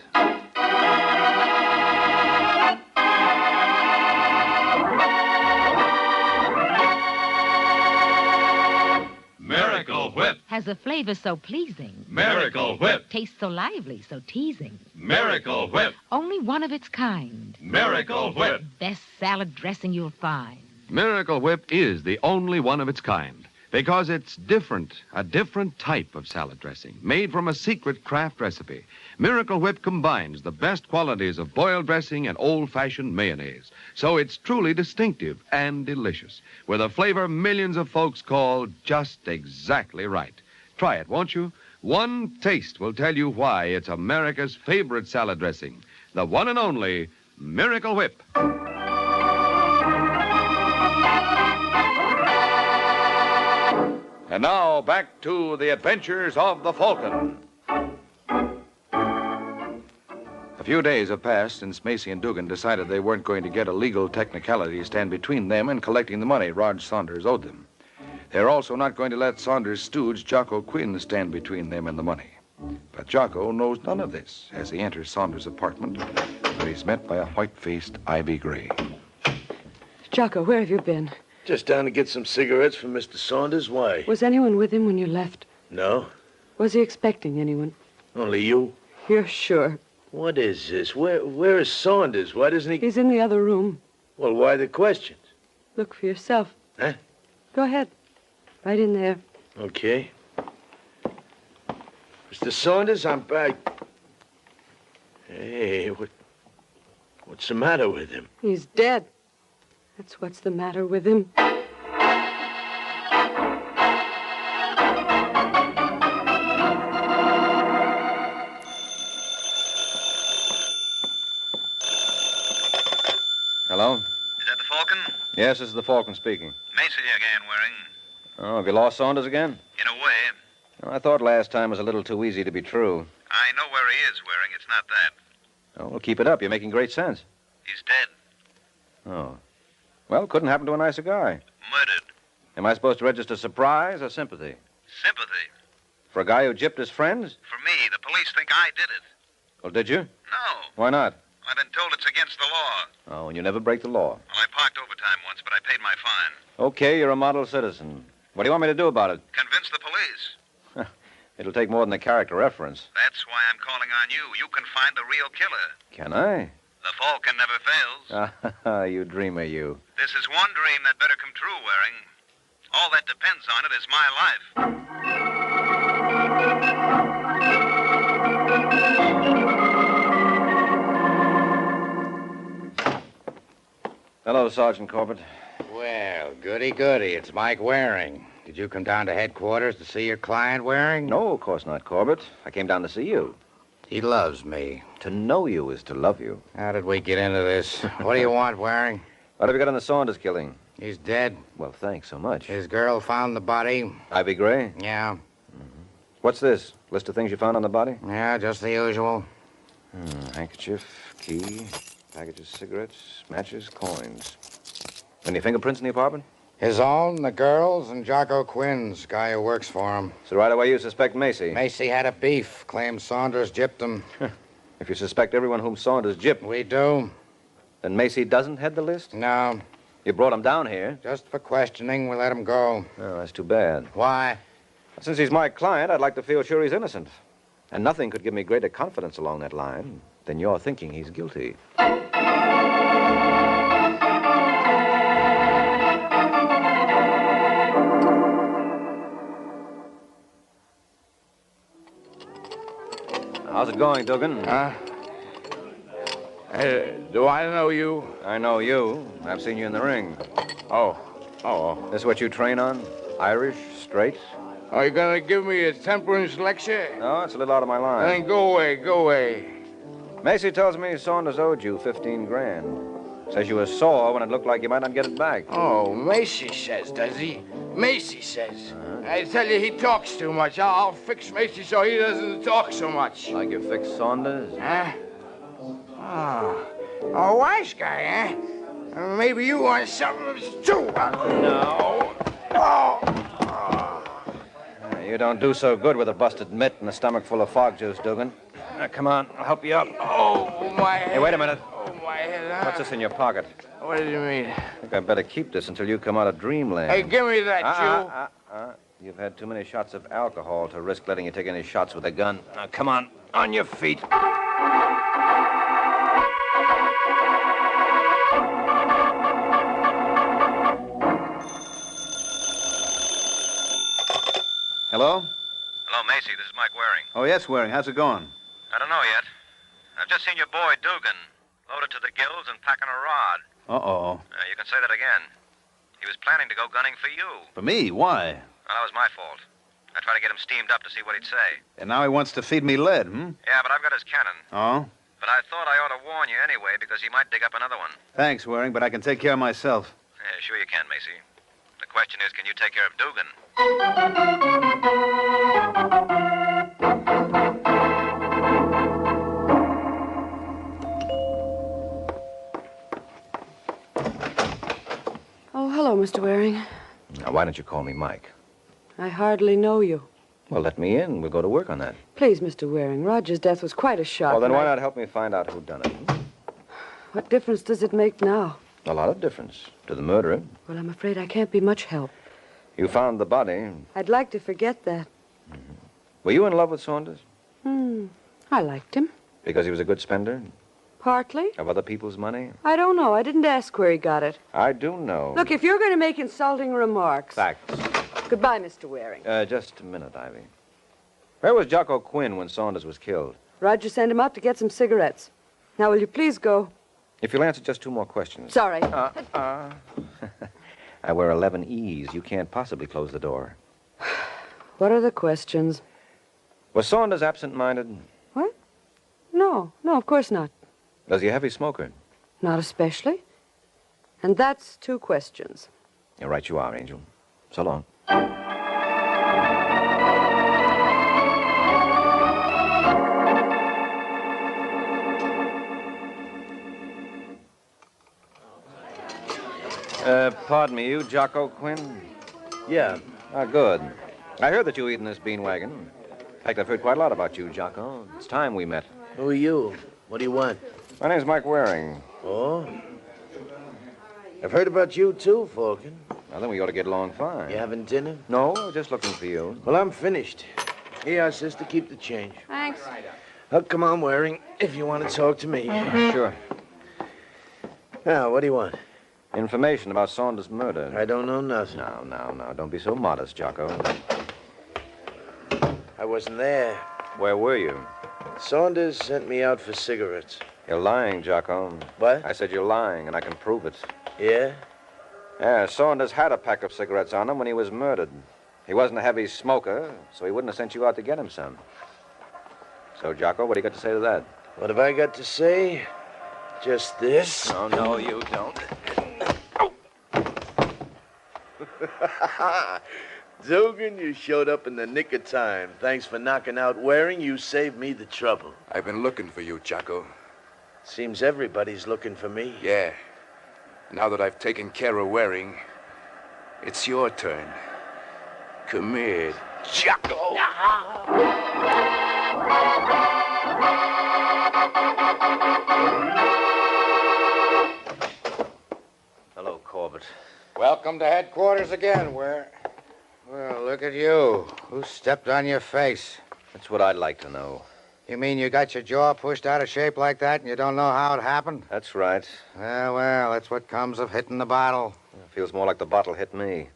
Miracle Whip. Has a flavor so pleasing. Miracle Whip. Tastes so lively, so teasing. Miracle Whip. Only one of its kind. Miracle Whip. Best salad dressing you'll find. Miracle Whip is the only one of its kind because it's different, a different type of salad dressing made from a secret craft recipe. Miracle Whip combines the best qualities of boiled dressing and old-fashioned mayonnaise, so it's truly distinctive and delicious, with a flavor millions of folks call just exactly right. Try it, won't you? One taste will tell you why it's America's favorite salad dressing, the one and only Miracle Whip. And now, back to the adventures of the Falcon. A few days have passed since Macy and Dugan decided they weren't going to get a legal technicality to stand between them and collecting the money Rog Saunders owed them. They're also not going to let Saunders' stooge, Jocko Quinn, stand between them and the money. But Jocko knows none of this as he enters Saunders' apartment, where he's met by a white-faced Ivy Gray. Jocko, where have you been? Just down to get some cigarettes from Mr. Saunders. Why? Was anyone with him when you left? No. Was he expecting anyone? Only you. You're sure? What is this? Where is Saunders? Why doesn't he... He's in the other room. Well, why the questions? Look for yourself. Huh? Go ahead. Right in there. Okay. Mr. Saunders, I'm back. Hey, what's the matter with him? He's dead. That's what's the matter with him. Hello? Is that the Falcon? Yes, this is the Falcon speaking. Macy again, Waring. Oh, have you lost Saunders again? In a way. Oh, I thought last time was a little too easy to be true. I know where he is, Waring. It's not that. Oh, well, keep it up. You're making great sense. He's dead. Oh. Well, couldn't happen to a nicer guy. Murdered. Am I supposed to register surprise or sympathy? Sympathy. For a guy who gypped his friends? For me, the police think I did it. Well, did you? No. Why not? I've been told it's against the law. Oh, and you never break the law. Well, I parked overtime once, but I paid my fine. Okay, you're a model citizen. What do you want me to do about it? Convince the police. It'll take more than a character reference. That's why I'm calling on you. You can find the real killer. Can I? The Falcon never fails. You dreamer, you. This is one dream that better come true, Waring. All that depends on it is my life. Hello, Sergeant Corbett. Well, goody. It's Mike Waring. Did you come down to headquarters to see your client, Waring? No, of course not, Corbett. I came down to see you. He loves me. To know you is to love you. How did we get into this? What do you want, Waring? What have you got on the Saunders killing? He's dead. Well, thanks so much. His girl found the body. Ivy Gray? Yeah. What's this? List of things you found on the body? Yeah, just the usual. Handkerchief, key, packages, cigarettes, matches, coins. Any fingerprints in the apartment? His own, the girl's, and Jocko Quinn's, guy who works for him. So right away you suspect Macy? Macy had a beef. Claims Saunders gypped him. If you suspect everyone whom Saunders gypped... We do. Then Macy doesn't head the list? No. You brought him down here? Just for questioning, we let him go. Oh, that's too bad. Why? Since he's my client, I'd like to feel sure he's innocent. And nothing could give me greater confidence along that line than your thinking he's guilty. How's it going, Dugan? Do I know you? I know you. I've seen you in the ring. Oh. This what you train on? Irish, straight? Are you going to give me a temperance lecture? No, it's a little out of my line. Then go away. Macy tells me Saunders owed you 15 grand. Says you were sore when it looked like you might not get it back. Oh, Macy says, does he? Macy says. I tell you, he talks too much. I'll fix Macy so he doesn't talk so much. Like you fixed Saunders? Huh? Oh, wise guy, huh? Maybe you want something too. No. You don't do so good with a busted mitt and a stomach full of fog juice, Dugan. Come on, I'll help you up. Oh, my head. Hey, wait a minute. Oh, my head. What's this in your pocket? What do you mean? I think I'd better keep this until you come out of dreamland. Hey, give me that, You've had too many shots of alcohol to risk letting you take any shots with a gun. Now, come on your feet. Hello? Hello, Macy. This is Mike Waring. Oh, yes, Waring. How's it going? I don't know yet. I've just seen your boy, Dugan, loaded to the gills and packing a rod. Uh-oh. You can say that again. He was planning to go gunning for you. For me? Why? Well, that was my fault. I tried to get him steamed up to see what he'd say. And now he wants to feed me lead, hmm? Yeah, but I've got his cannon. Oh? But I thought I ought to warn you anyway, because he might dig up another one. Thanks, Waring, but I can take care of myself. Yeah, sure you can, Macy. The question is, can you take care of Dugan? Oh, hello, Mr. Waring. Now, why don't you call me Mike? I hardly know you. Well, let me in. We'll go to work on that. Please, Mr. Waring, Roger's death was quite a shock. Well, then and why not help me find out who done it? What difference does it make now? A lot of difference. To the murderer. Well, I'm afraid I can't be much help. You found the body. I'd like to forget that. Were you in love with Saunders? I liked him. Because he was a good spender? Partly. Of other people's money? I don't know. I didn't ask where he got it. I do know. Look, if you're going to make insulting remarks... Facts. Goodbye, Mr. Waring. Just a minute, Ivy. Where was Jocko Quinn when Saunders was killed? Roger sent him out to get some cigarettes. Now, will you please go? If you'll answer just two more questions. Sorry. I wear 11 E's. You can't possibly close the door. What are the questions? Was Saunders absent-minded? What? No, of course not. Was he a heavy smoker? Not especially. And that's two questions. You're right, you are, Angel. So long. Pardon me, you Jocko Quinn? Yeah. Ah, good. I heard that you eat in this bean wagon. In fact, I've heard quite a lot about you, Jocko. It's time we met. Who are you? What do you want? My name's Mike Waring. Oh? I've heard about you, too, Falcon. Well, then we ought to get along fine. You having dinner? No, just looking for you. Well, I'm finished. Here, sister, keep the change. Thanks. Oh, come on, Waring, if you want to talk to me. Sure. Now, what do you want? Information about Saunders' murder. I don't know nothing. No. Don't be so modest, Jocko. I wasn't there. Where were you? Saunders sent me out for cigarettes. You're lying, Jocko. What? I said you're lying, and I can prove it. Yeah? Yeah, Saunders had a pack of cigarettes on him when he was murdered. He wasn't a heavy smoker, so he wouldn't have sent you out to get him some. So, Jocko, what do you got to say to that? What have I got to say? Just this? No, you don't. Dugan, you showed up in the nick of time. Thanks for knocking out Waring. You saved me the trouble. I've been looking for you, Jocko. Seems everybody's looking for me. Yeah. Now that I've taken care of Waring, it's your turn. Come here, Jocko. Hello, Corbett. Welcome to headquarters again, Well, look at you. Who stepped on your face? That's what I'd like to know. You mean you got your jaw pushed out of shape like that and you don't know how it happened? That's right. Well, that's what comes of hitting the bottle. It feels more like the bottle hit me.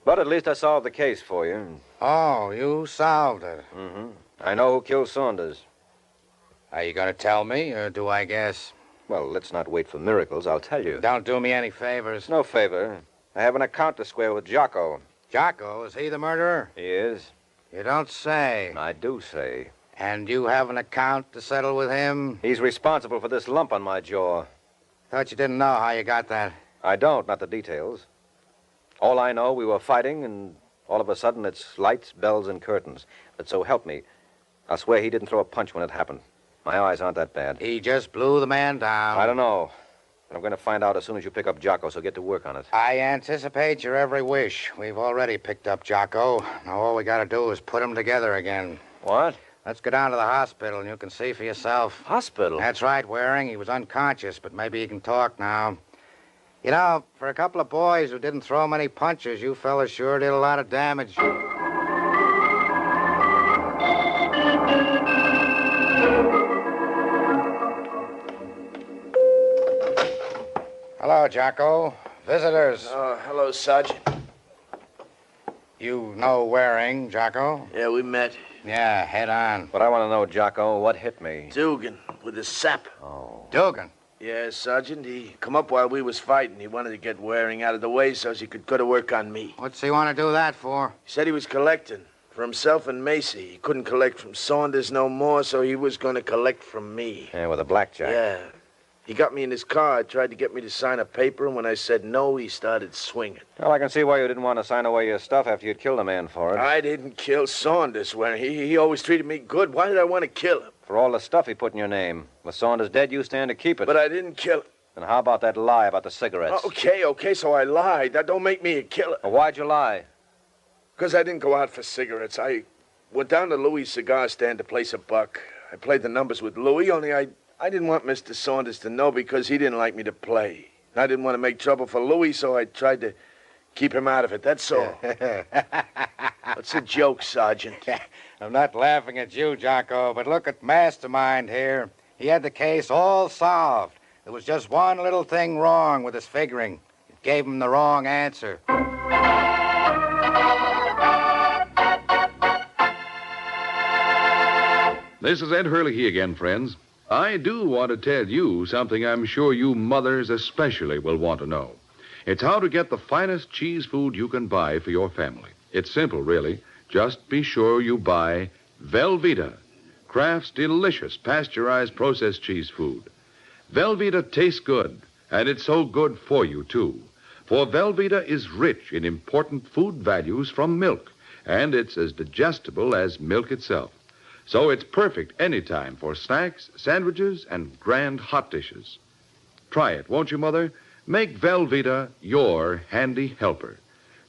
But at least I solved the case for you. Oh, you solved it. Mm-hmm. I know who killed Saunders. Are you going to tell me, or do I guess? Well, let's not wait for miracles. I'll tell you. Don't do me any favors. No favor. I have an account to square with Jocko. Jocko? Is he the murderer? He is. You don't say. I do say. And you have an account to settle with him? He's responsible for this lump on my jaw. Thought you didn't know how you got that. I don't, not the details. All I know, we were fighting, and all of a sudden it's lights, bells, and curtains. But so help me, I'll swear he didn't throw a punch when it happened. My eyes aren't that bad. He just blew the man down. I don't know. But I'm going to find out as soon as you pick up Jocko, so get to work on it. I anticipate your every wish. We've already picked up Jocko. Now all we got to do is put them together again. What? Let's go down to the hospital, and you can see for yourself. Hospital? That's right, Waring. He was unconscious, but maybe he can talk now. You know, for a couple of boys who didn't throw many punches, you fellas sure did a lot of damage. Hello, Jocko. Visitors. Oh, hello, Sergeant. You know Waring, Jocko? Yeah, we met. Yeah, head on. But I want to know, Jocko, what hit me? Dugan, with the sap. Oh. Dugan? Yeah, Sergeant. He come up while we was fighting. He wanted to get Waring out of the way so he could go to work on me. What's he want to do that for? He said he was collecting for himself and Macy. He couldn't collect from Saunders no more, so he was going to collect from me. Yeah, with a blackjack. Yeah. He got me in his car, tried to get me to sign a paper, and when I said no, he started swinging. Well, I can see why you didn't want to sign away your stuff after you'd killed a man for it. I didn't kill Saunders. He always treated me good. Why did I want to kill him? For all the stuff he put in your name. With Saunders dead, you stand to keep it. But I didn't kill him. Then how about that lie about the cigarettes? Okay, so I lied. That don't make me a killer. Well, why'd you lie? Because I didn't go out for cigarettes. I went down to Louis' cigar stand to place a buck. I played the numbers with Louis, only I didn't want Mr. Saunders to know because he didn't like me to play. I didn't want to make trouble for Louis, so I tried to keep him out of it, that's all. What's a joke, Sergeant? I'm not laughing at you, Jocko, but look at Mastermind here. He had the case all solved. There was just one little thing wrong with his figuring. It gave him the wrong answer. This is Ed Hurley again, friends. I do want to tell you something I'm sure you mothers especially will want to know. It's how to get the finest cheese food you can buy for your family. It's simple, really. Just be sure you buy Velveeta, Kraft's delicious pasteurized processed cheese food. Velveeta tastes good, and it's so good for you, too. For Velveeta is rich in important food values from milk, and it's as digestible as milk itself. So it's perfect anytime for snacks, sandwiches, and grand hot dishes. Try it, won't you, Mother? Make Velveeta your handy helper.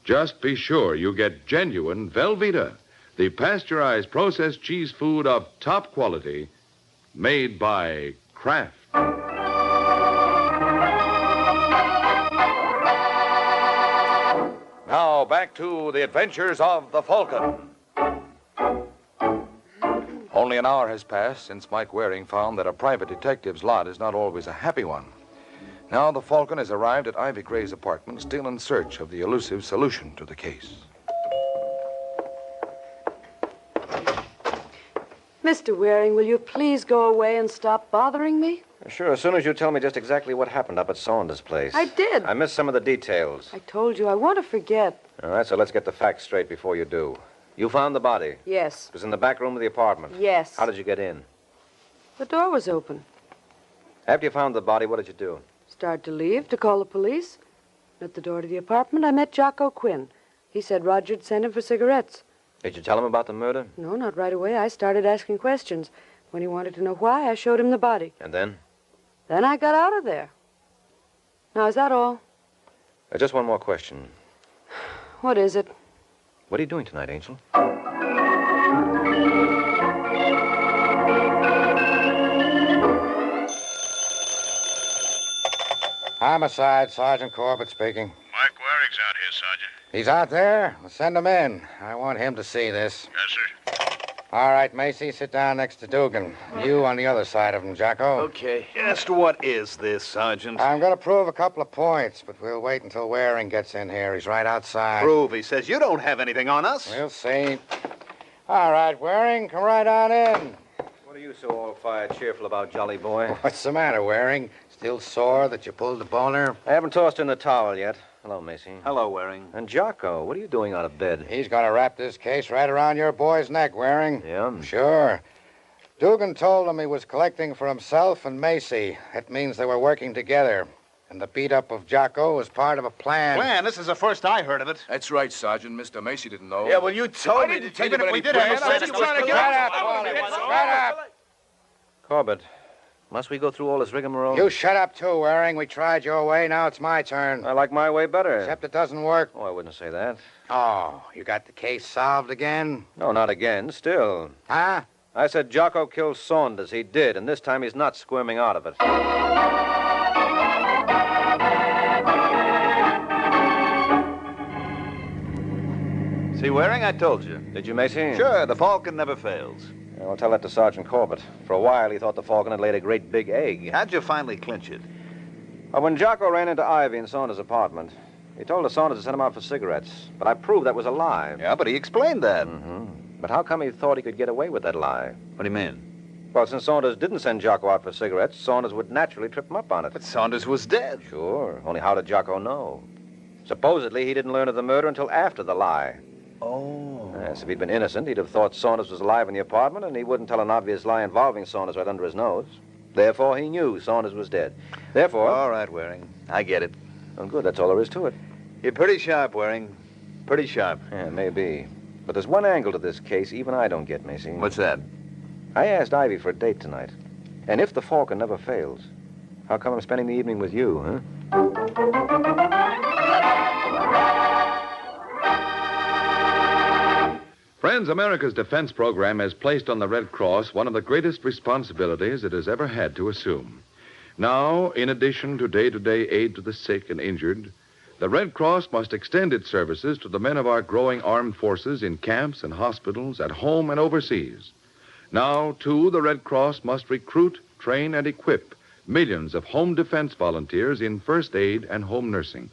Just be sure you get genuine Velveeta, the pasteurized processed cheese food of top quality, made by Kraft. Now, back to the adventures of the Falcon. Only an hour has passed since Mike Waring found that a private detective's lot is not always a happy one. Now the Falcon has arrived at Ivy Gray's apartment, still in search of the elusive solution to the case. Mr. Waring, will you please go away and stop bothering me? Sure, as soon as you tell me just exactly what happened up at Saunders' place. I did. I missed some of the details. I told you, I want to forget. All right, so let's get the facts straight before you do. You found the body? Yes. It was in the back room of the apartment? Yes. How did you get in? The door was open. After you found the body, what did you do? Started to leave, to call the police. At the door to the apartment, I met Jocko Quinn. He said Roger'd sent him for cigarettes. Did you tell him about the murder? No, not right away. I started asking questions. When he wanted to know why, I showed him the body. And then? Then I got out of there. Now, is that all? Just one more question. What is it? What are you doing tonight, Angel? Homicide, Sergeant Corbett speaking. Mike Waring's out here, Sergeant. He's out there? Well, send him in. I want him to see this. Yes, sir. All right, Macy, sit down next to Dugan. You on the other side of him, Jocko. Okay. Just what is this, Sergeant? I'm going to prove a couple of points, but we'll wait until Waring gets in here. He's right outside. Prove, he says. You don't have anything on us. We'll see. All right, Waring, come right on in. What are you so all-fired cheerful about, jolly boy? What's the matter, Waring? Still sore that you pulled the boner? I haven't tossed in the towel yet. Hello, Macy. Hello, Waring. And Jocko, what are you doing out of bed? He's going to wrap this case right around your boy's neck, Waring. Yeah? Sure. Dugan told him he was collecting for himself and Macy. That means they were working together. And the beat-up of Jocko was part of a plan. Plan? This is the first I heard of it. That's right, Sergeant. Mr. Macy didn't know. Yeah, well, you told me to tell take you it. we did plan. it. I was just trying to get Shut up, Wally. Shut up. Corbett, must we go through all this rigmarole? You shut up, too, Waring. We tried your way. Now it's my turn. I like my way better. Except it doesn't work. Oh, I wouldn't say that. Oh, you got the case solved again? No, not again. Still. Huh? I said Jocko killed Saunders. He did, and this time he's not squirming out of it. See, Waring, I told you. Did you, Macy? Sure, the Falcon never fails. I'll tell that to Sergeant Corbett. For a while, he thought the Falcon had laid a great big egg. How'd you finally clinch it? Well, when Jocko ran into Ivy in Saunders' apartment, He told us Saunders to send him out for cigarettes, but I proved that was a lie. Yeah, but he explained that. Mm-hmm. But how come he thought he could get away with that lie? What do you mean? Well, since Saunders didn't send Jocko out for cigarettes, Saunders would naturally trip him up on it. But Saunders was dead. Sure. Only how did Jocko know? Supposedly, he didn't learn of the murder until after the lie. Oh. Yes, if he'd been innocent, he'd have thought Saunders was alive in the apartment, and he wouldn't tell an obvious lie involving Saunders right under his nose. Therefore, he knew Saunders was dead. Therefore... All right, Waring. I get it. Well, good. That's all there is to it. You're pretty sharp, Waring. Pretty sharp. Yeah, maybe. But there's one angle to this case even I don't get, Macy. What's that? I asked Ivy for a date tonight. And if the Falcon never fails, how come I'm spending the evening with you, huh? Friends, America's defense program has placed on the Red Cross one of the greatest responsibilities it has ever had to assume. Now, in addition to day-to-day aid to the sick and injured, the Red Cross must extend its services to the men of our growing armed forces in camps and hospitals, at home and overseas. Now, too, the Red Cross must recruit, train, and equip millions of home defense volunteers in first aid and home nursing.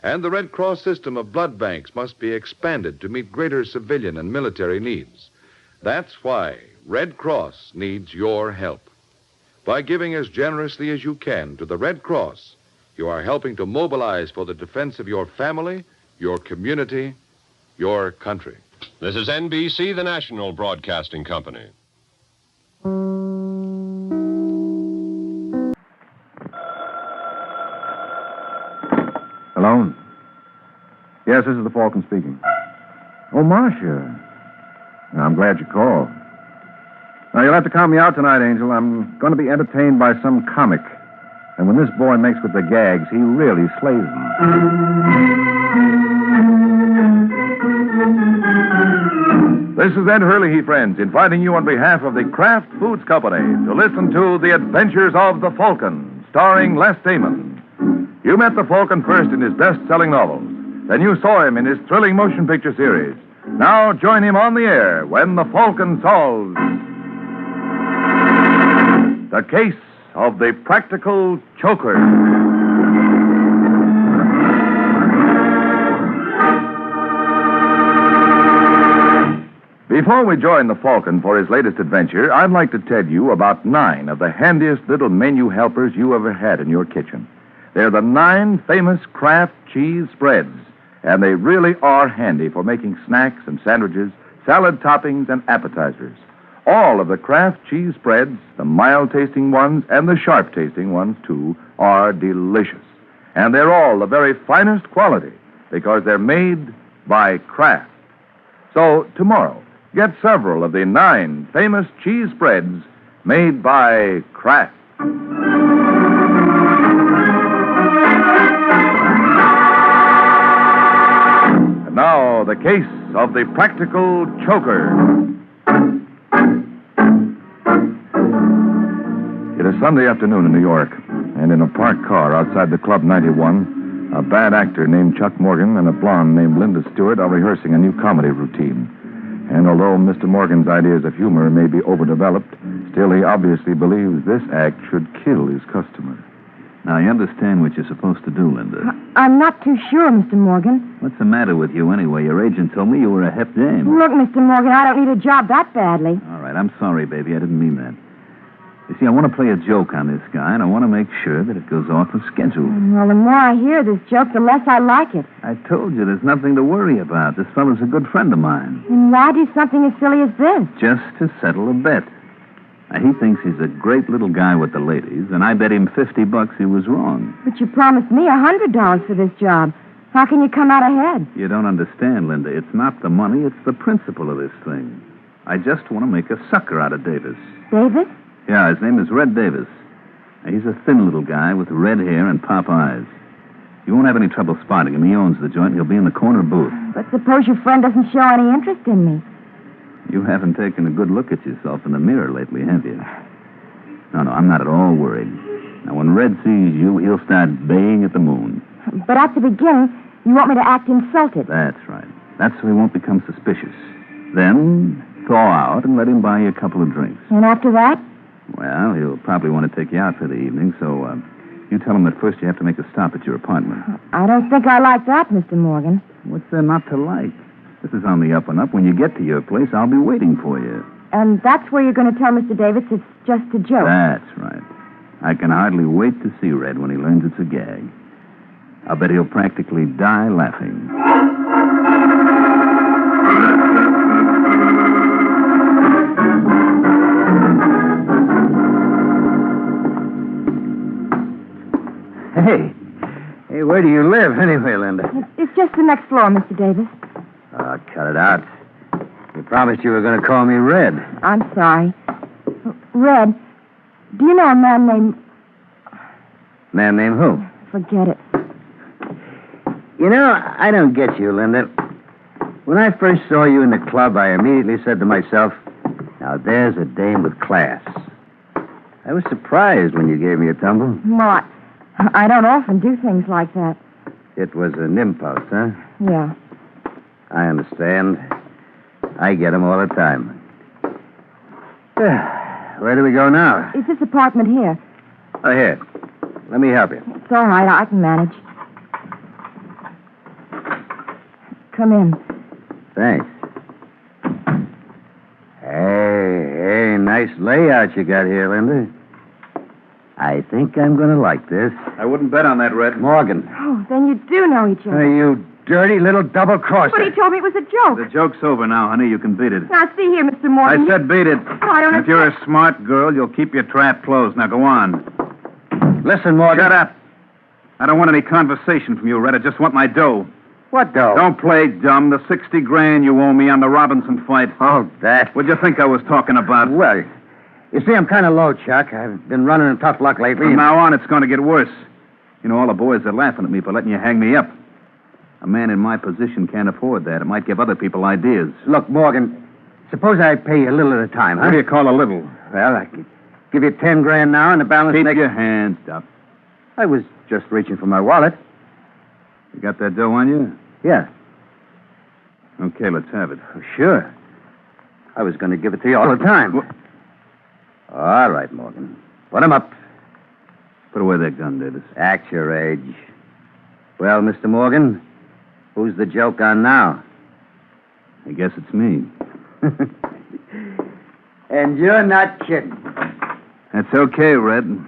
And the Red Cross system of blood banks must be expanded to meet greater civilian and military needs. That's why Red Cross needs your help. By giving as generously as you can to the Red Cross, you are helping to mobilize for the defense of your family, your community, your country. This is NBC, the national broadcasting company. Hello? Yes, this is the Falcon speaking. Oh, Marcia. I'm glad you called. Now, you'll have to count me out tonight, Angel. I'm going to be entertained by some comic. And when this boy makes with the gags, he really slays them. This is Ed Hurley, friends, inviting you on behalf of the Kraft Foods Company to listen to The Adventures of the Falcon, starring Les Damon. You met the Falcon first in his best-selling novels. Then you saw him in his thrilling motion picture series. Now join him on the air when the Falcon solves the case of the practical choker. Before we join the Falcon for his latest adventure, I'd like to tell you about 9 of the handiest little menu helpers you ever had in your kitchen. They're the 9 famous Kraft cheese spreads, and they really are handy for making snacks and sandwiches, salad toppings, and appetizers. All of the Kraft cheese spreads, the mild-tasting ones and the sharp-tasting ones, too, are delicious. And they're all the very finest quality because they're made by Kraft. So, tomorrow, get several of the 9 famous cheese spreads made by Kraft. And now, the case of the practical choker. It is Sunday afternoon in New York, and in a parked car outside the Club 91, a bad actor named Chuck Morgan and a blonde named Linda Stewart are rehearsing a new comedy routine. And although Mr. Morgan's ideas of humor may be overdeveloped, still he obviously believes this act should kill his customer. Now, you understand what you're supposed to do, Linda. I'm not too sure, Mr. Morgan. What's the matter with you anyway? Your agent told me you were a hep dame. Look, Mr. Morgan, I don't need a job that badly. All right, I'm sorry, baby. I didn't mean that. You see, I want to play a joke on this guy, and I want to make sure that it goes off the schedule. Well, the more I hear this joke, the less I like it. I told you there's nothing to worry about. This fellow's a good friend of mine. And why do something as silly as this? Just to settle a bet. Now, he thinks he's a great little guy with the ladies, and I bet him $50 he was wrong. But you promised me $100 for this job. How can you come out ahead? You don't understand, Linda. It's not the money, it's the principle of this thing. I just want to make a sucker out of Davis. Davis? Yeah, his name is Red Davis. Now, he's a thin little guy with red hair and pop eyes. You won't have any trouble spotting him. He owns the joint. He'll be in the corner booth. But suppose your friend doesn't show any interest in me. You haven't taken a good look at yourself in the mirror lately, have you? No, I'm not at all worried. Now, when Red sees you, he'll start baying at the moon. But at the beginning, you want me to act insulted. That's right. That's so he won't become suspicious. Then, thaw out and let him buy you a couple of drinks. And after that? Well, he'll probably want to take you out for the evening, so You tell him that first you have to make a stop at your apartment. I don't think I like that, Mr. Morgan. What's there not to like? This is on the up and up. When you get to your place, I'll be waiting for you. And that's where you're going to tell Mr. Davis it's just a joke. That's right. I can hardly wait to see Red when he learns it's a gag. I'll bet he'll practically die laughing. Hey, where do you live anyway, Linda? It's just the next floor, Mr. Davis. Oh, cut it out. You promised you were going to call me Red. I'm sorry. Red, do you know a man named... Man named who? Forget it. You know, I don't get you, Linda. When I first saw you in the club, I immediately said to myself, now there's a dame with class. I was surprised when you gave me a tumble. Well, I don't often do things like that. It was an impulse, huh? Yeah. I understand. I get them all the time. Where do we go now? It's this apartment here. Oh, here. Let me help you. It's all right. I can manage. Come in. Thanks. Hey, nice layout you got here, Linda. I think I'm going to like this. I wouldn't bet on that, Red. Morgan. Oh, then you do know each other. You dirty little double-crosser. But he told me it was a joke. The joke's over now, honey. You can beat it. Now, see here, Mr. Morgan. I said beat it. Oh, I don't If you're a smart girl, you'll keep your trap closed. Now, go on. Listen, Morgan. Shut up. I don't want any conversation from you, Red. I just want my dough. What dough? Don't play dumb. The 60 grand you owe me on the Robinson fight. Oh, that. What'd you think I was talking about? Well, you see, I'm kind of low, Chuck. I've been running in tough luck lately. From now on, it's going to get worse. You know, all the boys are laughing at me for letting you hang me up. A man in my position can't afford that. It might give other people ideas. Look, Morgan, suppose I pay you a little at a time, huh? What do you call a little? Well, I could give you 10 grand now and the balance Keep next... your hands up. I was just reaching for my wallet. You got that dough on you? Yeah. Okay, let's have it. Sure. I was going to give it to you all the time. All right, Morgan. Put him up. Put away that gun, Davis. Act your age. Well, Mr. Morgan, who's the joke on now? I guess it's me. And you're not kidding. That's okay, Red.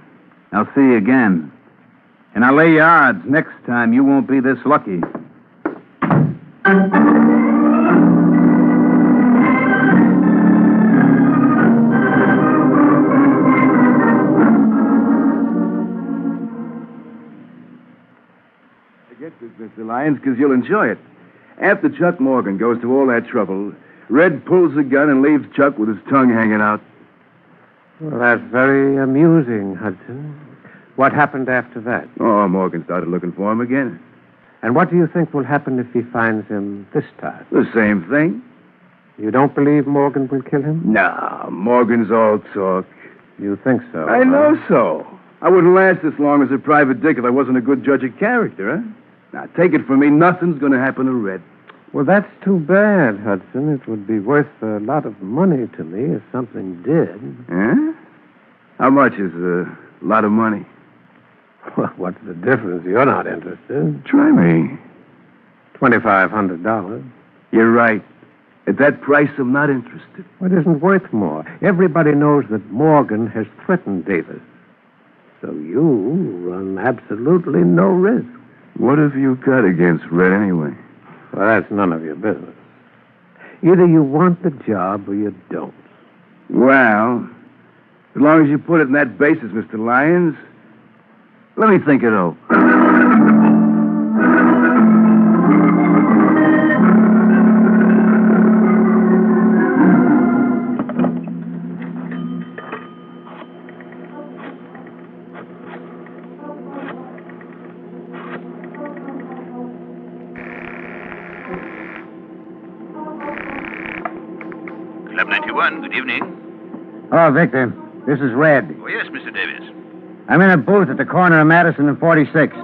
I'll see you again. And I'll lay you odds. Next time, you won't be this lucky. Mr. Lyons, because you'll enjoy it. After Chuck Morgan goes to all that trouble, Red pulls the gun and leaves Chuck with his tongue hanging out. Well, that's very amusing, Hudson. What happened after that? Oh, Morgan started looking for him again. And what do you think will happen if he finds him this time? The same thing. You don't believe Morgan will kill him? No, Morgan's all talk. You think so? I know so. I wouldn't last this long as a private dick if I wasn't a good judge of character, huh? Now, take it from me, nothing's going to happen to Red. Well, that's too bad, Hudson. It would be worth a lot of money to me if something did. Huh? How much is a lot of money? Well, what's the difference? You're not interested. Try me. $2,500. You're right. At that price, I'm not interested. Well, it isn't worth more. Everybody knows that Morgan has threatened Davis. So you run absolutely no risk. What have you got against Red anyway? Well, that's none of your business. Either you want the job or you don't. Well, as long as you put it in that basis, Mr. Lyons, let me think it over. Club 91, good evening. Hello, Victor. This is Red. Oh, yes, Mr. Davis. I'm in a booth at the corner of Madison and 46.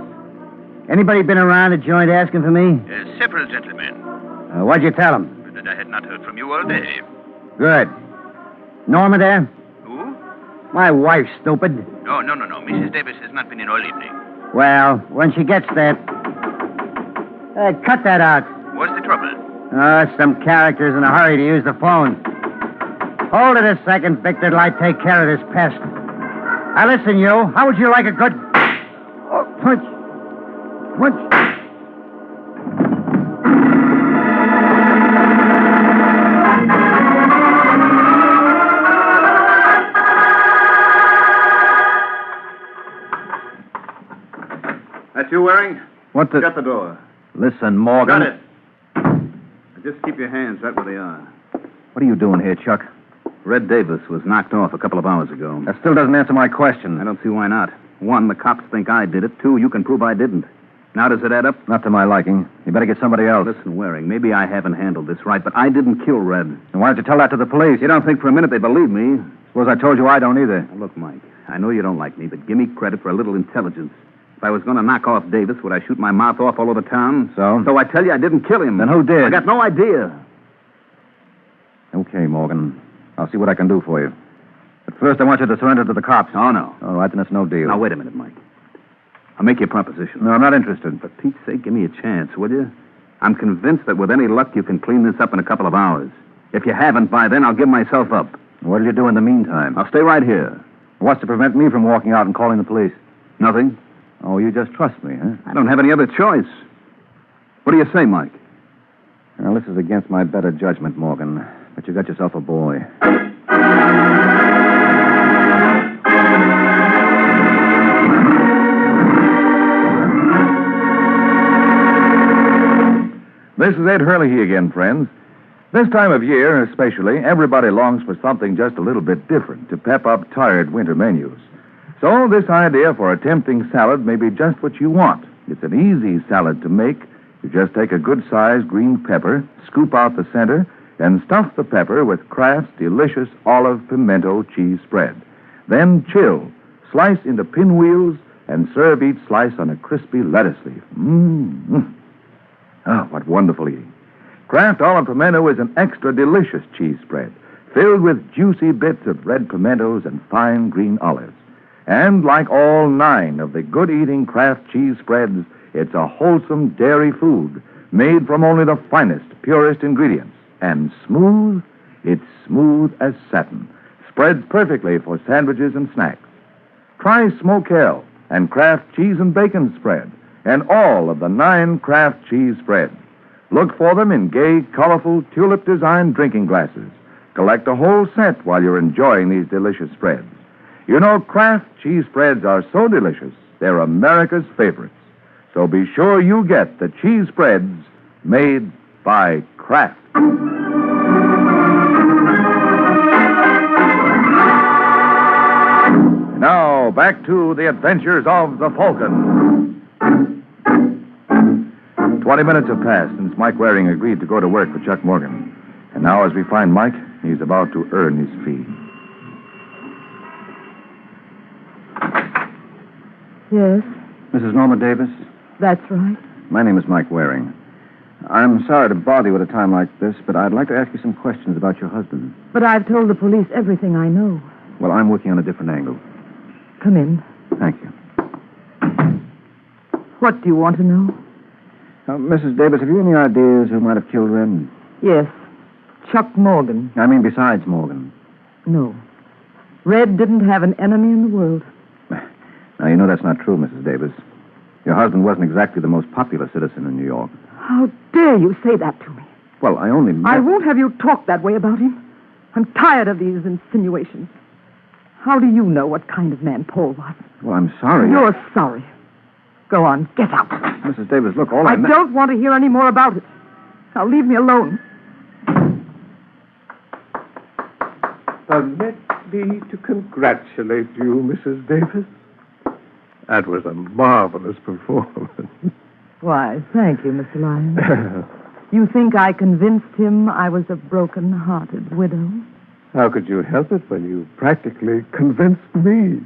Anybody been around the joint asking for me? Several gentlemen. What'd you tell them? That I had not heard from you all day. Good. Norma there? Who? My wife, stupid. No. Mrs. Davis has not been in all evening. Well, when she gets there... cut that out. What's the trouble? Some characters in a hurry to use the phone. Hold it a second, Victor, till I take care of this pest. Now, listen, you. How would you like a good... punch? That you, Waring? What the... Shut the door. Listen, Morgan. Shut it. Just keep your hands right where they are. What are you doing here, Chuck? Red Davis was knocked off a couple of hours ago. That still doesn't answer my question. I don't see why not. One, the cops think I did it. Two, you can prove I didn't. Now, does it add up? Not to my liking. You better get somebody else. Listen, Waring, maybe I haven't handled this right, but I didn't kill Red. And why don't you tell that to the police? You don't think for a minute they believe me? Suppose I told you I don't either. Now, look, Mike, I know you don't like me, but give me credit for a little intelligence. If I was going to knock off Davis, would I shoot my mouth off all over town? So? So I tell you I didn't kill him. Then who did? I got no idea. Okay, Morgan. I'll see what I can do for you. But first, I want you to surrender to the cops. Oh, no. All right, then it's no deal. Now, wait a minute, Mike. I'll make you a proposition. No, I'm not interested. For Pete's sake, give me a chance, will you? I'm convinced that with any luck, you can clean this up in a couple of hours. If you haven't by then, I'll give myself up. What'll you do in the meantime? I'll stay right here. What's to prevent me from walking out and calling the police? Nothing. Oh, you just trust me, huh? I don't have any other choice. What do you say, Mike? Well, this is against my better judgment, Morgan. But you got yourself a boy. This is Ed Hurley again, friends. This time of year, especially, everybody longs for something just a little bit different to pep up tired winter menus. So this idea for a tempting salad may be just what you want. It's an easy salad to make. You just take a good-sized green pepper, scoop out the center, and stuff the pepper with Kraft's delicious olive pimento cheese spread. Then chill, slice into pinwheels, and serve each slice on a crispy lettuce leaf. Mmm. Oh, what wonderful eating. Kraft olive pimento is an extra delicious cheese spread, filled with juicy bits of red pimentos and fine green olives. And like all 9 of the good-eating Kraft cheese spreads, it's a wholesome dairy food made from only the finest, purest ingredients. And smooth, it's smooth as satin. Spreads perfectly for sandwiches and snacks. Try Smoke Hell and Kraft cheese and bacon spread, and all of the 9 Kraft cheese spreads. Look for them in gay, colorful, tulip-designed drinking glasses. Collect a whole set while you're enjoying these delicious spreads. You know, Kraft cheese spreads are so delicious, they're America's favorites. So be sure you get the cheese spreads made by Kraft. Now, back to the adventures of the Falcon. 20 minutes have passed since Mike Waring agreed to go to work for Chuck Morgan. And now, as we find Mike, he's about to earn his fee. Yes, Mrs. Norma Davis? that's right. My name is Mike Waring. I'm sorry to bother you at a time like this, but I'd like to ask you some questions about your husband. But I've told the police everything I know. Well, I'm working on a different angle. Come in. Thank you. What do you want to know? Mrs. Davis, have you any ideas who might have killed Red? Yes, Chuck Morgan. I mean, besides Morgan. No. Red didn't have an enemy in the world. Now, you know that's not true, Mrs. Davis. Your husband wasn't exactly the most popular citizen in New York. How dare you say that to me? Well, I only... I won't have you talk that way about him. I'm tired of these insinuations. How do you know what kind of man Paul was? Well, I'm sorry. You're sorry. Go on, get out. Mrs. Davis, look, all I don't want to hear any more about it. Now leave me alone. Permit me to congratulate you, Mrs. Davis. That was a marvelous performance. Why, thank you, Mr. Lyons. You think I convinced him I was a broken-hearted widow? How could you help it when you practically convinced me?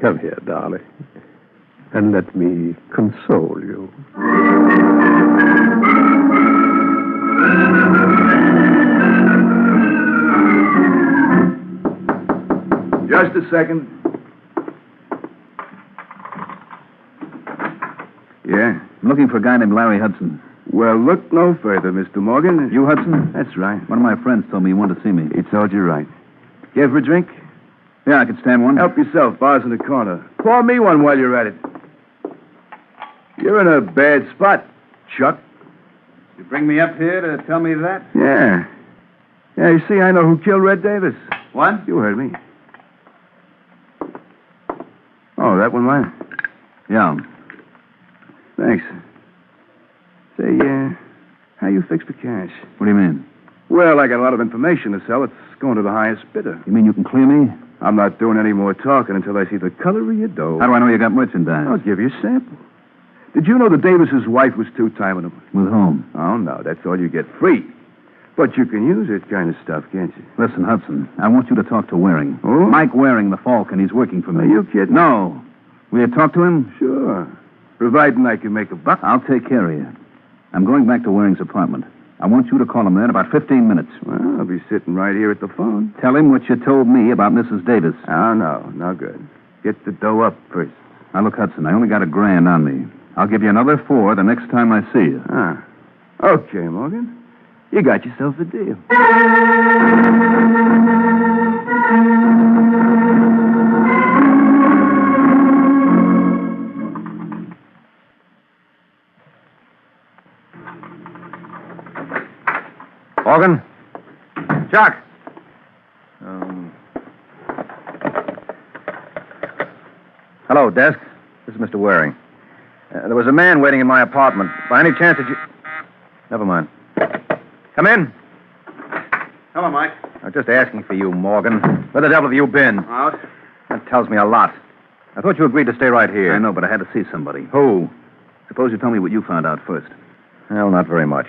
Come here, darling, and let me console you. a second. Yeah? I'm looking for a guy named Larry Hudson. Well, look no further, Mr. Morgan. You, Hudson? That's right. One of my friends told me you wanted to see me. He told you right. Care for a drink? Yeah, I could stand one. Help yourself. Bar's in the corner. Pour me one while you're at it. You're in a bad spot, Chuck. You bring me up here to tell me that? Yeah. Yeah, you see, I know who killed Red Davis. What? You heard me. Oh, that one mine? Yeah. Thanks. Say, how you fix the cash? What do you mean? Well, I got a lot of information to sell. It's going to the highest bidder. You mean you can clear me? I'm not doing any more talking until I see the color of your dough. How do I know you got merchandise? I'll give you a sample. Did you know that Davis's wife was two-timing him? With whom? Oh, no, that's all you get free. But you can use that kind of stuff, can't you? Listen, Hudson, I want you to talk to Waring. Oh? Mike Waring, the Falcon. He's working for me. Are you kidding? No. Will you talk to him? Sure. Providing I can make a buck. I'll take care of you. I'm going back to Waring's apartment. I want you to call him there in about 15 minutes. Well, I'll be sitting right here at the phone. Tell him what you told me about Mrs. Davis. Oh, no good. Get the dough up first. Now, look, Hudson, I only got $1,000 on me. I'll give you another $4 the next time I see you. Ah. Okay, Morgan. You got yourself a deal. Morgan? Chuck! Hello, desk. This is Mr. Waring. There was a man waiting in my apartment. By any chance did you... Never mind. Come in. Hello, Mike. I'm just asking for you, Morgan. Where the devil have you been? Out. That tells me a lot. I thought you agreed to stay right here. I know, but I had to see somebody. Who? Suppose you tell me what you found out first. Well, not very much.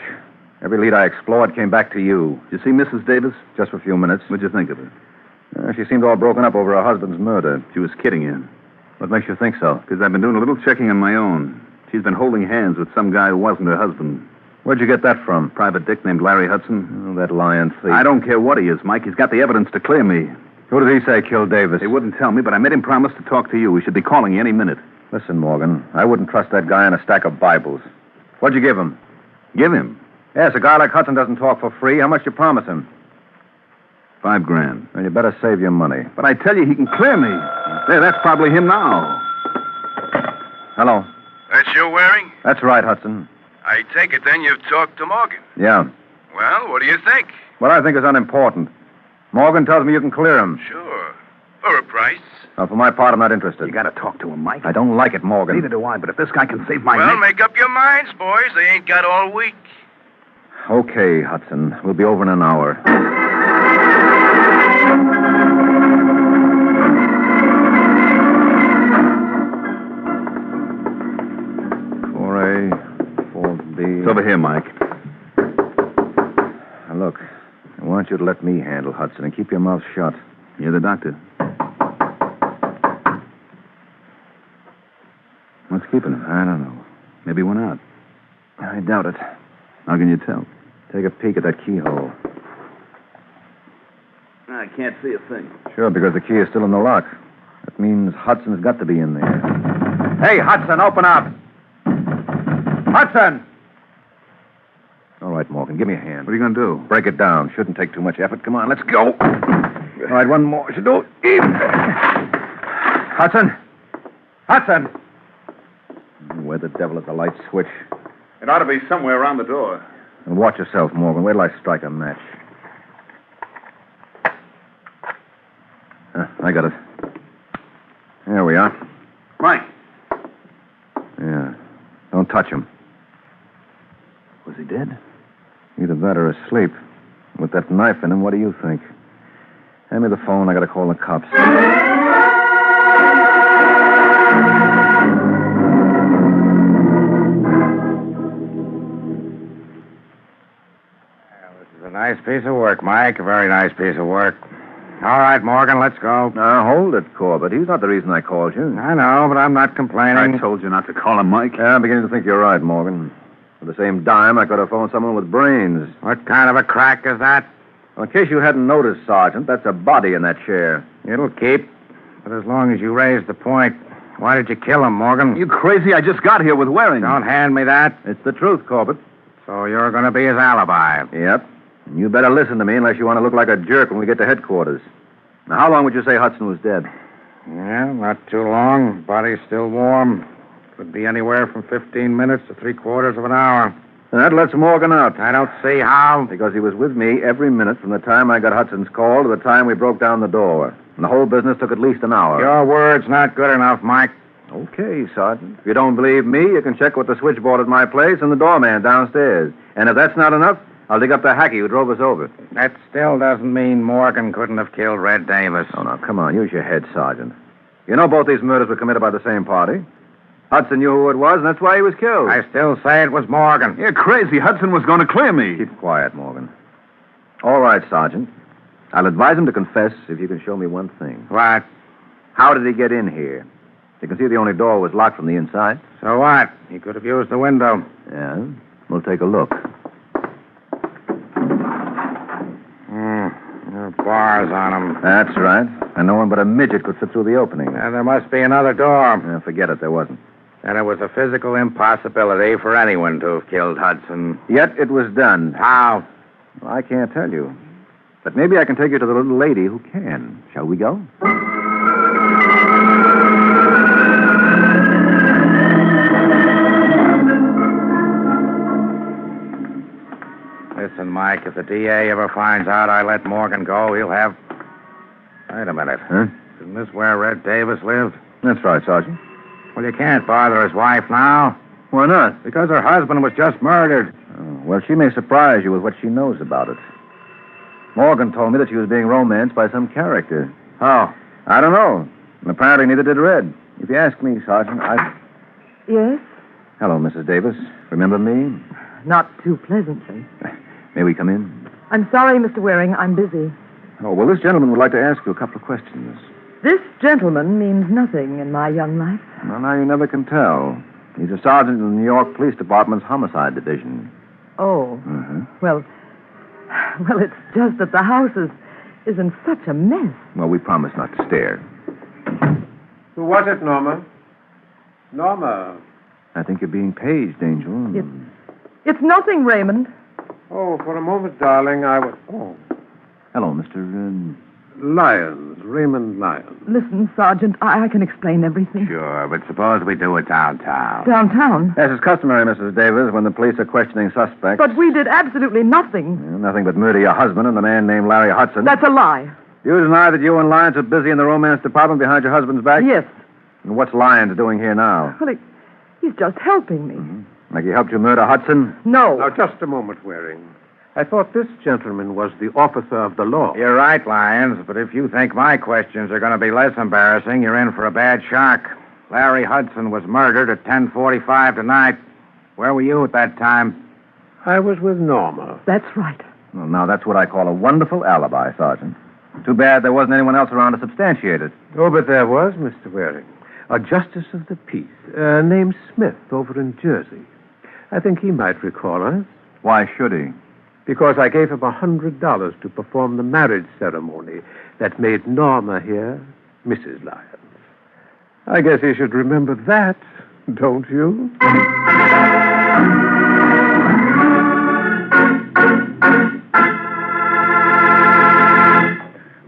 Every lead I explored came back to you. Did you see Mrs. Davis? Just for a few minutes. What'd you think of her? She seemed all broken up over her husband's murder. She was kidding you. What makes you think so? Because I've been doing a little checking on my own. She's been holding hands with some guy who wasn't her husband. Where'd you get that from? Private dick named Larry Hudson. Oh, that lying thief. I don't care what he is, Mike. He's got the evidence to clear me. Who did he say killed Davis? He wouldn't tell me, but I made him promise to talk to you. He should be calling you any minute. Listen, Morgan, I wouldn't trust that guy on a stack of Bibles. What'd you give him? Give him? Yes, a guy like Hudson doesn't talk for free. How much you promise him? $5,000. Well, you better save your money. But I tell you, he can clear me. There, that's probably him now. Hello. That's you, Waring? That's right, Hudson. I take it then you've talked to Morgan. Yeah. Well, what do you think? What I think is unimportant. Morgan tells me you can clear him. Sure. For a price. Well, for my part, I'm not interested. You gotta talk to him, Mike. I don't like it, Morgan. Neither do I, but if this guy can save my Well, neck... make up your minds, boys. They ain't got all week. Okay, Hudson. We'll be over in an hour. 4A, 4B. It's over here, Mike. Now, look, I want you to let me handle Hudson and keep your mouth shut. You're the doctor. What's keeping him? I don't know. Maybe he went out. I doubt it. How can you tell? Take a peek at that keyhole. I can't see a thing. Sure, because the key is still in the lock. That means Hudson's got to be in there. Hey, Hudson, open up! Hudson! All right, Morgan, give me a hand. What are you going to do? Break it down. Shouldn't take too much effort. Come on, let's go. All right, one more. Should do. Hudson! Hudson! Where the devil is the light switch? It ought to be somewhere around the door. And watch yourself, Morgan. Wait till I strike a match. I got it. There we are. Mike. Yeah. Don't touch him. Was he dead? Either that or asleep. With that knife in him, what do you think? Hand me the phone. I got to call the cops. A nice piece of work, Mike. A very nice piece of work. All right, Morgan, let's go. Now, hold it, Corbett. He's not the reason I called you. I know, but I'm not complaining. I told you not to call him Mike. Yeah, I'm beginning to think you're right, Morgan. For the same dime, I could have phoned someone with brains. What kind of a crack is that? Well, in case you hadn't noticed, Sergeant, that's a body in that chair. It'll keep. But as long as you raised the point, why did you kill him, Morgan? You crazy? I just got here with Waring. Don't hand me that. It's the truth, Corbett. So you're going to be his alibi. Yep. And you better listen to me unless you want to look like a jerk when we get to headquarters. Now, how long would you say Hudson was dead? Yeah, not too long. Body's still warm. Could be anywhere from 15 minutes to 3/4 of an hour. That lets Morgan out. I don't see how. Because he was with me every minute from the time I got Hudson's call to the time we broke down the door. And the whole business took at least an hour. Your word's not good enough, Mike. Okay, Sergeant. If you don't believe me, you can check with the switchboard at my place and the doorman downstairs. And if that's not enough, I'll dig up the hacky who drove us over. That still doesn't mean Morgan couldn't have killed Red Davis. Oh, now, come on. Use your head, Sergeant. You know both these murders were committed by the same party. Hudson knew who it was, and that's why he was killed. I still say it was Morgan. You're crazy. Hudson was going to clear me. Keep quiet, Morgan. All right, Sergeant. I'll advise him to confess if you can show me one thing. What? How did he get in here? You can see the only door was locked from the inside. So what? He could have used the window. Yeah? We'll take a look. There are bars on him. That's right. And no one but a midget could fit through the opening. And there must be another door. Yeah, forget it. There wasn't. And it was a physical impossibility for anyone to have killed Hudson. Yet it was done. How? Well, I can't tell you. But maybe I can take you to the little lady who can. Shall we go? Listen, Mike, if the DA ever finds out I let Morgan go, he'll have... Wait a minute. Huh? Isn't this where Red Davis lived? That's right, Sergeant. Well, you can't bother his wife now. Why not? Because her husband was just murdered. Oh, well, she may surprise you with what she knows about it. Morgan told me that she was being romanced by some character. How? I don't know. And apparently neither did Red. If you ask me, Sergeant, Yes? Hello, Mrs. Davis. Remember me? Not too pleasantly. May we come in? I'm sorry, Mr. Waring. I'm busy. Oh, well, this gentleman would like to ask you a couple of questions. This gentleman means nothing in my young life. Well, now you never can tell. He's a sergeant in the New York Police Department's homicide division. Oh. Mm-hmm. Well, it's just that the house is in such a mess. Well, we promise not to stare. Who was it, Norma? Norma. I think you're being paged, Angel. It's nothing, Raymond. Oh, for a moment, darling, I was... Oh. Hello, Mr. Lyons, Raymond Lyons. Listen, Sergeant, I can explain everything. Sure, but suppose we do it downtown. Downtown? As is customary, Mrs. Davis, when the police are questioning suspects. But we did absolutely nothing. Nothing but murder your husband and the man named Larry Hudson. That's a lie. You deny that you and Lyons are busy in the romance department behind your husband's back? Yes. And what's Lyons doing here now? Well, he's just helping me. Mm-hmm. Like he helped you murder Hudson? No. Now, just a moment, Waring. I thought this gentleman was the officer of the law. You're right, Lyons, but if you think my questions are going to be less embarrassing, you're in for a bad shock. Larry Hudson was murdered at 10:45 tonight. Where were you at that time? I was with Norma. That's right. Well, now, that's what I call a wonderful alibi, Sergeant. Too bad there wasn't anyone else around to substantiate it. Oh, but there was, Mr. Waring. A justice of the peace named Smith over in Jersey. I think he might recall us. Why should he? Because I gave him $100 to perform the marriage ceremony that made Norma here Mrs. Lyons. I guess you should remember that, don't you?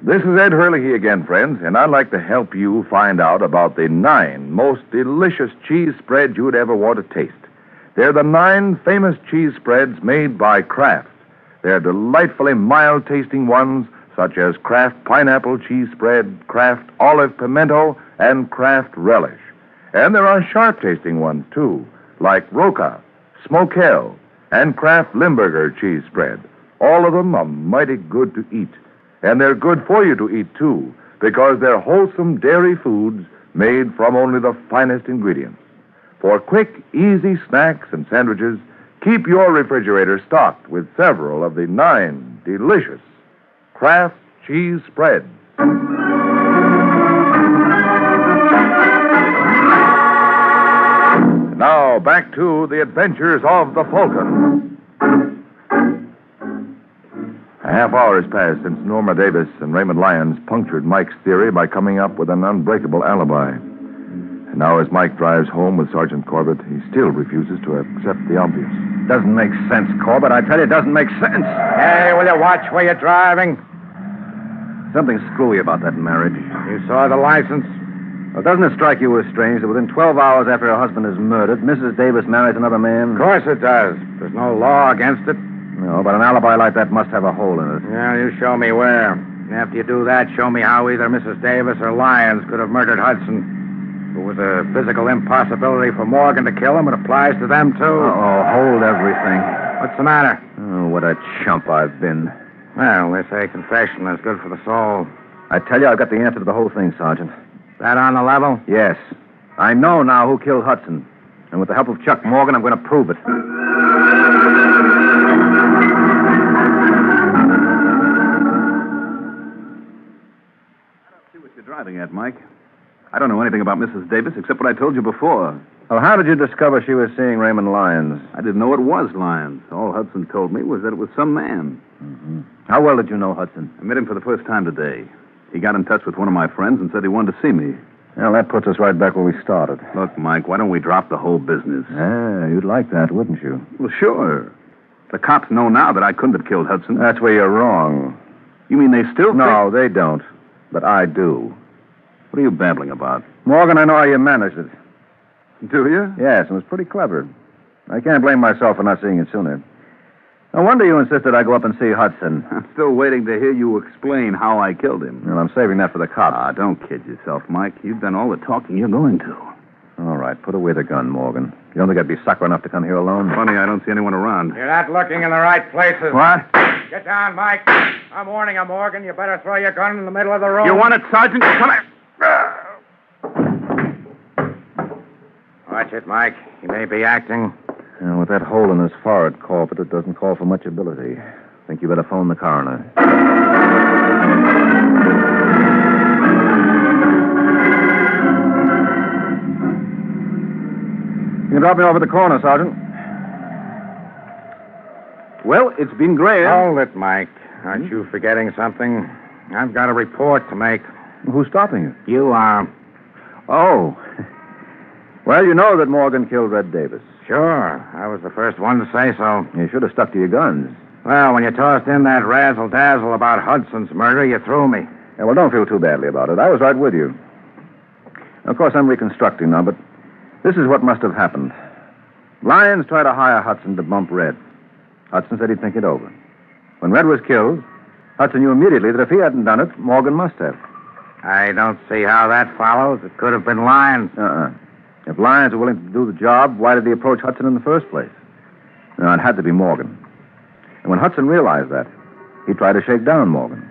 This is Ed Hurley again, friends, and I'd like to help you find out about the 9 most delicious cheese spreads you'd ever want to taste. They're the 9 famous cheese spreads made by Kraft. They're delightfully mild-tasting ones, such as Kraft Pineapple Cheese Spread, Kraft Olive Pimento, and Kraft Relish. And there are sharp-tasting ones, too, like Roca, Smokell, and Kraft Limburger Cheese Spread. All of them are mighty good to eat. And they're good for you to eat, too, because they're wholesome dairy foods made from only the finest ingredients. For quick, easy snacks and sandwiches, keep your refrigerator stocked with several of the 9 delicious Kraft cheese spreads. Now, back to the adventures of the Falcon. A half hour has passed since Norma Davis and Raymond Lyons punctured Mike's theory by coming up with an unbreakable alibi. And now as Mike drives home with Sergeant Corbett, he still refuses to accept the obvious. Doesn't make sense, Corbett. I tell you, it doesn't make sense. Hey, will you watch where you're driving? Something screwy about that marriage. You saw the license? Well, doesn't it strike you as strange that within 12 hours after her husband is murdered, Mrs. Davis marries another man? Of course it does. There's no law against it. No, but an alibi like that must have a hole in it. Yeah, you show me where. After you do that, show me how either Mrs. Davis or Lyons could have murdered Hudson. If it was a physical impossibility for Morgan to kill him, it applies to them, too. Uh-oh, hold everything. What's the matter? Oh, what a chump I've been. Well, they say confession is good for the soul. I tell you, I've got the answer to the whole thing, Sergeant. That on the level? Yes. I know now who killed Hudson. And with the help of Chuck Morgan, I'm going to prove it. See what you're driving at, Mike. I don't know anything about Mrs. Davis except what I told you before. Well, how did you discover she was seeing Raymond Lyons? I didn't know it was Lyons. All Hudson told me was that it was some man. Mm-hmm. How well did you know Hudson? I met him for the first time today. He got in touch with one of my friends and said he wanted to see me. Well, that puts us right back where we started. Look, Mike, why don't we drop the whole business? Yeah, you'd like that, wouldn't you? Well, sure. The cops know now that I couldn't have killed Hudson. That's where you're wrong. You mean they still No, they don't. But I do. What are you babbling about? Morgan, I know how you managed it. Do you? Yes, it was pretty clever. I can't blame myself for not seeing it sooner. No wonder you insisted I go up and see Hudson. I'm still waiting to hear you explain how I killed him. Well, I'm saving that for the cops. Ah, don't kid yourself, Mike. You've done all the talking you're going to. All right, put away the gun, Morgan. You don't think I'd be sucker enough to come here alone? Funny, I don't see anyone around. You're not looking in the right places. What? Get down, Mike. I'm warning you, Morgan. You better throw your gun in the middle of the road. You want it, Sergeant? Come here. Watch it, Mike. He may be acting. And with that hole in his forehead, Corbett, it doesn't call for much ability. I think you better phone the coroner. You can drop me off at the corner, Sergeant. Well, it's been grand. Hold it, Mike. Aren't you forgetting something? I've got a report to make. Who's stopping you? You are. Oh. Well, you know that Morgan killed Red Davis. Sure. I was the first one to say so. You should have stuck to your guns. Well, when you tossed in that razzle-dazzle about Hudson's murder, you threw me. Yeah, well, don't feel too badly about it. I was right with you. Of course, I'm reconstructing now, but this is what must have happened. Lyons tried to hire Hudson to bump Red. Hudson said he'd think it over. When Red was killed, Hudson knew immediately that if he hadn't done it, Morgan must have. I don't see how that follows. It could have been Lyons. If Lyons were willing to do the job, why did he approach Hudson in the first place? No, it had to be Morgan. And when Hudson realized that, he tried to shake down Morgan.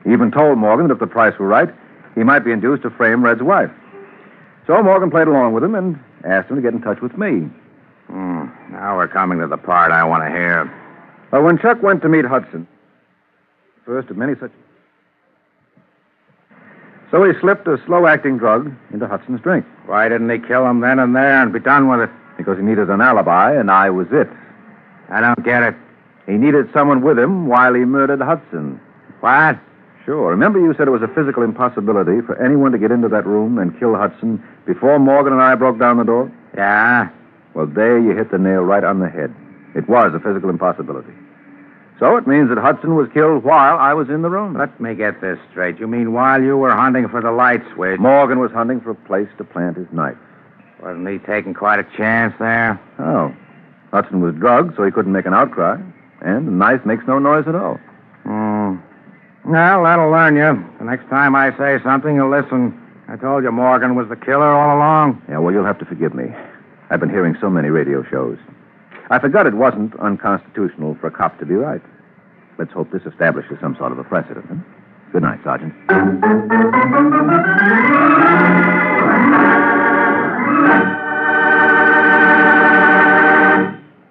He even told Morgan that if the price were right, he might be induced to frame Red's wife. So Morgan played along with him and asked him to get in touch with me. Now we're coming to the part I want to hear. Well, when Chuck went to meet Hudson, first of many such... So he slipped a slow-acting drug into Hudson's drink. Why didn't he kill him then and there and be done with it? Because he needed an alibi, and I was it. I don't get it. He needed someone with him while he murdered Hudson. What? Sure. Remember you said it was a physical impossibility for anyone to get into that room and kill Hudson before Morgan and I broke down the door? Yeah? Well, there you hit the nail right on the head. It was a physical impossibility. So it means that Hudson was killed while I was in the room. Let me get this straight. You mean while you were hunting for the light switch? Morgan was hunting for a place to plant his knife. Wasn't he taking quite a chance there? Oh. Hudson was drugged, so he couldn't make an outcry. And the knife makes no noise at all. Well, that'll learn you. The next time I say something, you'll listen. I told you Morgan was the killer all along. Yeah, well, you'll have to forgive me. I've been hearing so many radio shows. I forgot it wasn't unconstitutional for a cop to be right. Let's hope this establishes some sort of a precedent. Huh? Good night, Sergeant.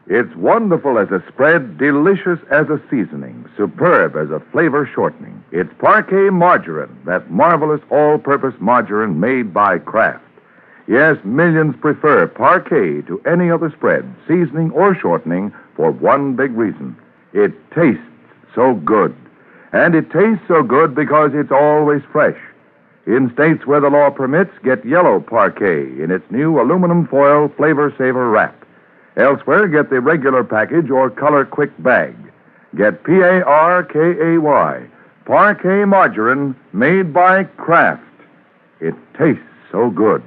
It's wonderful as a spread, delicious as a seasoning, superb as a flavor shortening. It's Parquet Margarine, that marvelous all-purpose margarine made by Kraft. Yes, millions prefer Parquet to any other spread, seasoning or shortening, for one big reason. It tastes so good. And it tastes so good because it's always fresh. In states where the law permits, get yellow parquet in its new aluminum foil Flavor Saver wrap. Elsewhere, get the regular package or color quick bag. Get Parkay, Parquet margarine made by Kraft. It tastes so good.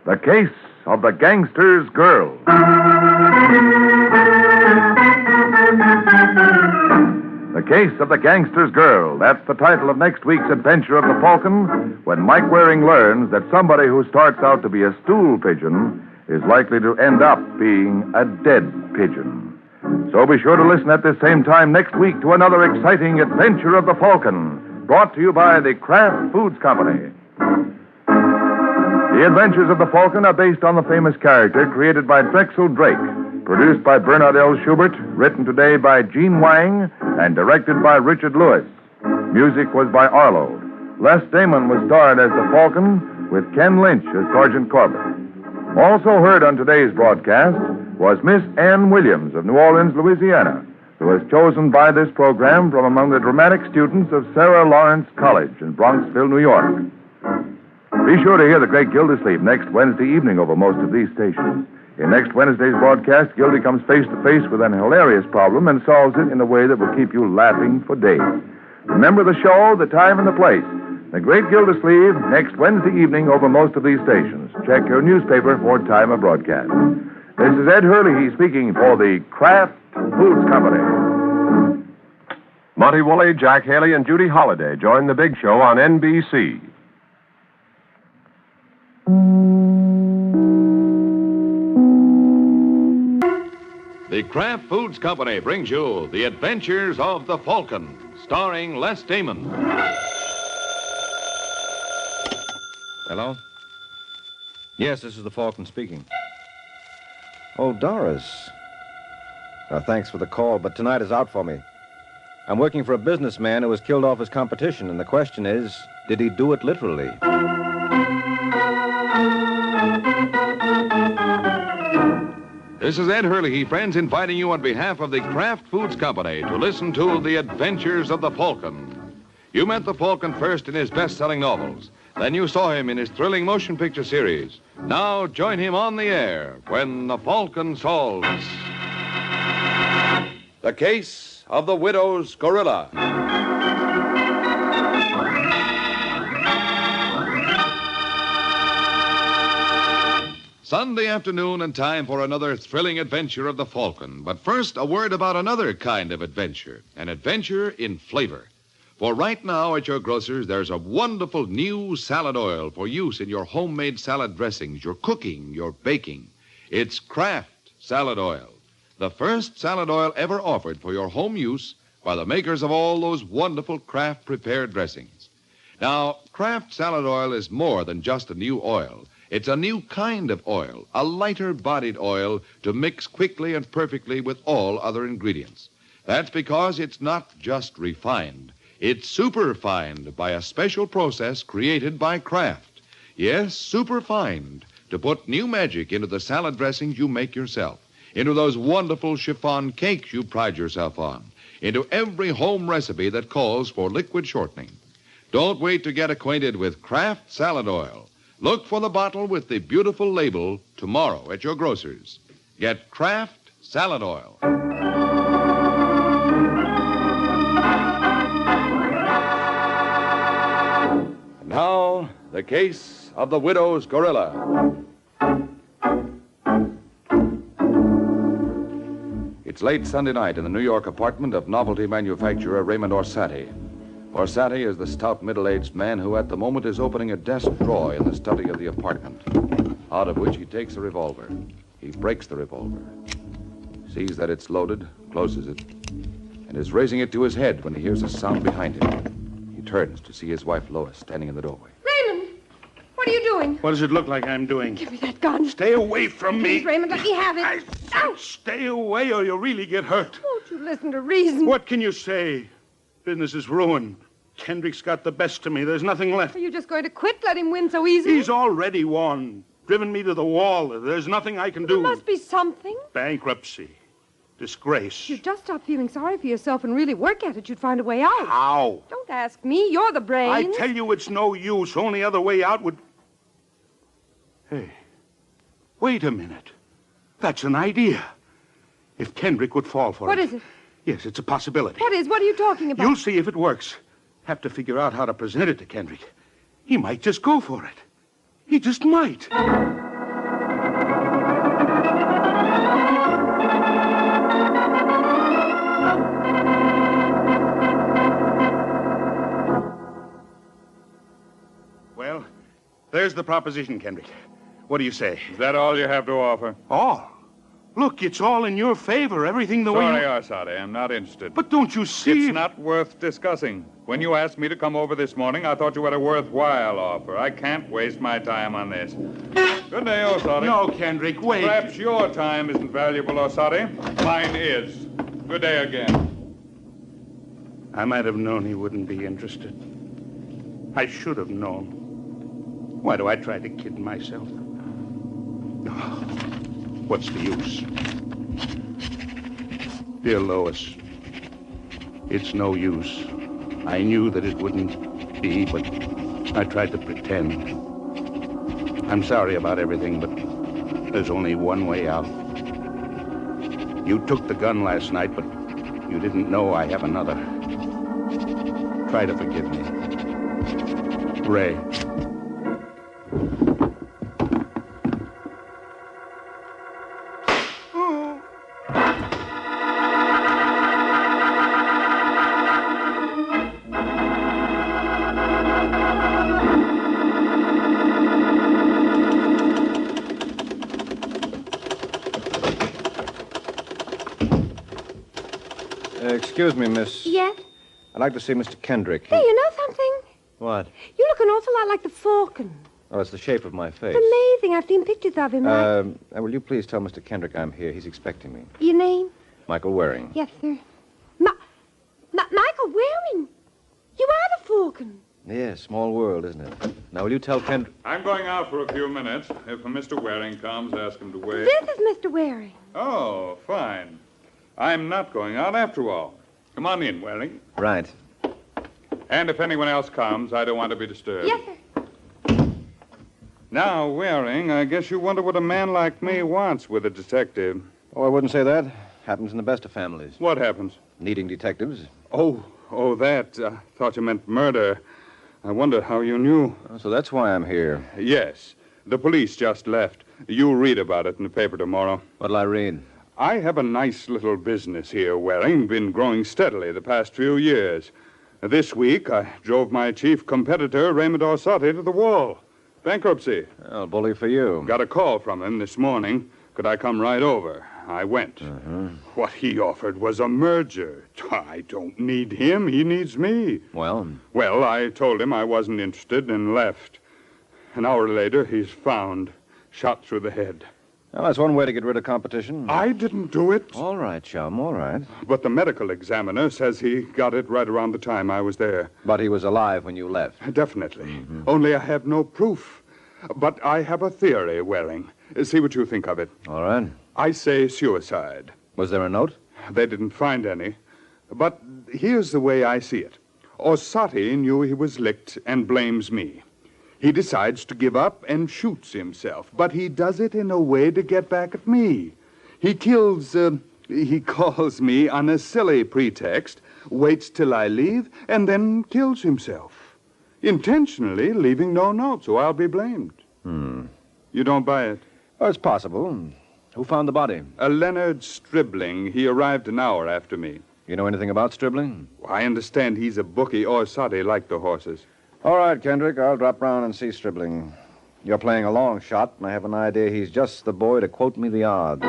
The Case of the Gangster's Girl. The Case of the Gangster's Girl. That's the title of next week's adventure of the Falcon, when Mike Waring learns that somebody who starts out to be a stool pigeon is likely to end up being a dead pigeon. So be sure to listen at this same time next week to another exciting adventure of the Falcon, brought to you by the Kraft Foods Company. The Adventures of the Falcon are based on the famous character created by Drexel Drake, produced by Bernard L. Schubert, written today by Gene Wang, and directed by Richard Lewis. Music was by Arlo. Les Damon was starred as the Falcon, with Ken Lynch as Sergeant Corbett. Also heard on today's broadcast was Miss Ann Williams of New Orleans, Louisiana, who was chosen by this program from among the dramatic students of Sarah Lawrence College in Bronxville, New York. Be sure to hear the great Gildersleeve next Wednesday evening over most of these stations. In next Wednesday's broadcast, Gildy comes face to face with an hilarious problem and solves it in a way that will keep you laughing for days. Remember the show, the time, and the place. The great Gildersleeve next Wednesday evening over most of these stations. Check your newspaper for time of broadcast. This is Ed Hurley speaking for the Kraft Foods Company. Monty Woolley, Jack Haley, and Judy Holliday join the big show on NBC. The Kraft Foods Company brings you The Adventures of the Falcon, starring Les Damon. Hello? Yes, this is the Falcon speaking. Oh, Doris. Thanks for the call, but tonight is out for me. I'm working for a businessman who was killed off his competition, and the question is, did he do it literally? This is Ed Hurley, friends, inviting you on behalf of the Kraft Foods Company to listen to The Adventures of the Falcon. You met the Falcon first in his best-selling novels. Then you saw him in his thrilling motion picture series. Now join him on the air when the Falcon solves The Case of the Widow's Gorilla. Sunday afternoon and time for another thrilling adventure of the Falcon. But first, a word about another kind of adventure, an adventure in flavor. For right now at your grocer's, there's a wonderful new salad oil for use in your homemade salad dressings, your cooking, your baking. It's Kraft Salad Oil, the first salad oil ever offered for your home use by the makers of all those wonderful Kraft prepared dressings. Now, Kraft Salad Oil is more than just a new oil. It's a new kind of oil, a lighter-bodied oil to mix quickly and perfectly with all other ingredients. That's because it's not just refined. It's superfined by a special process created by Kraft. Yes, superfined, to put new magic into the salad dressings you make yourself, into those wonderful chiffon cakes you pride yourself on, into every home recipe that calls for liquid shortening. Don't wait to get acquainted with Kraft Salad Oil. Look for the bottle with the beautiful label tomorrow at your grocer's. Get Kraft Salad Oil. Now, the case of the widow's gorilla. It's late Sunday night in the New York apartment of novelty manufacturer Raymond Orsatti. Orsatti is the stout middle-aged man who at the moment is opening a desk drawer in the study of the apartment, out of which he takes a revolver. He breaks the revolver, sees that it's loaded, closes it, and is raising it to his head when he hears a sound behind him. He turns to see his wife, Lois, standing in the doorway. Raymond, what are you doing? What does it look like I'm doing? Give me that gun. Stay away from me. Please, Raymond, let me have it. Stay away or you'll really get hurt. Won't you listen to reason? What can you say? Business is ruined. Kendrick's got the best of me. There's nothing left. Are you just going to quit? Let him win so easily? He's already won. driven me to the wall. There's nothing I can do. There must be something. Bankruptcy. Disgrace. If you'd just stop feeling sorry for yourself and really work at it, you'd find a way out. How? Don't ask me. You're the brains. I tell you it's no use. Only other way out would... Hey, wait a minute. That's an idea. If Kendrick would fall for it. What is it? Yes, it's a possibility. What is? What are you talking about? You'll see if it works. Have to figure out how to present it to Kendrick. He might just go for it. He just might. Well, there's the proposition, Kendrick. What do you say? Is that all you have to offer? All? Look, it's all in your favor. Everything the way Sorry, you... Arsade, I'm not interested. But don't you see... It's not worth discussing. When you asked me to come over this morning, I thought you had a worthwhile offer. I can't waste my time on this. Good day, Osade. No, Kendrick, wait. Perhaps your time isn't valuable, Osade. Mine is. Good day again. I might have known he wouldn't be interested. I should have known. Why do I try to kid myself? What's the use? Dear Lois, it's no use. I knew that it wouldn't be, but I tried to pretend. I'm sorry about everything, but there's only one way out. You took the gun last night, but you didn't know I have another. Try to forgive me. Ray. Excuse me, miss. Yes? I'd like to see Mr. Kendrick. Hey, you know something? What? You look an awful lot like the Falcon. Oh, it's the shape of my face. It's amazing. I've seen pictures of him. Will you please tell Mr. Kendrick I'm here? He's expecting me. Your name? Michael Waring. Yes, sir. Michael Waring? You are the Falcon. Yes, small world, isn't it? Now, will you tell Kendrick... I'm going out for a few minutes. If Mr. Waring comes, ask him to wait. This is Mr. Waring. Oh, fine. I'm not going out after all. Come on in, Waring. Right. And if anyone else comes, I don't want to be disturbed. Yes, sir. Now, Waring, I guess you wonder what a man like me wants with a detective. Oh, I wouldn't say that. Happens in the best of families. What happens? Needing detectives. Oh, that. Thought you meant murder. I wonder how you knew. Oh, so that's why I'm here. Yes. The police just left. You'll read about it in the paper tomorrow. What'll I read? I have a nice little business here, Waring. Been growing steadily the past few years. This week, I drove my chief competitor, Raymond Orsatti, to the wall. Bankruptcy. Well, bully for you. Got a call from him this morning. Could I come right over? I went. What he offered was a merger. I don't need him. He needs me. Well? Well, I told him I wasn't interested and left. An hour later, he's found, shot through the head. Well, that's one way to get rid of competition. I didn't do it. All right, chum, all right. But the medical examiner says he got it right around the time I was there. But he was alive when you left. Definitely. Only I have no proof. But I have a theory, Waring. See what you think of it. All right. I say suicide. Was there a note? They didn't find any. But here's the way I see it. Orsatti knew he was licked and blames me. He decides to give up and shoots himself, but he does it in a way to get back at me. He calls me on a silly pretext, waits till I leave, and then kills himself. Intentionally leaving no note, so I'll be blamed. You don't buy it? Oh, it's possible. Who found the body? Leonard Stribling. He arrived an hour after me. You know anything about Stribling? I understand he's a bookie. Orsatti liked the horses. All right, Kendrick, I'll drop round and see Stribling. You're playing a long shot, and I have an idea he's just the boy to quote me the odds.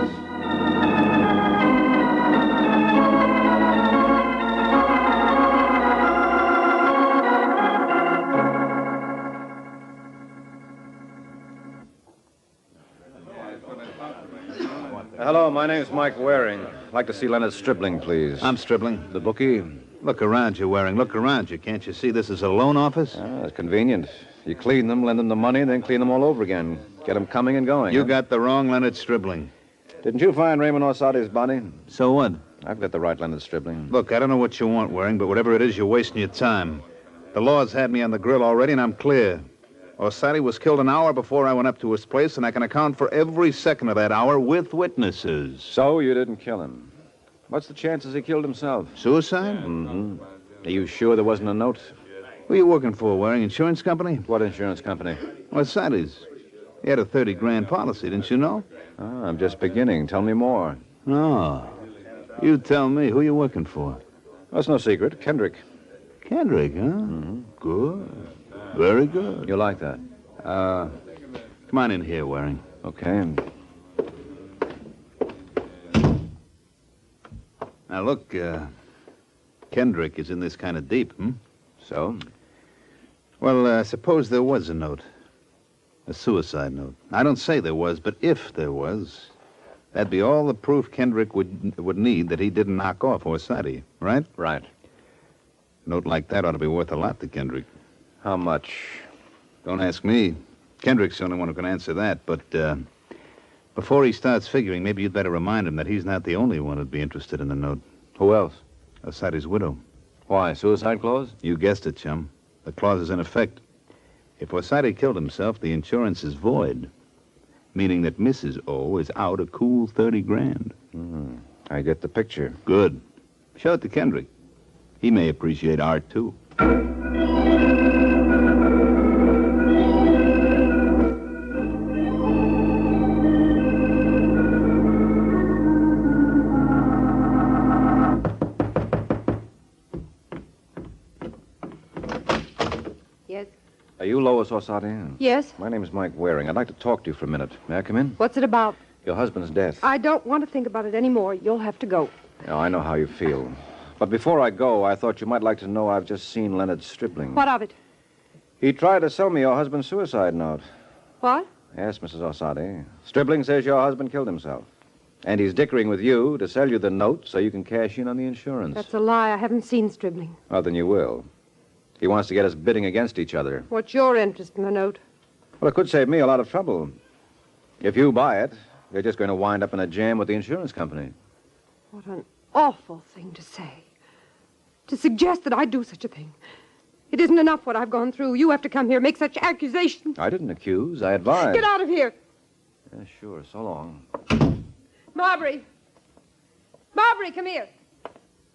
Hello, my name's Mike Waring. I'd like to see Leonard Stribling, please. I'm Stribling. The bookie? Look around you, Waring. Look around you. Can't you see this is a loan office? It's convenient. You clean them, lend them the money, then clean them all over again. Get him coming and going. You got the wrong Leonard Stribling. Didn't you find Raymond Orsatti's body? So what? I've got the right Leonard Stribling. Look, I don't know what you want, Waring, but whatever it is, you're wasting your time. The law's had me on the grill already, and I'm clear. Orsatti was killed an hour before I went up to his place, and I can account for every second of that hour with witnesses. So you didn't kill him. What's the chances he killed himself? Suicide? Mm-hmm. Are you sure there wasn't a note? Who are you working for, Waring? Insurance company? What insurance company? Orsatti's. He had a 30-grand policy, didn't you know? Oh, I'm just beginning. Tell me more. Oh. You tell me. Who are you working for? That's no secret. Kendrick. Kendrick, huh? Mm-hmm. Good. Very good. You like that? Come on in here, Waring. Okay. Now, look, Kendrick is in this kind of deep, So? Well, suppose there was a note. A suicide note. I don't say there was, but if there was, that'd be all the proof Kendrick would need that he didn't knock off Orsatti, right? Right. A note like that ought to be worth a lot to Kendrick. How much? Don't ask me. Kendrick's the only one who can answer that, but before he starts figuring, maybe you'd better remind him that he's not the only one who'd be interested in the note. Who else? Orsatti's widow. Why, suicide clause? You guessed it, chum. The clause is in effect. If Orsatti killed himself, the insurance is void, meaning that Mrs. O is out a cool 30 grand. I get the picture. Good. Show it to Kendrick. He may appreciate art, too. Yes? Are you Lois Orsatti? Yes? My name's Mike Waring. I'd like to talk to you for a minute. May I come in? What's it about? Your husband's death. I don't want to think about it anymore. You'll have to go. Oh, I know how you feel. But before I go, I thought you might like to know I've just seen Leonard Stribling. What of it? He tried to sell me your husband's suicide note. What? Yes, Mrs. Orsatti. Stribling says your husband killed himself. And he's dickering with you to sell you the note so you can cash in on the insurance. That's a lie. I haven't seen Stribling. Well, then you will. He wants to get us bidding against each other. What's your interest in the note? Well, it could save me a lot of trouble. If you buy it, you're just going to wind up in a jam with the insurance company. What an awful thing to say. To suggest that I'd do such a thing. It isn't enough what I've gone through. You have to come here, make such accusations. I didn't accuse. I advised. Get out of here. Yeah, sure. So long. Marbury. Marbury, come here.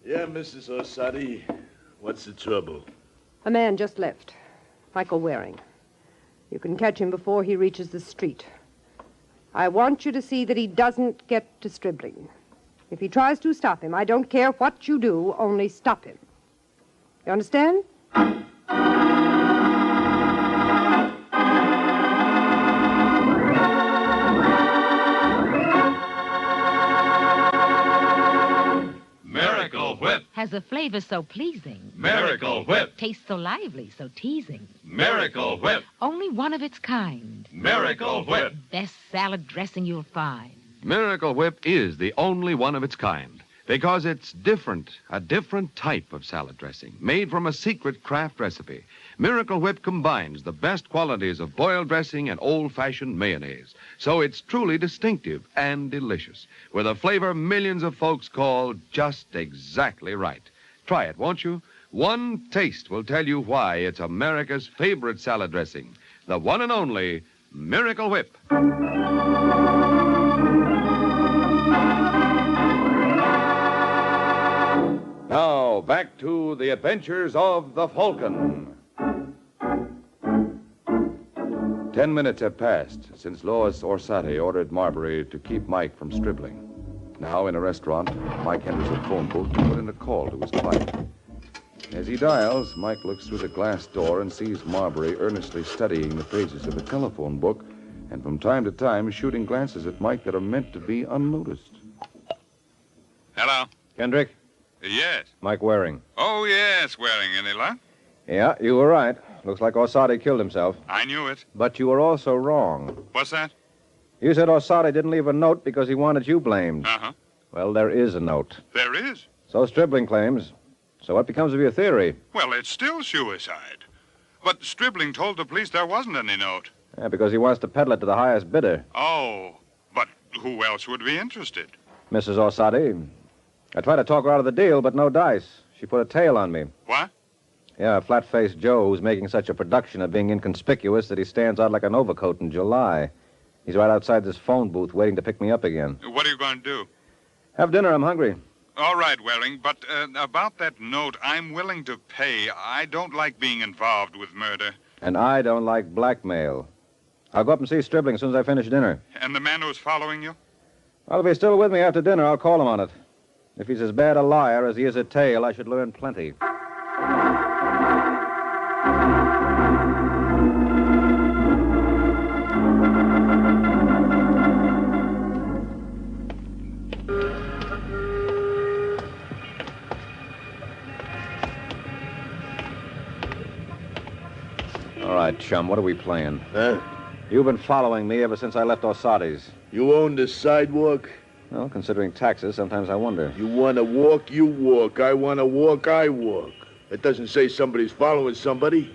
Yeah, Mrs. Orsatti. What's the trouble? A man just left. Michael Waring. You can catch him before he reaches the street. I want you to see that he doesn't get to Stribling. If he tries to, stop him. I don't care what you do, only stop him. You understand? Miracle Whip. Has a flavor so pleasing. Miracle Whip. Tastes so lively, so teasing. Miracle Whip. Only one of its kind. Miracle Whip. Best salad dressing you'll find. Miracle Whip is the only one of its kind because it's different, a different type of salad dressing made from a secret craft recipe. Miracle Whip combines the best qualities of boiled dressing and old-fashioned mayonnaise, so it's truly distinctive and delicious, with a flavor millions of folks call just exactly right. Try it, won't you? One taste will tell you why it's America's favorite salad dressing, the one and only Miracle Whip. Now, back to the adventures of the Falcon. 10 minutes have passed since Lois Orsatti ordered Marbury to keep Mike from Stribling. Now, in a restaurant, Mike enters a phone booth to put in a call to his wife. As he dials, Mike looks through the glass door and sees Marbury earnestly studying the pages of a telephone book and from time to time shooting glances at Mike that are meant to be unnoticed. Hello? Kendrick? Yes. Mike Waring. Oh, yes, Waring. Any luck? Yeah, you were right. Looks like Orsatti killed himself. I knew it. But you were also wrong. What's that? You said Orsatti didn't leave a note because he wanted you blamed. Uh-huh. Well, there is a note. There is? So Stribling claims. So what becomes of your theory? Well, it's still suicide. But Stribling told the police there wasn't any note. Yeah, because he wants to peddle it to the highest bidder. Oh, but who else would be interested? Mrs. Orsatti. I tried to talk her out of the deal, but no dice. She put a tail on me. What? Yeah, flat-faced Joe who's making such a production of being inconspicuous that he stands out like an overcoat in July. He's right outside this phone booth waiting to pick me up again. What are you going to do? Have dinner. I'm hungry. All right, Waring, but about that note, I'm willing to pay. I don't like being involved with murder. And I don't like blackmail. I'll go up and see Stribling as soon as I finish dinner. And the man who's following you? Well, if he's still with me after dinner, I'll call him on it. If he's as bad a liar as he is a tale, I should learn plenty. All right, chum, what are we playing? Huh? You've been following me ever since I left Orsatti's. You own the sidewalk? Well, considering taxes, sometimes I wonder. You want to walk, you walk. I want to walk, I walk. It doesn't say somebody's following somebody.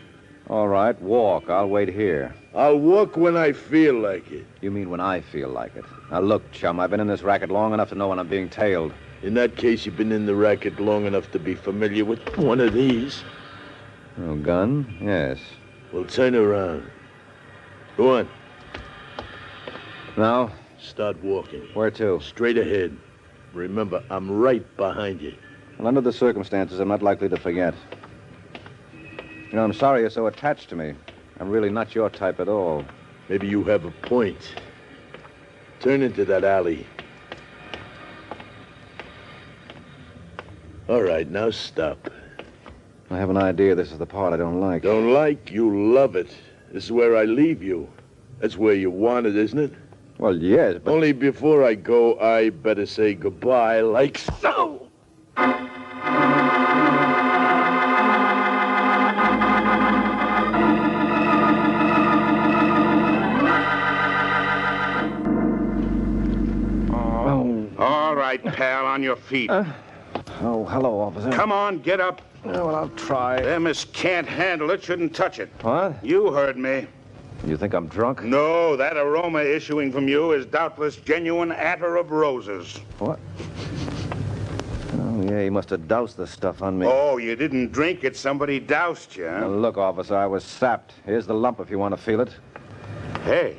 All right, walk. I'll wait here. I'll walk when I feel like it. You mean when I feel like it? Now, look, chum, I've been in this racket long enough to know when I'm being tailed. In that case, you've been in the racket long enough to be familiar with one of these. Oh, gun? Yes. Well, turn around. Go on. Now? Start walking. Where to? Straight ahead. Remember, I'm right behind you. Well, under the circumstances, I'm not likely to forget. You know, I'm sorry you're so attached to me. I'm really not your type at all. Maybe you have a point. Turn into that alley. All right, now stop. I have an idea this is the part I don't like. Don't like? You love it. This is where I leave you. That's where you want it, isn't it? Well, yes, but... Only before I go, I better say goodbye like so. All right, pal, on your feet. Oh, hello, officer. Come on, get up. Oh, well, I'll try. Them as can't handle it shouldn't touch it. What? You heard me. You think I'm drunk? No, that aroma issuing from you is doubtless genuine attar of roses. What? Oh, yeah, he must have doused the stuff on me. Oh, you didn't drink it. Somebody doused you, huh? Now, look, officer, I was sapped. Here's the lump if you want to feel it. Hey,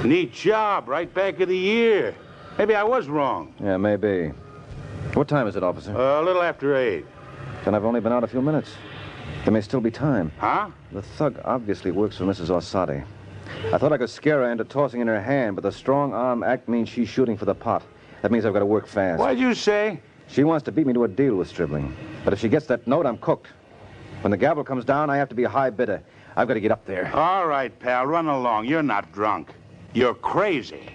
neat job. Right back of the ear. Maybe I was wrong. Yeah, maybe. What time is it, officer? A little after 8. Then I've only been out a few minutes. There may still be time. Huh? The thug obviously works for Mrs. Orsatti. I thought I could scare her into tossing in her hand, but the strong arm act means she's shooting for the pot. That means I've got to work fast. What'd you say? She wants to beat me to a deal with Stribling. But if she gets that note, I'm cooked. When the gavel comes down, I have to be a high bidder. I've got to get up there. All right, pal, run along. You're not drunk. You're crazy.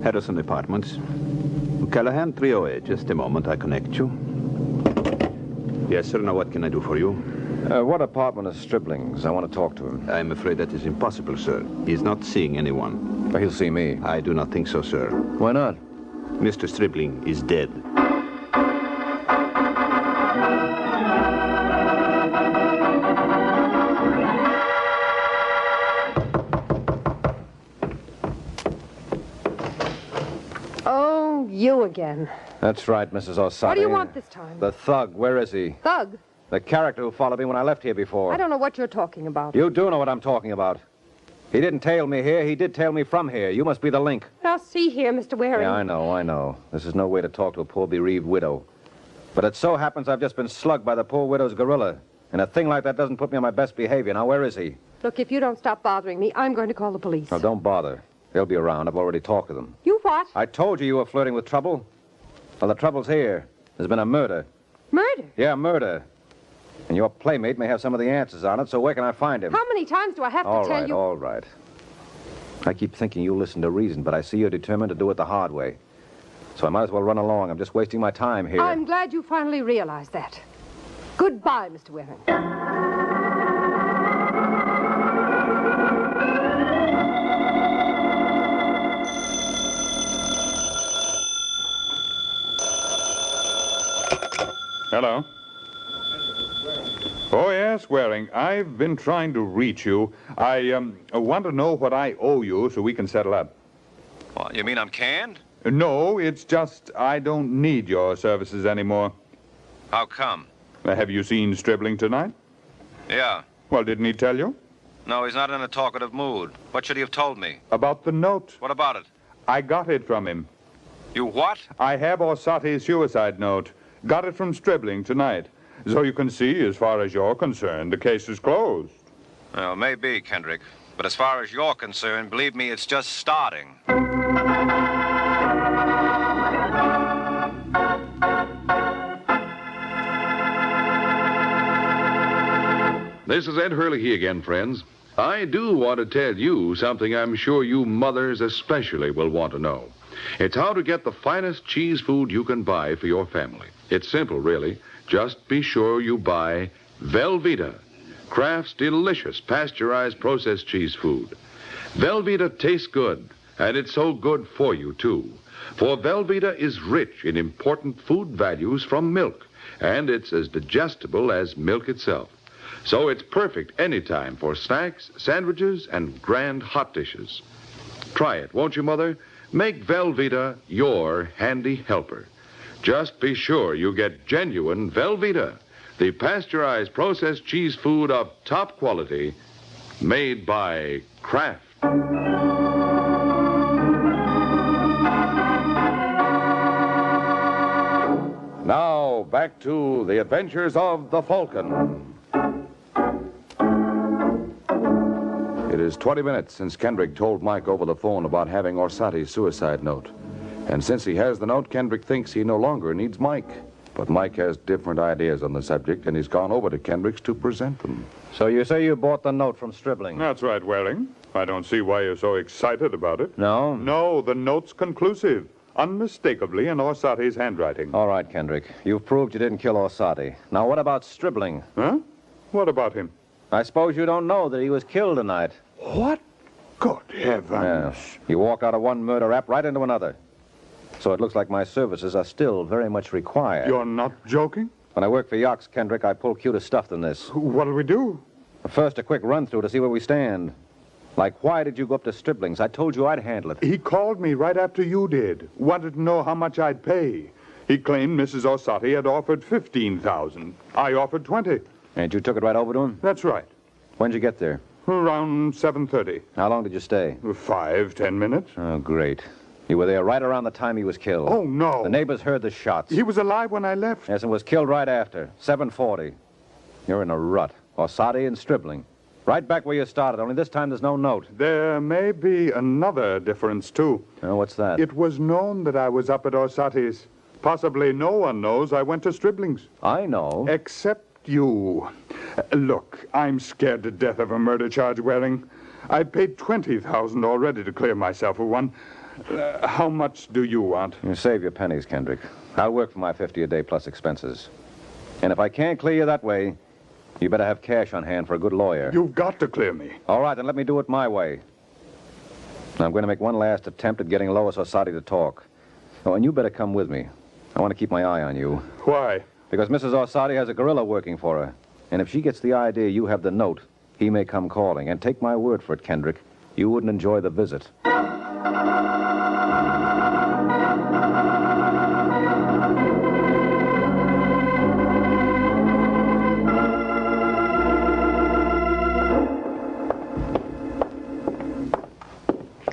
Harrison Apartments. Callahan 308. Just a moment, I connect you. Yes, sir. Now, what can I do for you? What apartment is Stribling's? I want to talk to him. I'm afraid that is impossible, sir. He's not seeing anyone. But he'll see me. I do not think so, sir. Why not? Mr. Stribling is dead. Oh, you again. That's right, Mrs. Orsatti. What do you want this time? The thug. Where is he? Thug? The character who followed me when I left here before. I don't know what you're talking about. You do know what I'm talking about. He didn't tail me here. He did tail me from here. You must be the link. Now, see here, Mr. Waring. Yeah, I know. This is no way to talk to a poor bereaved widow. But it so happens I've just been slugged by the poor widow's gorilla. And a thing like that doesn't put me on my best behavior. Now, where is he? Look, if you don't stop bothering me, I'm going to call the police. No, don't bother. They'll be around. I've already talked to them. You what? I told you were flirting with trouble. Well, the trouble's here. There's been a murder. Murder? Yeah, murder. And your playmate may have some of the answers on it, so where can I find him? How many times do I have to tell you? All right. I keep thinking you'll listen to reason, but I see you're determined to do it the hard way. So I might as well run along. I'm just wasting my time here. I'm glad you finally realized that. Goodbye, Mr. Waring. Hello. Oh, yes, Waring. I've been trying to reach you. I want to know what I owe you so we can settle up. Well, you mean I'm canned? No, it's just I don't need your services anymore. How come? Have you seen Stribling tonight? Yeah. Well, didn't he tell you? No, he's not in a talkative mood. What should he have told me? About the note. What about it? I got it from him. You what? I have Orsatti's suicide note. Got it from Stribling tonight. So you can see, as far as you're concerned, the case is closed. Well, maybe, Kendrick. But as far as you're concerned, believe me, it's just starting. This is Ed Hurley again, friends. I do want to tell you something I'm sure you mothers especially will want to know. It's how to get the finest cheese food you can buy for your family. It's simple, really. Just be sure you buy Velveeta, Kraft's delicious pasteurized processed cheese food. Velveeta tastes good, and it's so good for you, too. For Velveeta is rich in important food values from milk, and it's as digestible as milk itself. So it's perfect anytime for snacks, sandwiches, and grand hot dishes. Try it, won't you, Mother? Make Velveeta your handy helper. Just be sure you get genuine Velveeta, the pasteurized processed cheese food of top quality, made by Kraft. Now, back to the adventures of the Falcon. It is 20 minutes since Kendrick told Mike over the phone about having Orsatti's suicide note. And since he has the note, Kendrick thinks he no longer needs Mike. But Mike has different ideas on the subject, and he's gone over to Kendrick's to present them. So you say you bought the note from Stribling? That's right, Waring. I don't see why you're so excited about it. No? No, the note's conclusive. Unmistakably in Orsatti's handwriting. All right, Kendrick. You've proved you didn't kill Orsatti. Now, what about Stribling? Huh? What about him? I suppose you don't know that he was killed tonight. What? Good heavens. Yeah. You walked out of one murder rap right into another. So it looks like my services are still very much required. You're not joking? When I work for Yox, Kendrick, I pull cuter stuff than this. What'll we do? First, a quick run-through to see where we stand. Like, why did you go up to Stribling's? I told you I'd handle it. He called me right after you did. Wanted to know how much I'd pay. He claimed Mrs. Orsatti had offered $15,000. I offered $20,000. And you took it right over to him? That's right. When'd you get there? Around 7:30. How long did you stay? 5-10 minutes. Oh, great. You were there right around the time he was killed. Oh, no. The neighbors heard the shots. He was alive when I left. Yes, and was killed right after. 7:40. You're in a rut. Orsatti and Stribling. Right back where you started, only this time there's no note. There may be another difference, too. Oh, what's that? It was known that I was up at Orsatti's. Possibly no one knows I went to Stribling's. I know. Except you. Look, I'm scared to death of a murder charge, Waring. I paid $20,000 already to clear myself of one. How much do you want? You save your pennies, Kendrick. I'll work for my $50 a day plus expenses. And if I can't clear you that way, you better have cash on hand for a good lawyer. You've got to clear me. All right, then let me do it my way. Now, I'm going to make one last attempt at getting Lois Orsatti to talk. Oh, and you better come with me. I want to keep my eye on you. Why? Because Mrs. Orsatti has a gorilla working for her. And if she gets the idea you have the note, he may come calling. And take my word for it, Kendrick, you wouldn't enjoy the visit.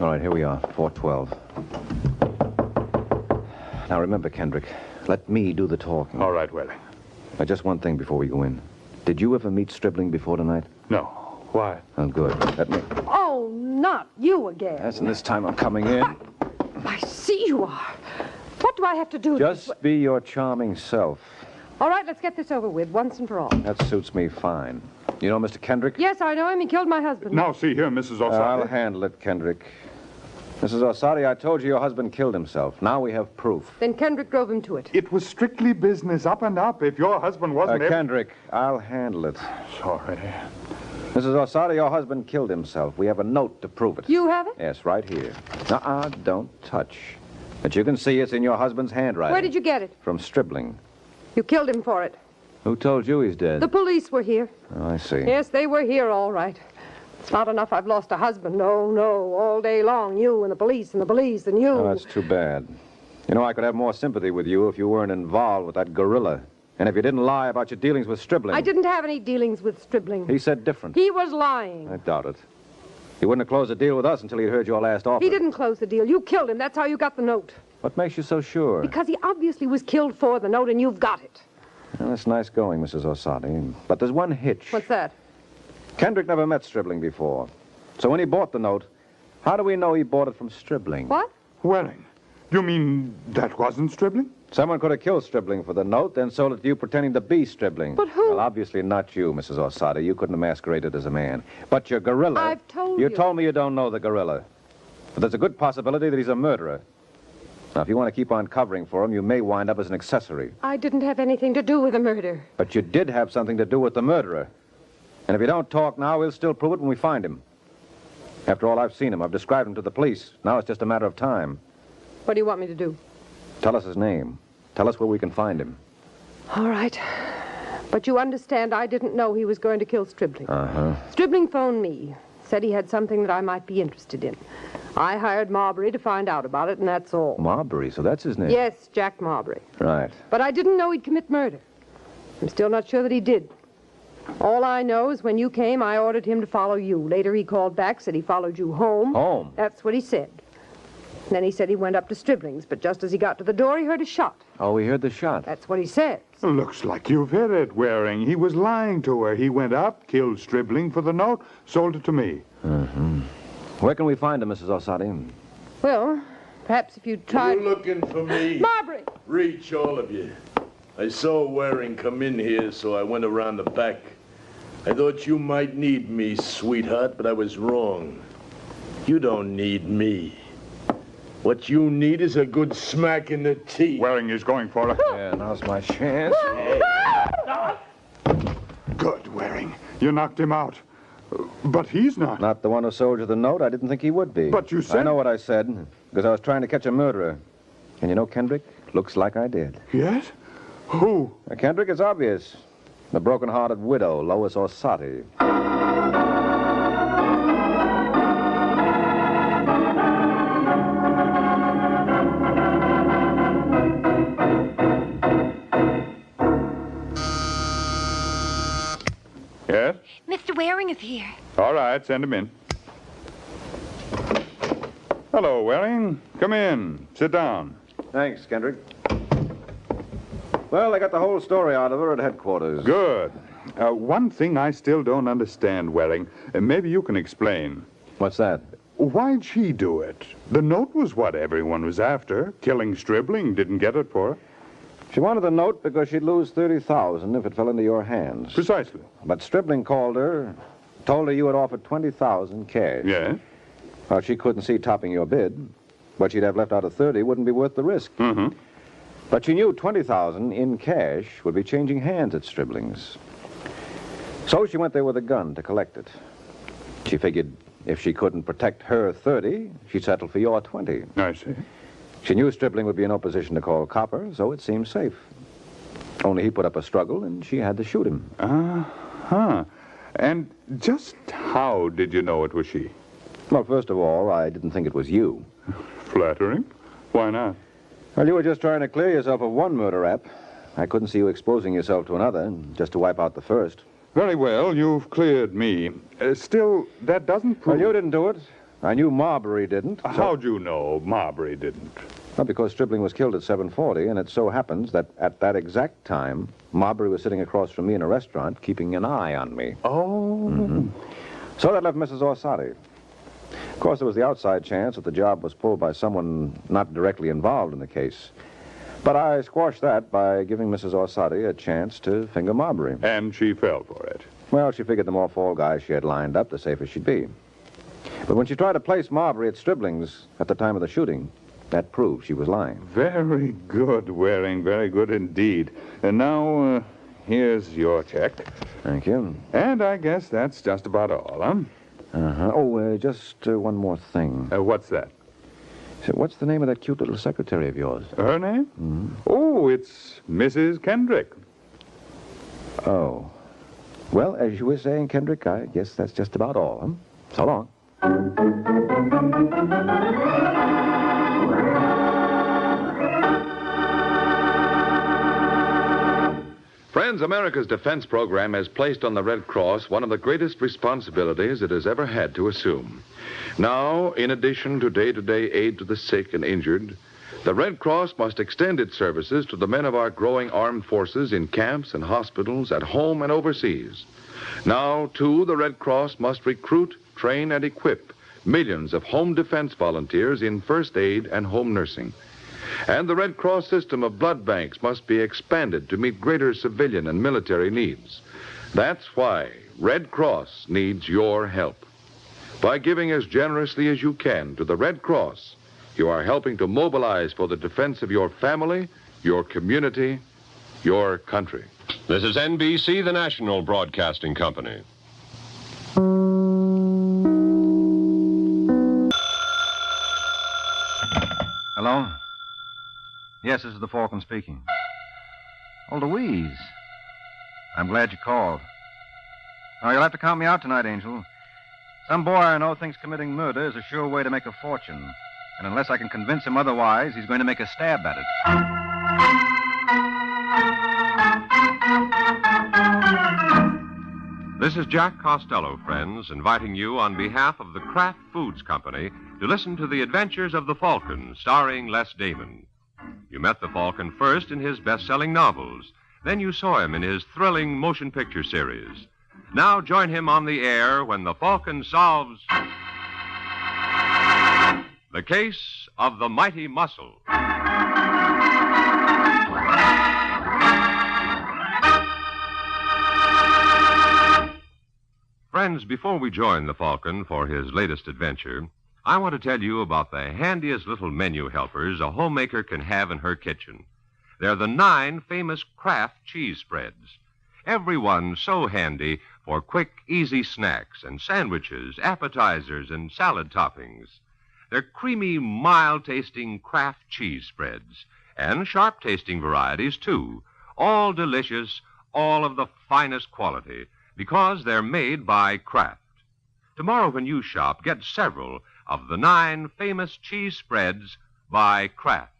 All right, here we are, 412. Now, remember, Kendrick, let me do the talking. All right, Waring. Now, just one thing before we go in. Did you ever meet Stribling before tonight? No. Why? Oh, good. Let me... Oh, not you again. Yes, and this time I'm coming in. I see you are. What do I have to do? Just be your charming self. All right, let's get this over with, once and for all. That suits me fine. You know Mr. Kendrick? Yes, I know him. He killed my husband. Now, see here, Mrs. Orsatti. I'll handle it, Kendrick. Mrs. Orsatti, I told you your husband killed himself. Now we have proof. Then Kendrick drove him to it. It was strictly business, up and up. If your husband wasn't... Kendrick, I'll handle it. Sorry. Mrs. Orsatti, your husband killed himself. We have a note to prove it. You have it? Yes, right here. Don't touch. But you can see it's in your husband's handwriting. Where did you get it? From Stribling. You killed him for it. Who told you he's dead? The police were here. Oh, I see. Yes, they were here, all right. It's not enough I've lost a husband. No, all day long. You and the police and you. Oh, that's too bad. You know, I could have more sympathy with you if you weren't involved with that gorilla. And if you didn't lie about your dealings with Stribling. I didn't have any dealings with Stribling. He said different. He was lying. I doubt it. He wouldn't have closed a deal with us until he'd heard your last offer. He didn't close the deal. You killed him. That's how you got the note. What makes you so sure? Because he obviously was killed for the note, and you've got it. Well, that's nice going, Mrs. Orsatti. But there's one hitch. What's that? Kendrick never met Stribling before. So when he bought the note, how do we know he bought it from Stribling? What? Waring, you mean that wasn't Stribling? Someone could have killed Stribling for the note, then sold it to you pretending to be Stribling. But who? Well, obviously not you, Mrs. Orsatti. You couldn't have masqueraded as a man. But your gorilla... I've told you. You told me you don't know the gorilla. But there's a good possibility that he's a murderer. Now, if you want to keep on covering for him, you may wind up as an accessory. I didn't have anything to do with the murder. But you did have something to do with the murderer. And if you don't talk now, we'll still prove it when we find him. After all, I've seen him. I've described him to the police. Now it's just a matter of time. What do you want me to do? Tell us his name. Tell us where we can find him. All right. But you understand I didn't know he was going to kill Stribling. Uh-huh. Stribling phoned me. Said he had something that I might be interested in. I hired Marbury to find out about it, and that's all. Marbury, so that's his name? Yes, Jack Marbury. Right. But I didn't know he'd commit murder. I'm still not sure that he did. All I know is when you came, I ordered him to follow you. Later he called back, said he followed you home. Home? That's what he said. Then he said he went up to Stribling's, but just as he got to the door, he heard a shot. Oh, he heard the shot? That's what he said. Looks like you've hit it, Waring. He was lying to her. He went up, killed Stribling for the note, sold it to me. Mm-hmm. Where can we find him, Mrs. Orsatti? Well, perhaps if you'd try... You looking for me? Marbury! Reach, all of you. I saw Waring come in here, so I went around the back. I thought you might need me, sweetheart, but I was wrong. You don't need me. What you need is a good smack in the teeth. Waring is going for it. Yeah, now's my chance. Good, Waring. You knocked him out. But he's not. Not the one who sold you the note? I didn't think he would be. But you said... I know what I said, because I was trying to catch a murderer. And you know, Kendrick, looks like I did. Yes? Who? Kendrick, it's obvious. The broken-hearted widow, Lois Orsatti. Yes? Mr. Waring is here. All right, send him in. Hello, Waring. Come in. Sit down. Thanks, Kendrick. Well, they got the whole story out of her at headquarters. Good. One thing I still don't understand, Waring. Maybe you can explain. What's that? Why'd she do it? The note was what everyone was after. Killing Stribling didn't get it for her. She wanted the note because she'd lose $30,000 if it fell into your hands. Precisely. But Stribling called her, told her you had offered $20,000 cash. Yeah? Well, she couldn't see topping your bid. What she'd have left out of $30 wouldn't be worth the risk. Mm-hmm. But she knew $20,000 in cash would be changing hands at Stribling's. So she went there with a gun to collect it. She figured if she couldn't protect her $30, she'd settle for your $20. I see. She knew Stribling would be in no position to call copper, so it seemed safe. Only he put up a struggle, and she had to shoot him. Uh-huh. And just how did you know it was she? Well, first of all, I didn't think it was you. Flattering? Why not? Well, you were just trying to clear yourself of one murder rap. I couldn't see you exposing yourself to another, just to wipe out the first. Very well, you've cleared me. Still, that doesn't prove... Well, you didn't do it. I knew Marbury didn't. How'd you know Marbury didn't? Well, because Stribling was killed at 7:40, and it so happens that at that exact time, Marbury was sitting across from me in a restaurant, keeping an eye on me. Oh. Mm-hmm. So that left Mrs. Orsatti. Of course, there was the outside chance that the job was pulled by someone not directly involved in the case. But I squashed that by giving Mrs. Orsatti a chance to finger Marbury. And she fell for it? Well, she figured the more fall guys she had lined up, the safer she'd be. But when she tried to place Marbury at Stribling's at the time of the shooting, that proved she was lying. Very good, Waring. Very good indeed. And now, here's your check. Thank you. And I guess that's just about all, huh? Uh-huh. Oh, just one more thing. What's that? So what's the name of that cute little secretary of yours? Her name? Mm-hmm. Oh, it's Mrs. Kendrick. Oh. Well, as you were saying, Kendrick, I guess that's just about all, huh? So long. Friends, America's defense program has placed on the Red Cross one of the greatest responsibilities it has ever had to assume. Now, in addition to day-to-day aid to the sick and injured, the Red Cross must extend its services to the men of our growing armed forces in camps and hospitals, at home and overseas. Now, too, the Red Cross must recruit, train, and equip millions of home defense volunteers in first aid and home nursing. And the Red Cross system of blood banks must be expanded to meet greater civilian and military needs. That's why Red Cross needs your help. By giving as generously as you can to the Red Cross, you are helping to mobilize for the defense of your family, your community, your country. This is NBC, the national broadcasting company. Hello? Yes, this is the Falcon speaking. Oh, Louise. I'm glad you called. Oh, you'll have to count me out tonight, Angel. Some boy I know thinks committing murder is a sure way to make a fortune. And unless I can convince him otherwise, he's going to make a stab at it. This is Jack Costello, friends, inviting you on behalf of the Kraft Foods Company to listen to the adventures of the Falcon, starring Les Damon. You met the Falcon first in his best-selling novels. Then you saw him in his thrilling motion picture series. Now join him on the air when the Falcon solves the case of the mighty muscle. Friends, before we join the Falcon for his latest adventure, I want to tell you about the handiest little menu helpers a homemaker can have in her kitchen. They're the 9 famous Kraft cheese spreads. Every one so handy for quick, easy snacks and sandwiches, appetizers, and salad toppings. They're creamy, mild-tasting Kraft cheese spreads, and sharp-tasting varieties, too. All delicious, all of the finest quality, because they're made by Kraft. Tomorrow when you shop, get several of the 9 famous cheese spreads by Kraft.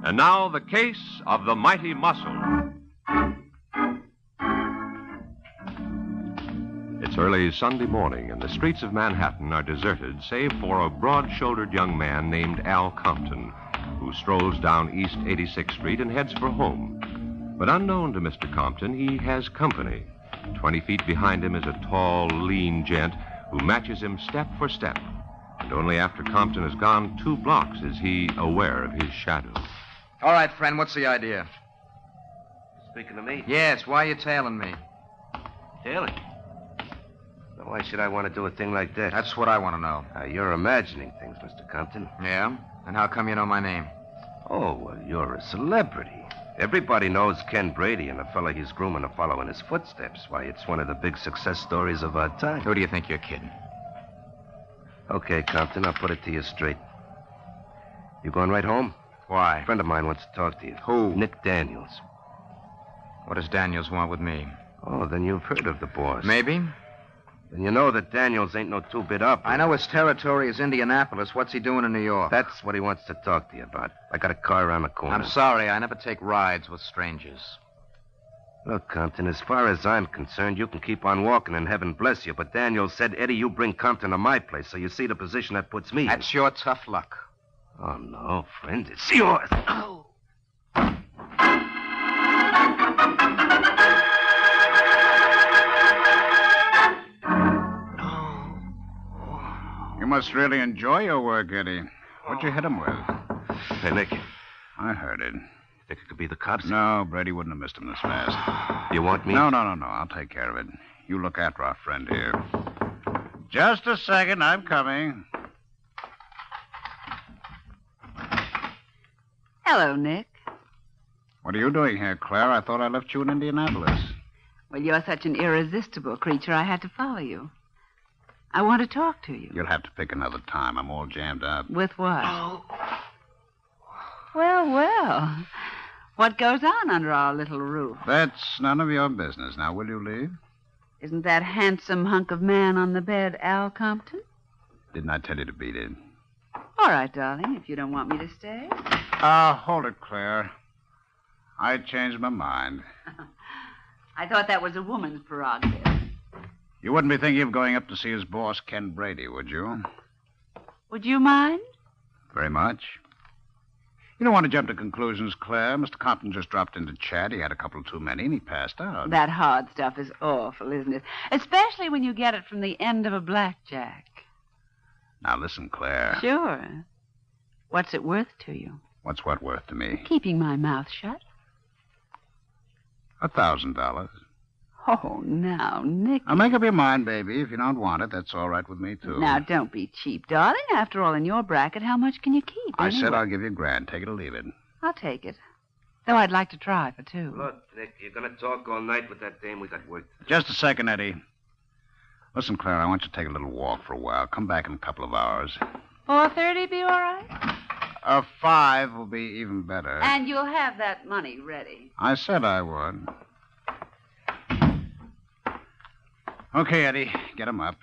And now, the case of the mighty muscle. It's early Sunday morning, and the streets of Manhattan are deserted, save for a broad-shouldered young man named Al Compton, who strolls down East 86th Street and heads for home. But unknown to Mr. Compton, he has company. 20 feet behind him is a tall, lean gent who matches him step for step. And only after Compton has gone 2 blocks is he aware of his shadow. All right, friend, what's the idea? Speaking to me? Yes, why are you tailing me? Tailing? Now, why should I want to do a thing like this? That's what I want to know. You're imagining things, Mr. Compton. Yeah? And how come you know my name? Oh, well, you're a celebrity. Everybody knows Ken Brady and the fella he's grooming to follow in his footsteps. Why, it's one of the big success stories of our time. Who do you think you're kidding? Okay, Compton, I'll put it to you straight. You going right home? Why? A friend of mine wants to talk to you. Who? Nick Daniels. What does Daniels want with me? Oh, then you've heard of the boss. Maybe. Then you know that Daniels ain't no two-bit up. I know his territory is Indianapolis. What's he doing in New York? That's what he wants to talk to you about. I got a car around the corner. I'm sorry. I never take rides with strangers. Look, Compton, as far as I'm concerned, you can keep on walking and heaven bless you. But Daniels said, Eddie, you bring Compton to my place, so you see the position that puts me in. That's your tough luck. Oh, no, friend. It's yours. Oh. You must really enjoy your work, Eddie. What'd you hit him with? Hey, Nick. I heard it. Think it could be the cops? No, Brady wouldn't have missed him this fast. You want me? No. I'll take care of it. You look after our friend here. Just a second. I'm coming. Hello, Nick. What are you doing here, Claire? I thought I left you in Indianapolis. Well, you're such an irresistible creature, I had to follow you. I want to talk to you. You'll have to pick another time. I'm all jammed up. With what? Well, well. What goes on under our little roof? That's none of your business. Now, will you leave? Isn't that handsome hunk of man on the bed Al Compton? Didn't I tell you to beat it? All right, darling, if you don't want me to stay. Hold it, Claire. I changed my mind. I thought that was a woman's prerogative. You wouldn't be thinking of going up to see his boss, Ken Brady, would you? Would you mind? Very much. You don't want to jump to conclusions, Claire. Mr. Compton just dropped in to chat. He had a couple too many, and he passed out. That hard stuff is awful, isn't it? Especially when you get it from the end of a blackjack. Now, listen, Claire. Sure. What's it worth to you? What's what worth to me? Keeping my mouth shut. $1,000. Oh, now, Nick. Now, make up your mind, baby. If you don't want it, that's all right with me, too. Now, don't be cheap, darling. After all, in your bracket, how much can you keep? I anyway? said I'll give you $1,000. Take it or leave it. I'll take it. Though I'd like to try for two. Look, Nick, you're going to talk all night with that dame. We got work. Just a second, Eddie. Listen, Claire, I want you to take a little walk for a while. Come back in a couple of hours. 4:30 be all right? 5 will be even better. And you'll have that money ready. I said I would. Okay, Eddie, get him up.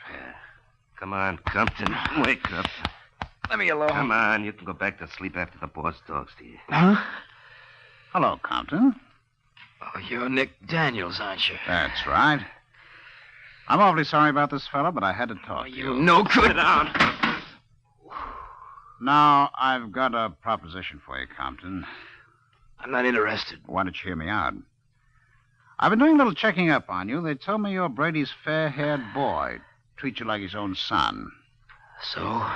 Come on, Compton. Wake up. Let me alone. Come on, you can go back to sleep after the boss talks to you. Huh? Hello, Compton. Oh, you're Nick Daniels, aren't you? That's right. I'm awfully sorry about this fellow, but I had to talk to you. No good. Sit down. Now, I've got a proposition for you, Compton. I'm not interested. Why don't you hear me out? I've been doing a little checking up on you. They told me you're Brady's fair-haired boy. Treat you like his own son. So?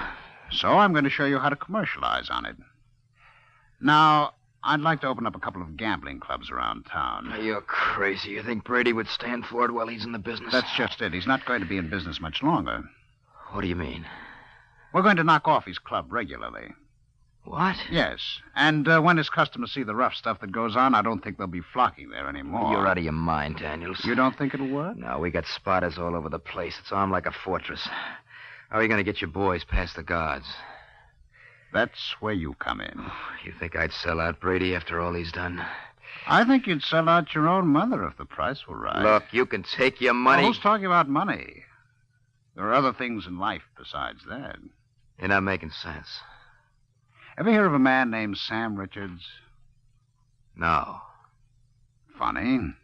So I'm going to show you how to commercialize on it. Now, I'd like to open up a couple of gambling clubs around town. You're crazy. You think Brady would stand for it while he's in the business? That's just it. He's not going to be in business much longer. What do you mean? We're going to knock off his club regularly. What? Yes. And when his customers see the rough stuff that goes on, I don't think they'll be flocking there anymore. You're out of your mind, Daniels. You don't think it'll work? No, we got spotters all over the place. It's armed like a fortress. How are you going to get your boys past the guards? That's where you come in. You think I'd sell out Brady after all he's done? I think you'd sell out your own mother if the price were right. Look, you can take your money. Well, who's talking about money? There are other things in life besides that. You're not making sense. Ever hear of a man named Sam Richards? No. Funny.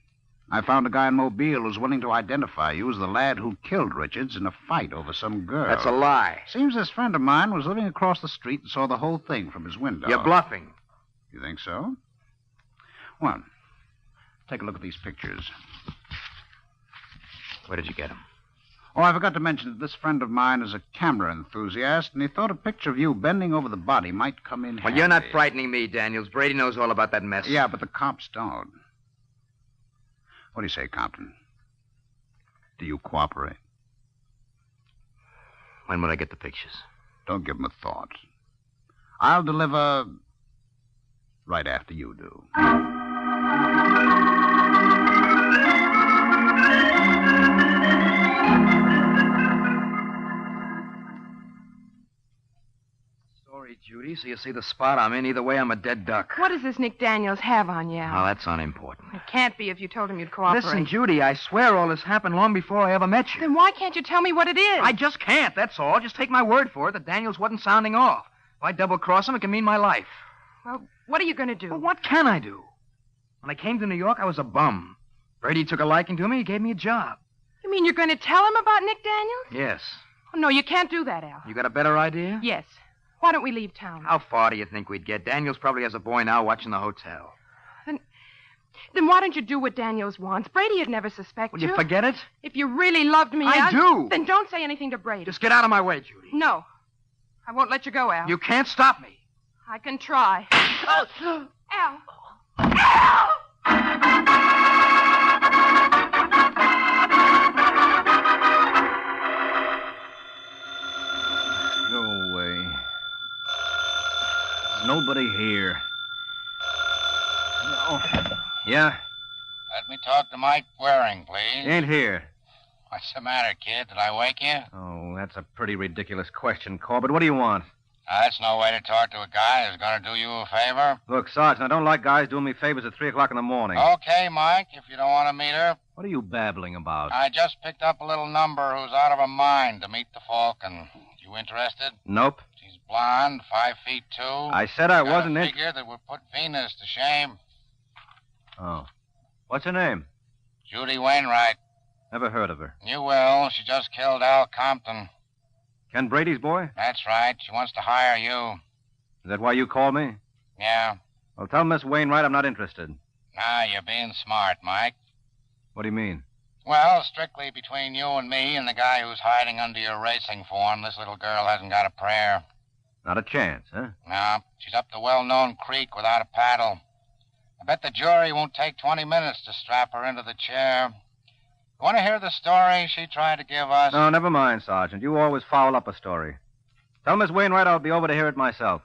I found a guy in Mobile who's willing to identify you as the lad who killed Richards in a fight over some girl. That's a lie. Seems this friend of mine was living across the street and saw the whole thing from his window. You're bluffing. You think so? Well, take a look at these pictures. Where did you get them? Oh, I forgot to mention that this friend of mine is a camera enthusiast, and he thought a picture of you bending over the body might come in handy. Well, you're not frightening me, Daniels. Brady knows all about that mess. Yeah, but the cops don't. What do you say, Compton? Do you cooperate? When will I get the pictures? Don't give them a thought. I'll deliver right after you do. Judy, so you see the spot I'm in. Either way, I'm a dead duck. What does this Nick Daniels have on you? Oh, that's unimportant. It can't be if you told him you'd cooperate. Listen, Judy, I swear all this happened long before I ever met you. Then why can't you tell me what it is? I just can't, that's all. Just take my word for it that Daniels wasn't sounding off. If I double-cross him, it can mean my life. Well, what are you going to do? Well, what can I do? When I came to New York, I was a bum. Brady took a liking to me. He gave me a job. You mean you're going to tell him about Nick Daniels? Yes. Oh, no, you can't do that, Al. You got a better idea? Yes. Why don't we leave town? How far do you think we'd get? Daniels probably has a boy now watching the hotel. Then why don't you do what Daniels wants? Brady'd never suspect Will you forget it? If you really loved me, I do. Then don't say anything to Brady. Just get out of my way, Judy. No. I won't let you go, Al. You can't stop me. I can try. Al! Al! Go away. There's nobody here. Oh. Yeah? Let me talk to Mike Waring, please. He ain't here. What's the matter, kid? Did I wake you? Oh, that's a pretty ridiculous question, Corbett. What do you want? That's no way to talk to a guy who's going to do you a favor. Look, Sergeant, I don't like guys doing me favors at 3 o'clock in the morning. Okay, Mike, if you don't want to meet her. What are you babbling about? I just picked up a little number who's out of her mind to meet the Falcon. You interested? Nope. She's blonde, 5'2". I said I wasn't in. Figure that would put Venus to shame. Oh. What's her name? Judy Wainwright. Never heard of her. You will. She just killed Al Compton. Ken Brady's boy? That's right. She wants to hire you. Is that why you called me? Yeah. Well, tell Miss Wainwright I'm not interested. Nah, you're being smart, Mike. What do you mean? Well, strictly between you and me and the guy who's hiding under your racing form, this little girl hasn't got a prayer. Not a chance, huh? No. She's up the well-known creek without a paddle. I bet the jury won't take 20 minutes to strap her into the chair. You want to hear the story she tried to give us? No, never mind, Sergeant. You always foul up a story. Tell Miss Wainwright I'll be over to hear it myself.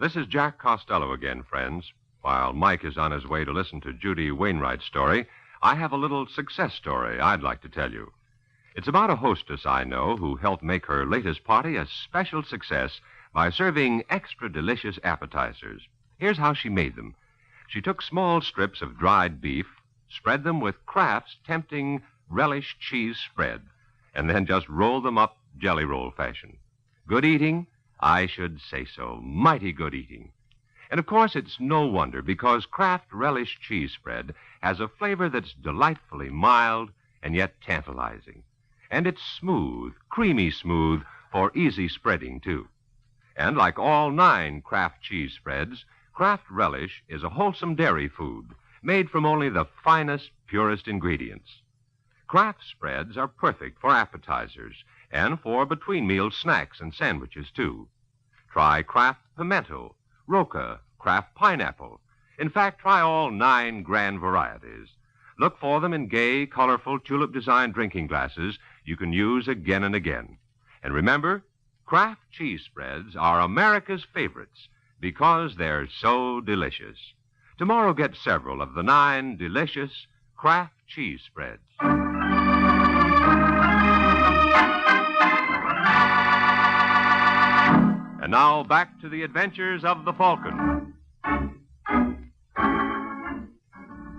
This is Jack Costello again, friends. While Mike is on his way to listen to Judy Wainwright's story, I have a little success story I'd like to tell you. It's about a hostess I know who helped make her latest party a special success by serving extra delicious appetizers. Here's how she made them. She took small strips of dried beef, spread them with Kraft's tempting relish cheese spread, and then just rolled them up jelly roll fashion. Good eating? I should say so. Mighty good eating. And of course, it's no wonder because Kraft relish cheese spread has a flavor that's delightfully mild and yet tantalizing. And it's smooth, creamy smooth for easy spreading, too. And like all 9 Kraft cheese spreads, Kraft relish is a wholesome dairy food made from only the finest, purest ingredients. Kraft spreads are perfect for appetizers and for between-meal snacks and sandwiches, too. Try Kraft pimento, Roca, Kraft pineapple. In fact, try all 9 grand varieties. Look for them in gay, colorful, tulip-designed drinking glasses you can use again and again. And remember, Kraft cheese spreads are America's favorites because they're so delicious. Tomorrow, get several of the 9 delicious Kraft cheese spreads. And now, back to the adventures of the Falcon.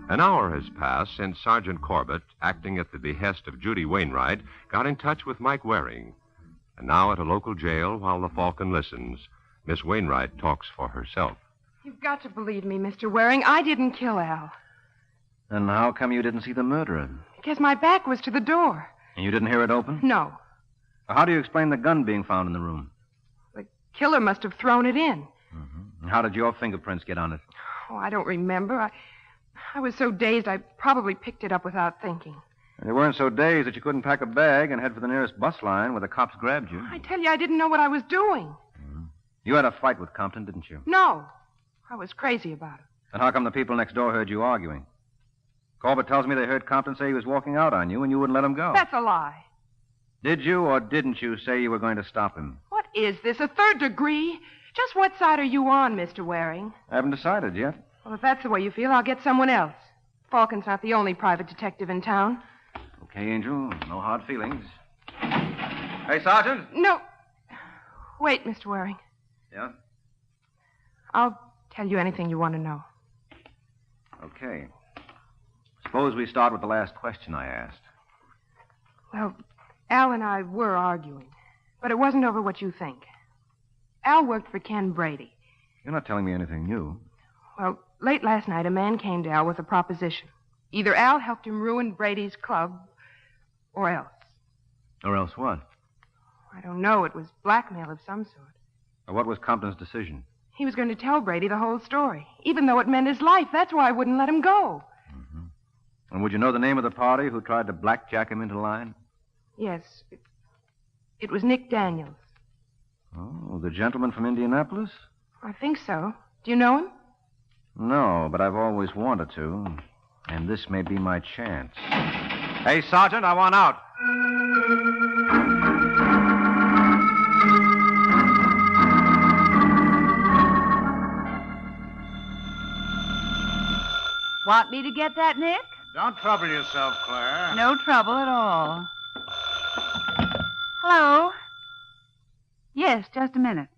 An hour has passed since Sergeant Corbett, acting at the behest of Judy Wainwright, got in touch with Mike Waring. And now at a local jail, while the Falcon listens, Miss Wainwright talks for herself. You've got to believe me, Mr. Waring. I didn't kill Al. And how come you didn't see the murderer? Because my back was to the door. And you didn't hear it open? No. How do you explain the gun being found in the room? The killer must have thrown it in. And how did your fingerprints get on it? Oh, I don't remember. I was so dazed I probably picked it up without thinking. And you weren't so dazed that you couldn't pack a bag and head for the nearest bus line where the cops grabbed you. I tell you, I didn't know what I was doing. You had a fight with Compton, didn't you? No. I was crazy about it. Then how come the people next door heard you arguing? Corbett tells me they heard Compton say he was walking out on you and you wouldn't let him go. That's a lie. Did you or didn't you say you were going to stop him? What is this, a 3rd degree? Just what side are you on, Mr. Waring? I haven't decided yet. Well, if that's the way you feel, I'll get someone else. Falcon's not the only private detective in town. Okay, Angel. No hard feelings. Hey, Sergeant. No. Wait, Mr. Waring. Yeah? I'll tell you anything you want to know. Okay. Suppose we start with the last question I asked. Well, Al and I were arguing, but it wasn't over what you think. Al worked for Ken Brady. You're not telling me anything new. Well, late last night, a man came to Al with a proposition. Either Al helped him ruin Brady's club, or else. Or else what? I don't know. It was blackmail of some sort. Or what was Compton's decision? He was going to tell Brady the whole story, even though it meant his life. That's why I wouldn't let him go. And would you know the name of the party who tried to blackjack him into line? Yes. It was Nick Daniels. Oh, the gentleman from Indianapolis? I think so. Do you know him? No, but I've always wanted to. And this may be my chance. Hey, Sergeant, I want out. Want me to get that, Nick? Don't trouble yourself, Claire. No trouble at all. Hello? Yes, just a minute.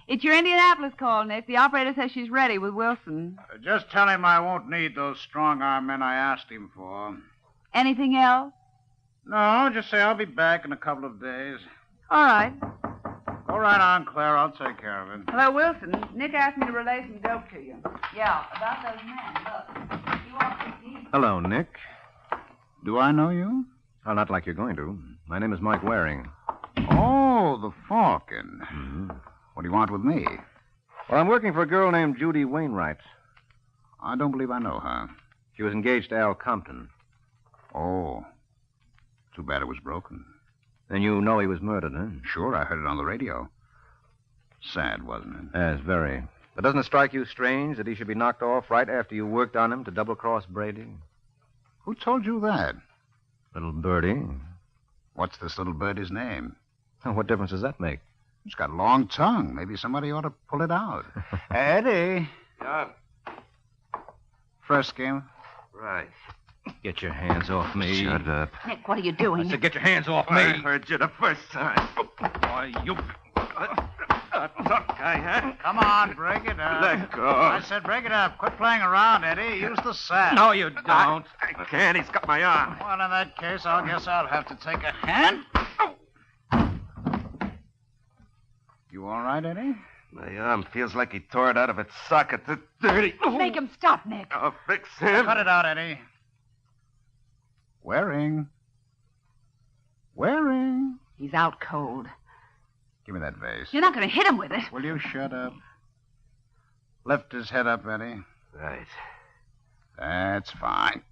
It's your Indianapolis call, Nick. The operator says she's ready with Wilson. Just tell him I won't need those strong-arm men I asked him for. Anything else? No, just say I'll be back in a couple of days. All right. Go right on, Claire. I'll take care of it. Hello, Wilson. Nick asked me to relay some dope to you. Yeah, about those men. Look, you want to see? Hello, Nick. Do I know you? Well, not like you're going to. My name is Mike Waring. Oh, the Falcon. Mm-hmm. What do you want with me? Well, I'm working for a girl named Judy Wainwright. I don't believe I know her. She was engaged to Al Compton. Oh. Too bad it was broken. Then you know he was murdered, huh? Sure, I heard it on the radio. Sad, wasn't it? Yes, very. But doesn't it strike you strange that he should be knocked off right after you worked on him to double-cross Brady? Who told you that? Little Birdie. What's this little birdie's name? What difference does that make? He's got a long tongue. Maybe somebody ought to pull it out. Eddie. Yeah? First game? Right. Get your hands off me. Shut up. Nick, what are you doing? I said, get your hands off me. I heard you the first time. Why, you... Tough guy, huh? Come on, break it up. Let go. I said break it up. Quit playing around, Eddie. Use the sack. No, you don't. I can't. He's got my arm. Well, in that case, I guess I'll have to take a hand. You all right, Eddie? My arm feels like he tore it out of its socket. The dirty... Make him stop, Nick. I'll fix him. Cut it out, Eddie. Waring. He's out cold. Give me that vase. You're not going to hit him with it. Will you shut up? Lift his head up, Eddie. Right. That's fine.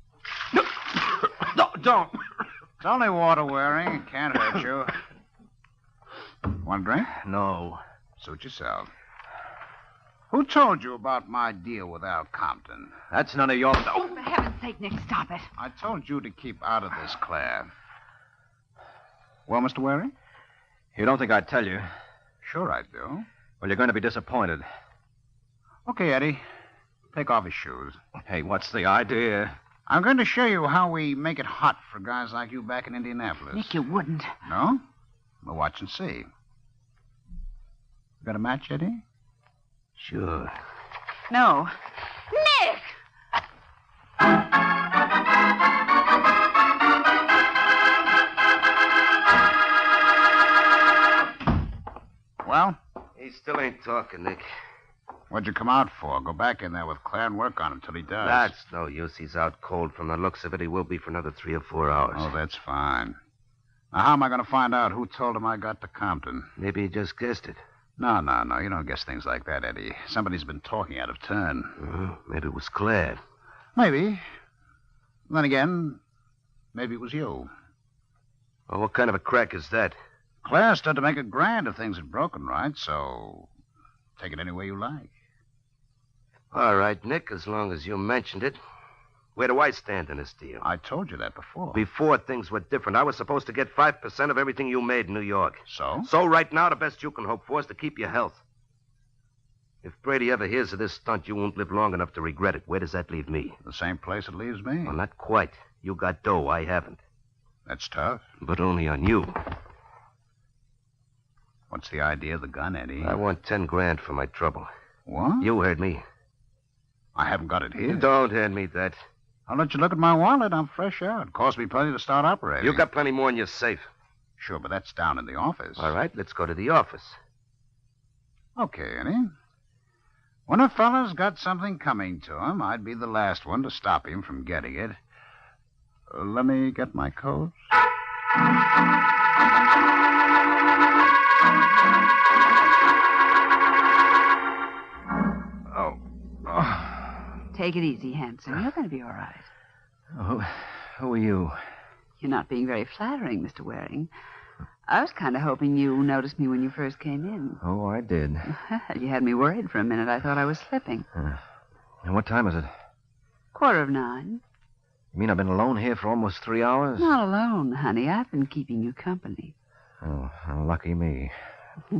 No, don't. It's only water, Waring. It can't hurt you. Want a drink? No. Suit yourself. Who told you about my deal with Al Compton? That's none of your... Oh, for heaven's sake, Nick, stop it. I told you to keep out of this, Claire. Well, Mr. Waring? You don't think I'd tell you? Sure I do. Well, you're going to be disappointed. Okay, Eddie. Take off his shoes. Hey, what's the idea? I'm going to show you how we make it hot for guys like you back in Indianapolis. Nick, you wouldn't. No? We'll watch and see. You got a match, Eddie? Sure. No. Nick! Well? He still ain't talking, Nick. What'd you come out for? Go back in there with Claire and work on him till he does. That's no use. He's out cold. From the looks of it, he will be for another 3 or 4 hours. Oh, that's fine. Now, how am I going to find out who told him I got to Compton? Maybe he just guessed it. No. You don't guess things like that, Eddie. Somebody's been talking out of turn. Maybe it was Claire. Maybe. Then again, maybe it was you. Well, what kind of a crack is that? Claire stood to make a grand if things had broken right, so take it any way you like. All right, Nick, as long as you mentioned it. Where do I stand in this deal? I told you that before. Before things were different, I was supposed to get 5% of everything you made in New York. So? So right now, the best you can hope for is to keep your health. If Brady ever hears of this stunt, you won't live long enough to regret it. Where does that leave me? The same place it leaves me. Well, not quite. You got dough. I haven't. That's tough. But only on you. What's the idea of the gun, Eddie? I want 10 grand for my trouble. What? You heard me. I haven't got it here. Don't hand me that. I'll let you look at my wallet. I'm fresh out. It cost me plenty to start operating. You got plenty more in your safe. Sure, but that's down in the office. All right, let's go to the office. Okay, Eddie. When a fella's got something coming to him, I'd be the last one to stop him from getting it. Let me get my coat. Take it easy, handsome. You're going to be all right. Who are you? You're not being very flattering, Mr. Waring. I was kind of hoping you noticed me when you first came in. Oh, I did. You had me worried for a minute. I thought I was slipping. And what time is it? 9:15. You mean I've been alone here for almost 3 hours? Not alone, honey. I've been keeping you company. Oh, lucky me.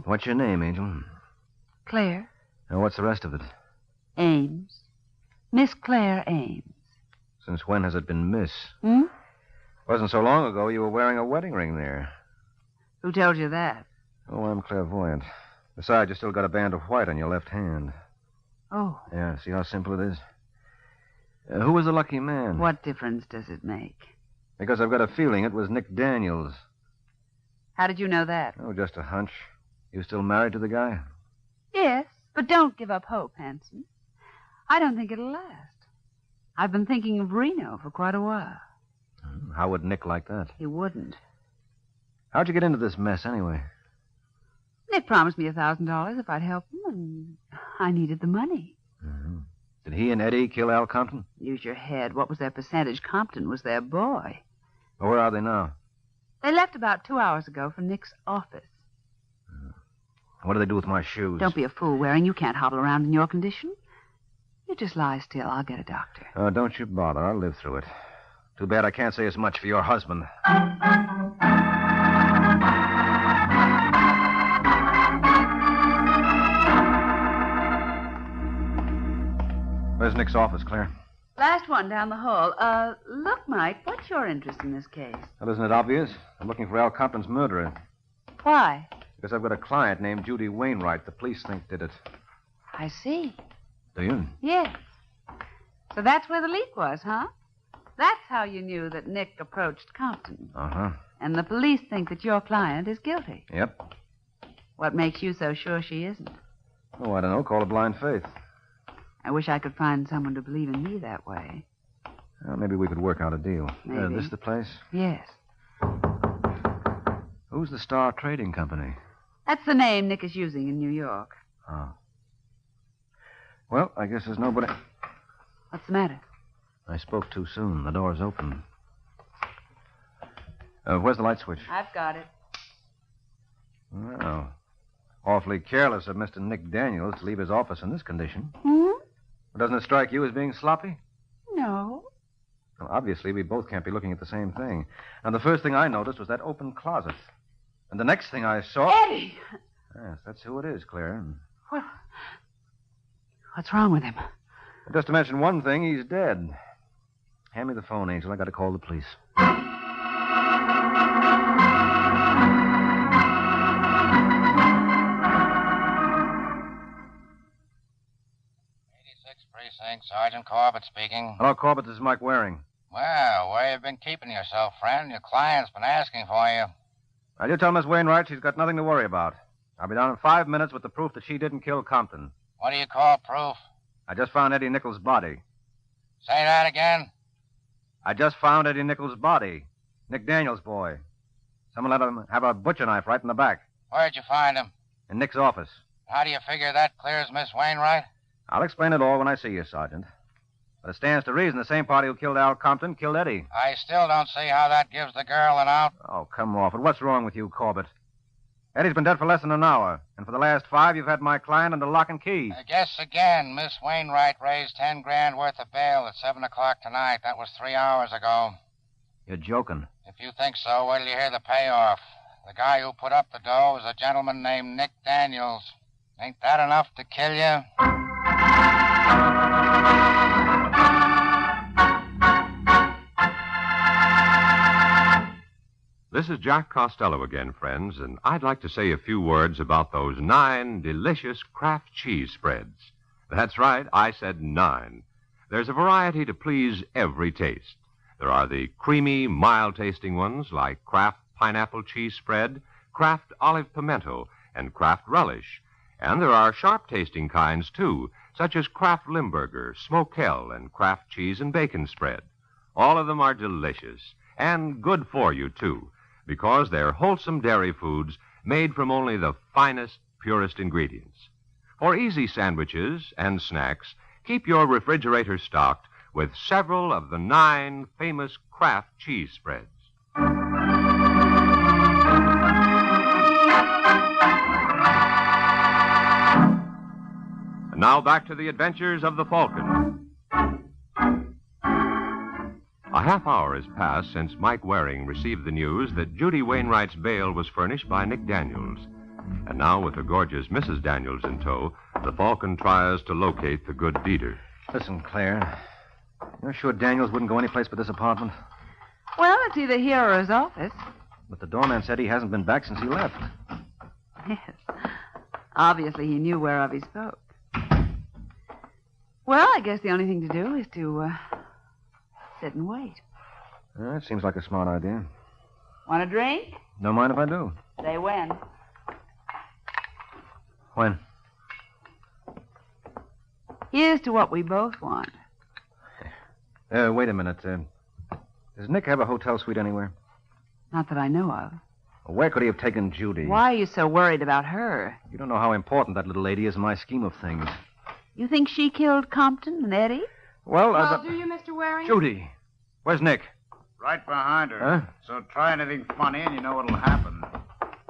What's your name, Angel? Claire. And what's the rest of it? Ames. Miss Claire Ames. Since when has it been Miss? Hmm? Wasn't so long ago you were wearing a wedding ring there. Who told you that? Oh, I'm clairvoyant. Besides, you still got a band of white on your left hand. Oh. Yeah, see how simple it is? Who was the lucky man? What difference does it make? Because I've got a feeling it was Nick Daniels. How did you know that? Oh, just a hunch. You still married to the guy? Yes, but don't give up hope, Hanson. I don't think it'll last. I've been thinking of Reno for quite a while. How would Nick like that? He wouldn't. How'd you get into this mess, anyway? Nick promised me $1,000 if I'd help him, and I needed the money. Mm-hmm. Did he and Eddie kill Al Compton? Use your head. What was their percentage? Compton was their boy. Well, where are they now? They left about 2 hours ago for Nick's office. What do they do with my shoes? Don't be a fool, Waring. You can't hobble around in your condition. You just lie still. I'll get a doctor. Oh, don't you bother. I'll live through it. Too bad I can't say as much for your husband. Where's Nick's office, Claire? Last one down the hall. Look, Mike, what's your interest in this case? Well, isn't it obvious? I'm looking for Al Compton's murderer. Why? Because I've got a client named Judy Wainwright. The police think did it. I see. Do you? Yes. So that's where the leak was, huh? That's how you knew that Nick approached Compton. Uh-huh. And the police think that your client is guilty. Yep. What makes you so sure she isn't? Oh, I don't know. Call it blind faith. I wish I could find someone to believe in me that way. Well, maybe we could work out a deal. Maybe. This the place? Yes. Who's the Star Trading Company? That's the name Nick is using in New York. Oh. Well, I guess there's nobody... What's the matter? I spoke too soon. The door's open. Where's the light switch? I've got it. Well, awfully careless of Mr. Nick Daniels to leave his office in this condition. Hmm? Doesn't it strike you as being sloppy? No. Well, obviously, we both can't be looking at the same thing. And the first thing I noticed was that open closet. And the next thing I saw... Eddie! Yes, that's who it is, Claire. What's wrong with him? Just to mention one thing, he's dead. Hand me the phone, Angel. I got to call the police. Precinct, Sergeant Corbett speaking. Hello, Corbett. This is Mike Waring. Well, where you been keeping yourself, friend? Your client's been asking for you. Now, you tell Miss Wainwright she's got nothing to worry about. I'll be down in 5 minutes with the proof that she didn't kill Compton. What do you call proof? I just found Eddie Nichols' body. Say that again? I just found Eddie Nichols' body. Nick Daniels' boy. Someone let him have a butcher knife right in the back. Where'd you find him? In Nick's office. How do you figure that clears Miss Wainwright? I'll explain it all when I see you, Sergeant. But it stands to reason the same party who killed Al Compton killed Eddie. I still don't see how that gives the girl an out. Oh, come off it. What's wrong with you, Corbett? Eddie's been dead for less than an hour. And for the last 5, you've had my client under lock and key. Guess again. Miss Wainwright raised $10,000 worth of bail at 7 o'clock tonight. That was 3 hours ago. You're joking. If you think so, wait till you hear the payoff. The guy who put up the dough was a gentleman named Nick Daniels. Ain't that enough to kill you? This is Jack Costello again, friends, and I'd like to say a few words about those 9 delicious Kraft cheese spreads. That's right, I said 9. There's a variety to please every taste. There are the creamy, mild-tasting ones like Kraft Pineapple Cheese Spread, Kraft Olive Pimento, and Kraft Relish. And there are sharp-tasting kinds, too, such as Kraft Limburger, Smokell, and Kraft Cheese and Bacon Spread. All of them are delicious and good for you, too, because they're wholesome dairy foods made from only the finest, purest ingredients. For easy sandwiches and snacks, keep your refrigerator stocked with several of the 9 famous Kraft cheese spreads. And now back to the adventures of the Falcon. A half hour has passed since Mike Waring received the news that Judy Wainwright's bail was furnished by Nick Daniels. And now, with the gorgeous Mrs. Daniels in tow, the Falcon tries to locate the good deeder. Listen, Claire. You're sure Daniels wouldn't go anyplace but this apartment? Well, it's either here or his office. But the doorman said he hasn't been back since he left. Yes. Obviously, he knew whereof he spoke. Well, I guess the only thing to do is to sit and wait. It seems like a smart idea. Want a drink? Don't mind if I do. Say when. When? Here's to what we both want. Wait a minute. Does Nick have a hotel suite anywhere? Not that I know of. Where could he have taken Judy? Why are you so worried about her? You don't know how important that little lady is in my scheme of things. You think she killed Compton and Eddie? Well, do you, Mr. Waring? Judy. Where's Nick? Right behind her. Huh? So try anything funny and you know what'll happen.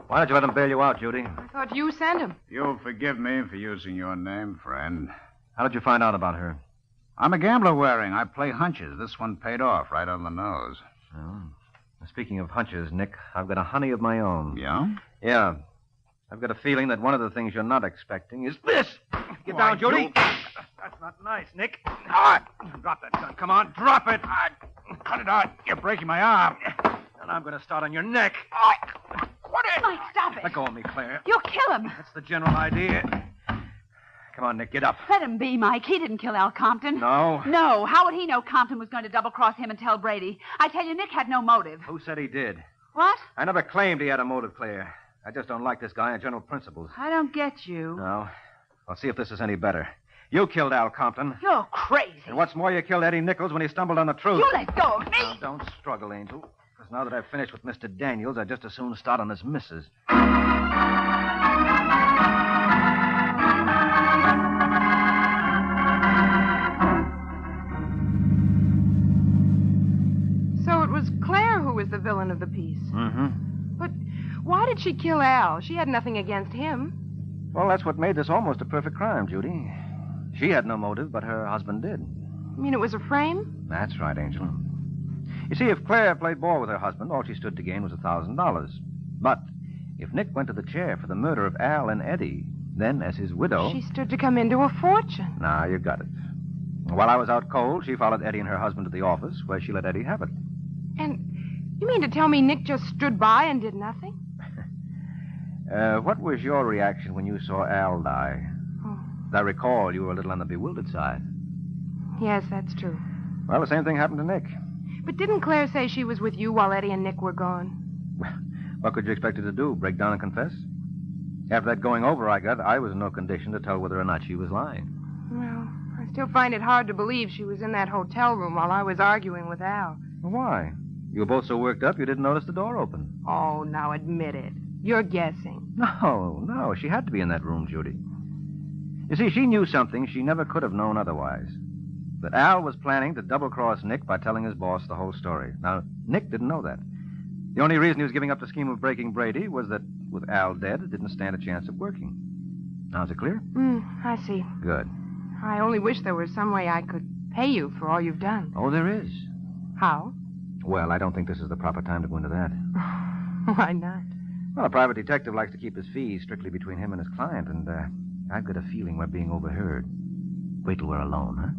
Why don't you let him bail you out, Judy? I thought you sent him. You'll forgive me for using your name, friend. How did you find out about her? I'm a gambler, Waring. I play hunches. This one paid off right on the nose. Oh. Speaking of hunches, Nick, I've got a honey of my own. Yeah? Yeah. I've got a feeling that one of the things you're not expecting is this. Get Why, down, Judy. you- That's not nice, Nick. Drop that gun. Come on, drop it. Cut it out. You're breaking my arm. And I'm going to start on your neck. What is... Mike, stop it. Let go of me, Claire. You'll kill him. That's the general idea. Come on, Nick, get up. Let him be, Mike. He didn't kill Al Compton. No? No. How would he know Compton was going to double-cross him and tell Brady? I tell you, Nick had no motive. Who said he did? What? I never claimed he had a motive, Claire. I just don't like this guy on general principles. I don't get you. No. I'll see if this is any better. You killed Al Compton. You're crazy. And what's more, you killed Eddie Nichols when he stumbled on the truth. You let go of me. Now, don't struggle, Angel. Because now that I've finished with Mr. Daniels, I'd just as soon start on this missus. So it was Claire who was the villain of the piece. Mm-hmm. But why did she kill Al? She had nothing against him. Well, that's what made this almost a perfect crime, Judy. She had no motive, but her husband did. You mean it was a frame? That's right, Angel. You see, if Claire played ball with her husband, all she stood to gain was $1,000. But if Nick went to the chair for the murder of Al and Eddie, then, as his widow... She stood to come into a fortune. Now, you got it. While I was out cold, she followed Eddie and her husband to the office, where she let Eddie have it. And you mean to tell me Nick just stood by and did nothing? What was your reaction when you saw Al die? Oh. As I recall, you were a little on the bewildered side. Yes, that's true. Well, the same thing happened to Nick. But didn't Claire say she was with you while Eddie and Nick were gone? What could you expect her to do, break down and confess? After that going over I got, I was in no condition to tell whether or not she was lying. Well, I still find it hard to believe she was in that hotel room while I was arguing with Al. Why? You were both so worked up you didn't notice the door open. Oh, now admit it. You're guessing. No, she had to be in that room, Judy. You see, she knew something she never could have known otherwise. That Al was planning to double-cross Nick by telling his boss the whole story. Now, Nick didn't know that. The only reason he was giving up the scheme of breaking Brady was that with Al dead, it didn't stand a chance of working. Now, is it clear? I see. Good. I only wish there was some way I could pay you for all you've done. Oh, there is. How? Well, I don't think this is the proper time to go into that. Why not? Well, a private detective likes to keep his fees strictly between him and his client, and I've got a feeling we're being overheard. Wait till we're alone, huh?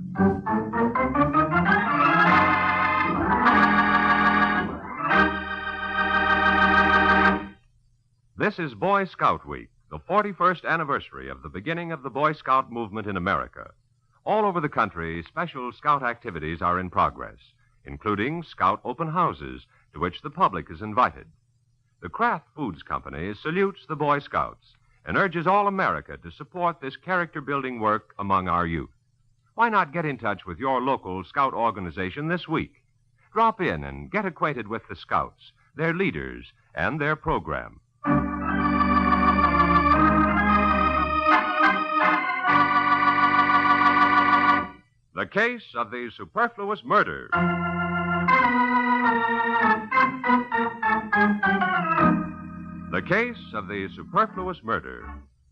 This is Boy Scout Week, the 41st anniversary of the beginning of the Boy Scout movement in America. All over the country, special Scout activities are in progress, including Scout open houses to which the public is invited. The Kraft Foods Company salutes the Boy Scouts and urges all America to support this character-building work among our youth. Why not get in touch with your local Scout organization this week? Drop in and get acquainted with the Scouts, their leaders, and their program. The case of the superfluous murder. The Case of the Superfluous Murder.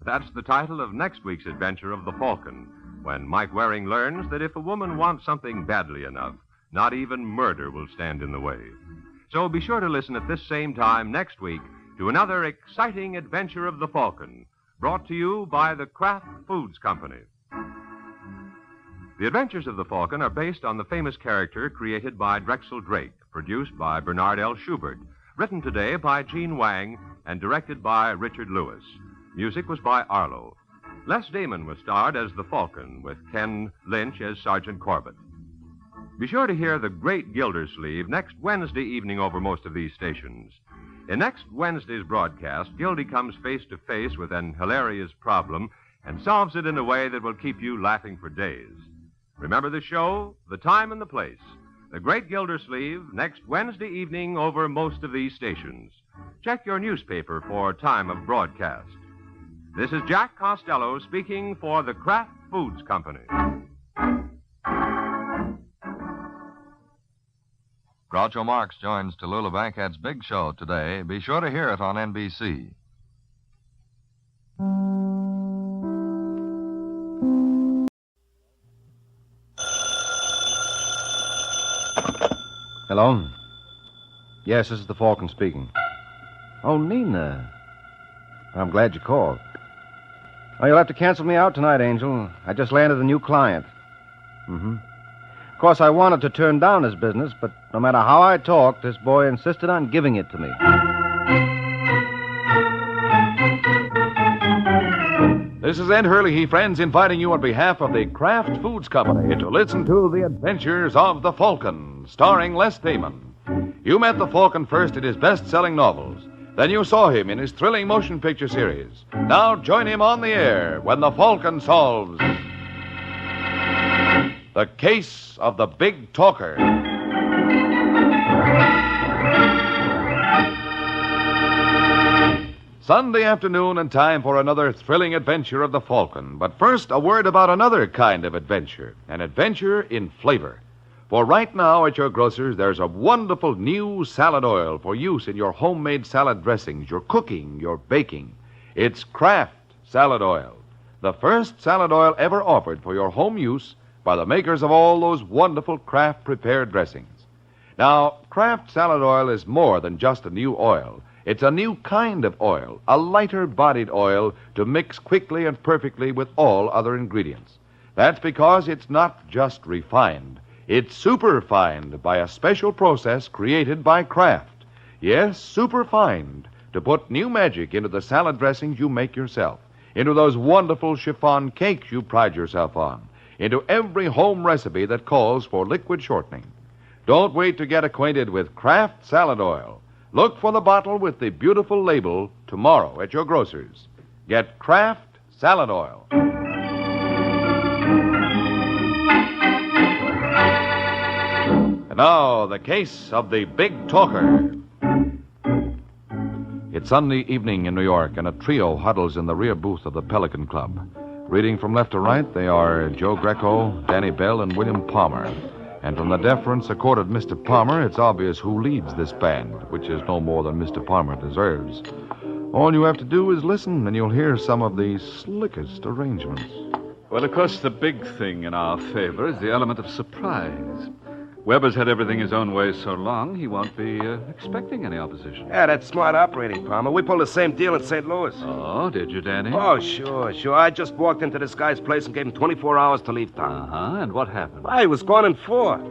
That's the title of next week's adventure of the Falcon, when Mike Waring learns that if a woman wants something badly enough, not even murder will stand in the way. So be sure to listen at this same time next week to another exciting adventure of the Falcon, brought to you by the Kraft Foods Company. The Adventures of the Falcon are based on the famous character created by Drexel Drake, produced by Bernard L. Schubert, written today by Gene Wang, and directed by Richard Lewis. Music was by Arlo. Les Damon was starred as the Falcon, with Ken Lynch as Sergeant Corbett. Be sure to hear The Great Gildersleeve next Wednesday evening over most of these stations. In next Wednesday's broadcast, Gildy comes face to face with an hilarious problem and solves it in a way that will keep you laughing for days. Remember the show, the time, and the place. The Great Gildersleeve, next Wednesday evening over most of these stations. Check your newspaper for time of broadcast. This is Jack Costello speaking for the Kraft Foods Company. Groucho Marx joins Tallulah Bankhead's big show today. Be sure to hear it on NBC. Hello? Yes, this is the Falcon speaking. Oh, Nina. I'm glad you called. Oh, you'll have to cancel me out tonight, Angel. I just landed a new client. Mm-hmm. Of course, I wanted to turn down his business, but no matter how I talked, this boy insisted on giving it to me. This is Ed Hurley, friends, inviting you on behalf of the Kraft Foods Company to listen to The Adventures of the Falcon, starring Les Damon. You met the Falcon first in his best-selling novels. Then you saw him in his thrilling motion picture series. Now join him on the air when the Falcon solves the case of the Big Talker. Sunday afternoon and time for another thrilling adventure of the Falcon. But first, a word about another kind of adventure, an adventure in flavor. For right now at your grocer's, there's a wonderful new salad oil for use in your homemade salad dressings, your cooking, your baking. It's Kraft Salad Oil, the first salad oil ever offered for your home use by the makers of all those wonderful Kraft prepared dressings. Now, Kraft Salad Oil is more than just a new oil. It's a new kind of oil, a lighter-bodied oil to mix quickly and perfectly with all other ingredients. That's because it's not just refined. It's superfined by a special process created by Kraft. Yes, superfined, to put new magic into the salad dressings you make yourself, into those wonderful chiffon cakes you pride yourself on, into every home recipe that calls for liquid shortening. Don't wait to get acquainted with Kraft Salad Oil. Look for the bottle with the beautiful label tomorrow at your grocer's. Get Kraft Salad Oil. And now, the case of the Big Talker. It's Sunday evening in New York, and a trio huddles in the rear booth of the Pelican Club. Reading from left to right, they are Joe Greco, Danny Bell, and William Palmer. And from the deference accorded Mr. Palmer, it's obvious who leads this band, which is no more than Mr. Palmer deserves. All you have to do is listen, and you'll hear some of the slickest arrangements. Well, of course, the big thing in our favor is the element of surprise. Weber's had everything his own way so long, he won't be expecting any opposition. Yeah, that's smart operating, Palmer. We pulled the same deal in St. Louis. Oh, did you, Danny? Oh, sure. I just walked into this guy's place and gave him 24 hours to leave town. Uh-huh, and what happened? Well, he was gone in 4.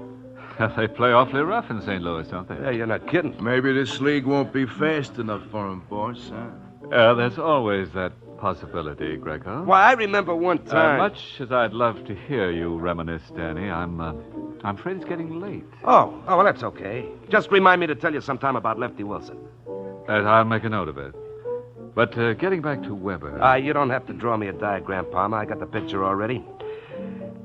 They play awfully rough in St. Louis, don't they? Yeah, you're not kidding. Maybe this league won't be fast enough for him, boss, huh? There's always that possibility, Greco. Why, I remember one time... much as I'd love to hear you reminisce, Danny, I'm afraid it's getting late. Oh, well, that's okay. Just remind me to tell you sometime about Lefty Wilson. I'll make a note of it. But getting back to Weber... You don't have to draw me a diagram, Palmer. I got the picture already.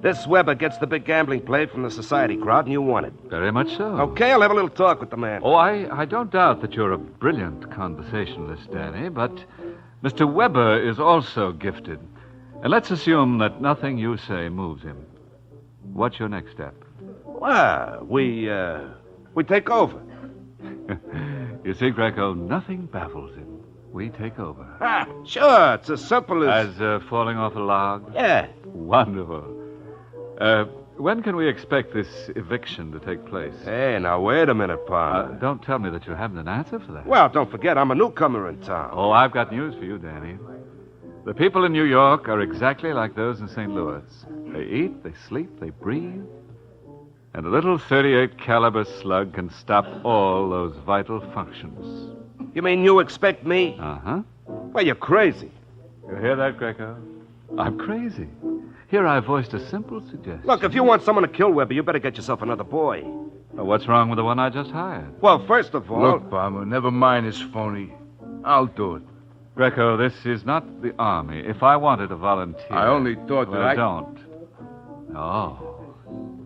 This Weber gets the big gambling play from the society crowd, and you want it. Very much so. Okay, I'll have a little talk with the man. Oh, I don't doubt that you're a brilliant conversationalist, Danny, but Mr. Weber is also gifted. And let's assume that nothing you say moves him. What's your next step? Well, we take over. You see, Greco, nothing baffles him. We take over. Sure, it's as simple as... As falling off a log? Yeah. Wonderful. When can we expect this eviction to take place? Hey, now, wait a minute, Palmer. Don't tell me that you haven't an answer for that. Well, don't forget, I'm a newcomer in town. Oh, I've got news for you, Danny. The people in New York are exactly like those in St. Louis. They eat, they sleep, they breathe. And a little .38 caliber slug can stop all those vital functions. You mean you expect me? Uh-huh. Well, you're crazy. You hear that, Greco? I'm crazy. Here I voiced a simple suggestion. Look, if you want someone to kill Weber, you better get yourself another boy. Well, what's wrong with the one I just hired? Well, first of all... Look, Palmer, never mind his phony. I'll do it. Greco, this is not the Army. If I wanted to volunteer... I only thought that I... don't. Oh.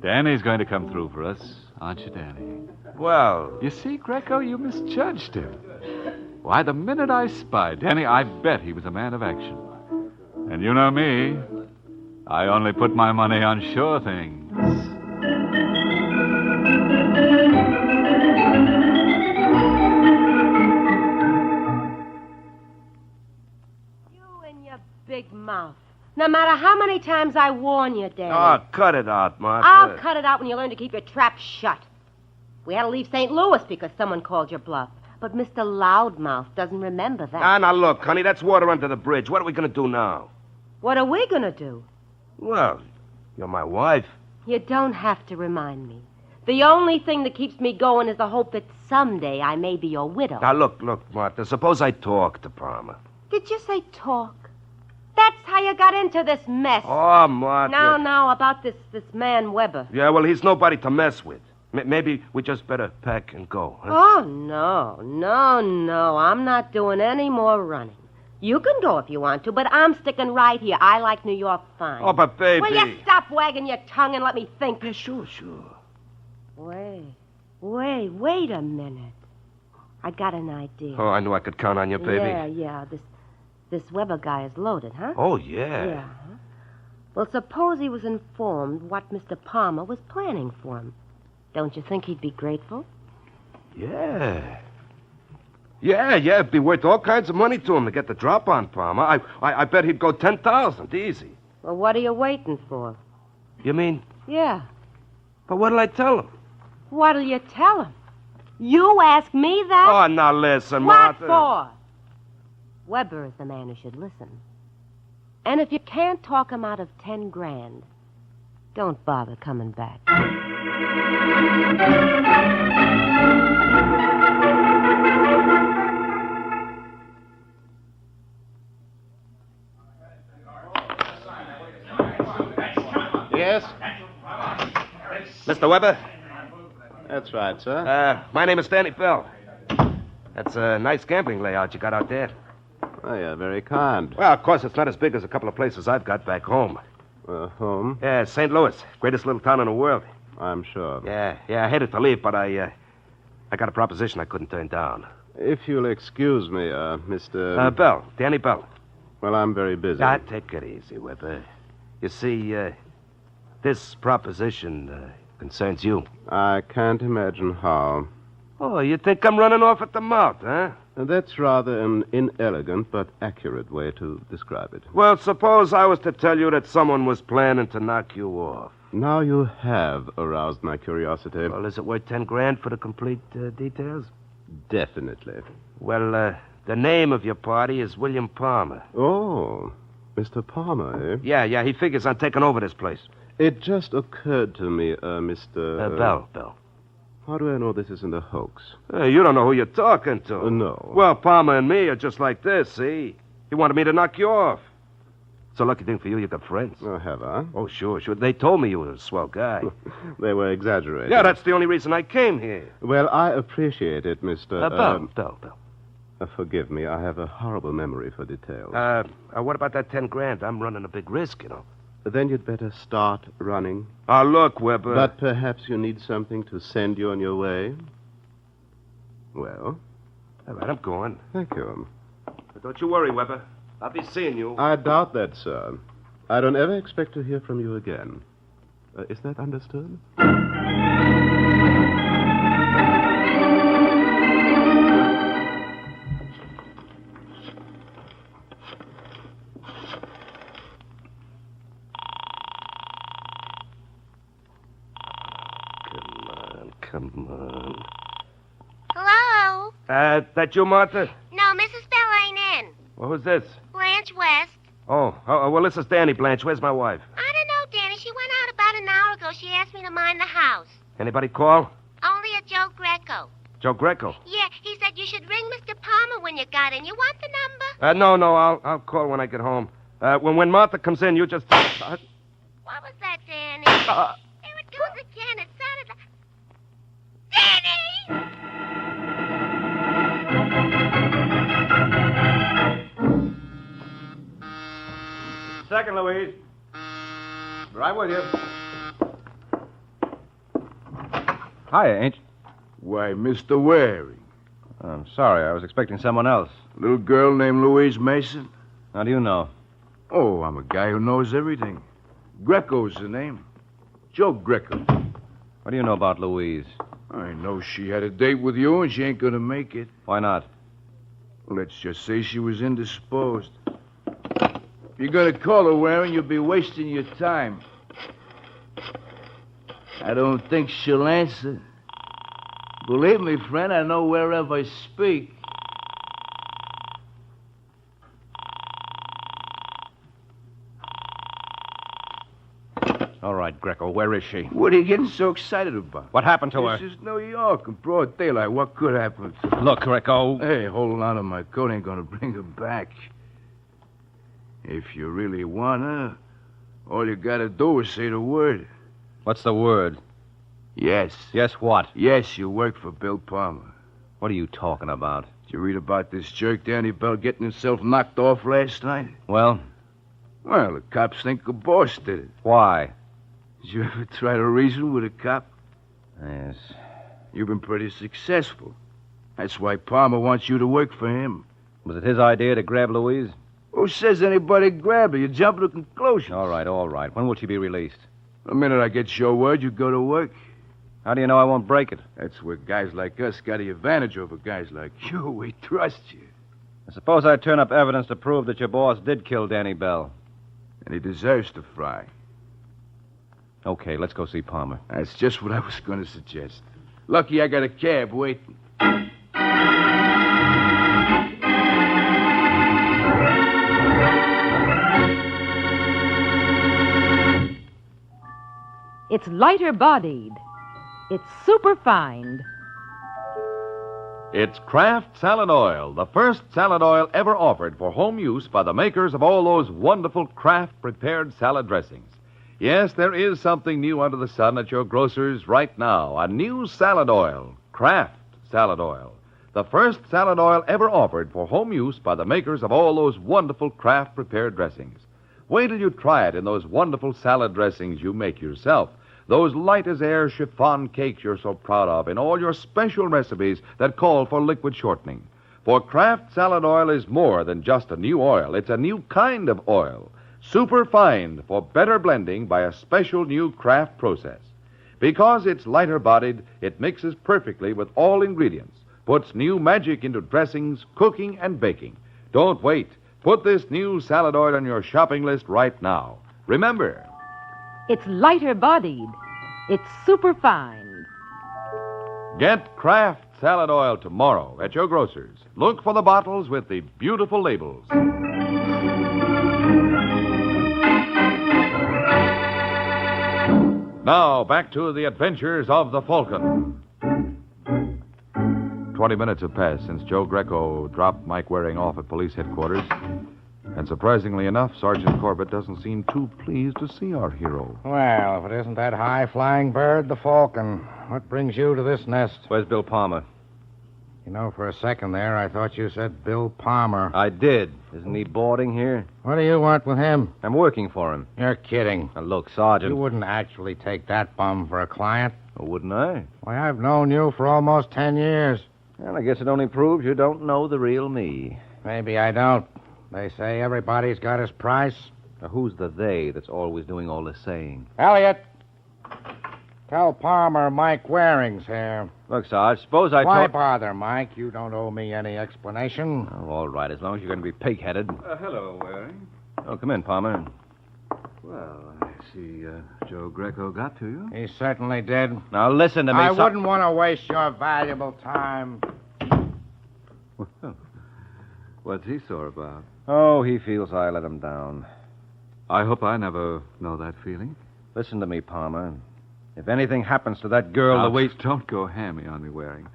Danny's going to come through for us, aren't you, Danny? Well... You see, Greco, you misjudged him. Why, the minute I spied Danny, I bet he was a man of action. And you know me. I only put my money on sure things. Big mouth. No matter how many times I warn you, Danny. Oh, cut it out, Martha. I'll cut it out when you learn to keep your trap shut. We had to leave St. Louis because someone called your bluff. But Mr. Loudmouth doesn't remember that. Now, look, honey, that's water under the bridge. What are we going to do now? What are we going to do? Well, you're my wife. You don't have to remind me. The only thing that keeps me going is the hope that someday I may be your widow. Now, look, Martha, suppose I talk to Palmer. Did you say talk? That's how you got into this mess. Oh, Martha. Now, about this man Weber. Yeah, well, he's nobody to mess with. Maybe we just better pack and go, huh? Oh, no. I'm not doing any more running. You can go if you want to, but I'm sticking right here. I like New York fine. Oh, but baby... Will you stop wagging your tongue and let me think? Yeah, sure. Wait a minute. I got an idea. Oh, I knew I could count on you, baby. Yeah. This Weber guy is loaded, huh? Oh, yeah. Yeah. Well, suppose he was informed what Mr. Palmer was planning for him. Don't you think he'd be grateful? Yeah. Yeah, it'd be worth all kinds of money to him to get the drop on Palmer. I bet he'd go 10,000, easy. Well, what are you waiting for? You mean? Yeah. But what'll I tell him? What'll you tell him? You ask me that? Oh, now listen, What Martha. for? Weber is the man who should listen. And if you can't talk him out of 10 grand, don't bother coming back. Yes? Mr. Weber? That's right, sir. My name is Danny Bell. That's a nice gambling layout you got out there. Oh, you're very kind. Well, of course, it's not as big as a couple of places I've got back home. Home? Yeah, St. Louis. Greatest little town in the world. I'm sure. Yeah, I hated to leave, but I got a proposition I couldn't turn down. If you'll excuse me, Mr... Bell. Danny Bell. Well, I'm very busy. Take it easy, Weber. You see, this proposition concerns you. I can't imagine how. Oh, you think I'm running off at the mouth, huh? That's rather an inelegant but accurate way to describe it. Well, suppose I was to tell you that someone was planning to knock you off. Now you have aroused my curiosity. Well, is it worth 10 grand for the complete details? Definitely. Well, the name of your party is William Palmer. Oh, Mr. Palmer, eh? Yeah, he figures on taking over this place. It just occurred to me, Mr... Bell. How do I know this isn't a hoax? You don't know who you're talking to. No. Well, Palmer and me are just like this, see? He wanted me to knock you off. It's a lucky thing for you got friends. Oh, have I? Oh, sure. They told me you were a swell guy. They were exaggerating. Yeah, that's the only reason I came here. Well, I appreciate it, Mr... Bell. Forgive me, I have a horrible memory for details. What about that 10 grand? I'm running a big risk, you know. Then you'd better start running. Oh, look, Weber. But perhaps you need something to send you on your way? Well? All right, I'm going. Thank you. But don't you worry, Weber. I'll be seeing you. I doubt that, sir. I don't ever expect to hear from you again. Is that understood? Come on. Hello? That you, Martha? No, Mrs. Bell ain't in. Well, who's this? Blanche West. Oh, well, this is Danny, Blanche. Where's my wife? I don't know, Danny. She went out about an hour ago. She asked me to mind the house. Anybody call? Only a Joe Greco. Joe Greco? Yeah, he said you should ring Mr. Palmer when you got in. You want the number? No, I'll call when I get home. When Martha comes in, you just... What was that, Danny? Here it goes again. It sounded like... Danny! Second, Louise. Right with you. Hiya, ain't you? Why, Mr. Waring. I'm sorry. I was expecting someone else. Little girl named Louise Mason? How do you know? Oh, I'm a guy who knows everything. Greco's the name. Joe Greco. What do you know about Louise? I know she had a date with you and she ain't gonna make it. Why not? Let's just say she was indisposed. If you're gonna call her, Waring, you'll be wasting your time. I don't think she'll answer. Believe me, friend, I know wherever I speak. All right, Greco, where is she? What are you getting so excited about? What happened to her? This is New York in broad daylight. What could happen to her? Look, Greco. Hey, holding on to my coat ain't gonna bring her back. If you really want her, all you gotta do is say the word. What's the word? Yes. Yes, what? Yes, you work for Bill Palmer. What are you talking about? Did you read about this jerk Danny Bell getting himself knocked off last night? Well? Well, the cops think the boss did it. Why? Did you ever try to reason with a cop? Yes. You've been pretty successful. That's why Palmer wants you to work for him. Was it his idea to grab Louise? Who says anybody grabbed her? You jump to conclusions. All right. When will she be released? The minute I get your word, you go to work. How do you know I won't break it? That's where guys like us got the advantage over guys like you. We trust you. I suppose I turn up evidence to prove that your boss did kill Danny Bell. And he deserves to fry. Okay, let's go see Palmer. That's just what I was going to suggest. Lucky I got a cab waiting. It's lighter-bodied. It's superfined. It's Kraft Salad Oil, the first salad oil ever offered for home use by the makers of all those wonderful Kraft prepared salad dressings. Yes, there is something new under the sun at your grocer's right now. A new salad oil, Kraft Salad Oil. The first salad oil ever offered for home use by the makers of all those wonderful Kraft prepared dressings. Wait till you try it in those wonderful salad dressings you make yourself. Those light-as-air chiffon cakes you're so proud of, and all your special recipes that call for liquid shortening. For Kraft Salad Oil is more than just a new oil. It's a new kind of oil. Superfined for better blending by a special new Kraft process. Because it's lighter-bodied, it mixes perfectly with all ingredients, puts new magic into dressings, cooking, and baking. Don't wait. Put this new salad oil on your shopping list right now. Remember, It's lighter-bodied. It's superfined. get Kraft Salad Oil tomorrow at your grocer's. Look for the bottles with the beautiful labels. Now, back to the adventures of the Falcon. 20 minutes have passed since Joe Greco dropped Mike Waring off at police headquarters. And surprisingly enough, Sergeant Corbett doesn't seem too pleased to see our hero. Well, if it isn't that high-flying bird, the Falcon. What brings you to this nest? Where's Bill Palmer? You know, for a second there, I thought you said Bill Palmer. I did. Isn't he boarding here? What do you want with him? I'm working for him. You're kidding. Now, look, Sergeant. You wouldn't actually take that bum for a client. Oh, wouldn't I? Why, I've known you for almost 10 years. Well, I guess it only proves you don't know the real me. Maybe I don't. They say everybody's got his price. Now, who's the they that's always doing all the saying? Elliot, tell Palmer Mike Waring's here. Look, Sarge, suppose I Why told... bother, Mike? You don't owe me any explanation. Oh, all right, as long as you're going to be pig-headed. Hello, Waring. Oh, come in, Palmer. Well, I see Joe Greco got to you. He certainly did. Now, listen to me, I wouldn't want to waste your valuable time. Well, what's he sore about? Oh, he feels I let him down. I hope I never know that feeling. Listen to me, Palmer. If anything happens to that girl, Now, the way... Don't go hammy on me, Waring.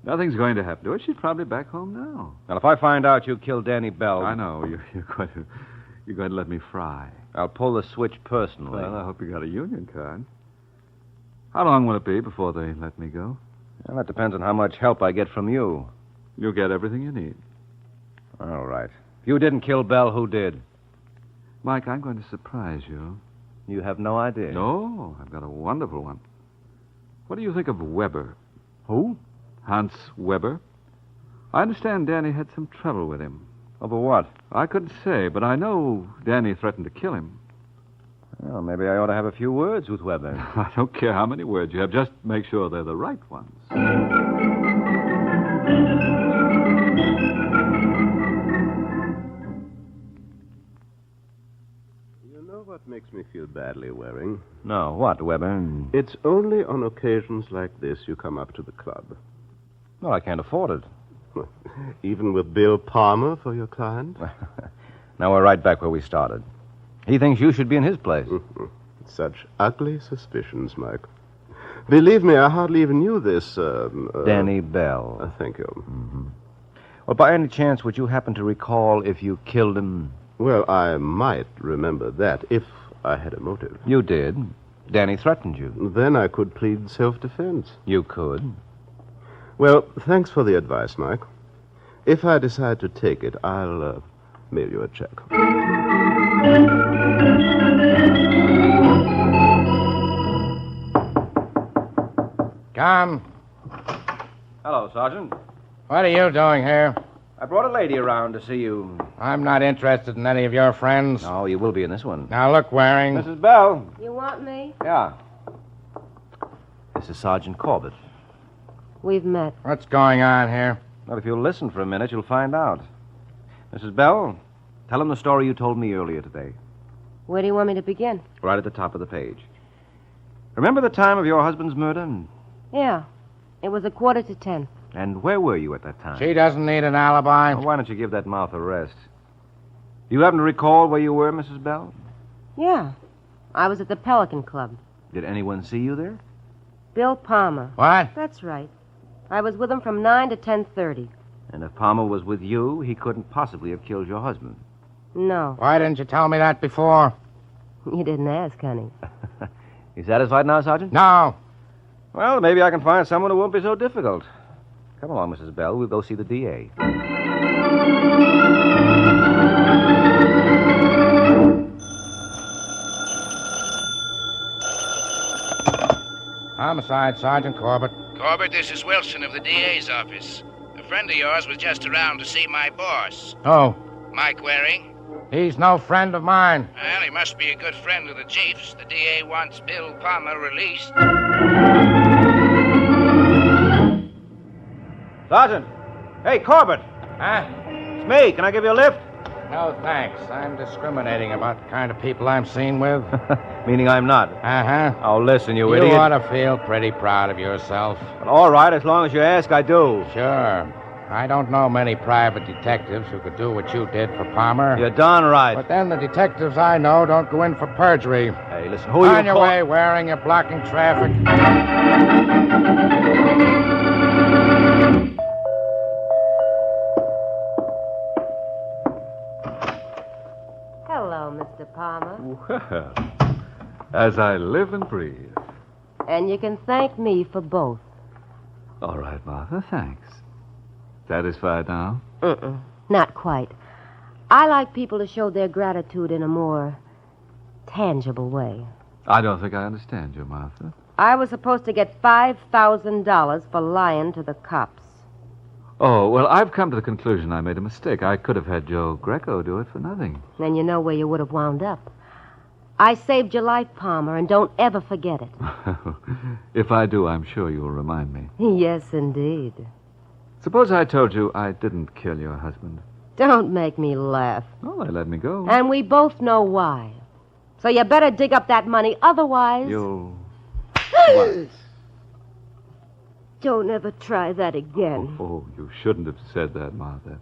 Nothing's going to happen to her. She's probably back home now. Well, if I find out you killed Danny Bell... I know. You're going to let me fry. I'll pull the switch personally. Well, I hope you got a union card. How long will it be before they let me go? Well, that depends on how much help I get from you. You'll get everything you need. All right. If you didn't kill Bell, who did? Mike, I'm going to surprise you. You have no idea? No, I've got a wonderful one. What do you think of Weber? Who? Hans Weber. I understand Danny had some trouble with him. Over what? I couldn't say, but I know Danny threatened to kill him. Well, maybe I ought to have a few words with Weber. I don't care how many words you have. Just make sure they're the right ones. You know what makes me feel badly, Waring? No, what, Weber? It's only on occasions like this you come up to the club. Well, I can't afford it. Even with Bill Palmer for your client? Now we're right back where we started. He thinks you should be in his place. Such ugly suspicions, Mike. Believe me, I hardly even knew this, Danny Bell. Thank you. Mm-hmm. Well, by any chance, would you happen to recall if you killed him? Well, I might remember that if I had a motive. You did. Danny threatened you. Then I could plead self-defense. You could. Well, thanks for the advice, Mike. If I decide to take it, I'll mail you a check. Come. Hello, Sergeant. What are you doing here? I brought a lady around to see you. I'm not interested in any of your friends. No, you will be in this one. Now, look, Waring. Mrs. Bell. You want me? Yeah. This is Sergeant Corbett. We've met. What's going on here? Well, if you'll listen for a minute, you'll find out. Mrs. Bell, tell him the story you told me earlier today. Where do you want me to begin? Right at the top of the page. Remember the time of your husband's murder? Yeah. It was 10:15. And where were you at that time? She doesn't need an alibi. Well, why don't you give that mouth a rest? Do you happen to recall where you were, Mrs. Bell? Yeah. I was at the Pelican Club. Did anyone see you there? Bill Palmer. What? That's right. I was with him from 9 to 10:30. And if Palmer was with you, he couldn't possibly have killed your husband. No. Why didn't you tell me that before? You didn't ask, honey. You satisfied now, Sergeant? No. Well, maybe I can find someone who won't be so difficult. Come along, Mrs. Bell. We'll go see the DA. Homicide, Sergeant Corbett. Corbett, this is Wilson of the DA's office. A friend of yours was just around to see my boss. Oh. Mike Waring. He's no friend of mine. Well, he must be a good friend of the chief's. The DA wants Bill Palmer released. Sergeant! Hey, Corbett! Huh? It's me. Can I give you a lift? No, thanks. I'm discriminating about the kind of people I'm seen with. Meaning I'm not. Uh-huh. Oh, listen, you You idiot. ought to feel pretty proud of yourself. Well, all right, as long as you ask, I do. Sure. I don't know many private detectives who could do what you did for Palmer. You're darn right. But then the detectives I know don't go in for perjury. Hey, listen, who are you... On your way, Waring. You're blocking traffic. Hello, Mr. Palmer. Well, as I live and breathe. And you can thank me for both. All right, Martha, thanks. Satisfied now? Not quite. I like people to show their gratitude in a more tangible way. I don't think I understand you, Martha. I was supposed to get $5,000 for lying to the cops. Oh, well, I've come to the conclusion I made a mistake. I could have had Joe Greco do it for nothing. Then you know where you would have wound up. I saved your life, Palmer, and don't ever forget it. If I do, I'm sure you'll remind me. Yes, indeed. Suppose I told you I didn't kill your husband. Don't make me laugh. Oh, they let me go. And we both know why. So you better dig up that money, otherwise... You'll... What? Don't ever try that again. Oh, you shouldn't have said that, Martha.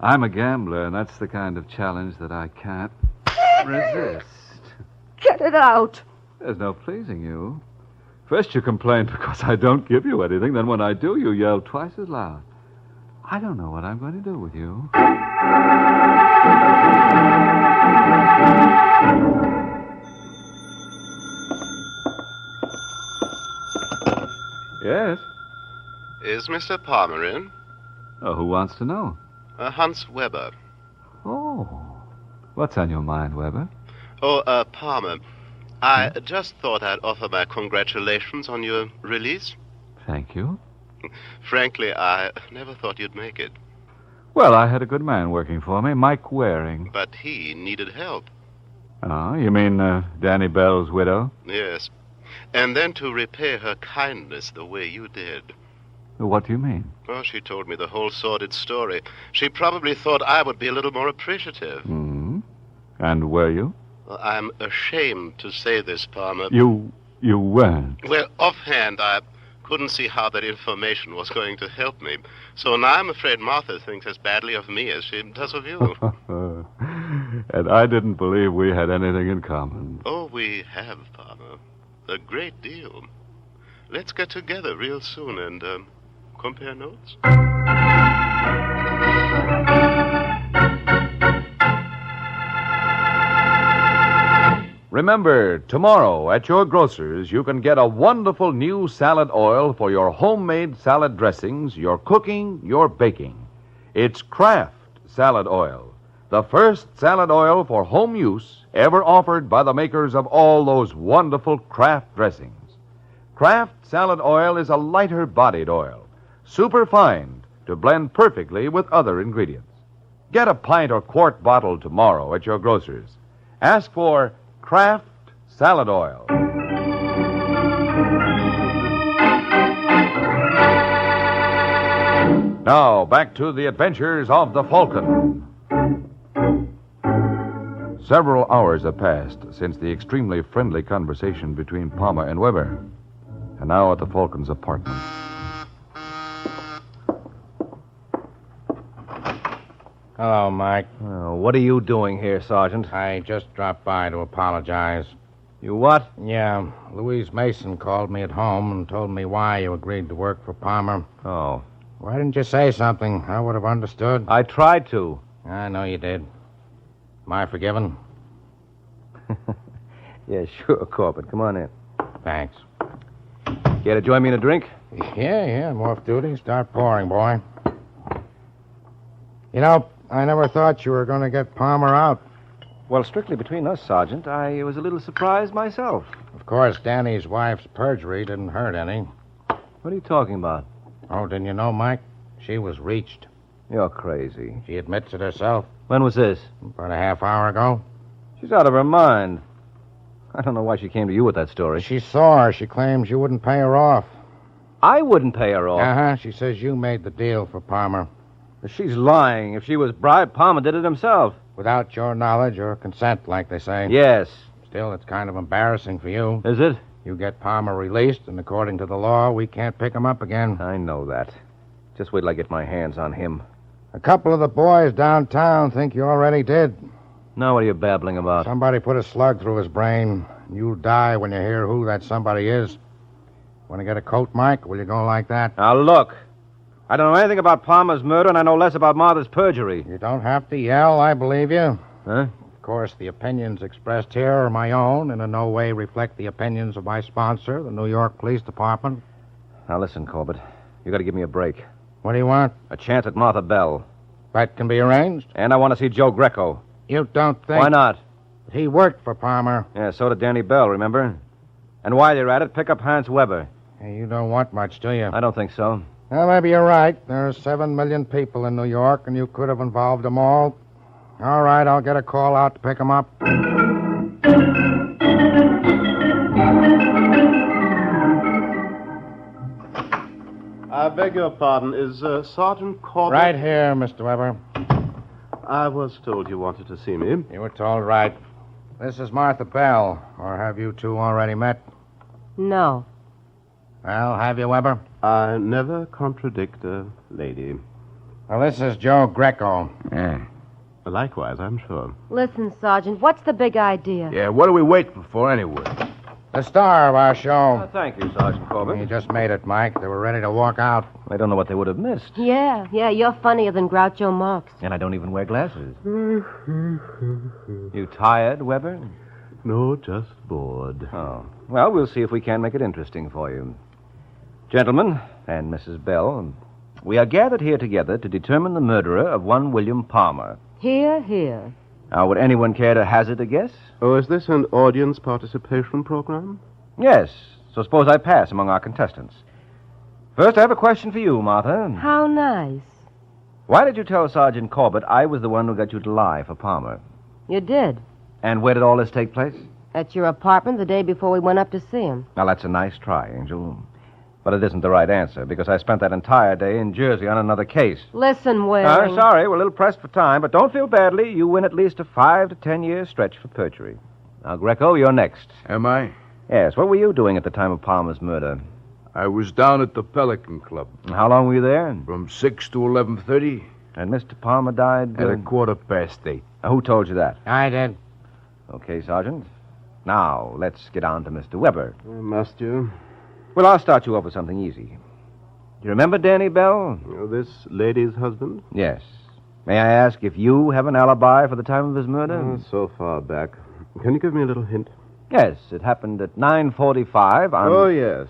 I'm a gambler, and that's the kind of challenge that I can't resist. Get it out. There's no pleasing you. First you complain because I don't give you anything, then when I do, you yell twice as loud. I don't know what I'm going to do with you. Yes? Is Mr. Palmer in? Oh, who wants to know? Hans Weber. Oh. What's on your mind, Weber? Oh, Palmer, I just thought I'd offer my congratulations on your release. Thank you. Frankly, I never thought you'd make it. Well, I had a good man working for me, Mike Waring. But he needed help. Oh, you mean Danny Bell's widow? Yes. And then to repay her kindness the way you did. What do you mean? Oh, she told me the whole sordid story. She probably thought I would be a little more appreciative. Hmm. And were you? Well, I'm ashamed to say this, Palmer. You weren't. Well, offhand, I couldn't see how that information was going to help me. So now I'm afraid Martha thinks as badly of me as she does of you. And I didn't believe we had anything in common. Oh, we have, Palmer. A great deal. Let's get together real soon and compare notes. Remember, tomorrow at your grocer's, you can get a wonderful new salad oil for your homemade salad dressings, your cooking, your baking. It's Kraft Salad Oil, the first salad oil for home use ever offered by the makers of all those wonderful Kraft dressings. Kraft Salad Oil is a lighter-bodied oil, superfined to blend perfectly with other ingredients. Get a pint or quart bottle tomorrow at your grocer's. Ask for Kraft Salad Oil. Now, back to the adventures of the Falcon. Several hours have passed since the extremely friendly conversation between Palmer and Weber. And now at the Falcon's apartment. Hello, Mike. What are you doing here, Sergeant? I just dropped by to apologize. You what? Yeah, Louise Mason called me at home and told me why you agreed to work for Palmer. Oh. Why didn't you say something? I would have understood. I tried to. I know you did. Am I forgiven? Yeah, sure, Corbett. Come on in. Thanks. Care to join me in a drink? Yeah, I'm off duty. Start pouring, boy. You know, I never thought you were going to get Palmer out. Well, strictly between us, Sergeant, I was a little surprised myself. Of course, Danny's wife's perjury didn't hurt any. What are you talking about? Oh, didn't you know, Mike? She was reached. You're crazy. She admits it herself. When was this? About a half hour ago. She's out of her mind. I don't know why she came to you with that story. She saw her. She claims you wouldn't pay her off. I wouldn't pay her off? Uh-huh. She says you made the deal for Palmer. She's lying. If she was bribed, Palmer did it himself. Without your knowledge or consent, like they say. Yes. Still, it's kind of embarrassing for you. Is it? You get Palmer released, and according to the law, we can't pick him up again. I know that. Just wait till I get my hands on him. A couple of the boys downtown think you already did. Now what are you babbling about? Somebody put a slug through his brain. You'll die when you hear who that somebody is. Want to get a coat, Mike? Will you go like that? Now, look. I don't know anything about Palmer's murder, and I know less about Martha's perjury. You don't have to yell. I believe you. Huh? Of course, the opinions expressed here are my own and in no way reflect the opinions of my sponsor, the New York Police Department. Now, listen, Corbett. You got to give me a break. What do you want? A chance at Martha Bell. That can be arranged. And I want to see Joe Greco. You don't think... Why not? He worked for Palmer. Yeah, so did Danny Bell, remember? And while you're at it, pick up Hans Weber. Hey, you don't want much, do you? I don't think so. Well, maybe you're right. There are 7 million people in New York, and you could have involved them all. All right, I'll get a call out to pick them up. I beg your pardon. Is Sergeant Corbett... Right here, Mr. Weber. I was told you wanted to see me. You were told right. This is Martha Bell. Or have you two already met? No. Well, have you, Weber? I never contradict a lady. Well, this is Joe Greco. Yeah. Likewise, I'm sure. Listen, Sergeant, what's the big idea? Yeah, what are we waiting for anyway? The star of our show. Thank you, Sergeant Corbett. You just made it, Mike. They were ready to walk out. I don't know what they would have missed. Yeah, you're funnier than Groucho Marx. And I don't even wear glasses. You tired, Weber? No, just bored. Oh. Well, we'll see if we can make it interesting for you. Gentlemen, and Mrs. Bell, we are gathered here together to determine the murderer of one William Palmer. Here, here. Now, would anyone care to hazard a guess? Oh, is this an audience participation program? Yes. So suppose I pass among our contestants. First, I have a question for you, Martha. How nice. Why did you tell Sergeant Corbett I was the one who got you to lie for Palmer? You did. And where did all this take place? At your apartment the day before we went up to see him. Now, that's a nice try, Angel. But it isn't the right answer, because I spent that entire day in Jersey on another case. Listen, Waring. Sorry, we're a little pressed for time, but don't feel badly. You win at least a 5 to 10 year stretch for perjury. Now, Greco, you're next. Am I? Yes, what were you doing at the time of Palmer's murder? I was down at the Pelican Club. And how long were you there? From 6 to 11:30. And Mr. Palmer died? At 8:15. Who told you that? I did. Okay, Sergeant. Now, let's get on to Mr. Weber. Must you? Well, I'll start you off with something easy. Do you remember Danny Bell? This lady's husband? Yes. May I ask if you have an alibi for the time of his murder? So far back. Can you give me a little hint? Yes, it happened at 9:45 on... Oh, yes.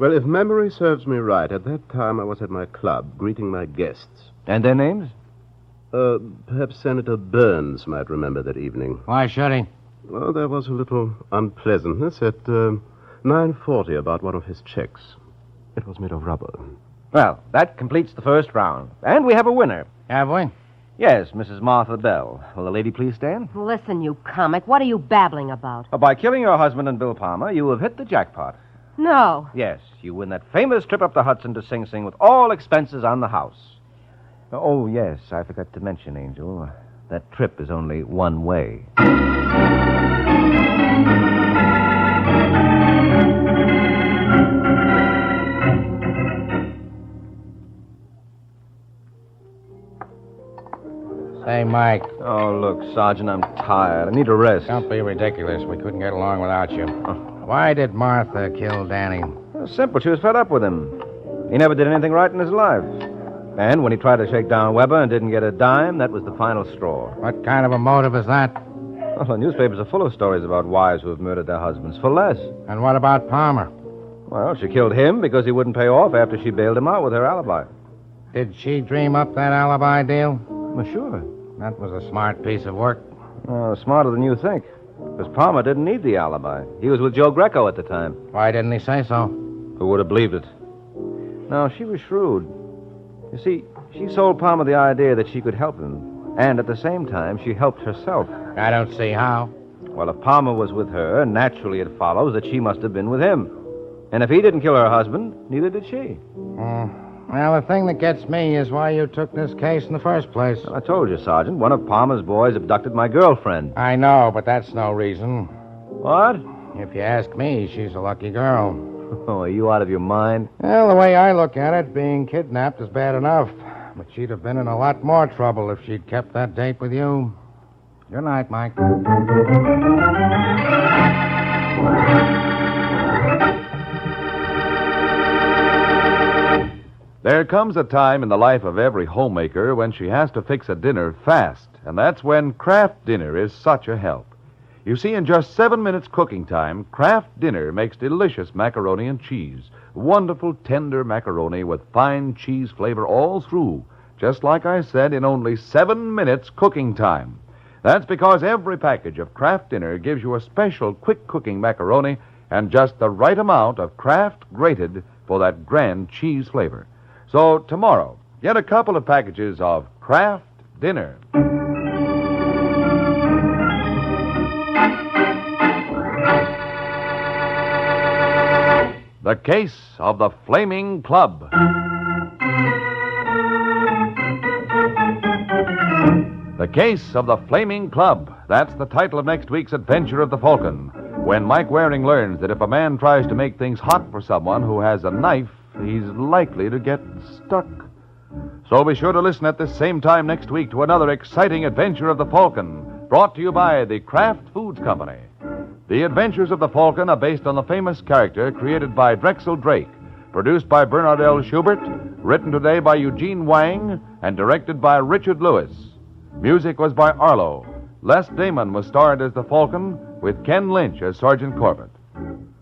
Well, if memory serves me right, at that time I was at my club, greeting my guests. And their names? Perhaps Senator Burns might remember that evening. Why should he? Well, there was a little unpleasantness at 9:40 about one of his checks. It was made of rubber. Well, that completes the first round. And we have a winner. Have we? Yes, Mrs. Martha Bell. Will the lady please stand? Listen, you comic, what are you babbling about? By killing your husband and Bill Palmer, you have hit the jackpot. No. Yes, you win that famous trip up the Hudson to Sing Sing with all expenses on the house. Oh, yes, I forgot to mention, Angel. That trip is only one way. Say, Mike. Oh, look, Sergeant, I'm tired. I need a rest. Don't be ridiculous. We couldn't get along without you. Why did Martha kill Danny? Simple. She was fed up with him. He never did anything right in his life. And when he tried to shake down Weber and didn't get a dime, that was the final straw. What kind of a motive is that? Well, the newspapers are full of stories about wives who have murdered their husbands for less. And what about Palmer? Well, she killed him because he wouldn't pay off after she bailed him out with her alibi. Did she dream up that alibi deal? Well, sure. That was a smart piece of work. Smarter than you think. Because Palmer didn't need the alibi. He was with Joe Greco at the time. Why didn't he say so? Who would have believed it? No, she was shrewd. You see, she sold Palmer the idea that she could help him. And at the same time, she helped herself. I don't see how. Well, if Palmer was with her, naturally it follows that she must have been with him. And if he didn't kill her husband, neither did she. Well, the thing that gets me is why you took this case in the first place. Well, I told you, Sergeant. One of Palmer's boys abducted my girlfriend. I know, but that's no reason. What? If you ask me, she's a lucky girl. Oh, are you out of your mind? Well, the way I look at it, being kidnapped is bad enough. But she'd have been in a lot more trouble if she'd kept that date with you. Good night, Mike. There comes a time in the life of every homemaker when she has to fix a dinner fast, and that's when Kraft Dinner is such a help. You see, in just 7 minutes cooking time, Kraft Dinner makes delicious macaroni and cheese. Wonderful, tender macaroni with fine cheese flavor all through, just like I said, in only 7 minutes cooking time. That's because every package of Kraft Dinner gives you a special quick-cooking macaroni and just the right amount of Kraft grated for that grand cheese flavor. So tomorrow, get a couple of packages of Kraft Dinner. The Case of the Flaming Club. The Case of the Flaming Club. That's the title of next week's adventure of the Falcon. When Mike Waring learns that if a man tries to make things hot for someone who has a knife, he's likely to get stuck. So be sure to listen at this same time next week to another exciting adventure of the Falcon, brought to you by the Kraft Foods Company. The Adventures of the Falcon are based on the famous character created by Drexel Drake, produced by Bernard L. Schubert, written today by Eugene Wang, and directed by Richard Lewis. Music was by Arlo. Les Damon was starred as the Falcon, with Ken Lynch as Sergeant Corbett.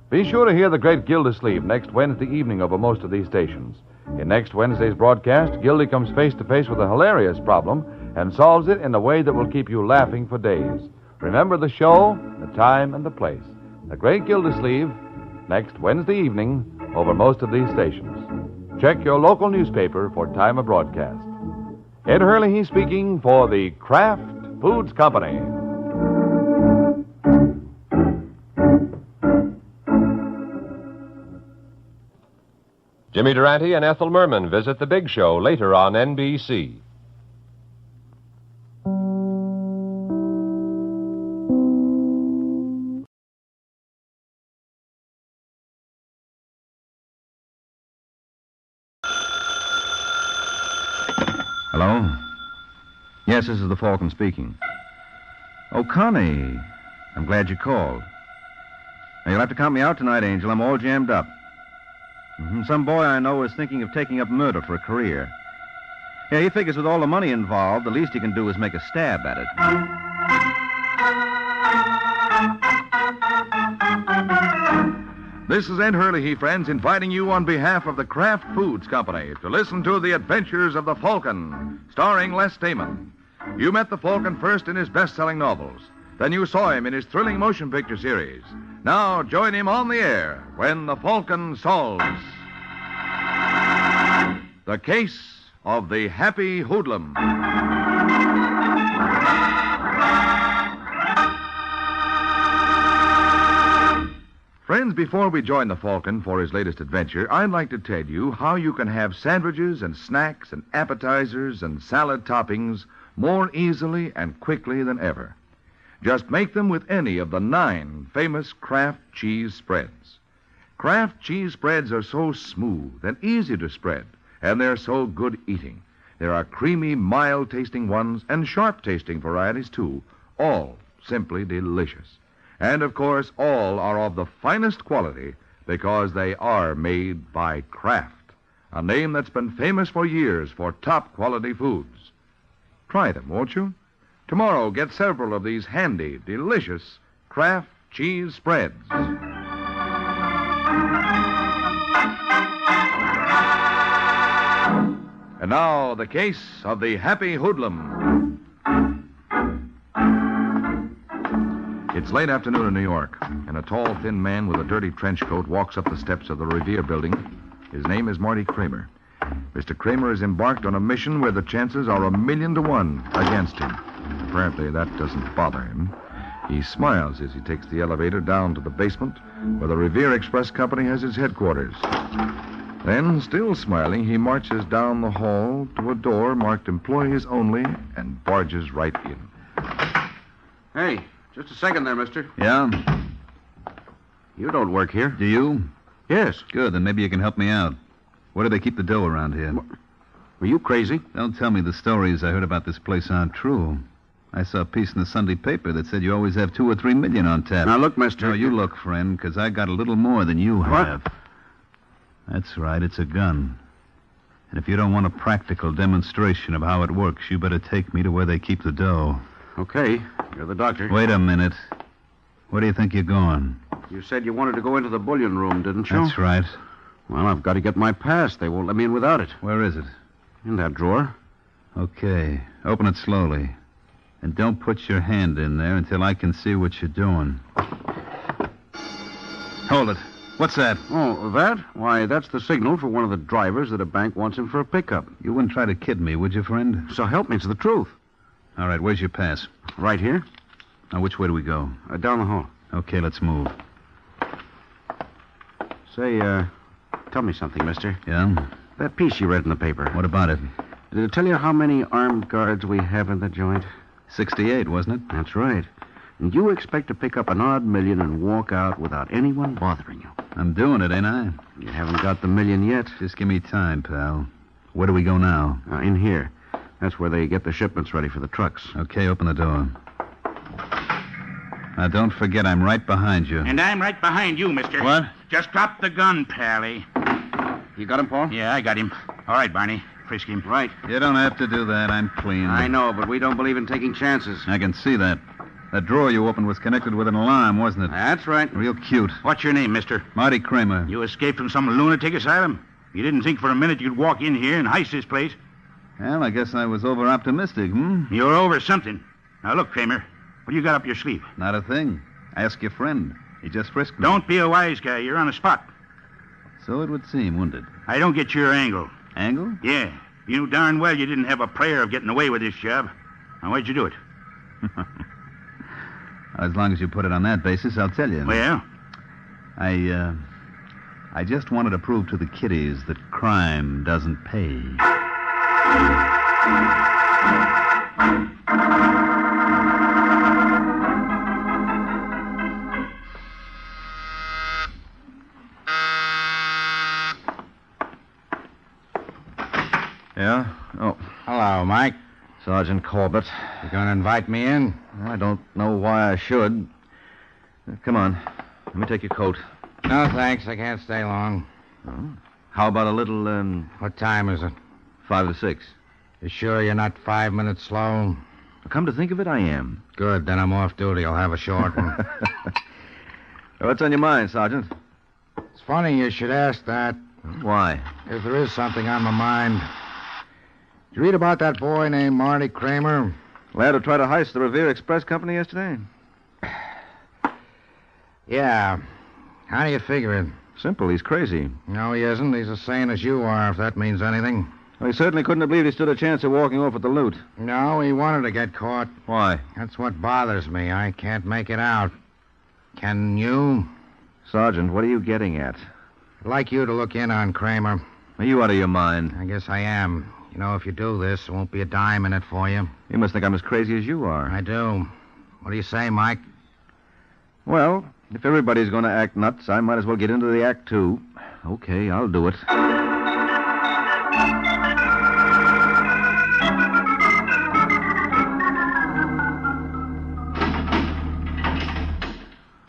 Be sure to hear the great Gildersleeve next Wednesday evening over most of these stations. In next Wednesday's broadcast, Gildy comes face to face with a hilarious problem and solves it in a way that will keep you laughing for days. Remember the show, the time, and the place. The Great Gildersleeve, next Wednesday evening over most of these stations. Check your local newspaper for time of broadcast. Ed Hurley speaking for the Kraft Foods Company. Jimmy Durante and Ethel Merman visit the Big Show later on NBC. Hello? Yes, this is the Falcon speaking. Oh, Connie. I'm glad you called. Now, you'll have to count me out tonight, Angel. I'm all jammed up. Some boy I know is thinking of taking up murder for a career. Yeah, he figures with all the money involved, the least he can do is make a stab at it. This is Ed Hurley, friends, inviting you on behalf of the Kraft Foods Company to listen to The Adventures of the Falcon, starring Les Damon. You met the Falcon first in his best-selling novels. Then you saw him in his thrilling motion picture series. Now join him on the air when the Falcon solves the case of the Happy Hoodlum. Friends, before we join the Falcon for his latest adventure, I'd like to tell you how you can have sandwiches and snacks and appetizers and salad toppings more easily and quickly than ever. Just make them with any of the 9 famous Kraft cheese spreads. Kraft cheese spreads are so smooth and easy to spread, and they're so good eating. There are creamy, mild-tasting ones and sharp-tasting varieties, too, all simply delicious. And, of course, all are of the finest quality because they are made by Kraft, a name that's been famous for years for top-quality foods. Try them, won't you? Tomorrow, get several of these handy, delicious Kraft cheese spreads. And now, the case of the Happy Hoodlum. It's late afternoon in New York, and a tall, thin man with a dirty trench coat walks up the steps of the Revere building. His name is Marty Kramer. Mr. Kramer is embarked on a mission where the chances are 1,000,000 to 1 against him. Apparently, that doesn't bother him. He smiles as he takes the elevator down to the basement where the Revere Express Company has its headquarters. Then, still smiling, he marches down the hall to a door marked Employees Only and barges right in. Hey, just a second there, mister. Yeah? You don't work here. Do you? Yes. Good, then maybe you can help me out. Where do they keep the dough around here? Were you crazy? Don't tell me the stories I heard about this place aren't true. I saw a piece in the Sunday paper that said you always have 2 or 3 million on tap. Now, look, mister. No, you look, friend, because I got a little more than you have. That's right, it's a gun. And if you don't want a practical demonstration of how it works, you better take me to where they keep the dough. Okay, you're the doctor. Wait a minute. Where do you think you're going? You said you wanted to go into the bullion room, didn't you? That's right. Well, I've got to get my pass. They won't let me in without it. Where is it? In that drawer. Okay. Open it slowly. And don't put your hand in there until I can see what you're doing. Hold it. What's that? Oh, that? Why, that's the signal for one of the drivers that a bank wants him for a pickup. You wouldn't try to kid me, would you, friend? So help me, it's the truth. All right, where's your pass? Right here. Now, which way do we go? Down the hall. Okay, let's move. Say, tell me something, mister. Yeah? That piece you read in the paper. What about it? Did it tell you how many armed guards we have in the joint? 68, wasn't it? That's right. And you expect to pick up an odd million and walk out without anyone bothering you. I'm doing it, ain't I? You haven't got the million yet. Just give me time, pal. Where do we go now? In here. That's where they get the shipments ready for the trucks. Okay, open the door. Now, don't forget, I'm right behind you. And I'm right behind you, mister. What? Just drop the gun, Pally. You got him, Paul? Yeah, I got him. All right, Barney. Frisk him. Right. You don't have to do that. I'm clean. I know, but we don't believe in taking chances. I can see that. That drawer you opened was connected with an alarm, wasn't it? That's right. Real cute. What's your name, mister? Marty Kramer. You escaped from some lunatic asylum? You didn't think for a minute you'd walk in here and heist this place? Well, I guess I was over-optimistic, You're over something. Now, look, Kramer. What do you got up your sleeve? Not a thing. Ask your friend. He just frisked me. Don't be a wise guy. You're on the spot. So it would seem, wouldn't it? I don't get your angle. Angle? Yeah. You knew darn well you didn't have a prayer of getting away with this job. Now, why'd you do it? As long as you put it on that basis, I'll tell you. Well? I just wanted to prove to the kiddies that crime doesn't pay. Yeah? Oh. Hello, Mike. Sergeant Corbett. You going to invite me in? I don't know why I should. Come on. Let me take your coat. No, thanks. I can't stay long. Oh. How about a little, What time is it? 5 to 6? You sure you're not 5 minutes slow? Come to think of it, I am. Good. Then I'm off duty. I'll have a short one. What's on your mind, Sergeant? It's funny you should ask that. Why? If there is something on my mind. Did you read about that boy named Marty Kramer? Lad who tried to heist the Revere Express Company yesterday? Yeah. How do you figure it? Simple. He's crazy. No, he isn't. He's as sane as you are, if that means anything. Well, he certainly couldn't have believed he stood a chance of walking off with the loot. No, he wanted to get caught. Why? That's what bothers me. I can't make it out. Can you? Sergeant, what are you getting at? I'd like you to look in on Kramer. Are you out of your mind? I guess I am. You know, if you do this, there won't be a dime in it for you. You must think I'm as crazy as you are. I do. What do you say, Mike? Well, if everybody's going to act nuts, I might as well get into the act, too. Okay, I'll do it.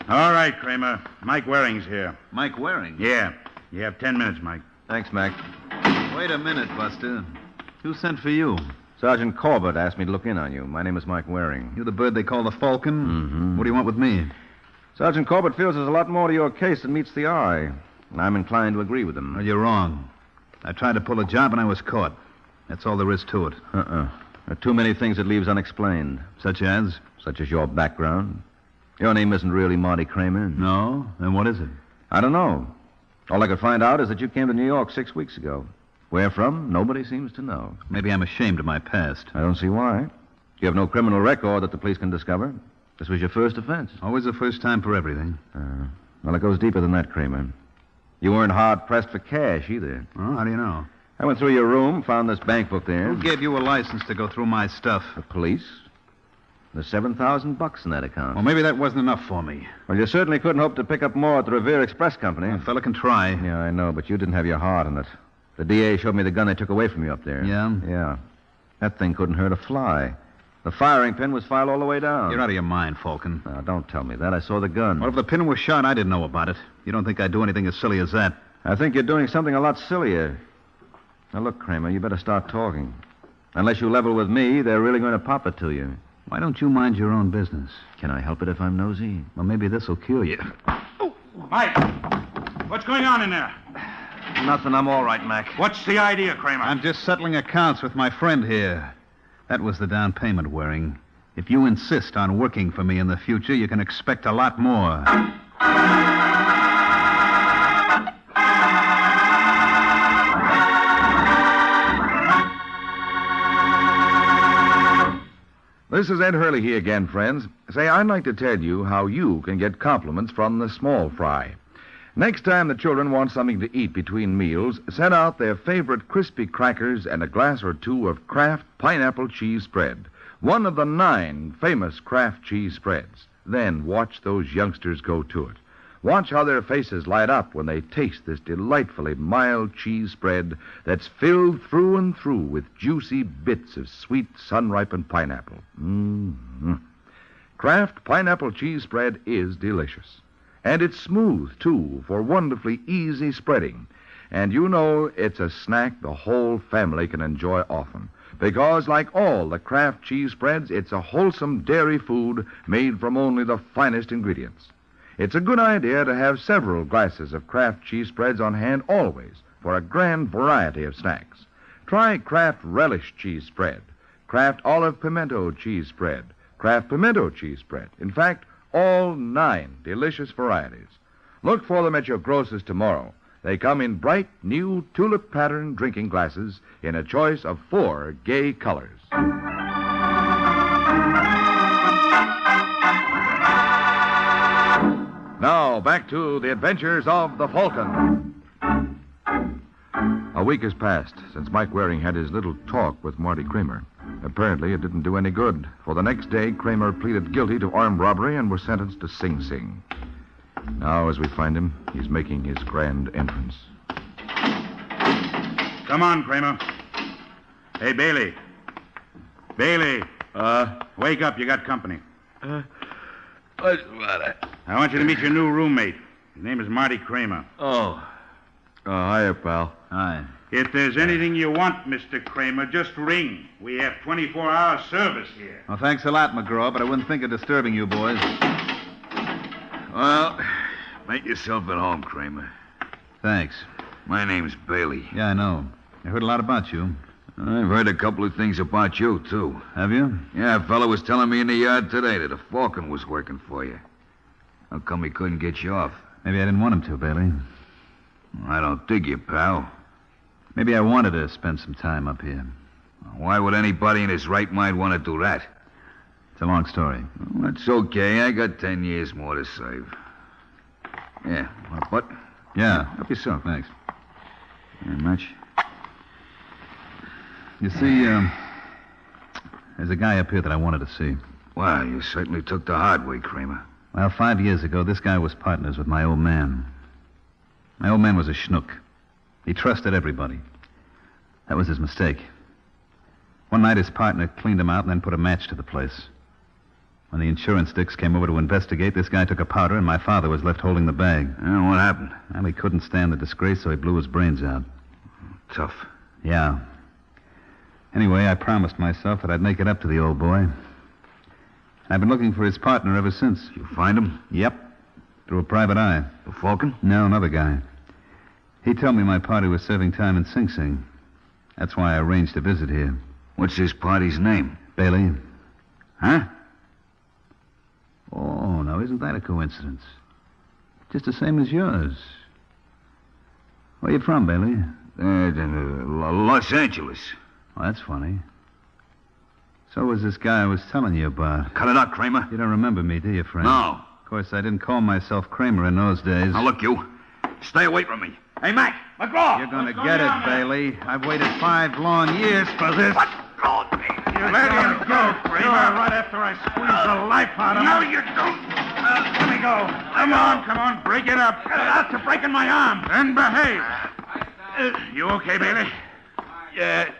All right, Kramer. Mike Waring's here. Mike Waring? Yeah. You have 10 minutes, Mike. Thanks, Mac. Wait a minute, Buster. Who sent for you? Sergeant Corbett asked me to look in on you. My name is Mike Waring. You the bird they call the Falcon? Mm-hmm. What do you want with me? Sergeant Corbett feels there's a lot more to your case than meets the eye. And I'm inclined to agree with him. Well, you're wrong. I tried to pull a job and I was caught. That's all there is to it. There are too many things it leaves unexplained. Such as? Such as your background. Your name isn't really Marty Kramer. No? Then what is it? I don't know. All I could find out is that you came to New York 6 weeks ago. Where from, nobody seems to know. Maybe I'm ashamed of my past. I don't see why. You have no criminal record that the police can discover. This was your first offense. Always the first time for everything. Well, it goes deeper than that, Kramer. You weren't hard-pressed for cash, either. Oh, how do you know? I went through your room, found this bank book there. Who gave you a license to go through my stuff? The police. There's $7,000 in that account. Well, maybe that wasn't enough for me. Well, you certainly couldn't hope to pick up more at the Revere Express Company. A fella can try. Yeah, I know, but you didn't have your heart in it. The DA showed me the gun they took away from you up there. Yeah? Yeah. That thing couldn't hurt a fly. The firing pin was filed all the way down. You're out of your mind, Falcon. Now, don't tell me that. I saw the gun. Well, if the pin was shot, I didn't know about it. You don't think I'd do anything as silly as that? I think you're doing something a lot sillier. Now, look, Kramer, you better start talking. Unless you level with me, they're really going to pop it to you. Why don't you mind your own business? Can I help it if I'm nosy? Well, maybe this'll cure you. Oh, Mike! What's going on in there? Nothing. I'm all right, Mac. What's the idea, Kramer? I'm just settling accounts with my friend here. That was the down payment, Waring. If you insist on working for me in the future, you can expect a lot more. This is Ed Hurley again, friends. Say, I'd like to tell you how you can get compliments from the small fry. Next time the children want something to eat between meals, send out their favorite crispy crackers and a glass or two of Kraft pineapple cheese spread, one of the 9 famous Kraft cheese spreads. Then watch those youngsters go to it. Watch how their faces light up when they taste this delightfully mild cheese spread that's filled through and through with juicy bits of sweet sun-ripened pineapple. Mm-hmm. Kraft pineapple cheese spread is delicious. And it's smooth, too, for wonderfully easy spreading. And you know it's a snack the whole family can enjoy often. Because, like all the Kraft cheese spreads, it's a wholesome dairy food made from only the finest ingredients. It's a good idea to have several glasses of Kraft cheese spreads on hand always for a grand variety of snacks. Try Kraft relish cheese spread, Kraft olive pimento cheese spread, Kraft pimento cheese spread. In fact, all 9 delicious varieties. Look for them at your grocer's tomorrow. They come in bright, new tulip-patterned drinking glasses in a choice of 4 gay colors. Now, back to the adventures of the Falcon. A week has passed since Mike Waring had his little talk with Marty Kramer. Apparently, it didn't do any good, for the next day, Kramer pleaded guilty to armed robbery and was sentenced to Sing Sing. Now, as we find him, he's making his grand entrance. Come on, Kramer. Hey, Bailey. Bailey. Wake up. You got company. What's the matter? I want you to meet your new roommate. His name is Marty Kramer. Hiya, pal. Hi. If there's anything you want, Mr. Kramer, just ring. We have 24-hour service here. Well, thanks a lot, McGraw, but I wouldn't think of disturbing you boys. Well, make yourself at home, Kramer. Thanks. My name's Bailey. Yeah, I know. I heard a lot about you. I've heard a couple of things about you, too. Have you? Yeah, a fellow was telling me in the yard today that a Falcon was working for you. How come he couldn't get you off? Maybe I didn't want him to, Bailey. I don't dig you, pal. Maybe I wanted to spend some time up here. Why would anybody in his right mind want to do that? It's a long story. Well, that's okay. I got 10 years more to serve. Yeah, want a butt? Yeah. Help yourself. Thanks. Very much. You see, there's a guy up here that I wanted to see. Well, you certainly took the hard way, Kramer. Well, 5 years ago, this guy was partners with my old man. My old man was a schnook. He trusted everybody. That was his mistake. One night, his partner cleaned him out and then put a match to the place. When the insurance dicks came over to investigate, this guy took a powder and my father was left holding the bag. What happened? Well, he couldn't stand the disgrace, so he blew his brains out. Tough. Yeah. Anyway, I promised myself that I'd make it up to the old boy. I've been looking for his partner ever since. You find him? Yep. Through a private eye. The Falcon? No, another guy. He told me my party was serving time in Sing Sing. That's why I arranged to visit here. What's his party's name? Bailey. Huh? Oh, now isn't that a coincidence? Just the same as yours. Where you from, Bailey? Los Angeles. Oh, that's funny. So was this guy I was telling you about. Cut it out, Kramer. You don't remember me, do you, friend? No. Of course, I didn't call myself Kramer in those days. Now, look, you. Stay away from me. Hey, Mac! McGraw! You're going to get it, Bailey. I've waited 5 long years for this. What's wrong with me? Let him go, Kramer. Right after I squeeze the life out of him. No, you don't. Let me go. Come on. Break it up. After breaking my arm. Then behave. You okay, Bailey? Yeah,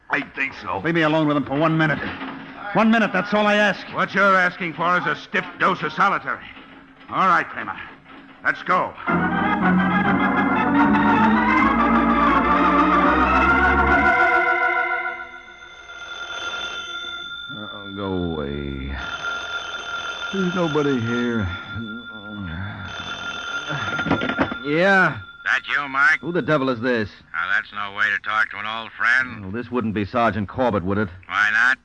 I think so. Leave me alone with him for 1 minute. 1 minute, that's all I ask. What you're asking for is a stiff dose of solitary. All right, Kramer. Let's go. Go away. There's nobody here. Yeah? That you, Mike? Who the devil is this? Now, that's no way to talk to an old friend. Well, this wouldn't be Sergeant Corbett, would it? Why not?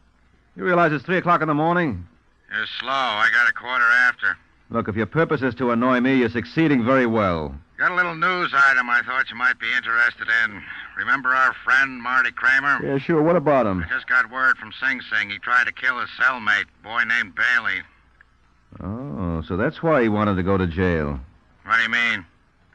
You realize it's 3 o'clock in the morning? You're slow. I got a quarter after. Look, if your purpose is to annoy me, you're succeeding very well. Got a little news item I thought you might be interested in. Remember our friend, Marty Kramer? Yeah, sure. What about him? I just got word from Sing Sing. He tried to kill his cellmate, a boy named Bailey. Oh, so that's why he wanted to go to jail. What do you mean?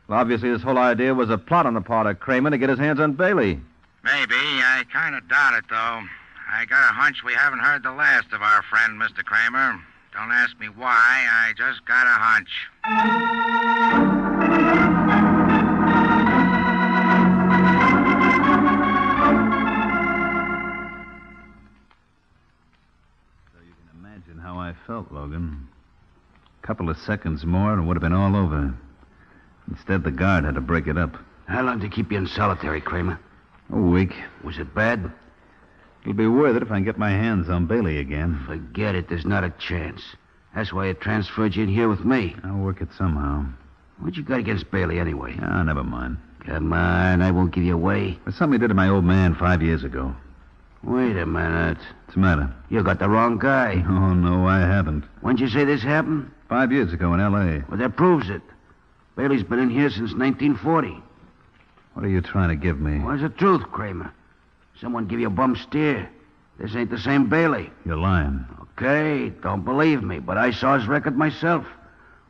Well, obviously, this whole idea was a plot on the part of Kramer to get his hands on Bailey. Maybe. I kind of doubt it, though. I got a hunch we haven't heard the last of our friend, Mr. Kramer. Don't ask me why. I just got a hunch. Couple of seconds more and it would have been all over. Instead, the guard had to break it up. How long did they keep you in solitary, Kramer? A week. Was it bad? It'll be worth it if I can get my hands on Bailey again. Forget it. There's not a chance. That's why I transferred you in here with me. I'll work it somehow. What you got against Bailey, anyway? Ah, never mind. Come on, I won't give you away. There's something he did to my old man 5 years ago. Wait a minute. What's the matter? You got the wrong guy. Oh, no, I haven't. When'd you say this happened? 5 years ago in L.A. Well, that proves it. Bailey's been in here since 1940. What are you trying to give me? What's the truth, Kramer? Someone give you a bum steer. This ain't the same Bailey. You're lying. Okay, don't believe me, but I saw his record myself.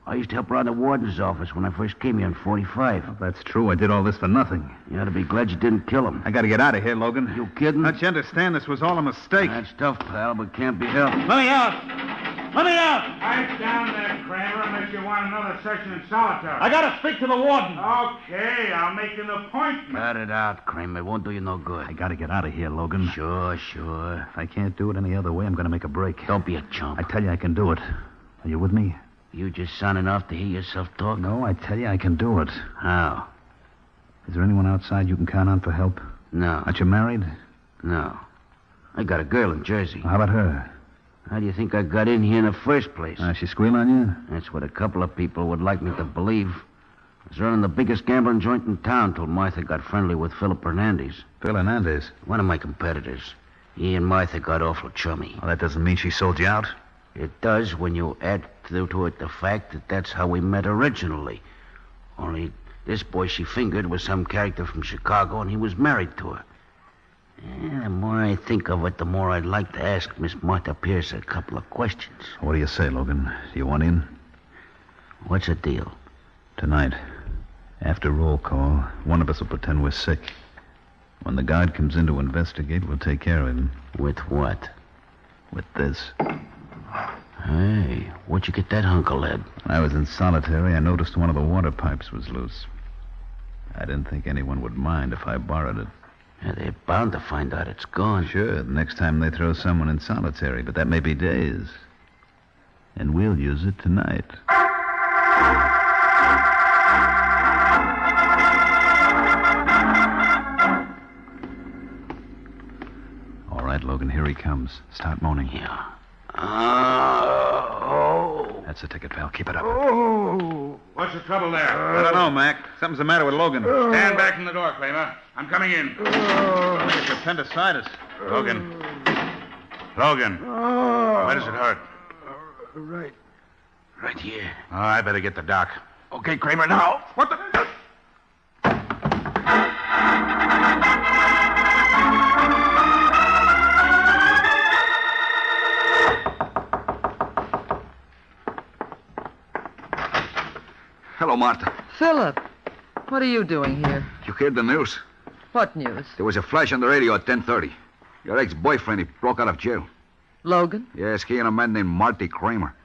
I used to help around the warden's office when I first came here in 45. Well, that's true. I did all this for nothing. You ought to be glad you didn't kill him. I gotta get out of here, Logan. You kidding? Don't you understand this was all a mistake? That's tough, pal, but can't be helped. Let me out! Let me out! Pipe down there, Kramer, unless you want another session in solitary. I gotta speak to the warden. Okay, I'll make an appointment. Cut it out, Kramer. It won't do you no good. I gotta get out of here, Logan. Sure. If I can't do it any other way, I'm gonna make a break. Don't be a chump. I tell you I can do it. Are you with me? You just sounding off to hear yourself talk? No, I tell you I can do it. How? Is there anyone outside you can count on for help? No. Aren't you married? No. I got a girl in Jersey. How about her? How do you think I got in here in the first place? She squeal on you? That's what a couple of people would like me to believe. I was running the biggest gambling joint in town till Martha got friendly with Philip Hernandez. Phil Hernandez? One of my competitors. He and Martha got awful chummy. Well, that doesn't mean she sold you out. It does when you add to it the fact that that's how we met originally. Only this boy she fingered was some character from Chicago, and he was married to her. The more I think of it, the more I'd like to ask Miss Martha Pierce a couple of questions. What do you say, Logan? Do you want in? What's the deal? Tonight, after roll call, one of us will pretend we're sick. When the guard comes in to investigate, we'll take care of him. With what? With this. Hey, where'd you get that hunk of lead? When I was in solitary, I noticed one of the water pipes was loose. I didn't think anyone would mind if I borrowed it. Yeah, they're bound to find out it's gone. Sure, the next time they throw someone in solitary, but that may be days. And we'll use it tonight. All right, Logan, here he comes. Start moaning. Yeah. That's the ticket, pal. Keep it up. Oh. What's the trouble there? I don't know, Mac. Something's the matter with Logan. Stand back from the door, Kramer. I'm coming in. I think it's appendicitis. Logan. Where does it hurt? Right here. Oh, I better get the doc. Okay, Kramer, now. What the... Hello, Martha. Philip, what are you doing here? You heard the news? What news? There was a flash on the radio at 10:30. Your ex-boyfriend, he broke out of jail. Logan? Yes, he and a man named Marty Kramer.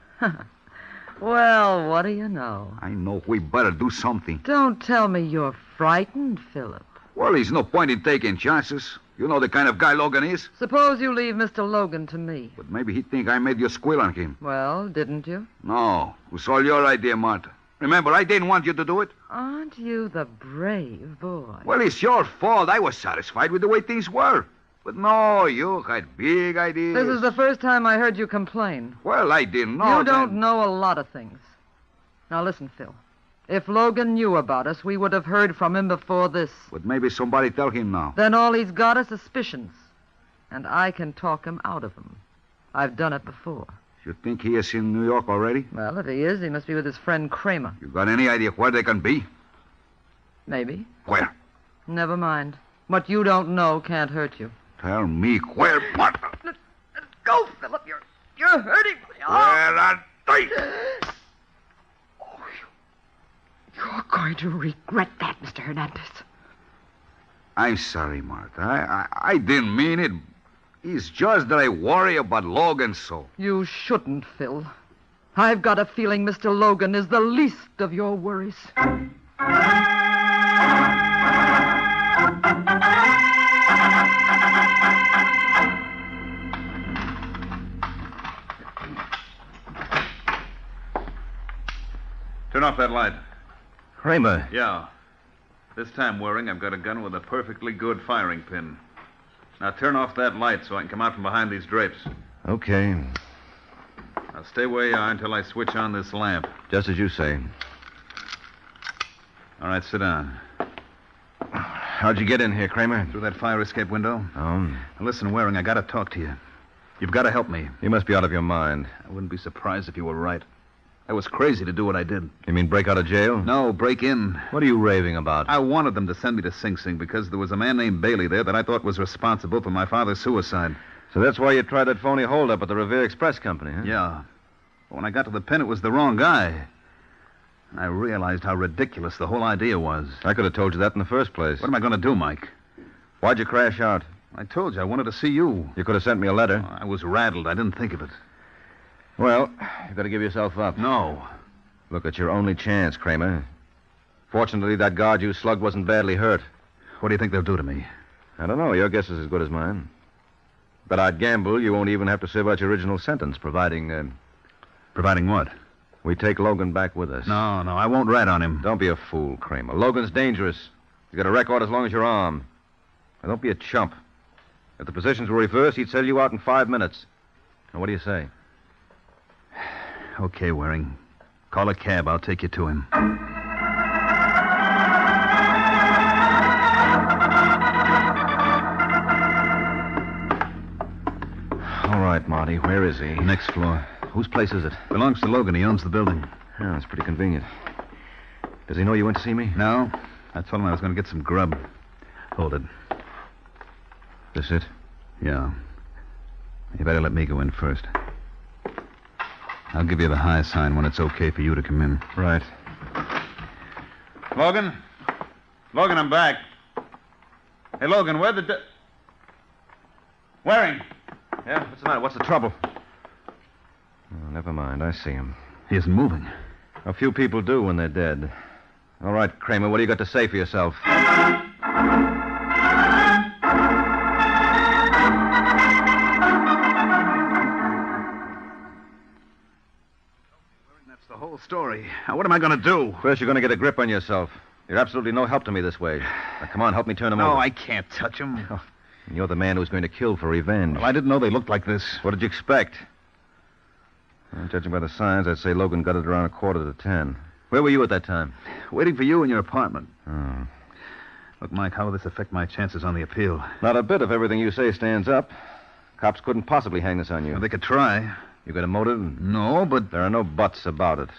Well, what do you know? I know we better do something. Don't tell me you're frightened, Philip. Well, there's no point in taking chances. You know the kind of guy Logan is. Suppose you leave Mr. Logan to me. But maybe he'd think I made you squeal on him. Well, didn't you? No, it was all your idea, Martha. Remember, I didn't want you to do it. Aren't you the brave boy? Well, it's your fault. I was satisfied with the way things were. But no, you had big ideas. This is the first time I heard you complain. Well, I didn't know. You don't know a lot of things. Now listen, Phil. If Logan knew about us, we would have heard from him before this. But maybe somebody tell him now. Then all he's got is suspicions. And I can talk him out of them. I've done it before. You think he is in New York already? Well, if he is, he must be with his friend Kramer. You got any idea where they can be? Maybe. Where? Never mind. What you don't know can't hurt you. Tell me where, Martha. Let go, Philip. You're hurting me. Where are they? Oh, you're going to regret that, Mr. Hernandez. I'm sorry, Martha. I didn't mean it. It's just that I worry about Logan so. You shouldn't, Phil. I've got a feeling Mr. Logan is the least of your worries. off that light. Kramer. Yeah. This time, Waring, I've got a gun with a perfectly good firing pin. Now turn off that light so I can come out from behind these drapes. Okay. Now stay where you are until I switch on this lamp. Just as you say. All right, sit down. How'd you get in here, Kramer? Through that fire escape window. Oh? Now, listen, Waring, I got to talk to you. You've got to help me. You must be out of your mind. I wouldn't be surprised if you were right. I was crazy to do what I did. You mean break out of jail? No, break in. What are you raving about? I wanted them to send me to Sing Sing because there was a man named Bailey there that I thought was responsible for my father's suicide. So that's why you tried that phony holdup at the Revere Express Company, huh? Yeah. But when I got to the pen, it was the wrong guy. I realized how ridiculous the whole idea was. I could have told you that in the first place. What am I going to do, Mike? Why'd you crash out? I told you I wanted to see you. You could have sent me a letter. I was rattled. I didn't think of it. Well, you've got to give yourself up. No. Look, it's your only chance, Kramer. Fortunately, that guard you slugged wasn't badly hurt. What do you think they'll do to me? I don't know. Your guess is as good as mine. But I'd gamble you won't even have to serve out your original sentence, providing... Providing what? We take Logan back with us. No, I won't rat on him. Don't be a fool, Kramer. Logan's dangerous. He's got a record as long as you're armed. Now, don't be a chump. If the positions were reversed, he'd sell you out in 5 minutes. Now, what do you say? Okay, Waring. Call a cab. I'll take you to him. All right, Marty. Where is he? Next floor. Whose place is it? Belongs to Logan. He owns the building. Oh, that's pretty convenient. Does he know you went to see me? No. I told him I was going to get some grub. Hold it. This it? Yeah. You better let me go in first. I'll give you the high sign when it's okay for you to come in. Right. Logan? Logan, I'm back. Hey, Logan, where the... Waring! Yeah? What's the matter? What's the trouble? Oh, never mind. I see him. He isn't moving. A few people do when they're dead. All right, Kramer, what do you got to say for yourself? That's the whole story. Now, what am I going to do? First, you're going to get a grip on yourself. You're absolutely no help to me this way. Now, come on, help me turn him over. No, I can't touch him. Oh, and you're the man who's going to kill for revenge. Well, I didn't know they looked like this. What did you expect? Well, judging by the signs, I'd say Logan got it around 9:45. Where were you at that time? Waiting for you in your apartment. Oh. Look, Mike, how will this affect my chances on the appeal? Not a bit if everything you say stands up. Cops couldn't possibly hang this on you. Well, they could try. You got a motive? No, but... There are no buts about it.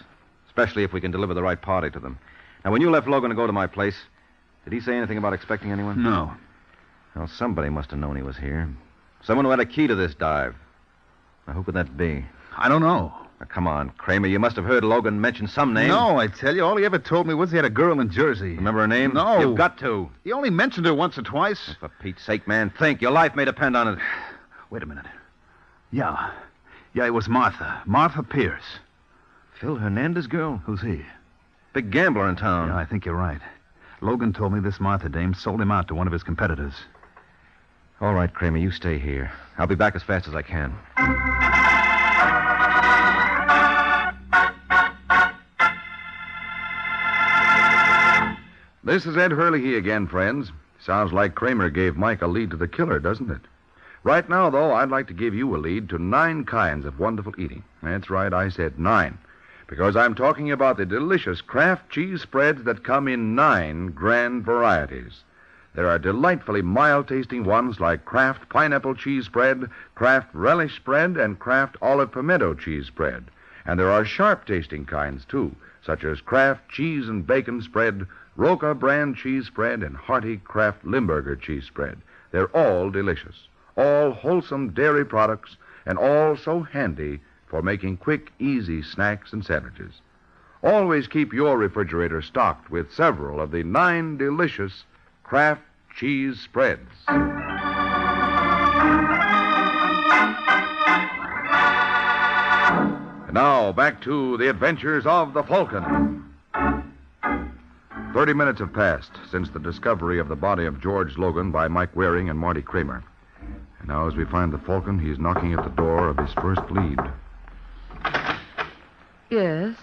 Especially if we can deliver the right party to them. Now, when you left Logan to go to my place, did he say anything about expecting anyone? No. Well, somebody must have known he was here. Someone who had a key to this dive. Now, who could that be? I don't know. Now, come on, Kramer. You must have heard Logan mention some name. No, I tell you. All he ever told me was he had a girl in Jersey. Remember her name? No. You've got to. He only mentioned her once or twice. Oh, for Pete's sake, man, think. Your life may depend on it. Wait a minute. Yeah, it was Martha. Martha Pierce. Phil Hernandez girl? Who's he? Big gambler in town. Yeah, I think you're right. Logan told me this Martha dame sold him out to one of his competitors. All right, Kramer, you stay here. I'll be back as fast as I can. This is Ed Hurley again, friends. Sounds like Kramer gave Mike a lead to the killer, doesn't it? Right now, though, I'd like to give you a lead to 9 kinds of wonderful eating. That's right, I said 9. Because I'm talking about the delicious Kraft cheese spreads that come in 9 grand varieties. There are delightfully mild-tasting ones like Kraft pineapple cheese spread, Kraft relish spread, and Kraft olive pimento cheese spread. And there are sharp-tasting kinds, too, such as Kraft cheese and bacon spread, Roca brand cheese spread, and hearty Kraft Limburger cheese spread. They're all delicious, all wholesome dairy products, and all so handy for making quick, easy snacks and sandwiches. Always keep your refrigerator stocked with several of the 9 delicious Kraft cheese spreads. And now, back to the adventures of the Falcon. 30 minutes have passed since the discovery of the body of George Logan by Mike Waring and Marty Kramer. And now, as we find the Falcon, he's knocking at the door of his first lead. Yes?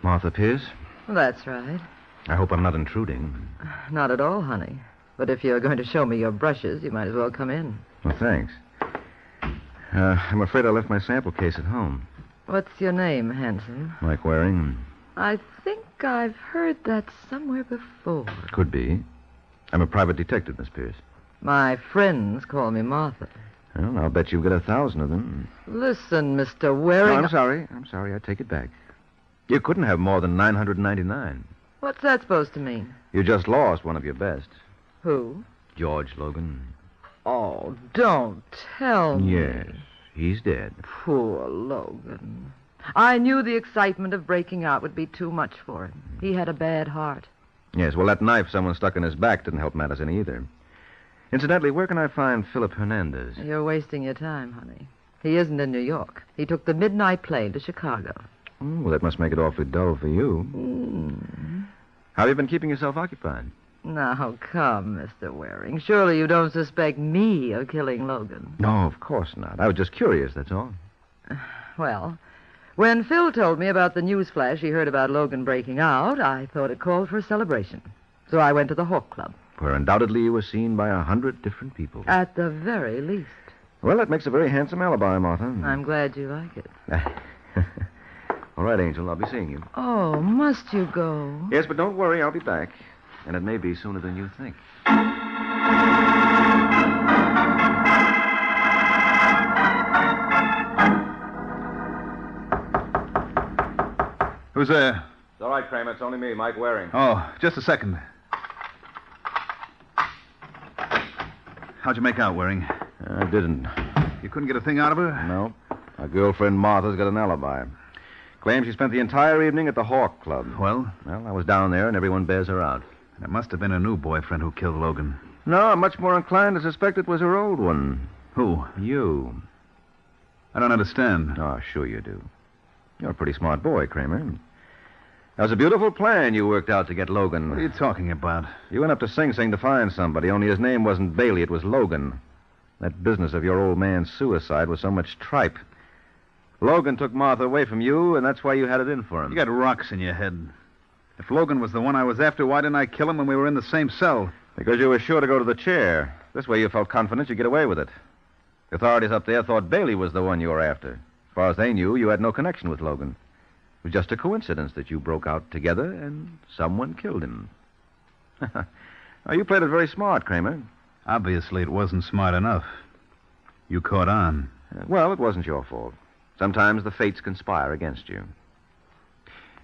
Martha Pierce? That's right. I hope I'm not intruding. Not at all, honey. But if you're going to show me your brushes, you might as well come in. Well, thanks. I'm afraid I left my sample case at home. What's your name, handsome? Mike Waring. I think I've heard that somewhere before. Could be. I'm a private detective, Miss Pierce. My friends call me Martha. Well, I'll bet you'll get 1,000 of them. Listen, Mr. Waring. No, I'm sorry. I'm sorry. I take it back. You couldn't have more than 999. What's that supposed to mean? You just lost one of your best. Who? George Logan. Oh, don't tell me. Yes, he's dead. Poor Logan. I knew the excitement of breaking out would be too much for him. He had a bad heart. Yes, well, that knife someone stuck in his back didn't help matters any either. Incidentally, where can I find Philip Hernandez? You're wasting your time, honey. He isn't in New York. He took the midnight plane to Chicago. Well, that must make it awfully dull for you. How have you been keeping yourself occupied? Now, come, Mr. Waring. Surely you don't suspect me of killing Logan. No, of course not. I was just curious, that's all. Well, when Phil told me about the news flash he heard about Logan breaking out, I thought it called for a celebration. So I went to the Hawk Club. Where undoubtedly you were seen by 100 different people. At the very least. Well, that makes a very handsome alibi, Martha. I'm glad you like it. All right, Angel, I'll be seeing you. Oh, must you go? Yes, but don't worry, I'll be back. And it may be sooner than you think. Who's there? It's all right, Kramer. It's only me, Mike Waring. Oh, just a second. How'd you make out, Waring? I didn't. You couldn't get a thing out of her? No. Our girlfriend Martha's got an alibi. Claims she spent the entire evening at the Hawk Club. Well? Well, I was down there, and everyone bears her out. It must have been her new boyfriend who killed Logan. No, I'm much more inclined to suspect it was her old one. Who? You. I don't understand. Oh, sure you do. You're a pretty smart boy, Kramer. That was a beautiful plan you worked out to get Logan. What are you talking about? You went up to Sing Sing to find somebody, only his name wasn't Bailey, it was Logan. That business of your old man's suicide was so much tripe. Logan took Martha away from you, and that's why you had it in for him. You got rocks in your head. If Logan was the one I was after, why didn't I kill him when we were in the same cell? Because you were sure to go to the chair. This way you felt confident you'd get away with it. The authorities up there thought Bailey was the one you were after. As far as they knew, you had no connection with Logan. It was just a coincidence that you broke out together and someone killed him. Now, you played it very smart, Kramer. Obviously, it wasn't smart enough. You caught on. Well, it wasn't your fault. Sometimes the fates conspire against you.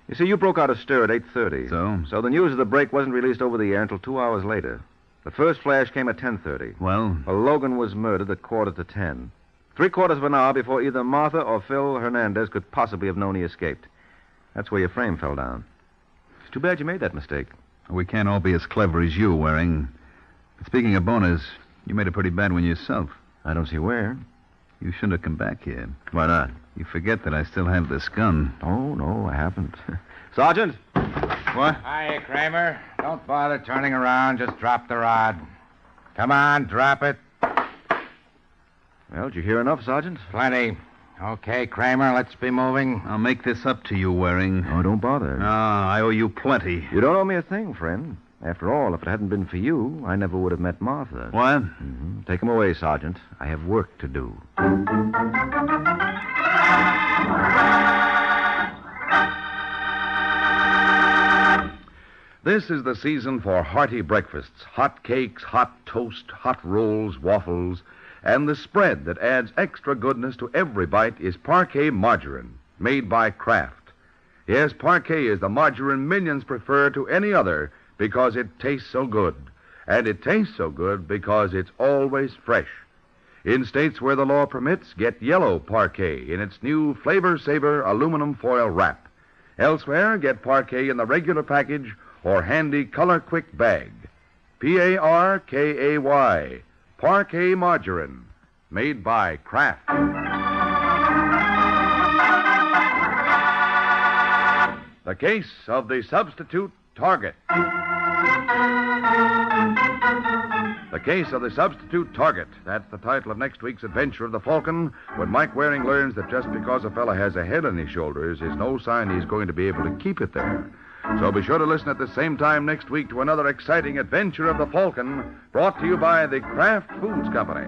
You see, you broke out a stir at 8:30. So the news of the break wasn't released over the air until 2 hours later. The first flash came at 10:30. Well, Logan was murdered at 9:45. 3/4 of an hour before either Martha or Phil Hernandez could possibly have known he escaped. That's where your frame fell down. It's too bad you made that mistake. We can't all be as clever as you, Waring. But speaking of bonus, you made a pretty bad one yourself. I don't see where. You shouldn't have come back here. Why not? You forget that I still have this gun. Oh, no, I haven't. Sergeant? What? Hiya, Kramer. Don't bother turning around. Just drop the rod. Come on, drop it. Well, did you hear enough, Sergeant? Plenty. Okay, Kramer, let's be moving. I'll make this up to you, Waring. Oh, don't bother. I owe you plenty. You don't owe me a thing, friend. After all, if it hadn't been for you, I never would have met Martha. What? Mm-hmm. Take him away, Sergeant. I have work to do. This is the season for hearty breakfasts, hot cakes, hot toast, hot rolls, waffles, and the spread that adds extra goodness to every bite is Parquet margarine, made by Kraft. Yes, Parquet is the margarine millions prefer to any other because it tastes so good. And it tastes so good because it's always fresh. In states where the law permits, get yellow Parquet in its new Flavor Saver aluminum foil wrap. Elsewhere, get Parquet in the regular package or handy Color Quick bag. Parkay, Parquet margarine, made by Kraft. The case of the substitute target. The Case of the Substitute Target. That's the title of next week's adventure of the Falcon, when Mike Waring learns that just because a fella has a head on his shoulders is no sign he's going to be able to keep it there. So be sure to listen at the same time next week to another exciting adventure of the Falcon, brought to you by the Kraft Foods Company.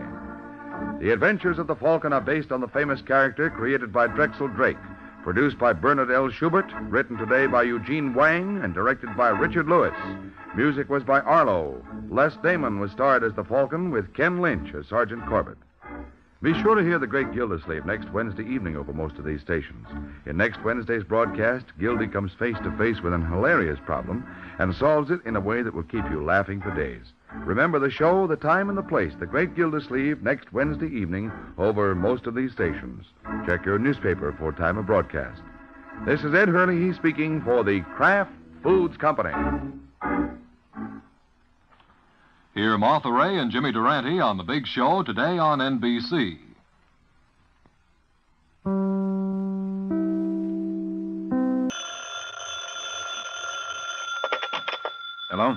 The Adventures of the Falcon are based on the famous character created by Drexel Drake, produced by Bernard L. Schubert, written today by Eugene Wang, and directed by Richard Lewis. Music was by Arlo. Les Damon was starred as the Falcon, with Ken Lynch as Sergeant Corbett. Be sure to hear The Great Gildersleeve next Wednesday evening over most of these stations. In next Wednesday's broadcast, Gildy comes face to face with an hilarious problem and solves it in a way that will keep you laughing for days. Remember the show, the time, and the place. The Great Gildersleeve next Wednesday evening over most of these stations. Check your newspaper for time of broadcast. This is Ed Hurley speaking for the Kraft Foods Company. Hear Martha Ray and Jimmy Durante on The Big Show today on NBC. Hello?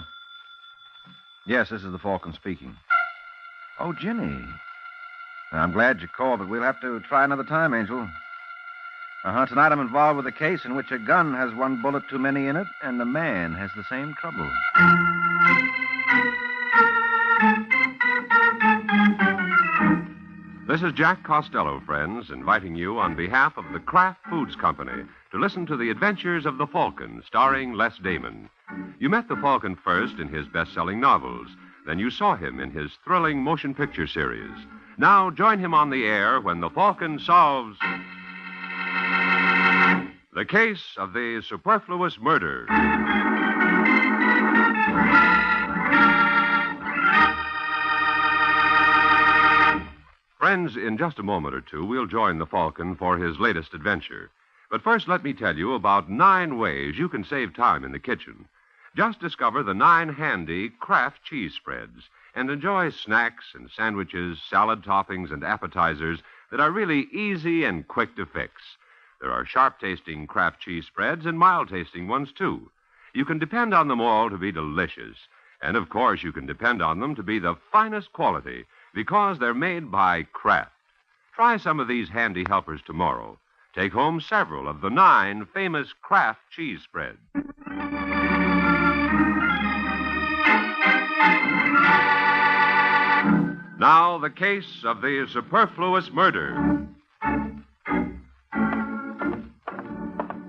Yes, this is the Falcon speaking. Oh, Ginny. I'm glad you called, but we'll have to try another time, Angel. Tonight I'm involved with a case in which a gun has one bullet too many in it, and the man has the same trouble. This is Jack Costello, friends, inviting you on behalf of the Kraft Foods Company to listen to the adventures of the Falcon, starring Les Damon. You met the Falcon first in his best-selling novels. Then you saw him in his thrilling motion picture series. Now join him on the air when the Falcon solves the case of the superfluous murder. Friends, in just a moment or two, we'll join the Falcon for his latest adventure. But first, let me tell you about 9 ways you can save time in the kitchen. Just discover the 9 handy Kraft cheese spreads and enjoy snacks and sandwiches, salad toppings, and appetizers that are really easy and quick to fix. There are sharp-tasting Kraft cheese spreads and mild-tasting ones, too. You can depend on them all to be delicious. And, of course, you can depend on them to be the finest quality because they're made by Kraft. Try some of these handy helpers tomorrow. Take home several of the 9 famous Kraft cheese spreads. Now, the case of the superfluous murder.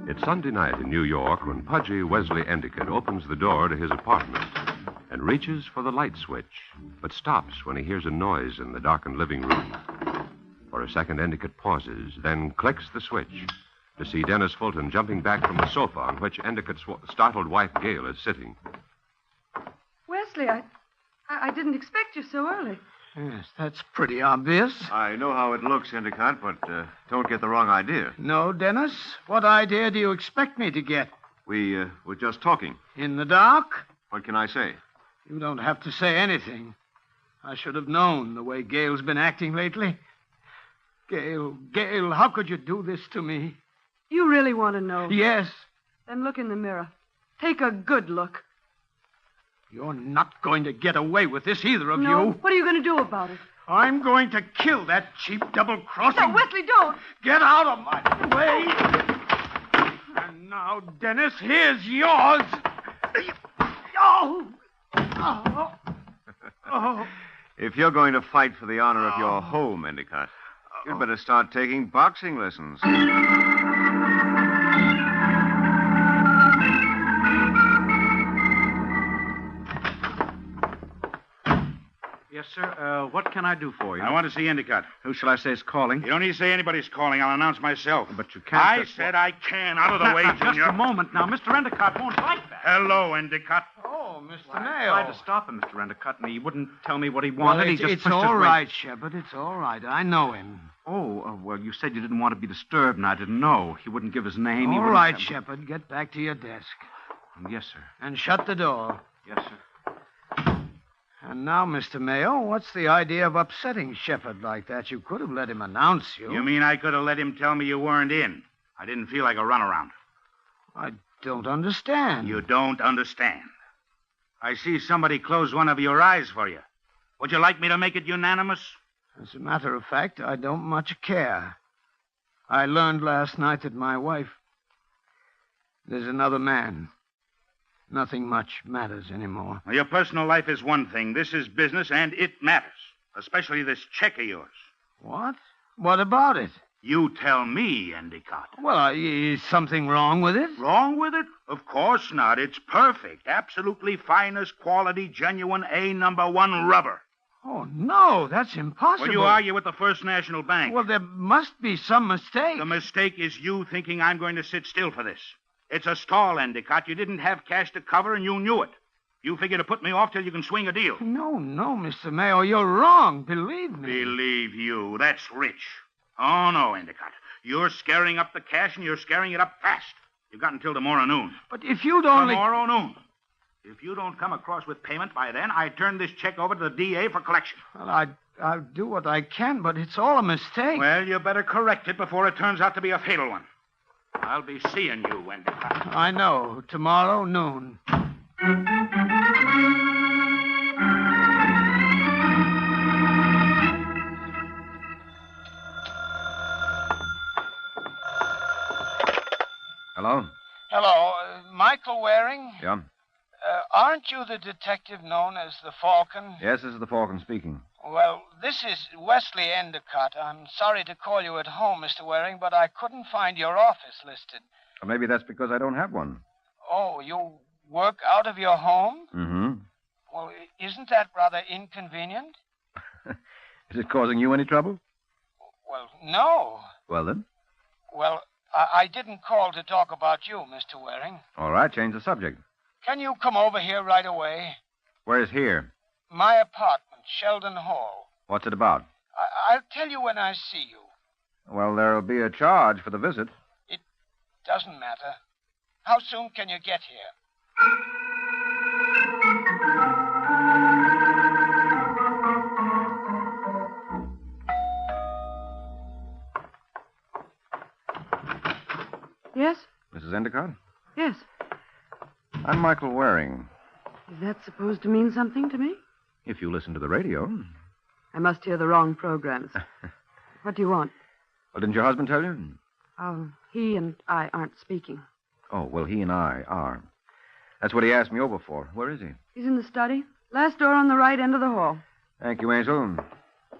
It's Sunday night in New York when Pudgy Wesley Endicott opens the door to his apartment and reaches for the light switch, but stops when he hears a noise in the darkened living room. For a second, Endicott pauses, then clicks the switch to see Dennis Fulton jumping back from the sofa on which Endicott's startled wife, Gail, is sitting. Wesley, I didn't expect you so early. Yes, that's pretty obvious. I know how it looks, Endicott, but don't get the wrong idea. No, Dennis? What idea do you expect me to get? We were just talking. In the dark? What can I say? You don't have to say anything. I should have known the way Gail's been acting lately. Gail, how could you do this to me? You really want to know? Yes. Then look in the mirror. Take a good look. You're not going to get away with this, either of No? you. What are you going to do about it? I'm going to kill that cheap double-crossing... No, Wesley, don't! Get out of my way! And now, Dennis, here's yours. Oh! Oh! If you're going to fight for the honor of your home, Endicott, you'd better start taking boxing lessons. Yes, sir. What can I do for you? I want to see Endicott. Who shall I say is calling? You don't need to say anybody's calling. I'll announce myself. But you can't... I said I can. Out of the way, Junior. Just a moment now. Mr. Endicott won't like that. Hello, Endicott. Oh, Mr. I Mayo. tried to stop him, Mr. Endicott, and he wouldn't tell me what he wanted. Well, He just it's pushed his all way- right, Shepard. It's all right. I know him. Oh, well, you said you didn't want to be disturbed, and I didn't know. He wouldn't give his name. He All wouldn't right, tell- Shepard. Get back to your desk. Yes, sir. And shut the door. Yes, sir. And now, Mr. Mayo, what's the idea of upsetting Shepard like that? You could have let him announce you. You mean I could have let him tell me you weren't in? I didn't feel like a runaround. I don't understand. You don't understand. I see somebody close one of your eyes for you. Would you like me to make it unanimous? As a matter of fact, I don't much care. I learned last night that my wife... There's another man. Nothing much matters anymore. Well, your personal life is one thing. This is business, and it matters. Especially this check of yours. What? What about it? You tell me, Endicott. Well, is something wrong with it? Wrong with it? Of course not. It's perfect. Absolutely finest quality, genuine A1 rubber. Oh, no, that's impossible. Well, you argue with the First National Bank. Well, there must be some mistake. The mistake is you thinking I'm going to sit still for this. It's a stall, Endicott. You didn't have cash to cover, and you knew it. You figure to put me off till you can swing a deal. No, Mr. Mayo, you're wrong. Believe me. Believe you. That's rich. Oh, no, Endicott. You're scaring up the cash, and you're scaring it up fast. You've got until tomorrow noon. But if you'd only... Tomorrow noon. If you don't come across with payment by then, I turn this check over to the DA for collection. Well, I'll do what I can, but it's all a mistake. Well, you better correct it before it turns out to be a fatal one. I'll be seeing you, Endicott. I know. Tomorrow noon. Hello? Hello. Michael Waring? Yeah? Aren't you the detective known as the Falcon? Yes, this is the Falcon speaking. Well, this is Wesley Endicott. I'm sorry to call you at home, Mr. Waring, but I couldn't find your office listed. Or maybe that's because I don't have one. Oh, you work out of your home? Mm-hmm. Well, isn't that rather inconvenient? Is it causing you any trouble? Well, no. Well, then. Well, I didn't call to talk about you, Mr. Waring. All right, change the subject. Can you come over here right away? Where's here? My apartment, Sheldon Hall. What's it about? I'll tell you when I see you. Well, there'll be a charge for the visit. It doesn't matter. How soon can you get here? Yes? Mrs. Endicott? Yes. I'm Michael Waring. Is that supposed to mean something to me? If you listen to the radio. I must hear the wrong programs. What do you want? Well, didn't your husband tell you? Oh, he and I aren't speaking. Oh, well, he and I are. That's what he asked me over for. Where is he? He's in the study. Last door on the right end of the hall. Thank you, Angel.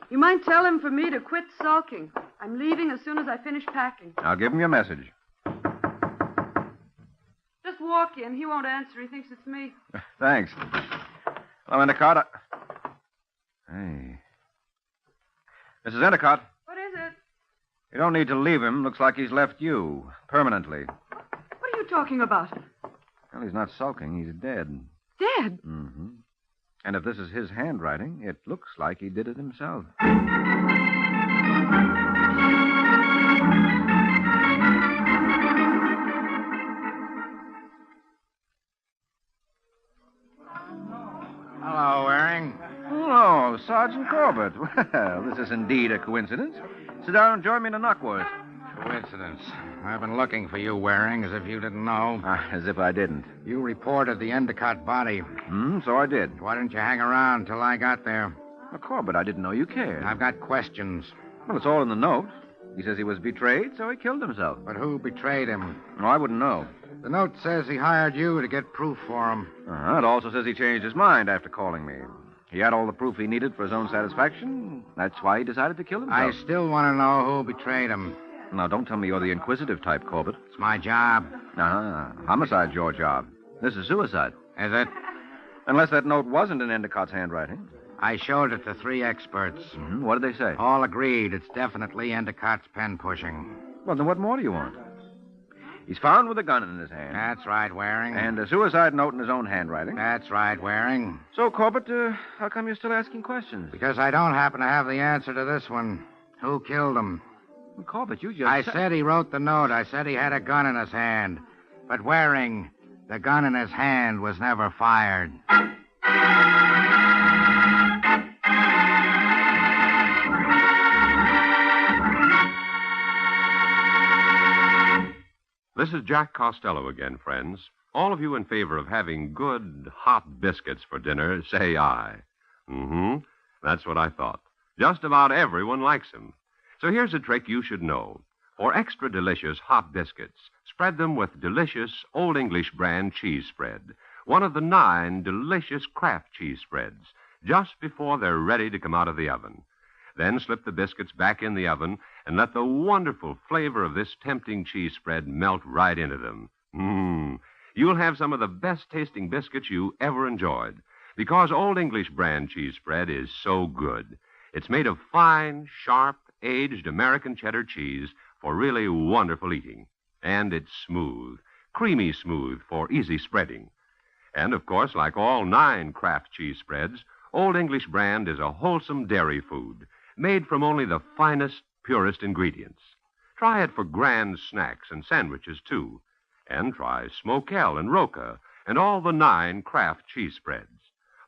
You might tell him for me to quit sulking. I'm leaving as soon as I finish packing. I'll give him your message. Just walk in. He won't answer. He thinks it's me. Thanks. Hello, Endicott. Hey. Mrs. Endicott. What is it? You don't need to leave him. Looks like he's left you. Permanently. What are you talking about? Well, he's not sulking. He's dead. Dead? Mm-hmm. And if this is his handwriting, it looks like he did it himself. Hello, Waring. Oh, Sergeant Corbett. Well, this is indeed a coincidence. Sit down and join me in a knockworth. Coincidence. I've been looking for you, Waring, as if you didn't know. As if I didn't. You reported the Endicott body. So I did. Why didn't you hang around till I got there? Well, Corbett, I didn't know you cared. I've got questions. Well, it's all in the note. He says he was betrayed, so he killed himself. But who betrayed him? Oh, I wouldn't know. The note says he hired you to get proof for him. It also says he changed his mind after calling me. He had all the proof he needed for his own satisfaction. That's why he decided to kill himself. I still want to know who betrayed him. Now, don't tell me you're the inquisitive type, Corbett. It's my job. Homicide's your job. This is suicide. Is it? Unless that note wasn't in Endicott's handwriting. I showed it to 3 experts. What did they say? All agreed it's definitely Endicott's pen pushing. Well, then what more do you want? He's found with a gun in his hand. That's right, Waring. And a suicide note in his own handwriting. That's right, Waring. So, Corbett, how come you're still asking questions? Because I don't happen to have the answer to this one. Who killed him? Well, Corbett, you just... I said he wrote the note. I said he had a gun in his hand. But Waring, the gun in his hand was never fired. This is Jack Costello again, friends. All of you in favor of having good, hot biscuits for dinner, say aye. That's what I thought. Just about everyone likes them. So here's a trick you should know. For extra delicious hot biscuits, spread them with delicious Old English brand cheese spread, one of the 9 delicious Kraft cheese spreads, just before they're ready to come out of the oven. Then slip the biscuits back in the oven and let the wonderful flavor of this tempting cheese spread melt right into them. You'll have some of the best-tasting biscuits you ever enjoyed, because Old English brand cheese spread is so good. It's made of fine, sharp, aged American cheddar cheese for really wonderful eating. And it's smooth, creamy smooth for easy spreading. And, of course, like all 9 Kraft cheese spreads, Old English brand is a wholesome dairy food made from only the finest, purest ingredients. Try it for grand snacks and sandwiches, too. And try Smokell and Roca and all the 9 Kraft cheese spreads.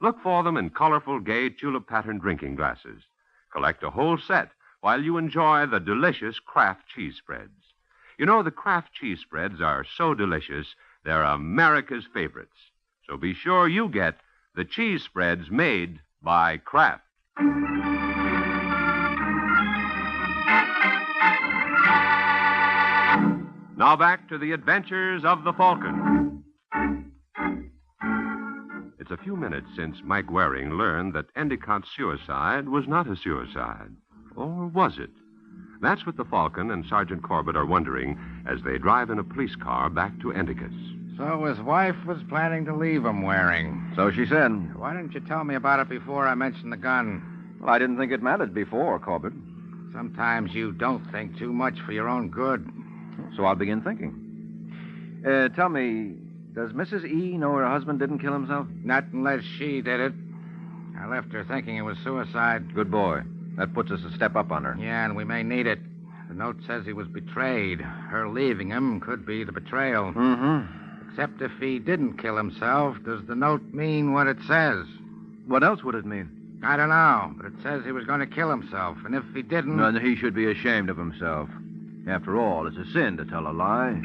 Look for them in colorful, gay, tulip-patterned drinking glasses. Collect a whole set while you enjoy the delicious Kraft cheese spreads. You know, the Kraft cheese spreads are so delicious, they're America's favorites. So be sure you get the cheese spreads made by Kraft. Now back to the adventures of the Falcon. It's a few minutes since Mike Waring learned that Endicott's suicide was not a suicide. Or was it? That's what the Falcon and Sergeant Corbett are wondering as they drive in a police car back to Endicott's. So his wife was planning to leave him, Waring. So she said. Why didn't you tell me about it before I mentioned the gun? Well, I didn't think it mattered before, Corbett. Sometimes you don't think too much for your own good. So I'll begin thinking. Tell me, does Mrs. E know her husband didn't kill himself? Not unless she did it. I left her thinking it was suicide. Good boy. That puts us a step up on her. Yeah, and we may need it. The note says he was betrayed. Her leaving him could be the betrayal. Mm-hmm. Except if he didn't kill himself, does the note mean what it says? What else would it mean? I don't know, but it says he was going to kill himself, and if he didn't... No, he should be ashamed of himself. After all, it's a sin to tell a lie.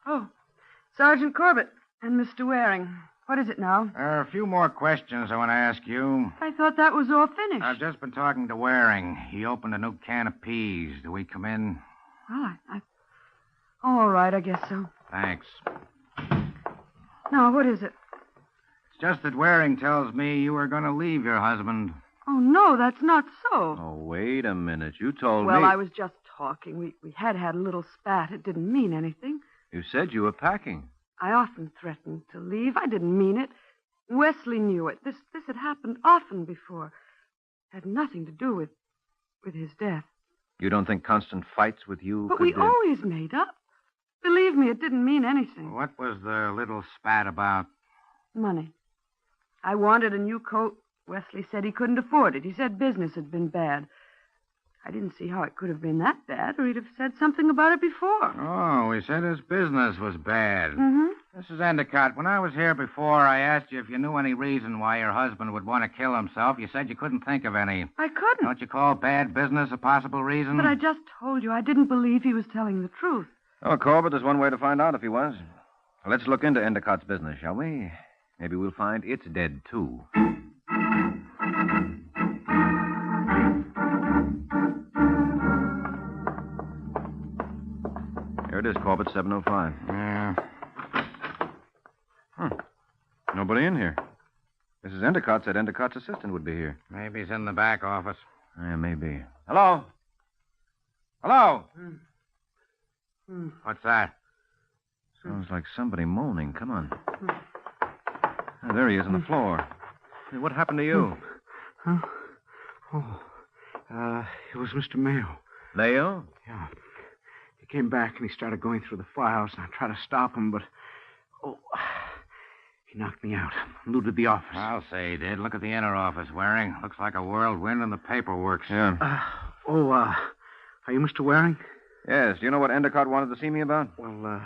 Oh, Sergeant Corbett and Mr. Waring. What is it now? There are a few more questions I want to ask you. I thought that was all finished. I've just been talking to Waring. He opened a new can of peas. Do we come in? Well, all right, I guess so. Thanks. Now, what is it? It's just that Waring tells me you were going to leave your husband. Oh, no, that's not so. Oh, wait a minute. You told me... Well, I was just talking. We had a little spat. It didn't mean anything. You said you were packing. I often threatened to leave. I didn't mean it. Wesley knew it. This had happened often before. It had nothing to do with his death. You don't think constant fights with you But could... we always made up. Believe me, it didn't mean anything. What was the little spat about? Money. I wanted a new coat. Wesley said he couldn't afford it. He said business had been bad. I didn't see how it could have been that bad, or he'd have said something about it before. Oh, he said his business was bad. Mm-hmm. Mrs. Endicott, when I was here before, I asked you if you knew any reason why your husband would want to kill himself. You said you couldn't think of any. I couldn't. Don't you call bad business a possible reason? But I just told you I didn't believe he was telling the truth. Oh, Corbett, there's one way to find out if he was. Let's look into Endicott's business, shall we? Maybe we'll find it's dead, too. Here it is, Corbett, 705. Yeah. Nobody in here. Mrs. Endicott said Endicott's assistant would be here. Maybe he's in the back office. Yeah, maybe. Hello? Hello? What's that? Sounds like somebody moaning. Come on. Oh, there he is on the floor. Hey, what happened to you? Huh? Oh, it was Mr. Mayo. Mayo? Yeah. He came back and he started going through the files, and I tried to stop him, but... Oh, he knocked me out. Looted the office. I'll say he did. Look at the inner office, Waring. Looks like a whirlwind, and the paperwork's... Yeah. Are you Mr. Waring? Yes. Do you know what Endicott wanted to see me about? Well,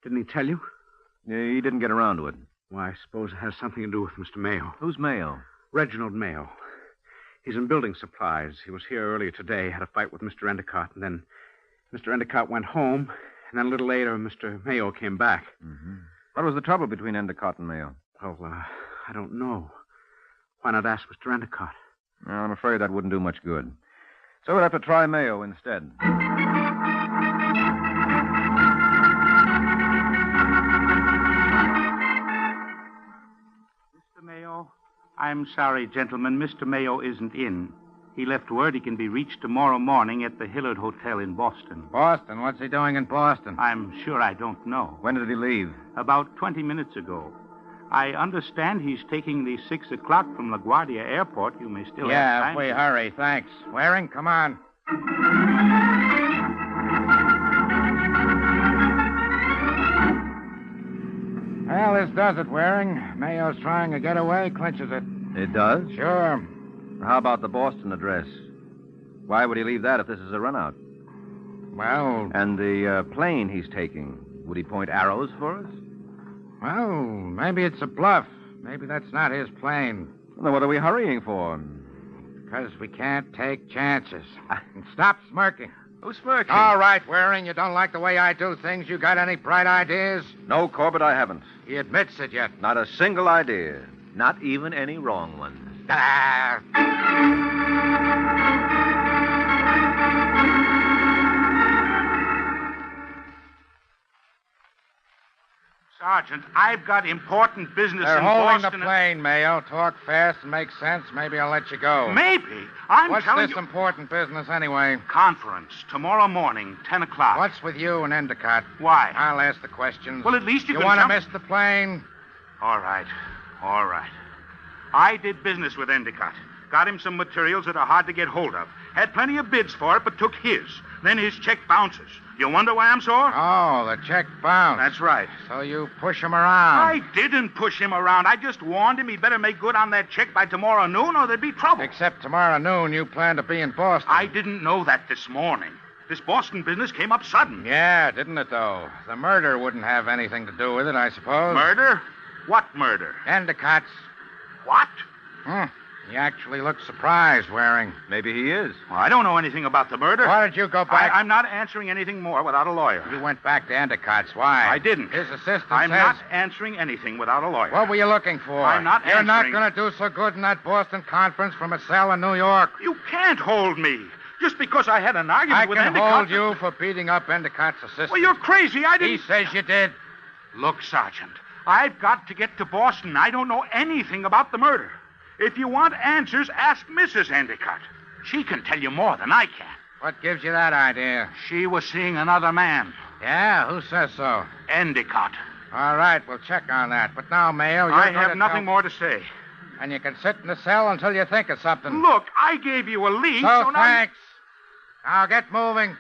didn't he tell you? Yeah, he didn't get around to it. Why, I suppose it has something to do with Mr. Mayo. Who's Mayo? Reginald Mayo. He's in building supplies. He was here earlier today, had a fight with Mr. Endicott, and then Mr. Endicott went home, and then a little later, Mr. Mayo came back. Mm-hmm. What was the trouble between Endicott and Mayo? Well, I don't know. Why not ask Mr. Endicott? No, I'm afraid that wouldn't do much good. So we'll have to try Mayo instead. Mr. Mayo, I'm sorry, gentlemen. Mr. Mayo isn't in. He left word he can be reached tomorrow morning at the Hillard Hotel in Boston. Boston? What's he doing in Boston? I'm sure I don't know. When did he leave? About 20 minutes ago. I understand he's taking the 6 o'clock from LaGuardia Airport. You may still have Yeah, time. if we hurry, thanks. Waring, come on. Well, this does it, Waring. Mayo's trying to get away, clinches it. It does? Sure. How about the Boston address? Why would he leave that if this is a runout? Well... And the plane he's taking, would he point arrows for us? Well, maybe it's a bluff. Maybe that's not his plane. Then what are we hurrying for? Because we can't take chances. And stop smirking. Who's smirking? All right, Waring, you don't like the way I do things. You got any bright ideas? No, Corbett, I haven't. He admits it yet. Not a single idea. Not even any wrong ones. Sergeant, I've got important business They're in holding Boston. the plane, Mayo. Talk fast and make sense. Maybe I'll let you go. Maybe. I'm What's telling this you... important business, anyway? Conference, tomorrow morning, 10 o'clock. What's with you and Endicott? Why? I'll ask the questions. Well, at least you can want to jump- miss the plane? All right. I did business with Endicott. Got him some materials that are hard to get hold of. Had plenty of bids for it, but took his. Then his check bounces. You wonder why I'm sore? Oh, the check bounced. That's right. So you push him around. I didn't push him around. I just warned him he better make good on that check by tomorrow noon or there'd be trouble. Except tomorrow noon you plan to be in Boston. I didn't know that this morning. This Boston business came up sudden. Yeah, didn't it, though? The murder wouldn't have anything to do with it, I suppose. Murder? What murder? Endicott's. What? He actually looks surprised, Waring. Maybe he is. Well, I don't know anything about the murder. Why did you go back? I'm not answering anything more without a lawyer. You went back to Endicott's. Why? I didn't. His assistant I'm says... not answering anything without a lawyer. What were you looking for? I'm not You're not answering- going to do so good in that Boston conference from a cell in New York. You can't hold me. Just because I had an argument with I can Endicott... hold you for beating up Endicott's assistant. Well, you're crazy. I didn't... He says you did. Look, Sergeant, I've got to get to Boston. I don't know anything about the murder. If you want answers, ask Mrs. Endicott. She can tell you more than I can. What gives you that idea? She was seeing another man. Yeah, who says so? Endicott. All right, we'll check on that. But now, Mayo, you're I going have nothing more to say. And you can sit in the cell until you think of something. Look, I gave you a lead, So so now... thanks. Now get moving.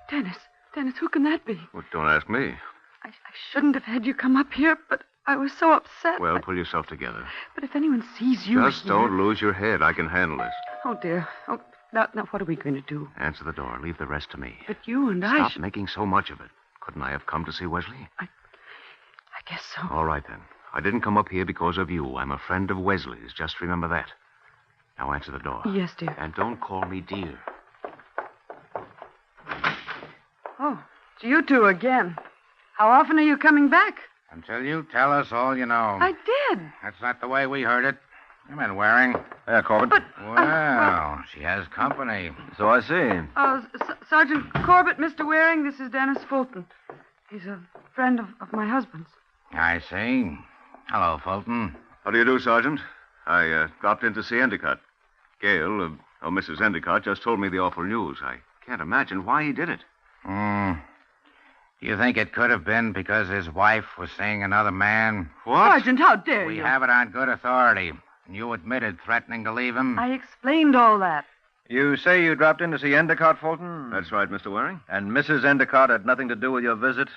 Dennis, who can that be? Well, don't ask me. I shouldn't have had you come up here, but I was so upset. Well, pull yourself together. But if anyone sees you Just here... don't lose your head. I can handle this. Oh, dear. Oh, now what are we going to do? Answer the door. Leave the rest to me. But you and I... Stop making so much of it. Couldn't I have come to see Wesley? I guess so. All right, then. I didn't come up here because of you. I'm a friend of Wesley's. Just remember that. Now answer the door. Yes, dear. And don't call me dear. Oh, it's you two again. How often are you coming back? Until you tell us all you know. I did. That's not the way we heard it. Come in, Waring. Yeah, Corbett. But... Well, she has company. So I see. Sergeant Corbett, Mr. Waring, this is Dennis Fulton. He's a friend of my husband's. I see. Hello, Fulton. How do you do, Sergeant? I dropped in to see Endicott. Gail, Mrs. Endicott, just told me the awful news. I can't imagine why he did it. Do you think it could have been because his wife was seeing another man? What? Sergeant, how dare you? We have it on good authority. And you admitted threatening to leave him. I explained all that. You say you dropped in to see Endicott, Fulton? That's right, Mr. Waring. And Mrs. Endicott had nothing to do with your visit?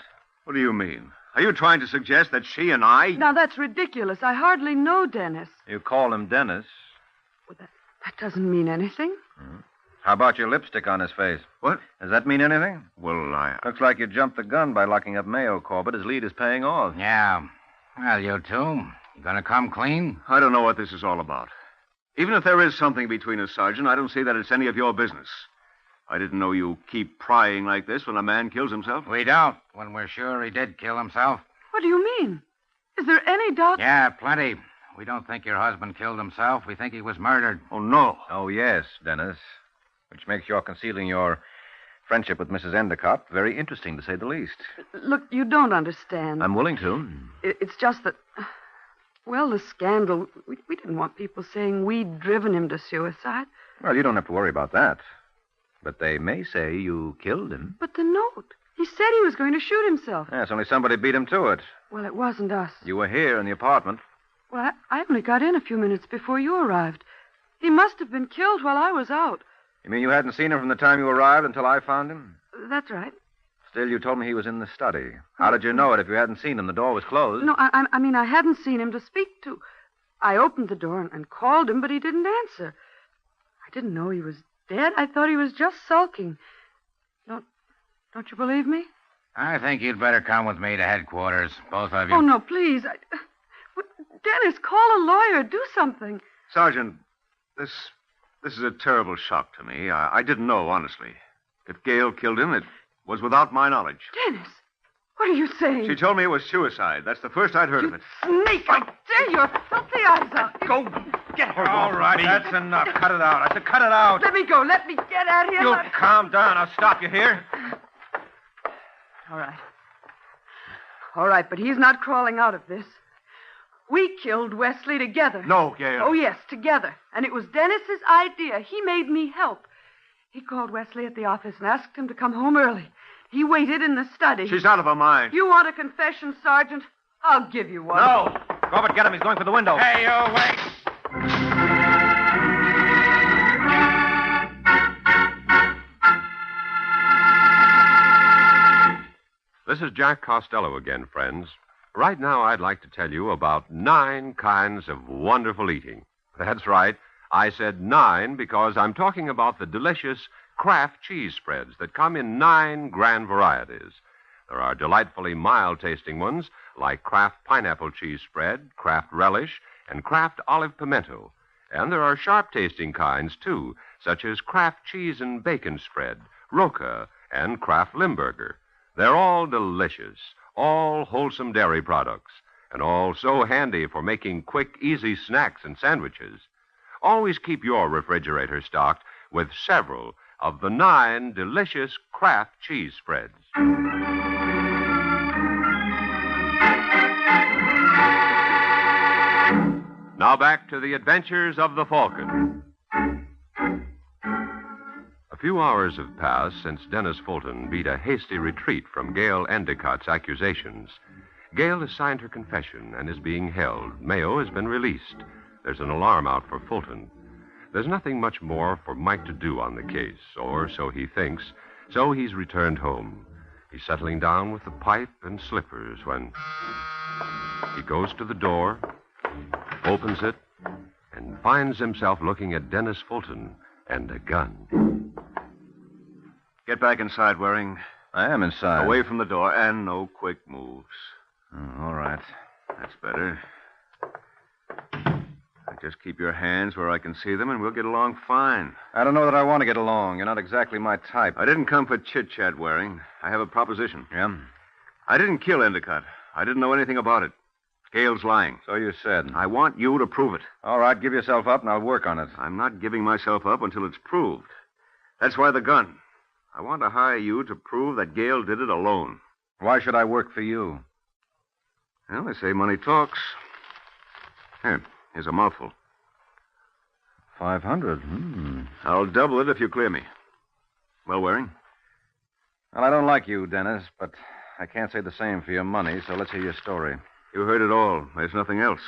What do you mean? Are you trying to suggest that she and I... Now, that's ridiculous. I hardly know Dennis. You call him Dennis. Well, that doesn't mean anything. How about your lipstick on his face? What? Does that mean anything? Well, Looks like you jumped the gun by locking up Mayo, Corbett. His lead is paying off. Yeah. Well, you two, you gonna come clean? I don't know what this is all about. Even if there is something between us, Sergeant, I don't see that it's any of your business. I didn't know you keep prying like this when a man kills himself. We don't, when we're sure he did kill himself. What do you mean? Is there any doubt? Yeah, plenty. We don't think your husband killed himself. We think he was murdered. Oh, no. Oh, yes, Dennis. Which makes your concealing your friendship with Mrs. Endicott very interesting, to say the least. Look, you don't understand. I'm willing to. It's just that, well, the scandal, we didn't want people saying we'd driven him to suicide. Well, you don't have to worry about that. But they may say you killed him. But the note. He said he was going to shoot himself. Yes, only somebody beat him to it. Well, it wasn't us. You were here in the apartment. Well, I only got in a few minutes before you arrived. He must have been killed while I was out. You mean you hadn't seen him from the time you arrived until I found him? That's right. Still, you told me he was in the study. How did you know it if you hadn't seen him? The door was closed. No, I mean, I hadn't seen him to speak to. I opened the door and called him, but he didn't answer. I didn't know he was dead. I thought he was just sulking. Don't you believe me? I think you'd better come with me to headquarters, both of you. Oh, no, please. Dennis, call a lawyer. Do something. Sergeant, this is a terrible shock to me. I didn't know, honestly. If Gail killed him, it was without my knowledge. Dennis, what are you saying? She told me it was suicide. That's the first I'd heard of it. Snake, I tear your filthy eyes out. Go get her. All righty. That's enough. Cut it out. I said cut it out. Let me go. Let me get out of here. You'll calm down. I'll stop you here. All right. All right, but he's not crawling out of this. We killed Wesley together. No, Gail. Oh, yes, together. And it was Dennis's idea. He made me help. He called Wesley at the office and asked him to come home early. He waited in the study. She's out of her mind. You want a confession, Sergeant? I'll give you one. No. Robert, get him. He's going for the window. Hey, you, wait. This is Jack Costello again, friends. Right now, I'd like to tell you about 9 kinds of wonderful eating. That's right. I said 9 because I'm talking about the delicious Kraft cheese spreads that come in 9 grand varieties. There are delightfully mild-tasting ones like Kraft pineapple cheese spread, Kraft relish, and Kraft olive pimento. And there are sharp-tasting kinds, too, such as Kraft cheese and bacon spread, Roca, and Kraft Limburger. They're all delicious, all wholesome dairy products, and all so handy for making quick, easy snacks and sandwiches. Always keep your refrigerator stocked with several of the 9 delicious Kraft cheese spreads. Now back to the adventures of the Falcon. A few hours have passed since Dennis Fulton beat a hasty retreat from Gail Endicott's accusations. Gail has signed her confession and is being held. Mayo has been released. There's an alarm out for Fulton. There's nothing much more for Mike to do on the case, or so he thinks, so he's returned home. He's settling down with the pipe and slippers when he goes to the door, opens it, and finds himself looking at Dennis Fulton and a gun. Get back inside, Waring. I am inside. Away from the door, and no quick moves. Oh, all right. That's better. Just keep your hands where I can see them, and we'll get along fine. I don't know that I want to get along. You're not exactly my type. I didn't come for chit-chat, Waring. I have a proposition. Yeah? I didn't kill Endicott. I didn't know anything about it. Gail's lying. So you said. I want you to prove it. All right, give yourself up, and I'll work on it. I'm not giving myself up until it's proved. That's why the gun. I want to hire you to prove that Gail did it alone. Why should I work for you? Well, they say money talks. Here's a mouthful. 500. I'll double it if you clear me. Well, Waring? Well, I don't like you, Dennis, but I can't say the same for your money, so let's hear your story. You heard it all. There's nothing else.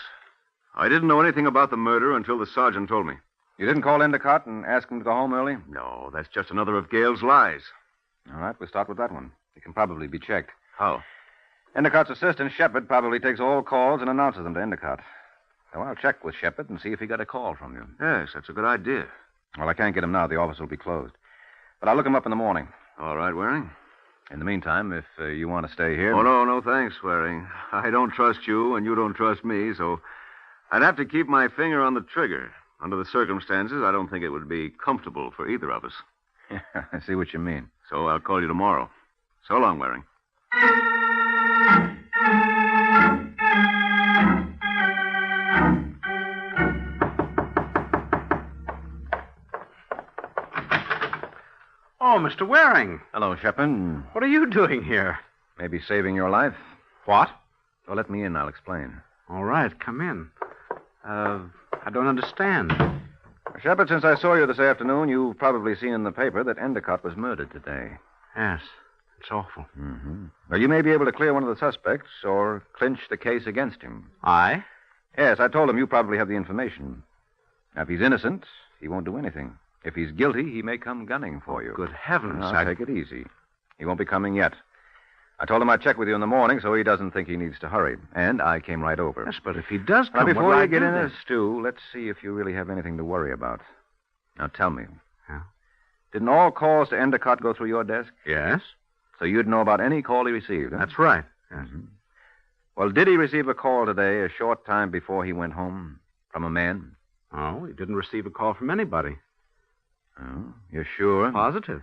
I didn't know anything about the murder until the sergeant told me. You didn't call Endicott and ask him to go home early? No, that's just another of Gail's lies. All right, we'll start with that one. It can probably be checked. How? Endicott's assistant, Shepard, probably takes all calls and announces them to Endicott. So I'll check with Shepard and see if he got a call from you. Yes, that's a good idea. Well, I can't get him now. The office will be closed. But I'll look him up in the morning. All right, Waring. In the meantime, if you want to stay here... Oh, no, thanks, Waring. I don't trust you, and you don't trust me, so I'd have to keep my finger on the trigger. Under the circumstances, I don't think it would be comfortable for either of us. I see what you mean. So I'll call you tomorrow. So long, Waring. Oh, Mr. Waring. Hello, Shepard. What are you doing here? Maybe saving your life. What? Well, let me in. I'll explain. All right, come in. I don't understand. Shepard, since I saw you this afternoon, you've probably seen in the paper that Endicott was murdered today. Yes, it's awful. Mm-hmm. Well, you may be able to clear one of the suspects or clinch the case against him. I? Yes, I told him you probably have the information. Now, if he's innocent, he won't do anything. If he's guilty, he may come gunning for you. Good heavens. Now, take it easy. He won't be coming yet. I told him I'd check with you in the morning so he doesn't think he needs to hurry. And I came right over. Yes, but if he does come, now, before what you I get do in then? this stew, let's see if you really have anything to worry about. Now, tell me. Yeah? Didn't all calls to Endicott go through your desk? Yes. So you'd know about any call he received, huh? That's right. Yes. Mm-hmm. Well, did he receive a call today, a short time before he went home, from a man? Oh, he didn't receive a call from anybody. Oh, you're sure? Positive.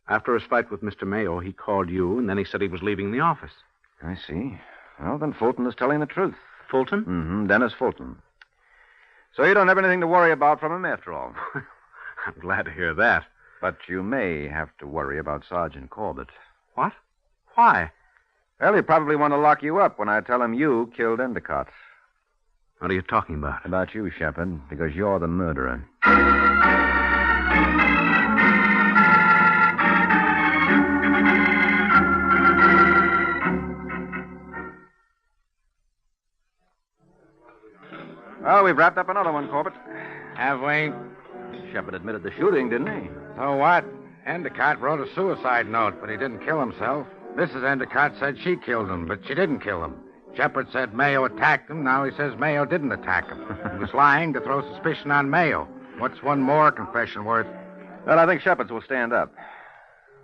After his fight with Mr. Mayo, he called you, and then he said he was leaving the office. I see. Well, then Fulton is telling the truth. Fulton? Mm-hmm, Dennis Fulton. So you don't have anything to worry about from him after all. I'm glad to hear that. But you may have to worry about Sergeant Corbett. What? Why? Well, he'll probably want to lock you up when I tell him you killed Endicott. What are you talking about? About you, Shepard, because you're the murderer. Well, we've wrapped up another one, Corbett. Have we? Shepard admitted the shooting, didn't he? So what? Endicott wrote a suicide note, but he didn't kill himself. Mrs. Endicott said she killed him, but she didn't kill him. Shepard said Mayo attacked him. Now he says Mayo didn't attack him. He was lying to throw suspicion on Mayo. What's one more confession worth? Well, I think Shepard's will stand up.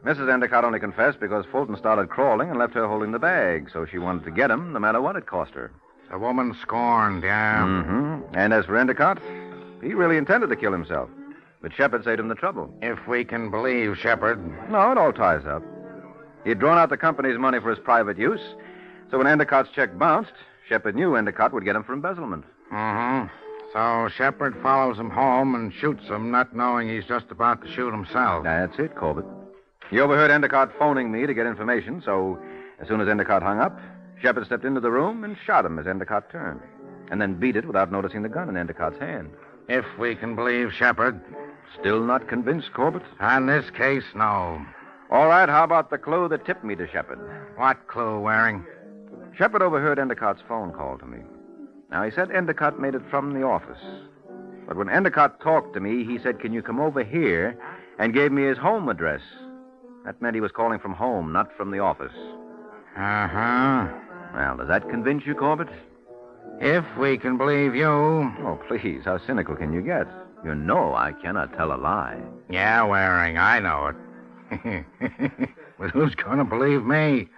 Mrs. Endicott only confessed because Fulton started crawling and left her holding the bag, so she wanted to get him no matter what it cost her. The woman scorned, yeah. Mm-hmm. And as for Endicott, he really intended to kill himself. But Shepard saved him the trouble. If we can believe Shepard. No, it all ties up. He'd drawn out the company's money for his private use, so when Endicott's check bounced, Shepard knew Endicott would get him for embezzlement. Mm-hmm. So Shepard follows him home and shoots him, not knowing he's just about to shoot himself. That's it, Corbett. He overheard Endicott phoning me to get information, so as soon as Endicott hung up, Shepard stepped into the room and shot him as Endicott turned, and then beat it without noticing the gun in Endicott's hand. If we can believe Shepard. Still not convinced, Corbett? On this case, no. All right, how about the clue that tipped me to Shepard? What clue, Waring? Shepard overheard Endicott's phone call to me. Now, he said Endicott made it from the office. But when Endicott talked to me, he said, "Can you come over here?" and gave me his home address. That meant he was calling from home, not from the office. Uh-huh. Well, does that convince you, Corbett? If we can believe you. Oh, please, how cynical can you get? You know I cannot tell a lie. Yeah, Waring, I know it. But who's going to believe me?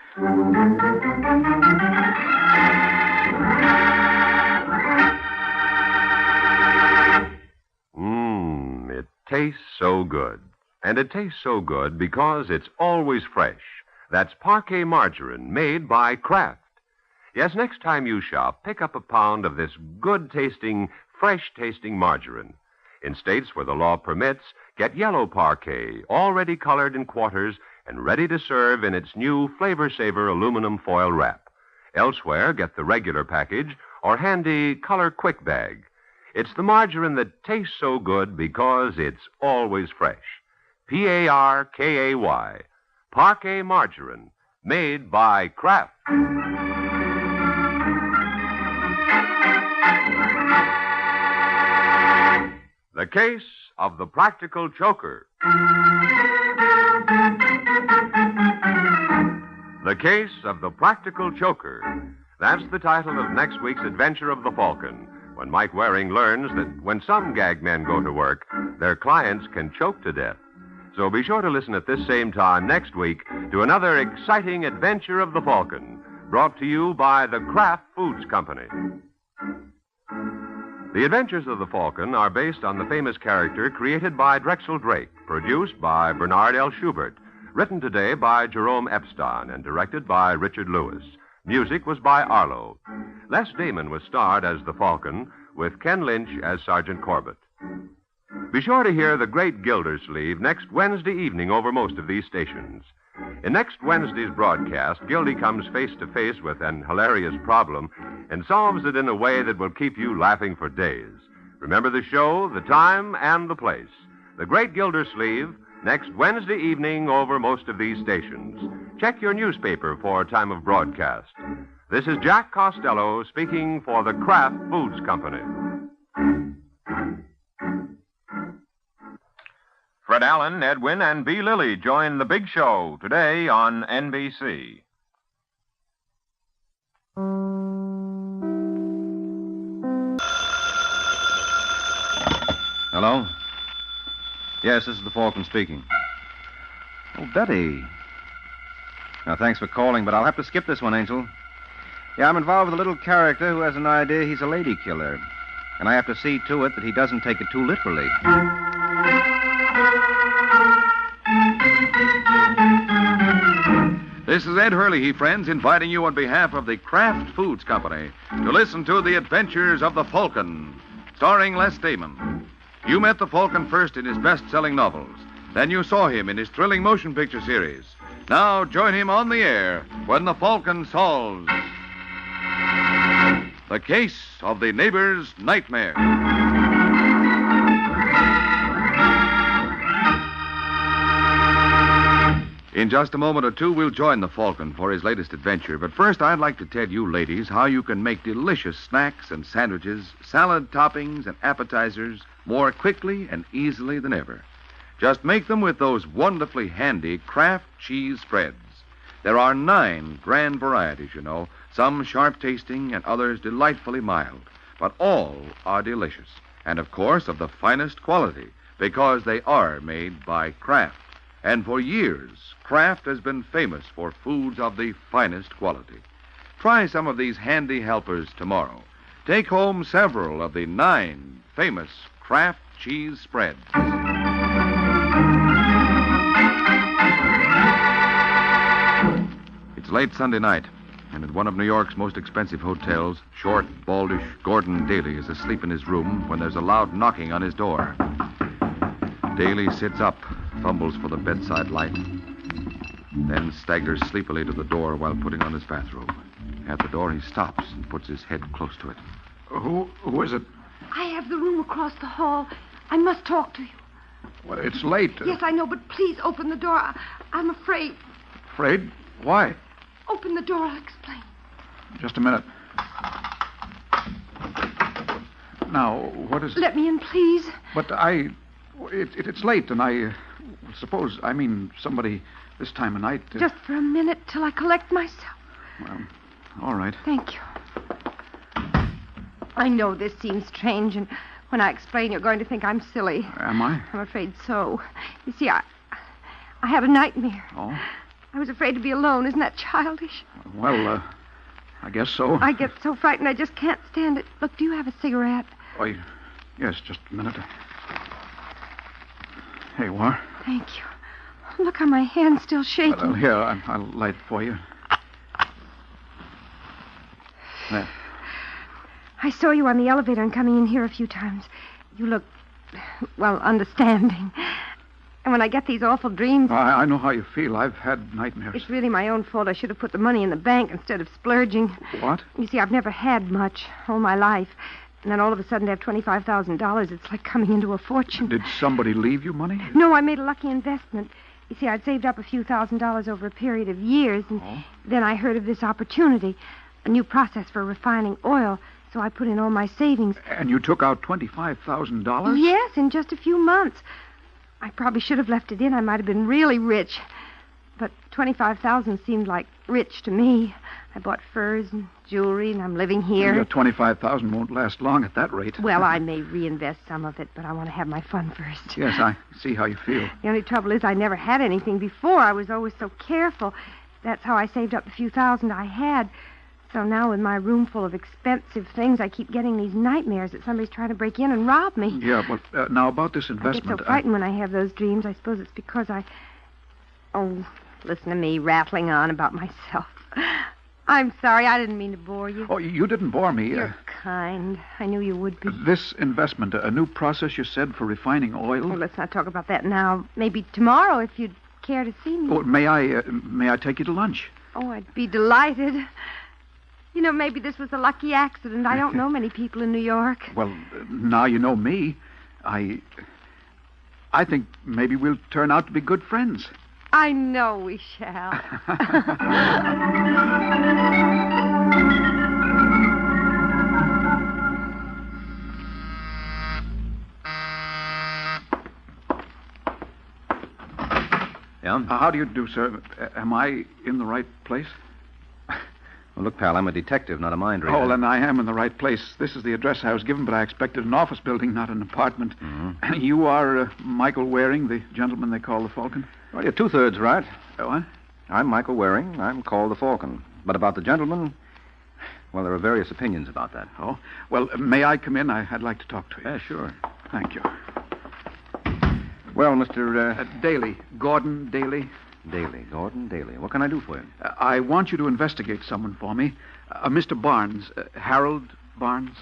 It tastes so good. And it tastes so good because it's always fresh. That's Parquet margarine made by Kraft. Yes, next time you shop, pick up a pound of this good-tasting, fresh-tasting margarine. In states where the law permits, get yellow Parquet, already colored in quarters and ready to serve in its new Flavor Saver aluminum foil wrap. Elsewhere, get the regular package or handy Color Quick bag. It's the margarine that tastes so good because it's always fresh. Parkay. Parquet margarine, made by Kraft. The Case of the Practical Joker. The Case of the Practical Joker. That's the title of next week's adventure of the Falcon, when Mike Waring learns that when some gag men go to work, their clients can choke to death. So be sure to listen at this same time next week to another exciting adventure of the Falcon, brought to you by the Kraft Foods Company. The Adventures of the Falcon are based on the famous character created by Drexel Drake, produced by Bernard L. Schubert, written today by Jerome Epstein, and directed by Richard Lewis. Music was by Arlo. Les Damon was starred as the Falcon, with Ken Lynch as Sergeant Corbett. Be sure to hear The Great Gildersleeve next Wednesday evening over most of these stations. In next Wednesday's broadcast, Gildy comes face to face with an hilarious problem and solves it in a way that will keep you laughing for days. Remember the show, the time, and the place. The Great Gildersleeve, next Wednesday evening over most of these stations. Check your newspaper for time of broadcast. This is Jack Costello speaking for the Kraft Foods Company. Fred Allen, Edwin, and B. Lilly join The Big Show today on NBC. Hello? Yes, this is the Falcon speaking. Oh, Betty. Now, thanks for calling, but I'll have to skip this one, Angel. Yeah, I'm involved with a little character who has an idea he's a lady killer. And I have to see to it that he doesn't take it too literally. This is Ed Hurley, friends, inviting you on behalf of the Kraft Foods Company to listen to The Adventures of the Falcon, starring Les Damon. You met the Falcon first in his best-selling novels. Then you saw him in his thrilling motion picture series. Now join him on the air when the Falcon solves the case of the neighbor's nightmare. In just a moment or two, we'll join the Falcon for his latest adventure. But first, I'd like to tell you ladies how you can make delicious snacks and sandwiches, salad toppings, and appetizers more quickly and easily than ever. Just make them with those wonderfully handy Kraft cheese spreads. There are 9 grand varieties, you know, some sharp-tasting and others delightfully mild. But all are delicious, and of course of the finest quality, because they are made by Kraft. And for years, Kraft has been famous for foods of the finest quality. Try some of these handy helpers tomorrow. Take home several of the 9 famous Kraft cheese spreads. It's late Sunday night, and at one of New York's most expensive hotels, short, baldish Gordon Daly is asleep in his room when there's a loud knocking on his door. Daly sits up, fumbles for the bedside light, then staggers sleepily to the door while putting on his bathrobe. At the door, he stops and puts his head close to it. Who is it? I have the room across the hall. I must talk to you. Well, it's late. Yes, I know, but please open the door. I'm afraid. Afraid? Why? Open the door, I'll explain. Just a minute. Now, what is... Let me in, please. But it's late, and suppose, somebody this time of night... Just for a minute till I collect myself. Well, all right. Thank you. I know this seems strange, and when I explain, you're going to think I'm silly. Am I? I'm afraid so. You see, I had a nightmare. Oh? I was afraid to be alone. Isn't that childish? Well, I guess so. I get so frightened I just can't stand it. Look, do you have a cigarette? Oh, yes, just a minute. Here you are. Thank you. Look how my hand's still shaking. Here, I'll light it for you. There. I saw you on the elevator and coming in here a few times. You look, understanding. And when I get these awful dreams... I know how you feel. I've had nightmares. It's really my own fault. I should have put the money in the bank instead of splurging. What? You see, I've never had much all my life. And then all of a sudden to have $25,000, it's like coming into a fortune. Did somebody leave you money? No, I made a lucky investment. You see, I'd saved up a few $1,000s over a period of years, and then I heard of this opportunity, a new process for refining oil, so I put in all my savings. And you took out $25,000? Yes, in just a few months. I probably should have left it in. I might have been really rich. But $25,000 seemed like rich to me. I bought furs and jewelry, and I'm living here. Your $25,000 won't last long at that rate. Well, I may reinvest some of it, but I want to have my fun first. Yes, I see how you feel. The only trouble is I never had anything before. I was always so careful. That's how I saved up the few thousand I had. So now with my room full of expensive things, I keep getting these nightmares that somebody's trying to break in and rob me. Yeah, well, now about this I investment... get so frightened when I have those dreams. I suppose it's because I... Oh, listen to me rattling on about myself. I'm sorry. I didn't mean to bore you. Oh, you didn't bore me. You're kind. I knew you would be. This investment, a new process, you said, for refining oil? Oh, let's not talk about that now. Maybe tomorrow, if you'd care to see me. Oh, may I take you to lunch? Oh, I'd be delighted. You know, maybe this was a lucky accident. I don't know many people in New York. Well, now you know me. I think maybe we'll turn out to be good friends. I know we shall. Yeah? How do you do, sir? Am I in the right place? Well, look, pal, I'm a detective, not a mind reader. Oh, then I am in the right place. This is the address I was given, but I expected an office building, not an apartment. Mm-hmm. You are Michael Waring, the gentleman they call the Falcon? Well, you're two-thirds right. What? I'm Michael Waring. I'm called the Falcon. But about the gentleman, well, there are various opinions about that. Oh, well, may I come in? I'd like to talk to you. Yeah, sure. Thank you. Well, Mr. Daly. Gordon Daly. Daly. Gordon Daly. What can I do for you? I want you to investigate someone for me. Mr. Barnes. Harold Barnes.